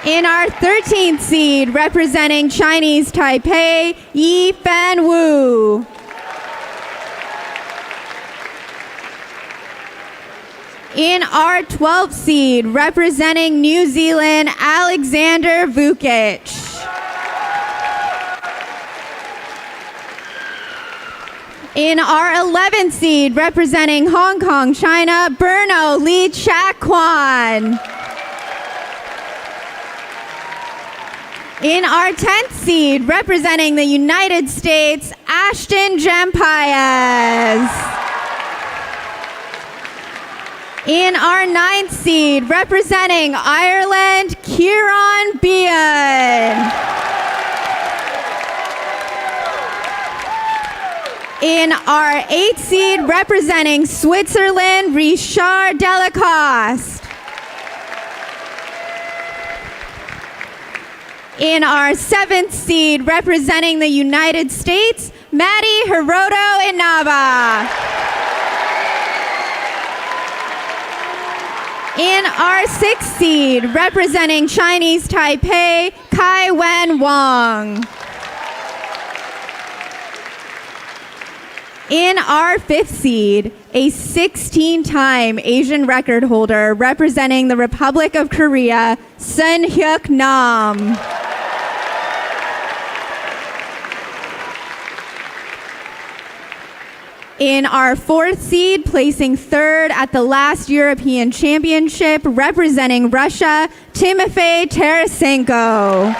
In our 13th seed, representing Chinese Taipei, Yifan Wu. In our 12th seed, representing New Zealand, Alexander Vukic. In our 11th seed, representing Hong Kong, China, Berno Lee Chak Kwan. In our 10th seed, representing the United States, Ashton Jampayas. In our 9th seed, representing Ireland, Kieran Bean. In our 8th seed, representing Switzerland, Richard Delacoste. In our 7th seed, representing the United States, Maddie Hiroto Inaba. In our 6th seed, representing Chinese Taipei, Kai Wen Wang. In our 5th seed, a 16-time Asian record holder representing the Republic of Korea, Sun Hyuk Nam. In our 4th seed, placing 3rd at the last European Championship, representing Russia, Timofey Tarasenko.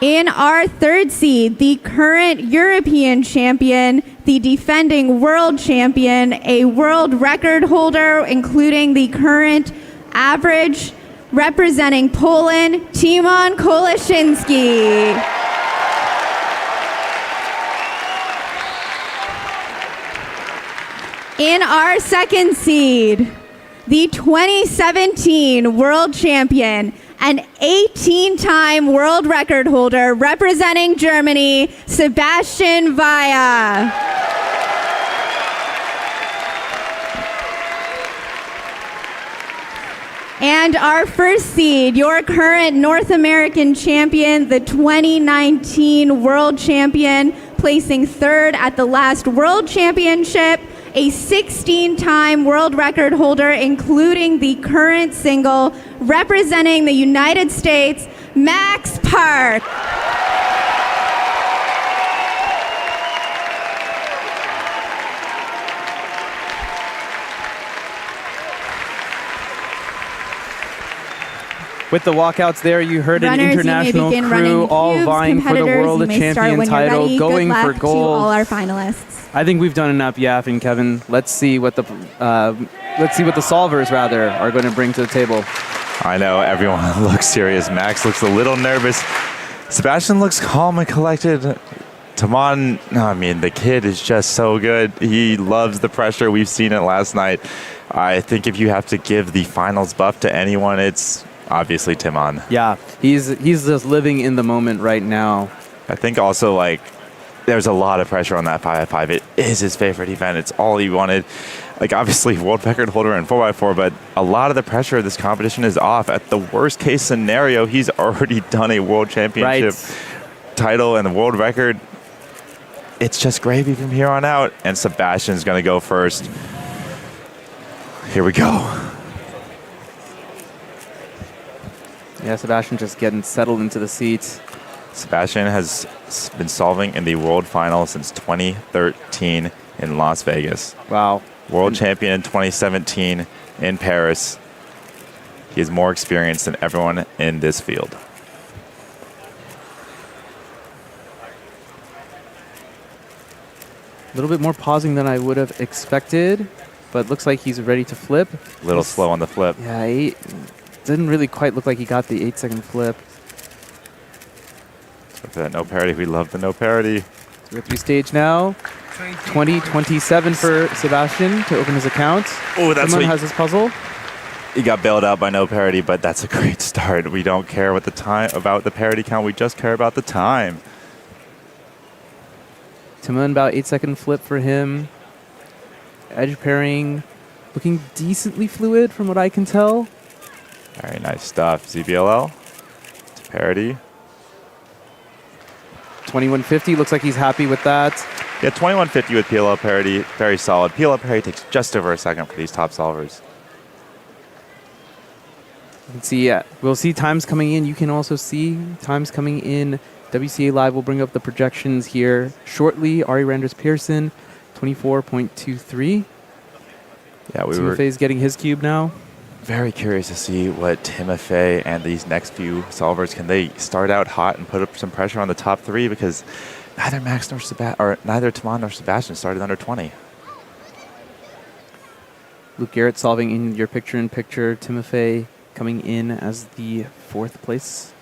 In our 3rd seed, the current European champion, the defending world champion, a world record holder, including the current average, representing Poland, Timon Koleszyński. In our 2nd seed, the 2017 world champion, an 18-time world record holder representing Germany, Sebastian Vaya. And our 1st seed, your current North American champion, the 2019 world champion, placing 3rd at the last World Championship, a 16-time world record holder, including the current single, representing the United States, Max Park. With the walkouts there, you heard an Runners, international you may begin running crew all cubes. vying for the Competitors, World you may start Champion when you're title, ready. going Good luck for to gold. all our finalists. I think we've done enough yapping, Kevin. Let's see what the solvers rather are going to bring to the table. I know everyone looks serious. Max looks a little nervous. Sebastian looks calm and collected. Timon, I mean, the kid is just so good. He loves the pressure. We've seen it last night. I think if you have to give the finals buff to anyone, it's obviously Timon. Yeah, he's just living in the moment right now. I think also, like, there's a lot of pressure on that 5x5. It is his favorite event. It's all he wanted. Like, obviously, world record holder in 4x4, but a lot of the pressure of this competition is off. At the worst case scenario, he's already done a world championship title and the world record. It's just gravy from here on out, and Sebastian's going to go first. Here we go. Yeah, Sebastian just getting settled into the seat. Sebastian has been solving in the world final since 2013 in Las Vegas. Wow. World champion in 2017 in Paris. He has more experience than everyone in this field. A little bit more pausing than I would have expected, but looks like he's ready to flip. A little slow on the flip. Yeah, he didn't really quite look like he got the 8-second flip. So for that no parity, we love the no parity. We're at 3-stage now. 2027 for Sebastian to open his account. Oh, that's Someone what has his puzzle. He got bailed out by no parity, but that's a great start. We don't care what the time about the parity count. We just care about the time. Timon, about 8-second flip for him. Edge pairing looking decently fluid from what I can tell. Very nice stuff. ZBLL to parity. 2150 looks like he's happy with that. Yeah, 2150 with PLL parity. Very solid. PLL parity takes just over a second for these top solvers. You can see, we'll see times coming in. You can also see times coming in. WCA Live will bring up the projections here shortly. Ari Randers Pearson, 24.23. Yeah, we were Timofey's getting his cube now. very curious to see what Timofey and these next few solvers, can they start out hot and put up some pressure on the top three, because neither Max nor neither Timon nor Sebastian started under 20. Luke Garrett solving in your picture-in-picture. Timofey coming in as the 4th place.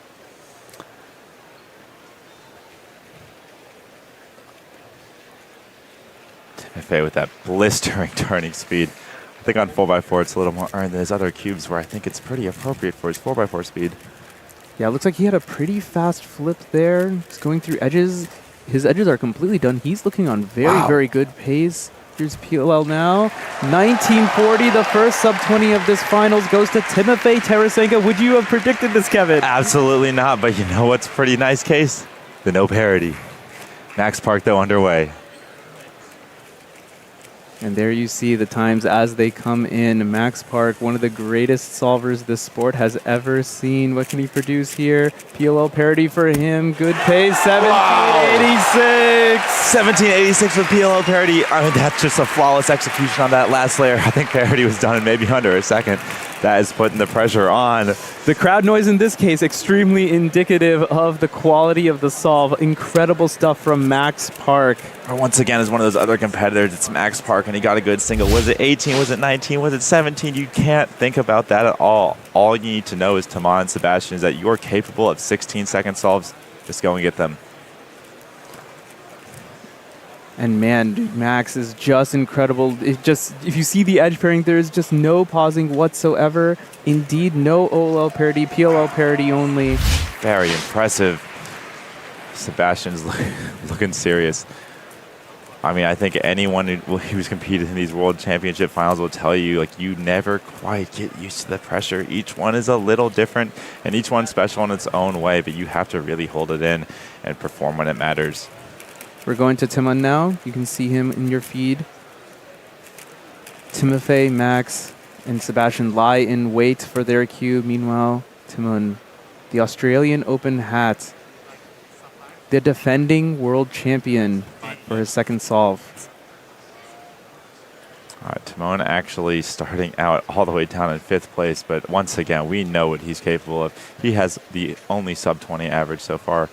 Timofey with that blistering turning speed. I think on 4x4 it's a little more earned than his other cubes, where I think it's pretty appropriate for his 4x4 speed. Yeah, it looks like he had a pretty fast flip there. He's going through edges. His edges are completely done. He's looking on very good pace. Here's PLL now. 1940, the first sub-20 of this finals goes to Timofey Tarasenko. Would you have predicted this, Kevin? Absolutely not, but you know what's a pretty nice case? The no parity. Max Park, though, underway. And there you see the times as they come in. Max Park, one of the greatest solvers this sport has ever seen. What can he produce here? PLL parity for him. Good pace, 1786. 1786 with PLL parity. I mean, that's just a flawless execution on that last layer. I think parity was done in maybe under a second. That is putting the pressure on. The crowd noise in this case, extremely indicative of the quality of the solve. Incredible stuff from Max Park. Once again, is one of those other competitors. It's Max Park, and he got a good single. Was it 18? Was it 19? Was it 17? You can't think about that at all. All you need to know is Timon and Sebastian is that you're capable of 16-second solves. Just go and get them. And man, dude, Max is just incredible. If you see the edge pairing, there's just no pausing whatsoever. Indeed, no OLL parity, PLL parity only. Very impressive. Sebastian's looking serious. I mean, I think anyone who's competed in these World Championship finals will tell you, like, you never quite get used to the pressure. Each one is a little different, and each one's special in its own way, but you have to really hold it in and perform when it matters. We're going to Timon now. You can see him in your feed. Timofey, Max, and Sebastian lie in wait for their cue. Meanwhile, Timon, the Australian Open hat, the defending world champion, for his second solve. All right, Timon actually starting out all the way down in 5th place, but once again, we know what he's capable of. He has the only sub-20 average so far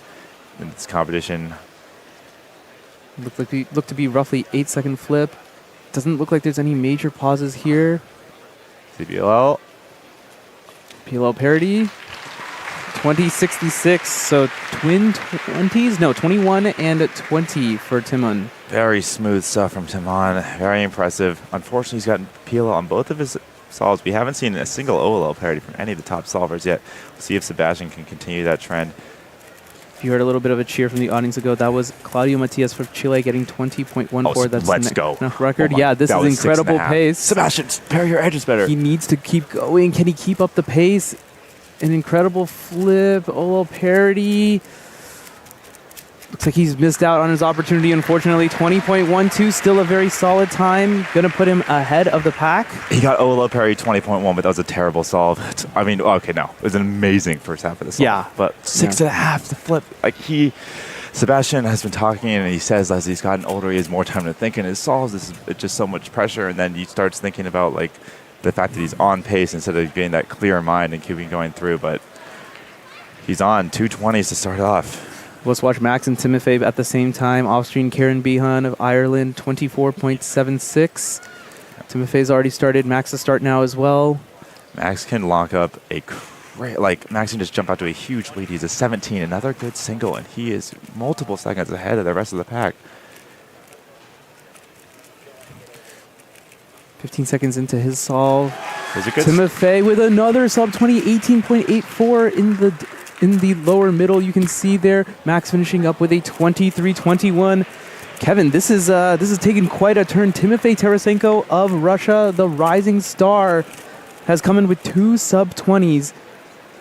in this competition. Look to be roughly 8-second flip. Doesn't look like there's any major pauses here. CBLL. PLL parity. 20-66. So twin 20s? No, 21 and 20 for Timon. Very smooth stuff from Timon. Very impressive. Unfortunately, he's gotten PLL on both of his solves. We haven't seen a single OLL parity from any of the top solvers yet. We'll see if Sebastian can continue that trend. If you heard a little bit of a cheer from the audience ago, that was Claudio Matias from Chile getting 20.14. Oh, That's let's the go. record. Oh Yeah, this is incredible pace. Sebastian, pair your edges better. He needs to keep going. Can he keep up the pace? An incredible flip, OLL parity. Looks like he's missed out on his opportunity, unfortunately. 20.12, still a very solid time. Going to put him ahead of the pack. He got OLO parry 20.1, but that was a terrible solve. I mean, okay, no. It was an amazing first half of the solve. Yeah. But 6.5 to flip. Like, Sebastian has been talking, and he says as he's gotten older, he has more time to think in his solves. This is just so much pressure, and then he starts thinking about, like, the fact that he's on pace instead of getting that clear mind and keeping going through. But he's on 220s to start off. Let's watch Max and Timofey at the same time. Off-screen, Kieran Behan of Ireland, 24.76. Timofey's already started. Max to start now as well. Max can lock up a Max can just jump out to a huge lead. He's a 17, another good single, and he is multiple seconds ahead of the rest of the pack. 15 seconds into his solve. Timofey with another sub 20, 18.84 in the lower middle. You can see there Max finishing up with a 23.21. Kevin, this is taking quite a turn. Timofey Tarasenko of Russia, the rising star, has come in with 2 sub 20s.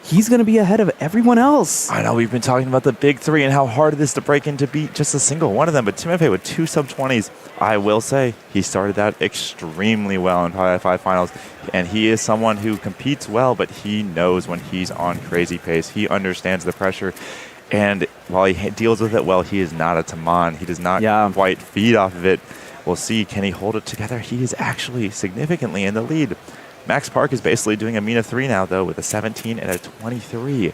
He's going to be ahead of everyone else. I know we've been talking about the big three and how hard it is to break in to beat just a single one of them, but Timofey with 2 sub 20s, I will say he started that extremely well in Pi 5 finals, and he is someone who competes well, but he knows when he's on crazy pace. He understands the pressure, and while he deals with it well, he is not a Timon. He does not quite feed off of it. We'll see, can he hold it together? He is actually significantly in the lead. Max Park is basically doing a Mina 3 now, though, with a 17 and a 23.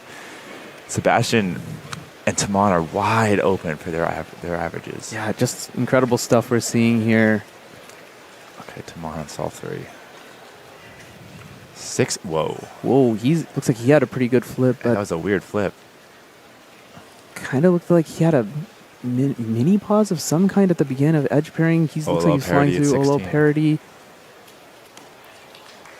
Sebastian and Timon are wide open for their averages. Yeah, just incredible stuff we're seeing here. Okay, Timon on solve 3. 6. Whoa. Whoa, looks like he had a pretty good flip. But that was a weird flip. Kind of looked like he had a mini pause of some kind at the beginning of edge pairing. Looks like he's flying through OLO parity.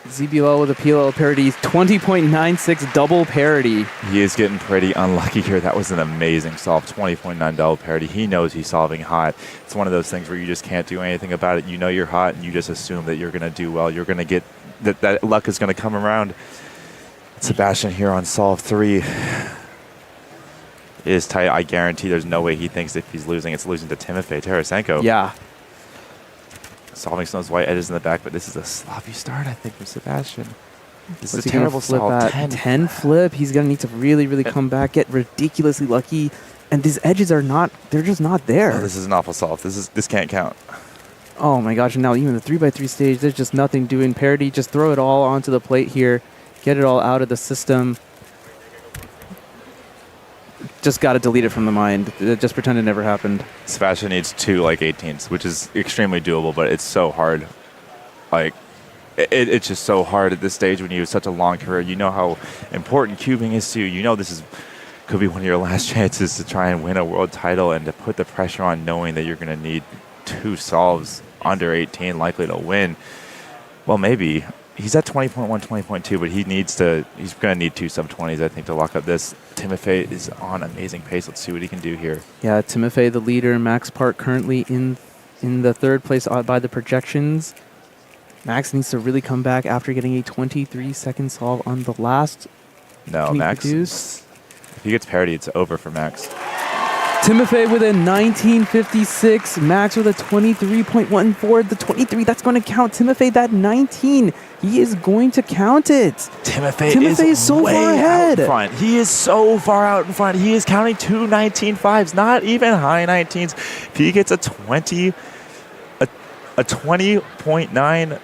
ZBL with a PLL parity, 20.96 double parity. He is getting pretty unlucky here. That was an amazing solve, 20.9 double parity. He knows he's solving hot. It's one of those things where you just can't do anything about it. You know you're hot, and you just assume that you're going to do well. You're going to get that luck is going to come around. Sebastian here on solve 3 is tight. I guarantee there's no way he thinks if he's losing, it's losing to Timofey Tarasenko. Yeah. Solving some of those white edges in the back, but this is a sloppy start, I think, for Sebastian. This What's is a terrible flip solve. at 10 flip. He's going to need to really, really come back, get ridiculously lucky. And these edges are not, they're just not there. Oh, this is an awful solve. This can't count. Oh my gosh, and now even the 3x3 stage, there's just nothing doing. Parity, just throw it all onto the plate here. Get it all out of the system. Just got to delete it from the mind. Just pretend it never happened. Sebastian needs 2 18s, which is extremely doable, but it's so hard. Like, it's just so hard at this stage when you have such a long career. You know how important cubing is to you. You know this could be one of your last chances to try and win a world title, and to put the pressure on knowing that you're going to need 2 solves under 18 likely to win. Well, maybe. He's at 20.1, 20.2, but he's going to need 2 sub 20s, I think, to lock up this. Timofey is on amazing pace. Let's see what he can do here. Yeah, Timofey, the leader. Max Park currently in the 3rd place by the projections. Max needs to really come back after getting a 23-second solve on the last. No, Max. If he gets parity, it's over for Max. Timofey with a 19.56. Max with a 23.14. The 23, that's going to count. Timofey, that 19, he is going to count it. Timofey is so way far ahead. Out in front. He is so far out in front. He is counting 2 19.5s, not even high 19s. If he gets a 20.9,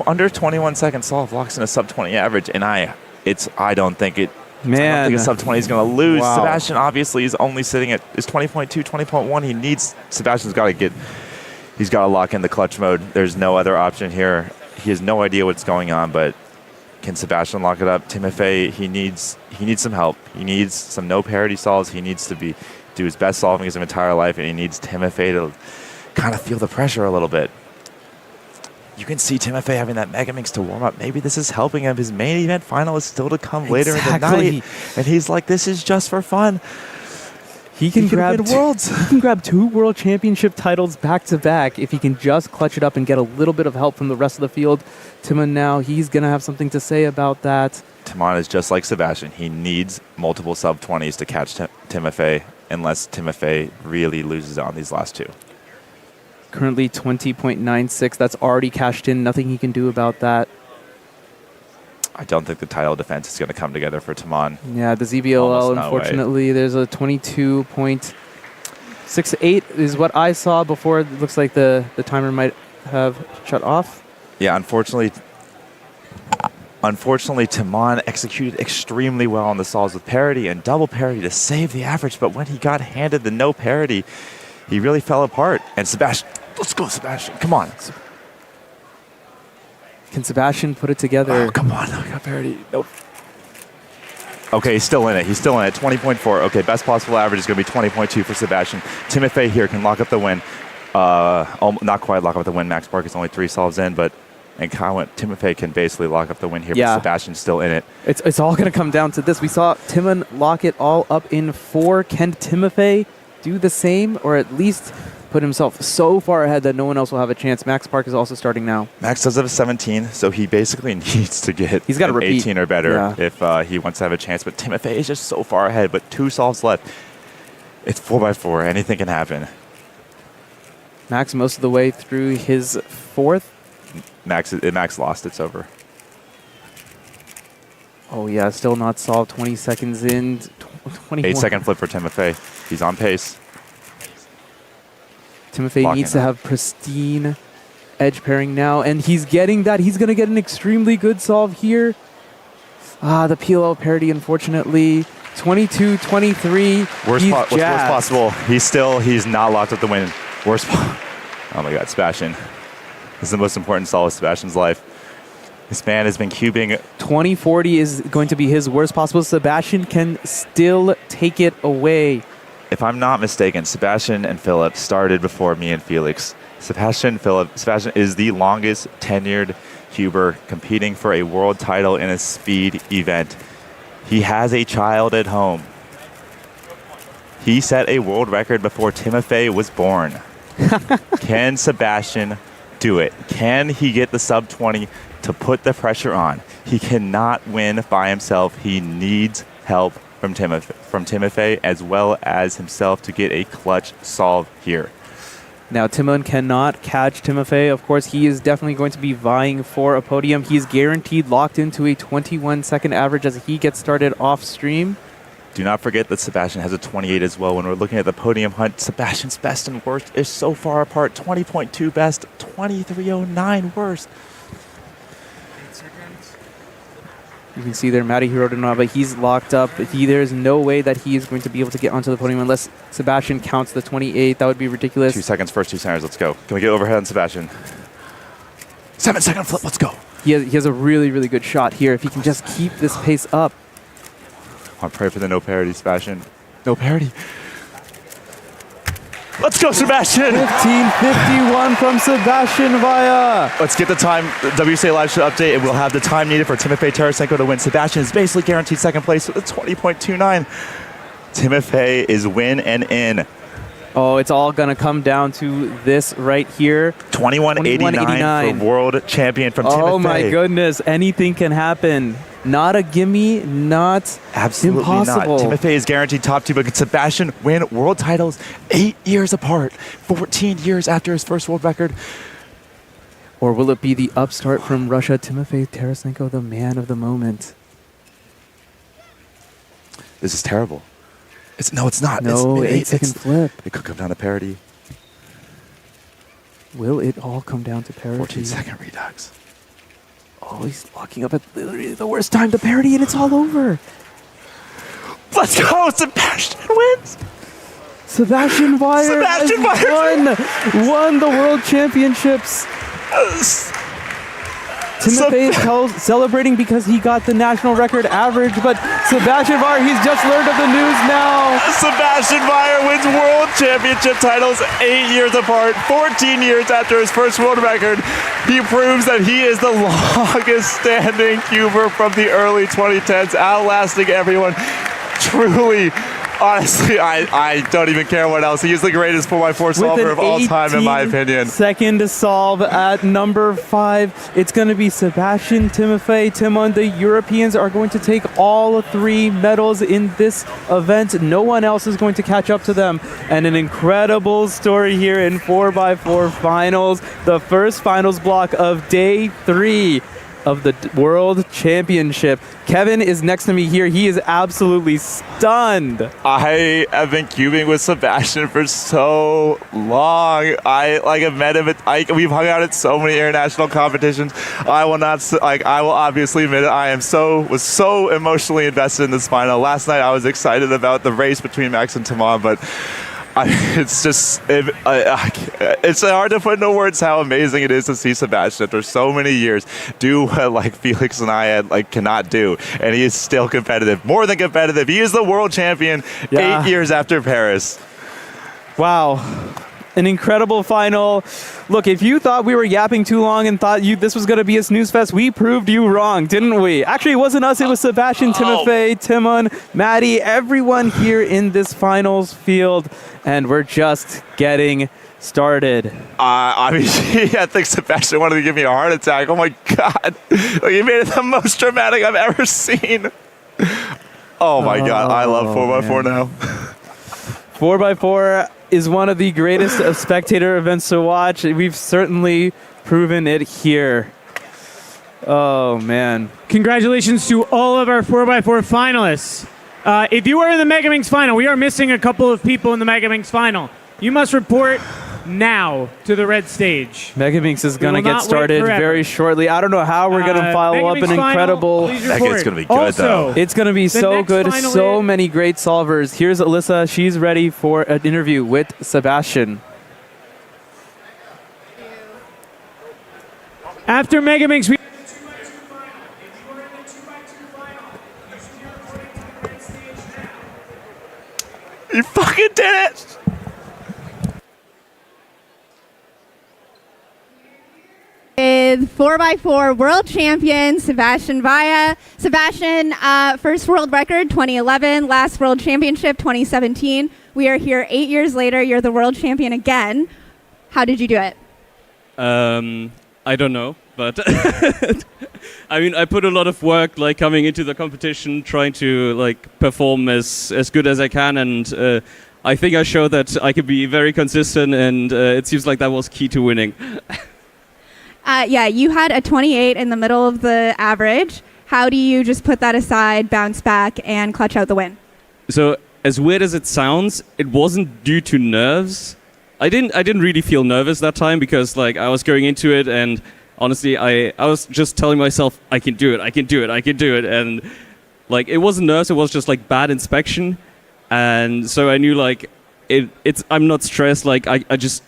under 21 second solve, locks in a sub 20 average, and I don't think it. Man. I don't think a sub 20 is going to lose. Wow. Sebastian obviously is only sitting at 20.2, 20.1. Sebastian's got to he's got to lock in the clutch mode. There's no other option here. He has no idea what's going on, but Can Sebastian lock it up? Timofey, he needs some help. He needs some no parity solves. He needs to do his best solving his entire life, and he needs Timofey to kind of feel the pressure a little bit. You can see Timofey having that Mega Minx to warm up. Maybe this is helping him. His main event final is still to come later in the night, and he's like, this is just for fun. He can grab win worlds. He can grab 2 world championship titles back to back if he can just clutch it up and get a little bit of help from the rest of the field. Timon now, he's going to have something to say about that. Timon is just like Sebastian. He needs multiple sub-20s to catch Timofey, unless Timofey really loses on these last 2. Currently 20.96. That's already cashed in. Nothing he can do about that. I don't think the title defense is going to come together for Timon. Yeah, the ZBLL, unfortunately, there's a 22.68 is what I saw before. It looks like the timer might have shut off. Yeah, unfortunately, Timon executed extremely well on the solves with parity and double parity to save the average, but when he got handed the no parity, he really fell apart. And Sebastian, let's go, Sebastian, come on. Can Sebastian put it together? Oh, come on, I got parity. Nope. Okay, he's still in it. 20.4. Okay, best possible average is going to be 20.2 for Sebastian. Timofey here can lock up the win. Not quite lock up the win. Max Park is only 3 solves in, but Timofey can basically lock up the win here, but Sebastian's still in it. It's all going to come down to this. We saw Timon lock it all up in 4. Can Timofey do the same, or at least put himself so far ahead that no one else will have a chance? Max Park is also starting now. Max does have a 17, so he basically needs to get He's got to repeat. 18 or better if he wants to have a chance. But Timofey is just so far ahead, but 2 solves left. It's 4x4. Anything can happen. Max most of the way through his 4th. Max lost. It's over. Oh, yeah, still not solved. 20 seconds in. 8-second flip for Timofey. He's on pace. Timofey needs to have pristine edge pairing now, and he's getting that. He's going to get an extremely good solve here. The PLL parity, unfortunately. 22-23. What's worst possible? He's not locked up the win. Oh my God, Sebastian. This is the most important solve of Sebastian's life. This man has been cubing. 2040 is going to be his worst possible. Sebastian can still take it away. If I'm not mistaken, Sebastian and Philip started before me and Felix. Sebastian is the longest tenured cuber competing for a world title in a speed event. He has a child at home. He set a world record before Timofey was born. Can Sebastian do it? Can he get the sub 20 to put the pressure on? He cannot win by himself. He needs help from Timofey as well as himself to get a clutch solve here. Now, Timon cannot catch Timofey. Of course, he is definitely going to be vying for a podium. He's guaranteed locked into a 21-second average as he gets started off stream. Do not forget that Sebastian has a 28 as well. When we're looking at the podium hunt, Sebastian's best and worst is so far apart. 20.2 best, 23.09 worst. You can see there, Matty Hirodanaba, he's locked up. There's no way that he is going to be able to get onto the podium unless Sebastian counts the 28. That would be ridiculous. 2 seconds, first 2 centers. Let's go. Can we get overhead on Sebastian? 7-second flip. Let's go. He has a really, really good shot here. If he can just keep this pace up. I pray for the no parity, Sebastian. No parity. Let's go, Sebastian! 15:51 from Sebastian Vaya. Let's get the time, the WCA Live Show update, and we'll have the time needed for Timofey Tarasenko to win. Sebastian is basically guaranteed second place with a 20.29. Timofey is win and in. Oh, it's all going to come down to this right here. 21.89 for world champion from Timofey. Oh my goodness, anything can happen. Not a gimme, not absolutely impossible. Not. Timofey is guaranteed top 2, but can Sebastian win world titles 8 years apart, 14 years after his first world record? Or will it be the upstart from Russia, Timofey Tarasenko, the man of the moment? This is terrible. It's not. No, 8-second flip. It could come down to parity. Will it all come down to parity? 14-second redux. Oh, he's locking up at literally the worst time to parity, and it's all over. Let's go! Sebastian wins! Sebastian Vaya won the World Championships. Timofey is celebrating because he got the national record average, but Sebastian Weyer, he's just learned of the news now. Sebastian Weyer wins world championship titles 8 years apart, 14 years after his first world record. He proves that he is the longest standing cuber from the early 2010s, outlasting everyone. Truly, honestly, I don't even care what else. He is the greatest 4x4 solver of all time, in my opinion. Second to solve at number 5. It's going to be Sebastian Timofey. Timon, the Europeans are going to take all 3 medals in this event. No one else is going to catch up to them. And an incredible story here in 4x4 finals. The first finals block of day 3 of the World Championship. Kevin is next to me here. He is absolutely stunned. I have been cubing with Sebastian for so long. I've met him we've hung out at so many international competitions. I will obviously admit it. I was so emotionally invested in this final. Last night I was excited about the race between Max and Timon, but it's hard to put into words how amazing it is to see Sebastian after so many years do what Felix and I cannot do, and he is still competitive, more than competitive. He is the world champion 8 years after Paris. Wow. An incredible final. Look, if you thought we were yapping too long and thought this was going to be a snooze fest, we proved you wrong, didn't we? Actually, it wasn't us. It was Sebastian, Timofey, Timon, Maddie, everyone here in this finals field, and we're just getting started. Obviously, I think Sebastian wanted to give me a heart attack. Oh my God. He made it the most dramatic I've ever seen. Oh my God. I love 4x4 now. 4x4 is one of the greatest of spectator events to watch. We've certainly proven it here. Oh, man. Congratulations to all of our 4x4 finalists. If you are in the Megaminx final, we are missing a couple of people in the Megaminx final. You must report now to the red stage. Megaminx is going to get started very shortly. I don't know how we're going to follow up an incredible... That game's going to be good, though. It's going to be so good. So many great solvers. Here's Alyssa. She's ready for an interview with Sebastian. After Megaminx, we... You fucking did it! With 4x4 world champion Sebastian Weyer. Sebastian, first world record 2011, last world championship 2017. We are here 8 years later. You're the world champion again. How did you do it? I don't know, but I mean, I put a lot of work coming into the competition, trying to perform as good as I can, and I think I showed that I could be very consistent, and it seems like that was key to winning. Yeah, you had a 28 in the middle of the average. How do you just put that aside, bounce back, and clutch out the win? So, as weird as it sounds, it wasn't due to nerves. I didn't really feel nervous that time because I was going into it, and honestly, I was just telling myself I can do it, and it wasn't nerves. It was just bad inspection, and so I knew I'm not stressed. I just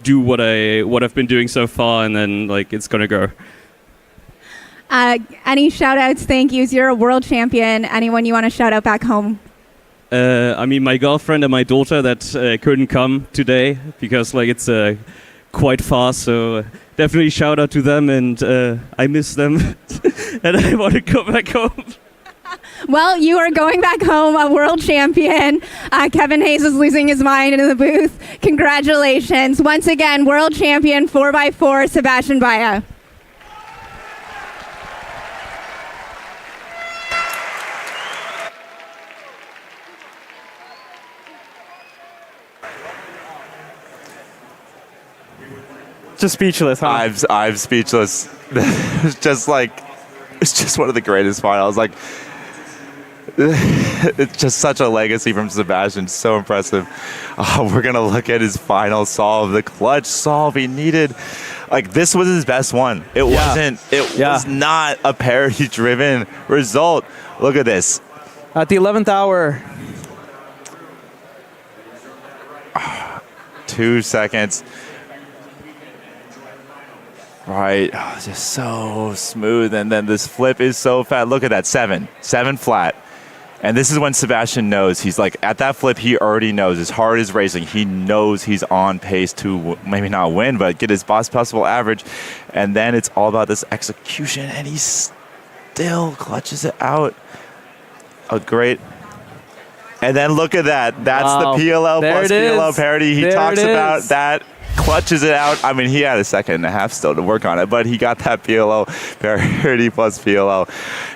do what I've been doing so far, and then it's gonna go. Any shout outs, thank yous? You're a world champion. Anyone you want to shout out back home? I mean, my girlfriend and my daughter that couldn't come today because it's quite far. So definitely shout out to them, and I miss them, and I want to go back home. Well, you are going back home a world champion. Kevin Hayes is losing his mind in the booth. Congratulations. Once again, world champion 4x4, Sebastian Weyer. Just speechless, huh? I'm speechless. It's just one of the greatest finals. It's just such a legacy from Sebastian. So impressive. We're going to look at his final solve, the clutch solve he needed. This was his best one. It was not a parity-driven result. Look at this. At the 11th hour. 2 seconds. Right. Oh, just so smooth. And then this flip is so fat. Look at that. 7 flat. And this is when Sebastian knows. He's like, at that flip, he already knows. His heart is racing. He knows he's on pace to maybe not win, but get his best possible average. And then it's all about this execution, and he still clutches it out. A great. And then look at that. That's Wow. the PLL There plus it is. PLL parity. He There talks it about is. that. Clutches it out. I mean, he had a second and a half still to work on it, but he got that PLO, parity plus PLO.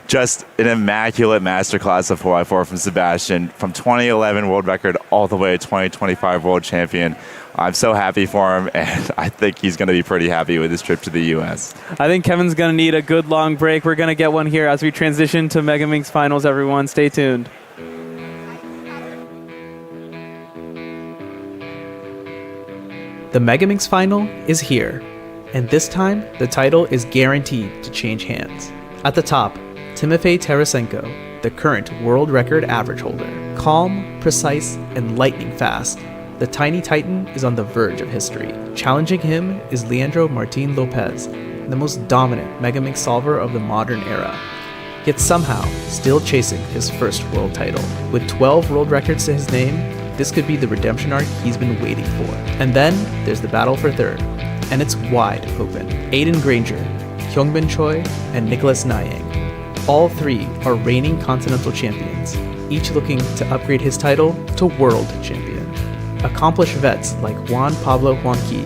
Just an immaculate masterclass of 4x4 from Sebastian, from 2011 world record all the way to 2025 world champion. I'm so happy for him, and I think he's going to be pretty happy with his trip to the U.S. I think Kevin's going to need a good long break. We're going to get one here as we transition to Mega Minx Finals, everyone. Stay tuned. The Mega Minx Final is here, and this time the title is guaranteed to change hands. At the top, Timofey Tarasenko, the current world record average holder. Calm, precise, and lightning fast, the tiny titan is on the verge of history. Challenging him is Leandro Martin Lopez, the most dominant Mega Minx solver of the modern era, yet somehow still chasing his first world title. With 12 world records to his name, this could be the redemption arc he's been waiting for. And then there's the battle for third, and it's wide open. Aiden Granger, Hyungbin Choi, and Nicholas Nyang. All three are reigning continental champions, each looking to upgrade his title to world champion. Accomplished vets like Juan Pablo Juanqui,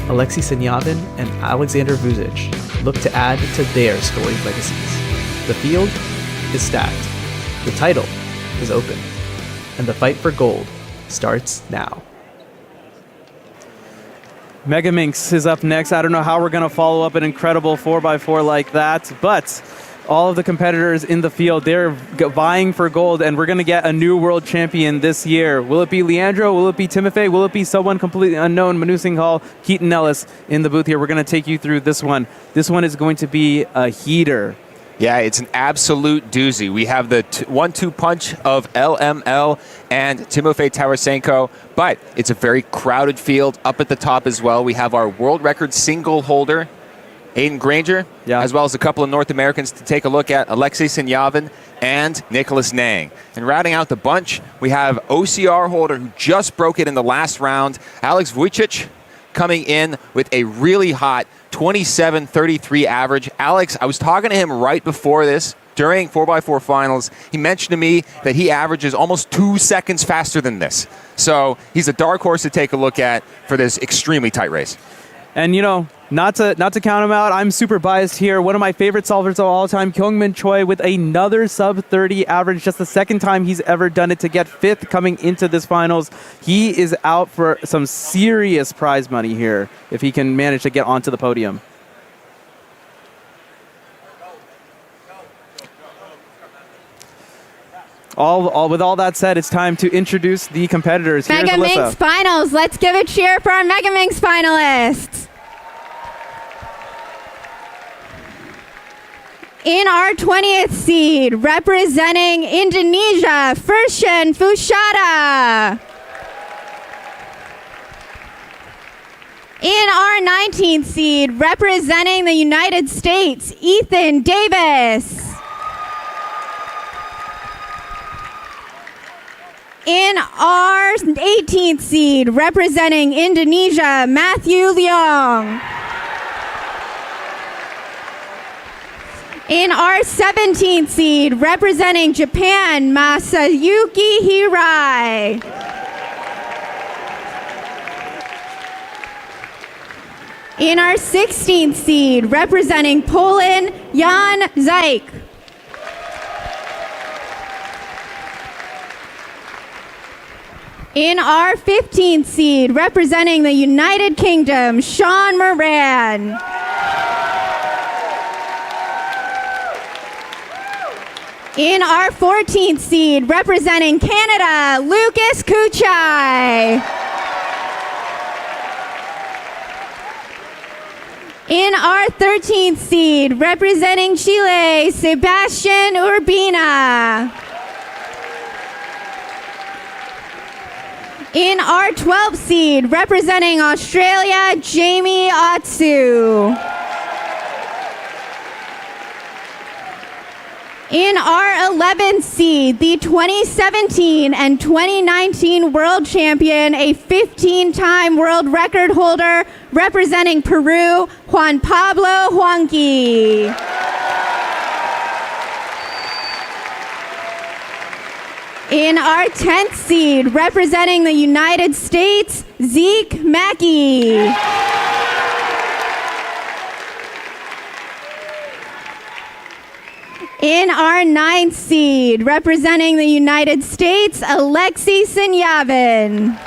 Alexei Sinyavin, and Alexander Vucic look to add to their storied legacies. The field is stacked, the title is open, and the fight for gold starts now. Mega Minx is up next. I don't know how we're going to follow up an incredible 4x4 like that, but all of the competitors in the field, they're vying for gold, and we're going to get a new world champion this year. Will it be Leandro? Will it be Timofey? Will it be someone completely unknown? Manu Singhal, Keaton Ellis in the booth here. We're going to take you through this one. This one is going to be a heater. Yeah, it's an absolute doozy. We have the 1-2 punch of LML and Timofey Tarasenko, but it's a very crowded field up at the top as well. We have our world record single holder, Aiden Granger, as well as a couple of North Americans to take a look at, Alexei Sinyavin and Nicholas Nang. And rounding out the bunch, we have OCR holder who just broke it in the last round, Alex Vucic, coming in with a really hot 27.33 average. Alex, I was talking to him right before this, during 4x4 finals. He mentioned to me that he averages almost 2 seconds faster than this. So he's a dark horse to take a look at for this extremely tight race. And, you know, not to count him out, I'm super biased here. One of my favorite solvers of all time, Kyungmin Choi, with another sub-30 average, just the second time he's ever done it, to get fifth coming into this finals. He is out for some serious prize money here if he can manage to get onto the podium. With all that said, it's time to introduce the competitors. Here's Mega Alyssa. Minx Finals. Let's give a cheer for our Mega Minx finalists. In our 20th seed, representing Indonesia, Firshan Fushada. In our 19th seed, representing the United States, Ethan Davis. In our 18th seed, representing Indonesia, Matthew Leong. In our 17th seed, representing Japan, Masayuki Hirai. In our 16th seed, representing Poland, Jan Zajk. In our 15th seed, representing the United Kingdom, Sean Moran. In our 14th seed, representing Canada, Lucas Kuchai. In our 13th seed, representing Chile, Sebastian Urbina. In our 12th seed, representing Australia, Jamie Otsu. In our 11th seed, the 2017 and 2019 world champion, a 15-time world record holder representing Peru, Juan Pablo Huanqui. In our 10th seed, representing the United States, Zeke Mackey. In our 9th seed, representing the United States, Alexei Sinyavin.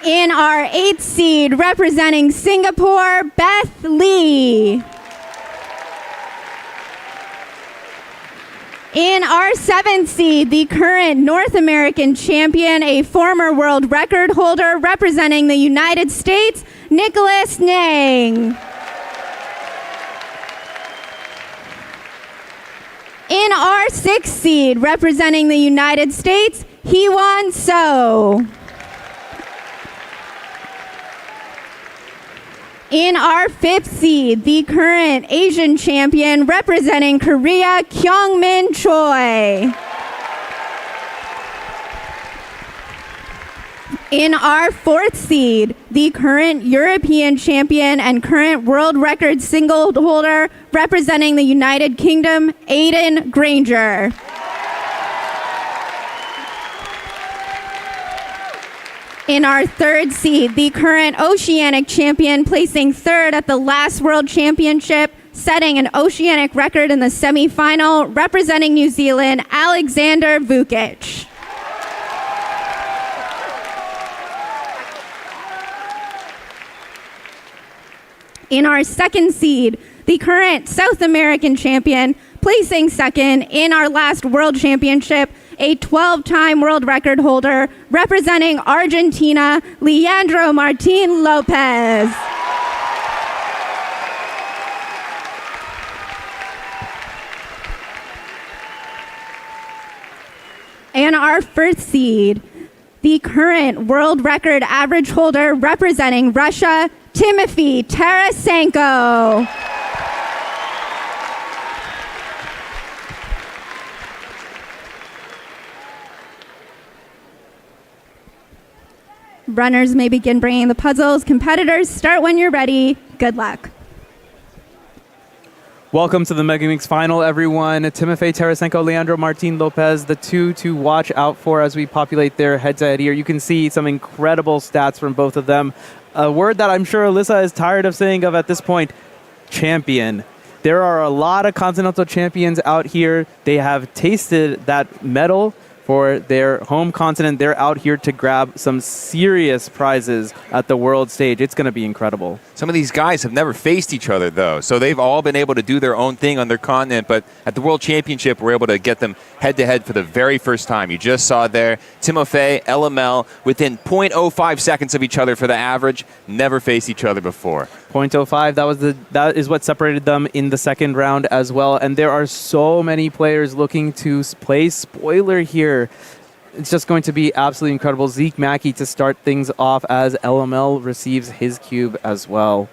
In our 8th seed, representing Singapore, Beth Lee. In our 7th seed, the current North American champion, a former world record holder representing the United States, Nicholas Nang. In our 6th seed, representing the United States, Hee-won So. In our 5th seed, the current Asian champion representing Korea, Kyungmin Choi. In our 4th seed, the current European champion and current world record single holder representing the United Kingdom, Aiden Granger. In our 3rd seed, the current Oceanic champion placing 3rd at the last World Championship, setting an Oceanic record in the semifinal, representing New Zealand, Alexander Vukic. In our 2nd seed, the current South American champion, placing 2nd in our last World Championship, a 12-time world record holder representing Argentina, Leandro Martin Lopez. And our 1st seed, the current world record average holder representing Russia, Timofey Tarasenko. Runners may begin bringing the puzzles. Competitors, start when you're ready. Good luck. Welcome to the Megamix final, everyone. Timofey Tarasenko, Leandro Martin Lopez, the two to watch out for as we populate their head-to-head here. You can see some incredible stats from both of them. A word that I'm sure Alyssa is tired of saying at this point, champion. There are a lot of continental champions out here. They have tasted that medal for their home continent. They're out here to grab some serious prizes at the world stage. It's going to be incredible. Some of these guys have never faced each other, though, so they've all been able to do their own thing on their continent, but at the World Championship, we're able to get them head-to-head for the very first time. You just saw there, Timofey, LML, within 0.05 seconds of each other for the average, never faced each other before. 0.05, that is what separated them in the second round as well, and there are so many players looking to play spoiler here. It's just going to be absolutely incredible. Zeke Mackey to start things off as LML receives his cube as well.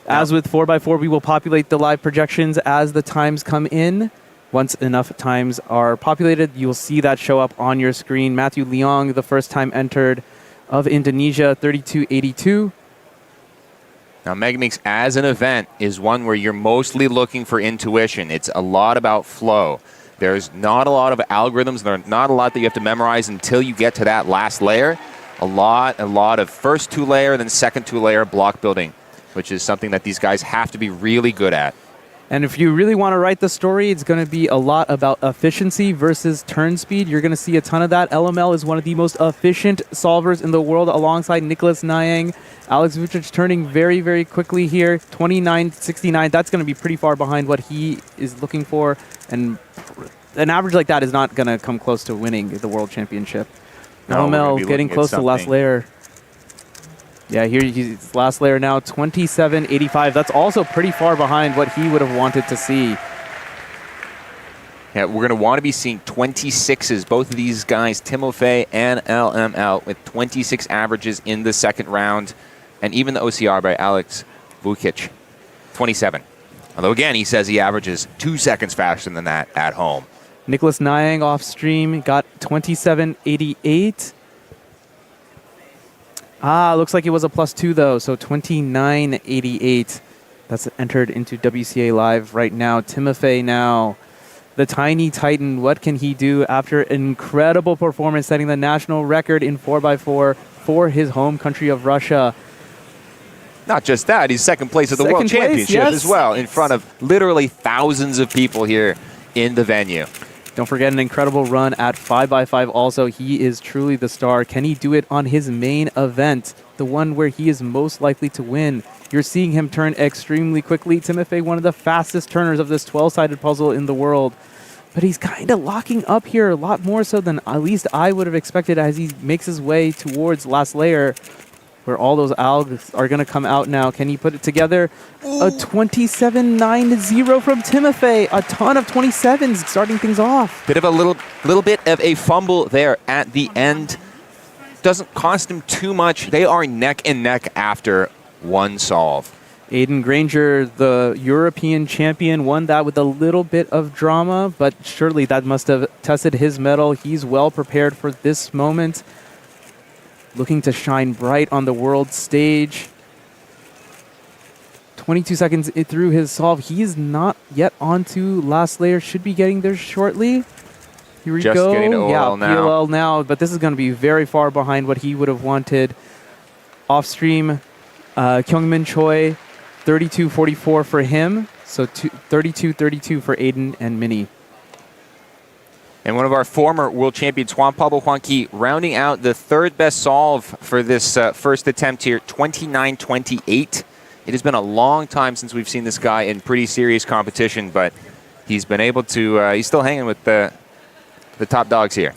As with 4x4, we will populate the live projections as the times come in. Once enough times are populated, you'll see that show up on your screen. Matthew Leong, the first time entered of Indonesia, 32.82. Now, Megamix as an event is one where you're mostly looking for intuition. It's a lot about flow. There's not a lot of algorithms. There's not a lot that you have to memorize until you get to that last layer. A lot of first two-layer, then second two-layer block building, which is something that these guys have to be really good at. And if you really want to write the story, it's going to be a lot about efficiency versus turn speed. You're going to see a ton of that. LML is one of the most efficient solvers in the world alongside Nicholas Nyang. Alex Vucic turning very, very quickly here. 29.69. That's going to be pretty far behind what he is looking for. And an average like that is not going to come close to winning the World Championship. No, LML getting close to the last layer. Yeah, here he's last layer now, 27.85. That's also pretty far behind what he would have wanted to see. Yeah, we're going to want to be seeing 26s. Both of these guys, Timofey and LML, with 26 averages in the second round. And even the OCR by Alex Vukic, 27. Although, again, he says he averages 2 seconds faster than that at home. Nicholas Nyang off stream got 27.88. Looks like it was a +2 though, so 29.88. That's entered into WCA Live right now. Timofey now, the tiny titan. What can he do after an incredible performance, setting the national record in 4x4 for his home country of Russia? Not just that, he's second place at the World Championship as well, in front of literally thousands of people here in the venue. Don't forget an incredible run at 5x5 also. He is truly the star. Can he do it on his main event, the one where he is most likely to win? You're seeing him turn extremely quickly. Timofey, one of the fastest turners of this 12-sided puzzle in the world. But he's kind of locking up here a lot more so than at least I would have expected as he makes his way towards last layer, where all those algs are going to come out now. Can he put it together? A 27.90 from Timofey. A ton of 27s starting things off. Bit of a little bit of a fumble there at the end. Doesn't cost him too much. They are neck and neck after one solve. Aiden Granger, the European champion, won that with a little bit of drama, but surely that must have tested his mettle. He's well prepared for this moment. Looking to shine bright on the world stage. 22 seconds through his solve. He is not yet onto last layer. Should be getting there shortly. Here we Just go. getting to OL now. PLL now, but this is going to be very far behind what he would have wanted. Off stream, Kyungmin Choi, 32.44 for him. So 32.32 for Aiden and Minnie. And one of our former world champions, Juan Pablo Juanqui, rounding out the third best solve for this first attempt here, 29.28. It has been a long time since we've seen this guy in pretty serious competition, but he's been able to, he's still hanging with the top dogs here.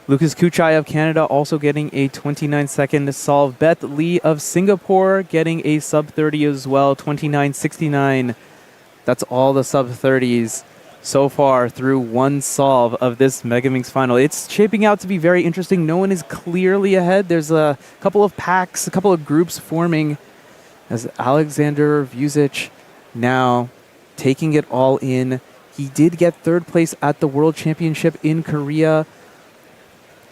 Lucas Kuchai of Canada also getting a 29-second solve. Beth Lee of Singapore getting a sub-30 as well, 29.69. That's all the sub-30s so far through one solve of this Megaminx final. It's shaping out to be very interesting. No one is clearly ahead. There's a couple of packs, a couple of groups forming as Alexander Vucic now taking it all in. He did get third place at the World Championship in Korea.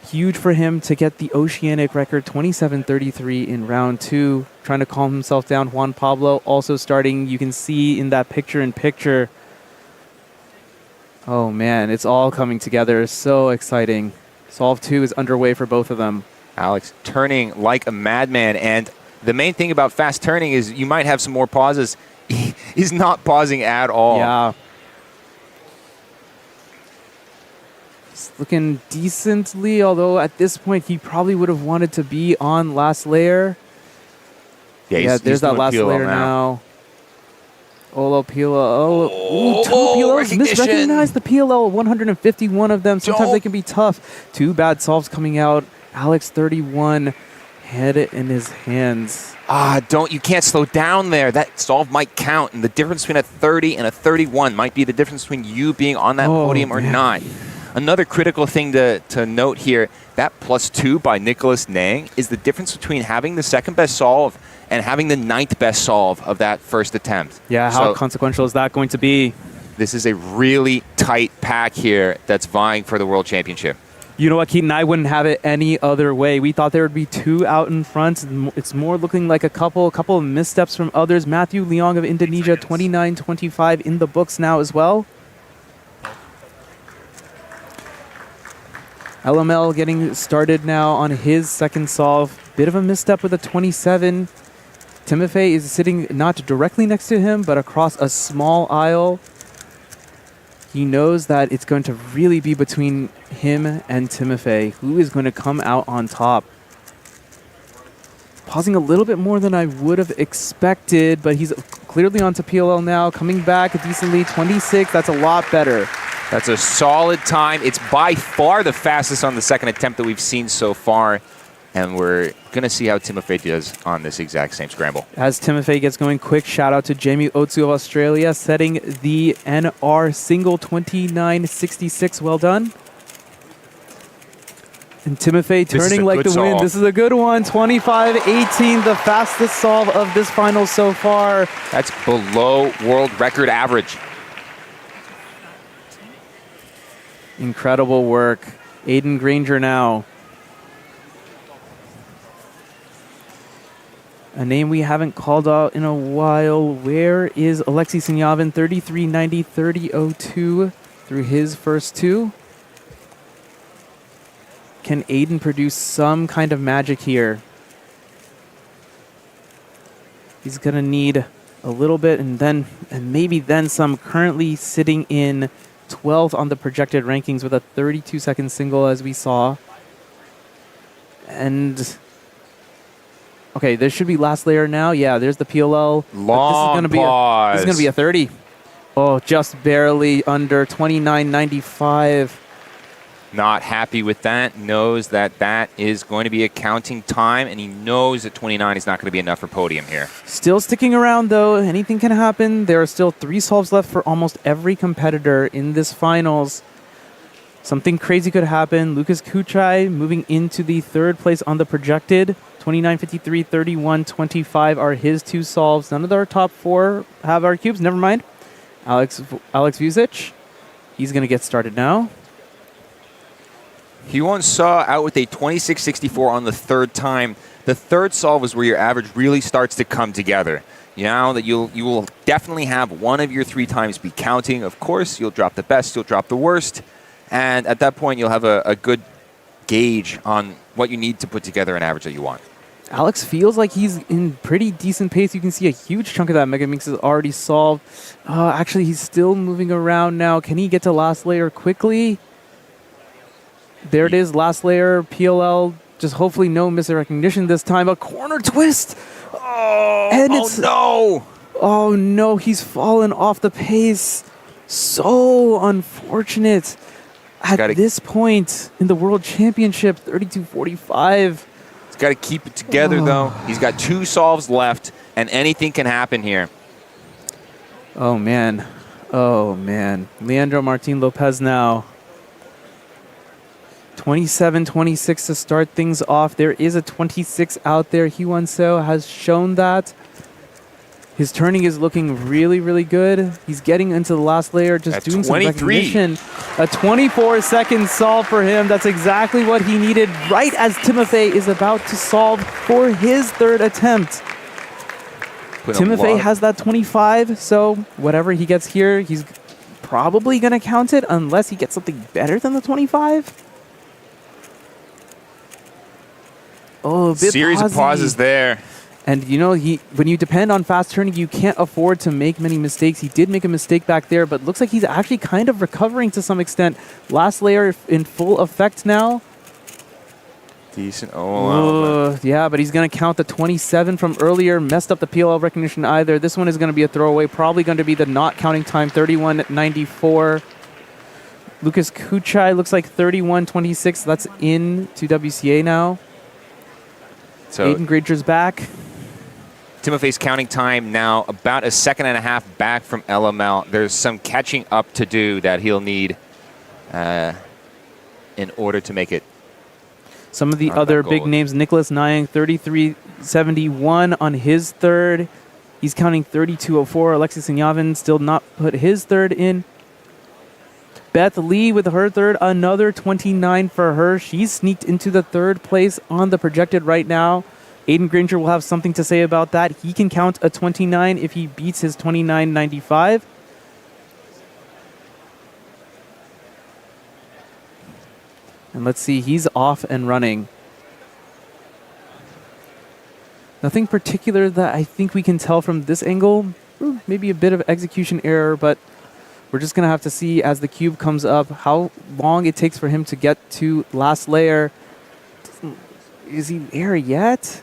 Huge for him to get the Oceanic record, 27.33 in round 2. Trying to calm himself down. Juan Pablo also starting, you can see in that picture-in-picture. Oh man, it's all coming together. So exciting. Solve 2 is underway for both of them. Alex turning like a madman, and the main thing about fast turning is you might have some more pauses. He's not pausing at all. Yeah. He's looking decently, although at this point he probably would have wanted to be on last layer. Yeah, there's that last layer now. Olo PLL. Ooh, two PLLs misrecognized the PLL. 151 of them. Sometimes they can be tough. 2 bad solves coming out. Alex 31 had it in his hands. You can't slow down there. That solve might count, and the difference between a 30 and a 31 might be the difference between you being on that podium or not. Another critical thing to note here, that +2 by Nicholas Nang is the difference between having the second best solve and having the 9th best solve of that first attempt. Yeah, how consequential is that going to be? This is a really tight pack here that's vying for the World Championship. You know what, Keaton? I wouldn't have it any other way. We thought there would be 2 out in front. It's more looking like a couple of missteps from others. Matthew Leong of Indonesia, 29.25 in the books now as well. LML getting started now on his second solve. Bit of a misstep with a 27. Timofey is sitting not directly next to him, but across a small aisle. He knows that it's going to really be between him and Timofey. Who is going to come out on top? Pausing a little bit more than I would have expected, but he's clearly onto PLL now. Coming back decently, 26. That's a lot better. That's a solid time. It's by far the fastest on the second attempt that we've seen so far. And we're going to see how Timofey does on this exact same scramble. As Timofey gets going, quick shout out to Jamie Otsu of Australia, setting the NR single 29.66. Well done. And Timofey This is turning a like good the wind. solve. This is a good one. 25-18, the fastest solve of this final so far. That's below world record average. Incredible work. Aiden Granger now. A name we haven't called out in a while. Where is Alexei Sinyavin? 33.90, 30.02 through his first two. Can Aiden produce some kind of magic here? He's going to need a little bit and maybe then some. Currently sitting in 12th on the projected rankings with a 32-second single, as we saw. And okay, there should be last layer now. Yeah, there's the PLL. Long This is going to be a 30. Oh, just barely under 29.95. Not happy with that. Knows that that is going to be a counting time, and he knows that 29 is not going to be enough for podium here. Still sticking around, though. Anything can happen. There are still 3 solves left for almost every competitor in this finals. Something crazy could happen. Lucas Kuchai moving into the 3rd place on the projected. 29.53, 31.25 are his 2 solves. None of our top 4 have our cubes. Never mind. Alex Vucic. He's going to get started now. He once saw out with a 26.64 on the 3rd time. The 3rd solve is where your average really starts to come together. Now that you will definitely have one of your 3 times be counting. Of course, you'll drop the best, you'll drop the worst. And at that point, you'll have a good gauge on what you need to put together an average that you want. Alex feels like he's in pretty decent pace. You can see a huge chunk of that Mega Mix is already solved. Actually, he's still moving around now. Can he get to last layer quickly? There it is, last layer, PLL. Just hopefully no misrecognition this time. A corner twist. No. Oh no, he's fallen off the pace. So unfortunate. At this point in the World Championship, 32.45. He's got to keep it together, though. He's got 2 solves left, and anything can happen here. Oh, man. Oh, man. Leandro Martin Lopez now. 27-26 to start things off. There is a 26 out there. Hyunseo has shown that. His turning is looking really, really good. He's getting into the last layer, just At doing 23. some recognition. A 24-second solve for him. That's exactly what he needed right as Timofey is about to solve for his 3rd attempt. Timofey has that 25, so whatever he gets here, he's probably going to count it unless he gets something better than the 25. Oh, a bit Series of pausey. pauses there. And, you know, when you depend on fast turning, you can't afford to make many mistakes. He did make a mistake back there, but looks like he's actually kind of recovering to some extent. Last layer in full effect now. Decent. Oh, yeah, but he's going to count the 27 from earlier. Messed up the PLL recognition either. This one is going to be a throwaway. Probably going to be the not counting time, 31.94. Lucas Kuchai looks like 31.26. That's in to WCA now. So Aiden Granger's back. Timofey's counting time now about a 1.5 seconds back from LML. There's some catching up to do that he'll need in order to make it. Some of the other big names, Nicholas Nyang, 33.71 on his 3rd. He's counting 32.04. Alexis Sinyavin still not put his 3rd in. Beth Lee with her 3rd, another 29 for her. She's sneaked into the 3rd place on the projected right now. Aiden Granger will have something to say about that. He can count a 29 if he beats his 29.95. And let's see, he's off and running. Nothing particular that I think we can tell from this angle. Maybe a bit of execution error, but we're just going to have to see as the cube comes up how long it takes for him to get to last layer. Is he there yet?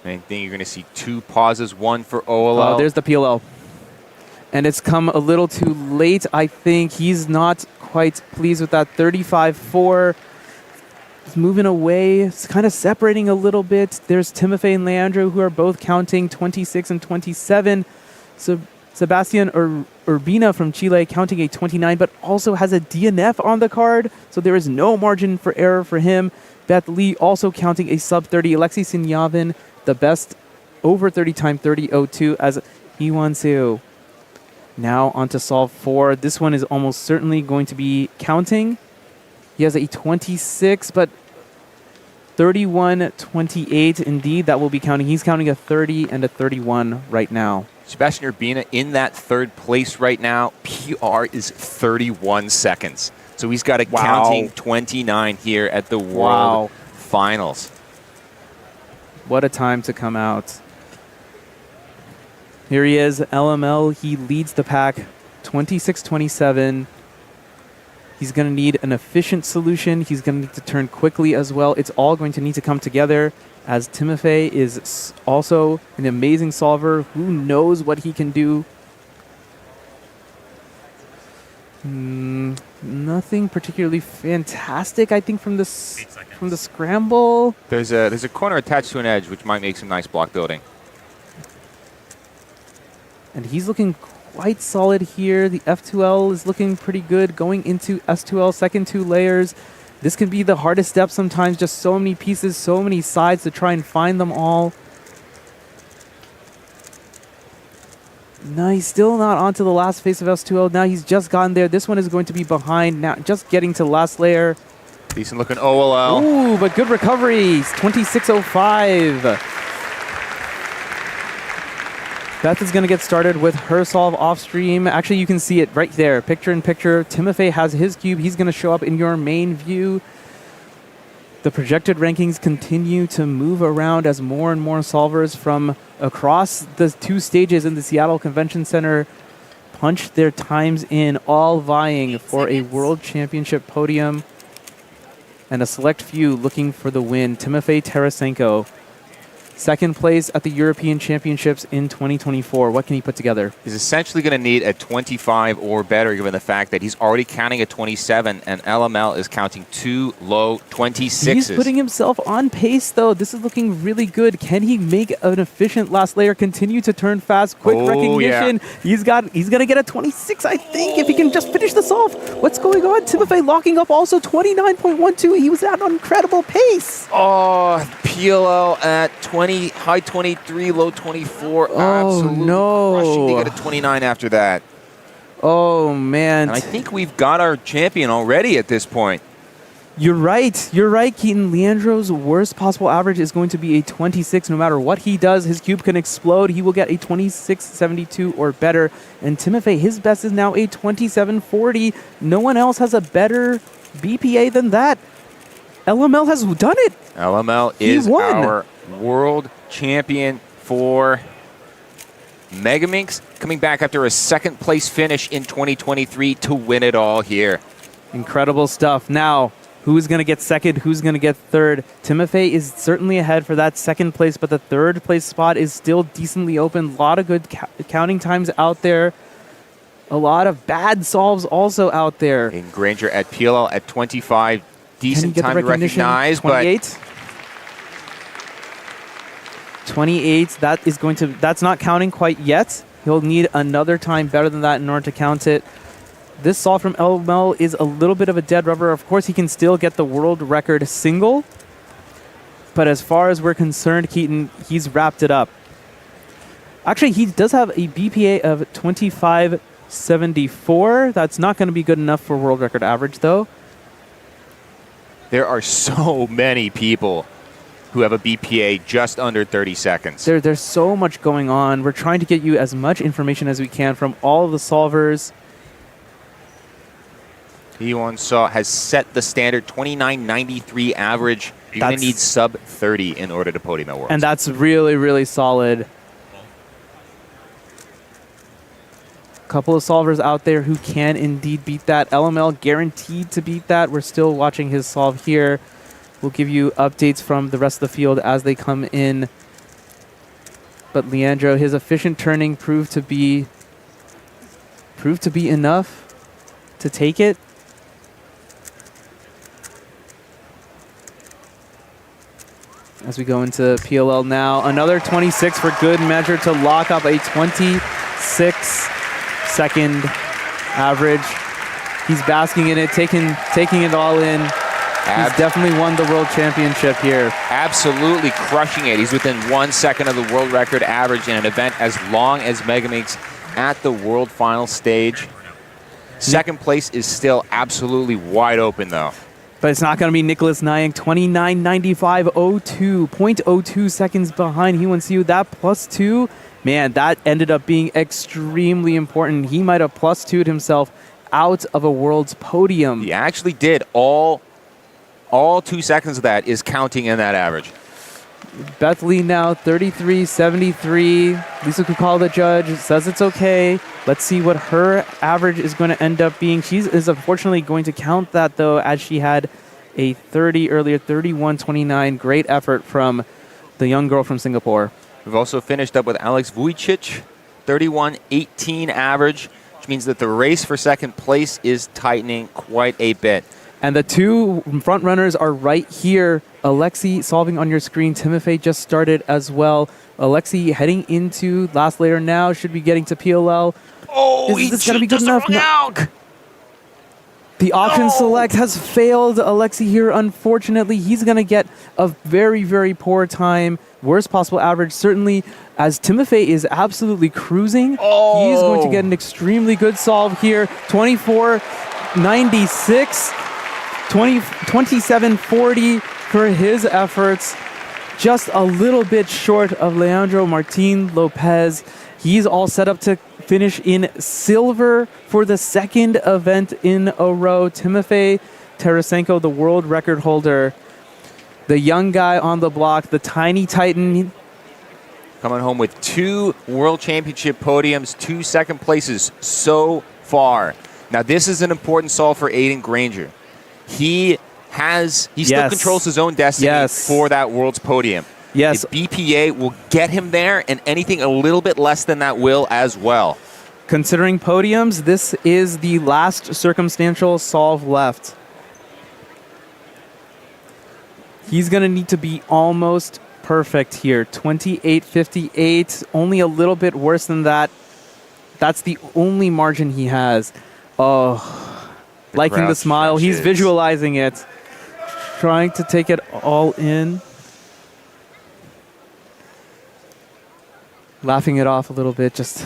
I think you're going to see 2 pauses, one for OLL. Oh, there's the PLL. And it's come a little too late, I think. He's not quite pleased with that 35.4. He's moving away. It's kind of separating a little bit. There's Timofey and Leandro who are both counting 26 and 27. So Sebastian Urbina from Chile counting a 29, but also has a DNF on the card, so there is no margin for error for him. Beth Lee also counting a sub-30. Alexei Sinyavin, the best over 30 time 30.02 as Iwan Seo. Now on to solve 4. This one is almost certainly going to be counting. He has a 26, but 31.28 indeed. That will be counting. He's counting a 30 and a 31 right now. Sebastian Urbina in that third place right now. PR is 31 seconds. So he's got a counting 29 here at the World Finals. What a time to come out. Here he is, LML. He leads the pack 26-27. He's going to need an efficient solution. He's going to need to turn quickly as well. It's all going to need to come together, as Timofey is also an amazing solver. Who knows what he can do? Nothing particularly fantastic, I think, from the scramble. There's a corner attached to an edge, which might make some nice block building. And he's looking quite solid here. The F2L is looking pretty good. Going into S2L, second 2 layers. This can be the hardest step sometimes. Just so many pieces, so many sides to try and find them all. Nice, still not onto the last phase of S2L. Now he's just gotten there. This one is going to be behind now, just getting to the last layer. Decent looking OLL. Ooh, but good recovery. 26.05. Beth is going to get started with her solve off stream. Actually, you can see it right there, picture in picture. Timofey has his cube. He's going to show up in your main view. The projected rankings continue to move around as more and more solvers from across the 2 stages in the Seattle Convention Center punch their times in, all vying for a World Championship podium. And a select few looking for the win. Timofey Tarasenko, second place at the European Championships in 2024. What can he put together? He's essentially going to need a 25 or better, given the fact that he's already counting a 27, and LML is counting 2 low 26s. He's putting himself on pace, though. This is looking really good. Can he make an efficient last layer, continue to turn fast, quick recognition? Yeah. He's going to get a 26, I think, if he can just finish this off. What's going on? Timofey locking up also 29.12. He was at an incredible pace. Oh, PLL at 20. High 23, low 24. Oh, absolutely no. Crushing to get a 29 after that. Oh, man. And I think we've got our champion already at this point. You're right. You're right, Keaton. Leandro's worst possible average is going to be a 26. No matter what he does, his cube can explode. He will get a 26.72 or better. And Timofey, his best is now a 27.40. No one else has a better BPA than that. LML has done it. LML is our world champion for Megaminx, coming back after a second place finish in 2023 to win it all here. Incredible stuff. Now, who's going to get second? Who's going to get third? Timofey is certainly ahead for that second place, but the third place spot is still decently open. A lot of good counting times out there. A lot of bad solves also out there. And Granger at PLL at 25. Decent time to recognize, 28. 28, that's not counting quite yet. He'll need another time better than that in order to count it. This solve from LML is a little bit of a dead rubber. Of course, he can still get the world record single. But as far as we're concerned, Keaton, he's wrapped it up. Actually, he does have a BPA of 25.74. That's not going to be good enough for world record average, though. There are so many people who have a BPA just under 30 seconds. There's so much going on. We're trying to get you as much information as we can from all of the solvers. WCA has set the standard 29.93 average. You're going to need sub 30 in order to podium at Worlds. And that's really, really solid. Couple of solvers out there who can indeed beat that. LML guaranteed to beat that. We're still watching his solve here. We'll give you updates from the rest of the field as they come in. But Leandro, his efficient turning proved to be enough to take it. As we go into PLL now, another 26 for good measure to lock up a 0.6-second average. He's basking in it, taking it all in. He's definitely won the world championship here. Absolutely crushing it. He's within 1 second of the world record average in an event as long as Megaminx at the world final stage. Second place is still absolutely wide open, though. But it's not going to be Nicholas Nyang, 29.95.02, 0.02 seconds behind Hyewon-soo. That +2, man, that ended up being extremely important. He might have +2'd himself out of a world's podium. He actually did. All 2 seconds of that is counting in that average. Beth Lee now 33.73. Lisa Kukal, the judge, says it's okay. Let's see what her average is going to end up being. She is unfortunately going to count that, though, as she had a 30 earlier, 31.29. Great effort from the young girl from Singapore. We've also finished up with Alex Vujicic, 31.18 average, which means that the race for second place is tightening quite a bit. And the two front runners are right here. Alexi solving on your screen. Timofey just started as well. Alexi heading into last layer now. Should be getting to PLL. Oh, is this going to be good enough? No. The option select has failed Alexi here, unfortunately. He's going to get a very, very poor time. Worst possible average, certainly, as Timofey is absolutely cruising. Oh. He is going to get an extremely good solve here. 24.96. 27.40 for his efforts. Just a little bit short of Leandro Martin Lopez. He's all set up to finish in silver for the second event in a row. Timofey Tarasenko, the world record holder, the young guy on the block, the tiny titan. Coming home with 2 world championship podiums, 2 second places so far. Now, this is an important solve for Aiden Granger. He still controls his own destiny for that world's podium. Yes. The BPA will get him there, and anything a little bit less than that will as well. Considering podiums, this is the last circumstantial solve left. He's going to need to be almost perfect here. 28.58, only a little bit worse than that. That's the only margin he has. Oh, liking the smile. He's visualizing it, trying to take it all in. Laughing it off a little bit, just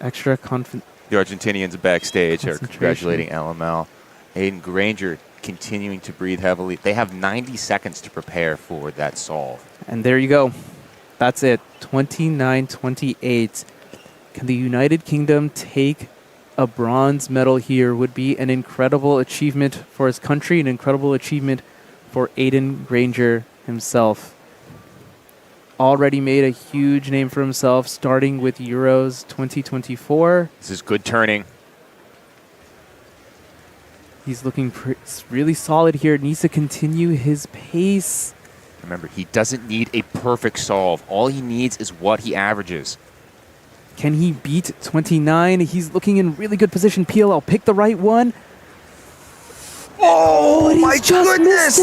extra confident. The Argentinians backstage are congratulating LML. Aiden Granger continuing to breathe heavily. They have 90 seconds to prepare for that solve. And there you go. That's it. 29.28. Can the United Kingdom take a bronze medal here? Would be an incredible achievement for his country, an incredible achievement for Aiden Granger himself. Already made a huge name for himself, starting with Euros 2024. This is good turning. He's looking really solid here. Needs to continue his pace. Remember, he doesn't need a perfect solve. All he needs is what he averages. Can he beat 29? He's looking in really good position. PLL, pick the right one. Oh my goodness!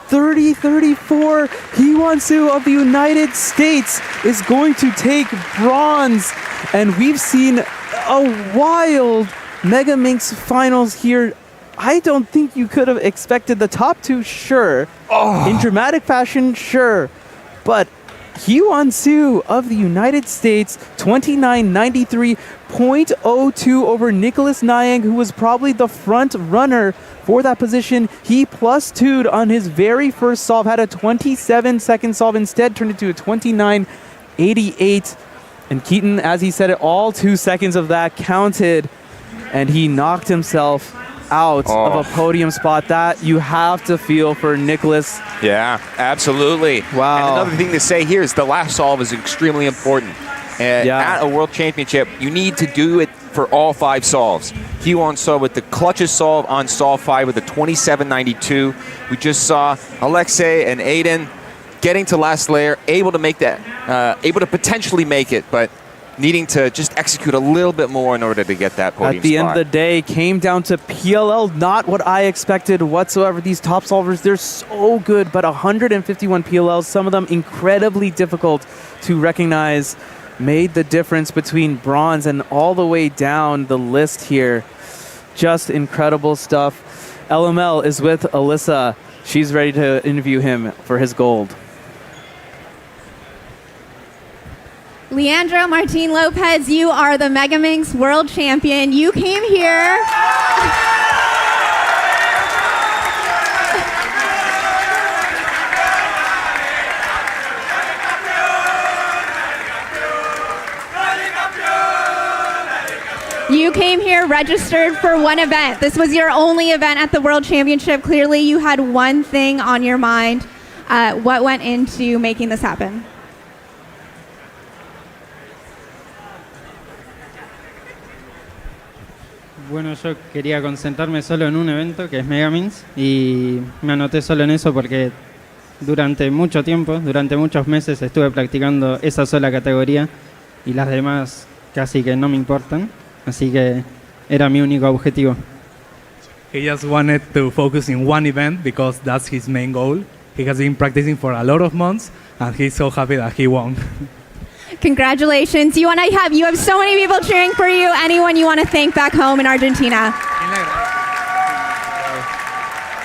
30-34. Hyewon-soo of the United States is going to take bronze. And we've seen a wild Megaminx finals here. I don't think you could have expected the top two, sure. In dramatic fashion, sure. But Hyewon-soo of the United States, 29.93, 0.02 over Nicholas Nyang, who was probably the front runner for that position. He +2'd on his very first solve, had a 27-second solve, instead turned it to a 29.88. And Keaton, as he said it, all 2 seconds of that counted, and he knocked himself out of a podium spot. That you have to feel for Nicholas. Yeah, absolutely. Wow. And another thing to say here is the last solve is extremely important. At a world championship, you need to do it for all 5 solves. Hyewon-soo with the clutchest solve on solve 5 with a 27.92. We just saw Alexei and Aiden getting to last layer, able to make that, able to potentially make it, but needing to just execute a little bit more in order to get that podium At the spot. end of the day, came down to PLL, not what I expected whatsoever. These top solvers, they're so good, but 151 PLLs, some of them incredibly difficult to recognize. made the difference between bronze and all the way down the list here. Just incredible stuff. LML is with Alyssa. She's ready to interview him for his gold. Leandro Martin Lopez, you are the Megaminx world champion. You came here. You came here registered for one event. This was your only event at the World Championship. Clearly, you had one thing on your mind. What went into making this happen? Bueno, yo quería concentrarme solo en un evento que es Megaminx y me anoté solo en eso porque durante mucho tiempo, durante muchos meses estuve practicando esa sola categoría y las demás casi que no me importan. Así que era mi único objetivo. He just wanted to focus in one event because that's his main goal. He has been practicing for a lot of months and he's so happy that he won. Congratulations. You have so many people cheering for you. Anyone you want to thank back home in Argentina?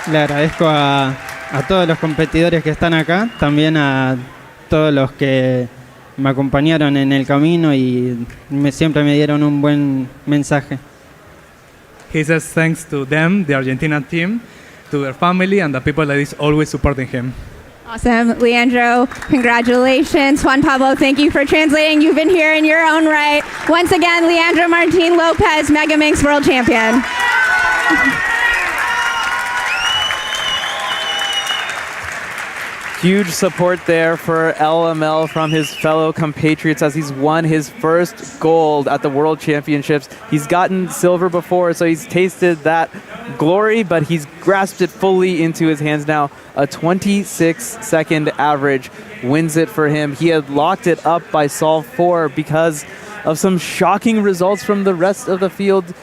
Le agradezco a todos los competidores que están acá, también a todos los que me acompañaron en el camino y siempre me dieron un buen mensaje. He says thanks to them, the Argentina team, to their family, and the people that is always supporting him. Awesome. Leandro, congratulations. Juan Pablo, thank you for translating. You've been here in your own right. Once again, Leandro Martin Lopez, Megaminx world champion. Huge support there for LML from his fellow compatriots as he's won his first gold at the World Championships. He's gotten silver before, so he's tasted that glory, but he's grasped it fully into his hands now. A 26-second average wins it for him. He had locked it up by Solve 4 because of some shocking results from the rest of the field,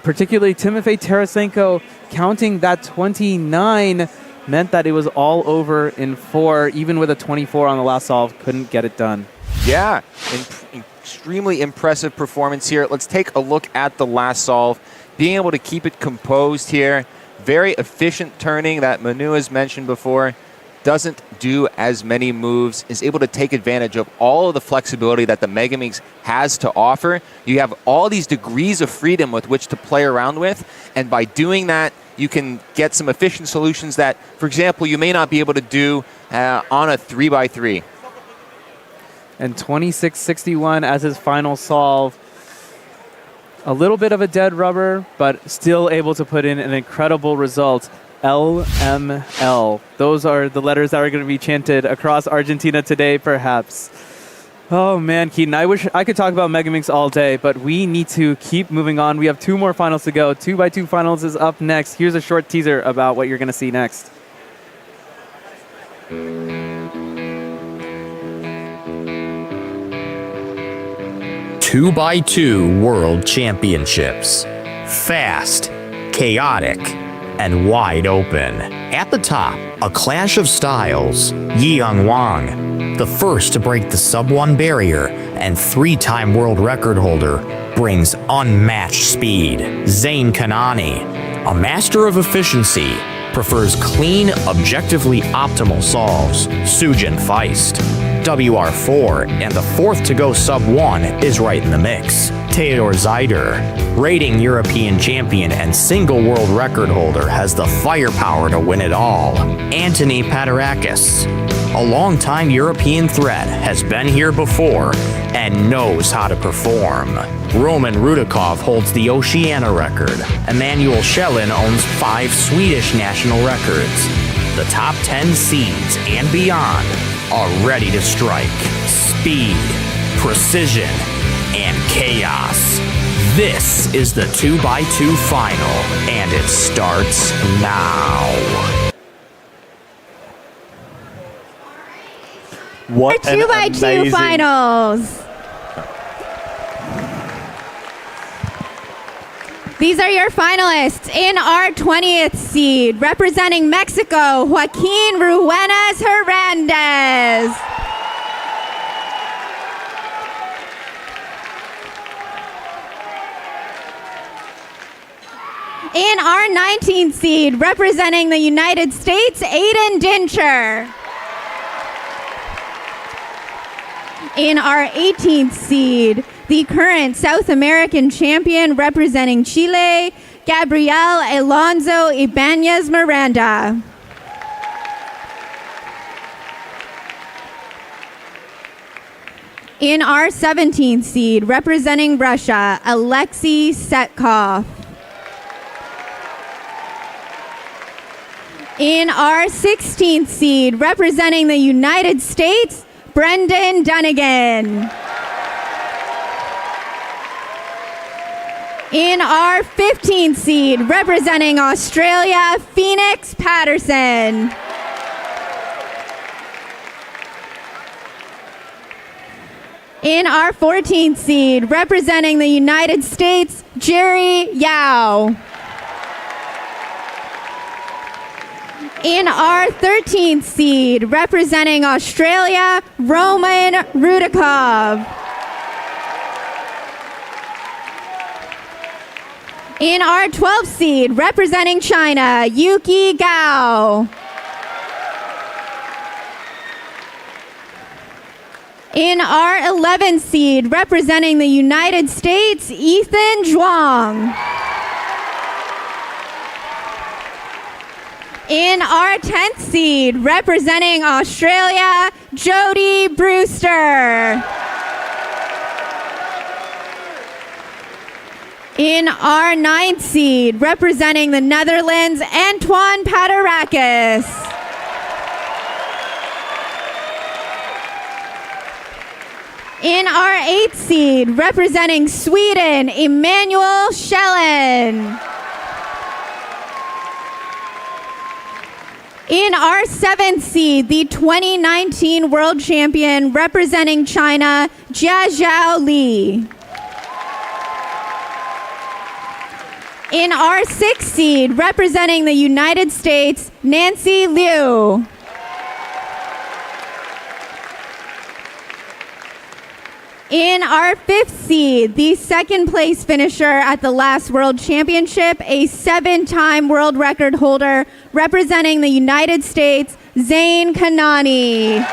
particularly Timofey Tarasenko counting that 29 meant that it was all over in 4. Even with a 24 on the last solve, couldn't get it done. Yeah, extremely impressive performance here. Let's take a look at the last solve. Being able to keep it composed here. Very efficient turning that Manu has mentioned before. Doesn't do as many moves. Is able to take advantage of all of the flexibility that the Megaminx has to offer. You have all these degrees of freedom with which to play around with. And by doing that, you can get some efficient solutions that, for example, you may not be able to do on a 3x3. And 26-61 as his final solve. A little bit of a dead rubber, but still able to put in an incredible result. LML. Those are the letters that are going to be chanted across Argentina today, perhaps. Oh man, Keaton, I wish I could talk about Megaminx all day, but we need to keep moving on. We have 2 more finals to go. 2x2 finals is up next. Here's a short teaser about what you're going to see next. 2x2 World Championships. Fast, chaotic, and wide open. At the top, a clash of styles. Yeong Wang, the first to break the sub-1 barrier and 3-time world record holder, brings unmatched speed. Zain Kanani, a master of efficiency, prefers clean, objectively optimal solves. Sujin Feist, WR4, and the 4th to go sub-1 is right in the mix. Theodor Zeider, reigning European champion and single world record holder, has the firepower to win it all. Anthony Paterakis, a longtime European threat, has been here before and knows how to perform. Roman Rudakov holds the Oceania record. Emanuel Schellin owns 5 Swedish national records. The top 10 seeds and beyond are ready to strike. Speed, precision, and chaos. This is the 2x2 final, and it starts now. What 2x2 finals. These are your finalists. In our 20th seed, representing Mexico, Joaquin Ruenas Hernandez. In our 19th seed, representing the United States, Aiden Dincher. In our 18th seed, the current South American champion representing Chile, Gabriel Alonso Ibanez Miranda. In our 17th seed, representing Russia, Alexei Setkov. In our 16th seed, representing the United States, Brendan Dunnigan. In our 15th seed, representing Australia, Phoenix Patterson. In our 14th seed, representing the United States, Jerry Yao. In our 13th seed, representing Australia, Roman Rudakov. In our 12th seed, representing China, Yuki Gao. In our 11th seed, representing the United States, Ethan Zhuang. In our 10th seed, representing Australia, Jody Brewster. In our 9th seed, representing the Netherlands, Antoine Paterakis. In our 8th seed, representing Sweden, Emmanuel Schellen. In our 7th seed, the 2019 world champion representing China, Jiazhao Li. In our 6th seed, representing the United States, Nancy Liu. In our 5th seed, the second place finisher at the last World Championship, a 7-time world record holder representing the United States, Zain Kanani.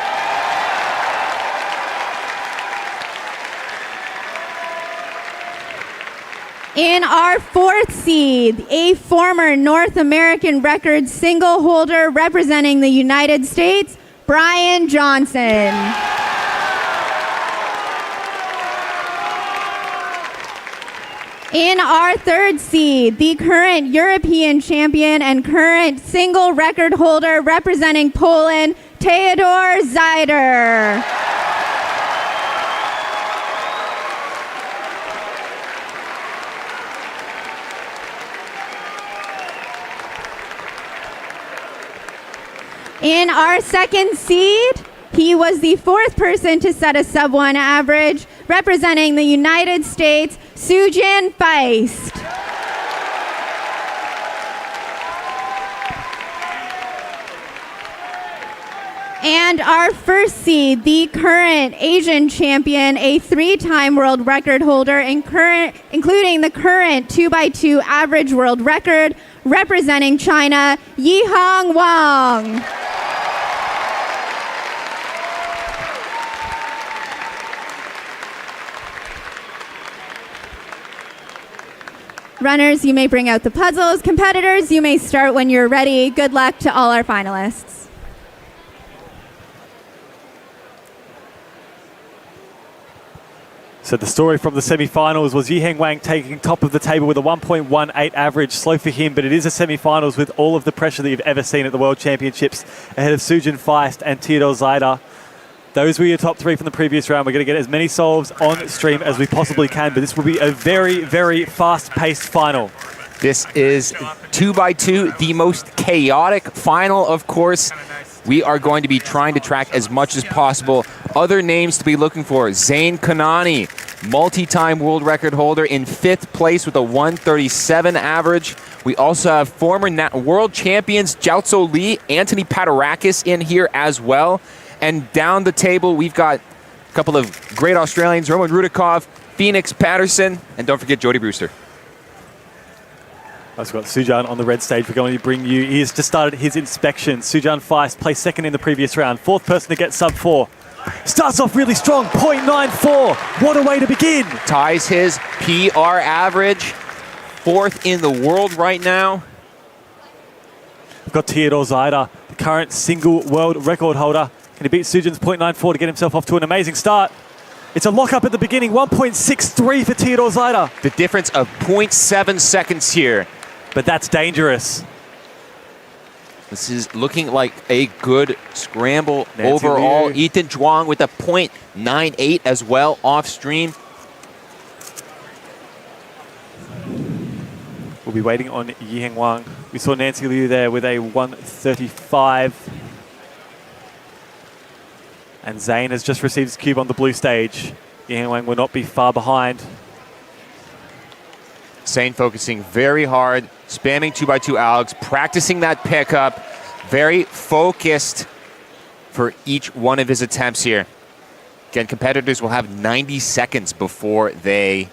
In our 4th seed, a former North American record single holder representing the United States, Brian Johnson. In our 3rd seed, the current European champion and current single record holder representing Poland, Theodor Zeider. In our 2nd seed, he was the 4th person to set a sub-1 average, representing the United States, Sujin Feist. And our 1st seed, the current Asian champion, a 3-time world record holder, including the current 2x2 average world record, representing China, Yihang Wang. Runners, you may bring out the puzzles. Competitors, you may start when you're ready. Good luck to all our finalists. So the story from the semi-finals was Yiheng Wang taking top of the table with a 1.18 average. Slow for him, but it is a semi-finals with all of the pressure that you've ever seen at the World Championships ahead of Sujin Feist and Theodor Zeider. Those were your top 3 from the previous round. We're going to get as many solves on stream as we possibly can, but this will be a very, very fast-paced final. This is 2x2, the most chaotic final, of course. We are going to be trying to track as much as possible. Other names to be looking for: Zain Kanani, multi-time world record holder, in 5th place with a 137 average. We also have former world champions Jiazhou Li, Anthony Paterakis in here as well. And down the table, we've got a couple of great Australians, Roman Rudakov, Phoenix Patterson, and don't forget Jody Brewster. I've got Sujan on the red stage. We're going to bring you. He has just started his inspection. Sujan Feist placed second in the previous round. Fourth person to get sub 4. Starts off really strong, 0.94. What a way to begin. Ties his PR average. Fourth in the world right now. We've got Theodor Zeider, the current single world record holder. Can he beat Sujan's 0.94 to get himself off to an amazing start? It's a lock-up at the beginning, 1.63 for Theodor Zeider. The difference of 0.7 seconds here. But that's dangerous. This is looking like a good scramble Nancy overall. Liu. Ethan Zhuang with a 0.98 as well off stream. We'll be waiting on Yiheng Wang. We saw Nancy Liu there with a 135. And Zane has just received his cube on the blue stage. Yiheng Wang will not be far behind. Zane focusing very hard, spamming 2x2 Alex, practicing that pickup, very focused for each one of his attempts here. Again, competitors will have 90 seconds before they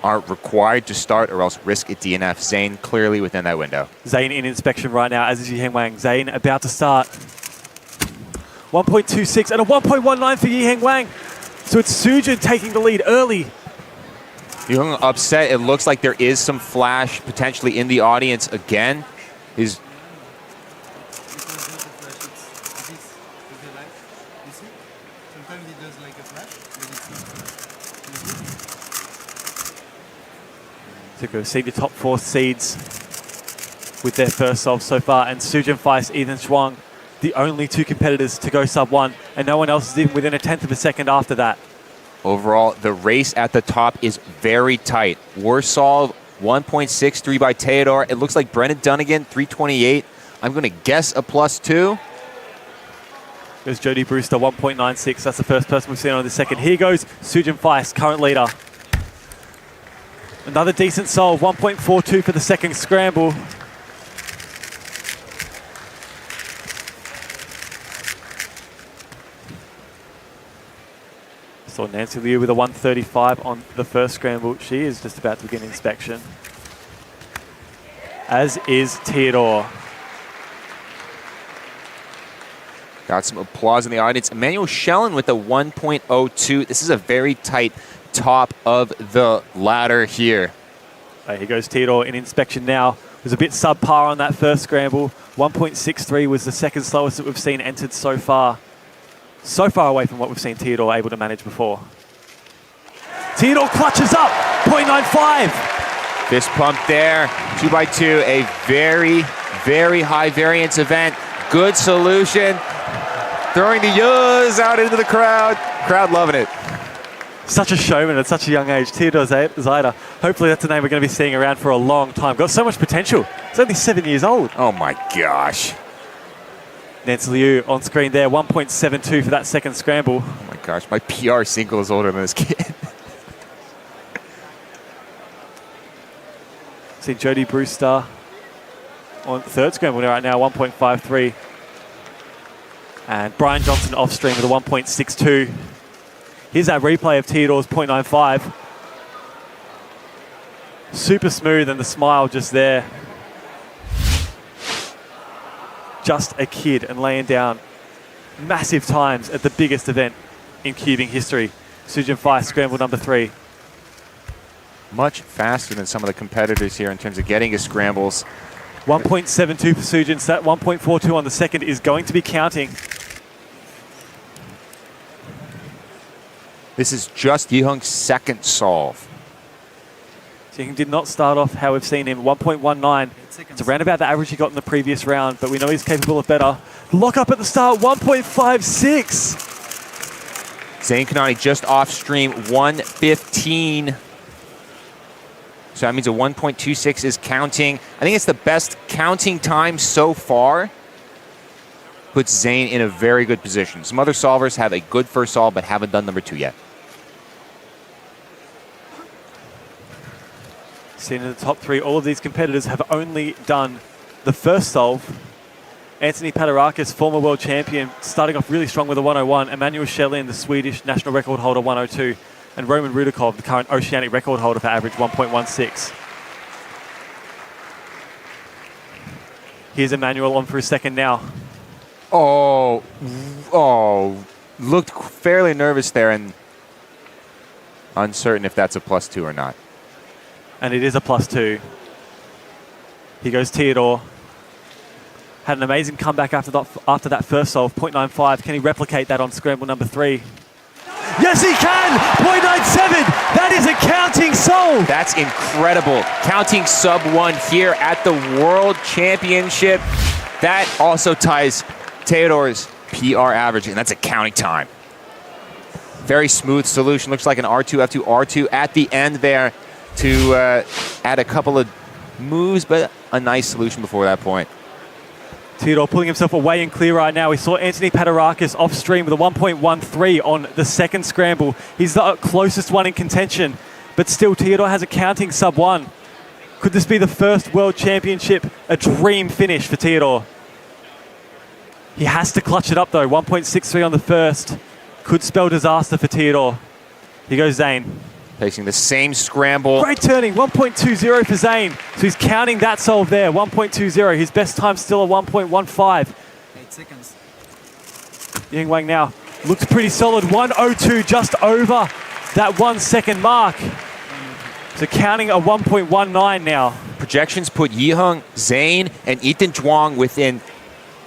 are required to start or else risk a DNF. Zane clearly within that window. Zane in inspection right now, as is Yiheng Wang. Zane about to start. 1.26 and a 1.19 for Yiheng Wang. So it's Sujan taking the lead early. Young upset. It looks like there is some flash potentially in the audience again. His to go see the top 4 seeds with their first solve so far, and Sujan Feist, Ethan Zhuang, the only 2 competitors to go sub 1, and no one else is even within a tenth of a second after that. overall, the race at the top is very tight. Warsaw, 1.63 by Theodore. It looks like Brennan Dunnigan, 328. I'm going to guess a +2. There's Jody Brewster, 1.96. That's the first person we've seen on the second. Here goes Sujan Feist, current leader. Another decent solve, 1.42 for the second scramble. Saw Nancy Liu with a 135 on the first scramble. She is just about to begin inspection. As is Theodore. Got some applause in the audience. Emmanuel Schellen with a 1.02. This is a very tight top of the ladder here. Here goes Theodore in inspection now. Was a bit subpar on that first scramble. 1.63 was the second slowest that we've seen entered so far. So far away from what we've seen Theodore able to manage before. Theodore clutches up, 0.95. Fist pump there, 2x2, a very, very high variance event. Good solution. Throwing the yos out into the crowd. Crowd loving it. Such a showman at such a young age, Theodore Zeider. Hopefully that's a name we're going to be seeing around for a long time. Got so much potential. He's only 7 years old. Oh my gosh. Nancy Liu on screen there, 1.72 for that second scramble. Oh my gosh, my PR single is older than this kid. See Jody Brewster on third scramble right now, 1.53. And Brian Johnson off stream with a 1.62. Here's that replay of Theodore's 0.95. Super smooth and the smile just there. Just a kid and laying down massive times at the biggest event in cubing history. Sujan Feist, scramble number 3. Much faster than some of the competitors here in terms of getting his scrambles. 1.72 for Sujan, so that 1.42 on the second is going to be counting. This is just Yihung's second solve. Yihung did not start off how we've seen him, 1.19. It's around about the average he got in the previous round, but we know he's capable of better. Lock up at the start, 1.56. Zane Kanani just off stream, 115. So that means a 1.26 is counting. I think it's the best counting time so far. Puts Zane in a very good position. Some other solvers have a good first solve, but haven't done number 2 yet. Seen in the top 3, all of these competitors have only done the first solve. Anthony Paderakis, former world champion, starting off really strong with a 101. Emmanuel Schellen, the Swedish national record holder, 102. And Roman Rudakov, the current oceanic record holder for average, 1.16. Here's Emmanuel on for his second now. Oh, looked fairly nervous there and uncertain if that's a +2 or not. And it is a +2. Here goes Theodore. Had an amazing comeback after that first solve, 0.95. Can he replicate that on scramble number 3? Yes, he can! 0.97! That is a counting solve! That's incredible. Counting sub-1 here at the World Championship. That also ties Theodore's PR average, and that's a counting time. Very smooth solution. Looks like an R2, F2, R2 at the end there to add a couple of moves, but a nice solution before that point. Theodore pulling himself away and clear right now. We saw Anthony Paterakis off stream with a 1.13 on the second scramble. He's the closest one in contention, but still Theodore has a counting sub-1. Could this be the first World Championship, a dream finish for Theodore? He has to clutch it up though, 1.63 on the first. Could spell disaster for Theodore. Here goes Zane. Facing the same scramble. Great turning, 1.20 for Zane. So he's counting that solve there, 1.20. His best time still a 1.15. 8 seconds. Yang Wang now looks pretty solid, 1:02, just over that 1 second mark. So counting a 1.19 now. Projections put Yiheng, Zane, and Ethan Zhuang within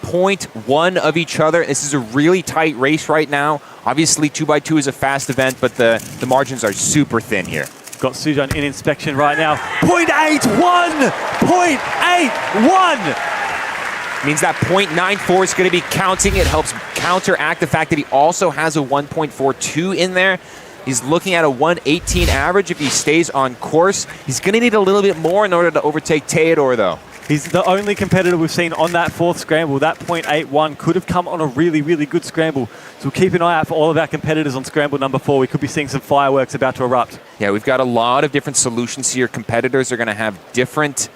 0.1 of each other. This is a really tight race right now. Obviously, 2x2 is a fast event, but the margins are super thin here. Got Sujun in inspection right now. 0.81! 0.81! Means that 0.94 is going to be counting. It helps counteract the fact that he also has a 1.42 in there. He's looking at a 118 average if he stays on course. He's going to need a little bit more in order to overtake Theodore, though. He's the only competitor we've seen on that fourth scramble. That 0.81 could have come on a really, really good scramble. So we'll keep an eye out for all of our competitors on scramble number 4. We could be seeing some fireworks about to erupt. Yeah, we've got a lot of different solutions here. Competitors are going to have different...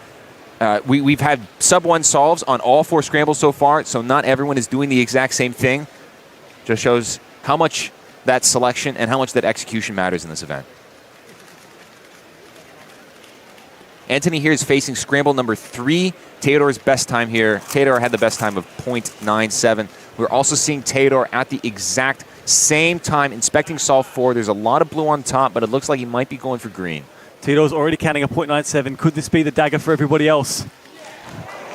we've had sub-1 solves on all 4 scrambles so far, so not everyone is doing the exact same thing. Just shows how much that selection and how much that execution matters in this event. Anthony here is facing scramble number 3. Theodore's best time here. Theodore had the best time of 0.97. We're also seeing Theodore at the exact same time inspecting solve 4. There's a lot of blue on top, but it looks like he might be going for green. Theodore's already counting a 0.97. Could this be the dagger for everybody else?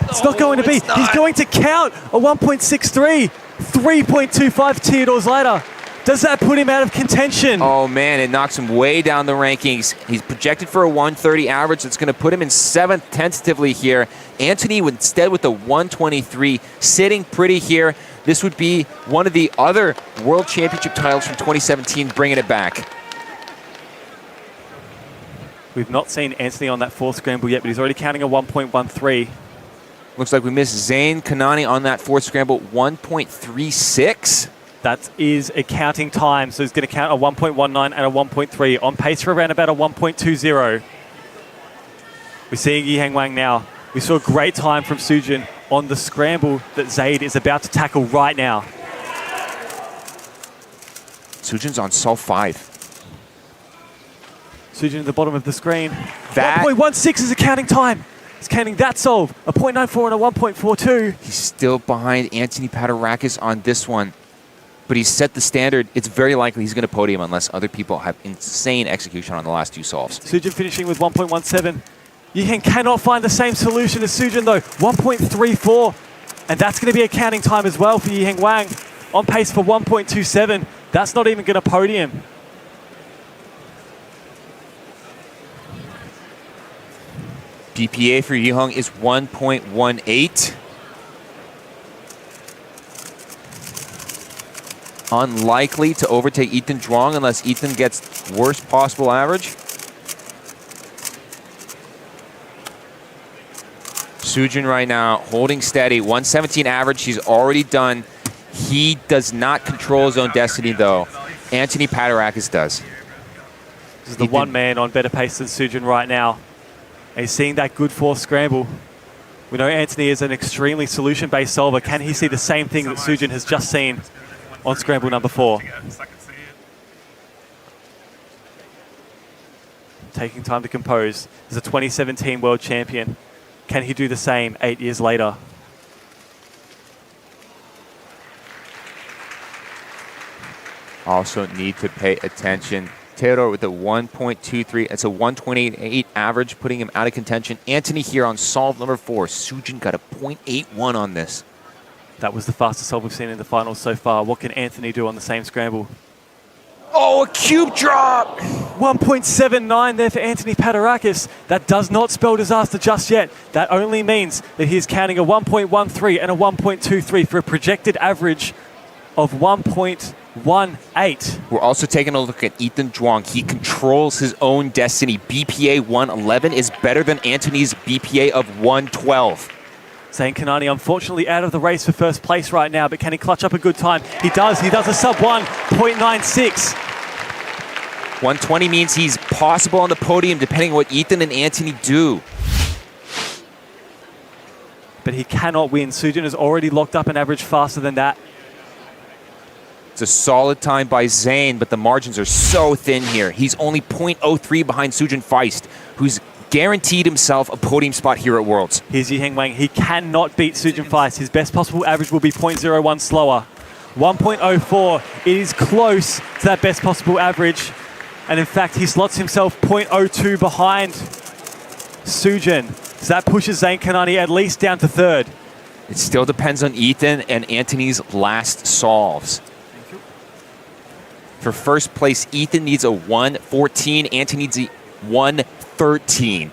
It's not going to be. He's going to count a 1.63. 3.25 Theodore's later. Does that put him out of contention? Oh, man, it knocks him way down the rankings. He's projected for a 130 average. It's going to put him in 7th tentatively here. Anthony instead with the 123, sitting pretty here. This would be one of the other World Championship titles from 2017, bringing it back. We've not seen Anthony on that 4th scramble yet, but he's already counting a 1.13. Looks like we missed Zane Kanani on that 4th scramble, 1.36. That is a counting time, so he's going to count a 1.19 and a 1.3. On pace for around about a 1.20. We're seeing Yiheng Wang now. We saw a great time from Sujin on the scramble that Zaid is about to tackle right now. Sujin's on solve 5. Sujin at the bottom of the screen. 1.16 is a counting time. He's counting that solve. A 0.94 and a 1.42. He's still behind Anthony Paterakis on this one. But he's set the standard. It's very likely he's going to podium unless other people have insane execution on the last 2 solves. Sujin finishing with 1.17. Yiheng cannot find the same solution as Sujin though. 1.34. And that's going to be a counting time as well for Yiheng Wang. On pace for 1.27. That's not even going to podium. BPA for Yiheng is 1.18. Unlikely to overtake Ethan Zhuang unless Ethan gets worst possible average. Sujin right now holding steady, 117 average. He's already done. He does not control his own destiny though. Anthony Paterakis does. This is the one man on better pace than Sujin right now. And he's seeing that good 4th scramble. We know Anthony is an extremely solution-based solver. Can he see the same thing that Sujin has just seen on scramble number 4? Taking time to compose. As a 2017 world champion, can he do the same 8 years later? also need to pay attention. Theodore with a 1.23. It's a 128 average, putting him out of contention. Anthony here on solve number 4. Sujin got a 0.81 on this. That was the fastest solve we've seen in the finals so far. What can Anthony do on the same scramble? Oh, a cube drop! 1.79 there for Anthony Paterakis. That does not spell disaster just yet. That only means that he is counting a 1.13 and a 1.23 for a projected average of 1.18. We're also taking a look at Ethan Zhuang. He controls his own destiny. BPA 111 is better than Anthony's BPA of 112. Zain Kanani unfortunately out of the race for first place right now, but can he clutch up a good time? He does. He does a sub 1.96. 120 means he's possible on the podium depending on what Ethan and Anthony do. But he cannot win. Sujin has already locked up an average faster than that. It's a solid time by Zain, but the margins are so thin here. He's only 0.03 behind Sujin Feist, who's guaranteed himself a podium spot here at Worlds. Here's Yiheng Wang. He cannot beat Sujin Feist. His best possible average will be 0.01 slower. 1.04. It is close to that best possible average. And in fact, he slots himself 0.02 behind Sujin. So that pushes Zain Kanani at least down to third. It still depends on Ethan and Anthony's last solves. For first place, Ethan needs a 1.14. Anthony needs a 1.13.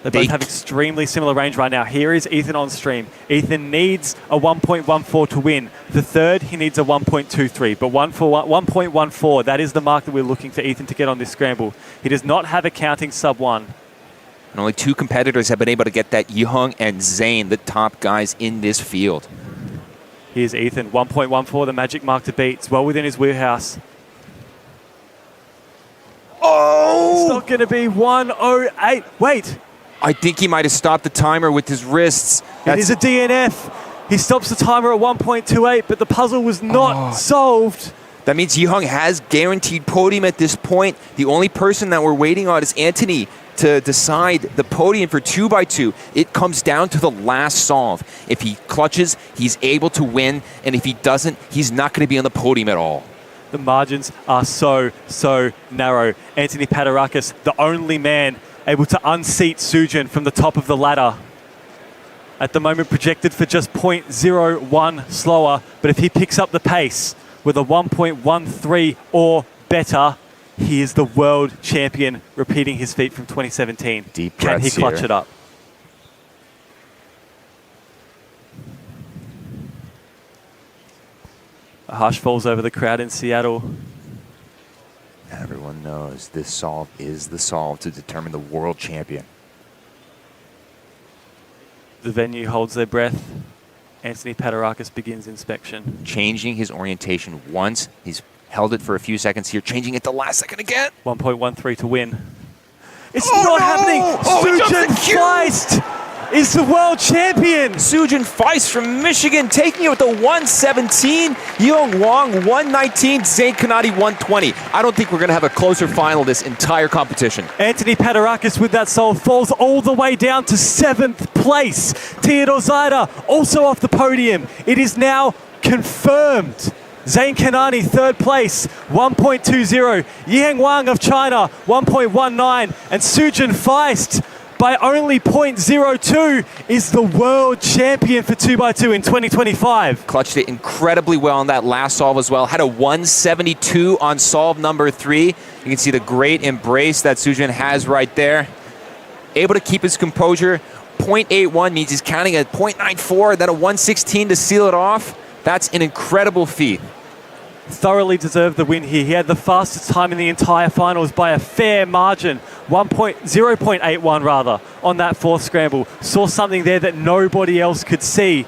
They both have extremely similar range right now. Here is Ethan on stream. Ethan needs a 1.14 to win. The third, he needs a 1.23. But 1.14, that is the mark that we're looking for Ethan to get on this scramble. He does not have a counting sub 1. And only 2 competitors have been able to get that, Yiheng and Zain, the top guys in this field. Here's Ethan, 1.14, the magic mark to beat. It's well within his wheelhouse. Oh! It's not going to be 108. Wait. I think he might have stopped the timer with his wrists. It is a DNF. He stops the timer at 1.28, but the puzzle was not solved. That means Yiheng has guaranteed podium at this point. The only person that we're waiting on is Anthony to decide the podium for 2x2. It comes down to the last solve. If he clutches, he's able to win, and if he doesn't, he's not going to be on the podium at all. The margins are so narrow. Anthony Paterakis, the only man able to unseat Sujin from the top of the ladder. At the moment projected for just 0.01 slower, but if he picks up the pace with a 1.13 or better, he is the world champion, repeating his feat from 2017. Deep Can he clutch it up? A hush falls over the crowd in Seattle. Everyone knows this solve is the solve to determine the world champion. The venue holds their breath. Anthony Paterakis begins inspection. Changing his orientation once. He's held it for a few seconds here, changing it the last second again. 1.13 to win. It's not happening! Sujin Feist is the world champion! Sujin Feist from Michigan taking it with a 117. Yiheng Wang 119. Zain Kanani 120. I don't think we're going to have a closer final this entire competition. Anthony Paterakis with that solve falls all the way down to 7th place. Theodore Zaida also off the podium. It is now confirmed. Zain Kanani, 3rd place, 1.20. Yiheng Wang of China, 1.19. And Sujin Feist, by only 0.02, is the world champion for 2x2 in 2025. Clutched it incredibly well on that last solve as well. Had a 172 on solve number 3. You can see the great embrace that Sujin has right there. Able to keep his composure. 0.81 means he's counting at 0.94, then a 116 to seal it off. That's an incredible feat. Thoroughly deserved the win here. He had the fastest time in the entire finals by a fair margin. 0.81 rather on that 4th scramble. Saw something there that nobody else could see.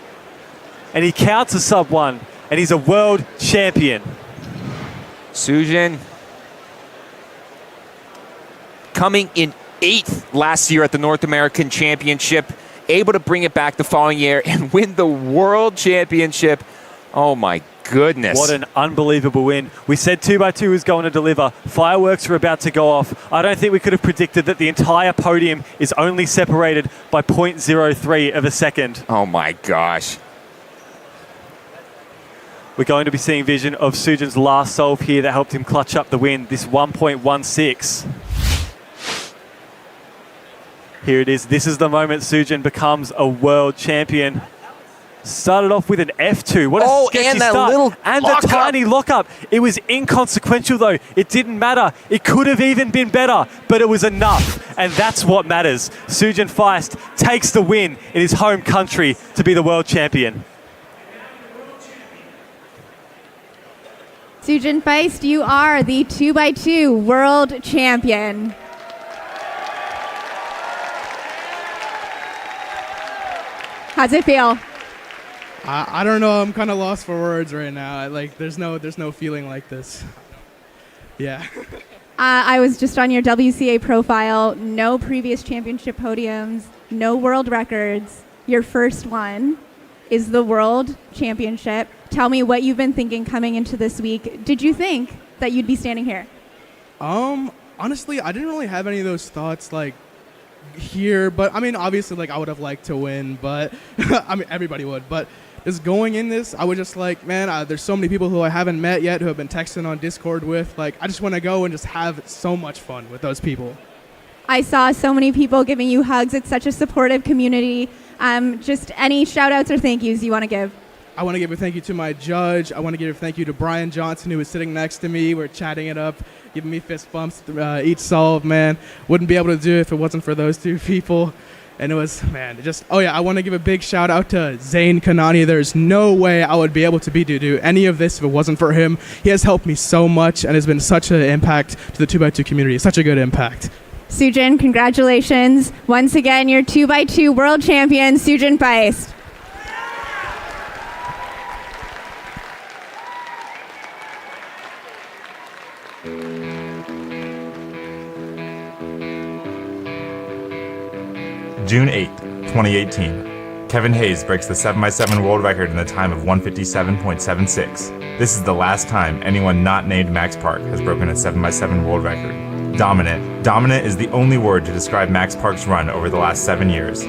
And he counts a sub 1, and he's a world champion. Sujin coming in 8th last year at the North American Championship. Able to bring it back the following year and win the World Championship. Oh my goodness. What an unbelievable win. We said 2x2 was going to deliver. Fireworks were about to go off. I don't think we could have predicted that the entire podium is only separated by 0.03 of a second. Oh my gosh. We're going to be seeing vision of Sujin's last solve here that helped him clutch up the win, this 1.16. Here it is. This is the moment Sujin becomes a world champion. Started off with an F2. What a sketchy and that start. little and the lockup. tiny lockup. It was inconsequential though. It didn't matter. It could have even been better, but it was enough. And that's what matters. Sujin Feist takes the win in his home country to be the world champion. Sujin Feist, you are the 2x2 world champion. How's it feel? I don't know. I'm kind of lost for words right now. There's no feeling like this. Yeah. I was just on your WCA profile. No previous championship podiums, no world records. Your first one is the world championship. Tell me what you've been thinking coming into this week. Did you think that you'd be standing here? Honestly, I didn't really have any of those thoughts here, but I mean, obviously, I would have liked to win, but I mean, everybody would, but just going in this, I was just man, there's so many people who I haven't met yet who have been texting on Discord with. I just want to go and just have so much fun with those people. I saw so many people giving you hugs. It's such a supportive community. Just any shout outs or thank yous you want to give? I want to give a thank you to my judge. I want to give a thank you to Brian Johnson, who was sitting next to me. We're chatting it up, giving me fist bumps each solve, man. Wouldn't be able to do it if it wasn't for those two people. And it was, I want to give a big shout out to Zayn Kanani. There's no way I would be able to do any of this if it wasn't for him. He has helped me so much and has been such an impact to the 2x2 community. Such a good impact. Sujin, congratulations. Once again, your 2x2 world champion, Sujin Feist. June 8th, 2018. Kevin Hayes breaks the 7x7 world record in a time of 157.76. This is the last time anyone not named Max Park has broken a 7x7 world record. Dominant. Dominant is the only word to describe Max Park's run over the last 7 years.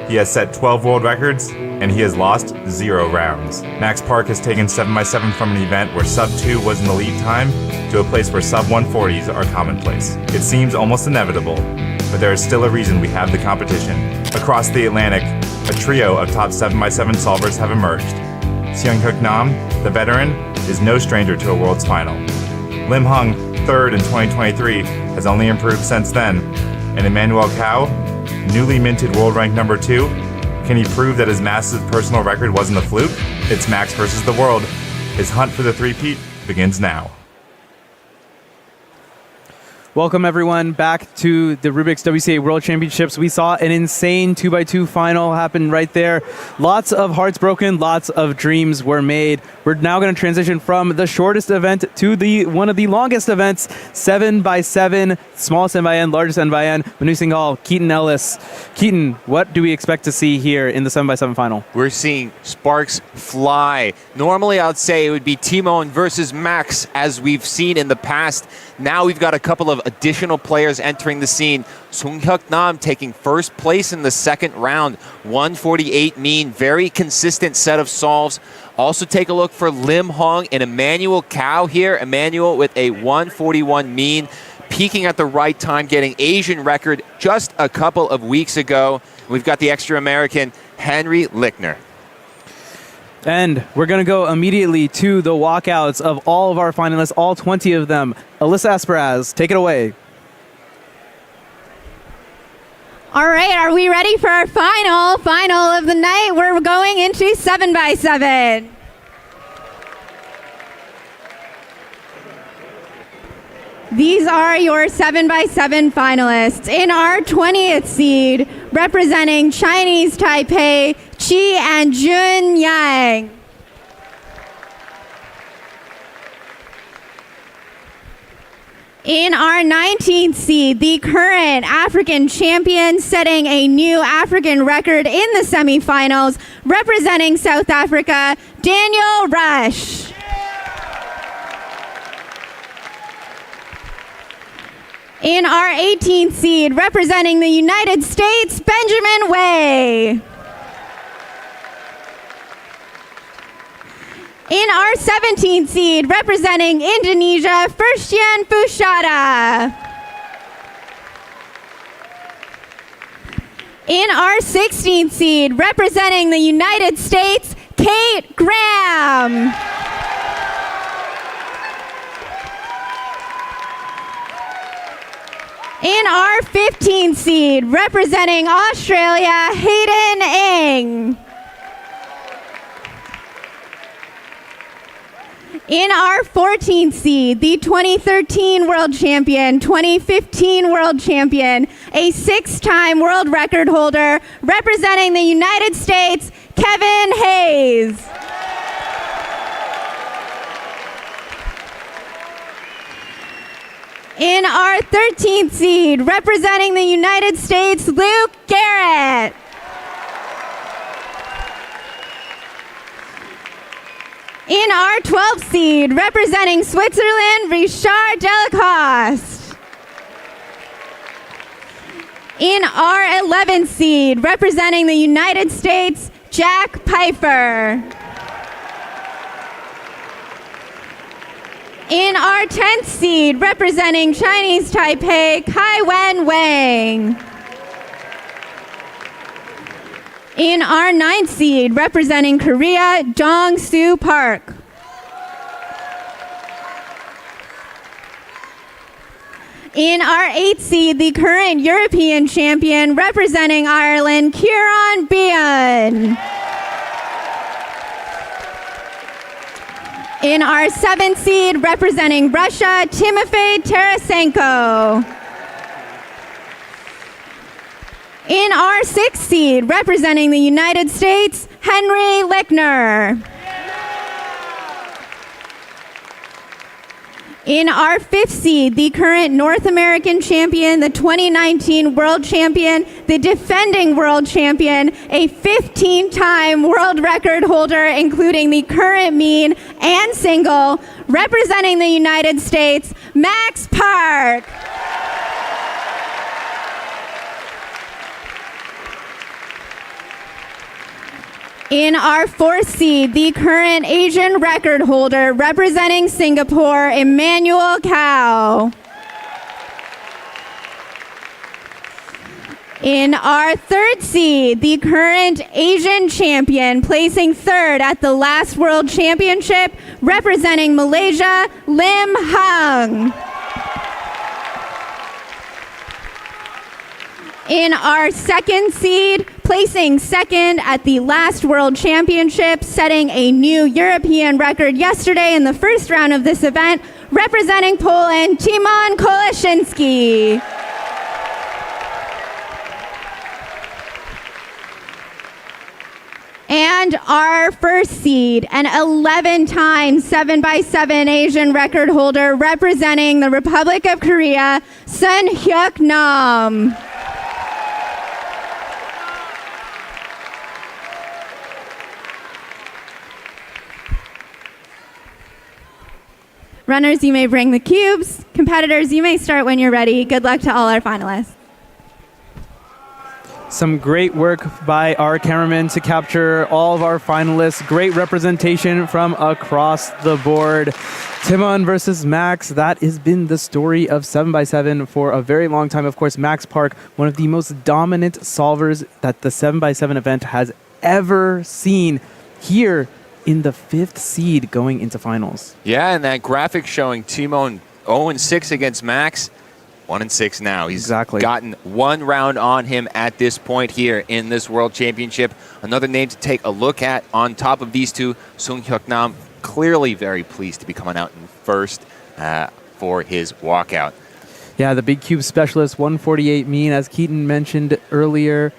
He has set 12 world records, and he has lost 0 rounds. Max Park has taken 7x7 from an event where sub-2 was an elite time to a place where sub-140s are commonplace. It seems almost inevitable, but there is still a reason we have the competition. Across the Atlantic, a trio of top 7x7 solvers have emerged. Seung-Hook Nam, the veteran, is no stranger to a Worlds final. Lim Hung, third in 2023, has only improved since then. And Emmanuel Cao, newly minted world rank number 2, can he prove that his massive personal record wasn't a fluke? It's Max versus the world. His hunt for the three-peat begins now. Welcome everyone back to the Rubik's WCA World Championships. We saw an insane 2x2 final happen right there. Lots of hearts broken, lots of dreams were made. We're now going to transition from the shortest event to the one of the longest events, 7x7, smallest N by N, largest N by N. Manu Singhal, Keaton Ellis. Keaton, what do we expect to see here in the 7x7 final? We're seeing sparks fly. Normally, I would say it would be Timon versus Max, as we've seen in the past. Now we've got a couple of additional players entering the scene. Seung-Hook Nam taking first place in the second round. 148 mean, very consistent set of solves. Also take a look for Lim Hong and Emmanuel Cao here. Emmanuel with a 141 mean, peaking at the right time, getting Asian record just a couple of weeks ago. We've got the extra American, Henry Lichtner. And we're going to go immediately to the walkouts of all of our finalists, all 20 of them. Alyssa Asperaz, take it away. All right, are we ready for our final of the night? We're going into 7x7. These are your 7x7 finalists. In our 20th seed, representing Chinese Taipei, Qi and Jun Yang. In our 19th seed, the current African champion, setting a new African record in the semifinals, representing South Africa, Daniel Rush. In our 18th seed, representing the United States, Benjamin Wei. In our 17th seed, representing Indonesia, Firstian Fushada. In our 16th seed, representing the United States, Kate Graham. In our 15th seed, representing Australia, Hayden Ng. In our 14th seed, the 2013 world champion, 2015 world champion, a 6-time world record holder, representing the United States, Kevin Hayes. In our 13th seed, representing the United States, Luke Garrett. In our 12th seed, representing Switzerland, Richard Delacoste. In our 11th seed, representing the United States, Jack Pfeiffer. In our 10th seed, representing Chinese Taipei, Kai Wen Wang. In our 9th seed, representing Korea, Dong Soo Park. In our 8th seed, the current European champion, representing Ireland, Kieran Bean. In our 7th seed, representing Russia, Timofey Tarasenko. In our 6th seed, representing the United States, Henry Lickner. In our 5th seed, the current North American champion, the 2019 world champion, the defending world champion, a 15-time world record holder, including the current mean and single, representing the United States, Max Park. In our 4th seed, the current Asian record holder, representing Singapore, Emmanuel Cao. In our 3rd seed, the current Asian champion, placing 3rd at the last World Championship, representing Malaysia, Lim Hung. In our 2nd seed, placing 2nd at the last World Championship, setting a new European record yesterday in the first round of this event, representing Poland, Timon Koleszyński. And our 1st seed, an 11-time 7x7 Asian record holder, representing the Republic of Korea, Sun Hyuk Nam. Runners, you may bring the cubes. Competitors, you may start when you're ready. Good luck to all our finalists. Some great work by our cameraman to capture all of our finalists. Great representation from across the board. Timon versus Max, that has been the story of 7x7 for a very long time. Of course, Max Park, one of the most dominant solvers that the 7x7 event has ever seen. Here in the 5th seed going into finals. Yeah, and that graphic showing Timon 0-6 against Max. 1-6 now. He's gotten one round on him at this point here in this World Championship. Another name to take a look at on top of these two, Sung Hyuk Nam, clearly very pleased to be coming out in first for his walkout. Yeah, the big cube specialist, 148 mean, as Keaton mentioned earlier,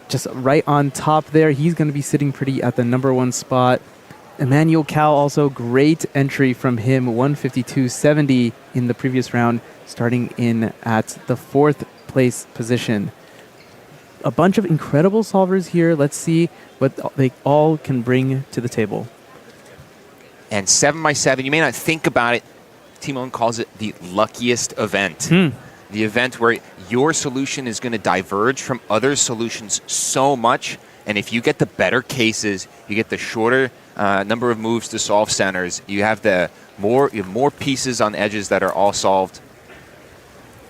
just right on top there. He's going to be sitting pretty at the #1 spot. Emmanuel Cao, also great entry from him, 152.70 in the previous round, starting in at the 4th place position. A bunch of incredible solvers here. Let's see what they all can bring to the table. And 7x7, you may not think about it, Timon calls it the luckiest event. The event where your solution is going to diverge from other solutions so much, and if you get the better cases, you get the shorter number of moves to solve centers. You have more pieces on edges that are all solved.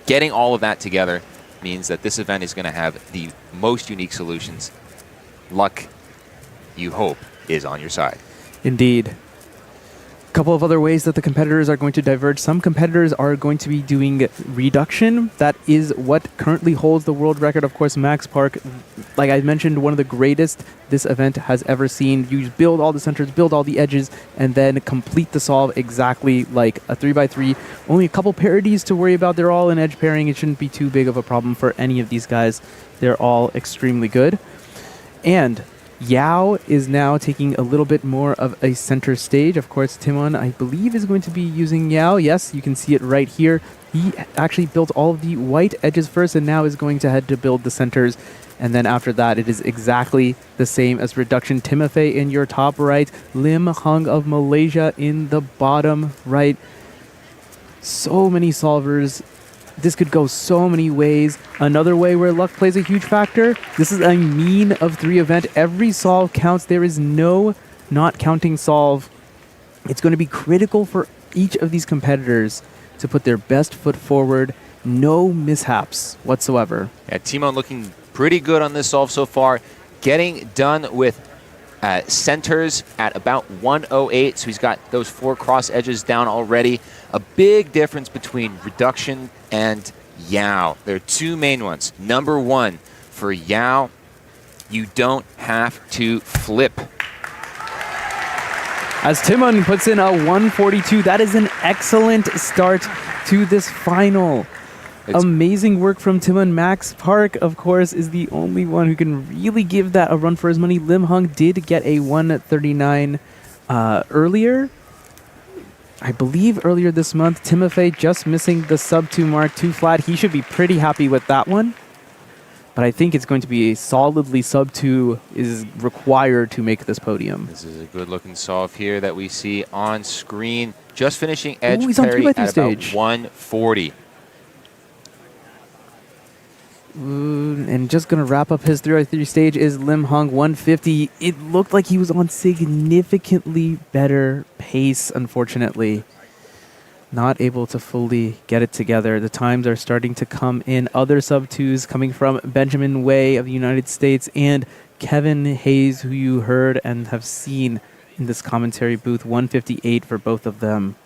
Getting all of that together means that this event is going to have the most unique solutions. Luck, you hope, is on your side. Indeed. A couple of other ways that the competitors are going to diverge. Some competitors are going to be doing reduction. That is what currently holds the world record. Of course, Max Park, like I mentioned, one of the greatest this event has ever seen. You build all the centers, build all the edges, and then complete the solve exactly like a 3x3. Only a couple parodies to worry about. They're all in edge pairing. It shouldn't be too big of a problem for any of these guys. They're all extremely good. And Yao is now taking a little bit more of a center stage. Of course, Timon, I believe, is going to be using Yao. Yes, you can see it right here. He actually built all of the white edges first and now is going to head to build the centers. And then after that, it is exactly the same as reduction. Timothy in your top right, Lim Hung of Malaysia in the bottom right. So many solvers. This could go so many ways. Another way where luck plays a huge factor. This is a mean of 3 event. Every solve counts. There is no not counting solve. It's going to be critical for each of these competitors to put their best foot forward. No mishaps whatsoever. Yeah, Timon looking pretty good on this solve so far. Getting done with centers at about 108. So he's got those 4 cross edges down already. A big difference between reduction and Yao. There are 2 main ones. Number 1, for Yao, you don't have to flip. As Timon puts in a 142, that is an excellent start to this final. Amazing work from Timon. Max Park, of course, is the only one who can really give that a run for his money. Lim Hung did get a 139 earlier. I believe earlier this month. Timothy just missing the sub 2 mark, 2 flat. He should be pretty happy with that one. But I think it's going to be a solidly sub 2 is required to make this podium. This is a good looking solve here that we see on screen. Just finishing edge he's on parry 3x3 at stage. about 140. And just going to wrap up his 3x3 stage is Lim Hung 150. It looked like he was on significantly better pace, unfortunately. Not able to fully get it together. The times are starting to come in. Other sub-2s coming from Benjamin Wei of the United States and Kevin Hayes, who you heard and have seen in this commentary booth. 158 for both of them.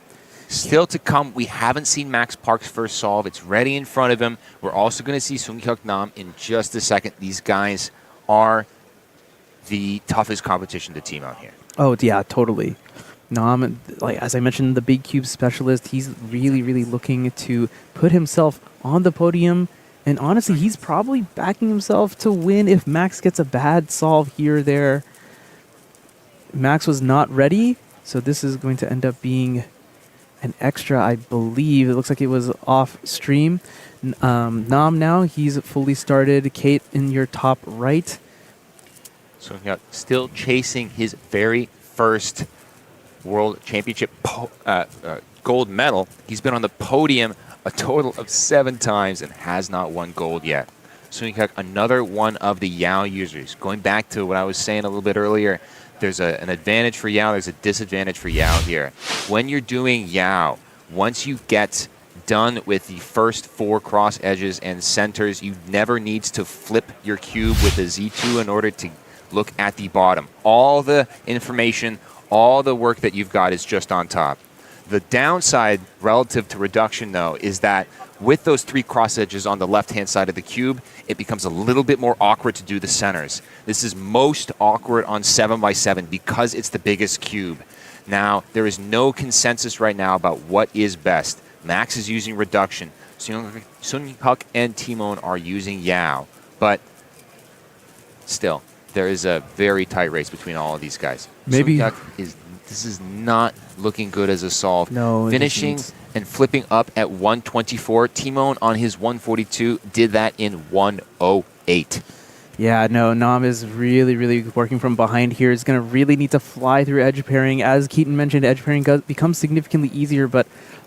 Still to come, we haven't seen Max Park's first solve. It's ready in front of him. We're also going to see Sunghyuk Nam in just a second. These guys are the toughest competition to team out here. Oh, yeah, totally. Nam, like as I mentioned, the big cube specialist, he's really, really looking to put himself on the podium. And honestly, he's probably backing himself to win if Max gets a bad solve here or there. Max was not ready, so this is going to end up being an extra, I believe. It looks like it was off stream. Nam now, he's fully started. Kate in your top right. Sunghyuk still chasing his very first World Championship gold medal. He's been on the podium a total of 7 times and has not won gold yet. Sunghyuk, another one of the Yao users. Going back to what I was saying a little bit earlier, there's an advantage for Yao, there's a disadvantage for Yao here. When you're doing Yao, once you get done with the first 4 cross edges and centers, you never need to flip your cube with a Z2 in order to look at the bottom. All the information, all the work that you've got is just on top. The downside relative to reduction, though, is that with those 3 cross edges on the left-hand side of the cube, it becomes a little bit more awkward to do the centers. This is most awkward on 7x7 because it's the biggest cube. Now, there is no consensus right now about what is best. Max is using reduction. Sunghyuk and Timon are using Yao. But still, there is a very tight race between all of these guys. Maybe this is not looking good as a solve. No, finishing and flipping up at 124. Timon on his 142 did that in 108. Yeah, no, Nam is really, really working from behind here. He's going to really need to fly through edge pairing. As Keaton mentioned, edge pairing becomes significantly easier, but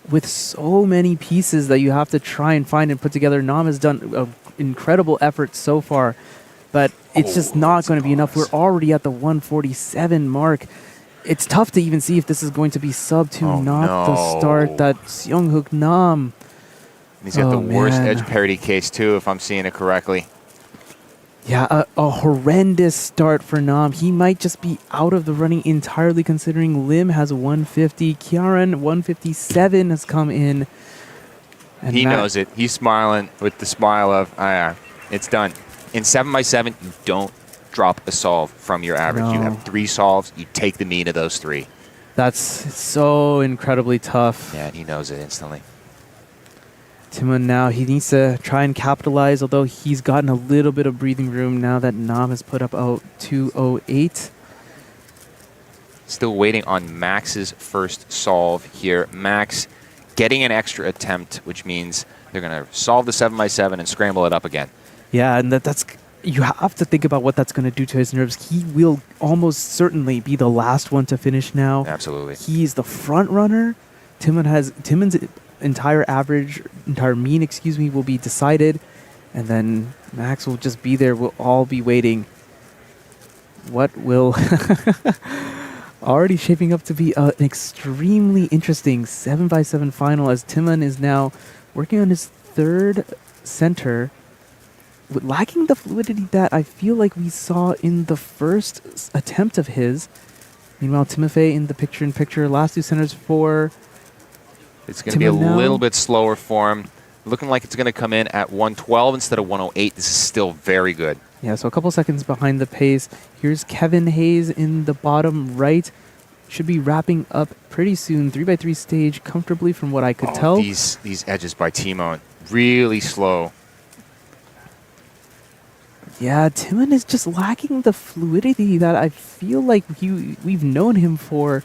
with so many pieces that you have to try and find and put together, Nam has done an incredible effort so far, but it's just not going to be enough. We're already at the 147 mark. It's tough to even see if this is going to be sub 2, Oh, not the no. start that Seung-hook Nam. And he's got the Oh, worst man. edge parity case, too, if I'm seeing it correctly. Yeah, a horrendous start for Nam. He might just be out of the running entirely, considering Lim has 150. Kieran, 157 has come in. And He Matt- knows it. He's smiling with the smile of, it's done. In 7x7, you don't drop a solve from your average. You No. have 3 solves. You take the mean of those 3. That's so incredibly tough. Yeah, he knows it instantly. Timon now, he needs to try and capitalize, although he's gotten a little bit of breathing room now that Nam has put up 208. Still waiting on Max's first solve here. Max getting an extra attempt, which means they're going to solve the 7x7 and scramble it up again. Yeah, and that's you have to think about what that's going to do to his nerves. He will almost certainly be the last one to finish now. Absolutely. He's the front runner. Timon's entire mean, will be decided, and then Max will just be there. We'll all be waiting. What will already shaping up to be an extremely interesting 7x7 final, as Timon is now working on his third center, lacking the fluidity that I feel like we saw in the first attempt of his. Meanwhile, Timofey in the picture-in-picture. Last 2 centers for It's going to be a Timon now. little bit slower for him. Looking like it's going to come in at 112 instead of 108. This is still very good. Yeah, so a couple seconds behind the pace. Here's Kevin Hayes in the bottom right. Should be wrapping up pretty soon. 3x3 stage comfortably from what I could tell. These edges by Timon, really slow. Yeah, Timon is just lacking the fluidity that I feel like we've known him for.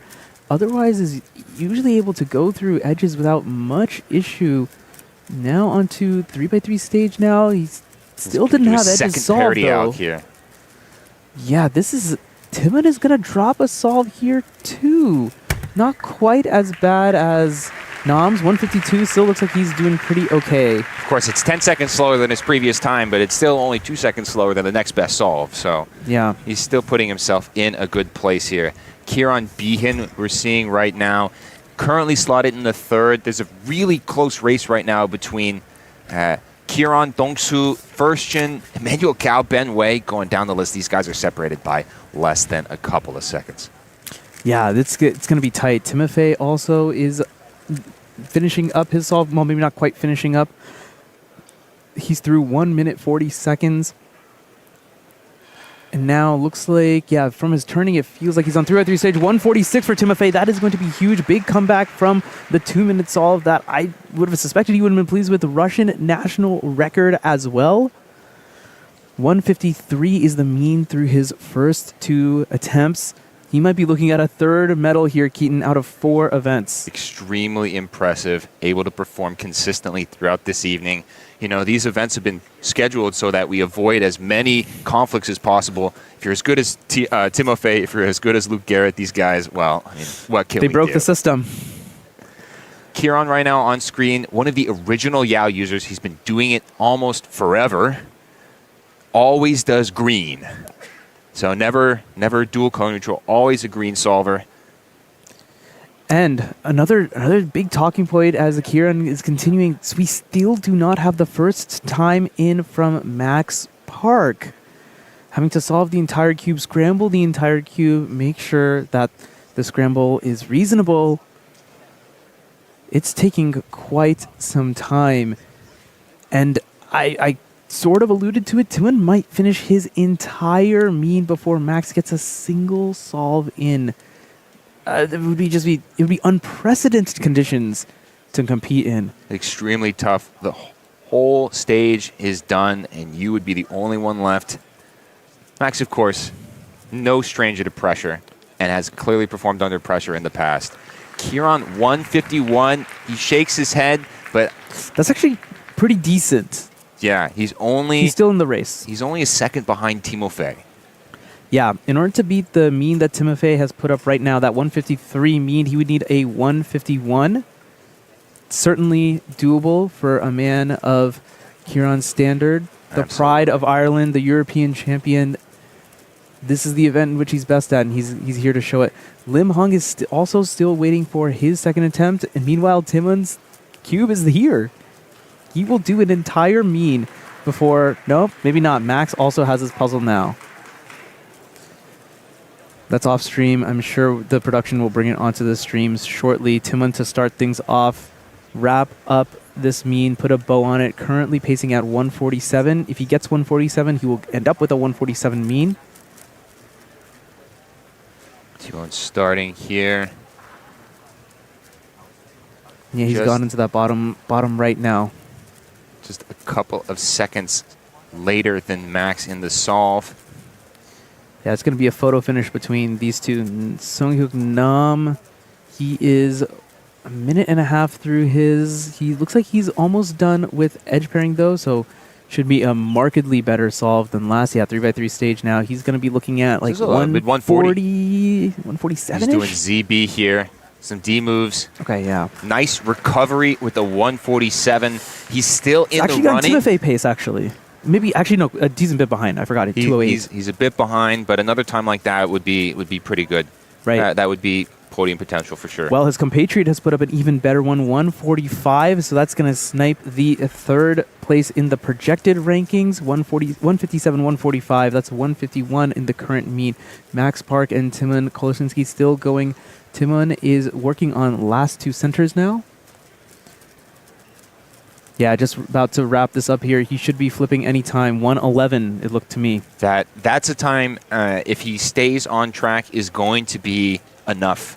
Otherwise, is usually able to go through edges without much issue. Now onto 3x3 stage now. He's still didn't Do a have edges second solved, parity though. out here. Yeah, Timon is going to drop a solve here, too. Not quite as bad as Nam's. 152 still looks like he's doing pretty okay. Of course, it's 10 seconds slower than his previous time, but it's still only 2 seconds slower than the next best solve. So yeah, he's still putting himself in a good place here. Kieran Behan, we're seeing right now, currently slotted in the third. There's a really close race right now between Kieran, Dongsu, Firstgen, Emmanuel Cao, Ben Wei, going down the list. These guys are separated by less than a couple of seconds. Yeah, it's going to be tight. Timofey also is finishing up his solve. Well, maybe not quite finishing up. He's through 1 minute 40 seconds. And now looks like, yeah, from his turning, it feels like he's on 3x3 stage. 146 for Timofey. That is going to be huge. Big comeback from the 2-minute solve that I would have suspected he would have been pleased with. The Russian national record as well. 153 is the mean through his first 2 attempts. He might be looking at a 3rd medal here, Keaton, out of 4 events. Extremely impressive, able to perform consistently throughout this evening. You know, these events have been scheduled so that we avoid as many conflicts as possible. If you're as good as Timofey, if you're as good as Luke Garrett, these guys, well, I mean, what can we do? They broke the system. Kieran right now on screen, one of the original Yao users. He's been doing it almost forever. Always does green. So never dual cone neutral, always a green solver. And another big talking point as Kieran is continuing, we still do not have the first time in from Max Park. Having to solve the entire cube, scramble the entire cube, make sure that the scramble is reasonable. It's taking quite some time. And I sort of alluded to it. Timon might finish his entire mean before Max gets a single solve in. It would be unprecedented conditions to compete in. Extremely tough. The whole stage is done, and you would be the only one left. Max, of course, no stranger to pressure, and has clearly performed under pressure in the past. Kieran, 151. He shakes his head, but that's actually pretty decent. Yeah, he's still in the race. He's only a second behind Timofey. Yeah, in order to beat the mean that Timofey has put up right now, that 153 mean, he would need a 151. Certainly doable for a man of Kieran's standard. The pride of Ireland, the European champion. This is the event in which he's best at, and he's here to show it. Lim Hung is also still waiting for his second attempt, and meanwhile, Timon's cube is here. He will do an entire mean before... No, maybe not. Max also has his puzzle now. That's off stream. I'm sure the production will bring it onto the streams shortly. Timon to start things off. Wrap up this mean, put a bow on it. Currently pacing at 147. If he gets 147, he will end up with a 147 mean. Timon starting here. Yeah, he's gone into that bottom right now. Just a couple of seconds later than Max in the solve. Yeah, it's going to be a photo finish between these two. Sunghyuk Nam, he is a minute and a half through his. He looks like he's almost done with edge pairing though, so should be a markedly better solve than last. Yeah, 3x3 stage now. He's going to be looking at like 140, 147. He's doing ZB here. Some D moves. Okay, yeah. Nice recovery with the 147. He's still in the running. Actually got Timofey pace, actually. Maybe, actually, no, a decent bit behind. I forgot it, 208. He's a bit behind, but another time like that would be pretty good. Right. That would be podium potential for sure. Well, his compatriot has put up an even better one, 145, so that's going to snipe the third place in the projected rankings, 157, 145. That's 151 in the current meet. Max Park and Timon Kolosinski still going. Timon is working on last two centers now. Yeah, just about to wrap this up here. He should be flipping any time. 111, it looked to me. That's a time, if he stays on track, is going to be enough,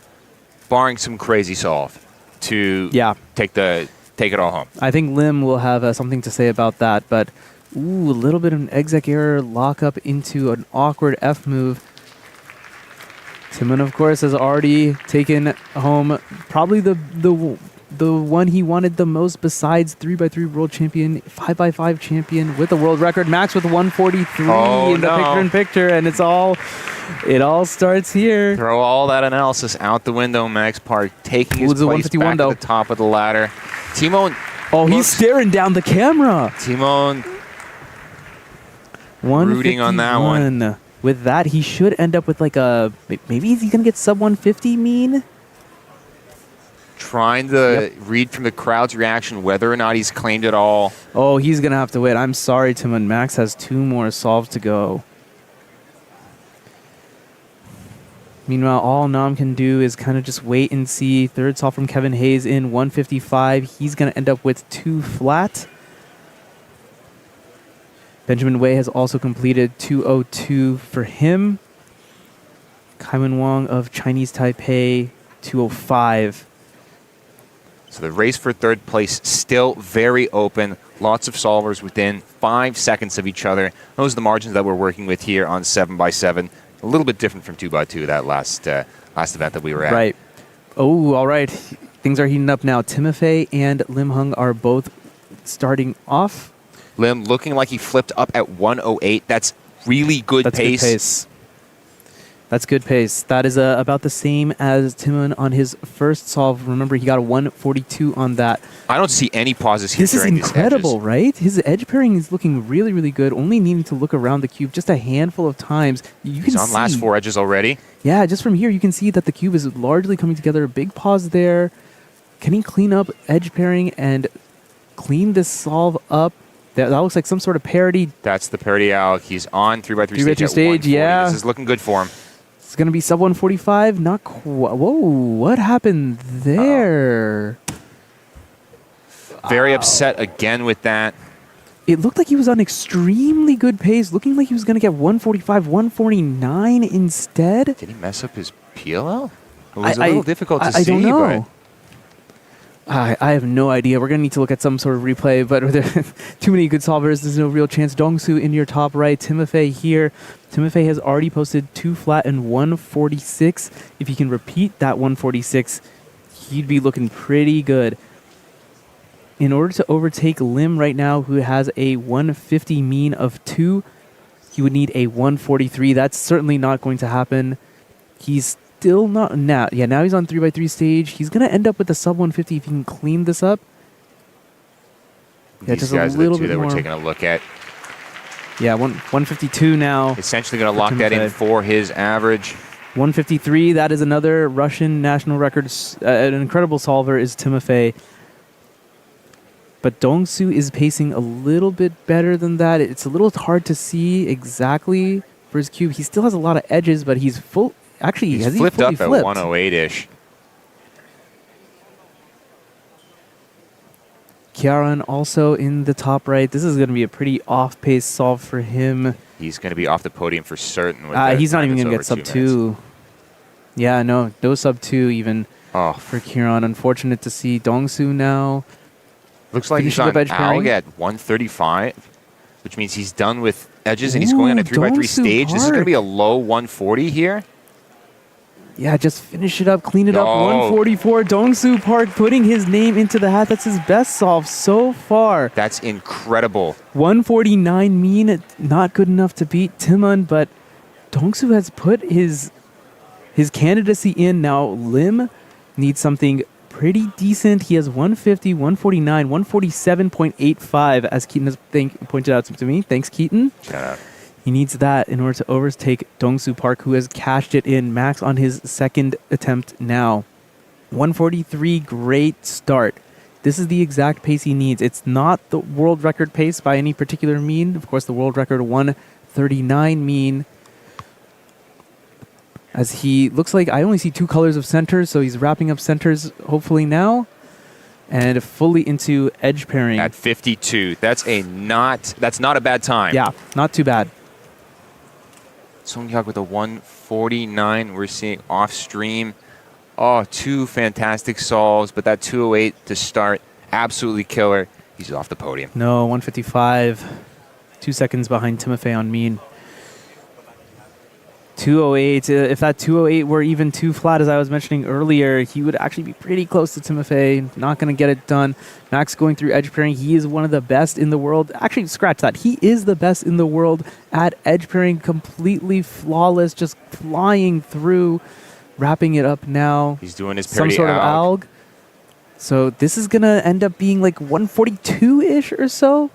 barring some crazy solve, to take it all home. I think Lim will have something to say about that, but a little bit of an exec error, lock up into an awkward F move. Timon, of course, has already taken home probably the one he wanted the most besides 3x3 world champion, 5x5 champion with a world record. Max with 143 in the picture-in-picture, and it all starts here. Throw all that analysis out the window. Max Park taking his place back at the top of the ladder. Timon. Oh, he's staring down the camera. Timon rooting on that one. With that, he should end up with like a... Maybe is he going to get sub 150 mean? Trying to read from the crowd's reaction whether or not he's claimed it all. Oh, he's going to have to wait. I'm sorry, Timon. Max has two more solves to go. Meanwhile, all Nam can do is kind of just wait and see. Third solve from Kevin Hayes in 155. He's going to end up with two flat. Benjamin Wei has also completed 202 for him. Kaiman Wong of Chinese Taipei, 205. So the race for third place still very open. Lots of solvers within 5 seconds of each other. Those are the margins that we're working with here on 7x7. A little bit different from 2x2, that last event that we were at. Right. Oh, all right. Things are heating up now. Timofey and Lim Hung are both starting off. Lim looking like he flipped up at 108. That's really good pace. Good pace. That's good pace. That is about the same as Timon on his first solve. Remember, he got a 142 on that. I don't see any pauses here. This is incredible, right? His edge pairing is looking really, really good. Only needing to look around the cube just a handful of times. He's on last four edges already. Yeah, just from here, you can see that the cube is largely coming together. A big pause there. Can he clean up edge pairing and clean this solve up? That looks like some sort of parity. That's the parity out. He's on 3x3 stage. Yeah. This is looking good for him. It's going to be sub 145. Not quite. Whoa, what happened there? Very upset again with that. It looked like he was on extremely good pace, looking like he was going to get 145, 149 instead. Did he mess up his PLL? It was a little difficult to see. I don't know. I have no idea. We're going to need to look at some sort of replay, but too many good solvers. There's no real chance. Dongsu in your top right. Timofey here. Timofey has already posted 2 flat and 146. If he can repeat that 146, he'd be looking pretty good. In order to overtake Lim right now, who has a 150 mean of 2, he would need a 143. That's certainly not going to happen. He's still not now. Yeah, now he's on 3x3 stage. He's gonna end up with a sub 150 if he can clean this up. Yeah, these guys are the two that we're taking a look at. Yeah, 152 now. Essentially going to lock that in for his average. 153, that is another Russian national record. An incredible solver is Timofey. But Dongsu is pacing a little bit better than that. It's a little hard to see exactly for his cube. He still has a lot of edges, but he's full. Actually, He's has flipped he up fully at flipped? 108-ish. Kieran also in the top right. This is going to be a pretty off-pace solve for him. He's going to be off the podium for certain. With He's not time even going to that's get over sub 2 2. minutes. Yeah, no sub 2 even for Kieran. Unfortunate to see Dongsu now. Looks like he's finishing on up edge pairing. Alg at 135, which means he's done with edges and he's going on a 3x3 Dongsu stage. This is going to Park. be a low 140 here. Yeah, just finish it up, clean it up. No. 144. Dongsu Park putting his name into the hat. That's his best solve so far. That's incredible. 149 mean, not good enough to beat Timon, but Dongsu has put his candidacy in. Now Lim needs something pretty decent. He has 150, 149, 147.85, as Keaton has pointed out to me. Thanks, Keaton. Shout out. He needs that in order to overtake Dongsu Park, who has cashed it in. Max on his second attempt now. 143, great start. This is the exact pace he needs. It's not the world record pace by any particular mean. Of course, the world record 139 mean. As he looks like I only see 2 colors of centers, so he's wrapping up centers hopefully now. And fully into edge pairing. At 52. That's not a bad time. Yeah, not too bad. Song Hyuk with a 149. We're seeing off stream. Oh, 2 fantastic solves, but that 208 to start, absolutely killer. He's off the podium. No, 155. 2 seconds behind Timofey on mean. 208. If that 208 were even too flat, as I was mentioning earlier, he would actually be pretty close to Timofey. Not going to get it done. Max going through edge pairing. He is one of the best in the world. Actually, scratch that. He is the best in the world at edge pairing. Completely flawless. Just flying through. Wrapping it up now. He's doing his some parody sort of alg. alg. So this is going to end up being like 142-ish or so,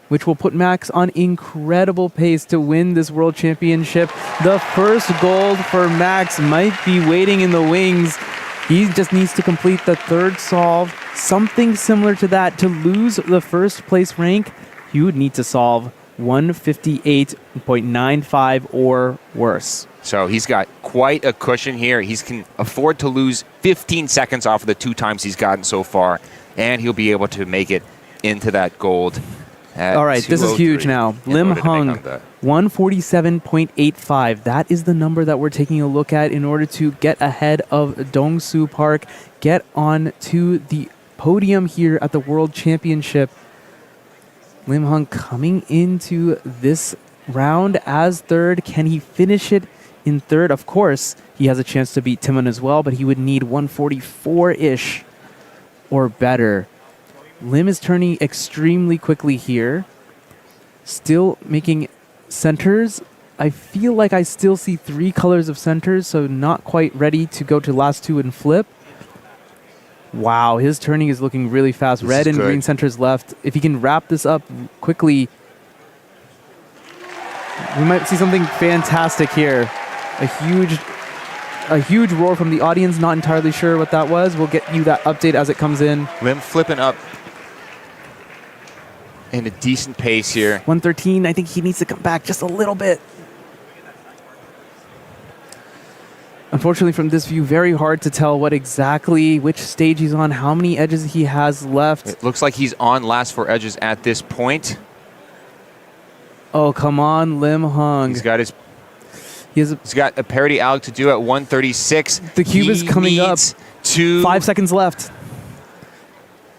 which will put Max on incredible pace to win this world championship. The first gold for Max might be waiting in the wings. He just needs to complete the 3rd solve, something similar to that. To lose the first place rank, you would need to solve 158.95 or worse. So he's got quite a cushion here. He can afford to lose 15 seconds off of the 2 times he's gotten so far, and he'll be able to make it into that gold. All right, this is huge now. Lim Hung, 147.85. That is the number that we're taking a look at in order to get ahead of Dongsu Park, get on to the podium here at the World Championship. Lim Hung coming into this round as 3rd. Can he finish it in 3rd? Of course, he has a chance to beat Timon as well, but he would need 144-ish or better. Lim is turning extremely quickly here. Still making centers. I feel like I still see 3 colors of centers, so not quite ready to go to last 2 and flip. Wow, his turning is looking really fast. Red and green centers left. If he can wrap this up quickly, we might see something fantastic here. A huge roar from the audience. Not entirely sure what that was. We'll get you that update as it comes in. Lim flipping up in a decent pace here. 113, I think he needs to come back just a little bit. Unfortunately, from this view, very hard to tell which stage he's on, how many edges he has left. It looks like he's on last 4 edges at this point. Oh, come on, Lim Hung. He's got a parody alg to do at 136. The cube is coming up. 5 seconds left.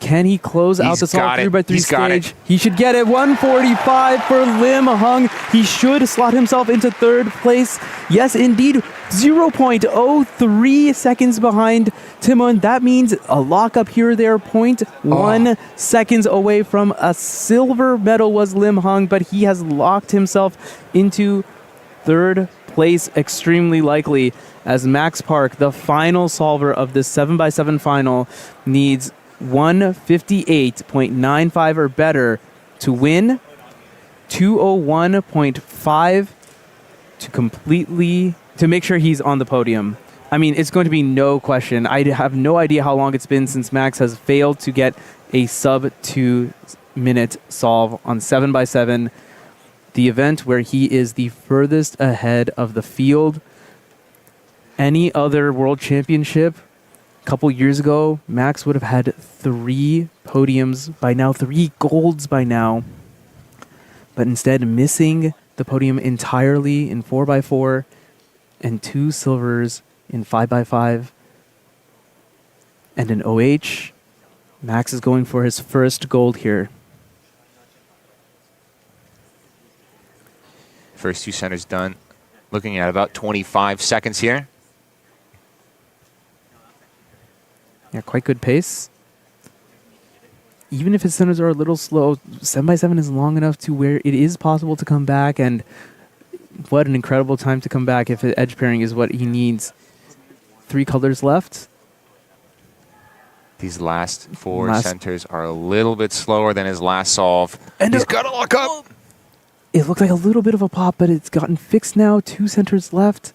Can he close out this all 3x3 stage? He should get it. 145 for Lim Hung. He should slot himself into 3rd place. Yes, indeed. 0.03 seconds behind Timon. That means a lockup here or there. 0.1 seconds away from a silver medal was Lim Hung, but he has locked himself into 3rd place extremely likely, as Max Park, the final solver of this 7x7 final, needs 158.95 or better to win, 201.5 to completely to make sure he's on the podium. I mean, it's going to be no question. I have no idea how long it's been since Max has failed to get a sub 2-minute solve on 7x7, the event where he is the furthest ahead of the field. Any other world championship a couple years ago, Max would have had 3 podiums by now, 3 golds by now, but instead missing the podium entirely in 4x4 and 2 silvers in 5x5 and an OH. Max is going for his first gold here. First 2 centers done. Looking at about 25 seconds here. Yeah, quite good pace. Even if his centers are a little slow, 7x7 is long enough to where it is possible to come back, and what an incredible time to come back if edge pairing is what he needs. 3 colors left. These last 4 centers are a little bit slower than his last solve. And he's got to lock up. It looked like a little bit of a pop, but it's gotten fixed now. 2 centers left.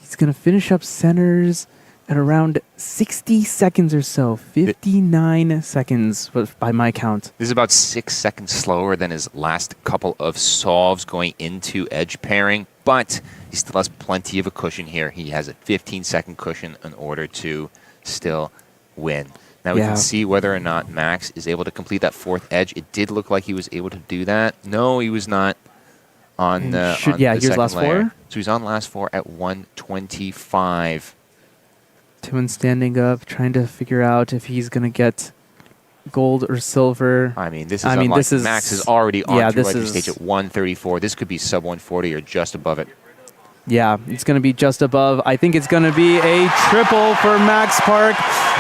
He's going to finish up centers at around 60 seconds or so. 59 seconds by my count. This is about 6 seconds slower than his last couple of solves going into edge pairing, but he still has plenty of a cushion here. He has a 15-second cushion in order to still win. Now we can see whether or not Max is able to complete that 4th edge. It did look like he was able to do that. No, he was not on the here's second last layer. 4. So he's on last 4 at 125. Timon standing up, trying to figure out if he's going to get gold or silver. I mean, this is Max is already on through Legend stage at 134. This could be sub 140 or just above it. Yeah, it's going to be just above. I think it's going to be a triple for Max Park.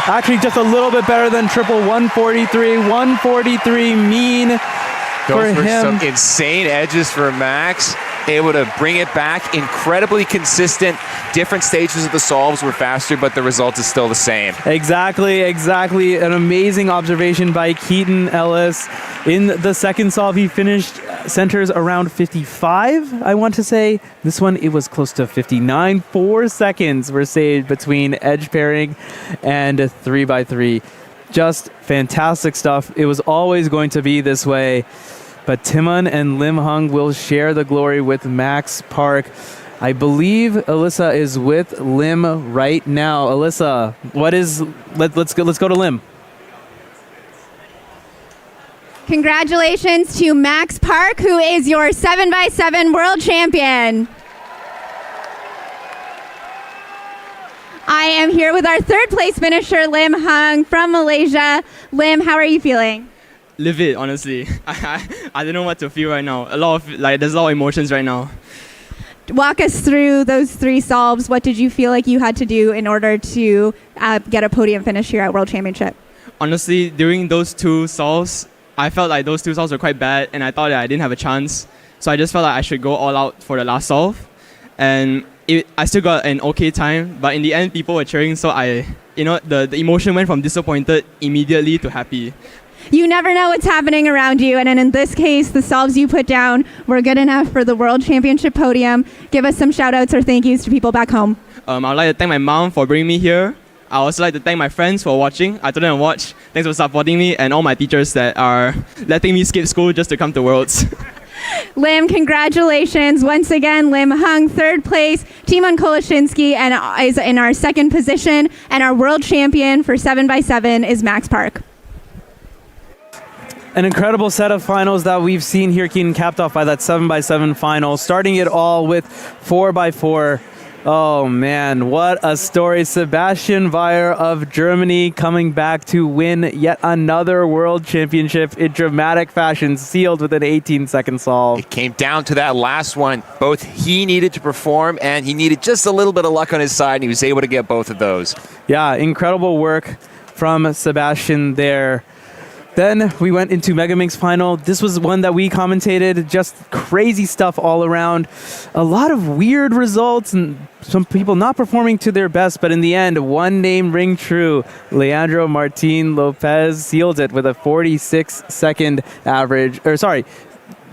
Actually, just a little bit better than triple. 143. 143 mean for Those were him. some insane edges for Max. Able to bring it back. Incredibly consistent. Different stages of the solves were faster, but the result is still the same. Exactly. An amazing observation by Keaton Ellis. In the second solve, he finished centers around 55, I want to say. This one, it was close to 59. 4 seconds were saved between edge pairing and 3x3. Just fantastic stuff. It was always going to be this way. But Timon and Lim Hung will share the glory with Max Park. I believe Alyssa is with Lim right now. Alyssa, let's go to Lim. Congratulations to Max Park, who is your 7x7 world champion. I am here with our 3rd place finisher, Lim Hung from Malaysia. Lim, how are you feeling? Live it, honestly. I don't know what to feel right now. There's a lot of emotions right now. Walk us through those 3 solves. What did you feel like you had to do in order to get a podium finish here at World Championship? Honestly, during those 2 solves, I felt like those 2 solves were quite bad, and I thought that I didn't have a chance. So I just felt like I should go all out for the last solve. And I still got an okay time, but in the end, people were cheering, so the emotion went from disappointed immediately to happy. You never know what's happening around you, and in this case, the solves you put down were good enough for the World Championship podium. Give us some shout-outs or thank yous to people back home. I would like to thank my mom for bringing me here. I also like to thank my friends for watching. I told them to watch. Thanks for supporting me, and all my teachers that are letting me skip school just to come to Worlds. Lim, congratulations. Once again, Lim Hung, 3rd place. Timon Koloshinsky is in our 2nd position, and our world champion for 7x7 is Max Park. An incredible set of finals that we've seen here, Keaton, capped off by that 7x7 final, starting it all with 4x4. Oh man, what a story. Sebastian Weyer of Germany coming back to win yet another world championship in dramatic fashion, sealed with an 18-second solve. It came down to that last one. Both he needed to perform and he needed just a little bit of luck on his side, and he was able to get both of those. Yeah, incredible work from Sebastian there. Then we went into Megaminx final. This was one that we commentated, just crazy stuff all around. A lot of weird results and some people not performing to their best, but in the end, one name ring true. Leandro Martin Lopez sealed it with a 46-second average,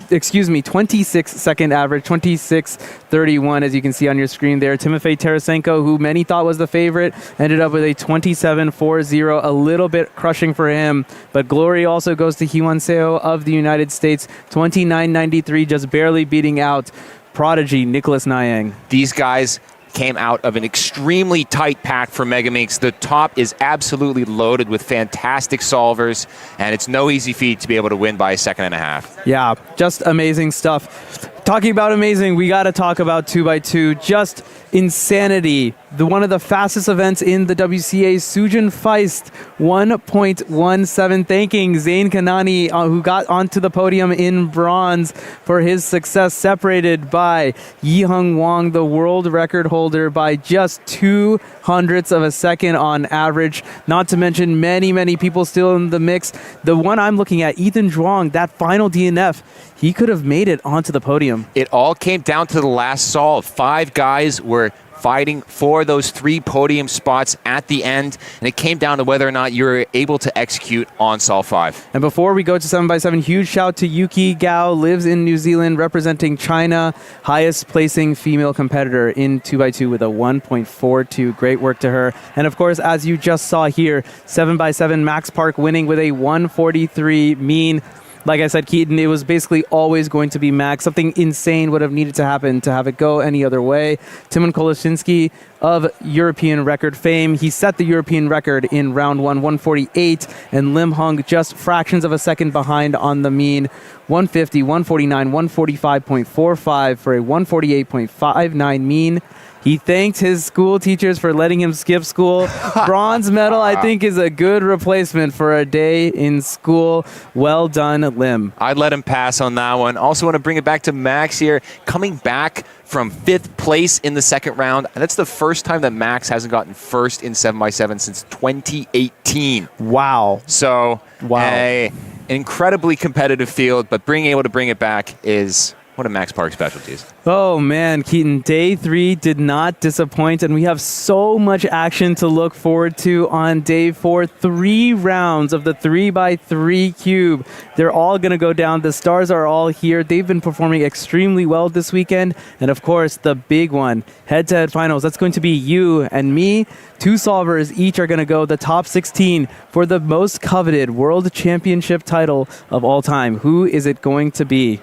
26-second average, 26:31, as you can see on your screen there. Timofey Tarasenko, who many thought was the favorite, ended up with a 27:40, a little bit crushing for him. But glory also goes to Hyun Seo of the United States, 29:93, just barely beating out prodigy Nicholas Nyang. These guys came out of an extremely tight pack for Megaminx. The top is absolutely loaded with fantastic solvers, and it's no easy feat to be able to win by a second and a half. Yeah, just amazing stuff. Talking about amazing, we got to talk about 2x2. Just insanity. One of the fastest events in the WCA, Sujin Feist, 1.17. Thanking Zain Kanani, who got onto the podium in bronze for his success, separated by Yiheng Wang, the world record holder, by just 0.02 of a second on average. Not to mention many people still in the mix. The one I'm looking at, Ethan Zhuang, that final DNF, he could have made it onto the podium. It all came down to the last solve. 5 guys were fighting for those 3 podium spots at the end, and it came down to whether or not you were able to execute on solve 5. And before we go to 7x7, huge shout to Yuki Gao, lives in New Zealand, representing China, highest placing female competitor in 2x2 with a 1.42. Great work to her. And of course, as you just saw here, 7x7 Max Park winning with a 143 mean. Like I said, Keaton, it was basically always going to be Max. Something insane would have needed to happen to have it go any other way. Timon Koloshinsky of European record fame, he set the European record in round 1, 148, and Lim Hung just fractions of a second behind on the mean. 150, 149, 145.45 for a 148.59 mean. He thanked his school teachers for letting him skip school. Bronze medal, I think, is a good replacement for a day in school. Well done, Lim. I'd let him pass on that one. Also want to bring it back to Max here. Coming back from 5th place in the second round. That's the first time that Max hasn't gotten first in 7x7 since 2018. Wow. So, an incredibly competitive field, but being able to bring it back is one of Max Park's specialties. Oh man, Keaton, day 3 did not disappoint, and we have so much action to look forward to on day 4. 3 rounds of the 3x3 cube. They're all going to go down. The stars are all here. They've been performing extremely well this weekend. And of course, the big one, head-to-head finals. That's going to be you and me. 2 solvers each are going to go the top 16 for the most coveted world championship title of all time. Who is it going to be?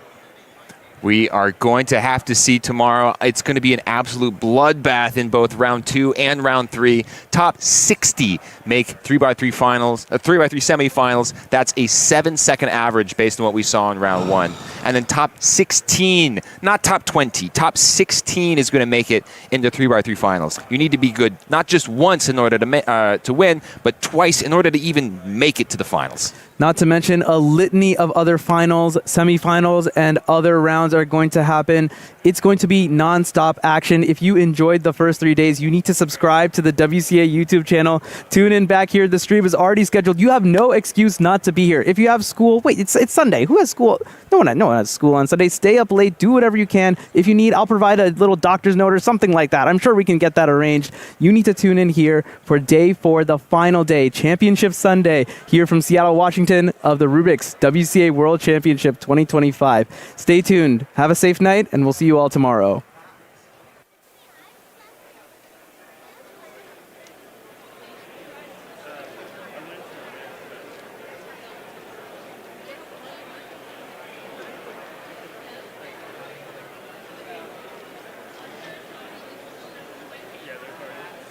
We are going to have to see tomorrow. It's going to be an absolute bloodbath in both round 2 and round 3. Top 60 make 3x3 finals, 3x3 semifinals. That's a 7-second average based on what we saw in round 1. And then top 16, not top 20, top 16 is going to make it into 3x3 finals. You need to be good not just once in order to win, but twice in order to even make it to the finals. Not to mention a litany of other finals, semifinals, and other rounds are going to happen. It's going to be non-stop action. If you enjoyed the first 3 days, you need to subscribe to the WCA YouTube channel. Tune in back here. The stream is already scheduled. You have no excuse not to be here. If you have school, wait, it's Sunday. Who has school? No one has school on Sunday. Stay up late. Do whatever you can. If you need, I'll provide a little doctor's note or something like that. I'm sure we can get that arranged. You need to tune in here for day 4, the final day, Championship Sunday, here from Seattle, Washington, of the Rubik's WCA World Championship 2025. Stay tuned. Have a safe night, and we'll see you all tomorrow.